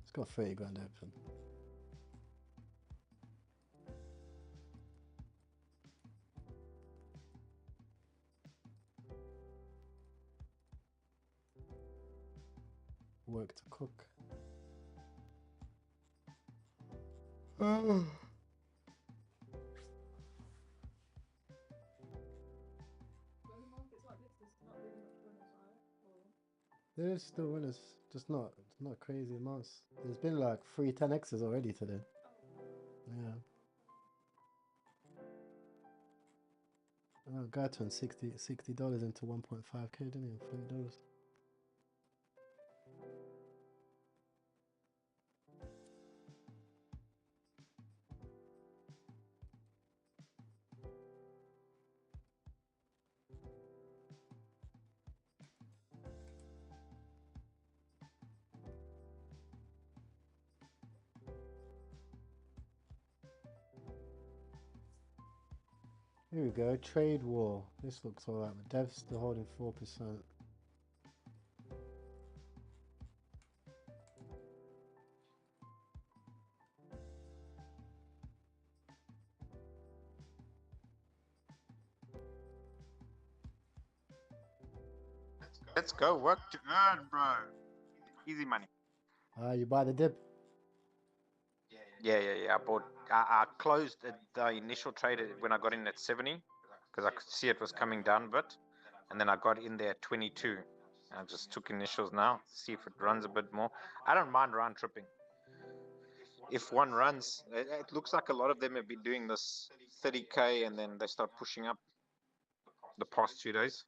Speaker 1: It's got 30 grand open. Work to cook. There's still winners, just not crazy amounts. There's been like 3 10x's already today. Yeah. Oh, guy turned $60 into 1.5k, didn't he? $30. Here we go, trade war. This looks alright, but dev's still holding 4%.
Speaker 12: Let's go. Work to earn, bro. Easy money.
Speaker 1: You buy the dip?
Speaker 12: Yeah. I bought. I closed the initial trade when I got in at 70 because I could see it was coming down a bit, and then I got in there at 22. And I just took initials now, see if it runs a bit more. I don't mind round tripping. If one runs, it looks like a lot of them have been doing this 30k, and then they start pushing up the past 2 days.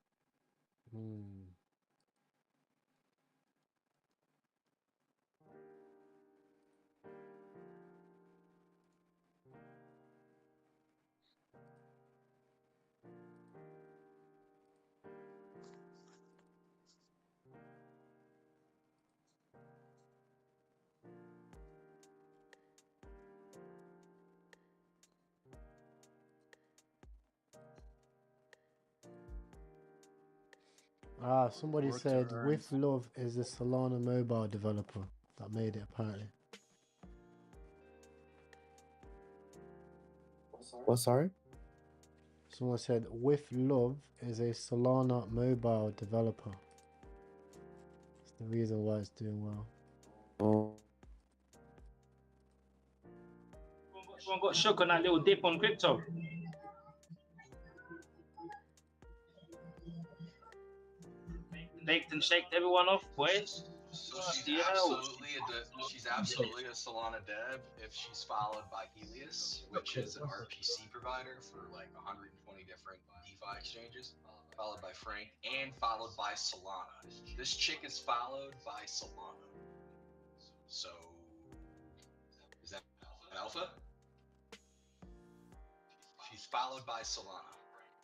Speaker 1: Somebody
Speaker 2: Work to
Speaker 1: said
Speaker 2: earn.
Speaker 1: With Love is a Solana mobile developer that made it apparently.
Speaker 3: What? Sorry.
Speaker 1: Someone said With Love is a Solana mobile developer. It's the reason why it's doing well.
Speaker 3: Oh.
Speaker 5: Someone got shook on that little dip on crypto. Baked and shaked everyone off, boys.
Speaker 20: So
Speaker 5: Bloody hell.
Speaker 20: she's absolutely a Solana dev if she's followed by Helios, which is an RPC provider for like 120 different DeFi exchanges, followed by Frank, and followed by Solana. This chick is followed by Solana. So is that an alpha? She's followed by Solana,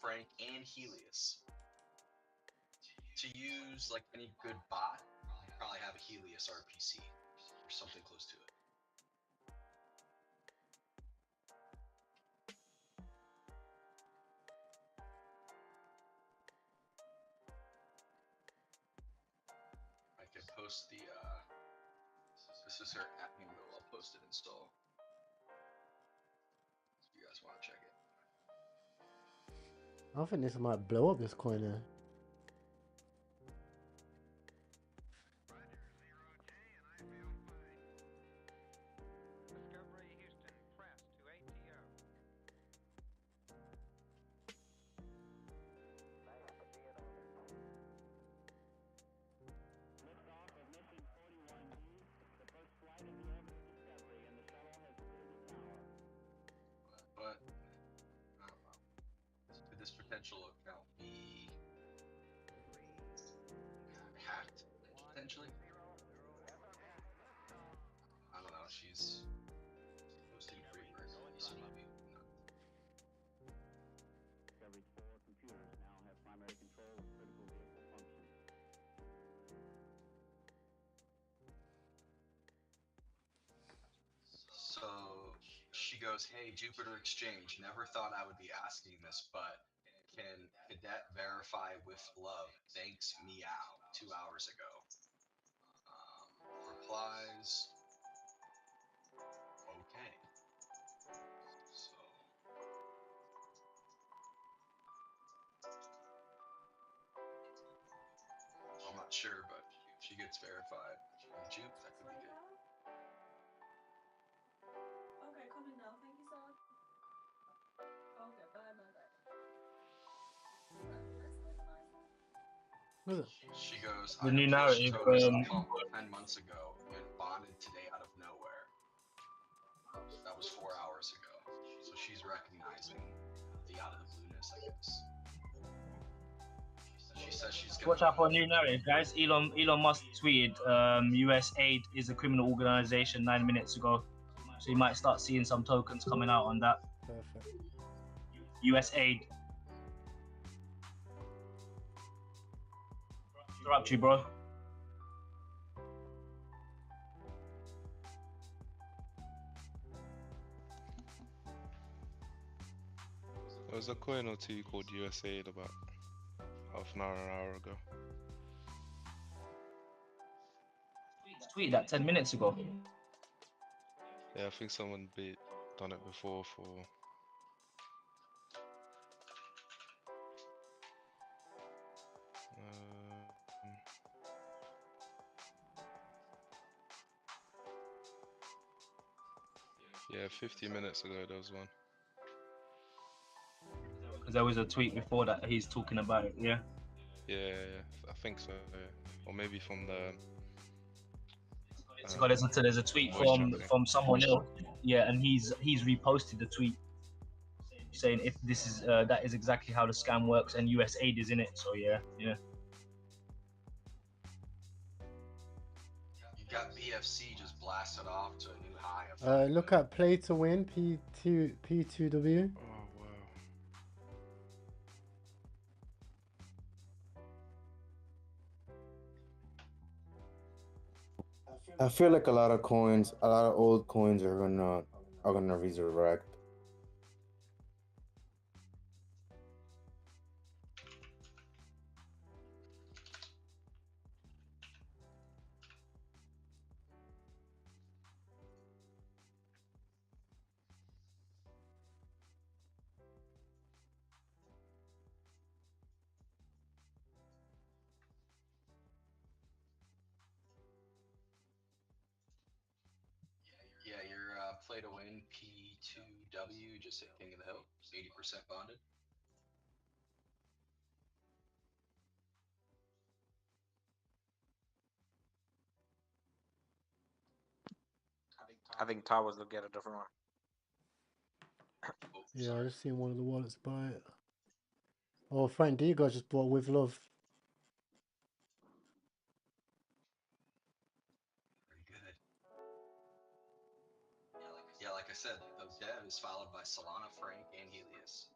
Speaker 20: Frank, and Helios. To use like any good bot, you probably have a Helios RPC or something close to it. I can post the this is her app handle. I'll post it install. If you guys want to check it.
Speaker 1: I think this might blow up this coin here.
Speaker 20: But I don't know. Could this potential account be hacked potentially? I don't know. She's posting free regularly, so maybe not.
Speaker 6: Discovery's 4 computers now have primary control of critical vehicle functions.
Speaker 20: So she goes, "Hey, Jupiter Exchange. Never thought I would be asking this, but can Cadet verify with love? Thanks, meow. 2 hours ago." Replies. Okay. So. I'm not sure, but if she gets verified on Jupe, that could be good.
Speaker 11: Okay, coming now. Thank you so much. Okay, bye, bye, bye.
Speaker 20: She goes,
Speaker 5: The
Speaker 20: I
Speaker 5: new
Speaker 20: pushed
Speaker 5: narrative,
Speaker 20: toes pump 10 months ago and bonded today out of nowhere. That was 4 hours ago. So she's recognizing the out of the blueness, I guess. She says she's gonna
Speaker 5: Watch out for a new narrative, guys. Elon Musk tweeted, US aid is a criminal organization 9 minutes ago. So you might start seeing some tokens coming out on that.
Speaker 1: Perfect.
Speaker 5: US aid. Interrupt you, bro.
Speaker 22: There was a coin or two called USAID about half an hour ago.
Speaker 5: Tweeted that 10 minutes ago.
Speaker 22: Yeah, I think someone done it before for. Yeah, 50 minutes ago there was one.
Speaker 5: Because there was a tweet before that he's talking about it, yeah?
Speaker 22: Yeah, I think so. Yeah. Or maybe from the.
Speaker 5: There's a tweet
Speaker 22: voice chat thing.
Speaker 5: from someone else, yeah, and he's reposted the tweet saying if this is that is exactly how the scam works and US aid is in it. So yeah.
Speaker 20: You got BFC just blasted off to a new high of.
Speaker 1: Look at play to win P2W.
Speaker 3: I feel like a lot of old coins are gonna resurrect.
Speaker 20: play to win P2W, just hit King of the Hill, 80% bonded.
Speaker 12: I think Ty was looking at a different one.
Speaker 1: Yeah, I just seen one of the wallets buy it. Oh, Frank Diego just bought with love.
Speaker 20: Pretty good. Yeah, like I said, the dev is followed by Solana, Frank, and Helios.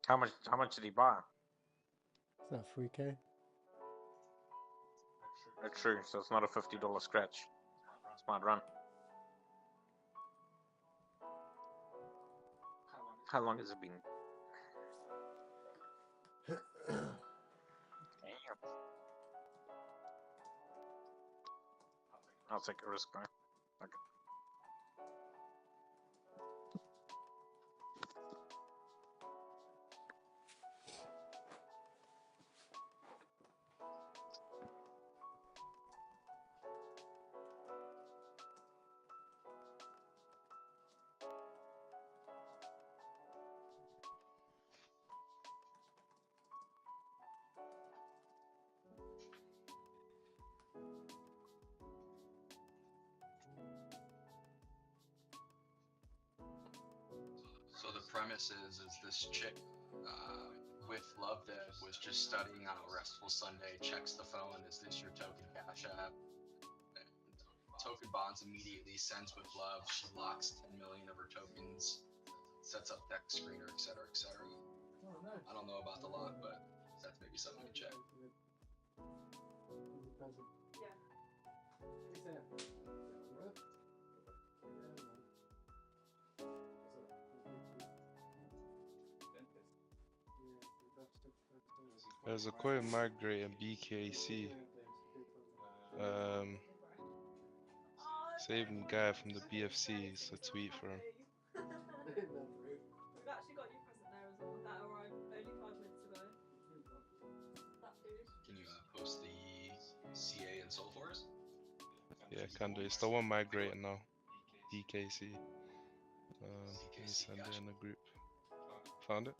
Speaker 12: How much did he buy?
Speaker 1: Is that 3K?
Speaker 12: True, so it's not a $50 scratch. Smart run. How long has it been? Damn. I'll take a risk, man. Okay.
Speaker 20: So the premise is this chick with Love Dev was just studying on a restful Sunday, checks the phone, is this your token cash app? And token bonds immediately, sends with love, she locks 10 million of her tokens, sets up deck screener, etc., etc. I don't know about the lock, but that's maybe something to check.
Speaker 22: There's a coin migrating BKC. Same guy from the BFC. It's a tweet for him.
Speaker 11: We've actually got your present there as well. That arrived only 5 minutes ago. That food.
Speaker 20: Can you post the CA and Soul for us?
Speaker 22: Yeah, can do. It's the one migrating now. BKC. Let me send it in the group. Found it?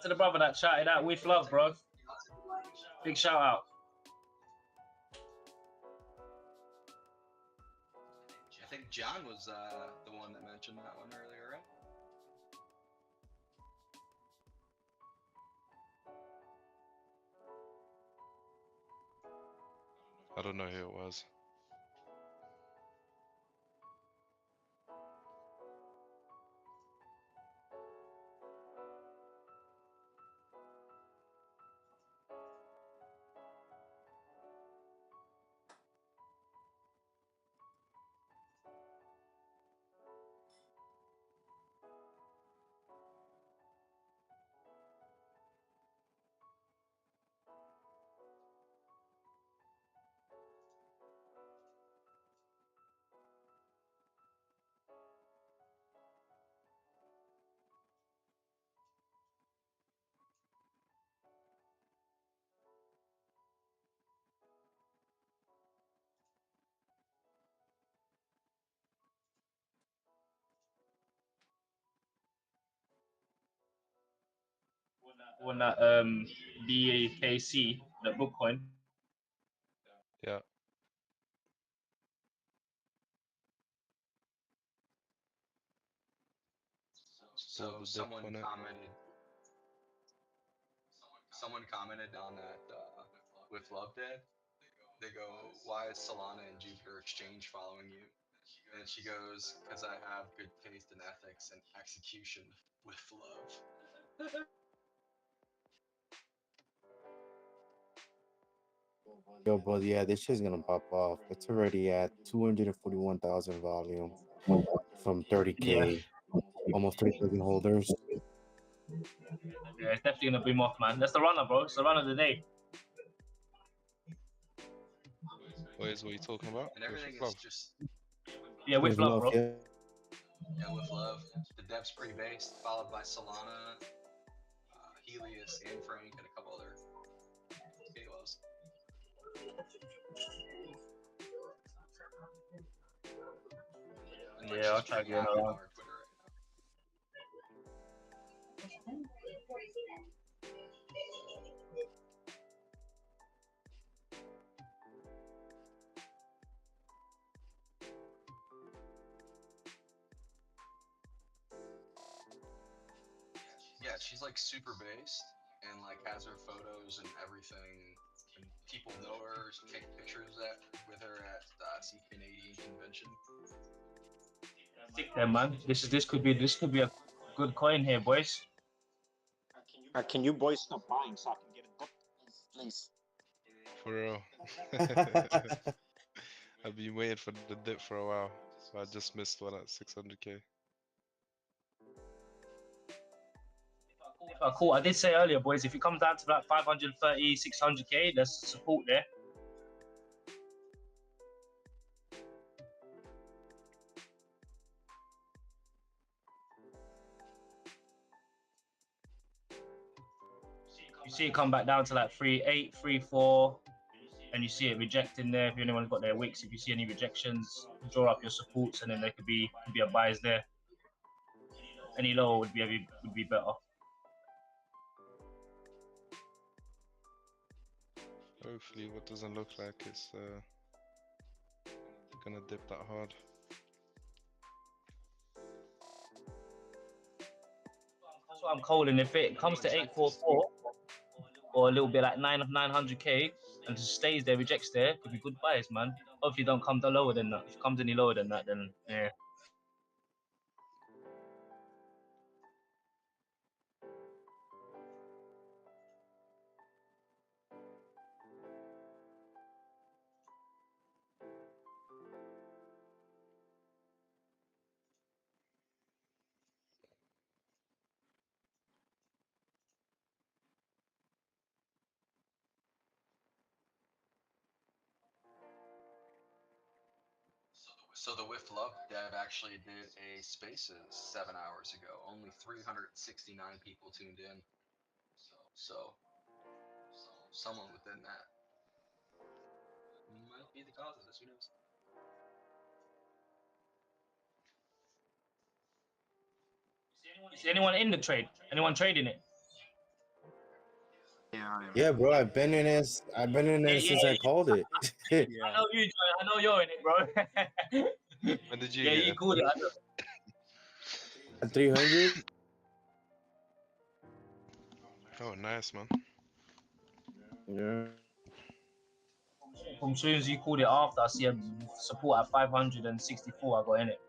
Speaker 5: To the brother that shouted out with love, bro. Big shout out.
Speaker 20: I think John was the one that mentioned that one earlier, right?
Speaker 22: I don't know who it was.
Speaker 5: When that BAKC, that book coin.
Speaker 22: Yeah.
Speaker 20: So someone commented on that with Love Dead. They go, why is Solana and Jupiter Exchange following you? And she goes, because I have good taste and ethics and execution with love.
Speaker 3: Yo, bro, yeah, this shit's gonna pop off. It's already at 241,000 volume from 30K, almost 30,000 holders.
Speaker 5: Yeah, it's definitely gonna boom off, man. That's the runner, bro. It's the run of the day.
Speaker 22: What is what you talking about?
Speaker 20: And everything is just
Speaker 5: with love, bro.
Speaker 3: Yeah.
Speaker 20: Yeah, with love. The dev's pre-based, followed by Solana, Helios, and Frank, and a couple other Halos.
Speaker 5: Yeah, I'll try again around.
Speaker 20: Yeah, she's like super based and like has her photos and everything. And people know her, take pictures with her at the Canadian convention.
Speaker 5: Yeah, man. This could be a good coin here, boys.
Speaker 12: Can you boys stop buying so I can get a dip, please?
Speaker 22: For real. I've been waiting for the dip for a while, so I just missed one at 600k.
Speaker 5: Cool. I did say earlier, boys, if it comes down to like 530, 600k, there's support there. You see it come back down to like 3.8, 3.4, and you see it rejecting there. If anyone's got their wicks, if you see any rejections, draw up your supports, and then there could be a buys there. Any lower would be better.
Speaker 22: Hopefully, what doesn't look like it's gonna dip that hard.
Speaker 5: That's what I'm calling. If it comes to 844 or a little bit like 900k and just stays there, rejects there, could be good buys, man. Hopefully, don't come lower than that. If it comes any lower than that, then yeah.
Speaker 20: So the With Love dev actually did a Spaces 7 hours ago. Only 369 people tuned in. So someone within that might be the cause of this. Who knows?
Speaker 5: Is anyone in the trade? Anyone trading it?
Speaker 3: Yeah, bro. I've been in this. I've been in this since I called it.
Speaker 5: I know you, Joy. I know you're in it, bro.
Speaker 22: When did you
Speaker 5: Yeah,
Speaker 22: get
Speaker 5: you
Speaker 22: in?
Speaker 5: called it. I know.
Speaker 3: At 300.
Speaker 22: Oh, nice, man.
Speaker 3: Yeah.
Speaker 5: From soon as you called it after, I see a support at 564. I got in it.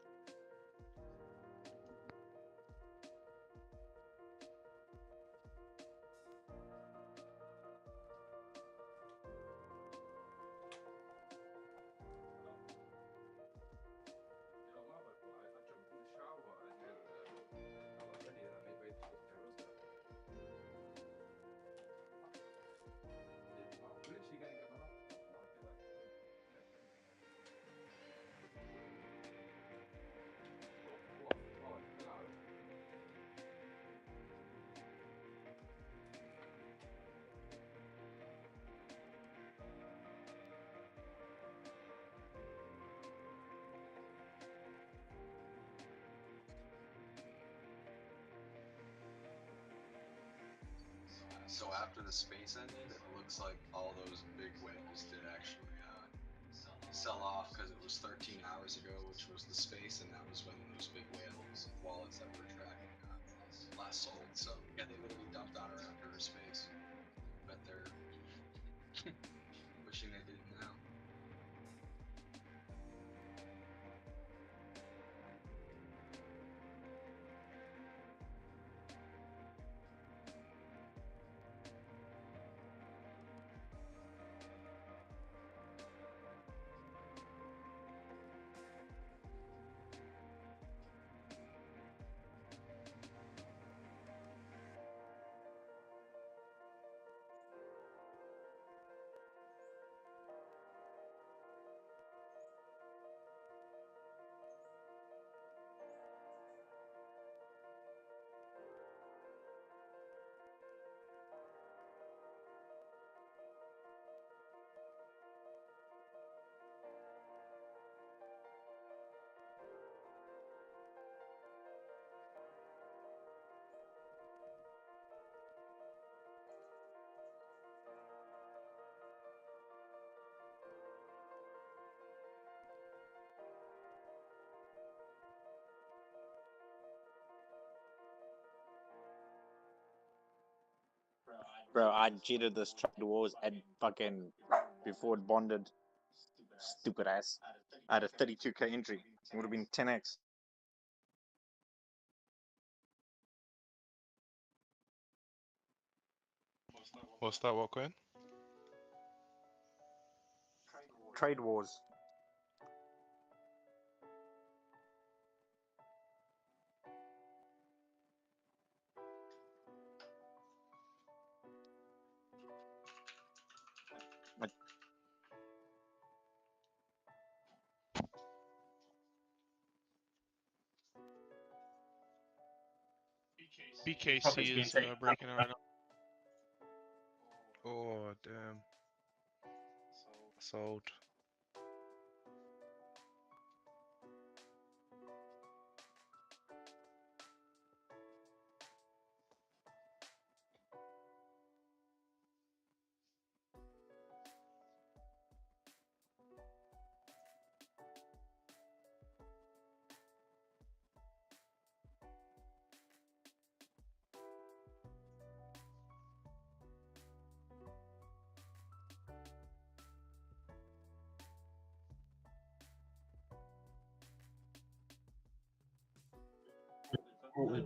Speaker 20: So after the space ended, it looks like all those big whales did actually sell off because it was 13 hours ago, which was the space, and that was when those big whales wallets that were tracking last sold. So yeah, they literally dumped on her after her space. Bet they're wishing they didn't now.
Speaker 12: Bro, I cheated this trade wars at fucking before it bonded. Stupid ass. I had a 32k entry. It would have been 10x.
Speaker 22: What's that? What coin?
Speaker 12: Trade wars.
Speaker 22: BKC
Speaker 5: being
Speaker 22: is
Speaker 5: taken.
Speaker 22: breaking out right now. Oh damn. Sold.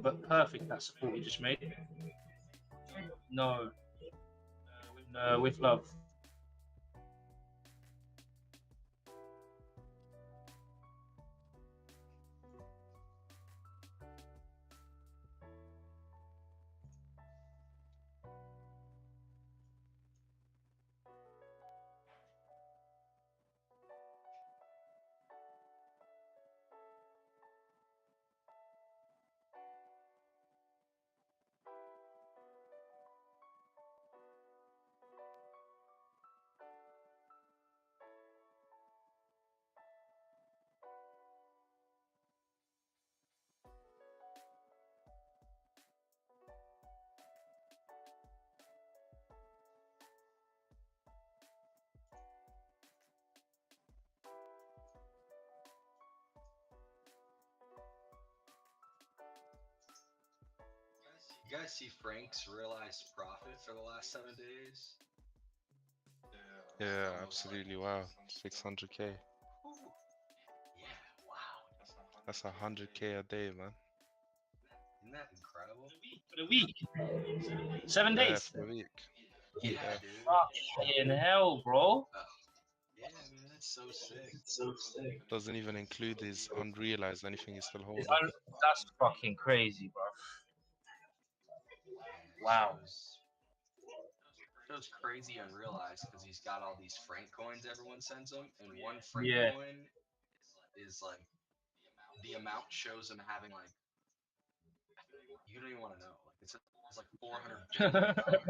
Speaker 5: But perfect. That support you just made. No, with love.
Speaker 20: You guys see Frank's realized profit for the last 7 days?
Speaker 22: Yeah, absolutely. Wow. 600k.
Speaker 20: Yeah, wow.
Speaker 22: That's 100k a day, man.
Speaker 20: Isn't that incredible?
Speaker 5: For the week. 7
Speaker 22: Yeah,
Speaker 5: days.
Speaker 22: for the week.
Speaker 20: Yeah,
Speaker 22: Yeah.
Speaker 20: dude.
Speaker 5: Fucking hell, bro.
Speaker 20: Yeah, man, that's so sick.
Speaker 5: So sick.
Speaker 22: Doesn't even include his unrealized anything he's still holding.
Speaker 5: That's fucking crazy, bro. Wow.
Speaker 20: Shows crazy unrealized because he's got all these Frank coins everyone sends him, and one Frank
Speaker 5: Yeah.
Speaker 20: coin is like the amount shows him having like you don't even want to know. Like it's like $450.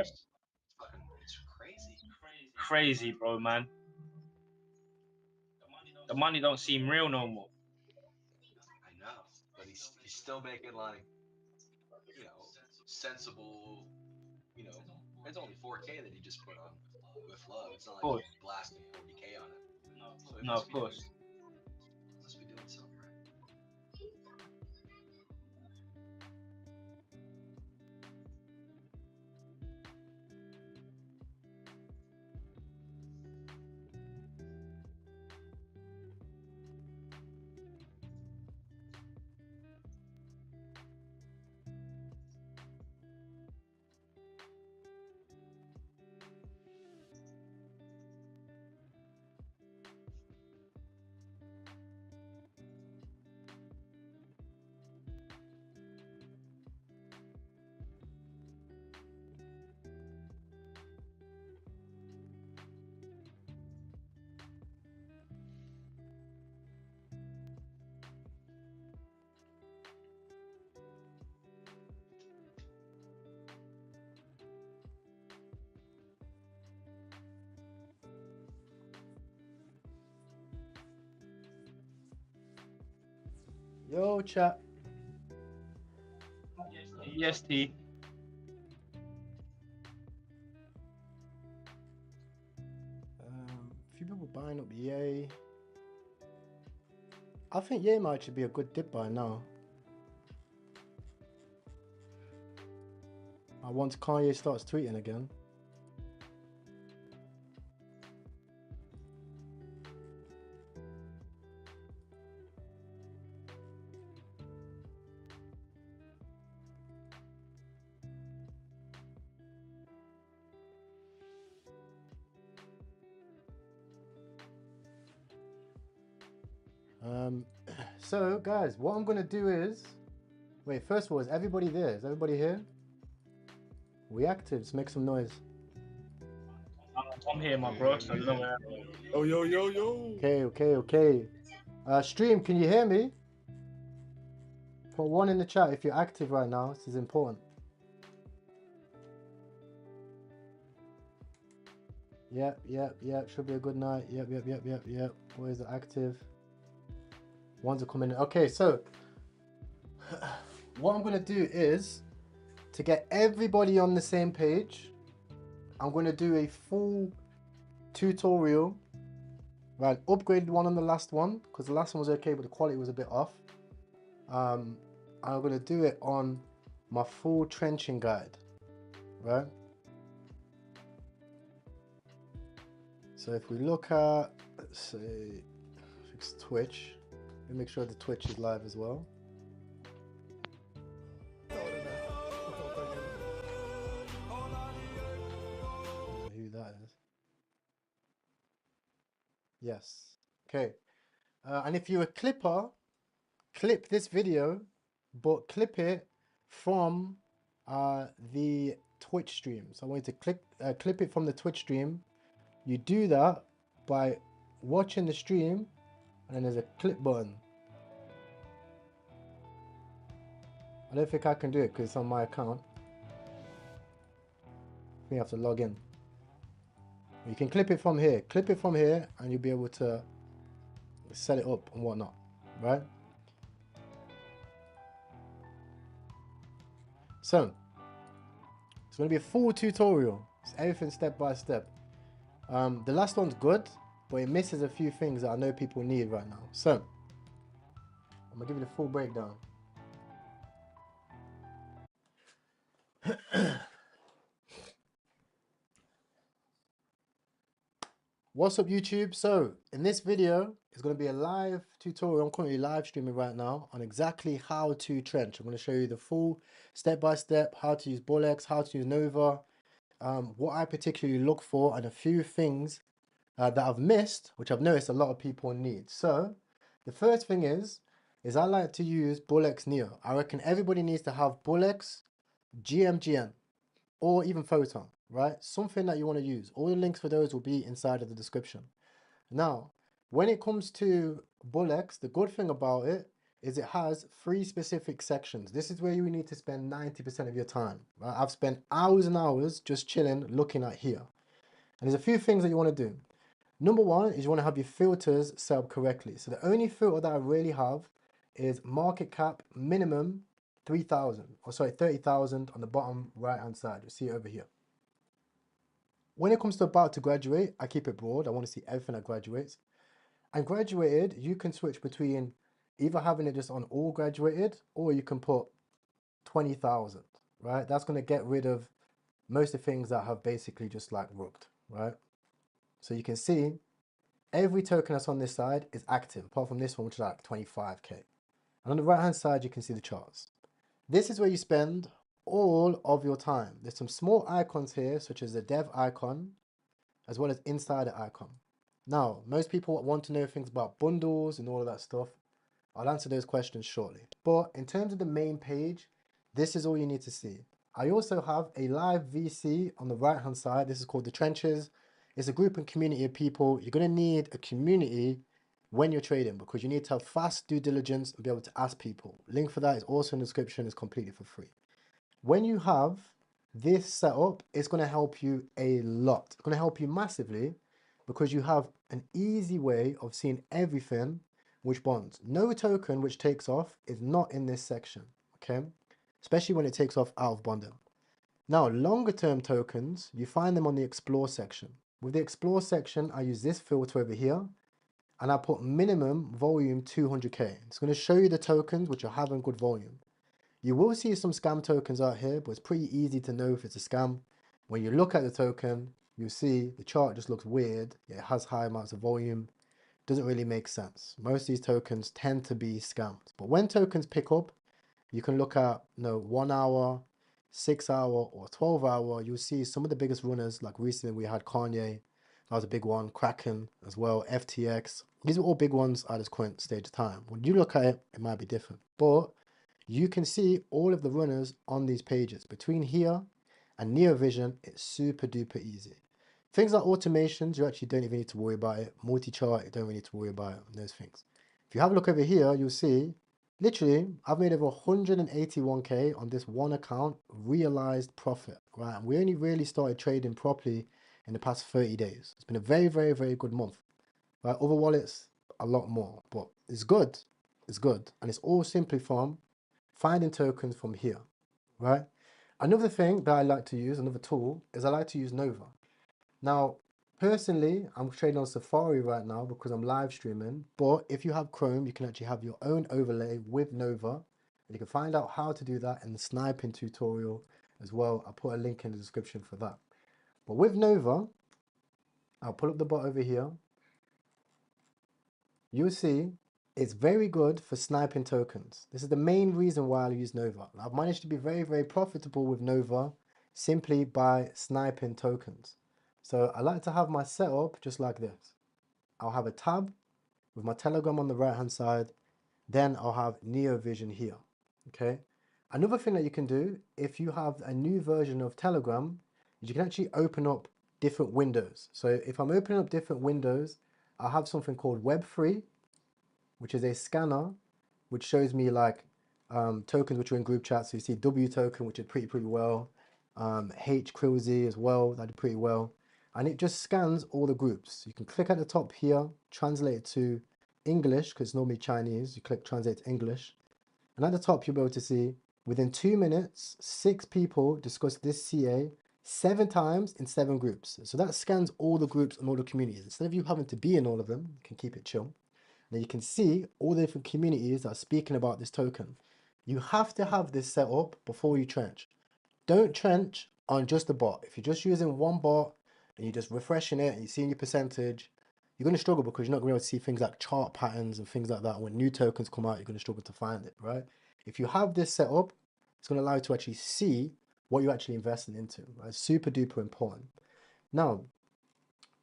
Speaker 20: It's crazy.
Speaker 5: Crazy, bro, man. The money don't seem real no more.
Speaker 20: I know, but he's still making like sensible. It's only 4K that he just put on with love. It's not like he's blasting 40K on it. So he
Speaker 5: No,
Speaker 20: must
Speaker 5: of
Speaker 20: be doing,
Speaker 5: course.
Speaker 20: must be doing something right.
Speaker 1: Yo, chat.
Speaker 5: Yes, T.
Speaker 1: A few people buying up Yay. I think Yay might actually be a good dip buy now. Once Kanye starts tweeting again. So guys, what I'm gonna do is, wait, first of all, is everybody there? Is everybody here? We active, let's make some noise.
Speaker 5: I'm here, my bro. So I don't know where.
Speaker 7: Oh, yo.
Speaker 1: Okay. Stream, can you hear me? Put 1 in the chat if you're active right now. This is important. Yep. Should be a good night. Yep. Boys are active. Ones are coming in. Okay, so what I'm gonna do is, to get everybody on the same page, I'm gonna do a full tutorial. Right, upgraded one on the last one because the last one was okay, but the quality was a bit off. I'm gonna do it on my full trenching guide, right? So if we look at, let's say, fix Twitch, let me make sure the Twitch is live as well. Who that is? Yes. Okay. And if you're a clipper, clip this video, but clip it from the Twitch stream. So I want you to clip it from the Twitch stream. You do that by watching the stream, and then there's a clip button. I don't think I can do it because it's on my account. I think you have to log in. You can clip it from here. Clip it from here, and you'll be able to set it up and whatnot, right? So it's going to be a full tutorial. It's everything step by step. The last one's good, but it misses a few things that I know people need right now. So I'm gonna give you the full breakdown. What's up, YouTube? So in this video, it's going to be a live tutorial. I'm currently live streaming right now on exactly how to trench. I'm going to show you the full step-by-step, how to use Bullets, how to use Nova, what I particularly look for, and a few things that I've missed, which I've noticed a lot of people need. So the first thing is I like to use Bullets Neo. I reckon everybody needs to have Bullets, GMGN, or even Photon, right? Something that you want to use. All the links for those will be inside of the description. Now, when it comes to Bullets, the good thing about it is it has 3 specific sections. This is where you need to spend 90% of your time, right? I've spent hours and hours just chilling, looking at here. And there's a few things that you want to do. Number 1 is you want to have your filters set up correctly. So the only filter that I really have is market cap minimum 30,000 on the bottom right hand side. You'll see it over here. When it comes to about to graduate, I keep it broad. I want to see everything that graduates. And graduated, you can switch between either having it just on all graduated, or you can put 20,000, right? That's going to get rid of most of the things that have basically just like rubbed, right? So you can see every token that's on this side is active, apart from this one, which is like 25k. And on the right hand side, you can see the charts. This is where you spend all of your time. There's some small icons here, such as the dev icon, as well as insider icon. Now, most people want to know things about bundles and all of that stuff. I'll answer those questions shortly. But in terms of the main page, this is all you need to see. I also have a live VC on the right hand side. This is called the Trenches. It's a group and community of people. You're going to need a community when you're trading, because you need to have fast due diligence and be able to ask people. Link for that is also in the description. It's completely for free. When you have this set up, it's going to help you a lot. It's going to help you massively, because you have an easy way of seeing everything which bonds. No token which takes off is not in this section, okay? Especially when it takes off out of bonding. Now, longer term tokens, you find them on the explore section. With the explore section, I use this filter over here, and I put minimum volume 200k. It's going to show you the tokens which are having good volume. You will see some scam tokens out here, but it's pretty easy to know if it's a scam. When you look at the token, you see the chart just looks weird. It has high amounts of volume. Doesn't really make sense. Most of these tokens tend to be scams. But when tokens pick up, you can look at 1 hour, 6 hour, or 12 hour. You'll see some of the biggest runners. Like recently we had Kanye. That was a big one. Kraken as well. FTX. These are all big ones at this current stage of time. When you look at it, it might be different. But you can see all of the runners on these pages. Between here and NeoVision, it's super duper easy. Things like automations, you actually don't even need to worry about it. Multi-chart, you don't really need to worry about it, those things. If you have a look over here, you'll see, literally, I've made over 181K on this one account, realized profit, right? And we only really started trading properly in the past 30 days. It's been a very, very, very good month. Right? Other wallets, a lot more, but it's good. It's good. And it's all simply from finding tokens from here, right? Another thing that I like to use, another tool, is I like to use Nova. Now, personally, I'm trading on Safari right now because I'm live streaming, but if you have Chrome, you can actually have your own overlay with Nova. And you can find out how to do that in the sniping tutorial as well. I'll put a link in the description for that. But with Nova, I'll pull up the bot over here. You'll see it's very good for sniping tokens. This is the main reason why I use Nova. I've managed to be very, very profitable with Nova simply by sniping tokens. So I like to have my setup just like this. I'll have a tab with my Telegram on the right hand side. Then I'll have NeoVision here. Okay. Another thing that you can do if you have a new version of Telegram is you can actually open up different windows. So if I'm opening up different windows, I'll have something called Web3, which is a scanner, which shows me like tokens which are in group chat. So you see W token, which did pretty well. KRYPTOKING as well, that did pretty well. And it just scans all the groups. You can click at the top here, translate it to English, because it's normally Chinese. You click translate to English. And at the top, you'll be able to see within 2 minutes, 6 people discuss this CA 7 times in 7 groups. So that scans all the groups and all the communities. Instead of you having to be in all of them, you can keep it chill. Now you can see all the different communities that are speaking about this token. You have to have this set up before you trench. Don't trench on just a bot. If you're just using one bot and you're just refreshing it and you're seeing your percentage, you're going to struggle because you're not going to be able to see things like chart patterns and things like that. When new tokens come out, you're going to struggle to find it, right? If you have this set up, it's going to allow you to actually see what you're actually investing into, right? Super duper important. Now,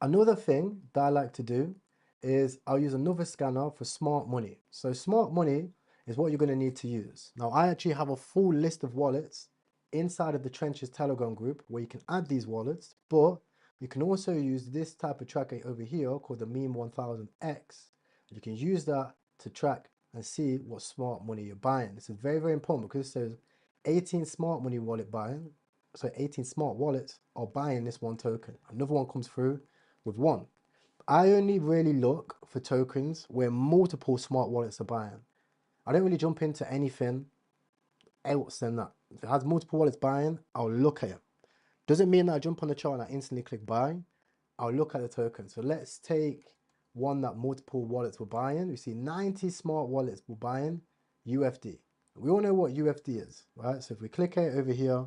Speaker 1: another thing that I like to do is I'll use another scanner for smart money. So smart money is what you're going to need to use. Now, I actually have a full list of wallets inside of the Trenches Telegram group where you can add these wallets, but you can also use this type of tracker over here called the Meme 1000X. You can use that to track and see what smart money you're buying. This is very, very important because it says 18 smart money wallet buying. So 18 smart wallets are buying this one token. Another one comes through with one. I only really look for tokens where multiple smart wallets are buying. I don't really jump into anything else than that. If it has multiple wallets buying, I'll look at it. Doesn't mean that I jump on the chart and I instantly click buy. I'll look at the token. So let's take one that multiple wallets were buying. We see 90 smart wallets were buying UFD. We all know what UFD is, right? So if we click it over here,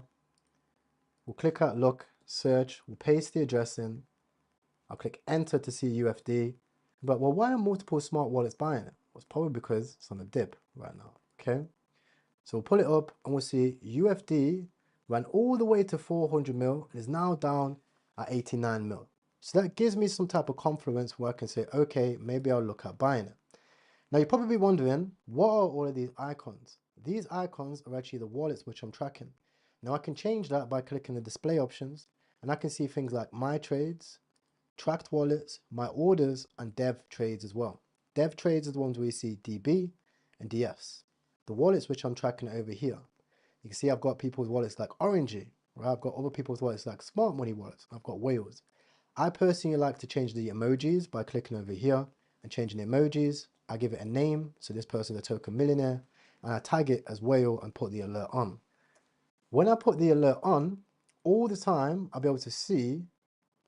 Speaker 1: we'll click at look, search, we'll paste the address in. I'll click enter to see UFD. But well, why are multiple smart wallets buying it? Well, it's probably because it's on a dip right now, okay? So we'll pull it up and we'll see UFD ran all the way to 400 mil and is now down at 89 mil. So that gives me some type of confluence where I can say, okay, maybe I'll look at buying it. Now you're probably wondering, what are all of these icons? These icons are actually the wallets which I'm tracking. Now I can change that by clicking the display options and I can see things like my trades, tracked wallets, my orders, and dev trades as well. Dev trades are the ones where you see DB and DS. The wallets which I'm tracking over here. You can see I've got people's wallets like Orangey, right? I've got other people's wallets like Smart Money wallets. I've got whales. I personally like to change the emojis by clicking over here and changing the emojis. I give it a name, so this person is a token millionaire, and I tag it as whale and put the alert on. When I put the alert on, all the time I'll be able to see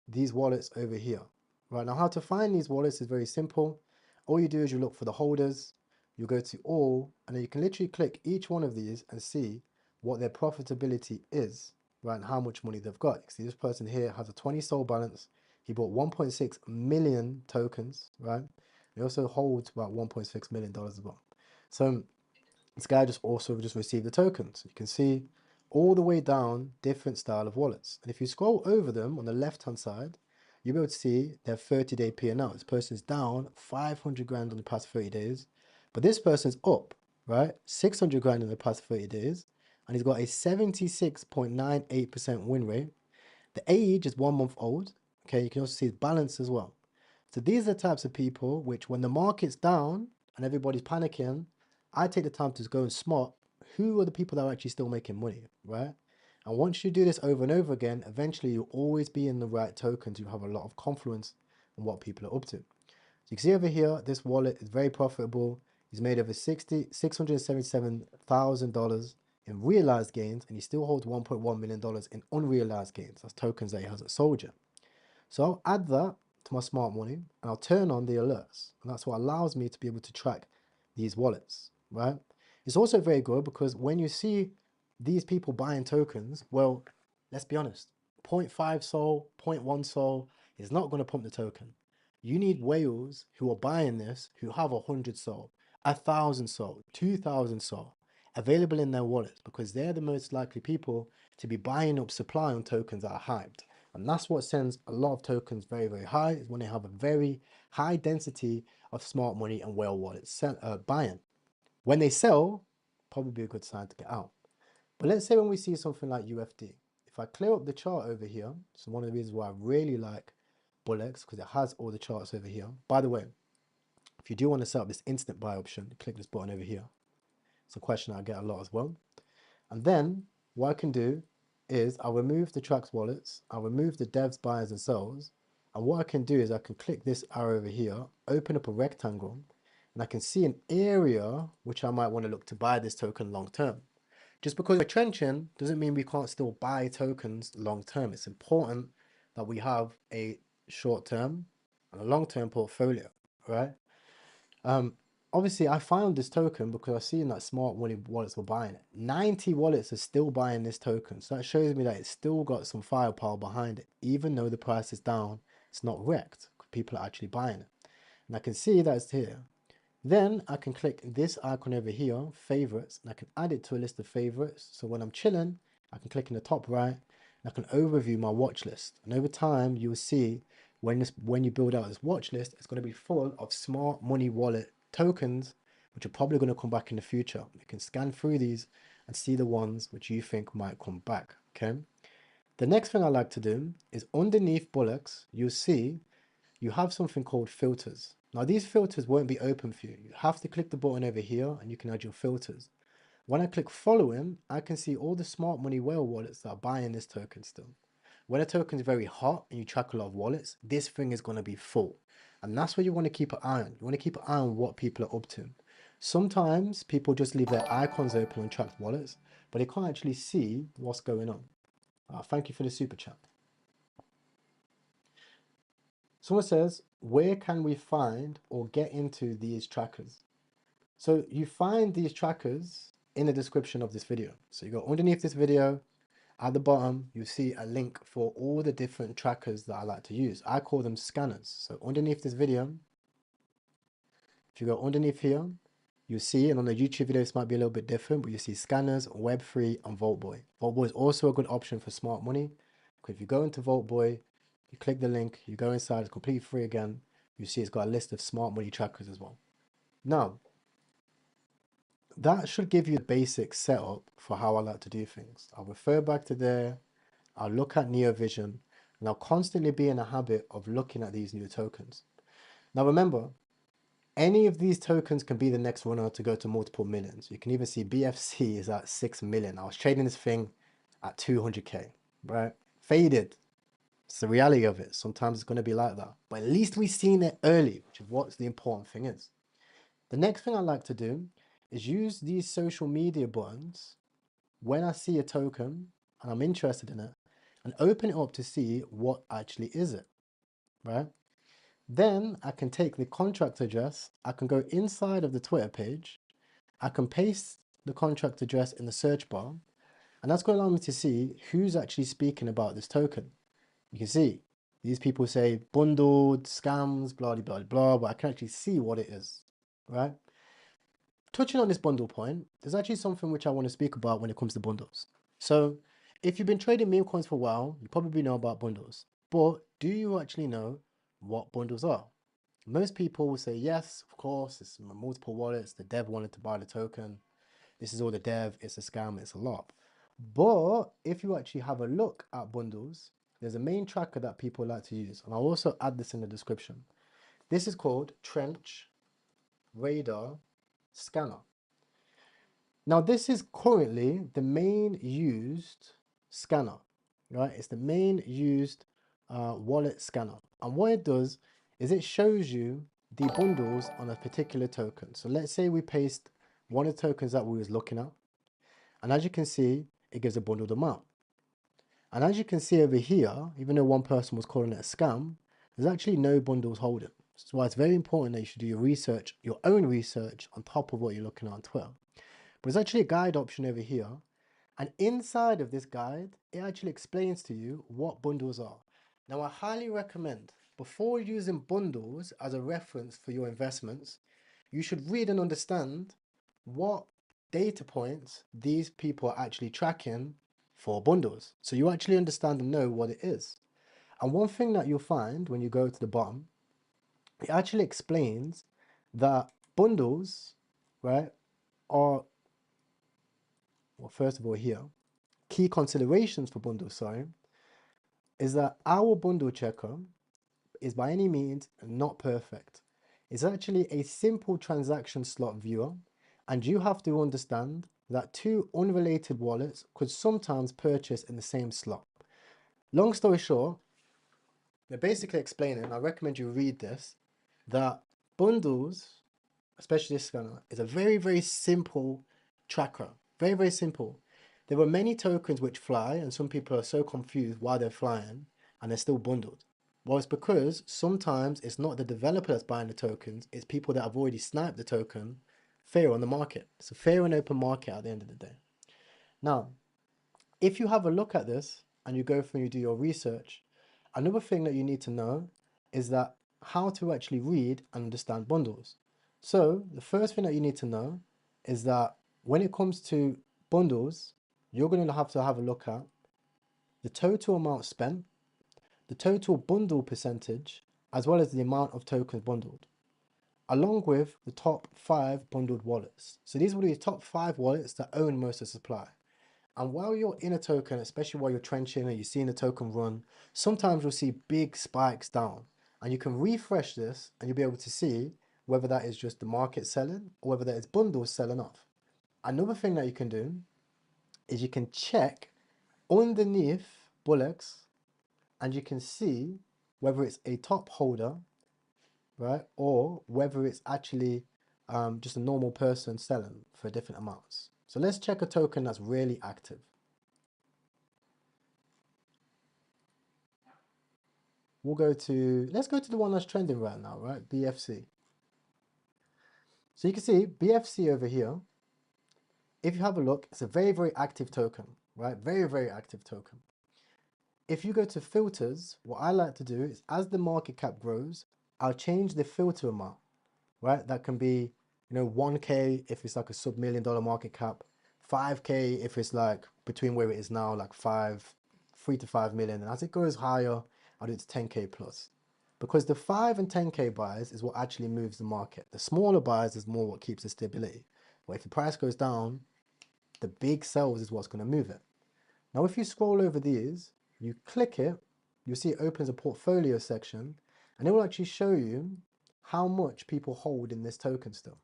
Speaker 1: these wallets over here. Right now, how to find these wallets is very simple. All you do is you look for the holders, you go to all, and then you can literally click each one of these and see what their profitability is, right, and how much money they've got. You see this person here has a 20 SOL balance. He bought 1.6 million tokens, right? He also holds about $1.6 million as well. So this guy just received the tokens. You can see all the way down different style of wallets. And if you scroll over them on the left hand side, you'll be able to see their 30-day P&L. This person's down 500 grand in the past 30 days, but this person's up, right? 600 grand in the past 30 days, and he's got a 76.98% win rate. The age is 1 month old. Okay, you can also see his balance as well. So these are the types of people which, when the market's down and everybody's panicking, I take the time to go and spot who are the people that are actually still making money, right? And once you do this over and over again, eventually you'll always be in the right tokens. You have a lot of confluence on what people are up to. So you can see over here, this wallet is very profitable. He's made over $677,000 in realized gains, and he still holds $1.1 million in unrealized gains. That's tokens that he hasn't sold yet. So I'll add that to my smart money, and I'll turn on the alerts, and that's what allows me to be able to track these wallets, right? It's also very good because when you see these people buying tokens, well, let's be honest, 0.5 sol, 0.1 sol is not going to pump the token. You need whales who are buying this, who have 100 sol, 1,000 sol, 2,000 sol available in their wallets, because they're the most likely people to be buying up supply on tokens that are hyped. And that's what sends a lot of tokens very, very high, is when they have a very high density of smart money and whale wallets buying. When they sell, probably a good sign to get out. But let's say when we see something like UFD, if I clear up the chart over here, so one of the reasons why I really like Bullex, because it has all the charts over here. By the way, if you do want to set up this instant buy option, click this button over here. It's a question I get a lot as well. And then what I can do is I'll remove the tracks wallets, I'll remove the devs, buyers and sells, and what I can do is I can click this arrow over here, open up a rectangle, and I can see an area which I might want to look to buy this token long term. Just because we're trenching doesn't mean we can't still buy tokens long term. It's important that we have a short term and a long term portfolio, right? Obviously, I found this token because I've seen that smart money wallets were buying it. 90 wallets are still buying this token. So that shows me that it's still got some firepower behind it. Even though the price is down, it's not wrecked. People are actually buying it. And I can see that it's here. Then I can click this icon over here, favorites, and I can add it to a list of favorites. So when I'm chilling, I can click in the top right, and I can overview my watch list. And over time, you'll see when you build out this watch list, it's going to be full of smart money wallet tokens, which are probably going to come back in the future. You can scan through these and see the ones which you think might come back, okay? The next thing I like to do is underneath Bullex, you'll see you have something called filters. Now these filters won't be open for you. You have to click the button over here and you can add your filters. When I click following, I can see all the smart money whale wallets that are buying this token still. When a token is very hot and you track a lot of wallets, this thing is going to be full. And that's what you want to keep an eye on. You want to keep an eye on what people are up to. Sometimes people just leave their icons open on tracked wallets, but they can't actually see what's going on. Thank you for the super chat. Someone says, where can we find or get into these trackers? So you find these trackers in the description of this video. So you go underneath this video, at the bottom, you see a link for all the different trackers that I like to use. I call them scanners. So underneath this video, if you go underneath here, you see, and on the YouTube video, this might be a little bit different, but you see scanners, Web3, and Vaultboy. Vaultboy is also a good option for smart money. Because if you go into Vaultboy, you click the link, you go inside, it's completely free again. You see it's got a list of smart money trackers as well. Now, that should give you a basic setup for how I like to do things. I'll refer back to there, I'll look at NeoVision, and I'll constantly be in a habit of looking at these new tokens. Now remember, any of these tokens can be the next runner to go to multiple millions. You can even see BFC is at 6 million. I was trading this thing at 200k, right? Faded. It's the reality of it. Sometimes it's going to be like that. But at least we've seen it early, which is what the important thing is. The next thing I like to do is use these social media buttons when I see a token and I'm interested in it and open it up to see what actually is it, right? Then I can take the contract address, I can go inside of the Twitter page, I can paste the contract address in the search bar, and that's going to allow me to see who's actually speaking about this token. You can see these people say bundled, scams, blah, blah, blah, blah, but I can actually see what it is, right? Touching on this bundle point, there's actually something which I want to speak about when it comes to bundles. So if you've been trading meme coins for a while, you probably know about bundles. But do you actually know what bundles are? Most people will say, yes, of course, it's multiple wallets. The dev wanted to buy the token. This is all the dev. It's a scam. It's a lot. But if you actually have a look at bundles, there's a main tracker that people like to use. And I'll also add this in the description. This is called Trench Radar Scanner. Now, this is currently the main used scanner, right? It's the main used wallet scanner. And what it does is it shows you the bundles on a particular token. So let's say we paste one of the tokens that we was looking at. And as you can see, it gives a bundled amount. And as you can see over here, even though one person was calling it a scam, there's actually no bundles holding. That's why it's very important that you should do your research, your own research on top of what you're looking at on Twitter. But there's actually a guide option over here. And inside of this guide, it actually explains to you what bundles are. Now, I highly recommend, before using bundles as a reference for your investments, you should read and understand what data points these people are actually tracking for bundles. So you actually understand and know what it is. And one thing that you'll find when you go to the bottom, it actually explains that bundles, right, are, well, first of all here, key considerations for bundles, sorry, is that our bundle checker is by any means not perfect. It's actually a simple transaction slot viewer, and you have to understand that two unrelated wallets could sometimes purchase in the same slot. Long story short, they're basically explaining, and I recommend you read this, that bundles, especially this scanner, is a very, very simple tracker. Very, very simple. There are many tokens which fly, and some people are so confused why they're flying, and they're still bundled. Well, it's because sometimes it's not the developer that's buying the tokens, it's people that have already sniped the token fair on the market. It's a fair and open market at the end of the day. Now, if you have a look at this and you go through and you do your research, another thing that you need to know is that how to actually read and understand bundles. So the first thing that you need to know is that when it comes to bundles, you're going to have a look at the total amount spent, the total bundle percentage, as well as the amount of tokens bundled, along with the top 5 bundled wallets. So these will be the top 5 wallets that own most of the supply. And while you're in a token, especially while you're trenching and you're seeing the token run, sometimes you'll see big spikes down. And you can refresh this and you'll be able to see whether that is just the market selling or whether that is bundles selling off. Another thing that you can do is you can check underneath bullets and you can see whether it's a top holder, right, or whether it's actually just a normal person selling for different amounts. So let's check a token that's really active. Let's go to the one that's trending right now, right? BFC. So you can see BFC over here. If you have a look, it's a very, very active token, right? Very, very active token. If you go to filters, what I like to do is as the market cap grows, I'll change the filter amount, right? That can be, 1K if it's like a sub $1 million market cap, 5K if it's like between where it is now, like 3 to 5 million. And as it goes higher, I'll do it to 10K plus. Because the 5 and 10K buys is what actually moves the market. The smaller buys is more what keeps the stability. But if the price goes down, the big sells is what's going to move it. Now, if you scroll over these, you click it, you'll see it opens a portfolio section, and it will actually show you how much people hold in this token still.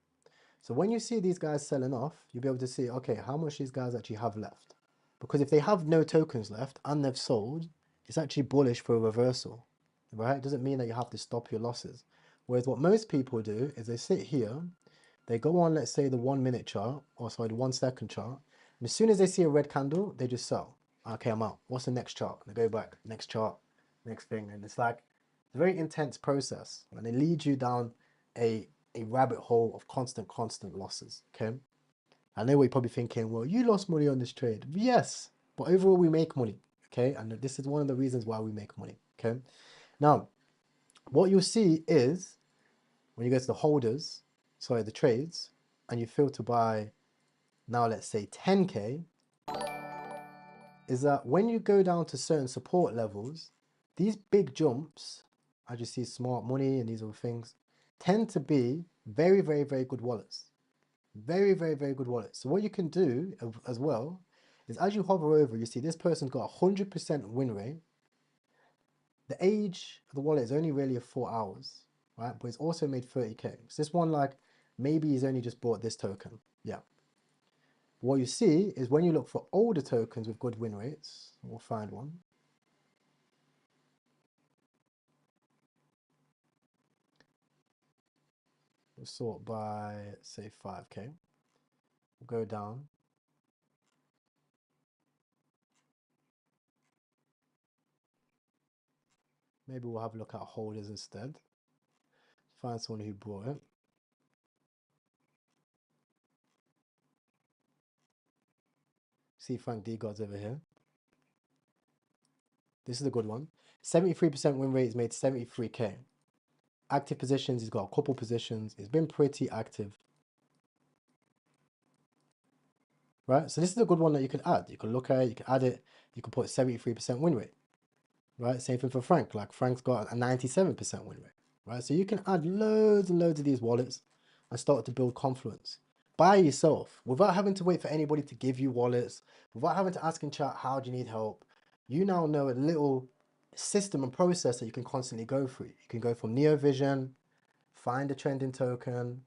Speaker 1: So when you see these guys selling off, you'll be able to see, okay, how much these guys actually have left. Because if they have no tokens left and they've sold, it's actually bullish for a reversal, right? It doesn't mean that you have to stop your losses. Whereas what most people do is they sit here, they go on, let's say the 1 minute chart, or sorry, the 1 second chart, and as soon as they see a red candle, they just sell. Okay, I'm out. What's the next chart? They go back, next chart, next thing. And it's like a very intense process. And it leads you down a rabbit hole of constant losses, okay? I know what you're probably thinking, well, you lost money on this trade. Yes, but overall we make money, okay? And this is one of the reasons why we make money, okay? Now, what you'll see is, when you go to the holders, sorry, the trades, and you filter by, now let's say 10K, is that when you go down to certain support levels, these big jumps, as you see, smart money and these other things, tend to be very, very, very good wallets. Very, very, very good wallets. So what you can do as well is as you hover over, you see this person's got 100% win rate. The age of the wallet is only really 4 hours, right? But it's also made 30K. So this one, like, maybe he's only just bought this token. Yeah. What you see is when you look for older tokens with good win rates, we'll find one. We'll sort by, say, 5K. We'll go down. Maybe we'll have a look at holders instead. Find someone who bought it. See Frank D God's over here. This is a good one. 73% win rate is made 73K. Active positions, he's got a couple positions. It's been pretty active. Right? So this is a good one that you can add. You can look at it, you can add it, you can put 73% win rate. Right? Same thing for Frank. Like Frank's got a 97% win rate. Right? So you can add loads and loads of these wallets and start to build confluence by yourself without having to wait for anybody to give you wallets, without having to ask in chat, how do you need help? You now know a little system and process that you can constantly go through. You can go from NeoVision, find a trending token,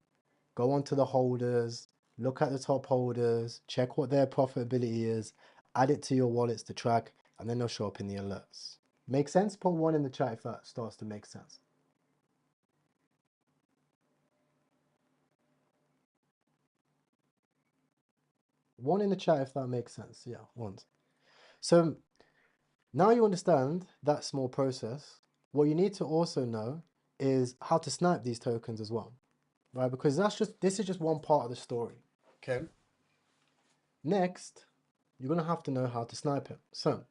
Speaker 1: go onto the holders, look at the top holders, check what their profitability is, add it to your wallets to track, and then they'll show up in the alerts. Make sense? Put one in the chat if that starts to make sense. One in the chat if that makes sense. Yeah, one. So now you understand that small process. What you need to also know is how to snipe these tokens as well, right? Because this is just one part of the story. Okay. Next, you're gonna have to know how to snipe it. So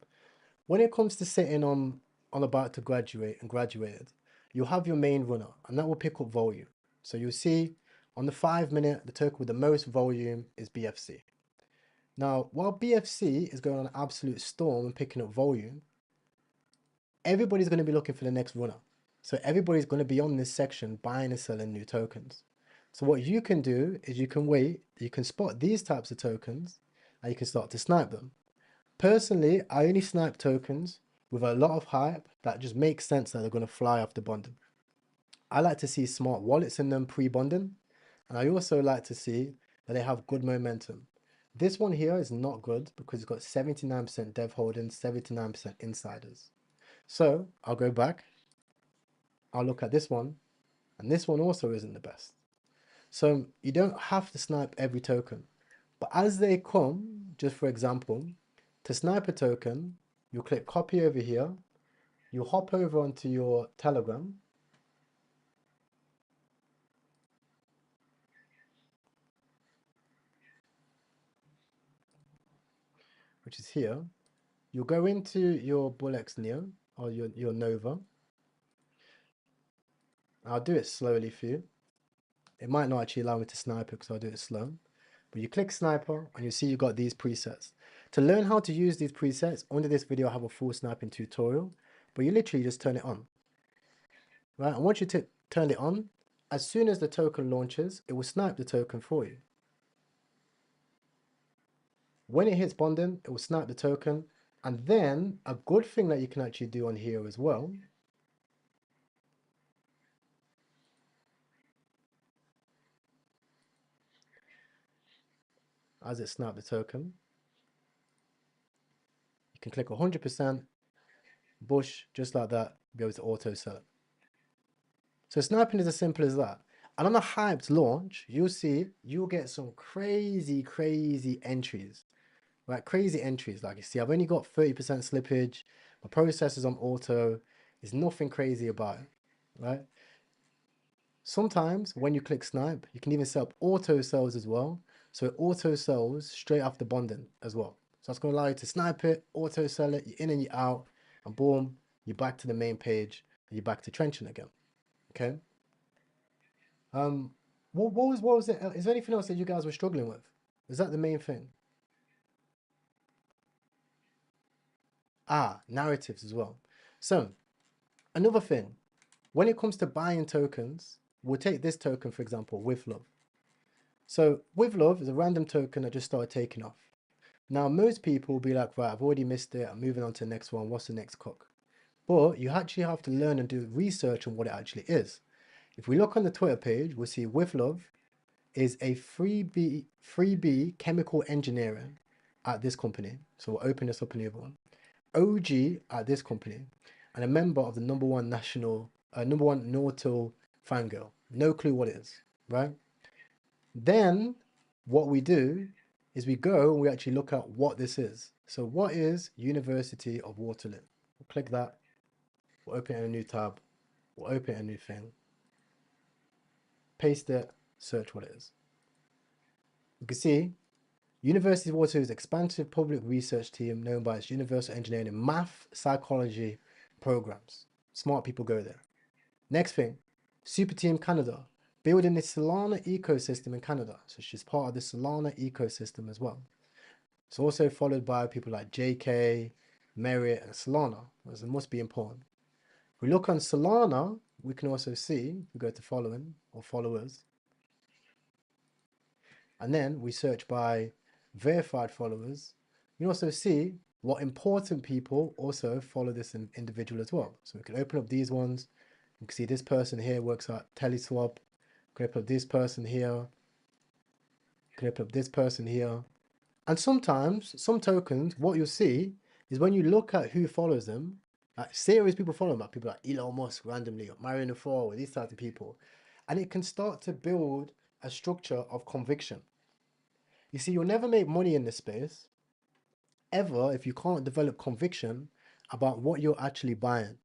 Speaker 1: when it comes to sitting on about to graduate and graduated, you'll have your main runner, and that will pick up volume. So you'll see on the 5 minute, the token with the most volume is BFC. Now, while BFC is going on an absolute storm and picking up volume, everybody's going to be looking for the next runner. So everybody's going to be on this section buying and selling new tokens. So what you can do is you can wait, you can spot these types of tokens, and you can start to snipe them. Personally, I only snipe tokens with a lot of hype that just makes sense that they're going to fly after bonding. I like to see smart wallets in them pre-bonding, and I also like to see that they have good momentum. This one here is not good because it's got 79% dev holdings, 79% insiders. So I'll go back, I'll look at this one, and this one also isn't the best. So you don't have to snipe every token, but as they come, just for example, to snipe a token, you'll click copy over here, you'll hop over onto your Telegram, which is here. You'll go into your BullX Neo or your Nova. I'll do it slowly for you. It might not actually allow me to snipe it because I'll do it slow. But you click sniper and you see you've got these presets. To learn how to use these presets, under this video I have a full sniping tutorial, but you literally just turn it on. Right, and once you turn it on, as soon as the token launches, it will snipe the token for you. When it hits bonding, it will snipe the token. And then a good thing that you can actually do on here as well as it snapped the token, you can click 100%, bush, just like that, be able to auto sell it. So sniping is as simple as that. And on a hyped launch, you'll see you'll get some crazy, crazy entries. Right, crazy entries. Like you see, I've only got 30% slippage. My process is on auto. There's nothing crazy about it, right? Sometimes when you click snipe, you can even set up auto sells as well. So it auto sells straight after bonding as well. So that's going to allow you to snipe it, auto sell it, you're in and you're out, and boom, you're back to the main page, and you're back to trenching again. Okay. What was it? Is there anything else that you guys were struggling with? Is that the main thing? Ah, narratives as well. So Another thing, when it comes to buying tokens, we'll take this token, for example, with love. So with love is a random token that just started taking off. Now, most people will be like, right, I've already missed it. I'm moving on to the next one. What's the next cook? But you actually have to learn and do research on what it actually is. If we look on the Twitter page, we'll see with love is a freebie chemical engineering at this company. So we'll open this up in the other one. OG at this company, and a member of the number one Nautil fangirl. No clue what it is, right? Then what we do is we go and we actually look at what this is. So what is University of Waterloo? We'll click that. We'll open it in a new tab. We'll open it in a new thing. Paste it. Search what it is. You can see University of Waterloo's expansive public research team known by its universal engineering and math psychology programs. Smart people go there. Next thing, Super Team Canada, building the Solana ecosystem in Canada. So she's part of the Solana ecosystem as well. It's also followed by people like JK, Merit, and Solana, as it must be important. If we look on Solana, we can also see, if we go to following or followers, and then we search by verified followers, you can also see what important people also follow this individual as well. So we can open up these ones. You can see this person here works at Teleswap. You can open up this person here. You can open up this person here. And sometimes, some tokens, what you'll see is when you look at who follows them, like serious people follow them, like people like Elon Musk randomly, or Marion Four, these types of people. And it can start to build a structure of conviction. You see, you'll never make money in this space, ever, if you can't develop conviction about what you're actually buying.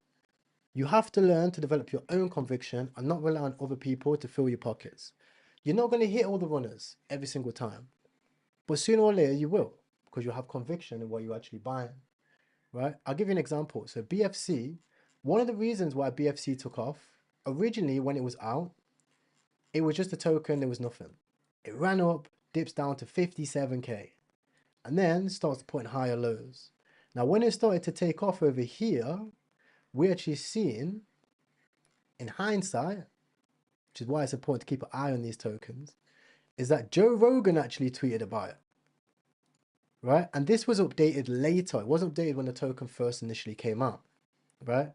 Speaker 1: You have to learn to develop your own conviction and not rely on other people to fill your pockets. You're not going to hit all the runners every single time, but sooner or later you will, because you'll have conviction in what you're actually buying, right? I'll give you an example. So BFC, one of the reasons why BFC took off, originally when it was out, it was just a token, there was nothing. It ran up, dips down to 57k, and then starts putting higher lows. Now, when it started to take off over here, we're actually seeing, in hindsight, which is why it's important to keep an eye on these tokens, is that Joe Rogan actually tweeted about it, right? And this was updated later. It wasn't updated when the token first initially came out, right?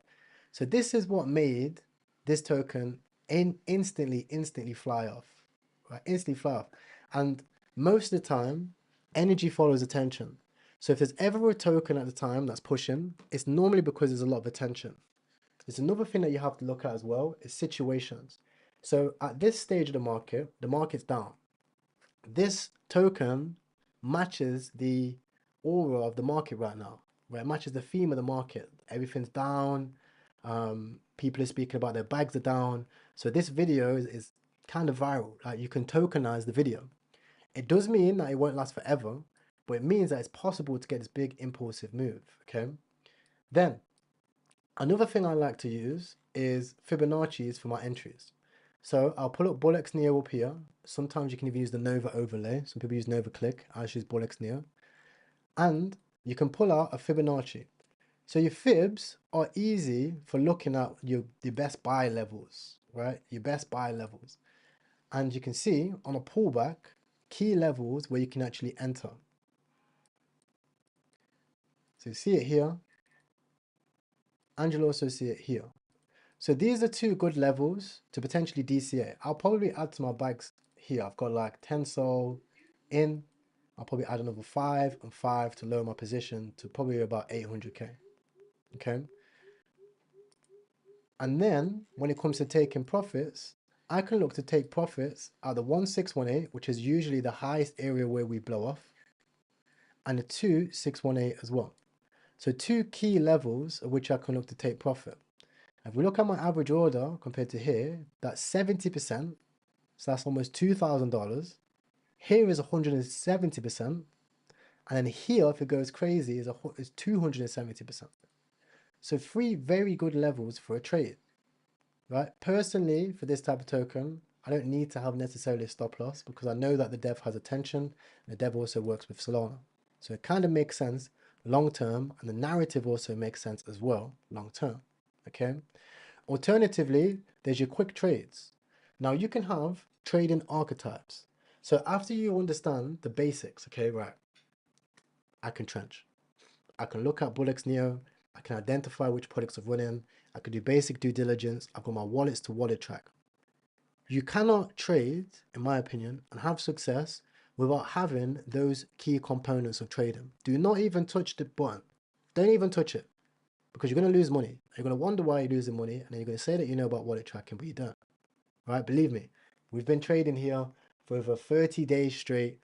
Speaker 1: So this is what made this token instantly fly off, right? Instantly fly off. And most of the time, energy follows attention. So if there's ever a token at the time that's pushing, it's normally because there's a lot of attention. There's another thing that you have to look at as well, is situations. So at this stage of the market's down. This token matches the aura of the market right now, right? It matches the theme of the market. Everything's down. People are speaking about their bags are down. So this video is kind of viral. Like, you can tokenize the video. It does mean that it won't last forever, but it means that it's possible to get this big impulsive move, okay? Then, another thing I like to use is Fibonacci's for my entries. So I'll pull up Bullx Neo up here. Sometimes you can even use the Nova overlay. Some people use Nova Click. I use Bullx Neo. And you can pull out a Fibonacci. So your fibs are easy for looking at your best buy levels, right? Your best buy levels. And you can see on a pullback, key levels where you can actually enter. So you see it here, and you'll also see it here. So these are two good levels to potentially DCA. I'll probably add to my bags here. I've got like 10 sol in. I'll probably add another 5 and 5 to lower my position to probably about 800k. Okay. And then when it comes to taking profits, I can look to take profits at the 1618, which is usually the highest area where we blow off, and the 2618 as well. So two key levels at which I can look to take profit. If we look at my average order compared to here, that's 70%. So that's almost $2,000. Here is 170%. And then here, if it goes crazy, is 270%. So three very good levels for a trade, right? Personally, for this type of token, I don't need to have necessarily a stop loss because I know that the dev has attention and the dev also works with Solana. So it kind of makes sense long term, and the narrative also makes sense as well long term. Okay. Alternatively, there's your quick trades. Now you can have trading archetypes. So after you understand the basics, okay, right, I can trench. I can look at Bullocks Neo. I can identify which products are running. I can do basic due diligence. I've got my wallets to wallet track. You cannot trade, in my opinion, and have success without having those key components of trading. Do not even touch the button. Don't even touch it, because you're going to lose money. You're going to wonder why you're losing money, and then you're going to say that you know about wallet tracking, but you don't. Right? Believe me, we've been trading here for over 30 days straight.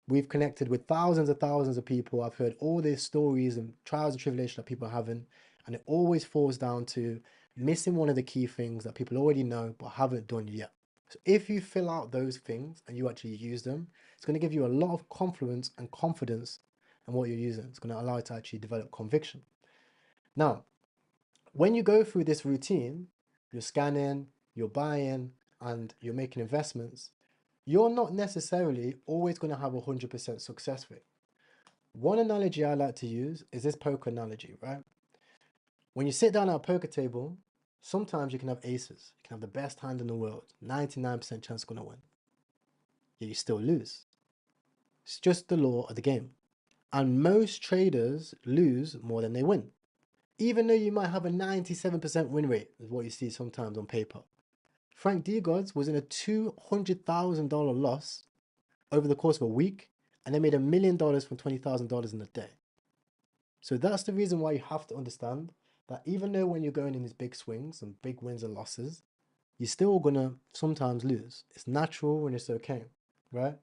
Speaker 1: We've connected with thousands of people. I've heard all these stories and trials and tribulations that people are having, and it always falls down to missing one of the key things that people already know but haven't done yet. So if you fill out those things and you actually use them, it's going to give you a lot of confidence and confidence in what you're using. It's going to allow you to actually develop conviction. Now, when you go through this routine, you're scanning, you're buying, and you're making investments, you're not necessarily always going to have 100% success rate. One analogy I like to use is this poker analogy, right? When you sit down at a poker table, sometimes you can have aces. You can have the best hand in the world, 99% chance going to win. Yet you still lose. It's just the law of the game. And most traders lose more than they win. Even though you might have a 97% win rate, is what you see sometimes on paper. Frank Degods was in a $200,000 loss over the course of a week, and they made $1 million from $20,000 in a day. So that's the reason why you have to understand that even though when you're going in these big swings and big wins and losses, you're still gonna sometimes lose. It's natural and it's okay, right?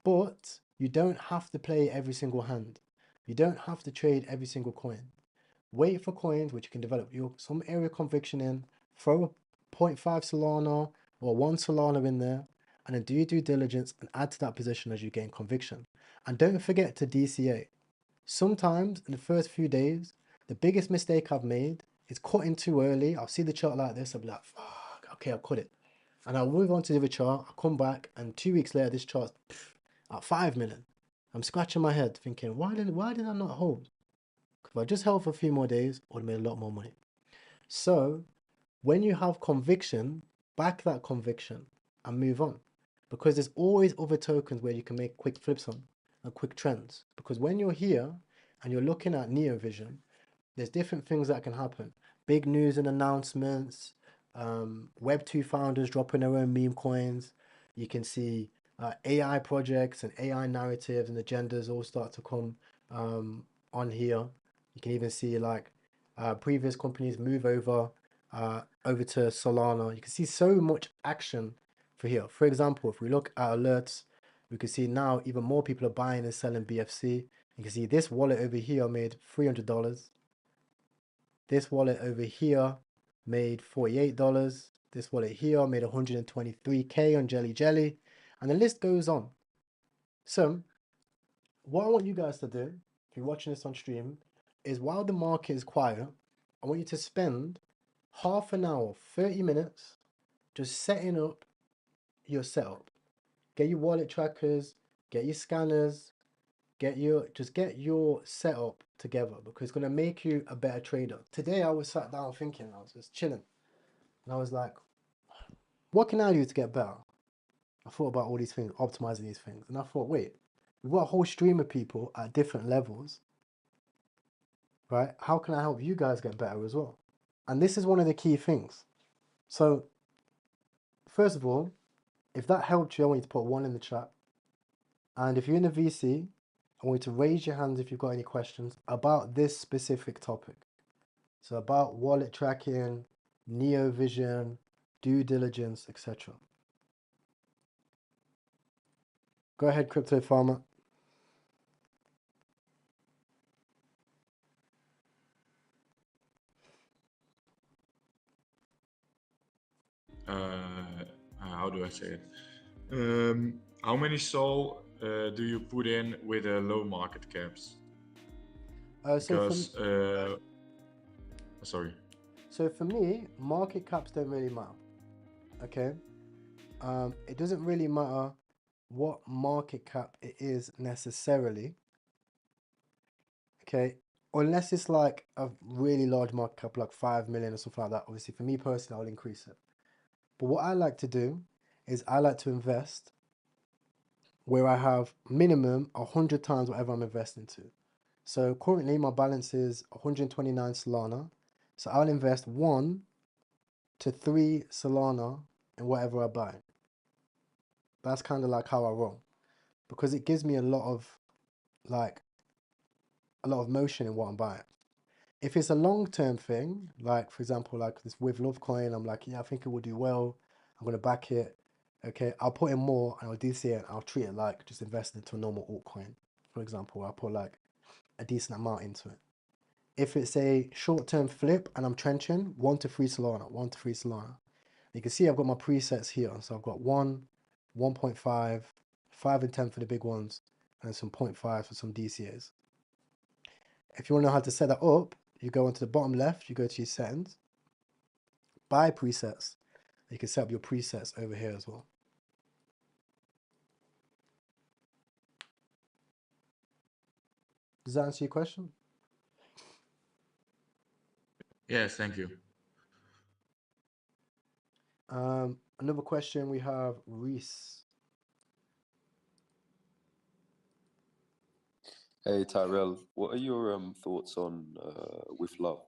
Speaker 1: But you don't have to play every single hand. You don't have to trade every single coin. Wait for coins which you can develop some area of conviction in, throw a 0.5 Solana or 1 Solana in there, and then do your due diligence and add to that position as you gain conviction. And don't forget to DCA. Sometimes in the first few days, the biggest mistake I've made is cutting too early. I'll see the chart like this, I'll be like, fuck, okay, I'll cut it. And I'll move on to the other chart, I'll come back, and 2 weeks later, this chart's at 5 million. I'm scratching my head thinking, why did I not hold? If I just held for a few more days, I would have made a lot more money. So when you have conviction, back that conviction and move on. Because there's always other tokens where you can make quick flips on and quick trends. Because when you're here and you're looking at Neo Vision, there's different things that can happen. Big news and announcements, Web2 founders dropping their own meme coins. You can see AI projects and AI narratives and agendas all start to come on here. You can even see like previous companies move over to Solana. You can see so much action for here. For example, if we look at alerts, we can see now even more people are buying and selling BFC. You can see this wallet over here made $300. This wallet over here made $48. This wallet here made 123K on Jelly. And the list goes on. So what I want you guys to do, if you're watching this on stream, is while the market is quiet, I want you to spend half an hour, 30 minutes, just setting up your setup. Get your wallet trackers, get your scanners, get your setup together, because it's going to make you a better trader. Today I was sat down thinking, I was just chilling, and I was like, what can I do to get better? I thought about all these things, optimizing these things, and I thought, wait, we've got a whole stream of people at different levels, right? How can I help you guys get better as well? And this is one of the key things. So first of all, if that helped you, I want you to put 1 in the chat. And if you're in the VC, I want you to raise your hands if you've got any questions about this specific topic. So about wallet tracking, Neo Vision, due diligence, etc. Go ahead, Crypto Farmer.
Speaker 10: How do I say it? How many SOL do you put in with low market caps? Because sorry.
Speaker 1: So for me, market caps don't really matter. Okay, it doesn't really matter what market cap it is necessarily. Okay, unless it's like a really large market cap, like 5 million or something like that. Obviously, for me personally, I'll increase it. But what I like to do is I like to invest where I have minimum 100 times whatever I'm investing to. So currently my balance is 129 Solana. So I'll invest 1 to 3 Solana in whatever I buy. That's kind of like how I roll, because it gives me a lot of motion in what I'm buying. If it's a long-term thing, like for example, like this with Love coin, I'm like, yeah, I think it will do well. I'm gonna back it. Okay, I'll put in more and I'll DC it and I'll treat it like just investing into a normal altcoin. For example, I'll put like a decent amount into it. If it's a short-term flip and I'm trenching, 1 to 3 Solana, 1 to 3 Solana. You can see I've got my presets here. So I've got 1, 1.5, 5 and 10 for the big ones, and some 0.5 for some DCAs. If you want to know how to set that up, you go onto the bottom left, you go to your settings, buy presets. You can set up your presets over here as well. Does that answer your question?
Speaker 10: Yes, thank you.
Speaker 1: Another question we have, Reese.
Speaker 4: Hey Tyrell, what are your thoughts on with love?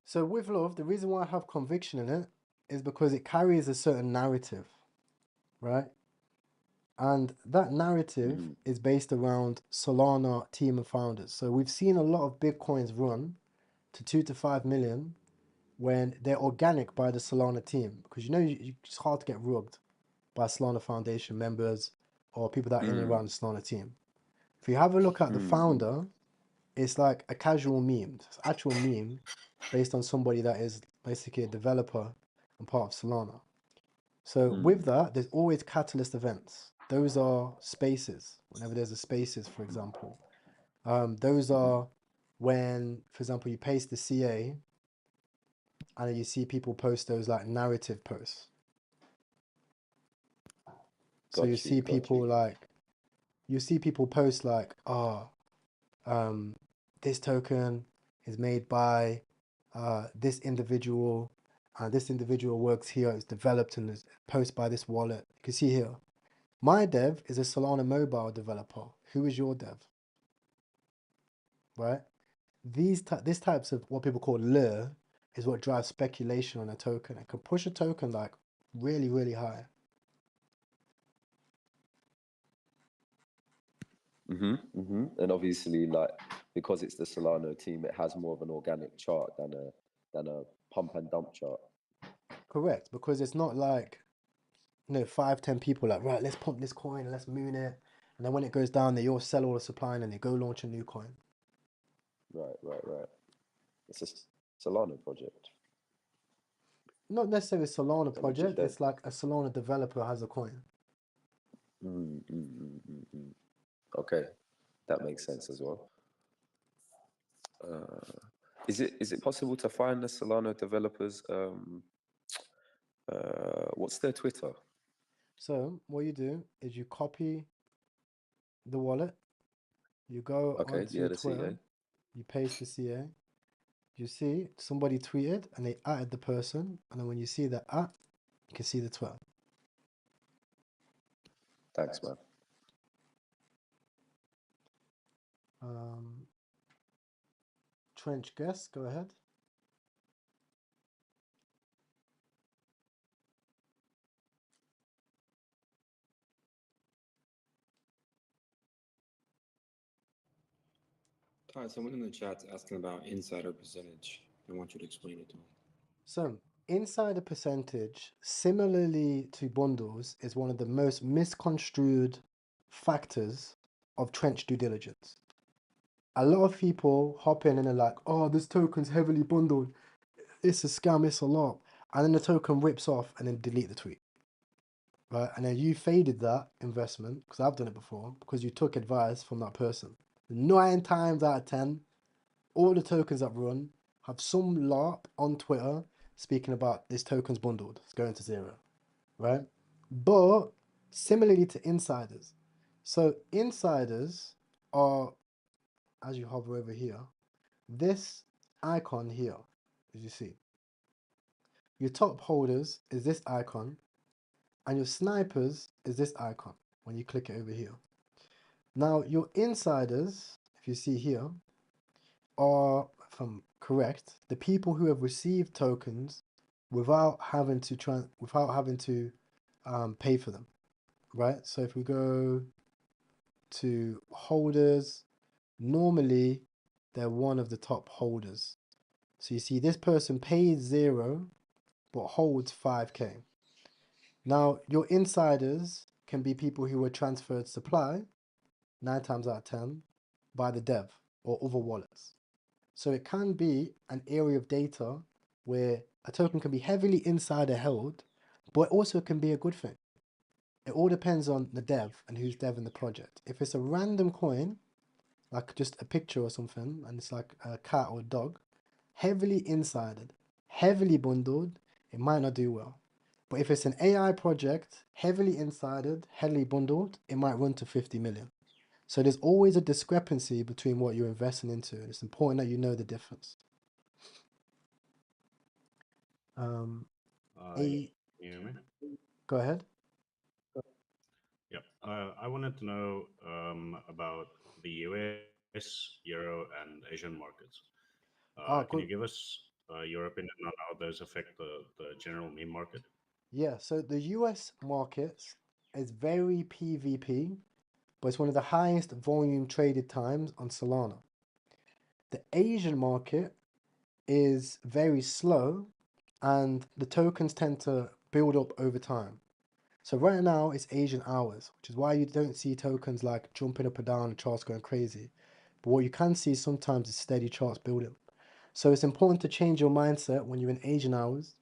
Speaker 1: So with love, the reason why I have conviction in it is because it carries a certain narrative, right? And that narrative is based around Solana team of founders. So we've seen a lot of big coins run to 2 to 5 million when they're organic by the Solana team, because it's hard to get rugged by Solana Foundation members or people that are in and around the Solana team. If you have a look at the founder, it's like a casual meme. It's an actual meme based on somebody that is basically a developer and part of Solana. So with that, there's always catalyst events. Those are spaces. Whenever there's a spaces, for example, those are when, for example, you paste the CA and you see people post those like narrative posts. So you see people like, you see people post like, this token is made by this individual, and this individual works here, it's developed and is posted by this wallet. You can see here, my dev is a Solana mobile developer. Who is your dev? Right? These types of what people call lure is what drives speculation on a token. It can push a token like really, really high.
Speaker 4: And obviously, like, because it's the Solana team, it has more of an organic chart than a pump and dump chart.
Speaker 1: Correct, because it's not like 5-10 people like, right, let's pump this coin and let's moon it, and then when it goes down, they all sell all the supply and then they go launch a new coin.
Speaker 4: Right. It's a Solana project.
Speaker 1: Not necessarily a Solana project. It's like a Solana developer has a coin.
Speaker 4: Okay, that makes sense as well. Is it possible to find the Solana developers? What's their Twitter?
Speaker 1: So what you do is you copy the wallet, you go onto
Speaker 4: the
Speaker 1: Twitter,
Speaker 4: CA.
Speaker 1: you paste the CA, you see somebody tweeted and they added the person, and then when you see the at, you can see the Twitter.
Speaker 4: Thanks, man.
Speaker 1: Trench guest, go ahead.
Speaker 7: Ty, someone in the chat's asking about insider percentage. I want you to explain it to them.
Speaker 1: So insider percentage, similarly to bundles, is one of the most misconstrued factors of trench due diligence. A lot of people hop in and they're like, oh, this token's heavily bundled. It's a scam, it's a lot. And then the token rips off and then delete the tweet. Right? And then you faded that investment, because I've done it before, because you took advice from that person. 9 times out of 10, all the tokens that run have some LARP on Twitter speaking about this token's bundled, it's going to 0. Right? But similarly to insiders. So insiders are as you hover over here, this icon here, as you see, your top holders is this icon, and your snipers is this icon when you click it over here. Now, your insiders, if you see here, are, if I'm correct, the people who have received tokens without having to pay for them, right? So if we go to holders, normally they're one of the top holders. So you see this person pays 0 but holds 5k. Now your insiders can be people who were transferred supply 9 times out of 10 by the dev or other wallets. So it can be an area of data where a token can be heavily insider held, but it also can be a good thing. It all depends on the dev and who's dev in the project. If it's a random coin, like just a picture or something, and it's like a cat or a dog, heavily insided, heavily bundled, it might not do well. But if it's an AI project, heavily insided, heavily bundled, it might run to 50 million. So there's always a discrepancy between what you're investing into, and it's important that you know the difference.
Speaker 17: Can you hear me?
Speaker 1: Go ahead.
Speaker 17: Yeah, I wanted to know about the US, Euro, and Asian markets. Can you give us your opinion on how those affect the general meme market?
Speaker 1: Yeah, so the US markets is very PvP, but it's one of the highest volume traded times on Solana. The Asian market is very slow, and the tokens tend to build up over time. So right now it's Asian hours, which is why you don't see tokens like jumping up and down and charts going crazy. But what you can see sometimes is steady charts building. So it's important to change your mindset when you're in Asian hours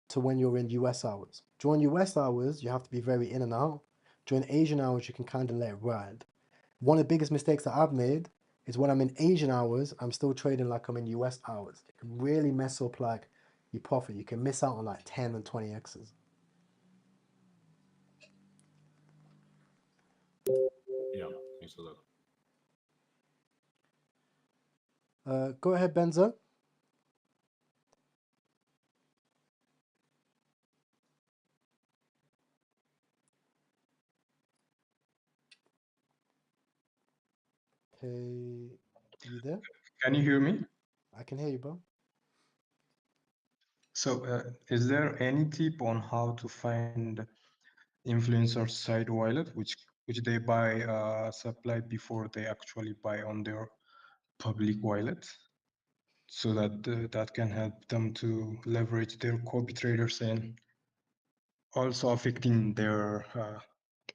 Speaker 1: to when you're in US hours. During US hours, you have to be very in and out. During Asian hours, you can kind of let it ride. One of the biggest mistakes that I've made is when I'm in Asian hours, I'm still trading like I'm in US hours. It can really mess up like your profit. You can miss out on like 10 and 20 X's.
Speaker 17: Yeah, thanks for that.
Speaker 1: Go ahead, Benzo. Okay, you there?
Speaker 21: Can you hear me?
Speaker 1: I can hear you, bro.
Speaker 21: So, is there any tip on how to find influencers side wallet, which they buy supply before they actually buy on their public wallet, so that that can help them to leverage their copy traders and also affecting their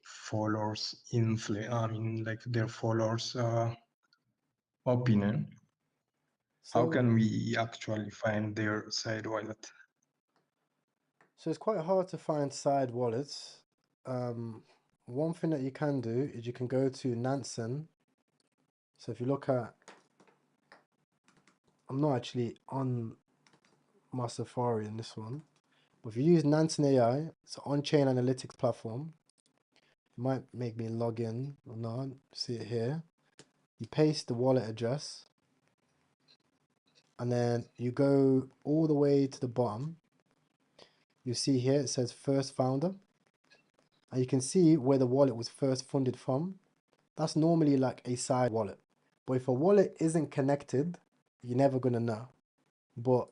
Speaker 21: followers like their followers opinion. How
Speaker 1: So,
Speaker 21: can we actually find their side wallet?
Speaker 1: so it's quite hard to find side wallets. One thing that you can do is you can go to Nansen. So if you look at, I'm not actually on my Safari in this one, but if you use Nansen AI, it's an on-chain analytics platform. It might make me log in or not. See it here. You paste the wallet address, and then you go all the way to the bottom. You see here it says first founder, and you can see where the wallet was first funded from. That's normally like a side wallet, but if a wallet isn't connected, you're never gonna know. But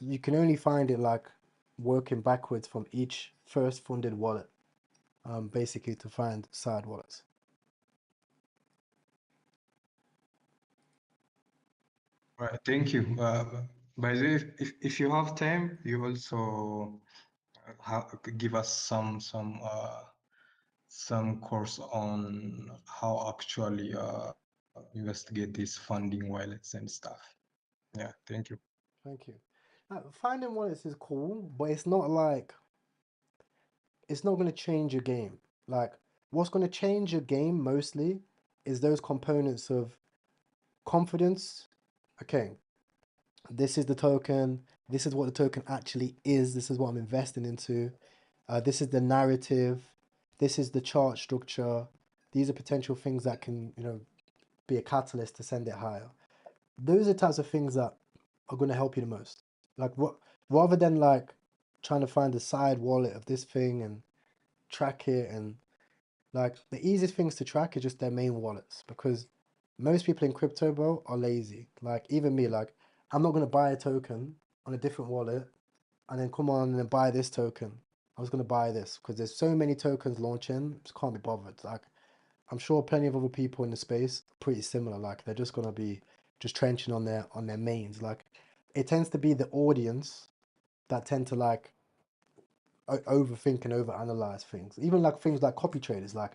Speaker 1: you can only find it like working backwards from each first funded wallet, basically to find side wallets.
Speaker 21: Right, thank you. By the way, if you have time, you also give us some course on how actually investigate these funding wallets and stuff. Yeah, thank you.
Speaker 1: Thank you. Finding wallets is cool, but it's not like, it's not going to change your game. Like, what's going to change your game mostly is those components of confidence. Okay, this is the token. This is what the token actually is. This is what I'm investing into. This is the narrative. This is the chart structure. These are potential things that can, be a catalyst to send it higher. Those are the types of things that are going to help you the most. Like what, rather than like trying to find the side wallet of this thing and track it, and like the easiest things to track is just their main wallets, because most people in crypto, bro, are lazy. Like even me, like I'm not going to buy a token on a different wallet and then come on and buy this token. I was going to buy this because there's so many tokens launching, just can't be bothered. Like I'm sure plenty of other people in the space are pretty similar. Like they're just going to be just trenching on their mains. Like it tends to be the audience that tend to like overthink and overanalyze things. Even like things like copy traders. Like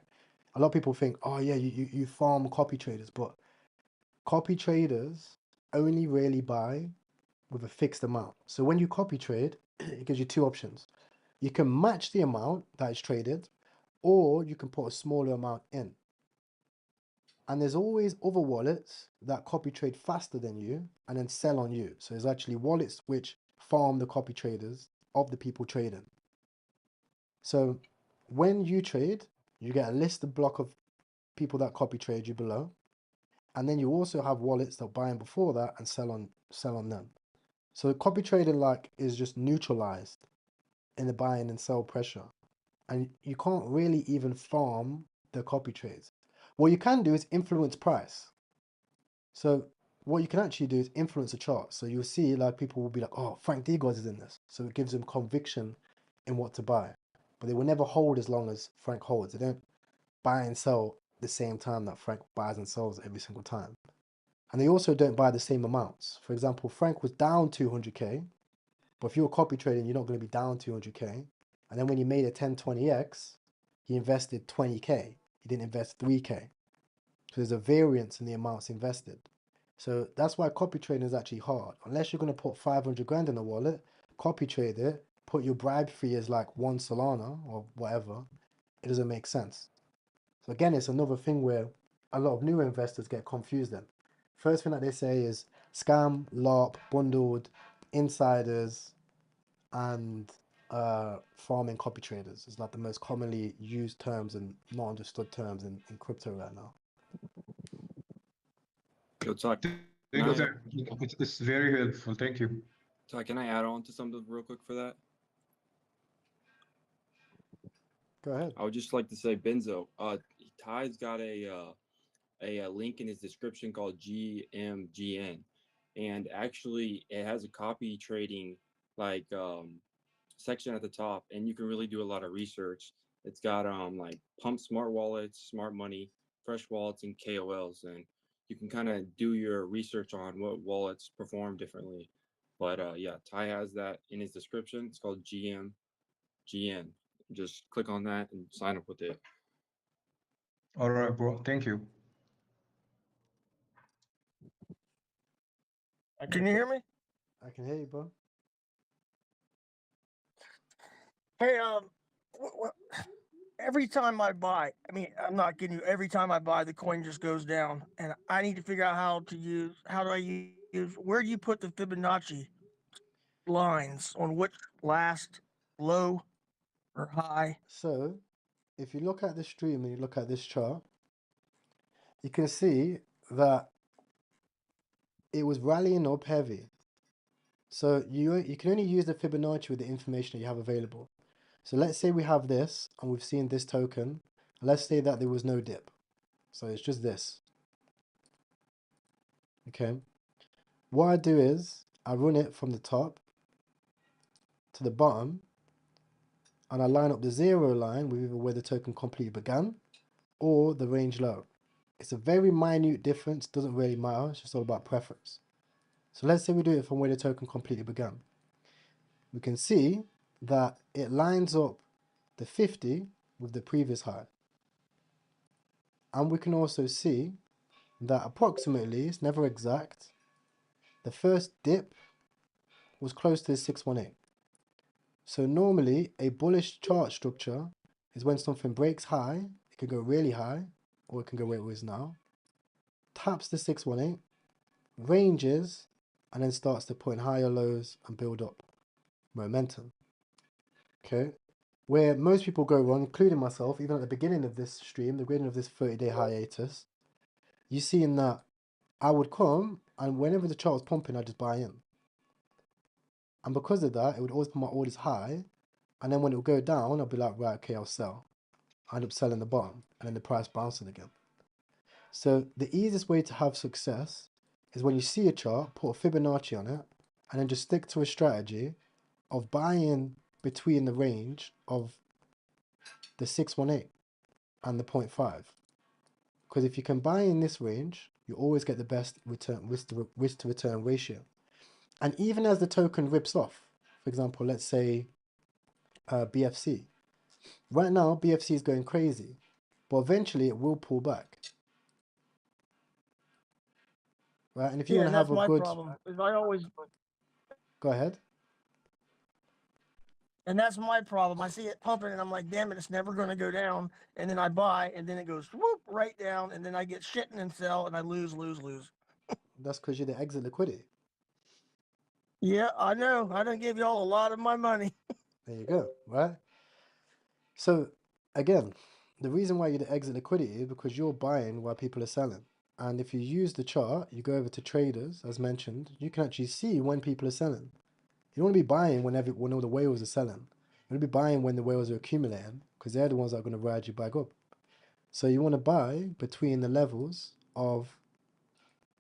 Speaker 1: a lot of people think, oh yeah, you farm copy traders, but copy traders only really buy with a fixed amount. So when you copy trade, it gives you two options. You can match the amount that is traded, or you can put a smaller amount in. And there's always other wallets that copy trade faster than you and then sell on you. So there's actually wallets which farm the copy traders of the people trading. So when you trade, you get a listed block of people that copy trade you below. And then you also have wallets that buy in before that and sell on them. So copy trading like is just neutralized in the buying and sell pressure. And you can't really even farm the copy trades. What you can do is influence price. So what you can actually do is influence a chart. So you'll see like people will be like, oh, Frank Degos is in this. So it gives them conviction in what to buy. But they will never hold as long as Frank holds. They don't buy and sell the same time that Frank buys and sells every single time. And they also don't buy the same amounts. For example, Frank was down 200k, but if you're copy trading, you're not going to be down 200k. And then when you made a 1020x, he invested 20k. He didn't invest 3k. So there's a variance in the amounts invested. So that's why copy trading is actually hard. Unless you're going to put 500 grand in a wallet, copy trade it, put your bribe fee as like 1 Solana or whatever, it doesn't make sense. So again, it's another thing where a lot of new investors get confused then. First thing that they say is scam, LARP, bundled, insiders, and farming copy traders is like the most commonly used terms and not understood terms in crypto right now.
Speaker 7: Yo, talk.
Speaker 21: It's very helpful. Thank you.
Speaker 7: So can I add on to something real quick for that?
Speaker 1: Go ahead.
Speaker 7: I would just like to say, Benzo, Ty's got a link in his description called GMGN, and actually it has a copy trading like section at the top, and you can really do a lot of research. It's got like pump smart wallets, smart money, fresh wallets, and KOLs, and you can kind of do your research on what wallets perform differently. But yeah, Ty has that in his description. It's called GMGN. Just click on that and sign up with it.
Speaker 21: All right, bro. Thank you.
Speaker 16: Can you hear me?
Speaker 1: I can hear you, bro.
Speaker 16: Hey, every time I buy, I mean, I'm not kidding you. Every time I buy, the coin just goes down, and I need to figure out how do I use, where do you put the Fibonacci lines on which last low or high?
Speaker 1: So if you look at the stream and you look at this chart, you can see that it was rallying up heavy. So you can only use the Fibonacci with the information that you have available. So let's say we have this and we've seen this token. Let's say that there was no dip. So it's just this. Okay. What I do is I run it from the top to the bottom, and I line up the 0 line with either where the token completely began or the range low. It's a very minute difference, doesn't really matter, it's just all about preference. So let's say we do it from where the token completely began. We can see that it lines up the 50 with the previous high. And we can also see that approximately, it's never exact, the first dip was close to the 618. So normally a bullish chart structure is when something breaks high, it can go really high, or it can go where it is now, taps the 618, ranges, and then starts to put in higher lows and build up momentum. Okay, where most people go wrong, including myself, even at the beginning of this stream, the beginning of this 30-day hiatus, you seen that I would come and whenever the chart was pumping, I'd just buy in. And because of that, it would always put my orders high. And then when it would go down, I'd be like, right, okay, I'll sell. I end up selling the bottom and then the price bouncing again. So the easiest way to have success is when you see a chart, put a Fibonacci on it, and then just stick to a strategy of buying between the range of the 618 and the 0.5. Because if you can buy in this range, you always get the best return risk to return ratio. And even as the token rips off, for example, let's say BFC. Right now, BFC is going crazy, but eventually it will pull back. Right, and if you want to have a good...
Speaker 16: problem. Is I always...
Speaker 1: Go ahead.
Speaker 16: And that's my problem. I see it pumping and I'm like, damn it, it's never going to go down. And then I buy and then it goes whoop right down. And then I get shit and then sell and I lose.
Speaker 1: That's because you're the exit liquidity.
Speaker 16: Yeah, I know. I done gave y'all a lot of my money.
Speaker 1: There you go, right? So again, the reason why you're the exit liquidity is because you're buying while people are selling. And if you use the chart, you go over to traders, as mentioned, you can actually see when people are selling. You don't want to be buying when all the whales are selling. You want to be buying when the whales are accumulating because they're the ones that are going to ride you back up. So you want to buy between the levels of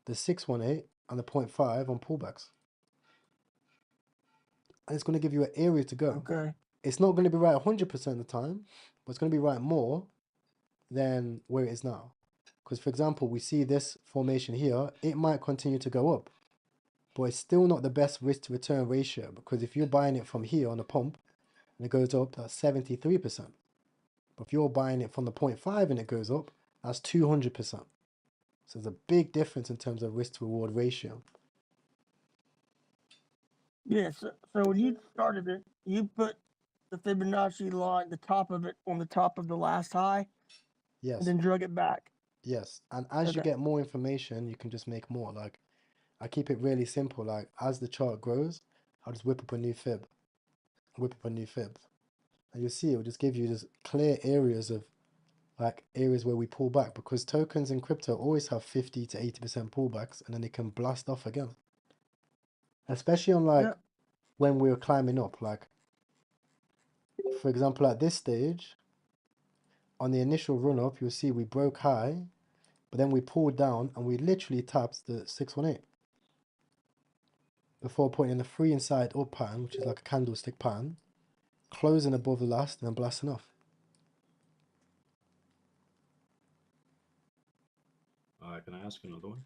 Speaker 1: the 618 and the 0.5 on pullbacks. And it's going to give you an area to go.
Speaker 16: Okay.
Speaker 1: It's not going to be right 100% of the time, but it's going to be right more than where it is now. Because, for example, we see this formation here, it might continue to go up, but it's still not the best risk to return ratio because if you're buying it from here on the pump and it goes up, that's 73%. But if you're buying it from the 0.5 and it goes up, that's 200%. So there's a big difference in terms of risk to reward ratio.
Speaker 16: Yes. Yeah, so when you started it, you put the Fibonacci line, the top of it on the top of the last high.
Speaker 1: Yes.
Speaker 16: And then drug it back.
Speaker 1: Yes. And as you get more information, you can just make more. Like, I keep it really simple. Like, as the chart grows, I'll just whip up a new fib. And you'll see it will just give you just clear areas of like areas where we pull back because tokens in crypto always have 50 to 80% pullbacks and then they can blast off again. Especially on like when we were climbing up, like for example at this stage, on the initial run up, you'll see we broke high, but then we pulled down and we literally tapped the 618 before putting in the 3 inside up pattern, which is like a candlestick pattern, closing above the last and then blasting off.
Speaker 17: Can I ask another one?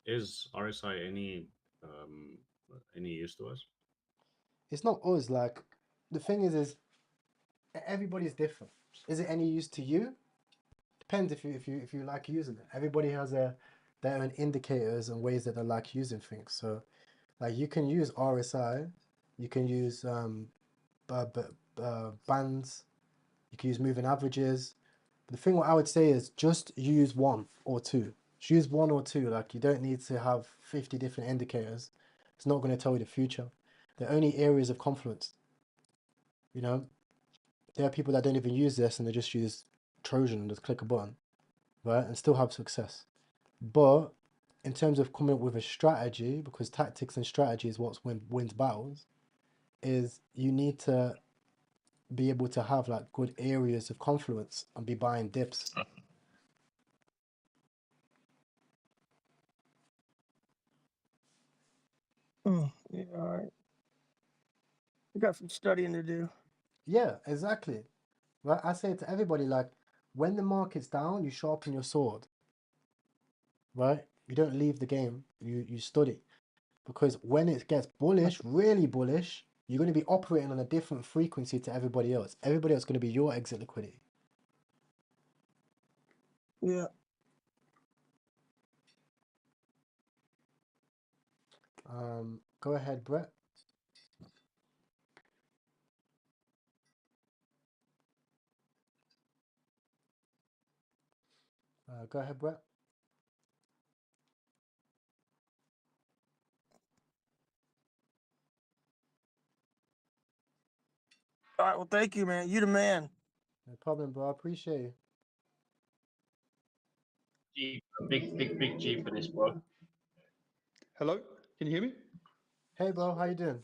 Speaker 17: Is RSI any use to us?
Speaker 1: It's not us. Like the thing is everybody's different. Is it any use to you? Depends if you like using it. Everybody has their own indicators and ways that they like using things. So like you can use RSI, you can use bands, you can use moving averages. But the thing what I would say is just use one or two. Just use one or two. Like you don't need to have 50 different indicators. It's not going to tell you the future. They're only areas of confluence. You know, there are people that don't even use this and they just use Trojan and just click a button, right, and still have success. But in terms of coming up with a strategy, because tactics and strategy is what wins battles, is you need to be able to have like good areas of confluence and be buying dips.
Speaker 16: Yeah, all right. We got some studying to do.
Speaker 1: Yeah, exactly. Right, I say to everybody, like, when the market's down, you sharpen your sword. Right? You don't leave the game, you study. Because when it gets bullish, really bullish, you're going to be operating on a different frequency to everybody else. Everybody else is going to be your exit liquidity.
Speaker 16: Yeah.
Speaker 1: Go ahead, Brett. Go ahead, Brett.
Speaker 16: All right. Well, thank you, man. You the man.
Speaker 1: No problem, bro. I appreciate you.
Speaker 5: G, big G for this, bro.
Speaker 13: Hello, can you hear me?
Speaker 1: Hey, bro. How you doing?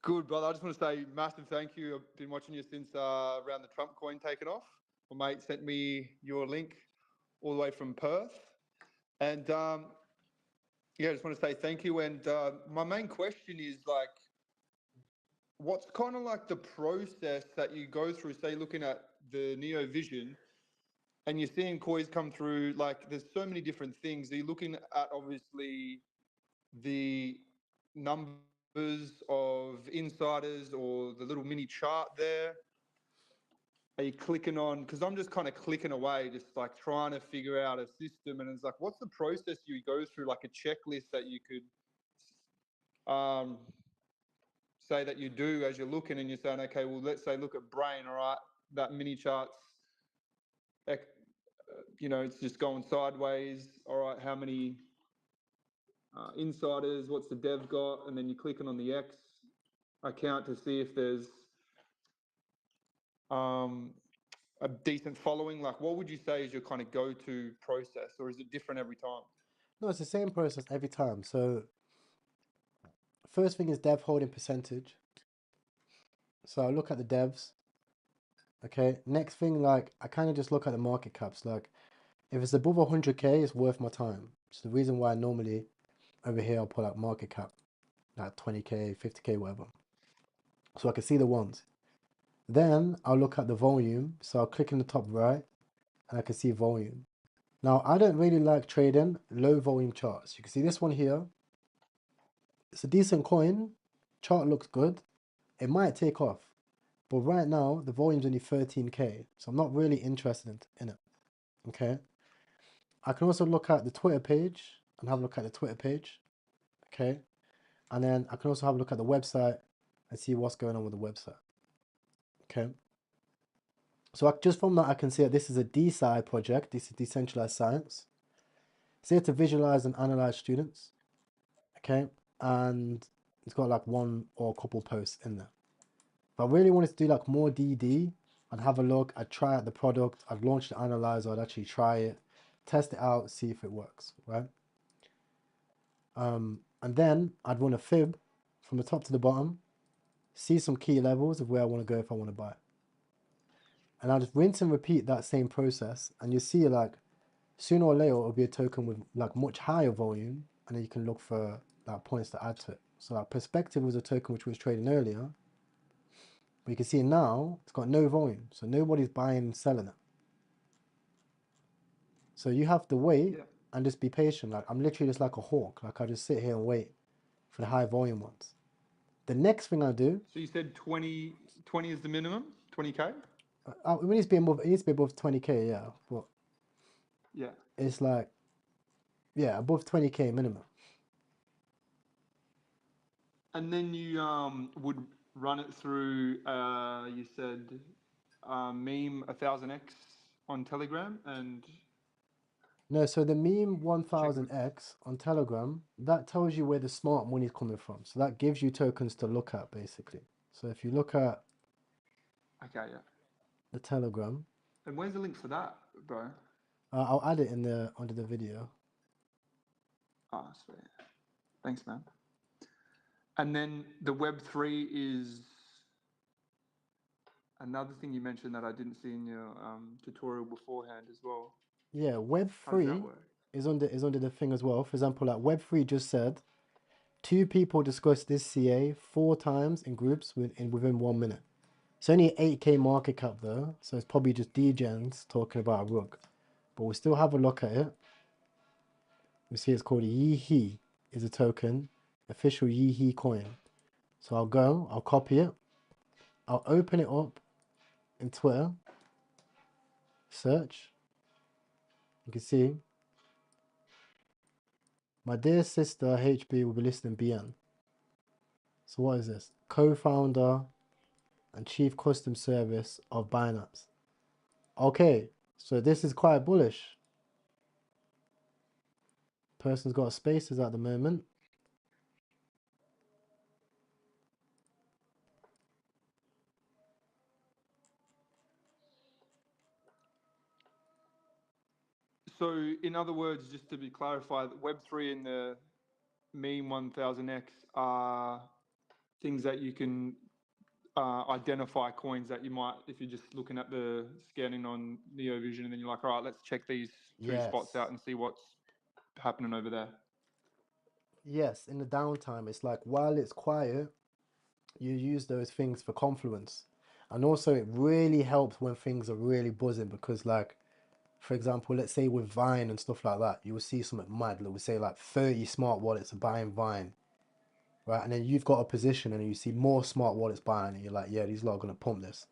Speaker 13: Good, brother. I just want to say massive thank you. I've been watching you since around the Trump coin taken off. My mate sent me your link all the way from Perth. And yeah, I just want to say thank you. And my main question is like, what's kind of like the process that you go through, say, looking at the Neo Vision and you're seeing coins come through, like there's so many different things. Are you looking at obviously the numbers of insiders or the little mini chart there? Are you clicking on, because I'm just kind of clicking away, just like trying to figure out a system, and it's like, what's the process you go through, like a checklist that you could say that you do as you're looking and you're saying, okay, well, let's say look at Brain, all right, that mini chart's, you know, it's just going sideways, all right, how many insiders, what's the dev got, and then you're clicking on the X account to see if there's a decent following. Like, what would you say is your kind of go-to process, or is it different every time?
Speaker 1: No, it's the same process every time. So first thing is dev holding percentage. So I look at the devs. Okay. Next thing, like I kind of just look at the market caps. Like if it's above 100K, it's worth my time. So the reason why normally over here I'll put like market cap, like 20K, 50K, whatever. So I can see the ones. Then I'll look at the volume. So I'll click in the top right and I can see volume. Now I don't really like trading low volume charts. You can see this one here. It's a decent coin. Chart looks good. It might take off. But right now the volume's only 13K. So I'm not really interested in it. Okay. I can also look at the Twitter page and have a look at the Twitter page. Okay. And then I can also have a look at the website and see what's going on with the website. Okay. So just from that, I can see that this is a DeSci project. This is decentralized science. It's here to visualize and analyze students. Okay. And it's got like one or a couple posts in there. If I really wanted to do like more DD, I'd have a look, I'd try out the product, I'd launch the analyzer, I'd actually try it, test it out, see if it works, right? And then I'd run a fib from the top to the bottom, see some key levels of where I want to go if I want to buy. And I'll just rinse and repeat that same process, and you see like sooner or later it'll be a token with like much higher volume, and then you can look for like points to add to it. So like Perspective was a token which was trading earlier, but you can see now it's got no volume, so nobody's buying and selling it. So you have to wait and just be patient. Like I'm literally just like a hawk. Like I just sit here and wait for the high volume ones. The next thing I do.
Speaker 13: So you said 20 is the minimum, 20K?
Speaker 1: It needs to be above 20K, yeah. But
Speaker 13: yeah,
Speaker 1: it's like, yeah, above 20K minimum.
Speaker 13: And then you would run it through. You said meme 1000X on Telegram and.
Speaker 1: No, so the meme 1000X on Telegram, that tells you where the smart money is coming from. So that gives you tokens to look at, basically. So if you look at the Telegram.
Speaker 13: And where's the link for that, bro?
Speaker 1: I'll add it in under the video.
Speaker 13: Oh, sweet. Thanks, man. And then the Web3 is another thing you mentioned that I didn't see in your tutorial beforehand as well.
Speaker 1: Yeah, Web3 is under the thing as well. For example, like Web3 just said, 2 people discussed this CA 4 times in groups within 1 minute. It's only 8K market cap though, so it's probably just degens talking about a rug. But we'll still have a look at it. We see it's called Yeehy is a token, official Yeehy coin. So I'll copy it, I'll open it up in Twitter, search. You can see my dear sister HB will be listing BN. So what is this? Co-founder and chief custom service of Binance. Okay, so this is quite bullish. Person's got spaces at the moment.
Speaker 13: So, in other words, just to be clarified, Web3 and the meme 1000x are things that you can identify coins that you might, if you're just looking at the scanning on NeoVision, and then you're like, all right, let's check these two spots
Speaker 1: Yes.
Speaker 13: out and see what's happening over there.
Speaker 1: Yes, in the downtime, it's like while it's quiet, you use those things for confluence. And also it really helps when things are really buzzing because like, for example, let's say with Vine and stuff like that, you will see something mad. Like we say like 30 smart wallets are buying Vine, right? And then you've got a position and you see more smart wallets buying and you're like, yeah, these lot are going to pump this.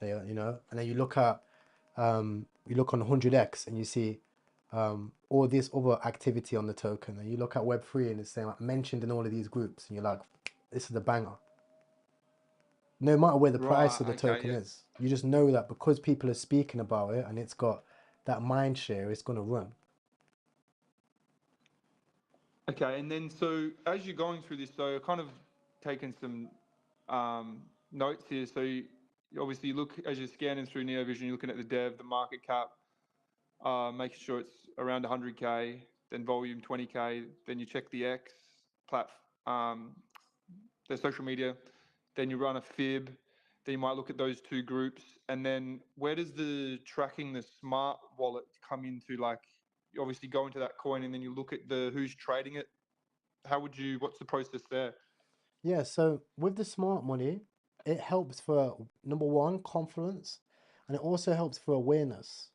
Speaker 1: They are, you know? And then you look at, you look on 100x and you see all this other activity on the token. And you look at Web3 and it's saying like mentioned in all of these groups and you're like, this is the banger. No matter where the price of the token is, you just know that because people are speaking about it and it's got that mind share, it's going to run.
Speaker 13: Okay, and then so as you're going through this, so kind of taking some notes here. So you obviously look as you're scanning through NeoVision, you're looking at the dev, the market cap, making sure it's around 100K, then volume 20K, then you check the X the social media, then you run a fib, then you might look at those two groups, and then where does the tracking the smart wallet come into? Like, you obviously go into that coin and then you look at the who's trading it. What's the process there?
Speaker 1: Yeah, so with the smart money, it helps for number one, confidence, and it also helps for awareness.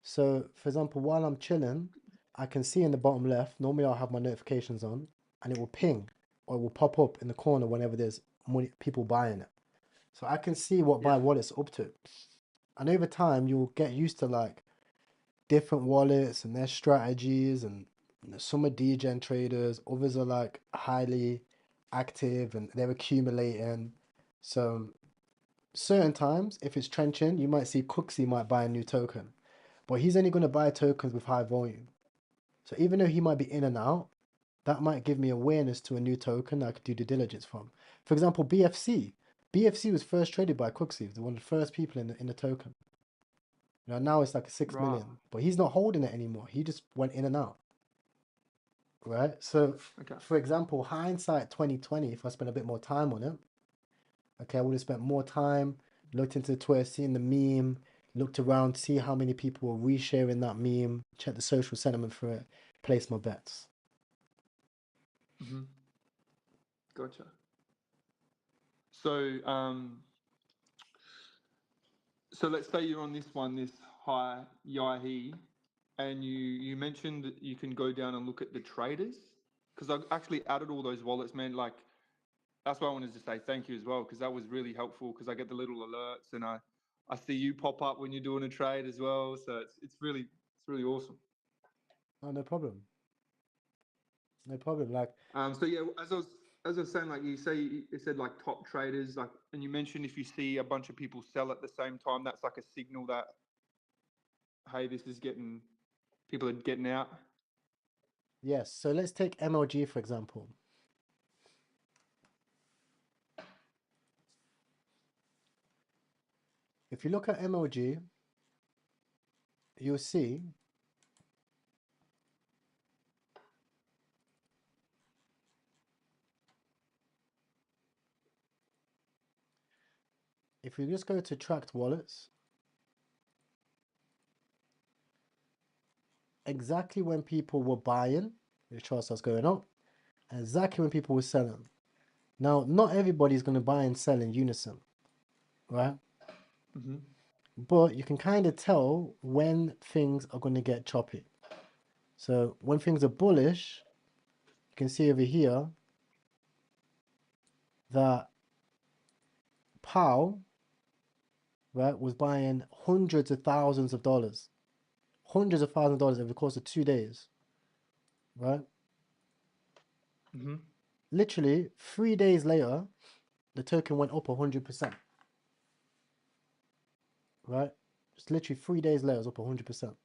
Speaker 1: So, for example, while I'm chilling, I can see in the bottom left, normally I'll have my notifications on, and it will ping or it will pop up in the corner whenever there's money, people buying it. So I can see what my wallet's up to. And over time, you'll get used to like different wallets and their strategies, and you know, some are degen traders, others are like highly active and they're accumulating. So certain times, if it's trenching, you might see Cooksey might buy a new token, but he's only going to buy tokens with high volume. So even though he might be in and out, that might give me awareness to a new token that I could do due diligence from. For example, BFC. BFC was first traded by Cooksey, one of the first people in the token. You know, now it's like a 6 million, but he's not holding it anymore. He just went in and out. Right? So, for example, hindsight 2020, if I spent a bit more time on it, okay, I would have spent more time, looked into Twitter, seen the meme, looked around, see how many people were resharing that meme, check the social sentiment for it, place my bets.
Speaker 13: Mm-hmm. Gotcha. So, so let's say you're on this one, this high Yahi, and you mentioned that you can go down and look at the traders, because I've actually added all those wallets, man. Like, that's why I wanted to say thank you as well, because that was really helpful, because I get the little alerts and I see you pop up when you're doing a trade as well. So it's really awesome.
Speaker 1: Oh, no problem. No problem. Like,
Speaker 13: so yeah, as I was saying, like you said like top traders, like, and you mentioned if you see a bunch of people sell at the same time, that's like a signal that, hey, people are getting out.
Speaker 1: yes. So let's take MLG for example. If you look at MLG, you'll see if you just go to tracked wallets, exactly when people were buying, the chart starts going up, and exactly when people were selling. Now, not everybody's going to buy and sell in unison, right?
Speaker 13: Mm-hmm.
Speaker 1: But you can kind of tell when things are going to get choppy. So when things are bullish, you can see over here that Powell, right, was buying hundreds of thousands of dollars over the course of 2 days, right?
Speaker 13: Mm-hmm.
Speaker 1: Literally 3 days later, the token went up 100%, right? Just literally 3 days later, it was up 100%.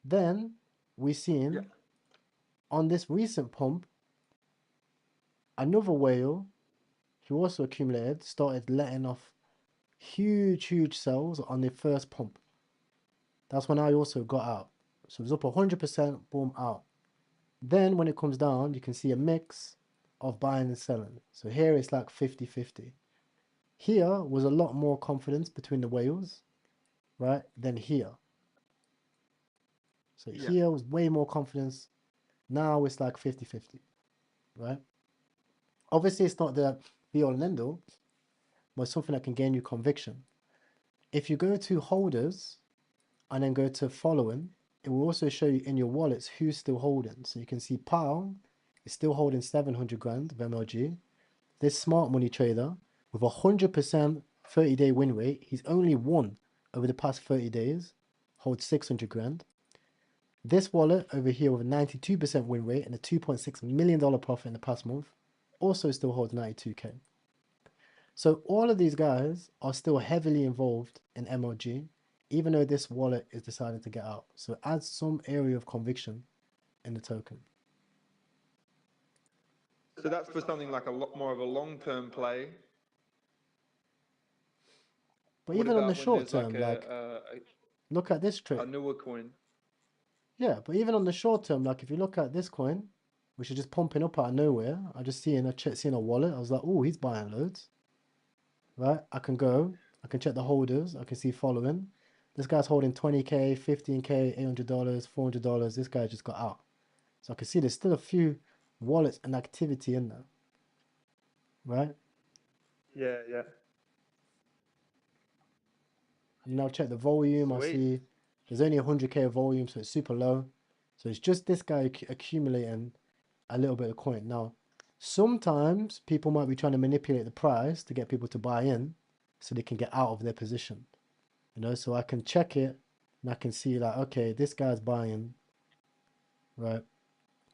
Speaker 1: Then we seen on this recent pump, another whale who also accumulated started letting off huge sells on the first pump. That's when I also got out. So it's up 100%, boom, out. Then when it comes down, you can see a mix of buying and selling. So here it's like 50-50. Here was a lot more confidence between the whales, right, than here. So
Speaker 13: Yeah.
Speaker 1: here was way more confidence. Now it's like 50-50, right? Obviously, it's not the be all and end all, but it's something that can gain you conviction. If you go to holders and then go to following, it will also show you in your wallets who's still holding. So you can see Pal is still holding 700 grand of MLG. This smart money trader with 100% 30-day win rate, he's only won over the past 30 days, holds 600 grand. This wallet over here with a 92% win rate and a $2.6 million profit in the past month also still holds 92k. So all of these guys are still heavily involved in MLG, even though this wallet is deciding to get out. So it adds some area of conviction in the token.
Speaker 13: So that's for something like a lot more of a long-term play.
Speaker 1: But
Speaker 13: What
Speaker 1: even on the
Speaker 13: about when
Speaker 1: short
Speaker 13: there's
Speaker 1: term, like, look at this
Speaker 13: a
Speaker 1: trade.
Speaker 13: newer coin?
Speaker 1: Yeah, but even on the short term, like if you look at this coin, which is just pumping up out of nowhere, I just seeing a wallet. I was like, oh, he's buying loads. Right? I can check the holders. I can see following. This guy's holding 20k, 15k, $800, $400. This guy just got out. So I can see there's still a few wallets and activity in there. Right?
Speaker 13: Yeah, yeah.
Speaker 1: And now check the volume. I
Speaker 13: Sweet.
Speaker 1: see there's only 100k of volume, so it's super low. So it's just this guy accumulating a little bit of coin. Now, sometimes people might be trying to manipulate the price to get people to buy in so they can get out of their position. You know, so I can check it and I can see like, okay, this guy's buying, right?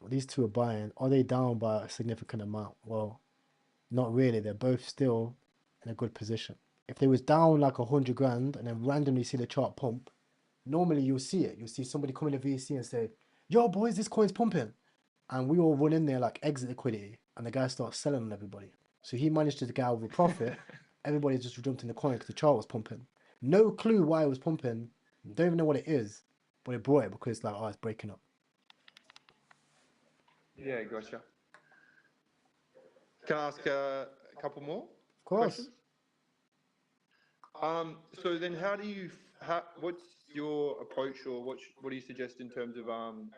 Speaker 1: Well, these two are buying. Are they down by a significant amount? Well, not really. They're both still in a good position. If they was down like 100 grand and then randomly see the chart pump, normally you'll see it. You'll see somebody come in the VC and say, yo, boys, this coin's pumping. And we all run in there like exit liquidity, and the guy starts selling on everybody. So he managed to get out with a profit. Everybody just jumped in the coin because the chart was pumping. No clue why it was pumping. Don't even know what it is, but it brought it because it's like, oh, it's breaking up.
Speaker 13: Yeah, gotcha. Can I ask a couple more
Speaker 1: Of course.
Speaker 13: questions? So then what's your approach, or what do you suggest in terms of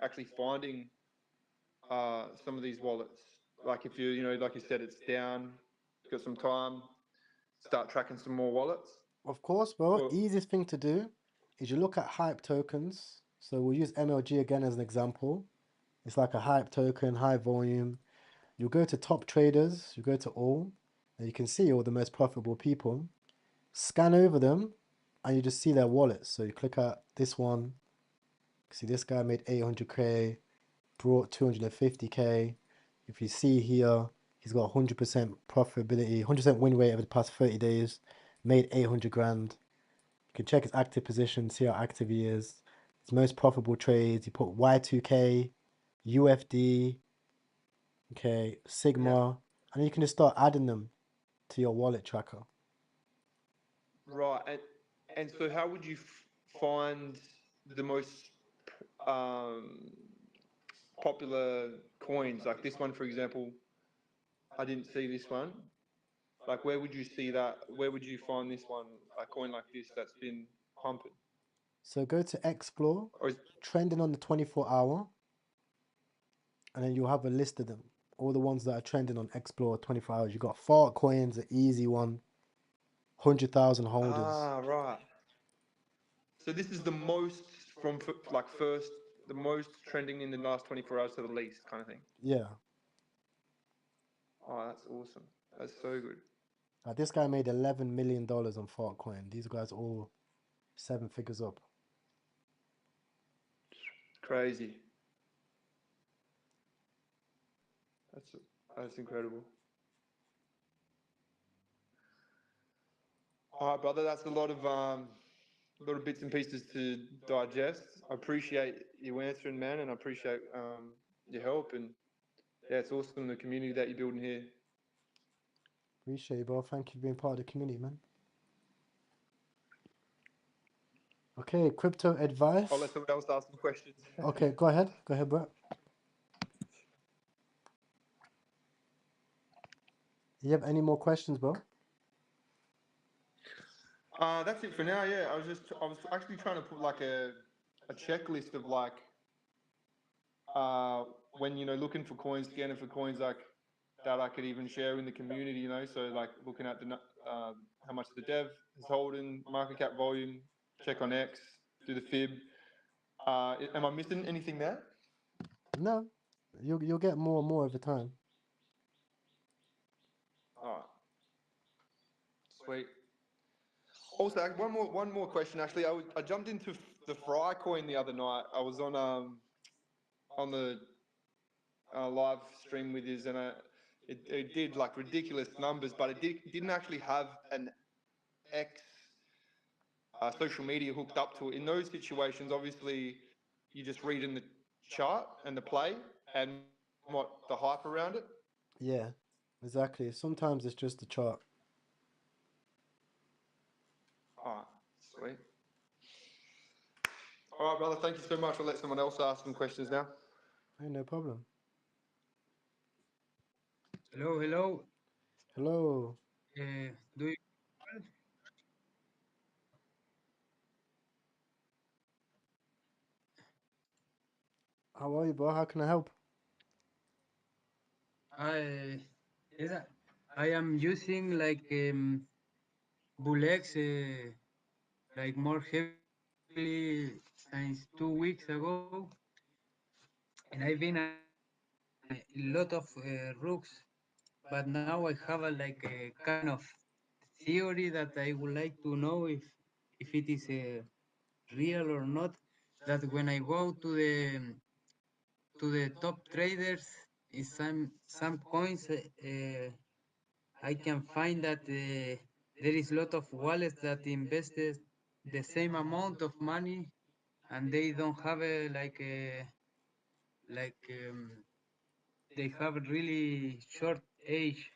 Speaker 13: actually finding some of these wallets? Like if like you said, it's down, got some time, start tracking some more wallets?
Speaker 1: Of course, bro.
Speaker 13: Well-
Speaker 1: Easiest thing to do is you look at hype tokens. So we'll use MLG again as an example. It's like a hype token, high volume. You go to top traders, you go to all, and you can see all the most profitable people. Scan over them, and you just see their wallets. So you click at this one. See, this guy made 800k, brought 250k. If you see here, he's got 100% profitability, 100% win rate over the past 30 days, made 800 grand. You can check his active position, see how active he is. His most profitable trades, he put Y2K, UFD, okay, Sigma, and then you can just start adding them to your wallet tracker.
Speaker 13: Right, and so how would you find the most popular coins? Like this one, for example, I didn't see this one. Like, where would you see that? Where would you find this one, a coin like this that's been pumping?
Speaker 1: So go to Explore,
Speaker 13: Or is,
Speaker 1: trending on the 24-hour, and then you'll have a list of them. All the ones that are trending on Explore 24 hours. You got Fart Coins, an easy one, 100,000 holders.
Speaker 13: ah, right. So this is the most from the most trending in the last 24 hours to the least kind of thing.
Speaker 1: Yeah.
Speaker 13: Oh, that's awesome. That's so good.
Speaker 1: This guy made $11 million on Fart Coin. These guys all 7 figures up.
Speaker 13: Crazy. That's incredible. All right, brother. That's a lot of bits and pieces to digest. I appreciate you answering, man, and I appreciate your help. And yeah, it's awesome the community that you're building here.
Speaker 1: Appreciate you, bro. Thank you for being part of the community, man. Okay, crypto advice.
Speaker 13: I'll let someone else ask some questions.
Speaker 1: Okay, go ahead. Go ahead, bro. You have any more questions, bro?
Speaker 13: That's it for now. Yeah, I was actually trying to put like a checklist of like when looking for coins, scanning for coins like that I could even share in the community. So like looking at the how much the dev is holding, market cap volume, check on X, do the fib. Am I missing anything there?
Speaker 1: No, you'll get more and more over time.
Speaker 13: Alright. Sweet. Also, one more question. Actually, I jumped into the Fry coin the other night. I was on the live stream with you, and it did like ridiculous numbers, but it didn't actually have an X social media hooked up to it. In those situations, obviously, you just read in the chart and the play and what the hype around it.
Speaker 1: Yeah, exactly. Sometimes it's just the chart.
Speaker 13: Alright, sweet. All right, brother. Thank you so much. I'll let someone else ask some questions now.
Speaker 1: Hey, no problem.
Speaker 15: Hello, hello.
Speaker 1: Hello.
Speaker 15: Do you
Speaker 1: How are you, bro? How can I help?
Speaker 15: I yes, I am using like Bulex like more heavily since 2 weeks ago, and I've been a lot of rooks, but now I have like a kind of theory that I would like to know if it is real or not. That when I go to the top traders in some coins, I can find that there is a lot of wallets that invested the same amount of money, and they don't have a like they have a really short age.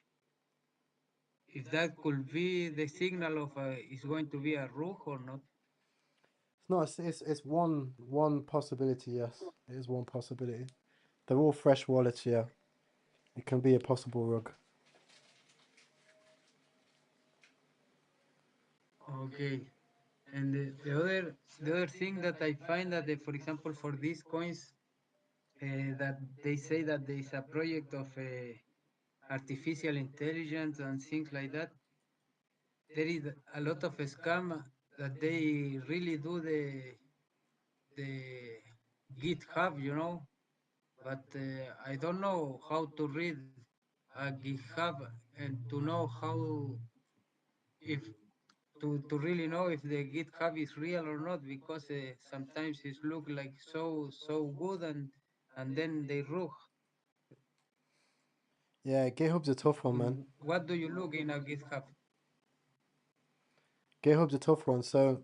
Speaker 15: If that could be the signal of is going to be a rook or not.
Speaker 1: No, it's one possibility. Yes, it is one possibility. They're all fresh wallets. Yeah, it can be a possible rug.
Speaker 15: Okay. And the other thing that I find that for example for these coins that they say that there is a project of artificial intelligence and things like that. There is a lot of scam that they really do the GitHub, but I don't know how to read a GitHub and to know how if to really know if the GitHub is real or not, because sometimes it look like so good and then they rug.
Speaker 1: Yeah, GitHub's a tough one, man.
Speaker 15: What do you look in a GitHub?
Speaker 1: GitHub's a tough one. So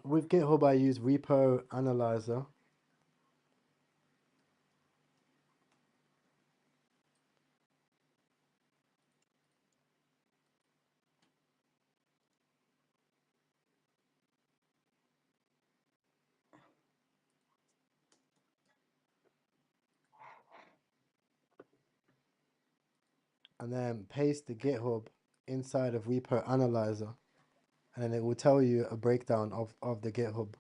Speaker 1: with GitHub, I use Repo Analyzer. And then paste the GitHub inside of Repo Analyzer, and then it will tell you a breakdown of the GitHub.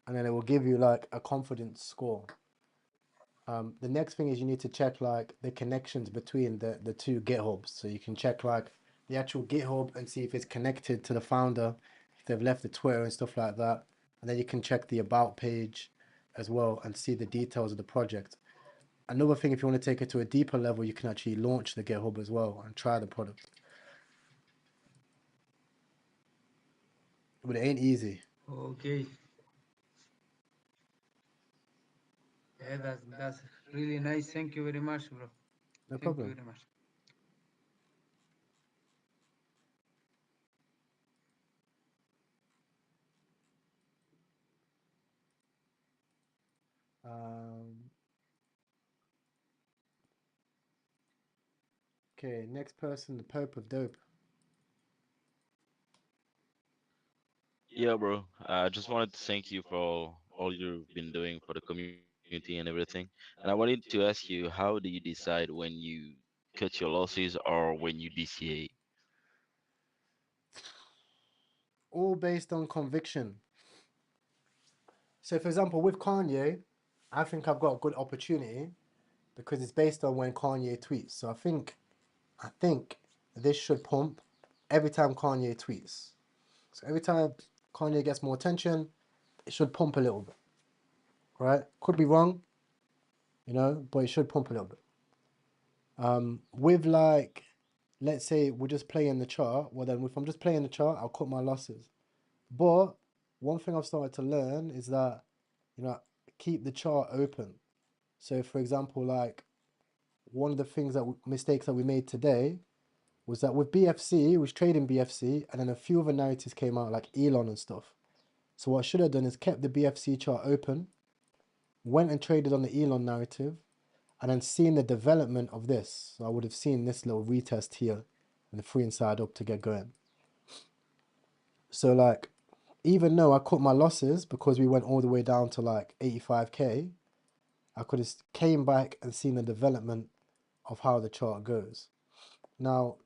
Speaker 1: And then it will give you like a confidence score. The next thing is you need to check like the connections between the two GitHubs. So you can check like the actual GitHub and see if it's connected to the founder, if they've left the Twitter and stuff like that. And then you can check the about page as well and see the details of the project. Another thing, if you want to take it to a deeper level, you can actually launch the GitHub as well and try the product. But it ain't easy.
Speaker 15: Okay. Yeah, that's really nice. Thank you very much, bro.
Speaker 1: No
Speaker 15: Thank
Speaker 1: problem.
Speaker 15: you very much.
Speaker 1: Um, Okay, next person, the Pope of Dope.
Speaker 8: Yeah, bro. I just wanted to thank you for all you've been doing for the community and everything. And I wanted to ask you, how do you decide when you cut your losses or when you DCA?
Speaker 1: All based on conviction. So, for example, with Kanye, I think I've got a good opportunity because it's based on when Kanye tweets. So I think this should pump every time Kanye tweets. So every time Kanye gets more attention, it should pump a little bit, right? Could be wrong, but it should pump a little bit. With like, let's say we're just playing the chart. Well, then if I'm just playing the chart, I'll cut my losses. But one thing I've started to learn is that, keep the chart open. So, for example, like one of the mistakes that we made today was that with BFC, we was trading BFC, and then a few other narratives came out like Elon and stuff. So what I should have done is kept the BFC chart open, went and traded on the Elon narrative, and then seen the development of this. So I would have seen this little retest here and the free inside up to get going. So like, even though I cut my losses because we went all the way down to like 85k, I could have came back and seen the development of how the chart goes. Now,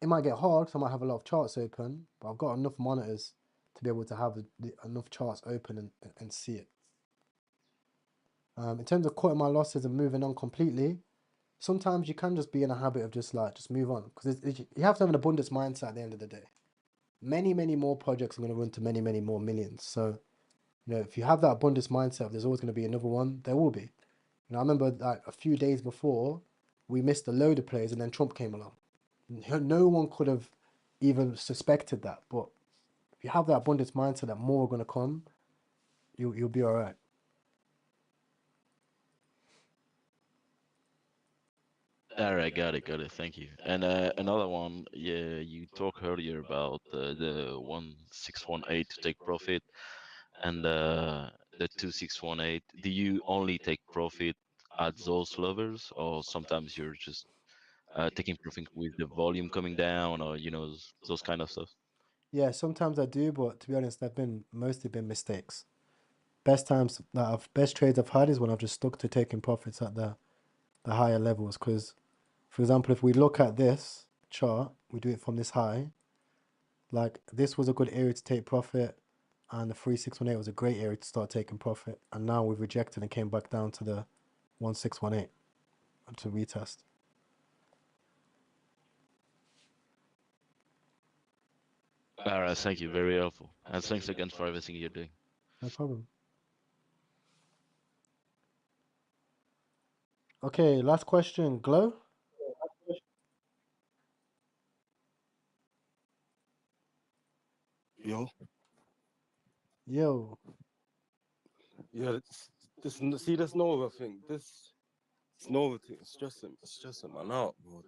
Speaker 1: it might get hard because I might have a lot of charts open, but I've got enough monitors to be able to have enough charts open and see it. In terms of cutting my losses and moving on completely, sometimes you can just be in a habit of just move on, because you have to have an abundance mindset at the end of the day. Many, many more projects are going to run to many, many more millions. So, if you have that abundance mindset, there's always going to be another one. There will be. I remember like a few days before, we missed a load of plays, and then Trump came along. No one could have even suspected that. But if you have that abundance mindset that more are going to come, you'll be all right.
Speaker 8: All right, got it, got it. Thank you. And another one, yeah, you talked earlier about the 1618 to take profit and the 2618. Do you only take profit at those levels, or sometimes you're just taking profit with the volume coming down, or those kind of stuff?
Speaker 1: Yeah, sometimes I do, but to be honest, they've mostly been mistakes. Best trades I've had is when I've just stuck to taking profits at the higher levels. Because, for example, if we look at this chart, we do it from this high. Like this was a good area to take profit, and the 3618 was a great area to start taking profit. And now we've rejected and came back down to the 1618 to retest.
Speaker 8: All right, thank you. Very helpful. And thanks again for everything you're doing.
Speaker 1: No problem. Okay, last question. Glow?
Speaker 18: Yo.
Speaker 1: Yo.
Speaker 18: Yeah, see this Nova thing. This Nova thing is stressing man out, bro.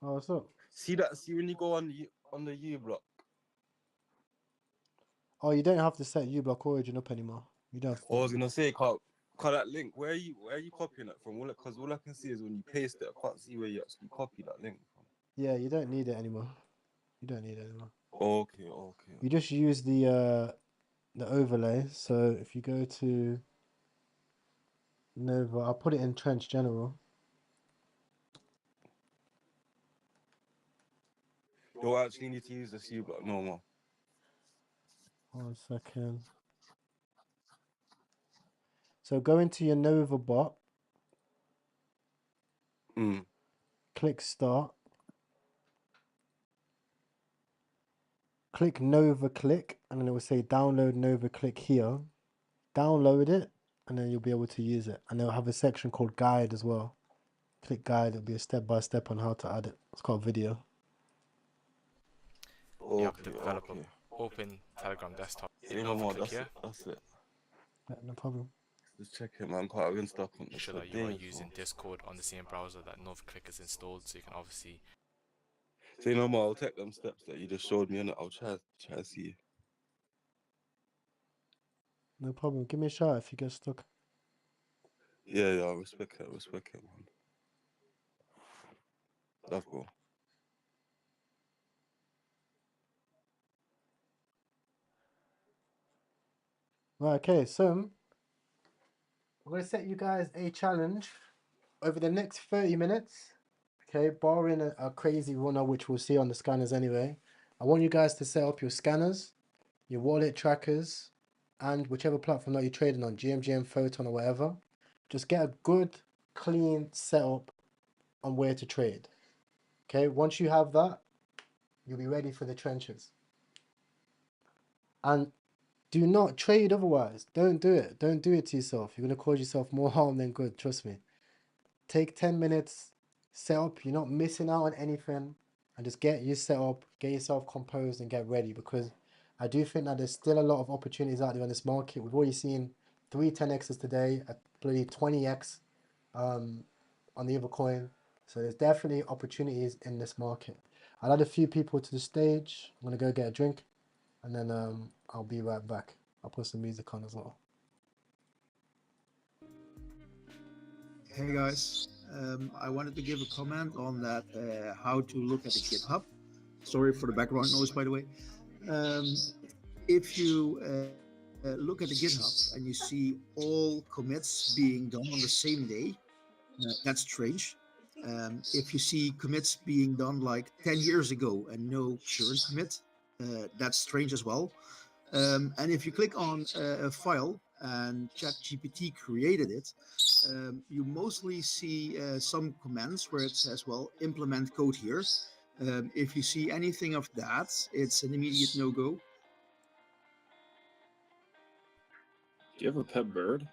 Speaker 1: Oh, what's up?
Speaker 18: See when you go on the U block.
Speaker 1: Oh, you don't have to set uBlock origin up anymore. You don't.
Speaker 18: I was gonna say, call that link. Where are you copying it from? Because all I can see is when you paste it, I can't see where you actually copy that link from.
Speaker 1: Yeah, you don't need it anymore. You don't need it anymore.
Speaker 18: Okay.
Speaker 1: You just use the overlay. So if you go to Nova, I'll put it in Trench General.
Speaker 18: You don't actually need to use this U block no more.
Speaker 1: 1 second. So go into your Nova bot. Click Start. Click Nova Click, and then it will say download Nova Click here. Download it, and then you'll be able to use it. And they'll have a section called Guide as well. Click Guide, it'll be a step-by-step on how to add it. It's called video.
Speaker 18: Okay,
Speaker 23: you have to develop an open Telegram desktop.
Speaker 18: That's it.
Speaker 1: Yeah, no problem.
Speaker 18: Just check it, man. Quite been stuck on
Speaker 23: Make sure that you are using Discord on the same browser that NovaClick is installed, so you can obviously.
Speaker 18: So I'll take them steps that you just showed me, and I'll try to see.
Speaker 1: No problem. Give me a shout if you get stuck.
Speaker 18: Yeah, I respect it, man. That's cool.
Speaker 1: Right, okay, so I'm going to set you guys a challenge over the next 30 minutes. Okay, barring a crazy runner, which we'll see on the scanners anyway. I want you guys to set up your scanners, your wallet trackers, and whichever platform that you're trading on, GMGM, Photon, or whatever. Just get a good, clean setup on where to trade. Okay, once you have that, you'll be ready for the trenches. And do not trade otherwise. Don't do it. Don't do it to yourself. You're going to cause yourself more harm than good. Trust me. Take 10 minutes, set up. You're not missing out on anything. And just get your set up, get yourself composed and get ready. Because I do think that there's still a lot of opportunities out there on this market. We've already seen 3 10x's today, a bloody 20x on the other coin. So there's definitely opportunities in this market. I'll add a few people to the stage. I'm going to go get a drink. And then I'll be right back. I'll put some music on as well.
Speaker 9: Hey guys, I wanted to give a comment on that, how to look at the GitHub. Sorry for the background noise, by the way. If you look at the GitHub and you see all commits being done on the same day, that's strange. If you see commits being done like 10 years ago and no current commit, that's strange as well. And if you click on a file and ChatGPT created it, you mostly see some commands where it says, well, implement code here. If you see anything of that, it's an immediate no-go.
Speaker 7: Do you have a pet bird?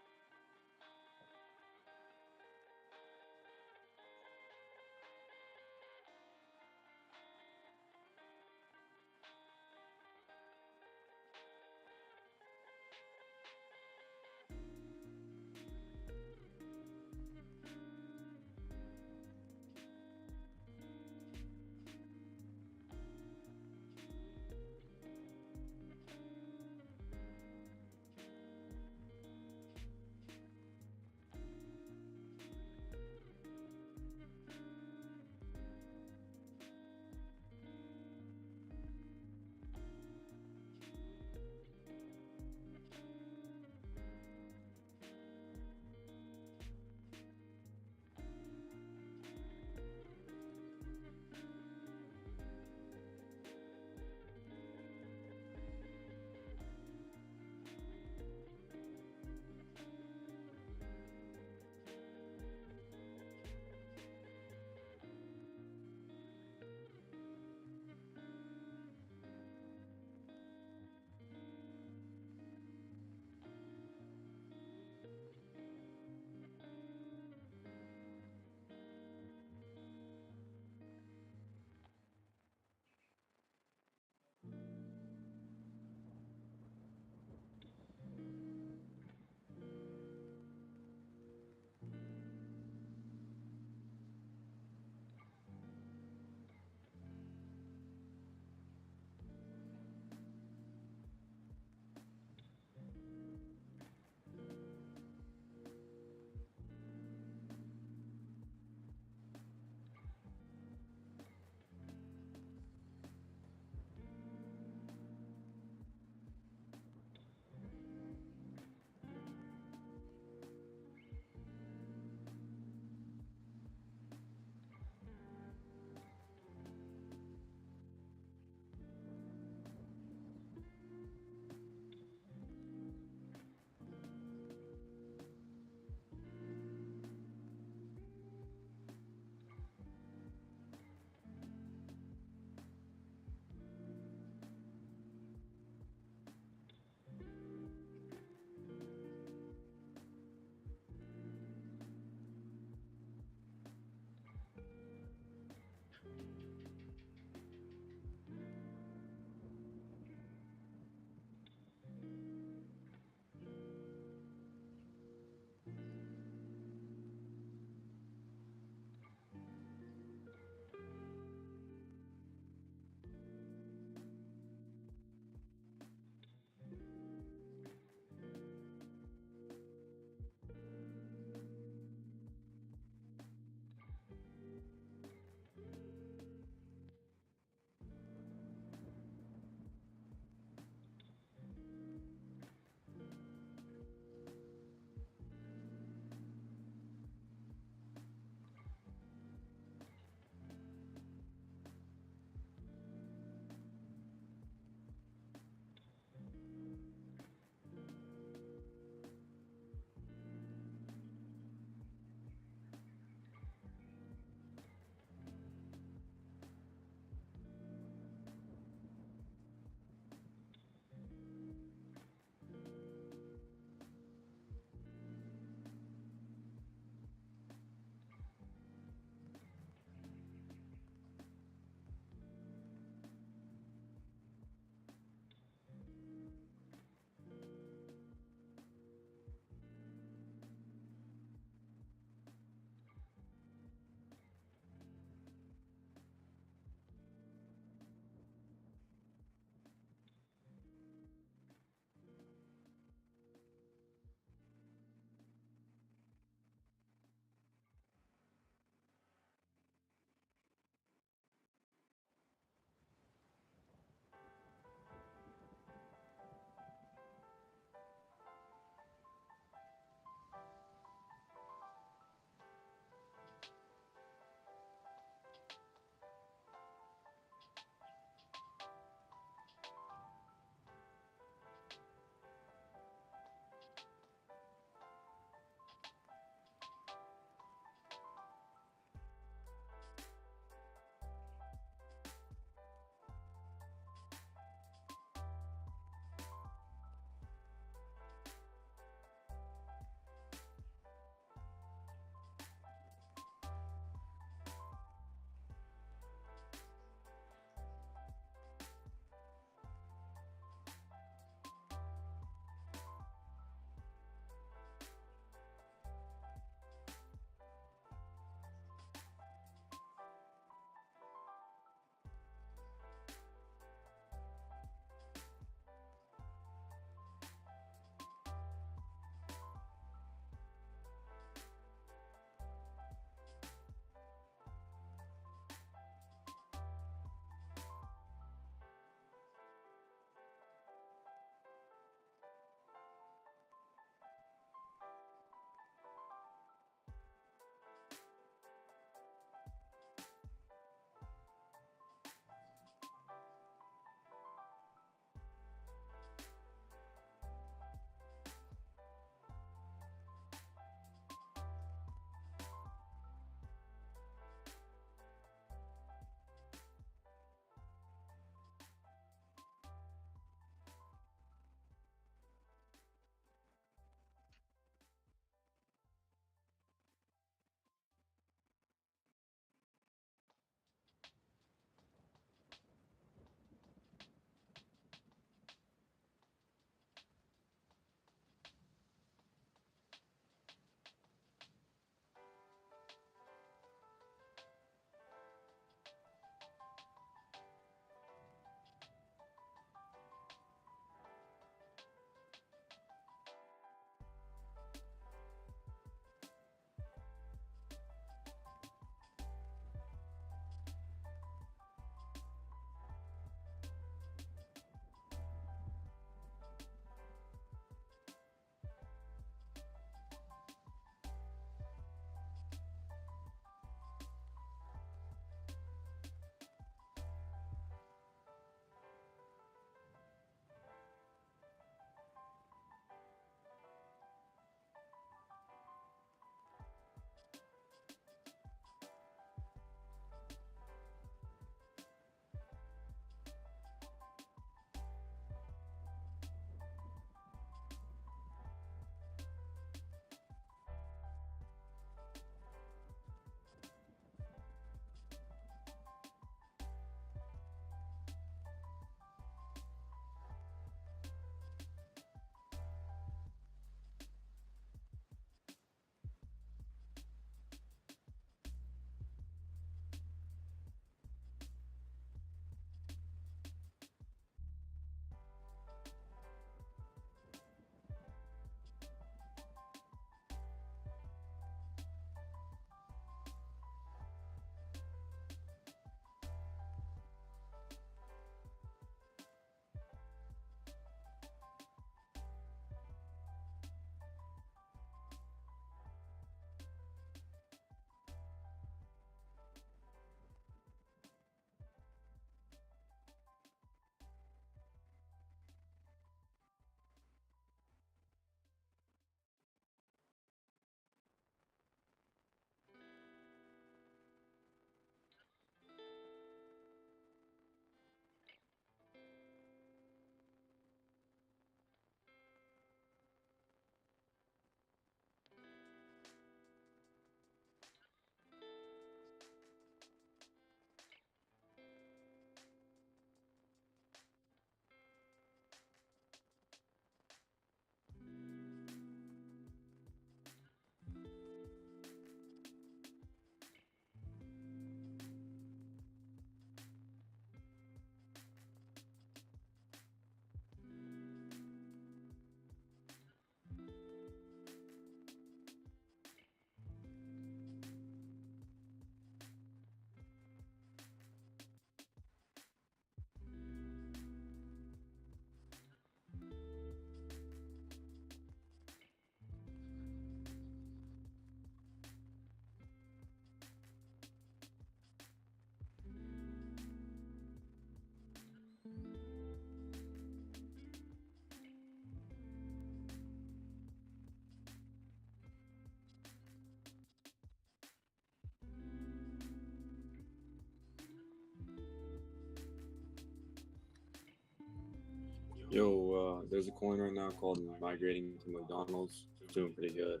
Speaker 7: Yo, there's a coin right now called Migrating to McDonald's. It's doing pretty good.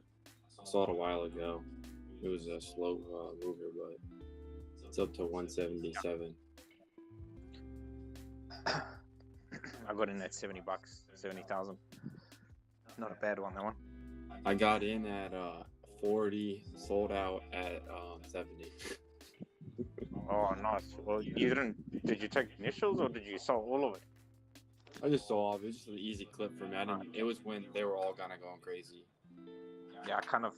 Speaker 7: I saw it a while ago. It was a slow mover, but it's up to 177.
Speaker 12: I got in at $70, 70,000. Not a bad one, that one.
Speaker 7: I got in at 40, sold out at 70.
Speaker 12: Oh, nice. Well, you didn't. Did you take initials or did you sell all of it?
Speaker 7: I just saw it. It was just an easy clip for me. I didn't. It was when they were all kind of going crazy.
Speaker 12: Yeah, I kind of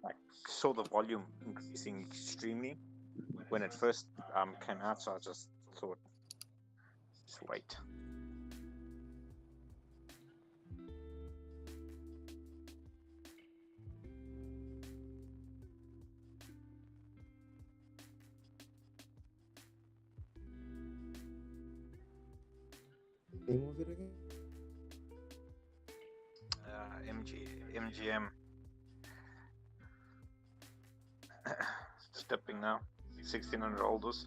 Speaker 12: like saw the volume increasing extremely when it first came out, so I just thought, just wait.
Speaker 3: Name of it again?
Speaker 12: MGM. Stepping now. 1,600 holders.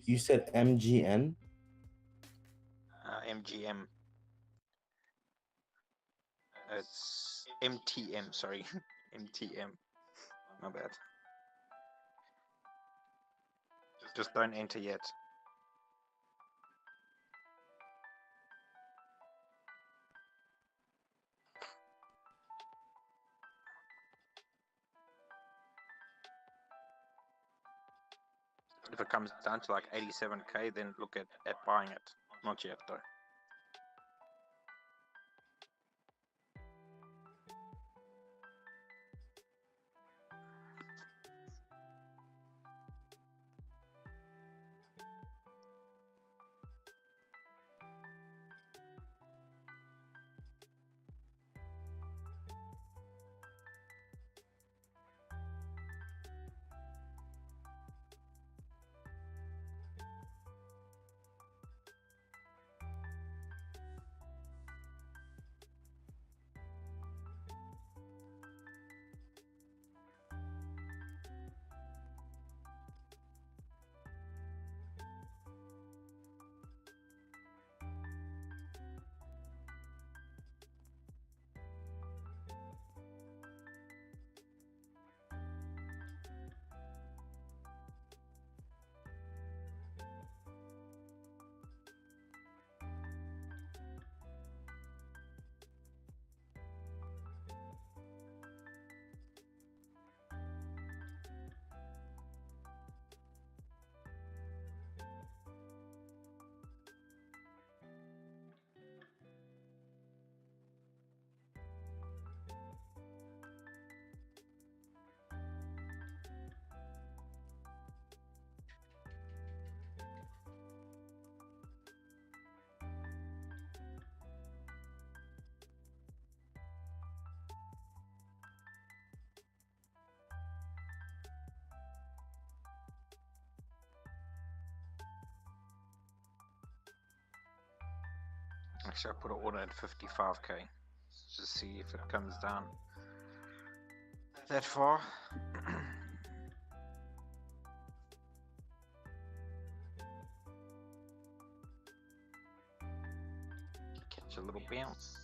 Speaker 3: You said MGN?
Speaker 12: MGM. It's MTM, sorry. MTM. My bad. Just don't enter yet. If it comes down to like 87k, then look at buying it. Not yet though. Actually, I put an order at 55k. Just see if it comes down that far. Catch a little bounce.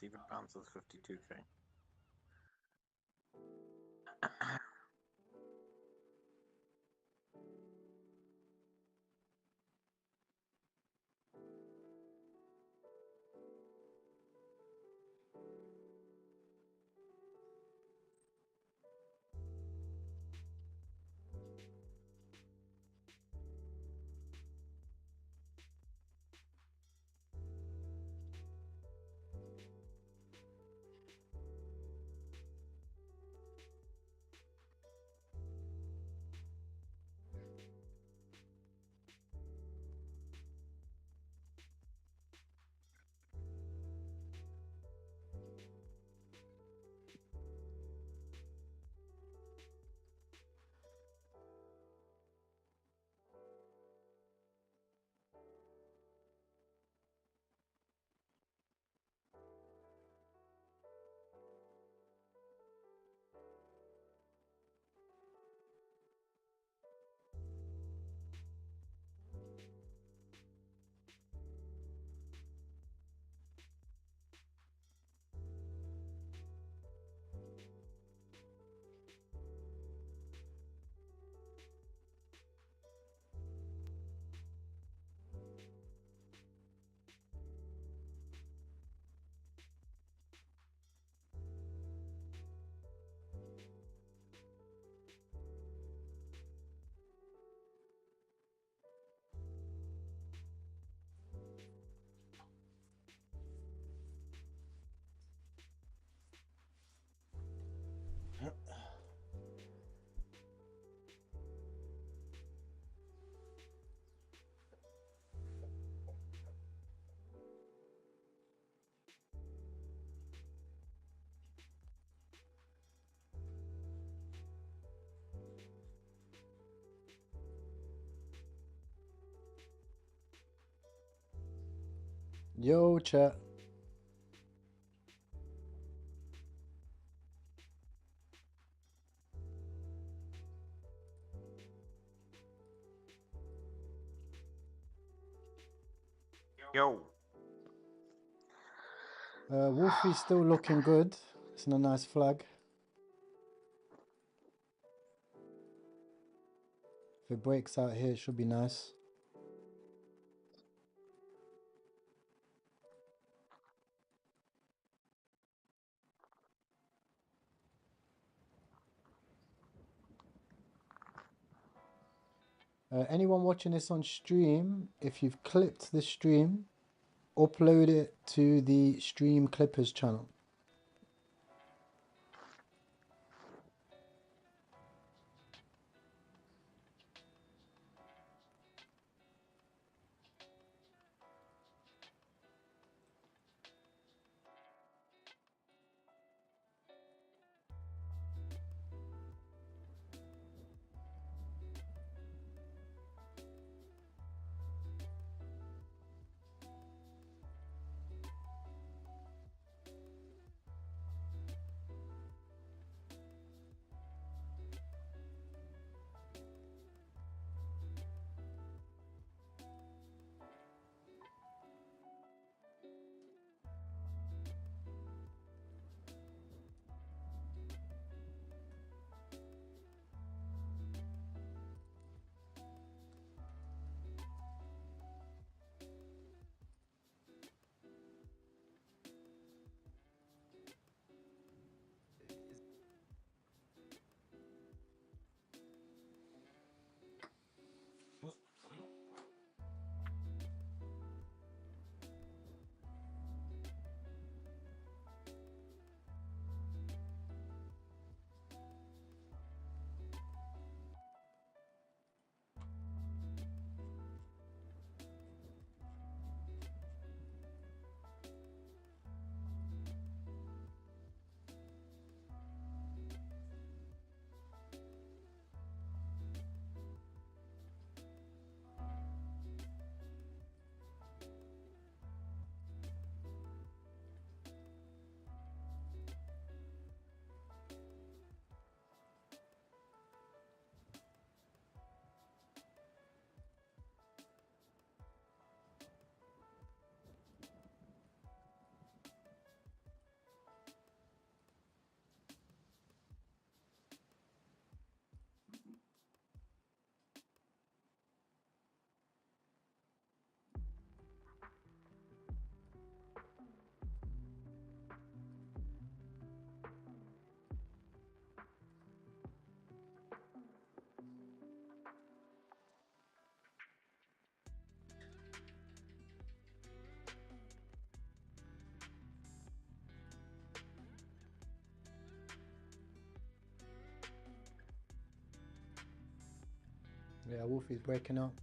Speaker 12: see if it bounces 52k.
Speaker 1: Yo, chat.
Speaker 12: Yo.
Speaker 1: Wolfie's still looking good. It's a nice flag. If it breaks out here, it should be nice. Anyone watching this on stream, if you've clipped the stream, upload it to the Stream Clippers channel. Yeah, Wolfie's breaking up.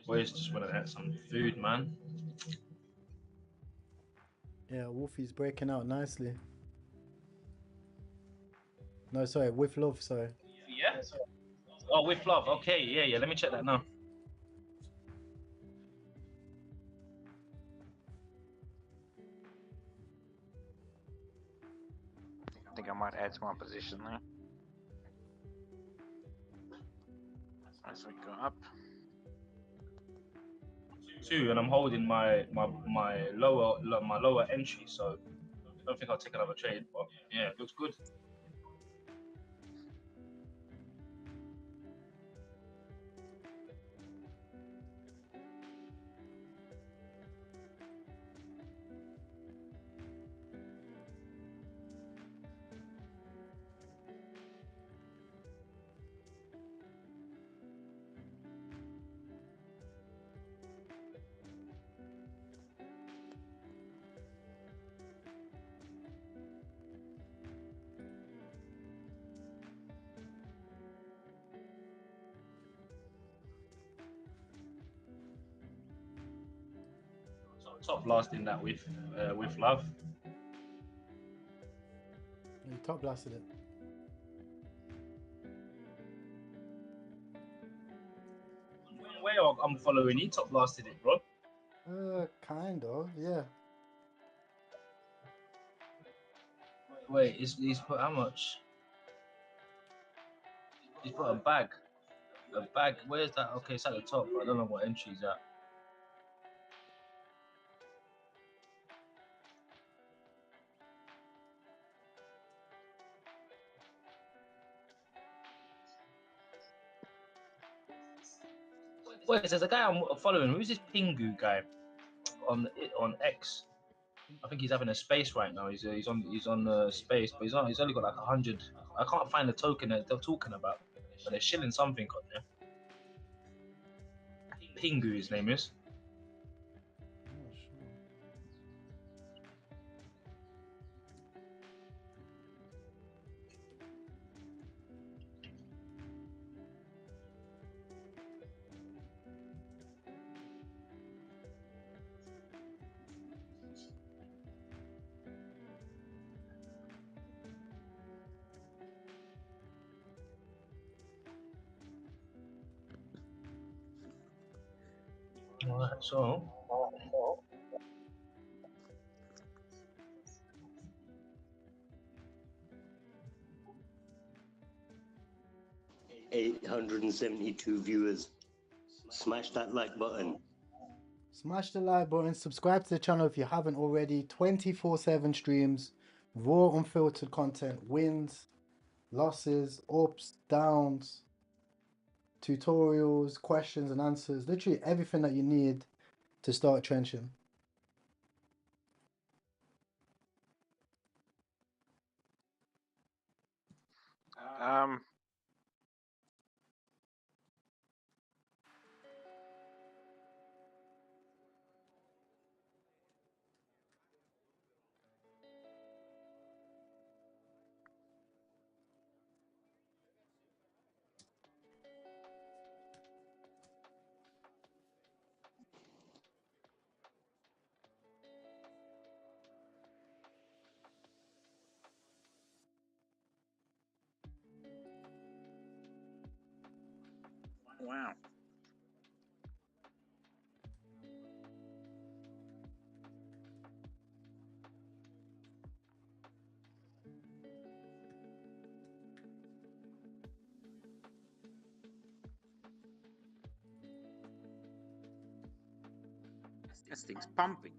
Speaker 5: Boys just want to eat some food, man.
Speaker 1: Yeah, Wolfie's breaking out nicely. No, sorry, with love, sorry.
Speaker 5: Yeah. Oh, with love. Okay, yeah. Let me check that now.
Speaker 12: I think I might add to my position there. As we go up.
Speaker 5: 2, and I'm holding my lower entry, so I don't think I'll take another trade. But yeah, it looks good. So top blasting that with love.
Speaker 1: You top blasted it.
Speaker 5: Where I'm following, he top blasted it, bro.
Speaker 1: Kind of, yeah.
Speaker 5: Wait, he's put how much? He's put a bag. A bag. Where's that? Okay, it's at the top. I don't know what entry's at. Wait, there's a guy I'm following. Who's this Pingu guy on X? I think he's having a space right now. He's on space, but he's only got like 100. I can't find the token that they're talking about, but they're shilling something on there. Pingu, his name is. Alright, so
Speaker 2: 872 viewers. Smash that like button.
Speaker 1: Smash the like button, subscribe to the channel if you haven't already. 24/7 streams, raw unfiltered content, wins, losses, ups, downs, tutorials, questions and answers, literally everything that you need to start trenching.
Speaker 12: Wow. This thing's pumping.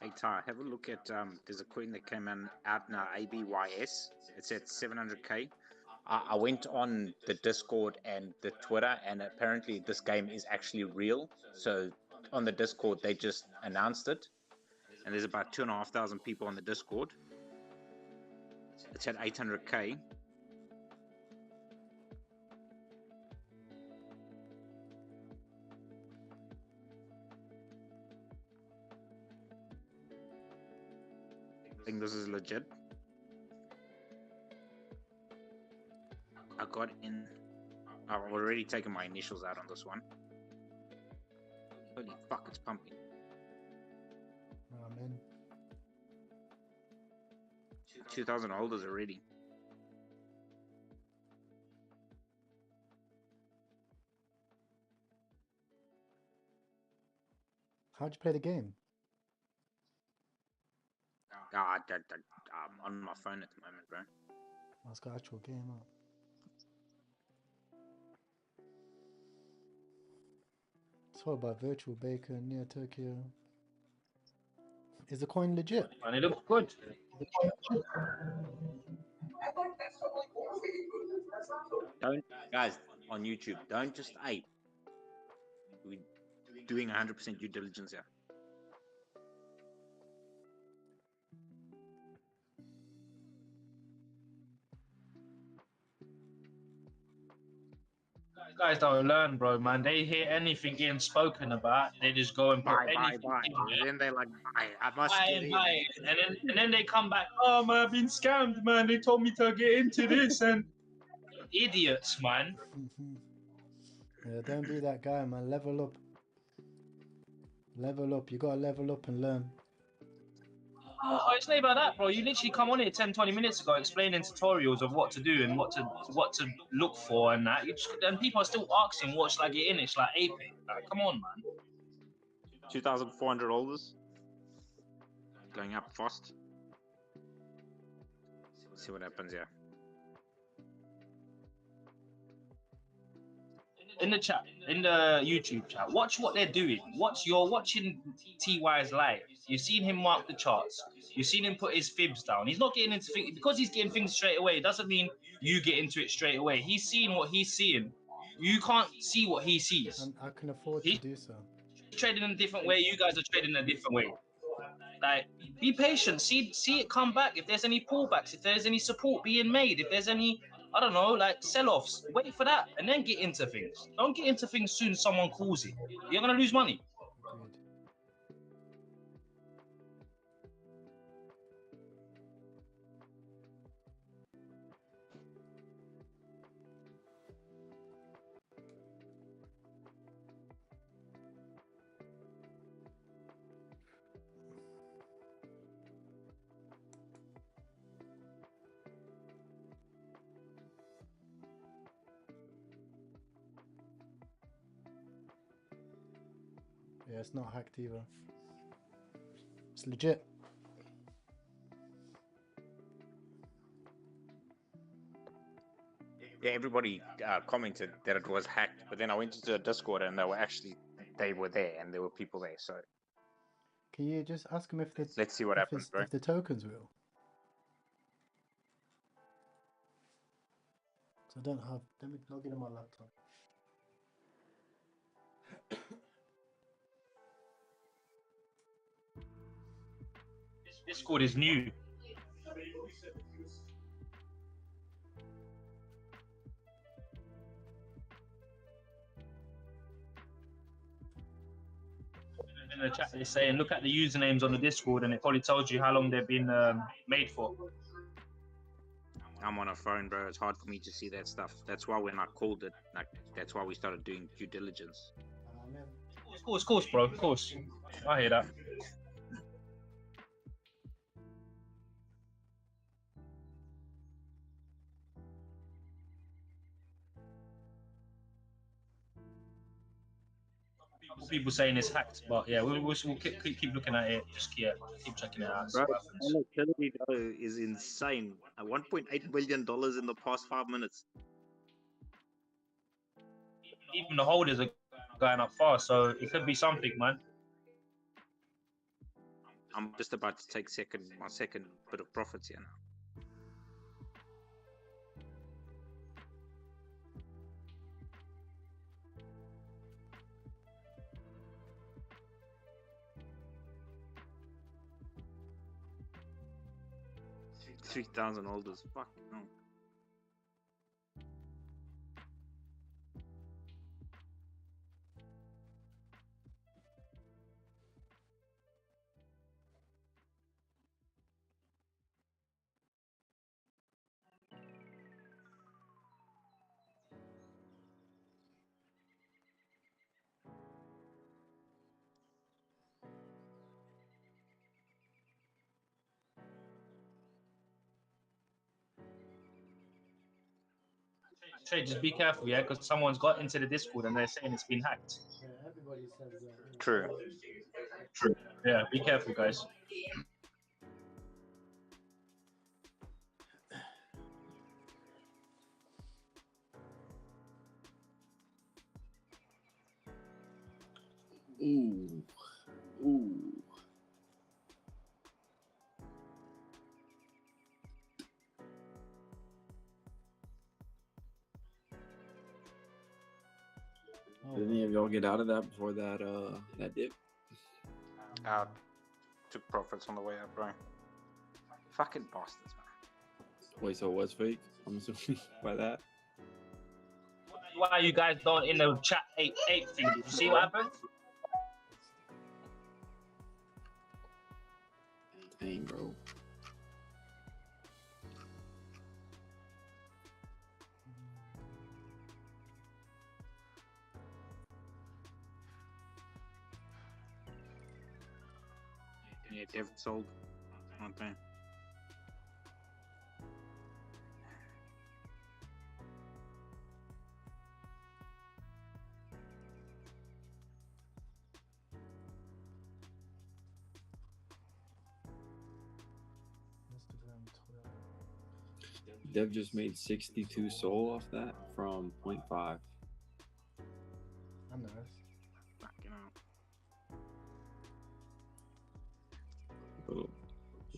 Speaker 12: Hey Ty, have a look at there's a coin that came out now, ABYS. It's at 700k. I went on the Discord and the Twitter, and apparently this game is actually real. So on the Discord, they just announced it, and there's about 2,500 people on the Discord. It's at 800k. I think this is legit. I got in. I've already taken my initials out on this one. Holy fuck, it's pumping.
Speaker 1: Oh, man.
Speaker 12: 2,000 holders already.
Speaker 1: How'd you play the game?
Speaker 12: I'm on my phone at the moment, bro.
Speaker 1: It's got actual game up. It's all about virtual bacon near Tokyo. Is the coin legit?
Speaker 5: And it looks good.
Speaker 12: Don't, guys, on YouTube, don't just ape. We're doing 100% due diligence here.
Speaker 5: Guys don't learn, bro, man. They hear anything getting spoken about, they just go and put
Speaker 12: Buy.
Speaker 5: anything in
Speaker 12: And
Speaker 5: there.
Speaker 12: then they like, I must
Speaker 5: Buy
Speaker 12: get
Speaker 5: and
Speaker 12: in.
Speaker 5: buy it. And then they come back, oh man, I've been scammed, man. They told me to get into this and idiots, man.
Speaker 1: Yeah, don't be that guy, man. Level up. Level up. You gotta level up and learn.
Speaker 5: Oh, it's not about that, bro. You literally come on here 10, 20 minutes ago explaining tutorials of what to do and what to look for and that. And people are still asking what should I get in it? Should I ape it? Like, come on, man.
Speaker 12: 2,400 holders. Going up fast. See what happens here.
Speaker 5: In the chat, in the YouTube chat, watch what they're doing. You're watching TY's live. You've seen him mark the charts. You've seen him put his fibs down. He's not getting into things because he's getting things straight away. It doesn't mean you get into it straight away. He's seeing what he's seeing. You can't see what he sees.
Speaker 1: And I can afford to do so.
Speaker 5: He's trading in a different way. You guys are trading in a different way. Like, be patient. See it come back. If there's any pullbacks, if there's any support being made, if there's any, I don't know, like sell-offs, wait for that and then get into things. Don't get into things soon as someone calls it. You're gonna lose money.
Speaker 1: Agreed. Yeah, it's not hacked either. It's legit.
Speaker 12: Yeah, everybody commented that it was hacked, but then I went into the Discord and they were there and there were people there. So
Speaker 1: Can you just ask them if the
Speaker 12: let's see what happens, bro.
Speaker 1: if the token's real? So I don't have. Let me log in on my laptop.
Speaker 5: Discord is new. In the chat, they're saying, look at the usernames on the Discord, and it probably tells you how long they've been made for.
Speaker 12: I'm on a phone, bro. It's hard for me to see that stuff. That's why when I called it, like, that's why we started doing due diligence.
Speaker 5: Of course, bro. Of course. I hear that. People saying it's hacked, but yeah, we'll keep looking at it. Just keep checking it out.
Speaker 12: Bro, volatility though is insane. $1.8 billion in the past 5 minutes.
Speaker 5: Even the holders are going up fast, so it could be something, man.
Speaker 12: I'm just about to take my second bit of profits here now. $3,000. Fuck no.
Speaker 5: Trey, just be careful, yeah, because someone's got into the Discord and they're saying it's been hacked.
Speaker 1: Yeah, everybody says that.
Speaker 12: True.
Speaker 5: True. Yeah, be careful, guys.
Speaker 7: Ooh. Ooh. Did any of y'all get out of that before that dip?
Speaker 12: Took profits on the way up, bro. Fucking bastards, man.
Speaker 7: Wait, so it was fake? I'm assuming by that.
Speaker 5: Why you guys don't in the chat 8 thing? Did you see what happened?
Speaker 7: Dang, bro.
Speaker 12: Yeah, Dev sold. Aren't they?
Speaker 7: Dev just made 62 soul off that from 0.5.
Speaker 1: I'm nice.
Speaker 12: Fucking hell.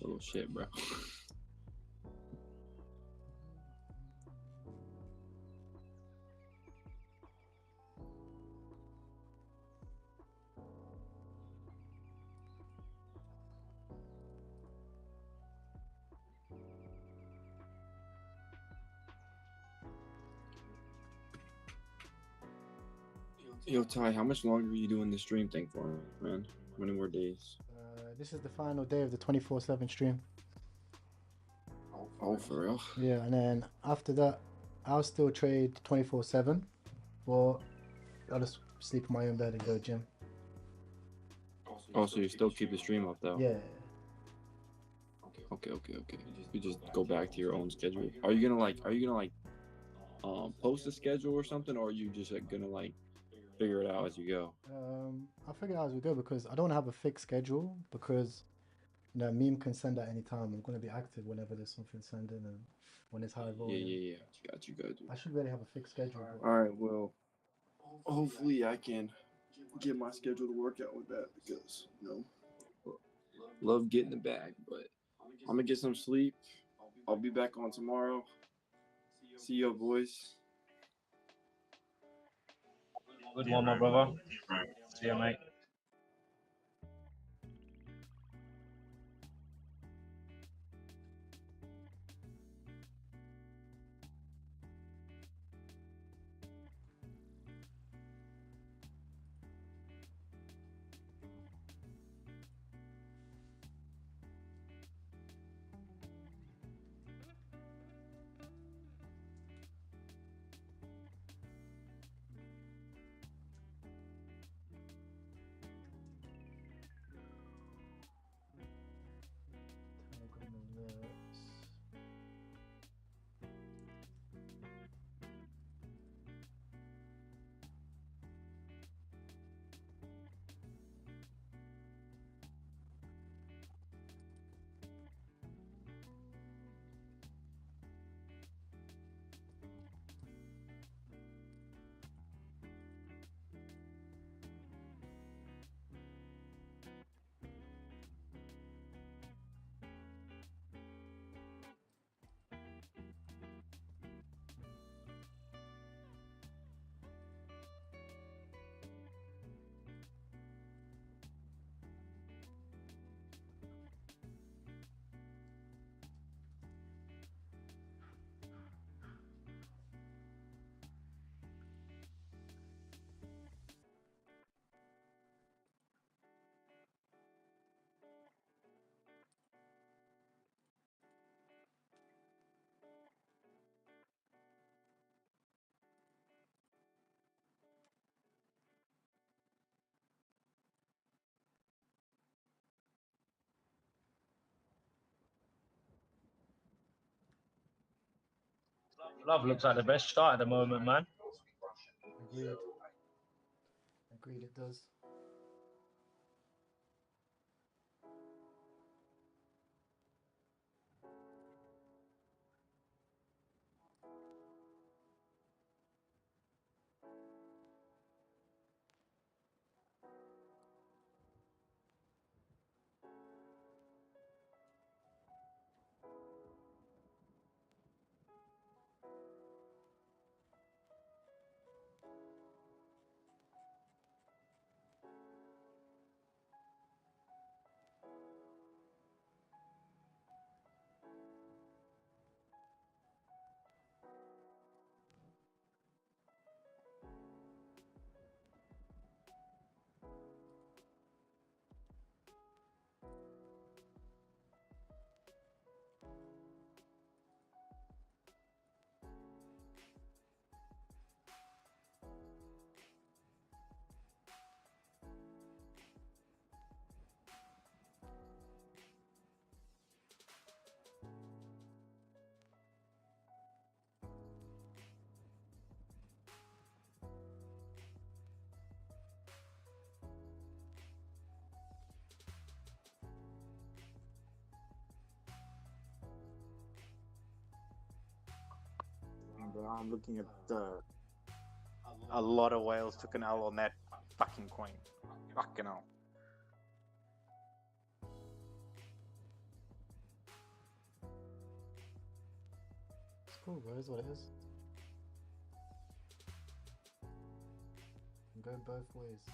Speaker 7: Little shit, bro. Yo, Ty, how much longer are you doing this stream thing for, man? How many more days?
Speaker 1: This is the final day of the 24/7 stream.
Speaker 7: Oh, for real?
Speaker 1: Yeah, and then after that, I'll still trade 24/7, but I'll just sleep in my own bed and go gym.
Speaker 7: Oh, so you still keep the stream up though?
Speaker 1: Yeah.
Speaker 7: Okay. You just go back to your own schedule. Are you gonna post a schedule or something, or are you just gonna figure it out as you go?
Speaker 1: I'll figure it out as we go because I don't have a fixed schedule because meme can send at any time. I'm gonna be active whenever there's something sending and when it's high volume.
Speaker 7: Yeah. Got you.
Speaker 1: I should really have a fixed schedule. But...
Speaker 7: All right. Well, hopefully I can get my schedule to work out with that because love getting the bag, but I'm gonna get some sleep. I'll be back on tomorrow. See you, boys.
Speaker 5: Good one, my brother. See you, mate. Love looks like the best chart at the moment, man.
Speaker 1: Agreed. Agreed, it does.
Speaker 12: Bro, I'm looking at a lot of whales took an L on that fucking coin. Fucking hell.
Speaker 1: It's cool, bro. It's what it is. Can go both ways.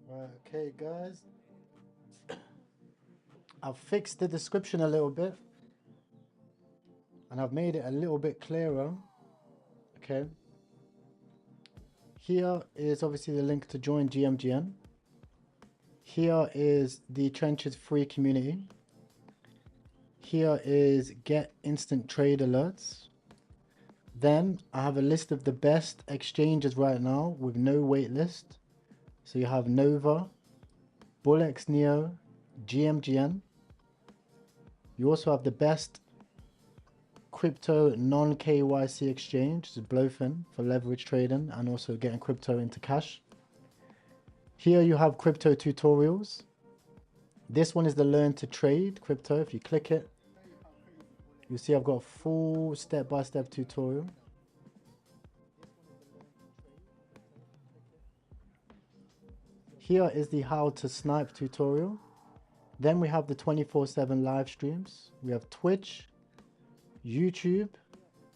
Speaker 1: Right, okay, guys. I've fixed the description a little bit. And I've made it a little bit clearer. Okay. Here is obviously the link to join GMGN. Here is the Trenches free community. Here is get instant trade alerts. Then I have a list of the best exchanges right now with no waitlist. So you have Nova, BullX Neo, GMGN. You also have the best crypto non-KYC exchange, which is Blowfin for leverage trading and also getting crypto into cash. Here you have crypto tutorials. This one is the learn to trade crypto. If you click it, you'll see I've got a full step-by-step tutorial. Here is the how to snipe tutorial. Then we have the 24/7 live streams. We have Twitch, YouTube,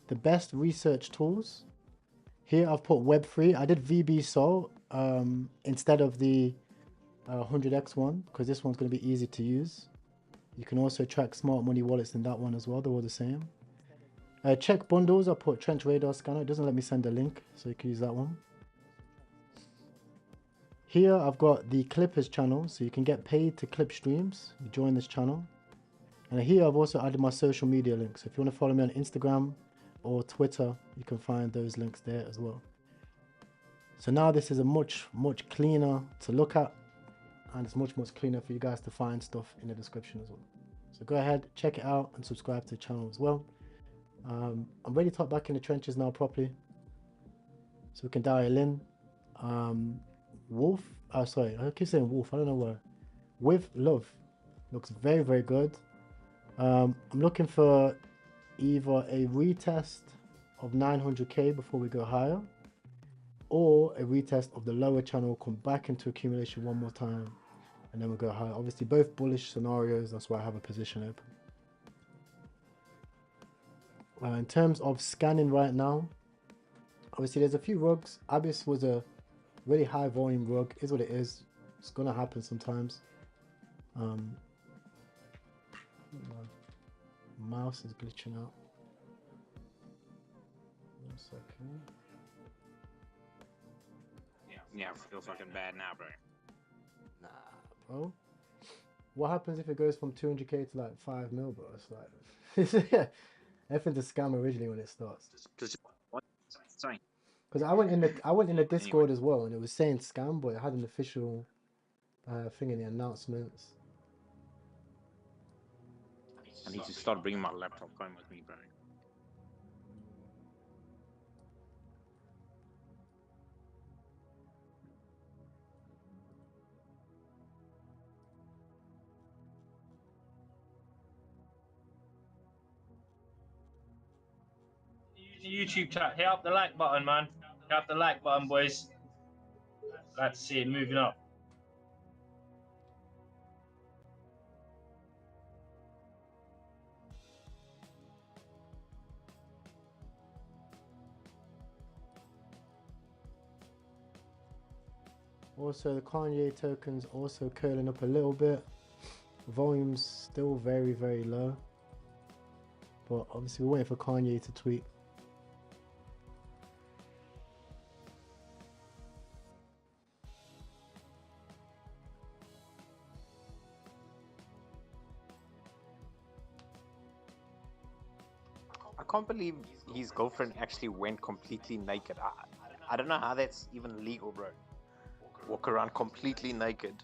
Speaker 1: the best research tools. Here I've put Web3. I did VB Sol instead of the 100x one, because this one's going to be easy to use. You can also track smart money wallets in that one as well. They're all the same. Check bundles. I put Trench Radar Scanner. It doesn't let me send a link, so you can use that one. Here I've got the Clippers channel, so you can get paid to clip streams. You join this channel. And here I've also added my social media links. So if you want to follow me on Instagram or Twitter, you can find those links there as well. So now this is a much cleaner to look at, and it's much cleaner for you guys to find stuff in the description as well. So go ahead, check it out, and subscribe to the channel as well. I'm ready to hop back in the trenches now properly, so we can dial in. Wolf, sorry, I keep saying Wolf, I don't know why. With Love looks very good. I'm looking for either a retest of 900k before we go higher, or a retest of the lower channel, come back into accumulation one more time, and then we'll go higher. Obviously both bullish scenarios, that's why I have a position open. In terms of scanning right now, obviously there's a few rugs. Abyss was a really high volume rug, is what it is. It's gonna happen sometimes. Mouse is glitching out. 1 second.
Speaker 12: Yeah, I feel fucking bad now, bro.
Speaker 1: Nah, bro. What happens if it goes from 200k to like 5 mil, bro? It's like everything's a scam originally when it starts.
Speaker 12: Sorry.
Speaker 1: Because I went in the Discord as well, and it was saying scam, but it had an official thing in the announcements.
Speaker 12: I need to start bringing my laptop home with me, bro.
Speaker 5: YouTube chat, hit up the like button, man. Hit up the like button, boys. Glad to see it moving up.
Speaker 1: Also, the Kanye tokens also curling up a little bit. Volume's still very low. But obviously we're waiting for Kanye to tweet.
Speaker 12: I can't believe his girlfriend actually went completely naked. I don't know how that's even legal, bro. Walk around completely naked.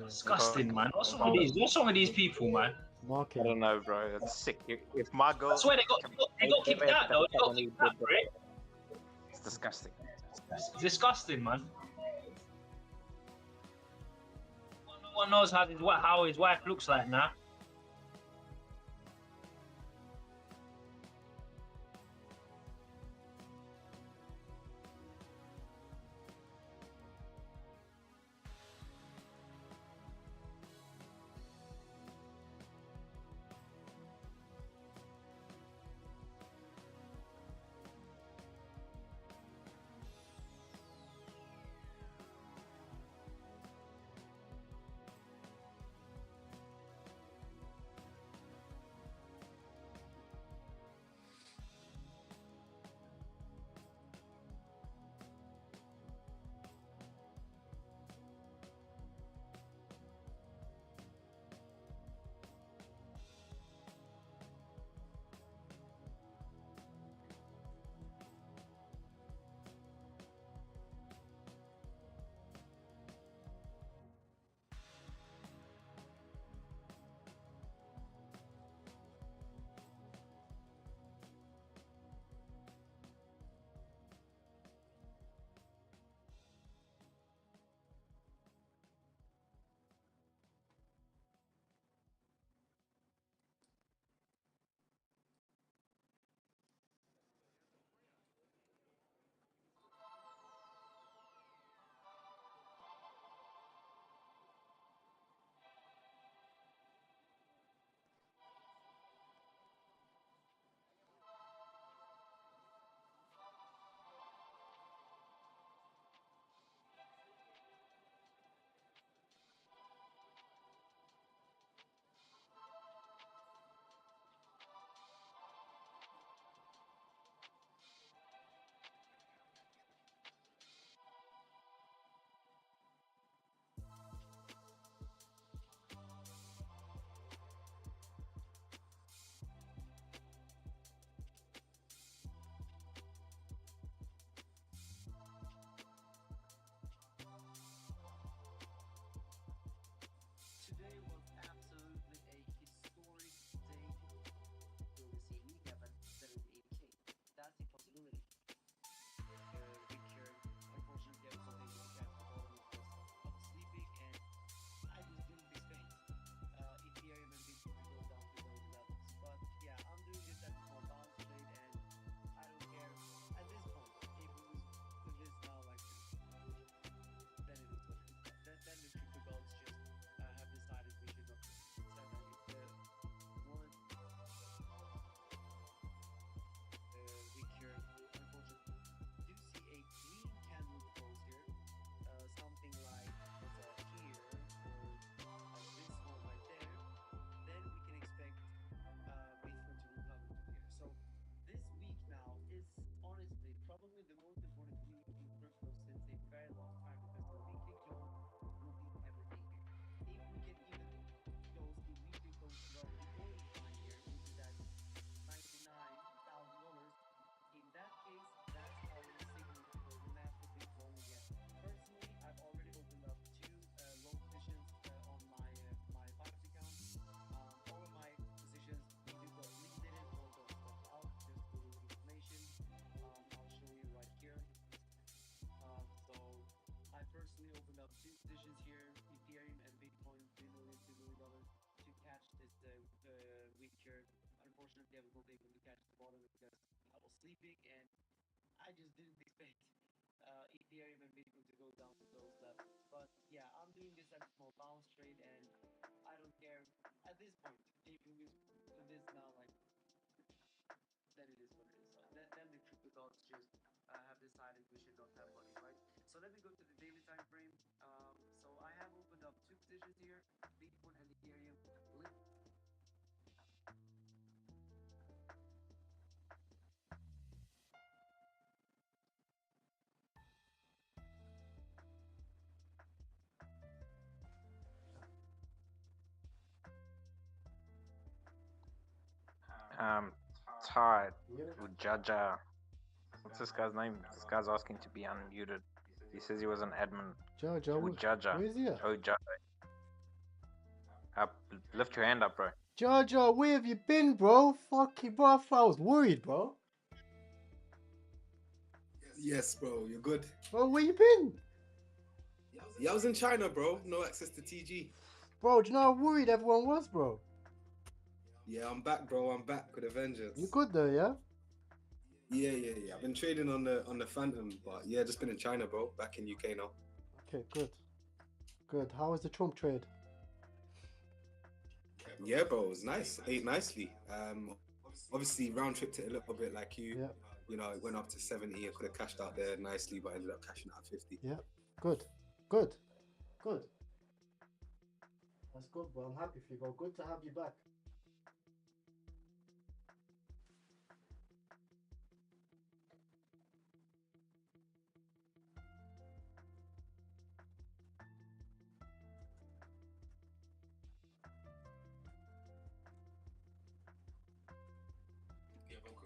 Speaker 5: Disgusting, man. What's wrong with these people, man?
Speaker 12: I don't know, bro. It's sick. If my girl,
Speaker 5: I swear they got kicked out though. They got kicked out, bro.
Speaker 12: It's disgusting.
Speaker 5: It's disgusting, man. No one knows how his wife looks like now.
Speaker 6: difficult able to catch the bottom because I was sleeping and I just didn't expect Ethereum and Bitcoin to go down to those levels. But yeah, I'm doing this at a small bounce trade, and I don't care at this point if you lose with this now. Like, then it is what it is. Then the crypto gods just have decided we should not have money, right? So let me go to the daily time frame. So I have opened up two positions here, Bitcoin and Ethereum.
Speaker 12: Tied with Jaja. What's this guy's name? This guy's asking to be unmuted. He says he was an admin.
Speaker 1: Jaja,
Speaker 12: With Jaja.
Speaker 1: where is he at?
Speaker 12: Oh, Jaja. Lift your hand up, bro.
Speaker 1: Jaja, where have you been, bro? Fucking bro, I thought I was worried, bro.
Speaker 14: Yes, bro, you're good.
Speaker 1: Bro, where you been?
Speaker 14: Yeah, I was in China, bro. No access to TG.
Speaker 1: Bro, do you know how worried everyone was, bro?
Speaker 14: Yeah, I'm back, bro. I'm back with a vengeance.
Speaker 1: You good though, yeah?
Speaker 14: Yeah. I've been trading on the Phantom, but yeah, just been in China, bro. Back in UK now.
Speaker 1: Okay, good. Good. How was the Trump trade?
Speaker 14: Yeah, bro, it was nice. Ate nicely. Obviously round tripped it a little bit like you.
Speaker 1: Yeah.
Speaker 14: You know, it went up to 70. I could have cashed out there nicely, but I ended up cashing out at 50.
Speaker 1: Yeah. Good. Good. Good. That's good, bro. I'm happy for you, bro. Good to have you back.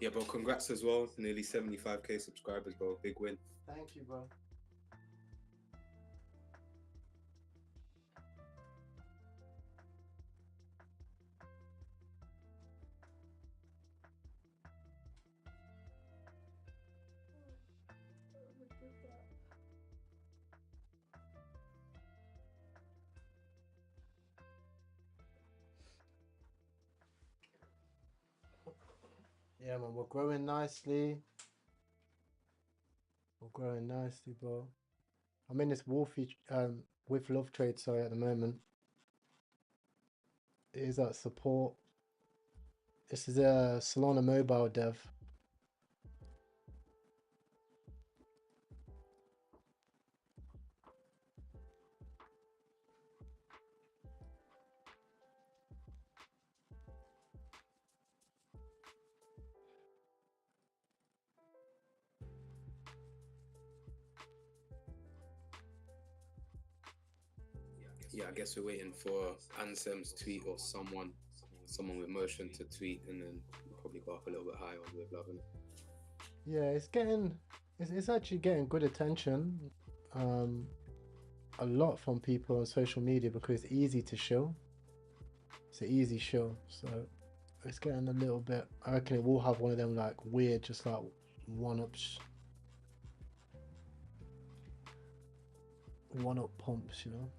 Speaker 14: Yeah, bro, congrats as well. Nearly 75k subscribers, bro. Big win.
Speaker 1: Thank you, bro. Yeah, man, we're growing nicely. We're growing nicely, bro. I'm in this Wolfie with love trade, sorry, at the moment. It is at support. This is a Solana mobile dev.
Speaker 14: Yeah, I guess we're waiting for Ansem's tweet or someone with motion to tweet, and then we'll probably go up a little bit higher on with loving it.
Speaker 1: Yeah, it's actually getting good attention. A lot from people on social media because it's easy to show. It's an easy show, so it's getting a little bit. I reckon it will have one of them like weird, just like one-up pumps, you know.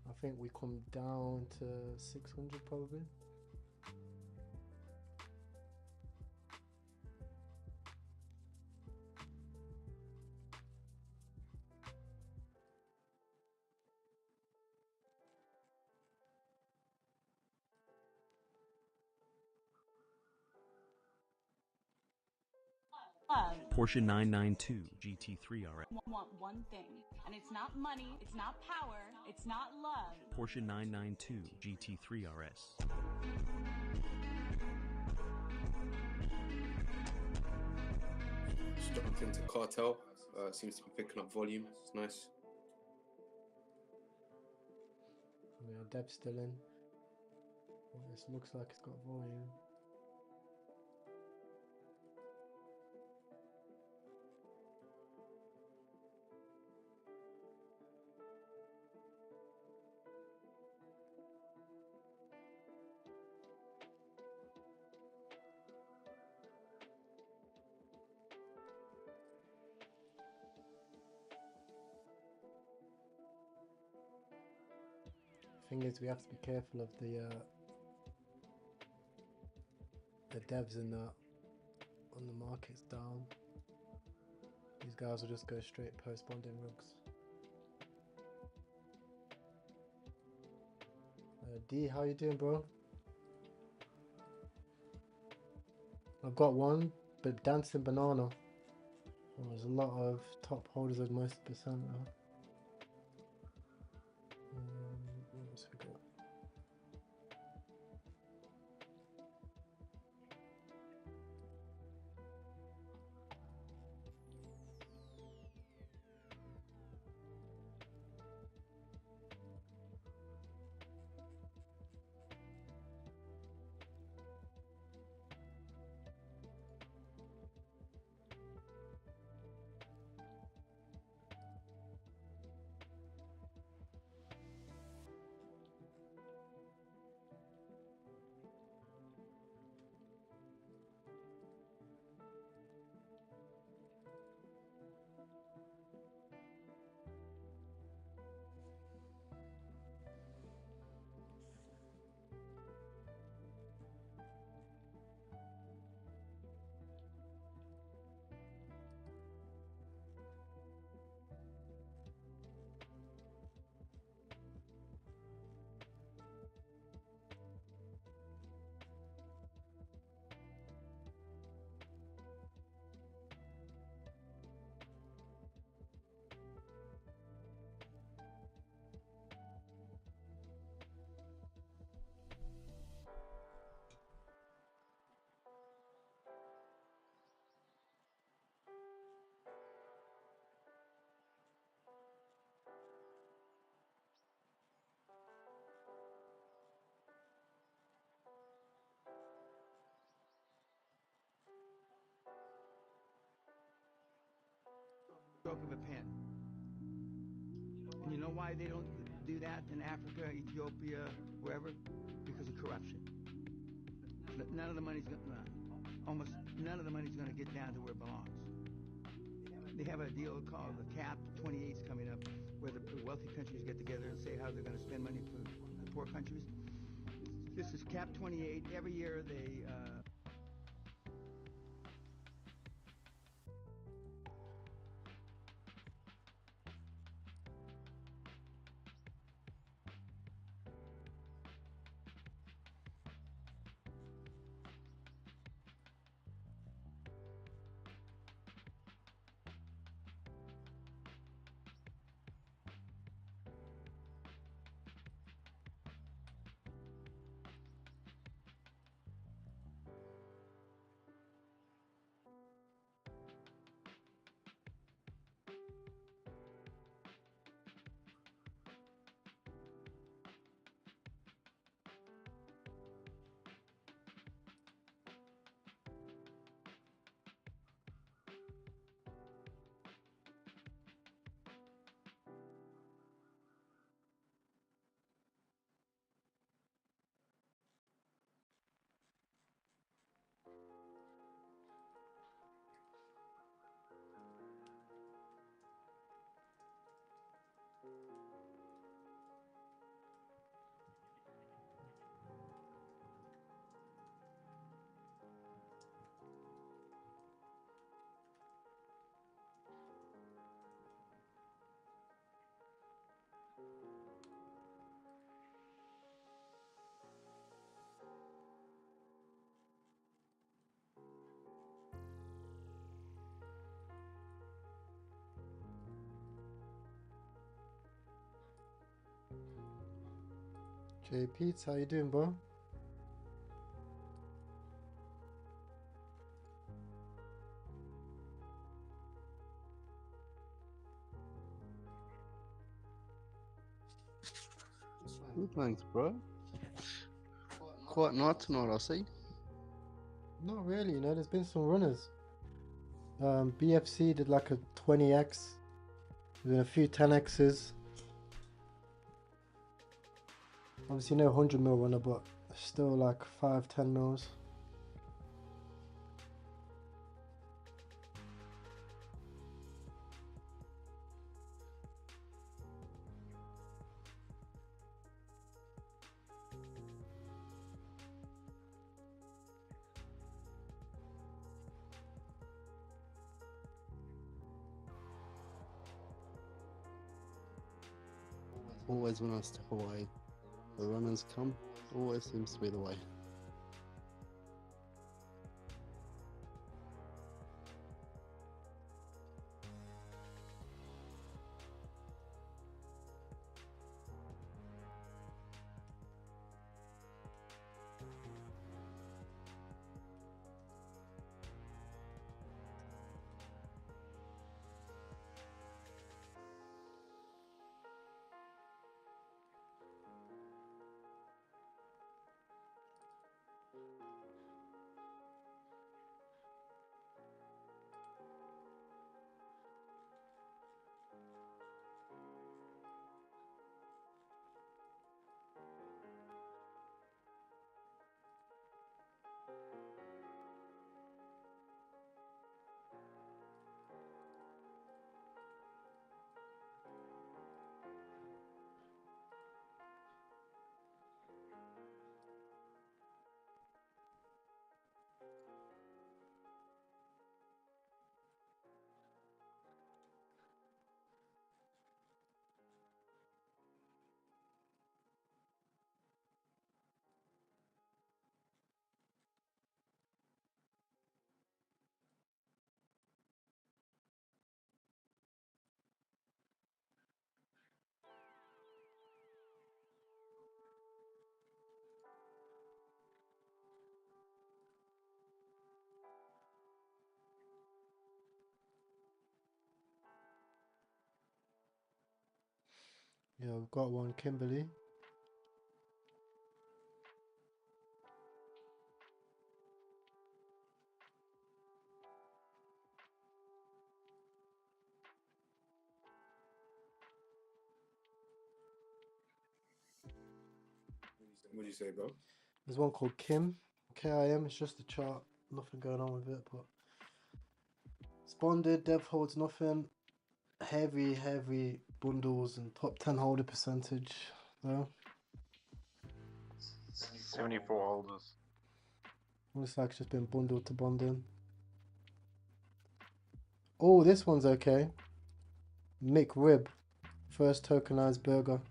Speaker 1: I think we come down to 600 probably.
Speaker 19: Porsche 992 GT3 RS.
Speaker 24: Want one thing, and it's not money, it's not power, it's not love.
Speaker 19: Porsche 992 GT3 RS.
Speaker 14: Just jumped into Cartel. Seems to be picking up volume. It's nice.
Speaker 1: Yeah, Deb's still in. Well, this looks like it's got volume. thing is, we have to be careful of the devs in that. When the market's down, these guys will just go straight post-bonding rugs. D, how you doing, bro? I've got one, but dancing banana. Oh, there's a lot of top holders of most percent now. What else we got?
Speaker 10: Stroke of a pen. And you know why they don't do that in Africa, Ethiopia, wherever? Because of corruption. None of the money's going almost none of the money's going to get down to where it belongs. They have a deal called the CAP 28's coming up, where the wealthy countries get together and say how they're going to spend money for the poor countries. This is CAP 28. Every year they
Speaker 1: Jay Pete's, how you doing, bro?
Speaker 11: Good, thanks, bro. Quite night tonight, I see.
Speaker 1: Not really, you know, there's been some runners. BFC did like a 20x. There's been a few 10x's. Obviously no 100 mil runner, but still like 5-10 mils.
Speaker 11: Always when I step away, the runners come. Always seems to be the way.
Speaker 1: Yeah, we've got one, Kimberly.
Speaker 14: What do you say, bro?
Speaker 1: There's one called Kim, KIM. It's just a chart, nothing going on with it. But it's bonded, dev holds nothing. Heavy bundles and top 10 holder percentage though.
Speaker 4: 74 holders.
Speaker 1: Looks like it's just been bundled to bonding. Oh, this one's okay. McRib, first tokenized burger.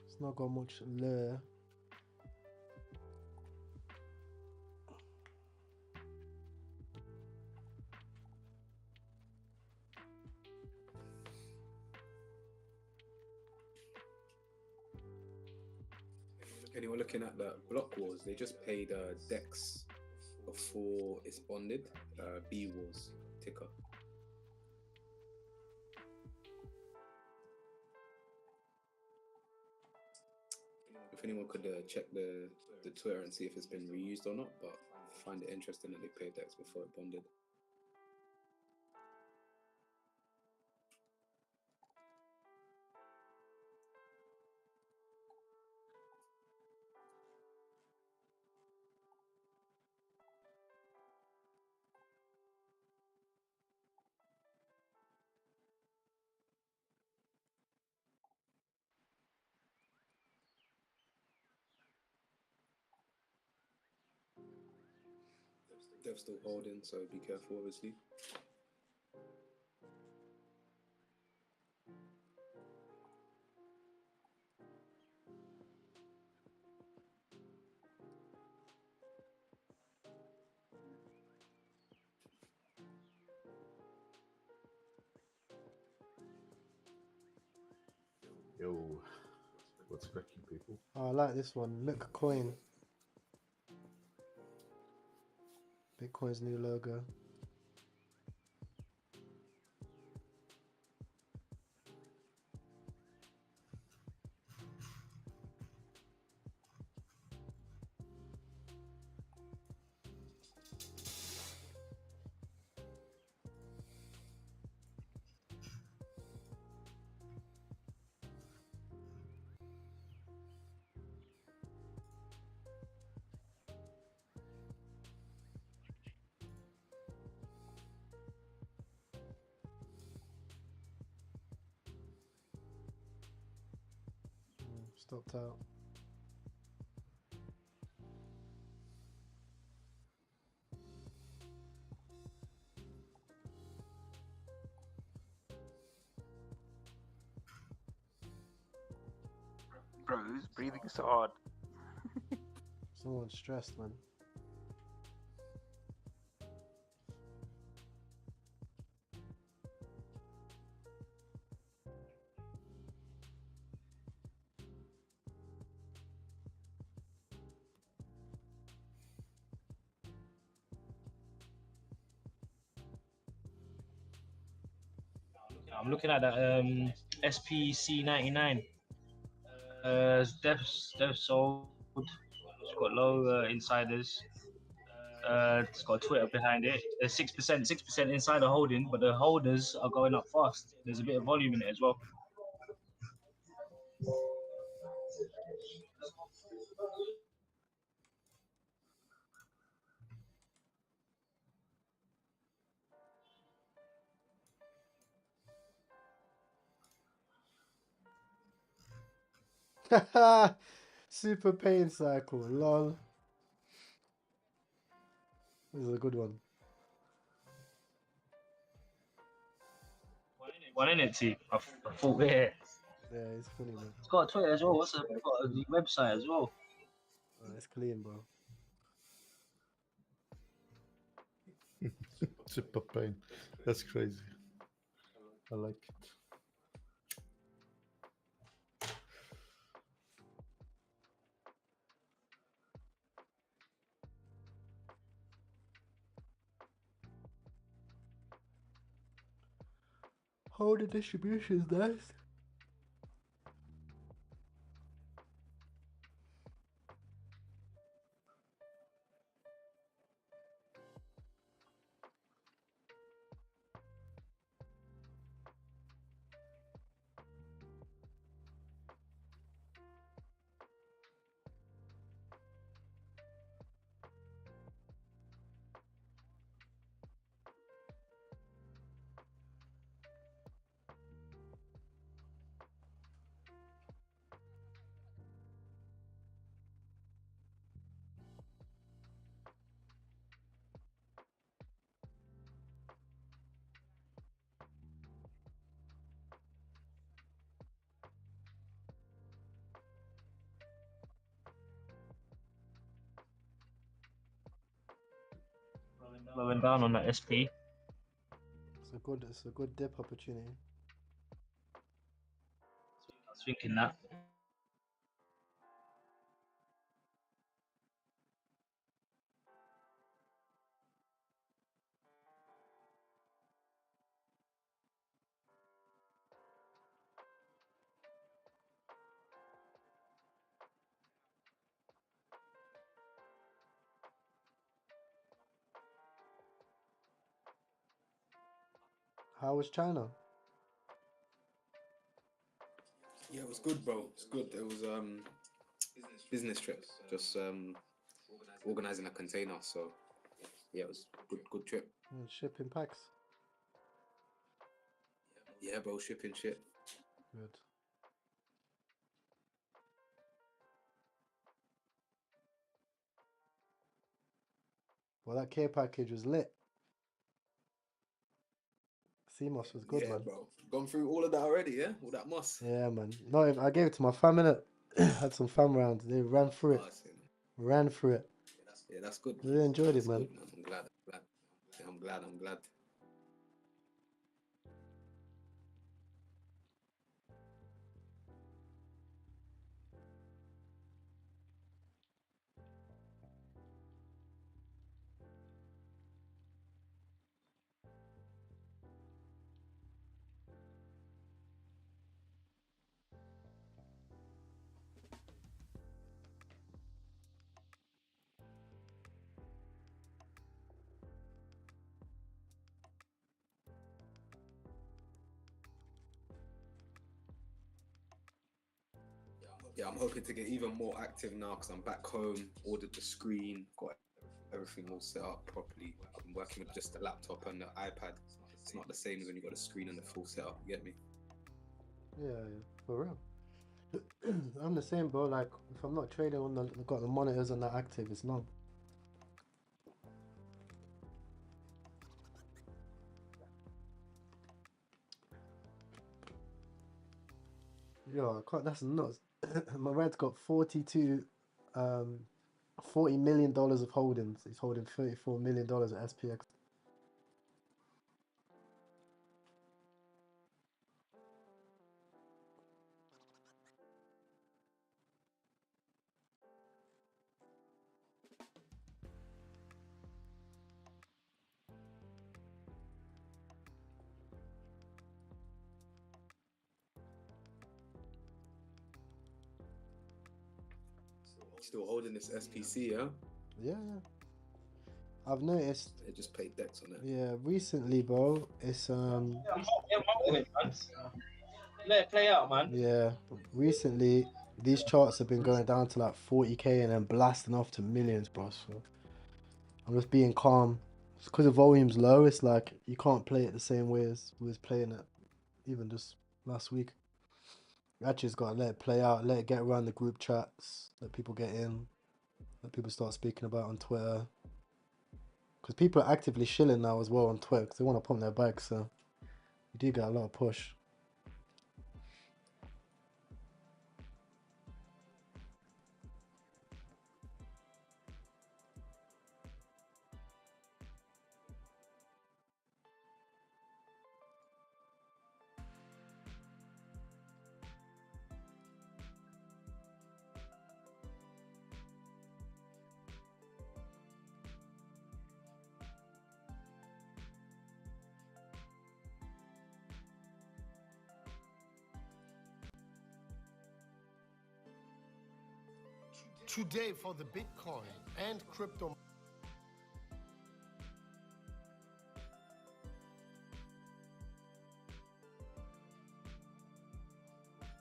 Speaker 1: It's not got much lure.
Speaker 14: Anyone looking at the block wars, they just paid Dex before it's bonded. B wars ticker. If anyone could check the Twitter and see if it's been reused or not, but I find it interesting that they paid Dex before it bonded. Dev's still holding, so be careful, obviously.
Speaker 17: Yo, what's cracking, people?
Speaker 1: Oh, I like this one, Look Coin. Bitcoin's new logo. Stopped out.
Speaker 12: Bro, who's breathing so hard?
Speaker 1: Someone's stressed, man.
Speaker 5: I'm looking at that SPC99. Dev sold. It's got low insiders. It's got Twitter behind it. There's 6% insider holding, but the holders are going up fast. There's a bit of volume in it as well.
Speaker 1: Super pain cycle, lol. This is a good one.
Speaker 5: One in it, T. I thought, yeah.
Speaker 1: Yeah, it's funny, man.
Speaker 5: It's got Twitter as well. It's got a website as well.
Speaker 1: It's clean, bro.
Speaker 16: Super pain. That's crazy. I like it.
Speaker 1: Hold the distribution's nice.
Speaker 5: Blowing down on that SP.
Speaker 1: It's a good dip opportunity.
Speaker 5: I was thinking that.
Speaker 1: How was China?
Speaker 14: Yeah, it was good, bro. It's good. It was business trip. Just organizing a container. So yeah, it was good trip.
Speaker 1: Shipping packs.
Speaker 14: Yeah, bro, shipping shit.
Speaker 1: Good. Well, that care package was lit. CMOS was good,
Speaker 14: Yeah,
Speaker 1: man.
Speaker 14: bro. Gone through all of that already, yeah? All that moss.
Speaker 1: Yeah, man. No, I gave it to my fam, innit? Had some fam round. They ran through it. Ran through it.
Speaker 14: Yeah, that's good.
Speaker 1: Really enjoyed it,
Speaker 14: That's
Speaker 1: man.
Speaker 14: good, man. I'm glad. Yeah, I'm glad. Yeah, I'm hoping to get even more active now because I'm back home, ordered the screen, got everything all set up properly. I've been working with just the laptop and the iPad. It's not the same as when you got a screen and the full setup, you get me?
Speaker 1: Yeah, for real. I'm the same, bro. Like, if I'm not trading on got the monitors on that active, it's long. Yo, I can't, that's nuts. My red's got 42, $40 million of holdings. He's holding $34 million at SPX.
Speaker 14: Still holding this SPC, yeah?
Speaker 1: Yeah. I've noticed.
Speaker 14: They just paid decks on it.
Speaker 1: Yeah, recently, bro. It's
Speaker 5: I'm holding, man. Let it play out, man.
Speaker 1: Yeah, recently these charts have been going down to like 40k and then blasting off to millions, bro. So I'm just being calm. It's because the volume's low. It's like you can't play it the same way as we was playing it even just last week. You actually just gotta let it play out, let it get around the group chats, let people get in, let people start speaking about it on Twitter. Because people are actively shilling now as well on Twitter because they want to pump their bikes. So you do get a lot of push.
Speaker 13: Today for the Bitcoin and crypto.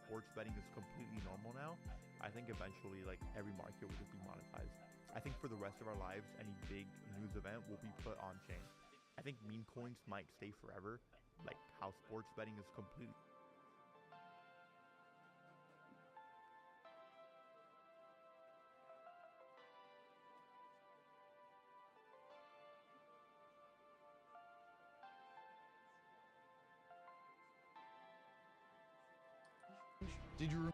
Speaker 20: Sports betting is completely normal now. I think eventually, like, every market will just be monetized. I think for the rest of our lives, any big news event will be put on chain. I think meme coins might stay forever, like how sports betting is completely.
Speaker 13: Did you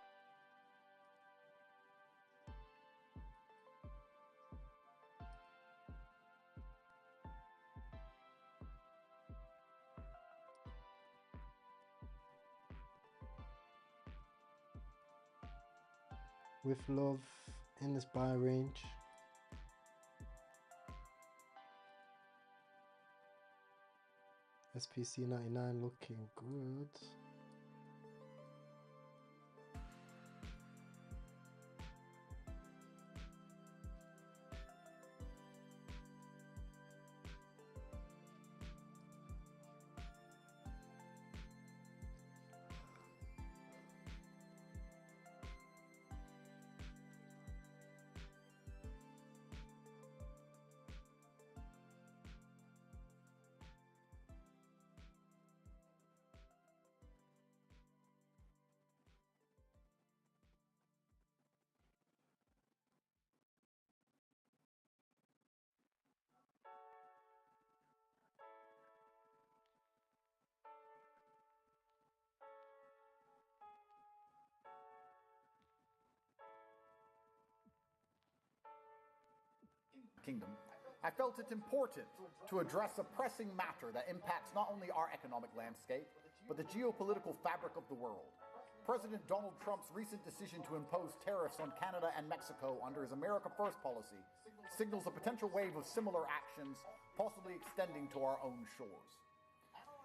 Speaker 1: With love in this buy range. SPC 99 looking good.
Speaker 21: Kingdom, I felt it important to address a pressing matter that impacts not only our economic landscape, but the geopolitical fabric of the world. President Donald Trump's recent decision to impose tariffs on Canada and Mexico under his America First policy signals a potential wave of similar actions, possibly extending to our own shores.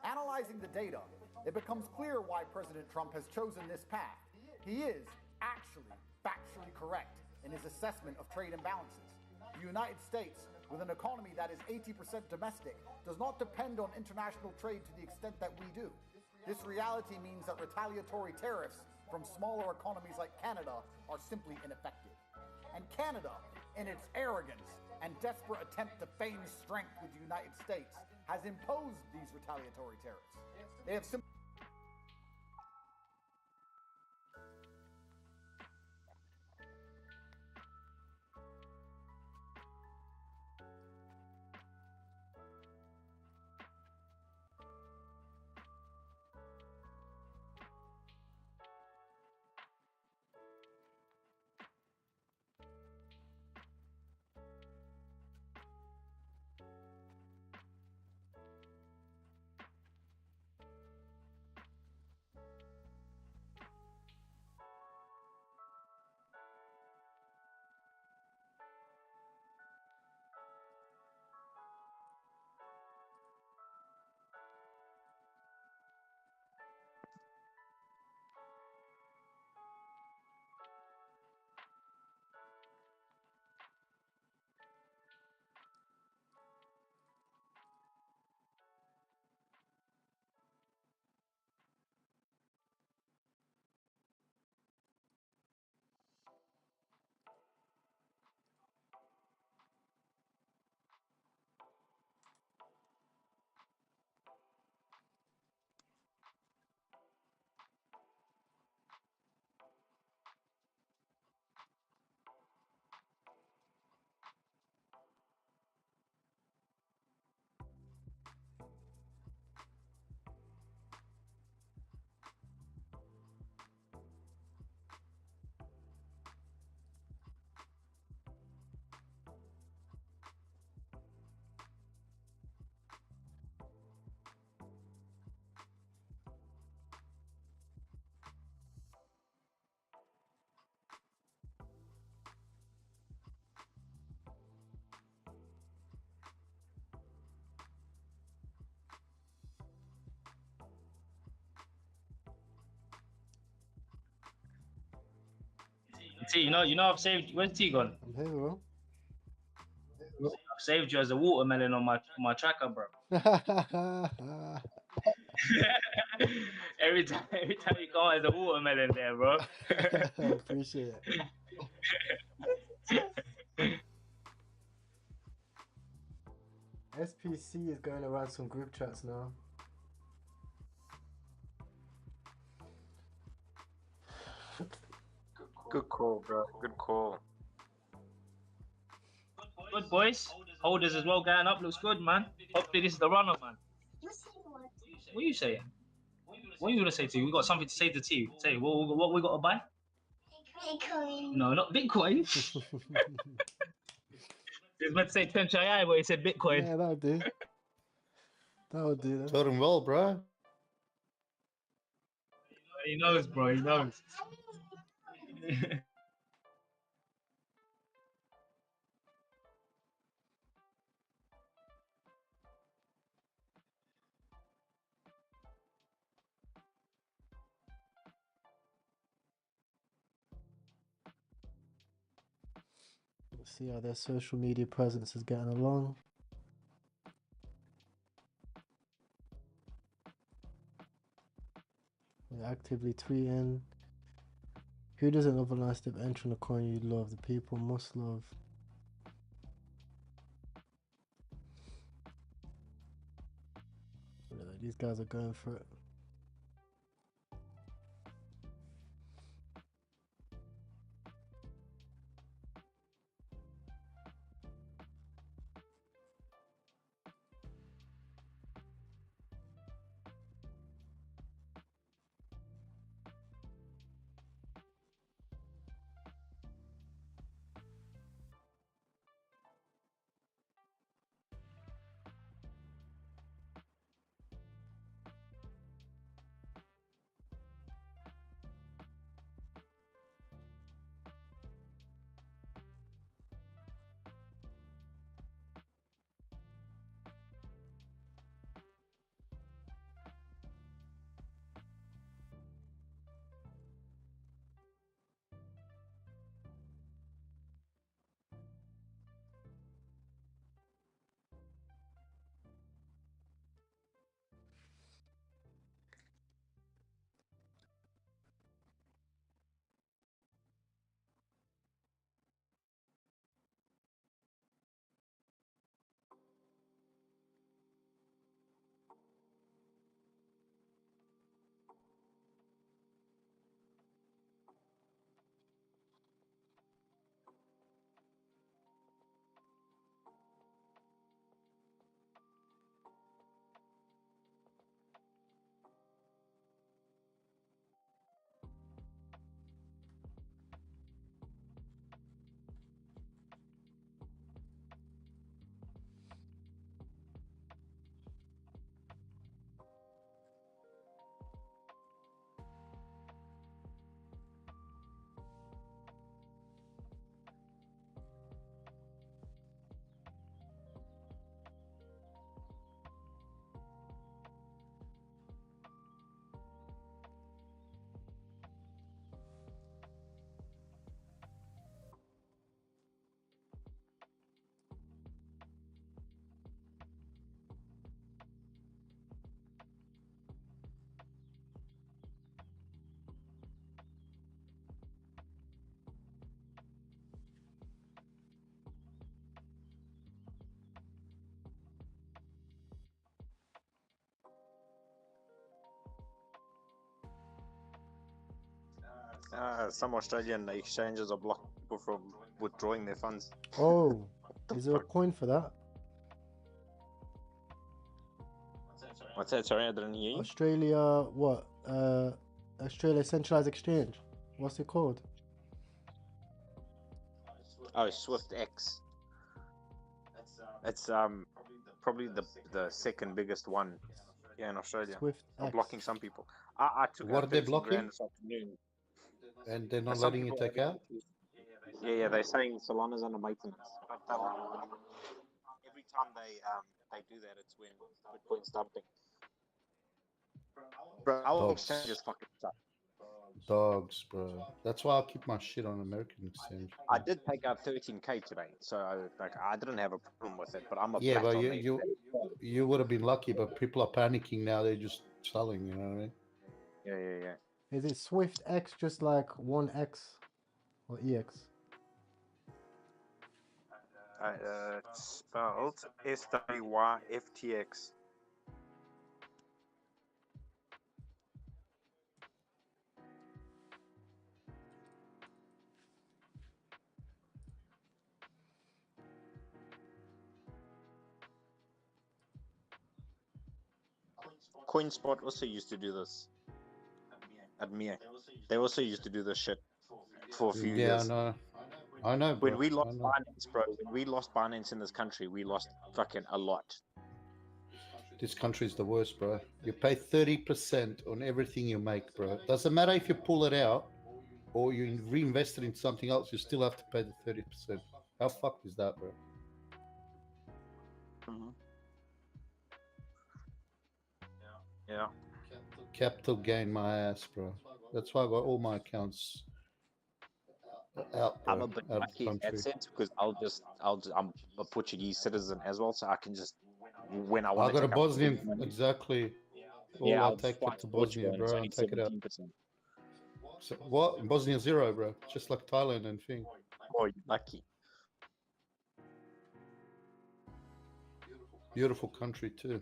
Speaker 21: Analyzing the data, it becomes clear why President Trump has chosen this path. He is actually factually correct in his assessment of trade imbalances. The United States, with an economy that is 80% domestic, does not depend on international trade to the extent that we do. This reality means that retaliatory tariffs from smaller economies like Canada are simply ineffective. And Canada, in its arrogance and desperate attempt to feign strength with the United States, has imposed these retaliatory tariffs. They have simply
Speaker 5: T, I've saved. Where's T gone?
Speaker 1: I'm here, bro.
Speaker 5: I've saved you as a watermelon on my tracker, bro. every time you go as a watermelon there, bro.
Speaker 1: Appreciate it. SPC is going around some group chats now.
Speaker 12: Good call, bro. Good call.
Speaker 5: Good boys. Holders as well going up. Looks good, man. Hopefully this is the runner, man. What are you saying? What are you gonna say to you? We got something to say to T. Say what we gotta buy? Bitcoin. No, not Bitcoin. He was meant to say Tenchai, but he said Bitcoin.
Speaker 1: Yeah, that'll do. That'll do that.
Speaker 16: Told him well, bro.
Speaker 5: He knows, bro. He knows.
Speaker 1: Let's see how their social media presence is getting along. They're actively tweeting. Who doesn't love a nice dip entry in a coin you love? The people must love. Yeah, these guys are going for it.
Speaker 12: Some Australian exchanges are blocking people from withdrawing their funds.
Speaker 1: Oh, is there a coin for that?
Speaker 12: What's that? Sorry, I didn't hear you.
Speaker 1: Australia, what? Australia Centralized Exchange. What's it called?
Speaker 12: Oh, SwiftX. It's probably the second biggest one here in Australia.
Speaker 1: SwiftX.
Speaker 12: Blocking some people. I took
Speaker 16: What
Speaker 12: out
Speaker 16: are they
Speaker 12: 13
Speaker 16: blocking?
Speaker 12: grand this afternoon.
Speaker 16: And they're not
Speaker 12: Some
Speaker 16: letting you
Speaker 12: people
Speaker 16: take
Speaker 12: have
Speaker 16: out?
Speaker 12: Yeah, they're saying Solana's under maintenance. But every time they do that, it's when Bitcoin's dumping. Bro, our exchange is fucking stuck.
Speaker 16: dogs, bro. That's why I keep my shit on American exchange.
Speaker 12: I did take out 13K today, so I didn't have a problem with it. But I'm a
Speaker 16: Yeah,
Speaker 12: bat
Speaker 16: but
Speaker 12: on the.
Speaker 16: you would have been lucky, but people are panicking now. They're just selling. You know what I mean?
Speaker 12: Yeah.
Speaker 1: Is it Swift X just like 1X or EX?
Speaker 12: It's spelled SWYFTX. CoinSpot also used to do this. Admir. They also used to do this shit for a few
Speaker 16: Yeah,
Speaker 12: years.
Speaker 16: I know, bro.
Speaker 12: When we lost
Speaker 16: I know.
Speaker 12: Binance, bro, when we lost Binance in this country, we lost fucking a lot.
Speaker 16: This country's the worst, bro. You pay 30% on everything you make, bro. Doesn't matter if you pull it out or you reinvest it in something else, you still have to pay the 30%. How fucked is that, bro?
Speaker 12: Yeah.
Speaker 16: Capital gain my ass, bro. That's why I got all my accounts out, bro.
Speaker 12: I'm a bit
Speaker 16: out of
Speaker 12: lucky
Speaker 16: the
Speaker 12: in that
Speaker 16: country.
Speaker 12: sense because I'm a Portuguese citizen as well, so I can just when I
Speaker 16: I
Speaker 12: want to
Speaker 16: got a
Speaker 12: take out
Speaker 16: Bosnian,
Speaker 12: big money,
Speaker 16: exactly.
Speaker 12: yeah,
Speaker 16: All I
Speaker 12: I'll
Speaker 16: take
Speaker 12: fly
Speaker 16: it to
Speaker 12: to Portugal
Speaker 16: Bosnia,
Speaker 12: and it's
Speaker 16: bro,
Speaker 12: only
Speaker 16: and take it out.
Speaker 12: 17%.
Speaker 16: So, what? Bosnia zero, bro. Just like Thailand and thing.
Speaker 12: Oh, you're lucky.
Speaker 16: Beautiful country too.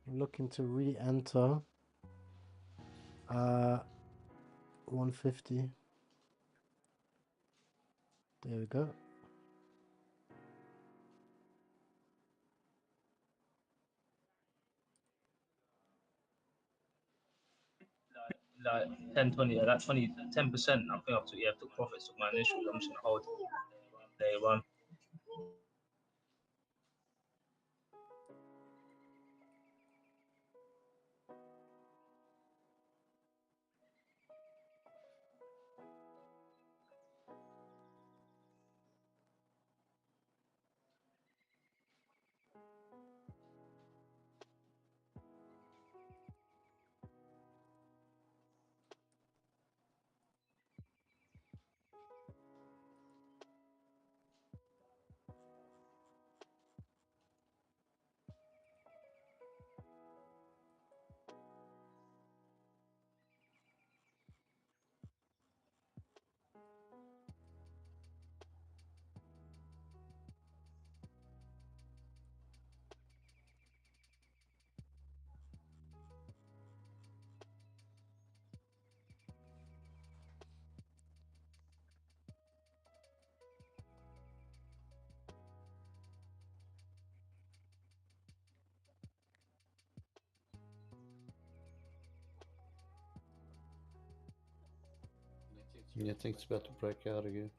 Speaker 1: I'm looking to re-enter 150. There we go.
Speaker 5: Like 10, 20, that 20, 10%. I think I took profits of my initial. I'm just gonna hold day one.
Speaker 16: Yeah, I think it's about to break out again.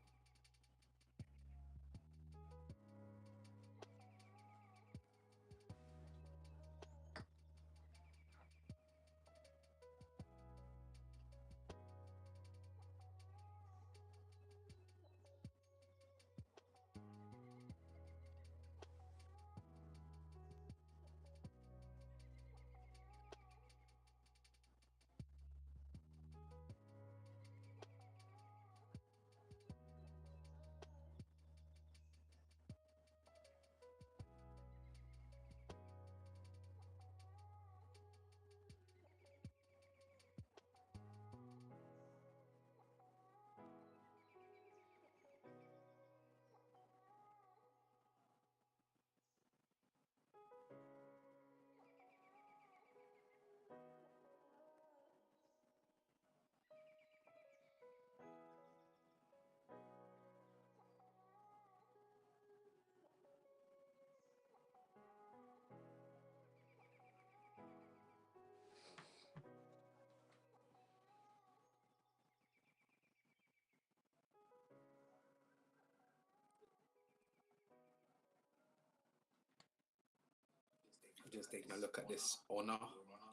Speaker 14: just taking a look at this honor,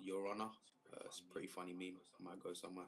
Speaker 14: your honor. It's a pretty funny meme. Might go somewhere.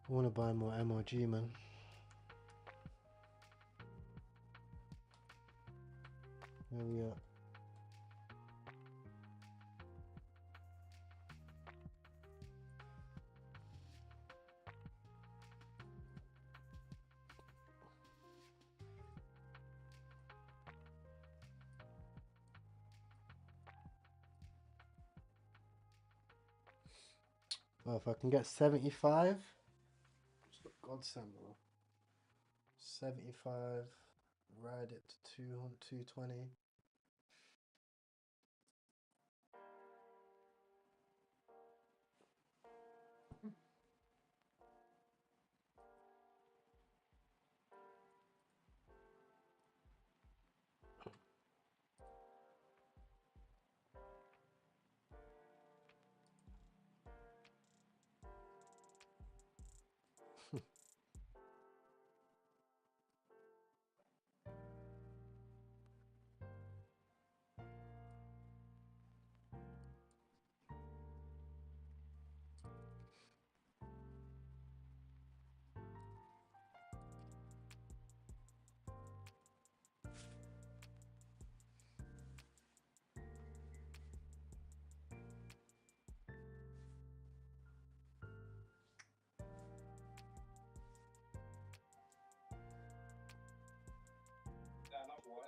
Speaker 1: I want to buy more MRG, man. Where we at? Well, if I can get 75, it's a godsend, bro. 75, ride it to 220.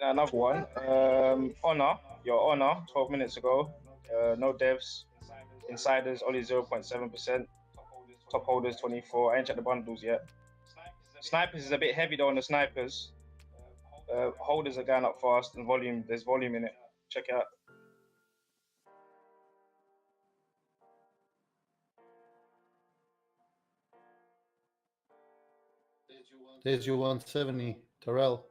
Speaker 5: Another one. Honor, your honor, 12 minutes ago. No devs, insiders only 0.7%. Top holders 24. I ain't checked the bundles yet. Snipers is a bit heavy though on the snipers. Holders are going up fast and volume. There's volume in it. Check it out.
Speaker 16: There's your 170, Terrell.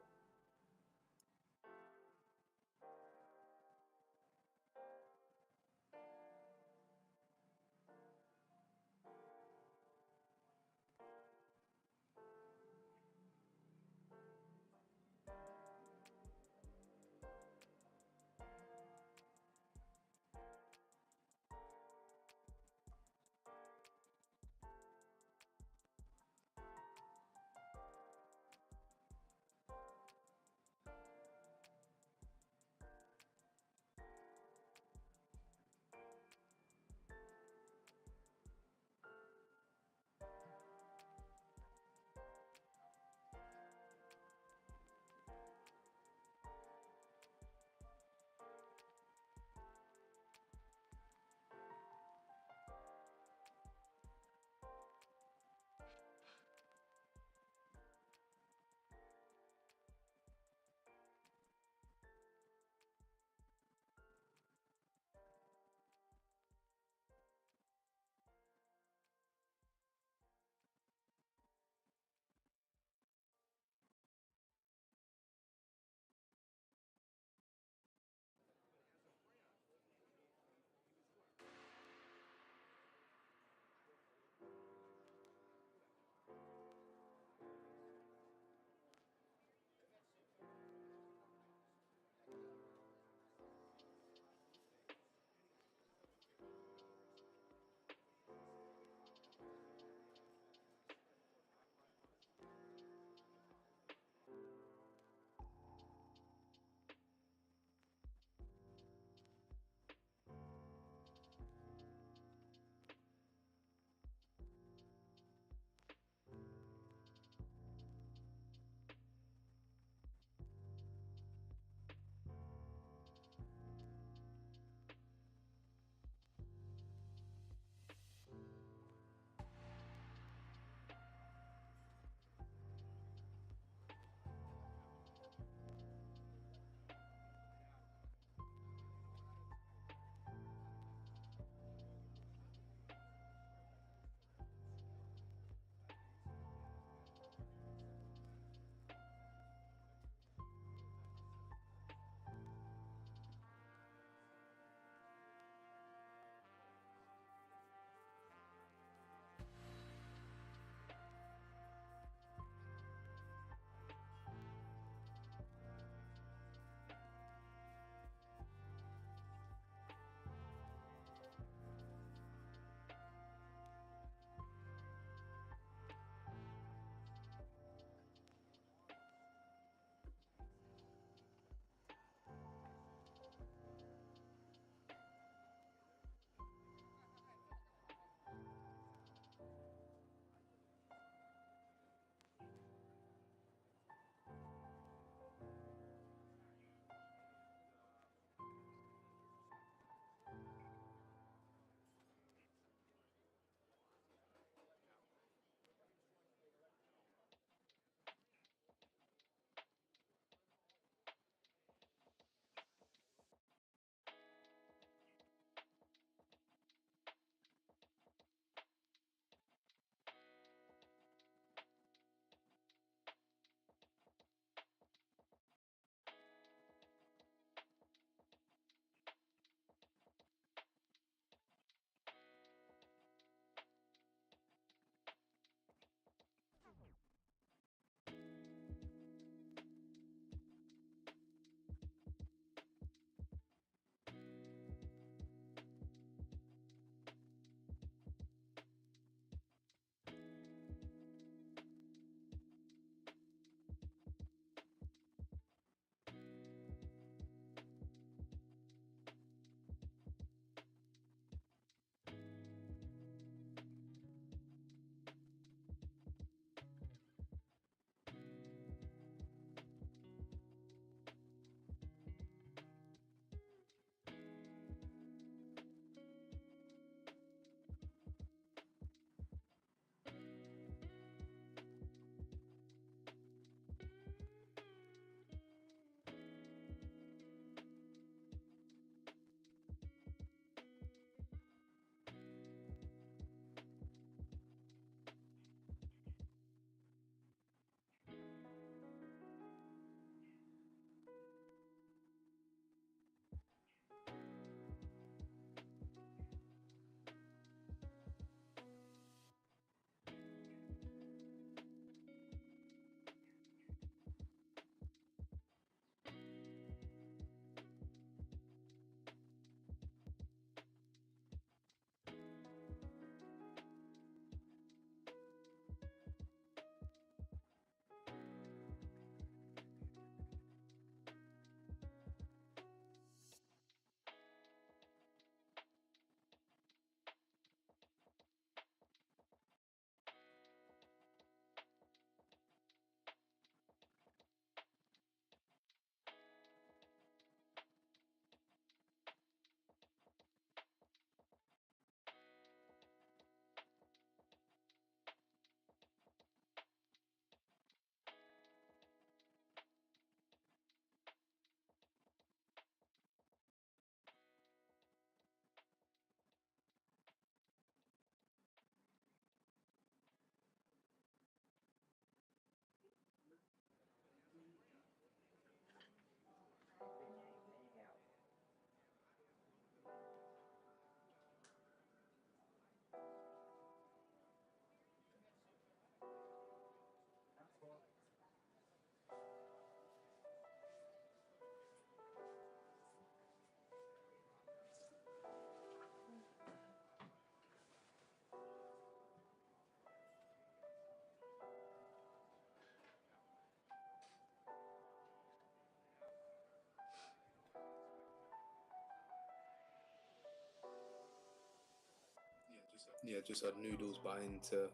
Speaker 14: Yeah, just had noodles buying to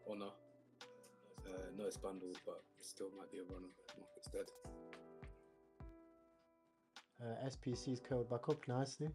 Speaker 14: Honor. No, it's bundles, but it still might be a runner. Market's dead.
Speaker 1: SPC's curled back up nicely.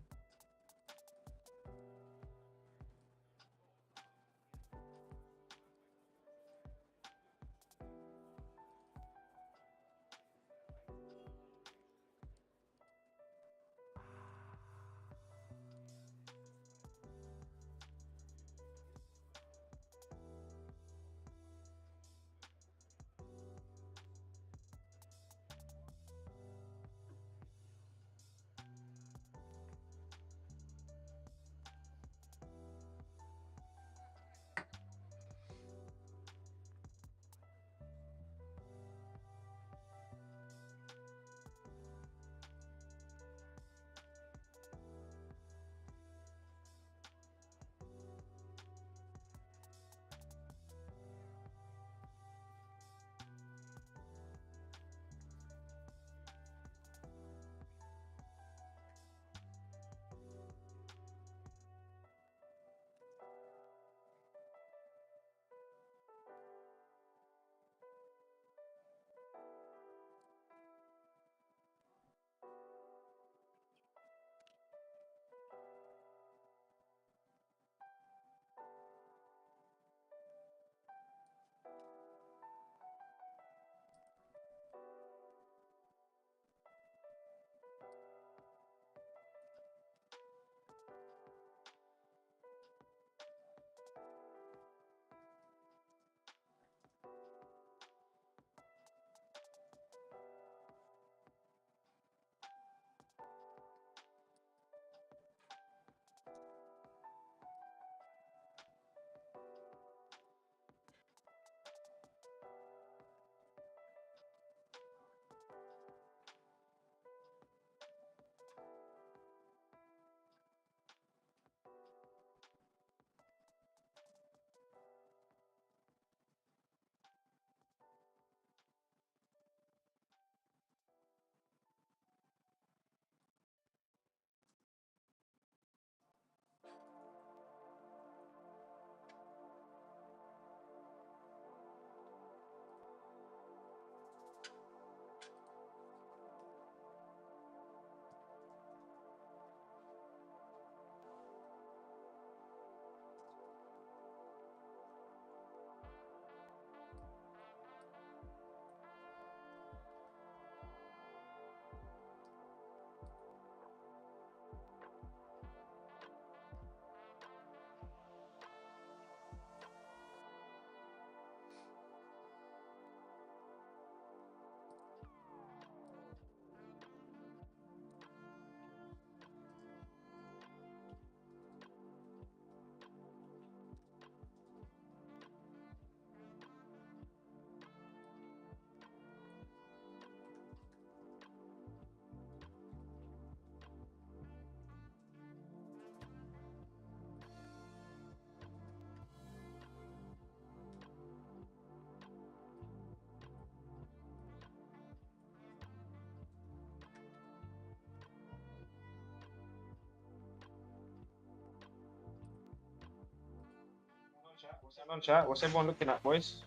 Speaker 5: What's going on, chat? What's everyone looking at, boys?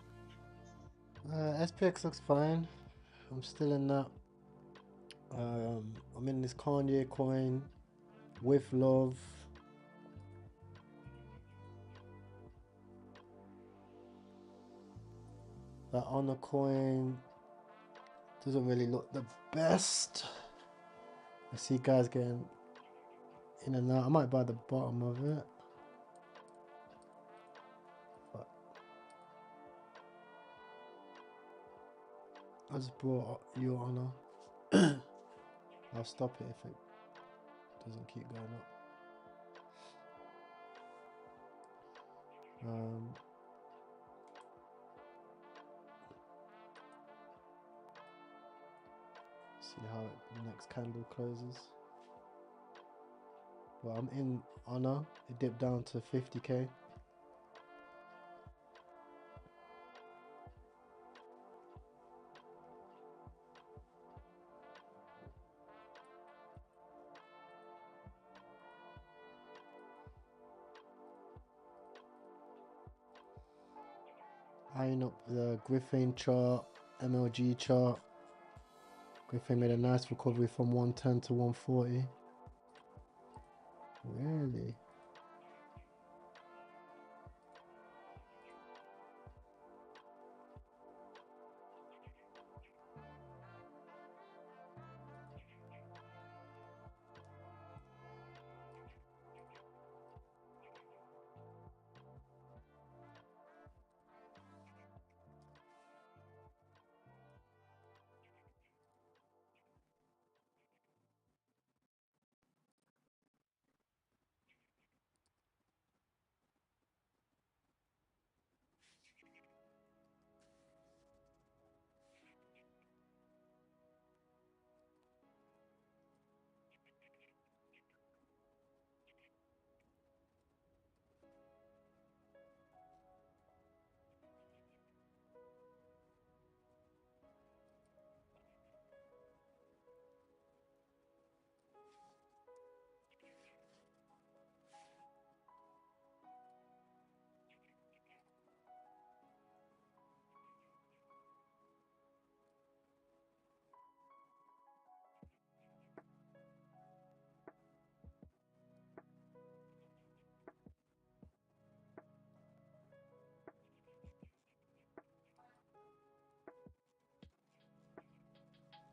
Speaker 1: SPX looks fine. I'm still in that. I'm in this Kanye coin with love. That Honor coin doesn't really look the best. I see guys getting in and out. I might buy the bottom of it. But I just brought your Honor. I'll stop it if it doesn't keep going up. See how the next candle closes. Well, I'm in Honor. It dipped down to 50k. eyeing up the Griffin chart, MLG chart. Griffin made a nice recovery from 110 to 140. Really?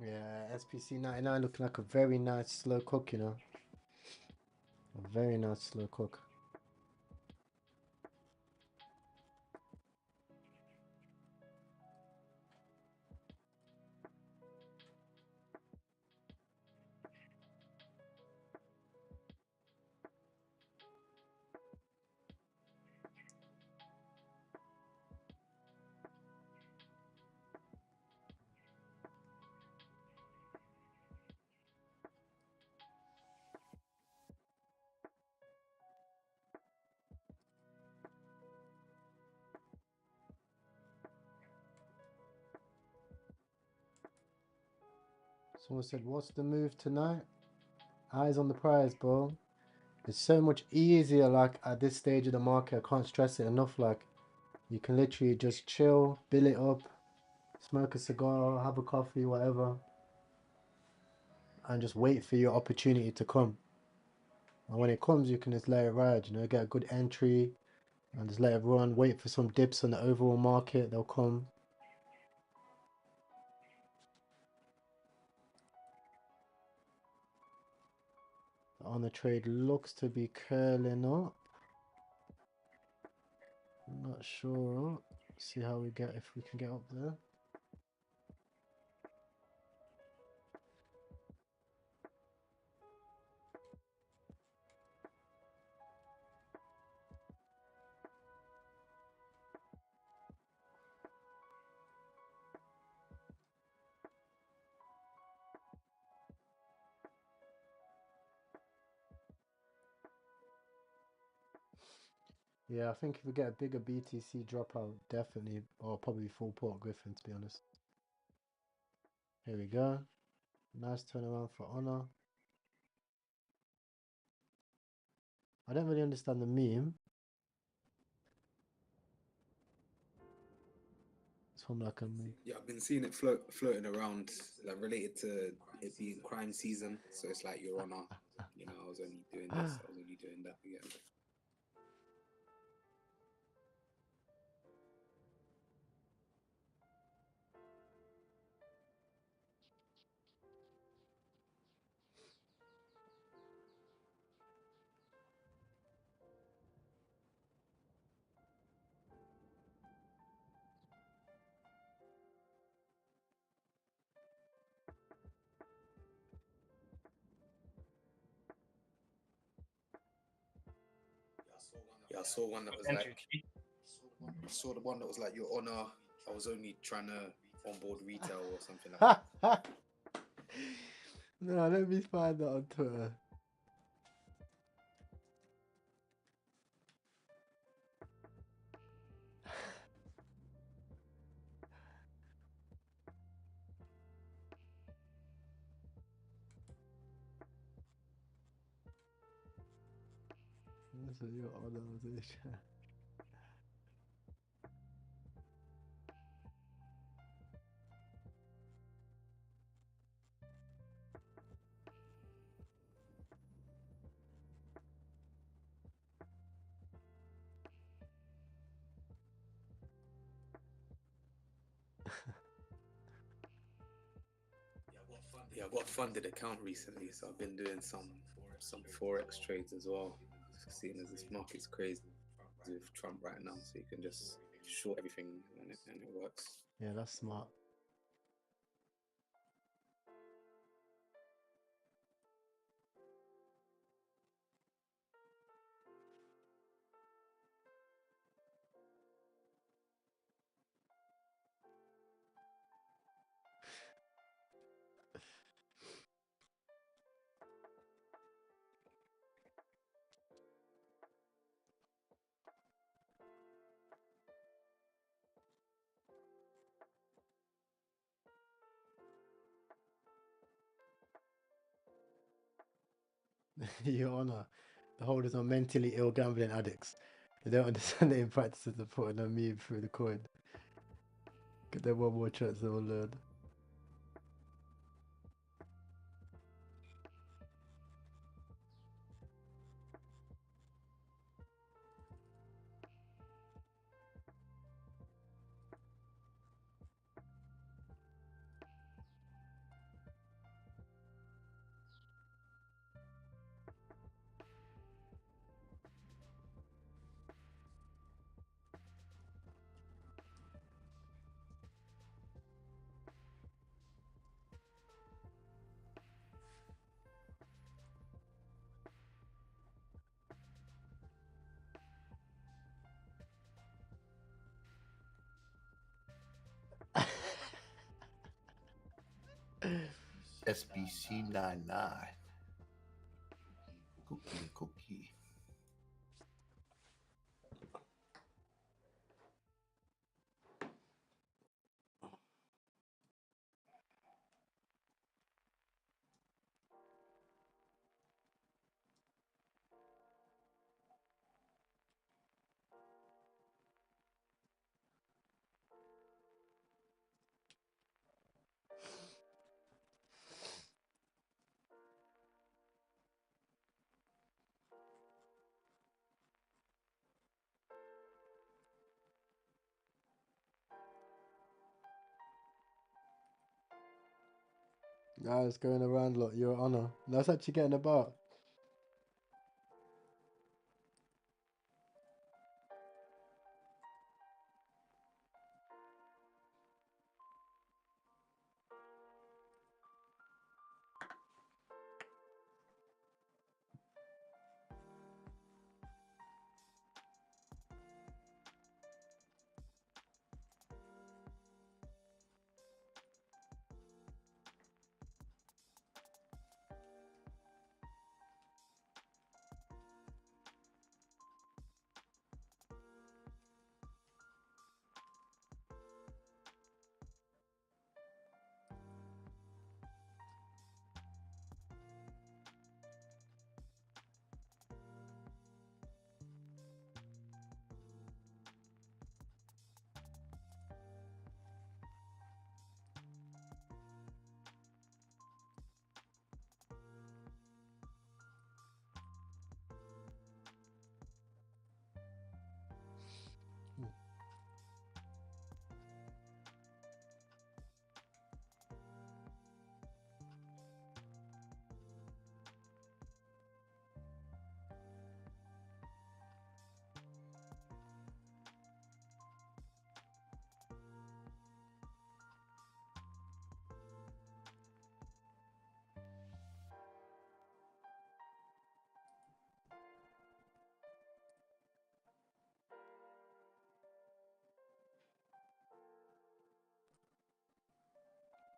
Speaker 1: Yeah, SPC 99 looking like a very nice slow cook, you know. A very nice slow cook. Someone said, what's the move tonight? Eyes on the prize, bro. It's so much easier, like, at this stage of the market. I can't stress it enough. Like, you can literally just chill, bill it up, smoke a cigar, have a coffee, whatever, and just wait for your opportunity to come. And when it comes, you can just let it ride, you know, get a good entry and just let it run, wait for some dips on the overall market, they'll come. On the trade looks to be curling up. I'm not sure. See how we get, if we can get up there. Yeah, I think if we get a bigger BTC dropout, definitely, or probably full port Griffin, to be honest. Here we go. Nice turnaround for Honor. I don't really understand the meme. It's from like a meme.
Speaker 14: Yeah, I've been seeing it floating around, like related to it being crime season. So it's like Your Honor, you know, I was only doing this, I was only doing that again. Yeah, I saw one that was like, I saw the one that was like, Your Honor, I was only trying to onboard retail or something like that.
Speaker 1: No, let me find that on Twitter. This is Your Honor.
Speaker 14: Yeah, I got a funded account recently, so I've been doing some forex trades as well. Seeing as this market's crazy with Trump right now, so you can just short everything and it works.
Speaker 1: Yeah, that's smart. Your Honor, the holders are mentally ill gambling addicts. They don't understand the practices of putting a meme through the coin. Get them one more chance, they will learn.
Speaker 16: SBC 99. Cookie.
Speaker 1: Nah, it's going around, look, Your Honor. That's actually getting about.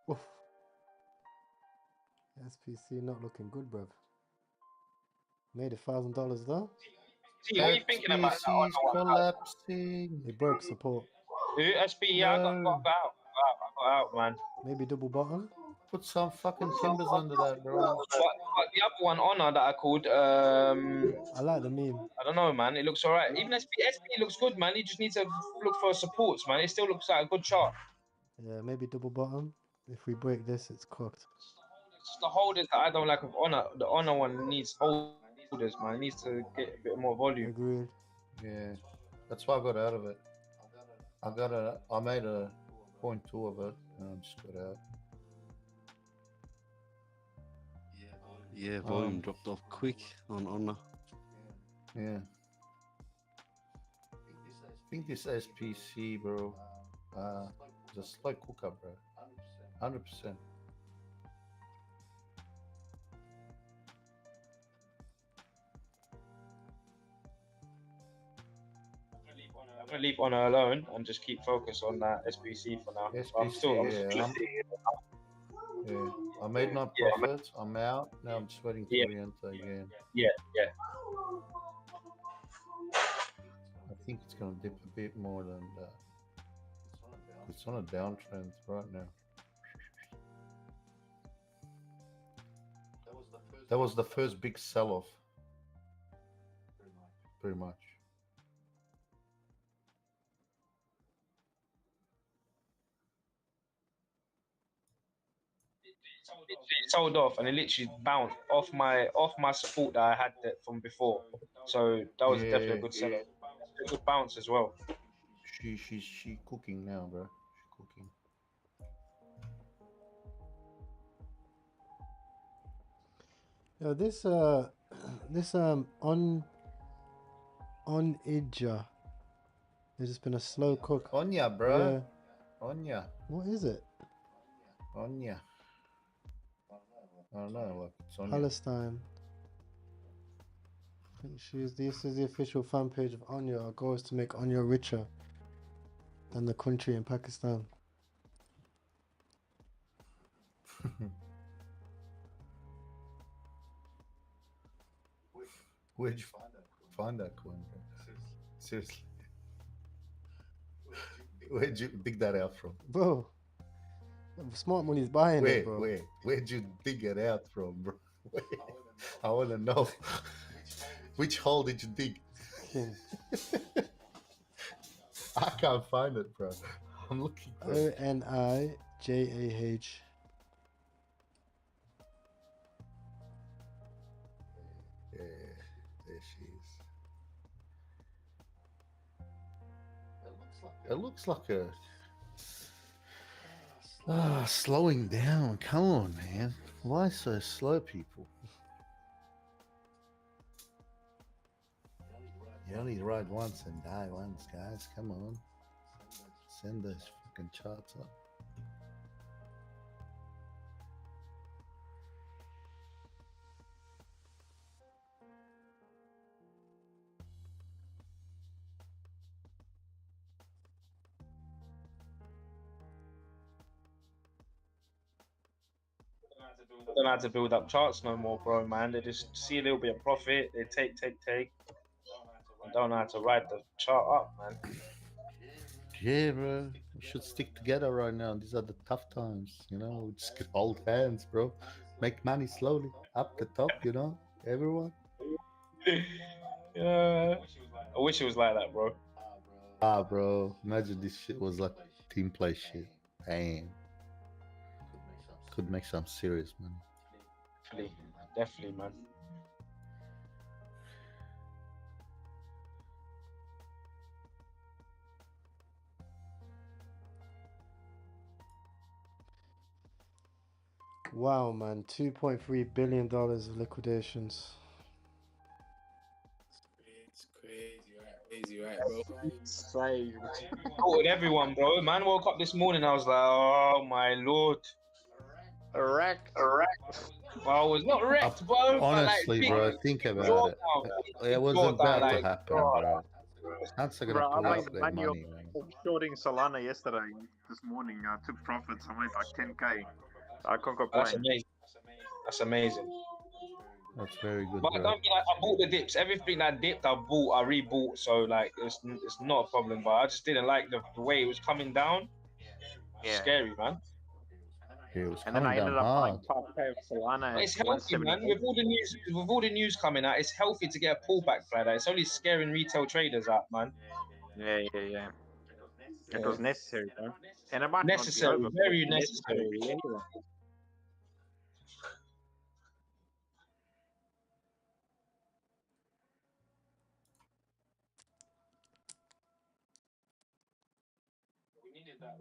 Speaker 1: Oof. SPC not looking good, bruv. Made $1,000 though.
Speaker 5: See, what are you thinking about that on
Speaker 16: SBC's
Speaker 5: the one?
Speaker 16: collapsing.
Speaker 1: It broke support.
Speaker 5: Who? SP? Yeah, I got out. I got out, man.
Speaker 1: Maybe double bottom.
Speaker 16: Put some fucking timbers under that, bro.
Speaker 5: But the other one, Honor, that I called,
Speaker 1: I like the meme.
Speaker 5: I don't know, man. It looks alright. Even SP looks good, man. He just needs to look for supports, man. It still looks like a good chart.
Speaker 1: Yeah, maybe double bottom. If we break this, it's cooked.
Speaker 5: It's the holders that I don't like with Honor. The Honor one needs holders, man. It needs to get a bit more volume.
Speaker 1: Agreed.
Speaker 16: Yeah, that's why I got out of it. I made a 0.2 of it, and I just got out.
Speaker 11: Yeah, volume dropped off quick on Honor.
Speaker 16: Yeah. I think this SPC, bro, is a slow cooker, bro. 100%.
Speaker 5: I'm gonna leave Honor alone and just keep focus on that SBC for now. I'm still,
Speaker 16: Yeah, I made my profits. I'm out. Now I'm just waiting to re-enter again.
Speaker 5: Yeah.
Speaker 16: I think it's gonna dip a bit more than that. It's on a downtrend right now. That was the first big sell-off. Pretty much.
Speaker 5: It sold off and it literally bounced off my support that I had from before. So that was definitely a good sell-off. A good bounce as well.
Speaker 16: She cooking now, bro. She cooking.
Speaker 1: Yo, this on Idja. It's just been a slow cook.
Speaker 16: Onya, bro.
Speaker 1: Yeah.
Speaker 16: Onya.
Speaker 1: What is it?
Speaker 16: Onya. I don't know. Look, it's Onya.
Speaker 1: Palestine. I think this is the official fan page of Anya. Our goal is to make Anya richer than the country in Pakistan.
Speaker 16: Where'd you find that coin, bro? Seriously. Where'd you dig that out from?
Speaker 1: Bro, smart money's buying it, bro.
Speaker 16: Where'd you dig it out from, bro? I want to know. Which hole did you dig? I can't find it, bro. I'm looking for it.
Speaker 1: ONIJAH.
Speaker 16: Yeah, there she is. It looks like a slowing down. Come on, man. Why so slow, people? You only ride once and die once, guys. Come on. Send those fucking charts up.
Speaker 5: They don't have to build up charts no more, bro, man. They just see a little bit of profit. They take. They don't know how to ride the chart up, man.
Speaker 16: Yeah, bro. We should stick together right now. These are the tough times, you know. We just hold hands, bro. Make money slowly up the top, you know. Everyone.
Speaker 5: Yeah. I wish it was like that, bro.
Speaker 16: Ah, bro. Imagine this shit was like team play shit. Damn. Could make some serious money.
Speaker 5: Definitely, man.
Speaker 1: Wow, man. $2.3 billion of liquidations.
Speaker 14: It's crazy, right, bro?
Speaker 12: Saved.
Speaker 5: With everyone, bro. Man woke up this morning. I was like, oh my lord.
Speaker 12: Wrecked.
Speaker 5: Well, I was not wrecked, bro.
Speaker 16: Honestly, bro, think about it. It wasn't about to happen, bro. That's gonna pull out their money, man.
Speaker 12: Shorting Solana yesterday. This morning, I took profits. I made like 10K. I can't complain.
Speaker 5: That's amazing.
Speaker 16: That's very good,
Speaker 5: But
Speaker 16: bro.
Speaker 5: don't be like, I bought the dips. Everything that dipped, I bought. I rebought. So like, it's not a problem. But I just didn't like the way it was coming down.
Speaker 12: Yeah.
Speaker 5: Scary, man.
Speaker 16: It was
Speaker 12: And then I ended up buying 5K of Solana.
Speaker 5: But it's healthy, man. With all the news coming out, it's healthy to get a pullback like that. It's only scaring retail traders out, man.
Speaker 12: Yeah. It was necessary, bro. And it might
Speaker 5: necessary,
Speaker 12: not be over,
Speaker 5: very
Speaker 12: but it's
Speaker 5: necessary.
Speaker 12: anyway.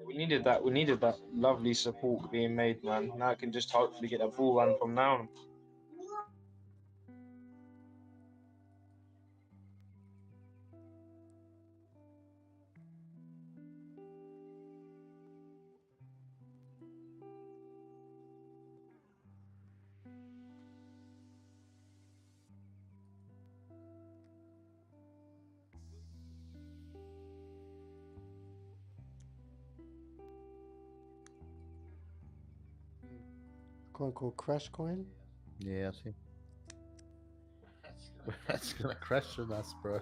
Speaker 5: We needed that lovely support being made, man. Now I can just hopefully get a bull run from now on.
Speaker 1: Coin called Crash Coin.
Speaker 16: Yeah, I see. That's gonna crash on us, bro.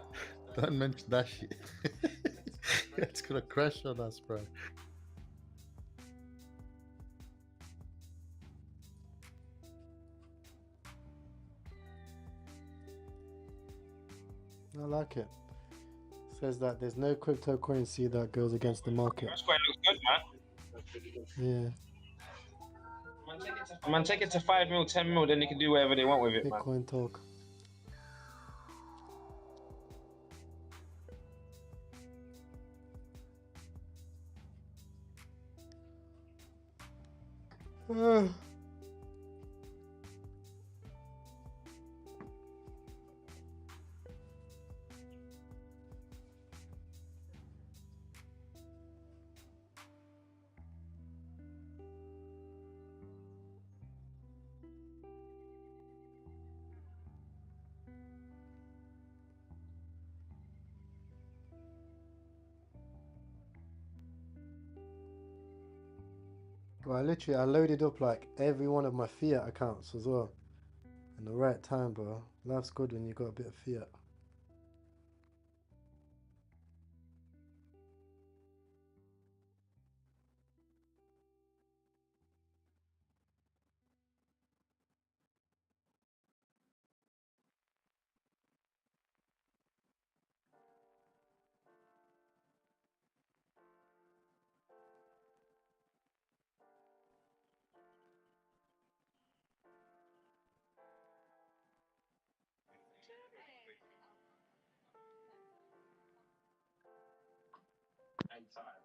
Speaker 16: Don't mention that shit. It's gonna crash on us, bro.
Speaker 1: I like it. Says that there's no cryptocurrency that goes against the market.
Speaker 5: That's quite looks good, man.
Speaker 1: Yeah.
Speaker 5: Man, take it to 5 mil, 10 mil, then they can do whatever they want with it, man.
Speaker 1: Bitcoin talk. Well, I loaded up like every one of my fiat accounts as well. In the right time, bro. Life's good when you got a bit of fiat.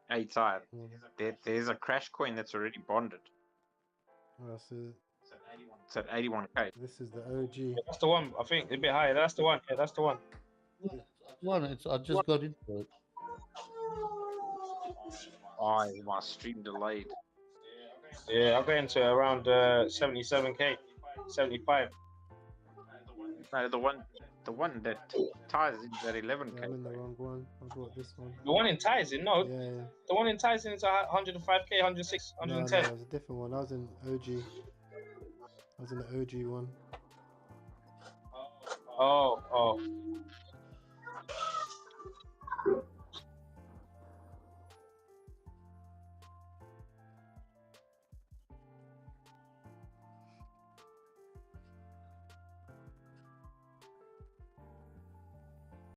Speaker 12: Hey, Ty, there's a crash coin that's already bonded.
Speaker 1: That's it.
Speaker 12: It's at 81k.
Speaker 1: This is the OG.
Speaker 5: Yeah, that's the one. I think a bit higher. That's the one. Yeah, that's the one.
Speaker 16: I just got into it.
Speaker 12: Oh, my stream delayed.
Speaker 5: Yeah, I'll go into around 77k, 75.
Speaker 12: No, the one that ties into that 11k.
Speaker 1: Yeah, I'm in the wrong one. I bought this one.
Speaker 5: The one in Tyson, no.
Speaker 1: Yeah, yeah.
Speaker 5: The one in Tyson is 105k, 106,
Speaker 1: No,
Speaker 5: 110.
Speaker 1: it was a different one. I was in OG. I was in the OG one.
Speaker 5: Oh.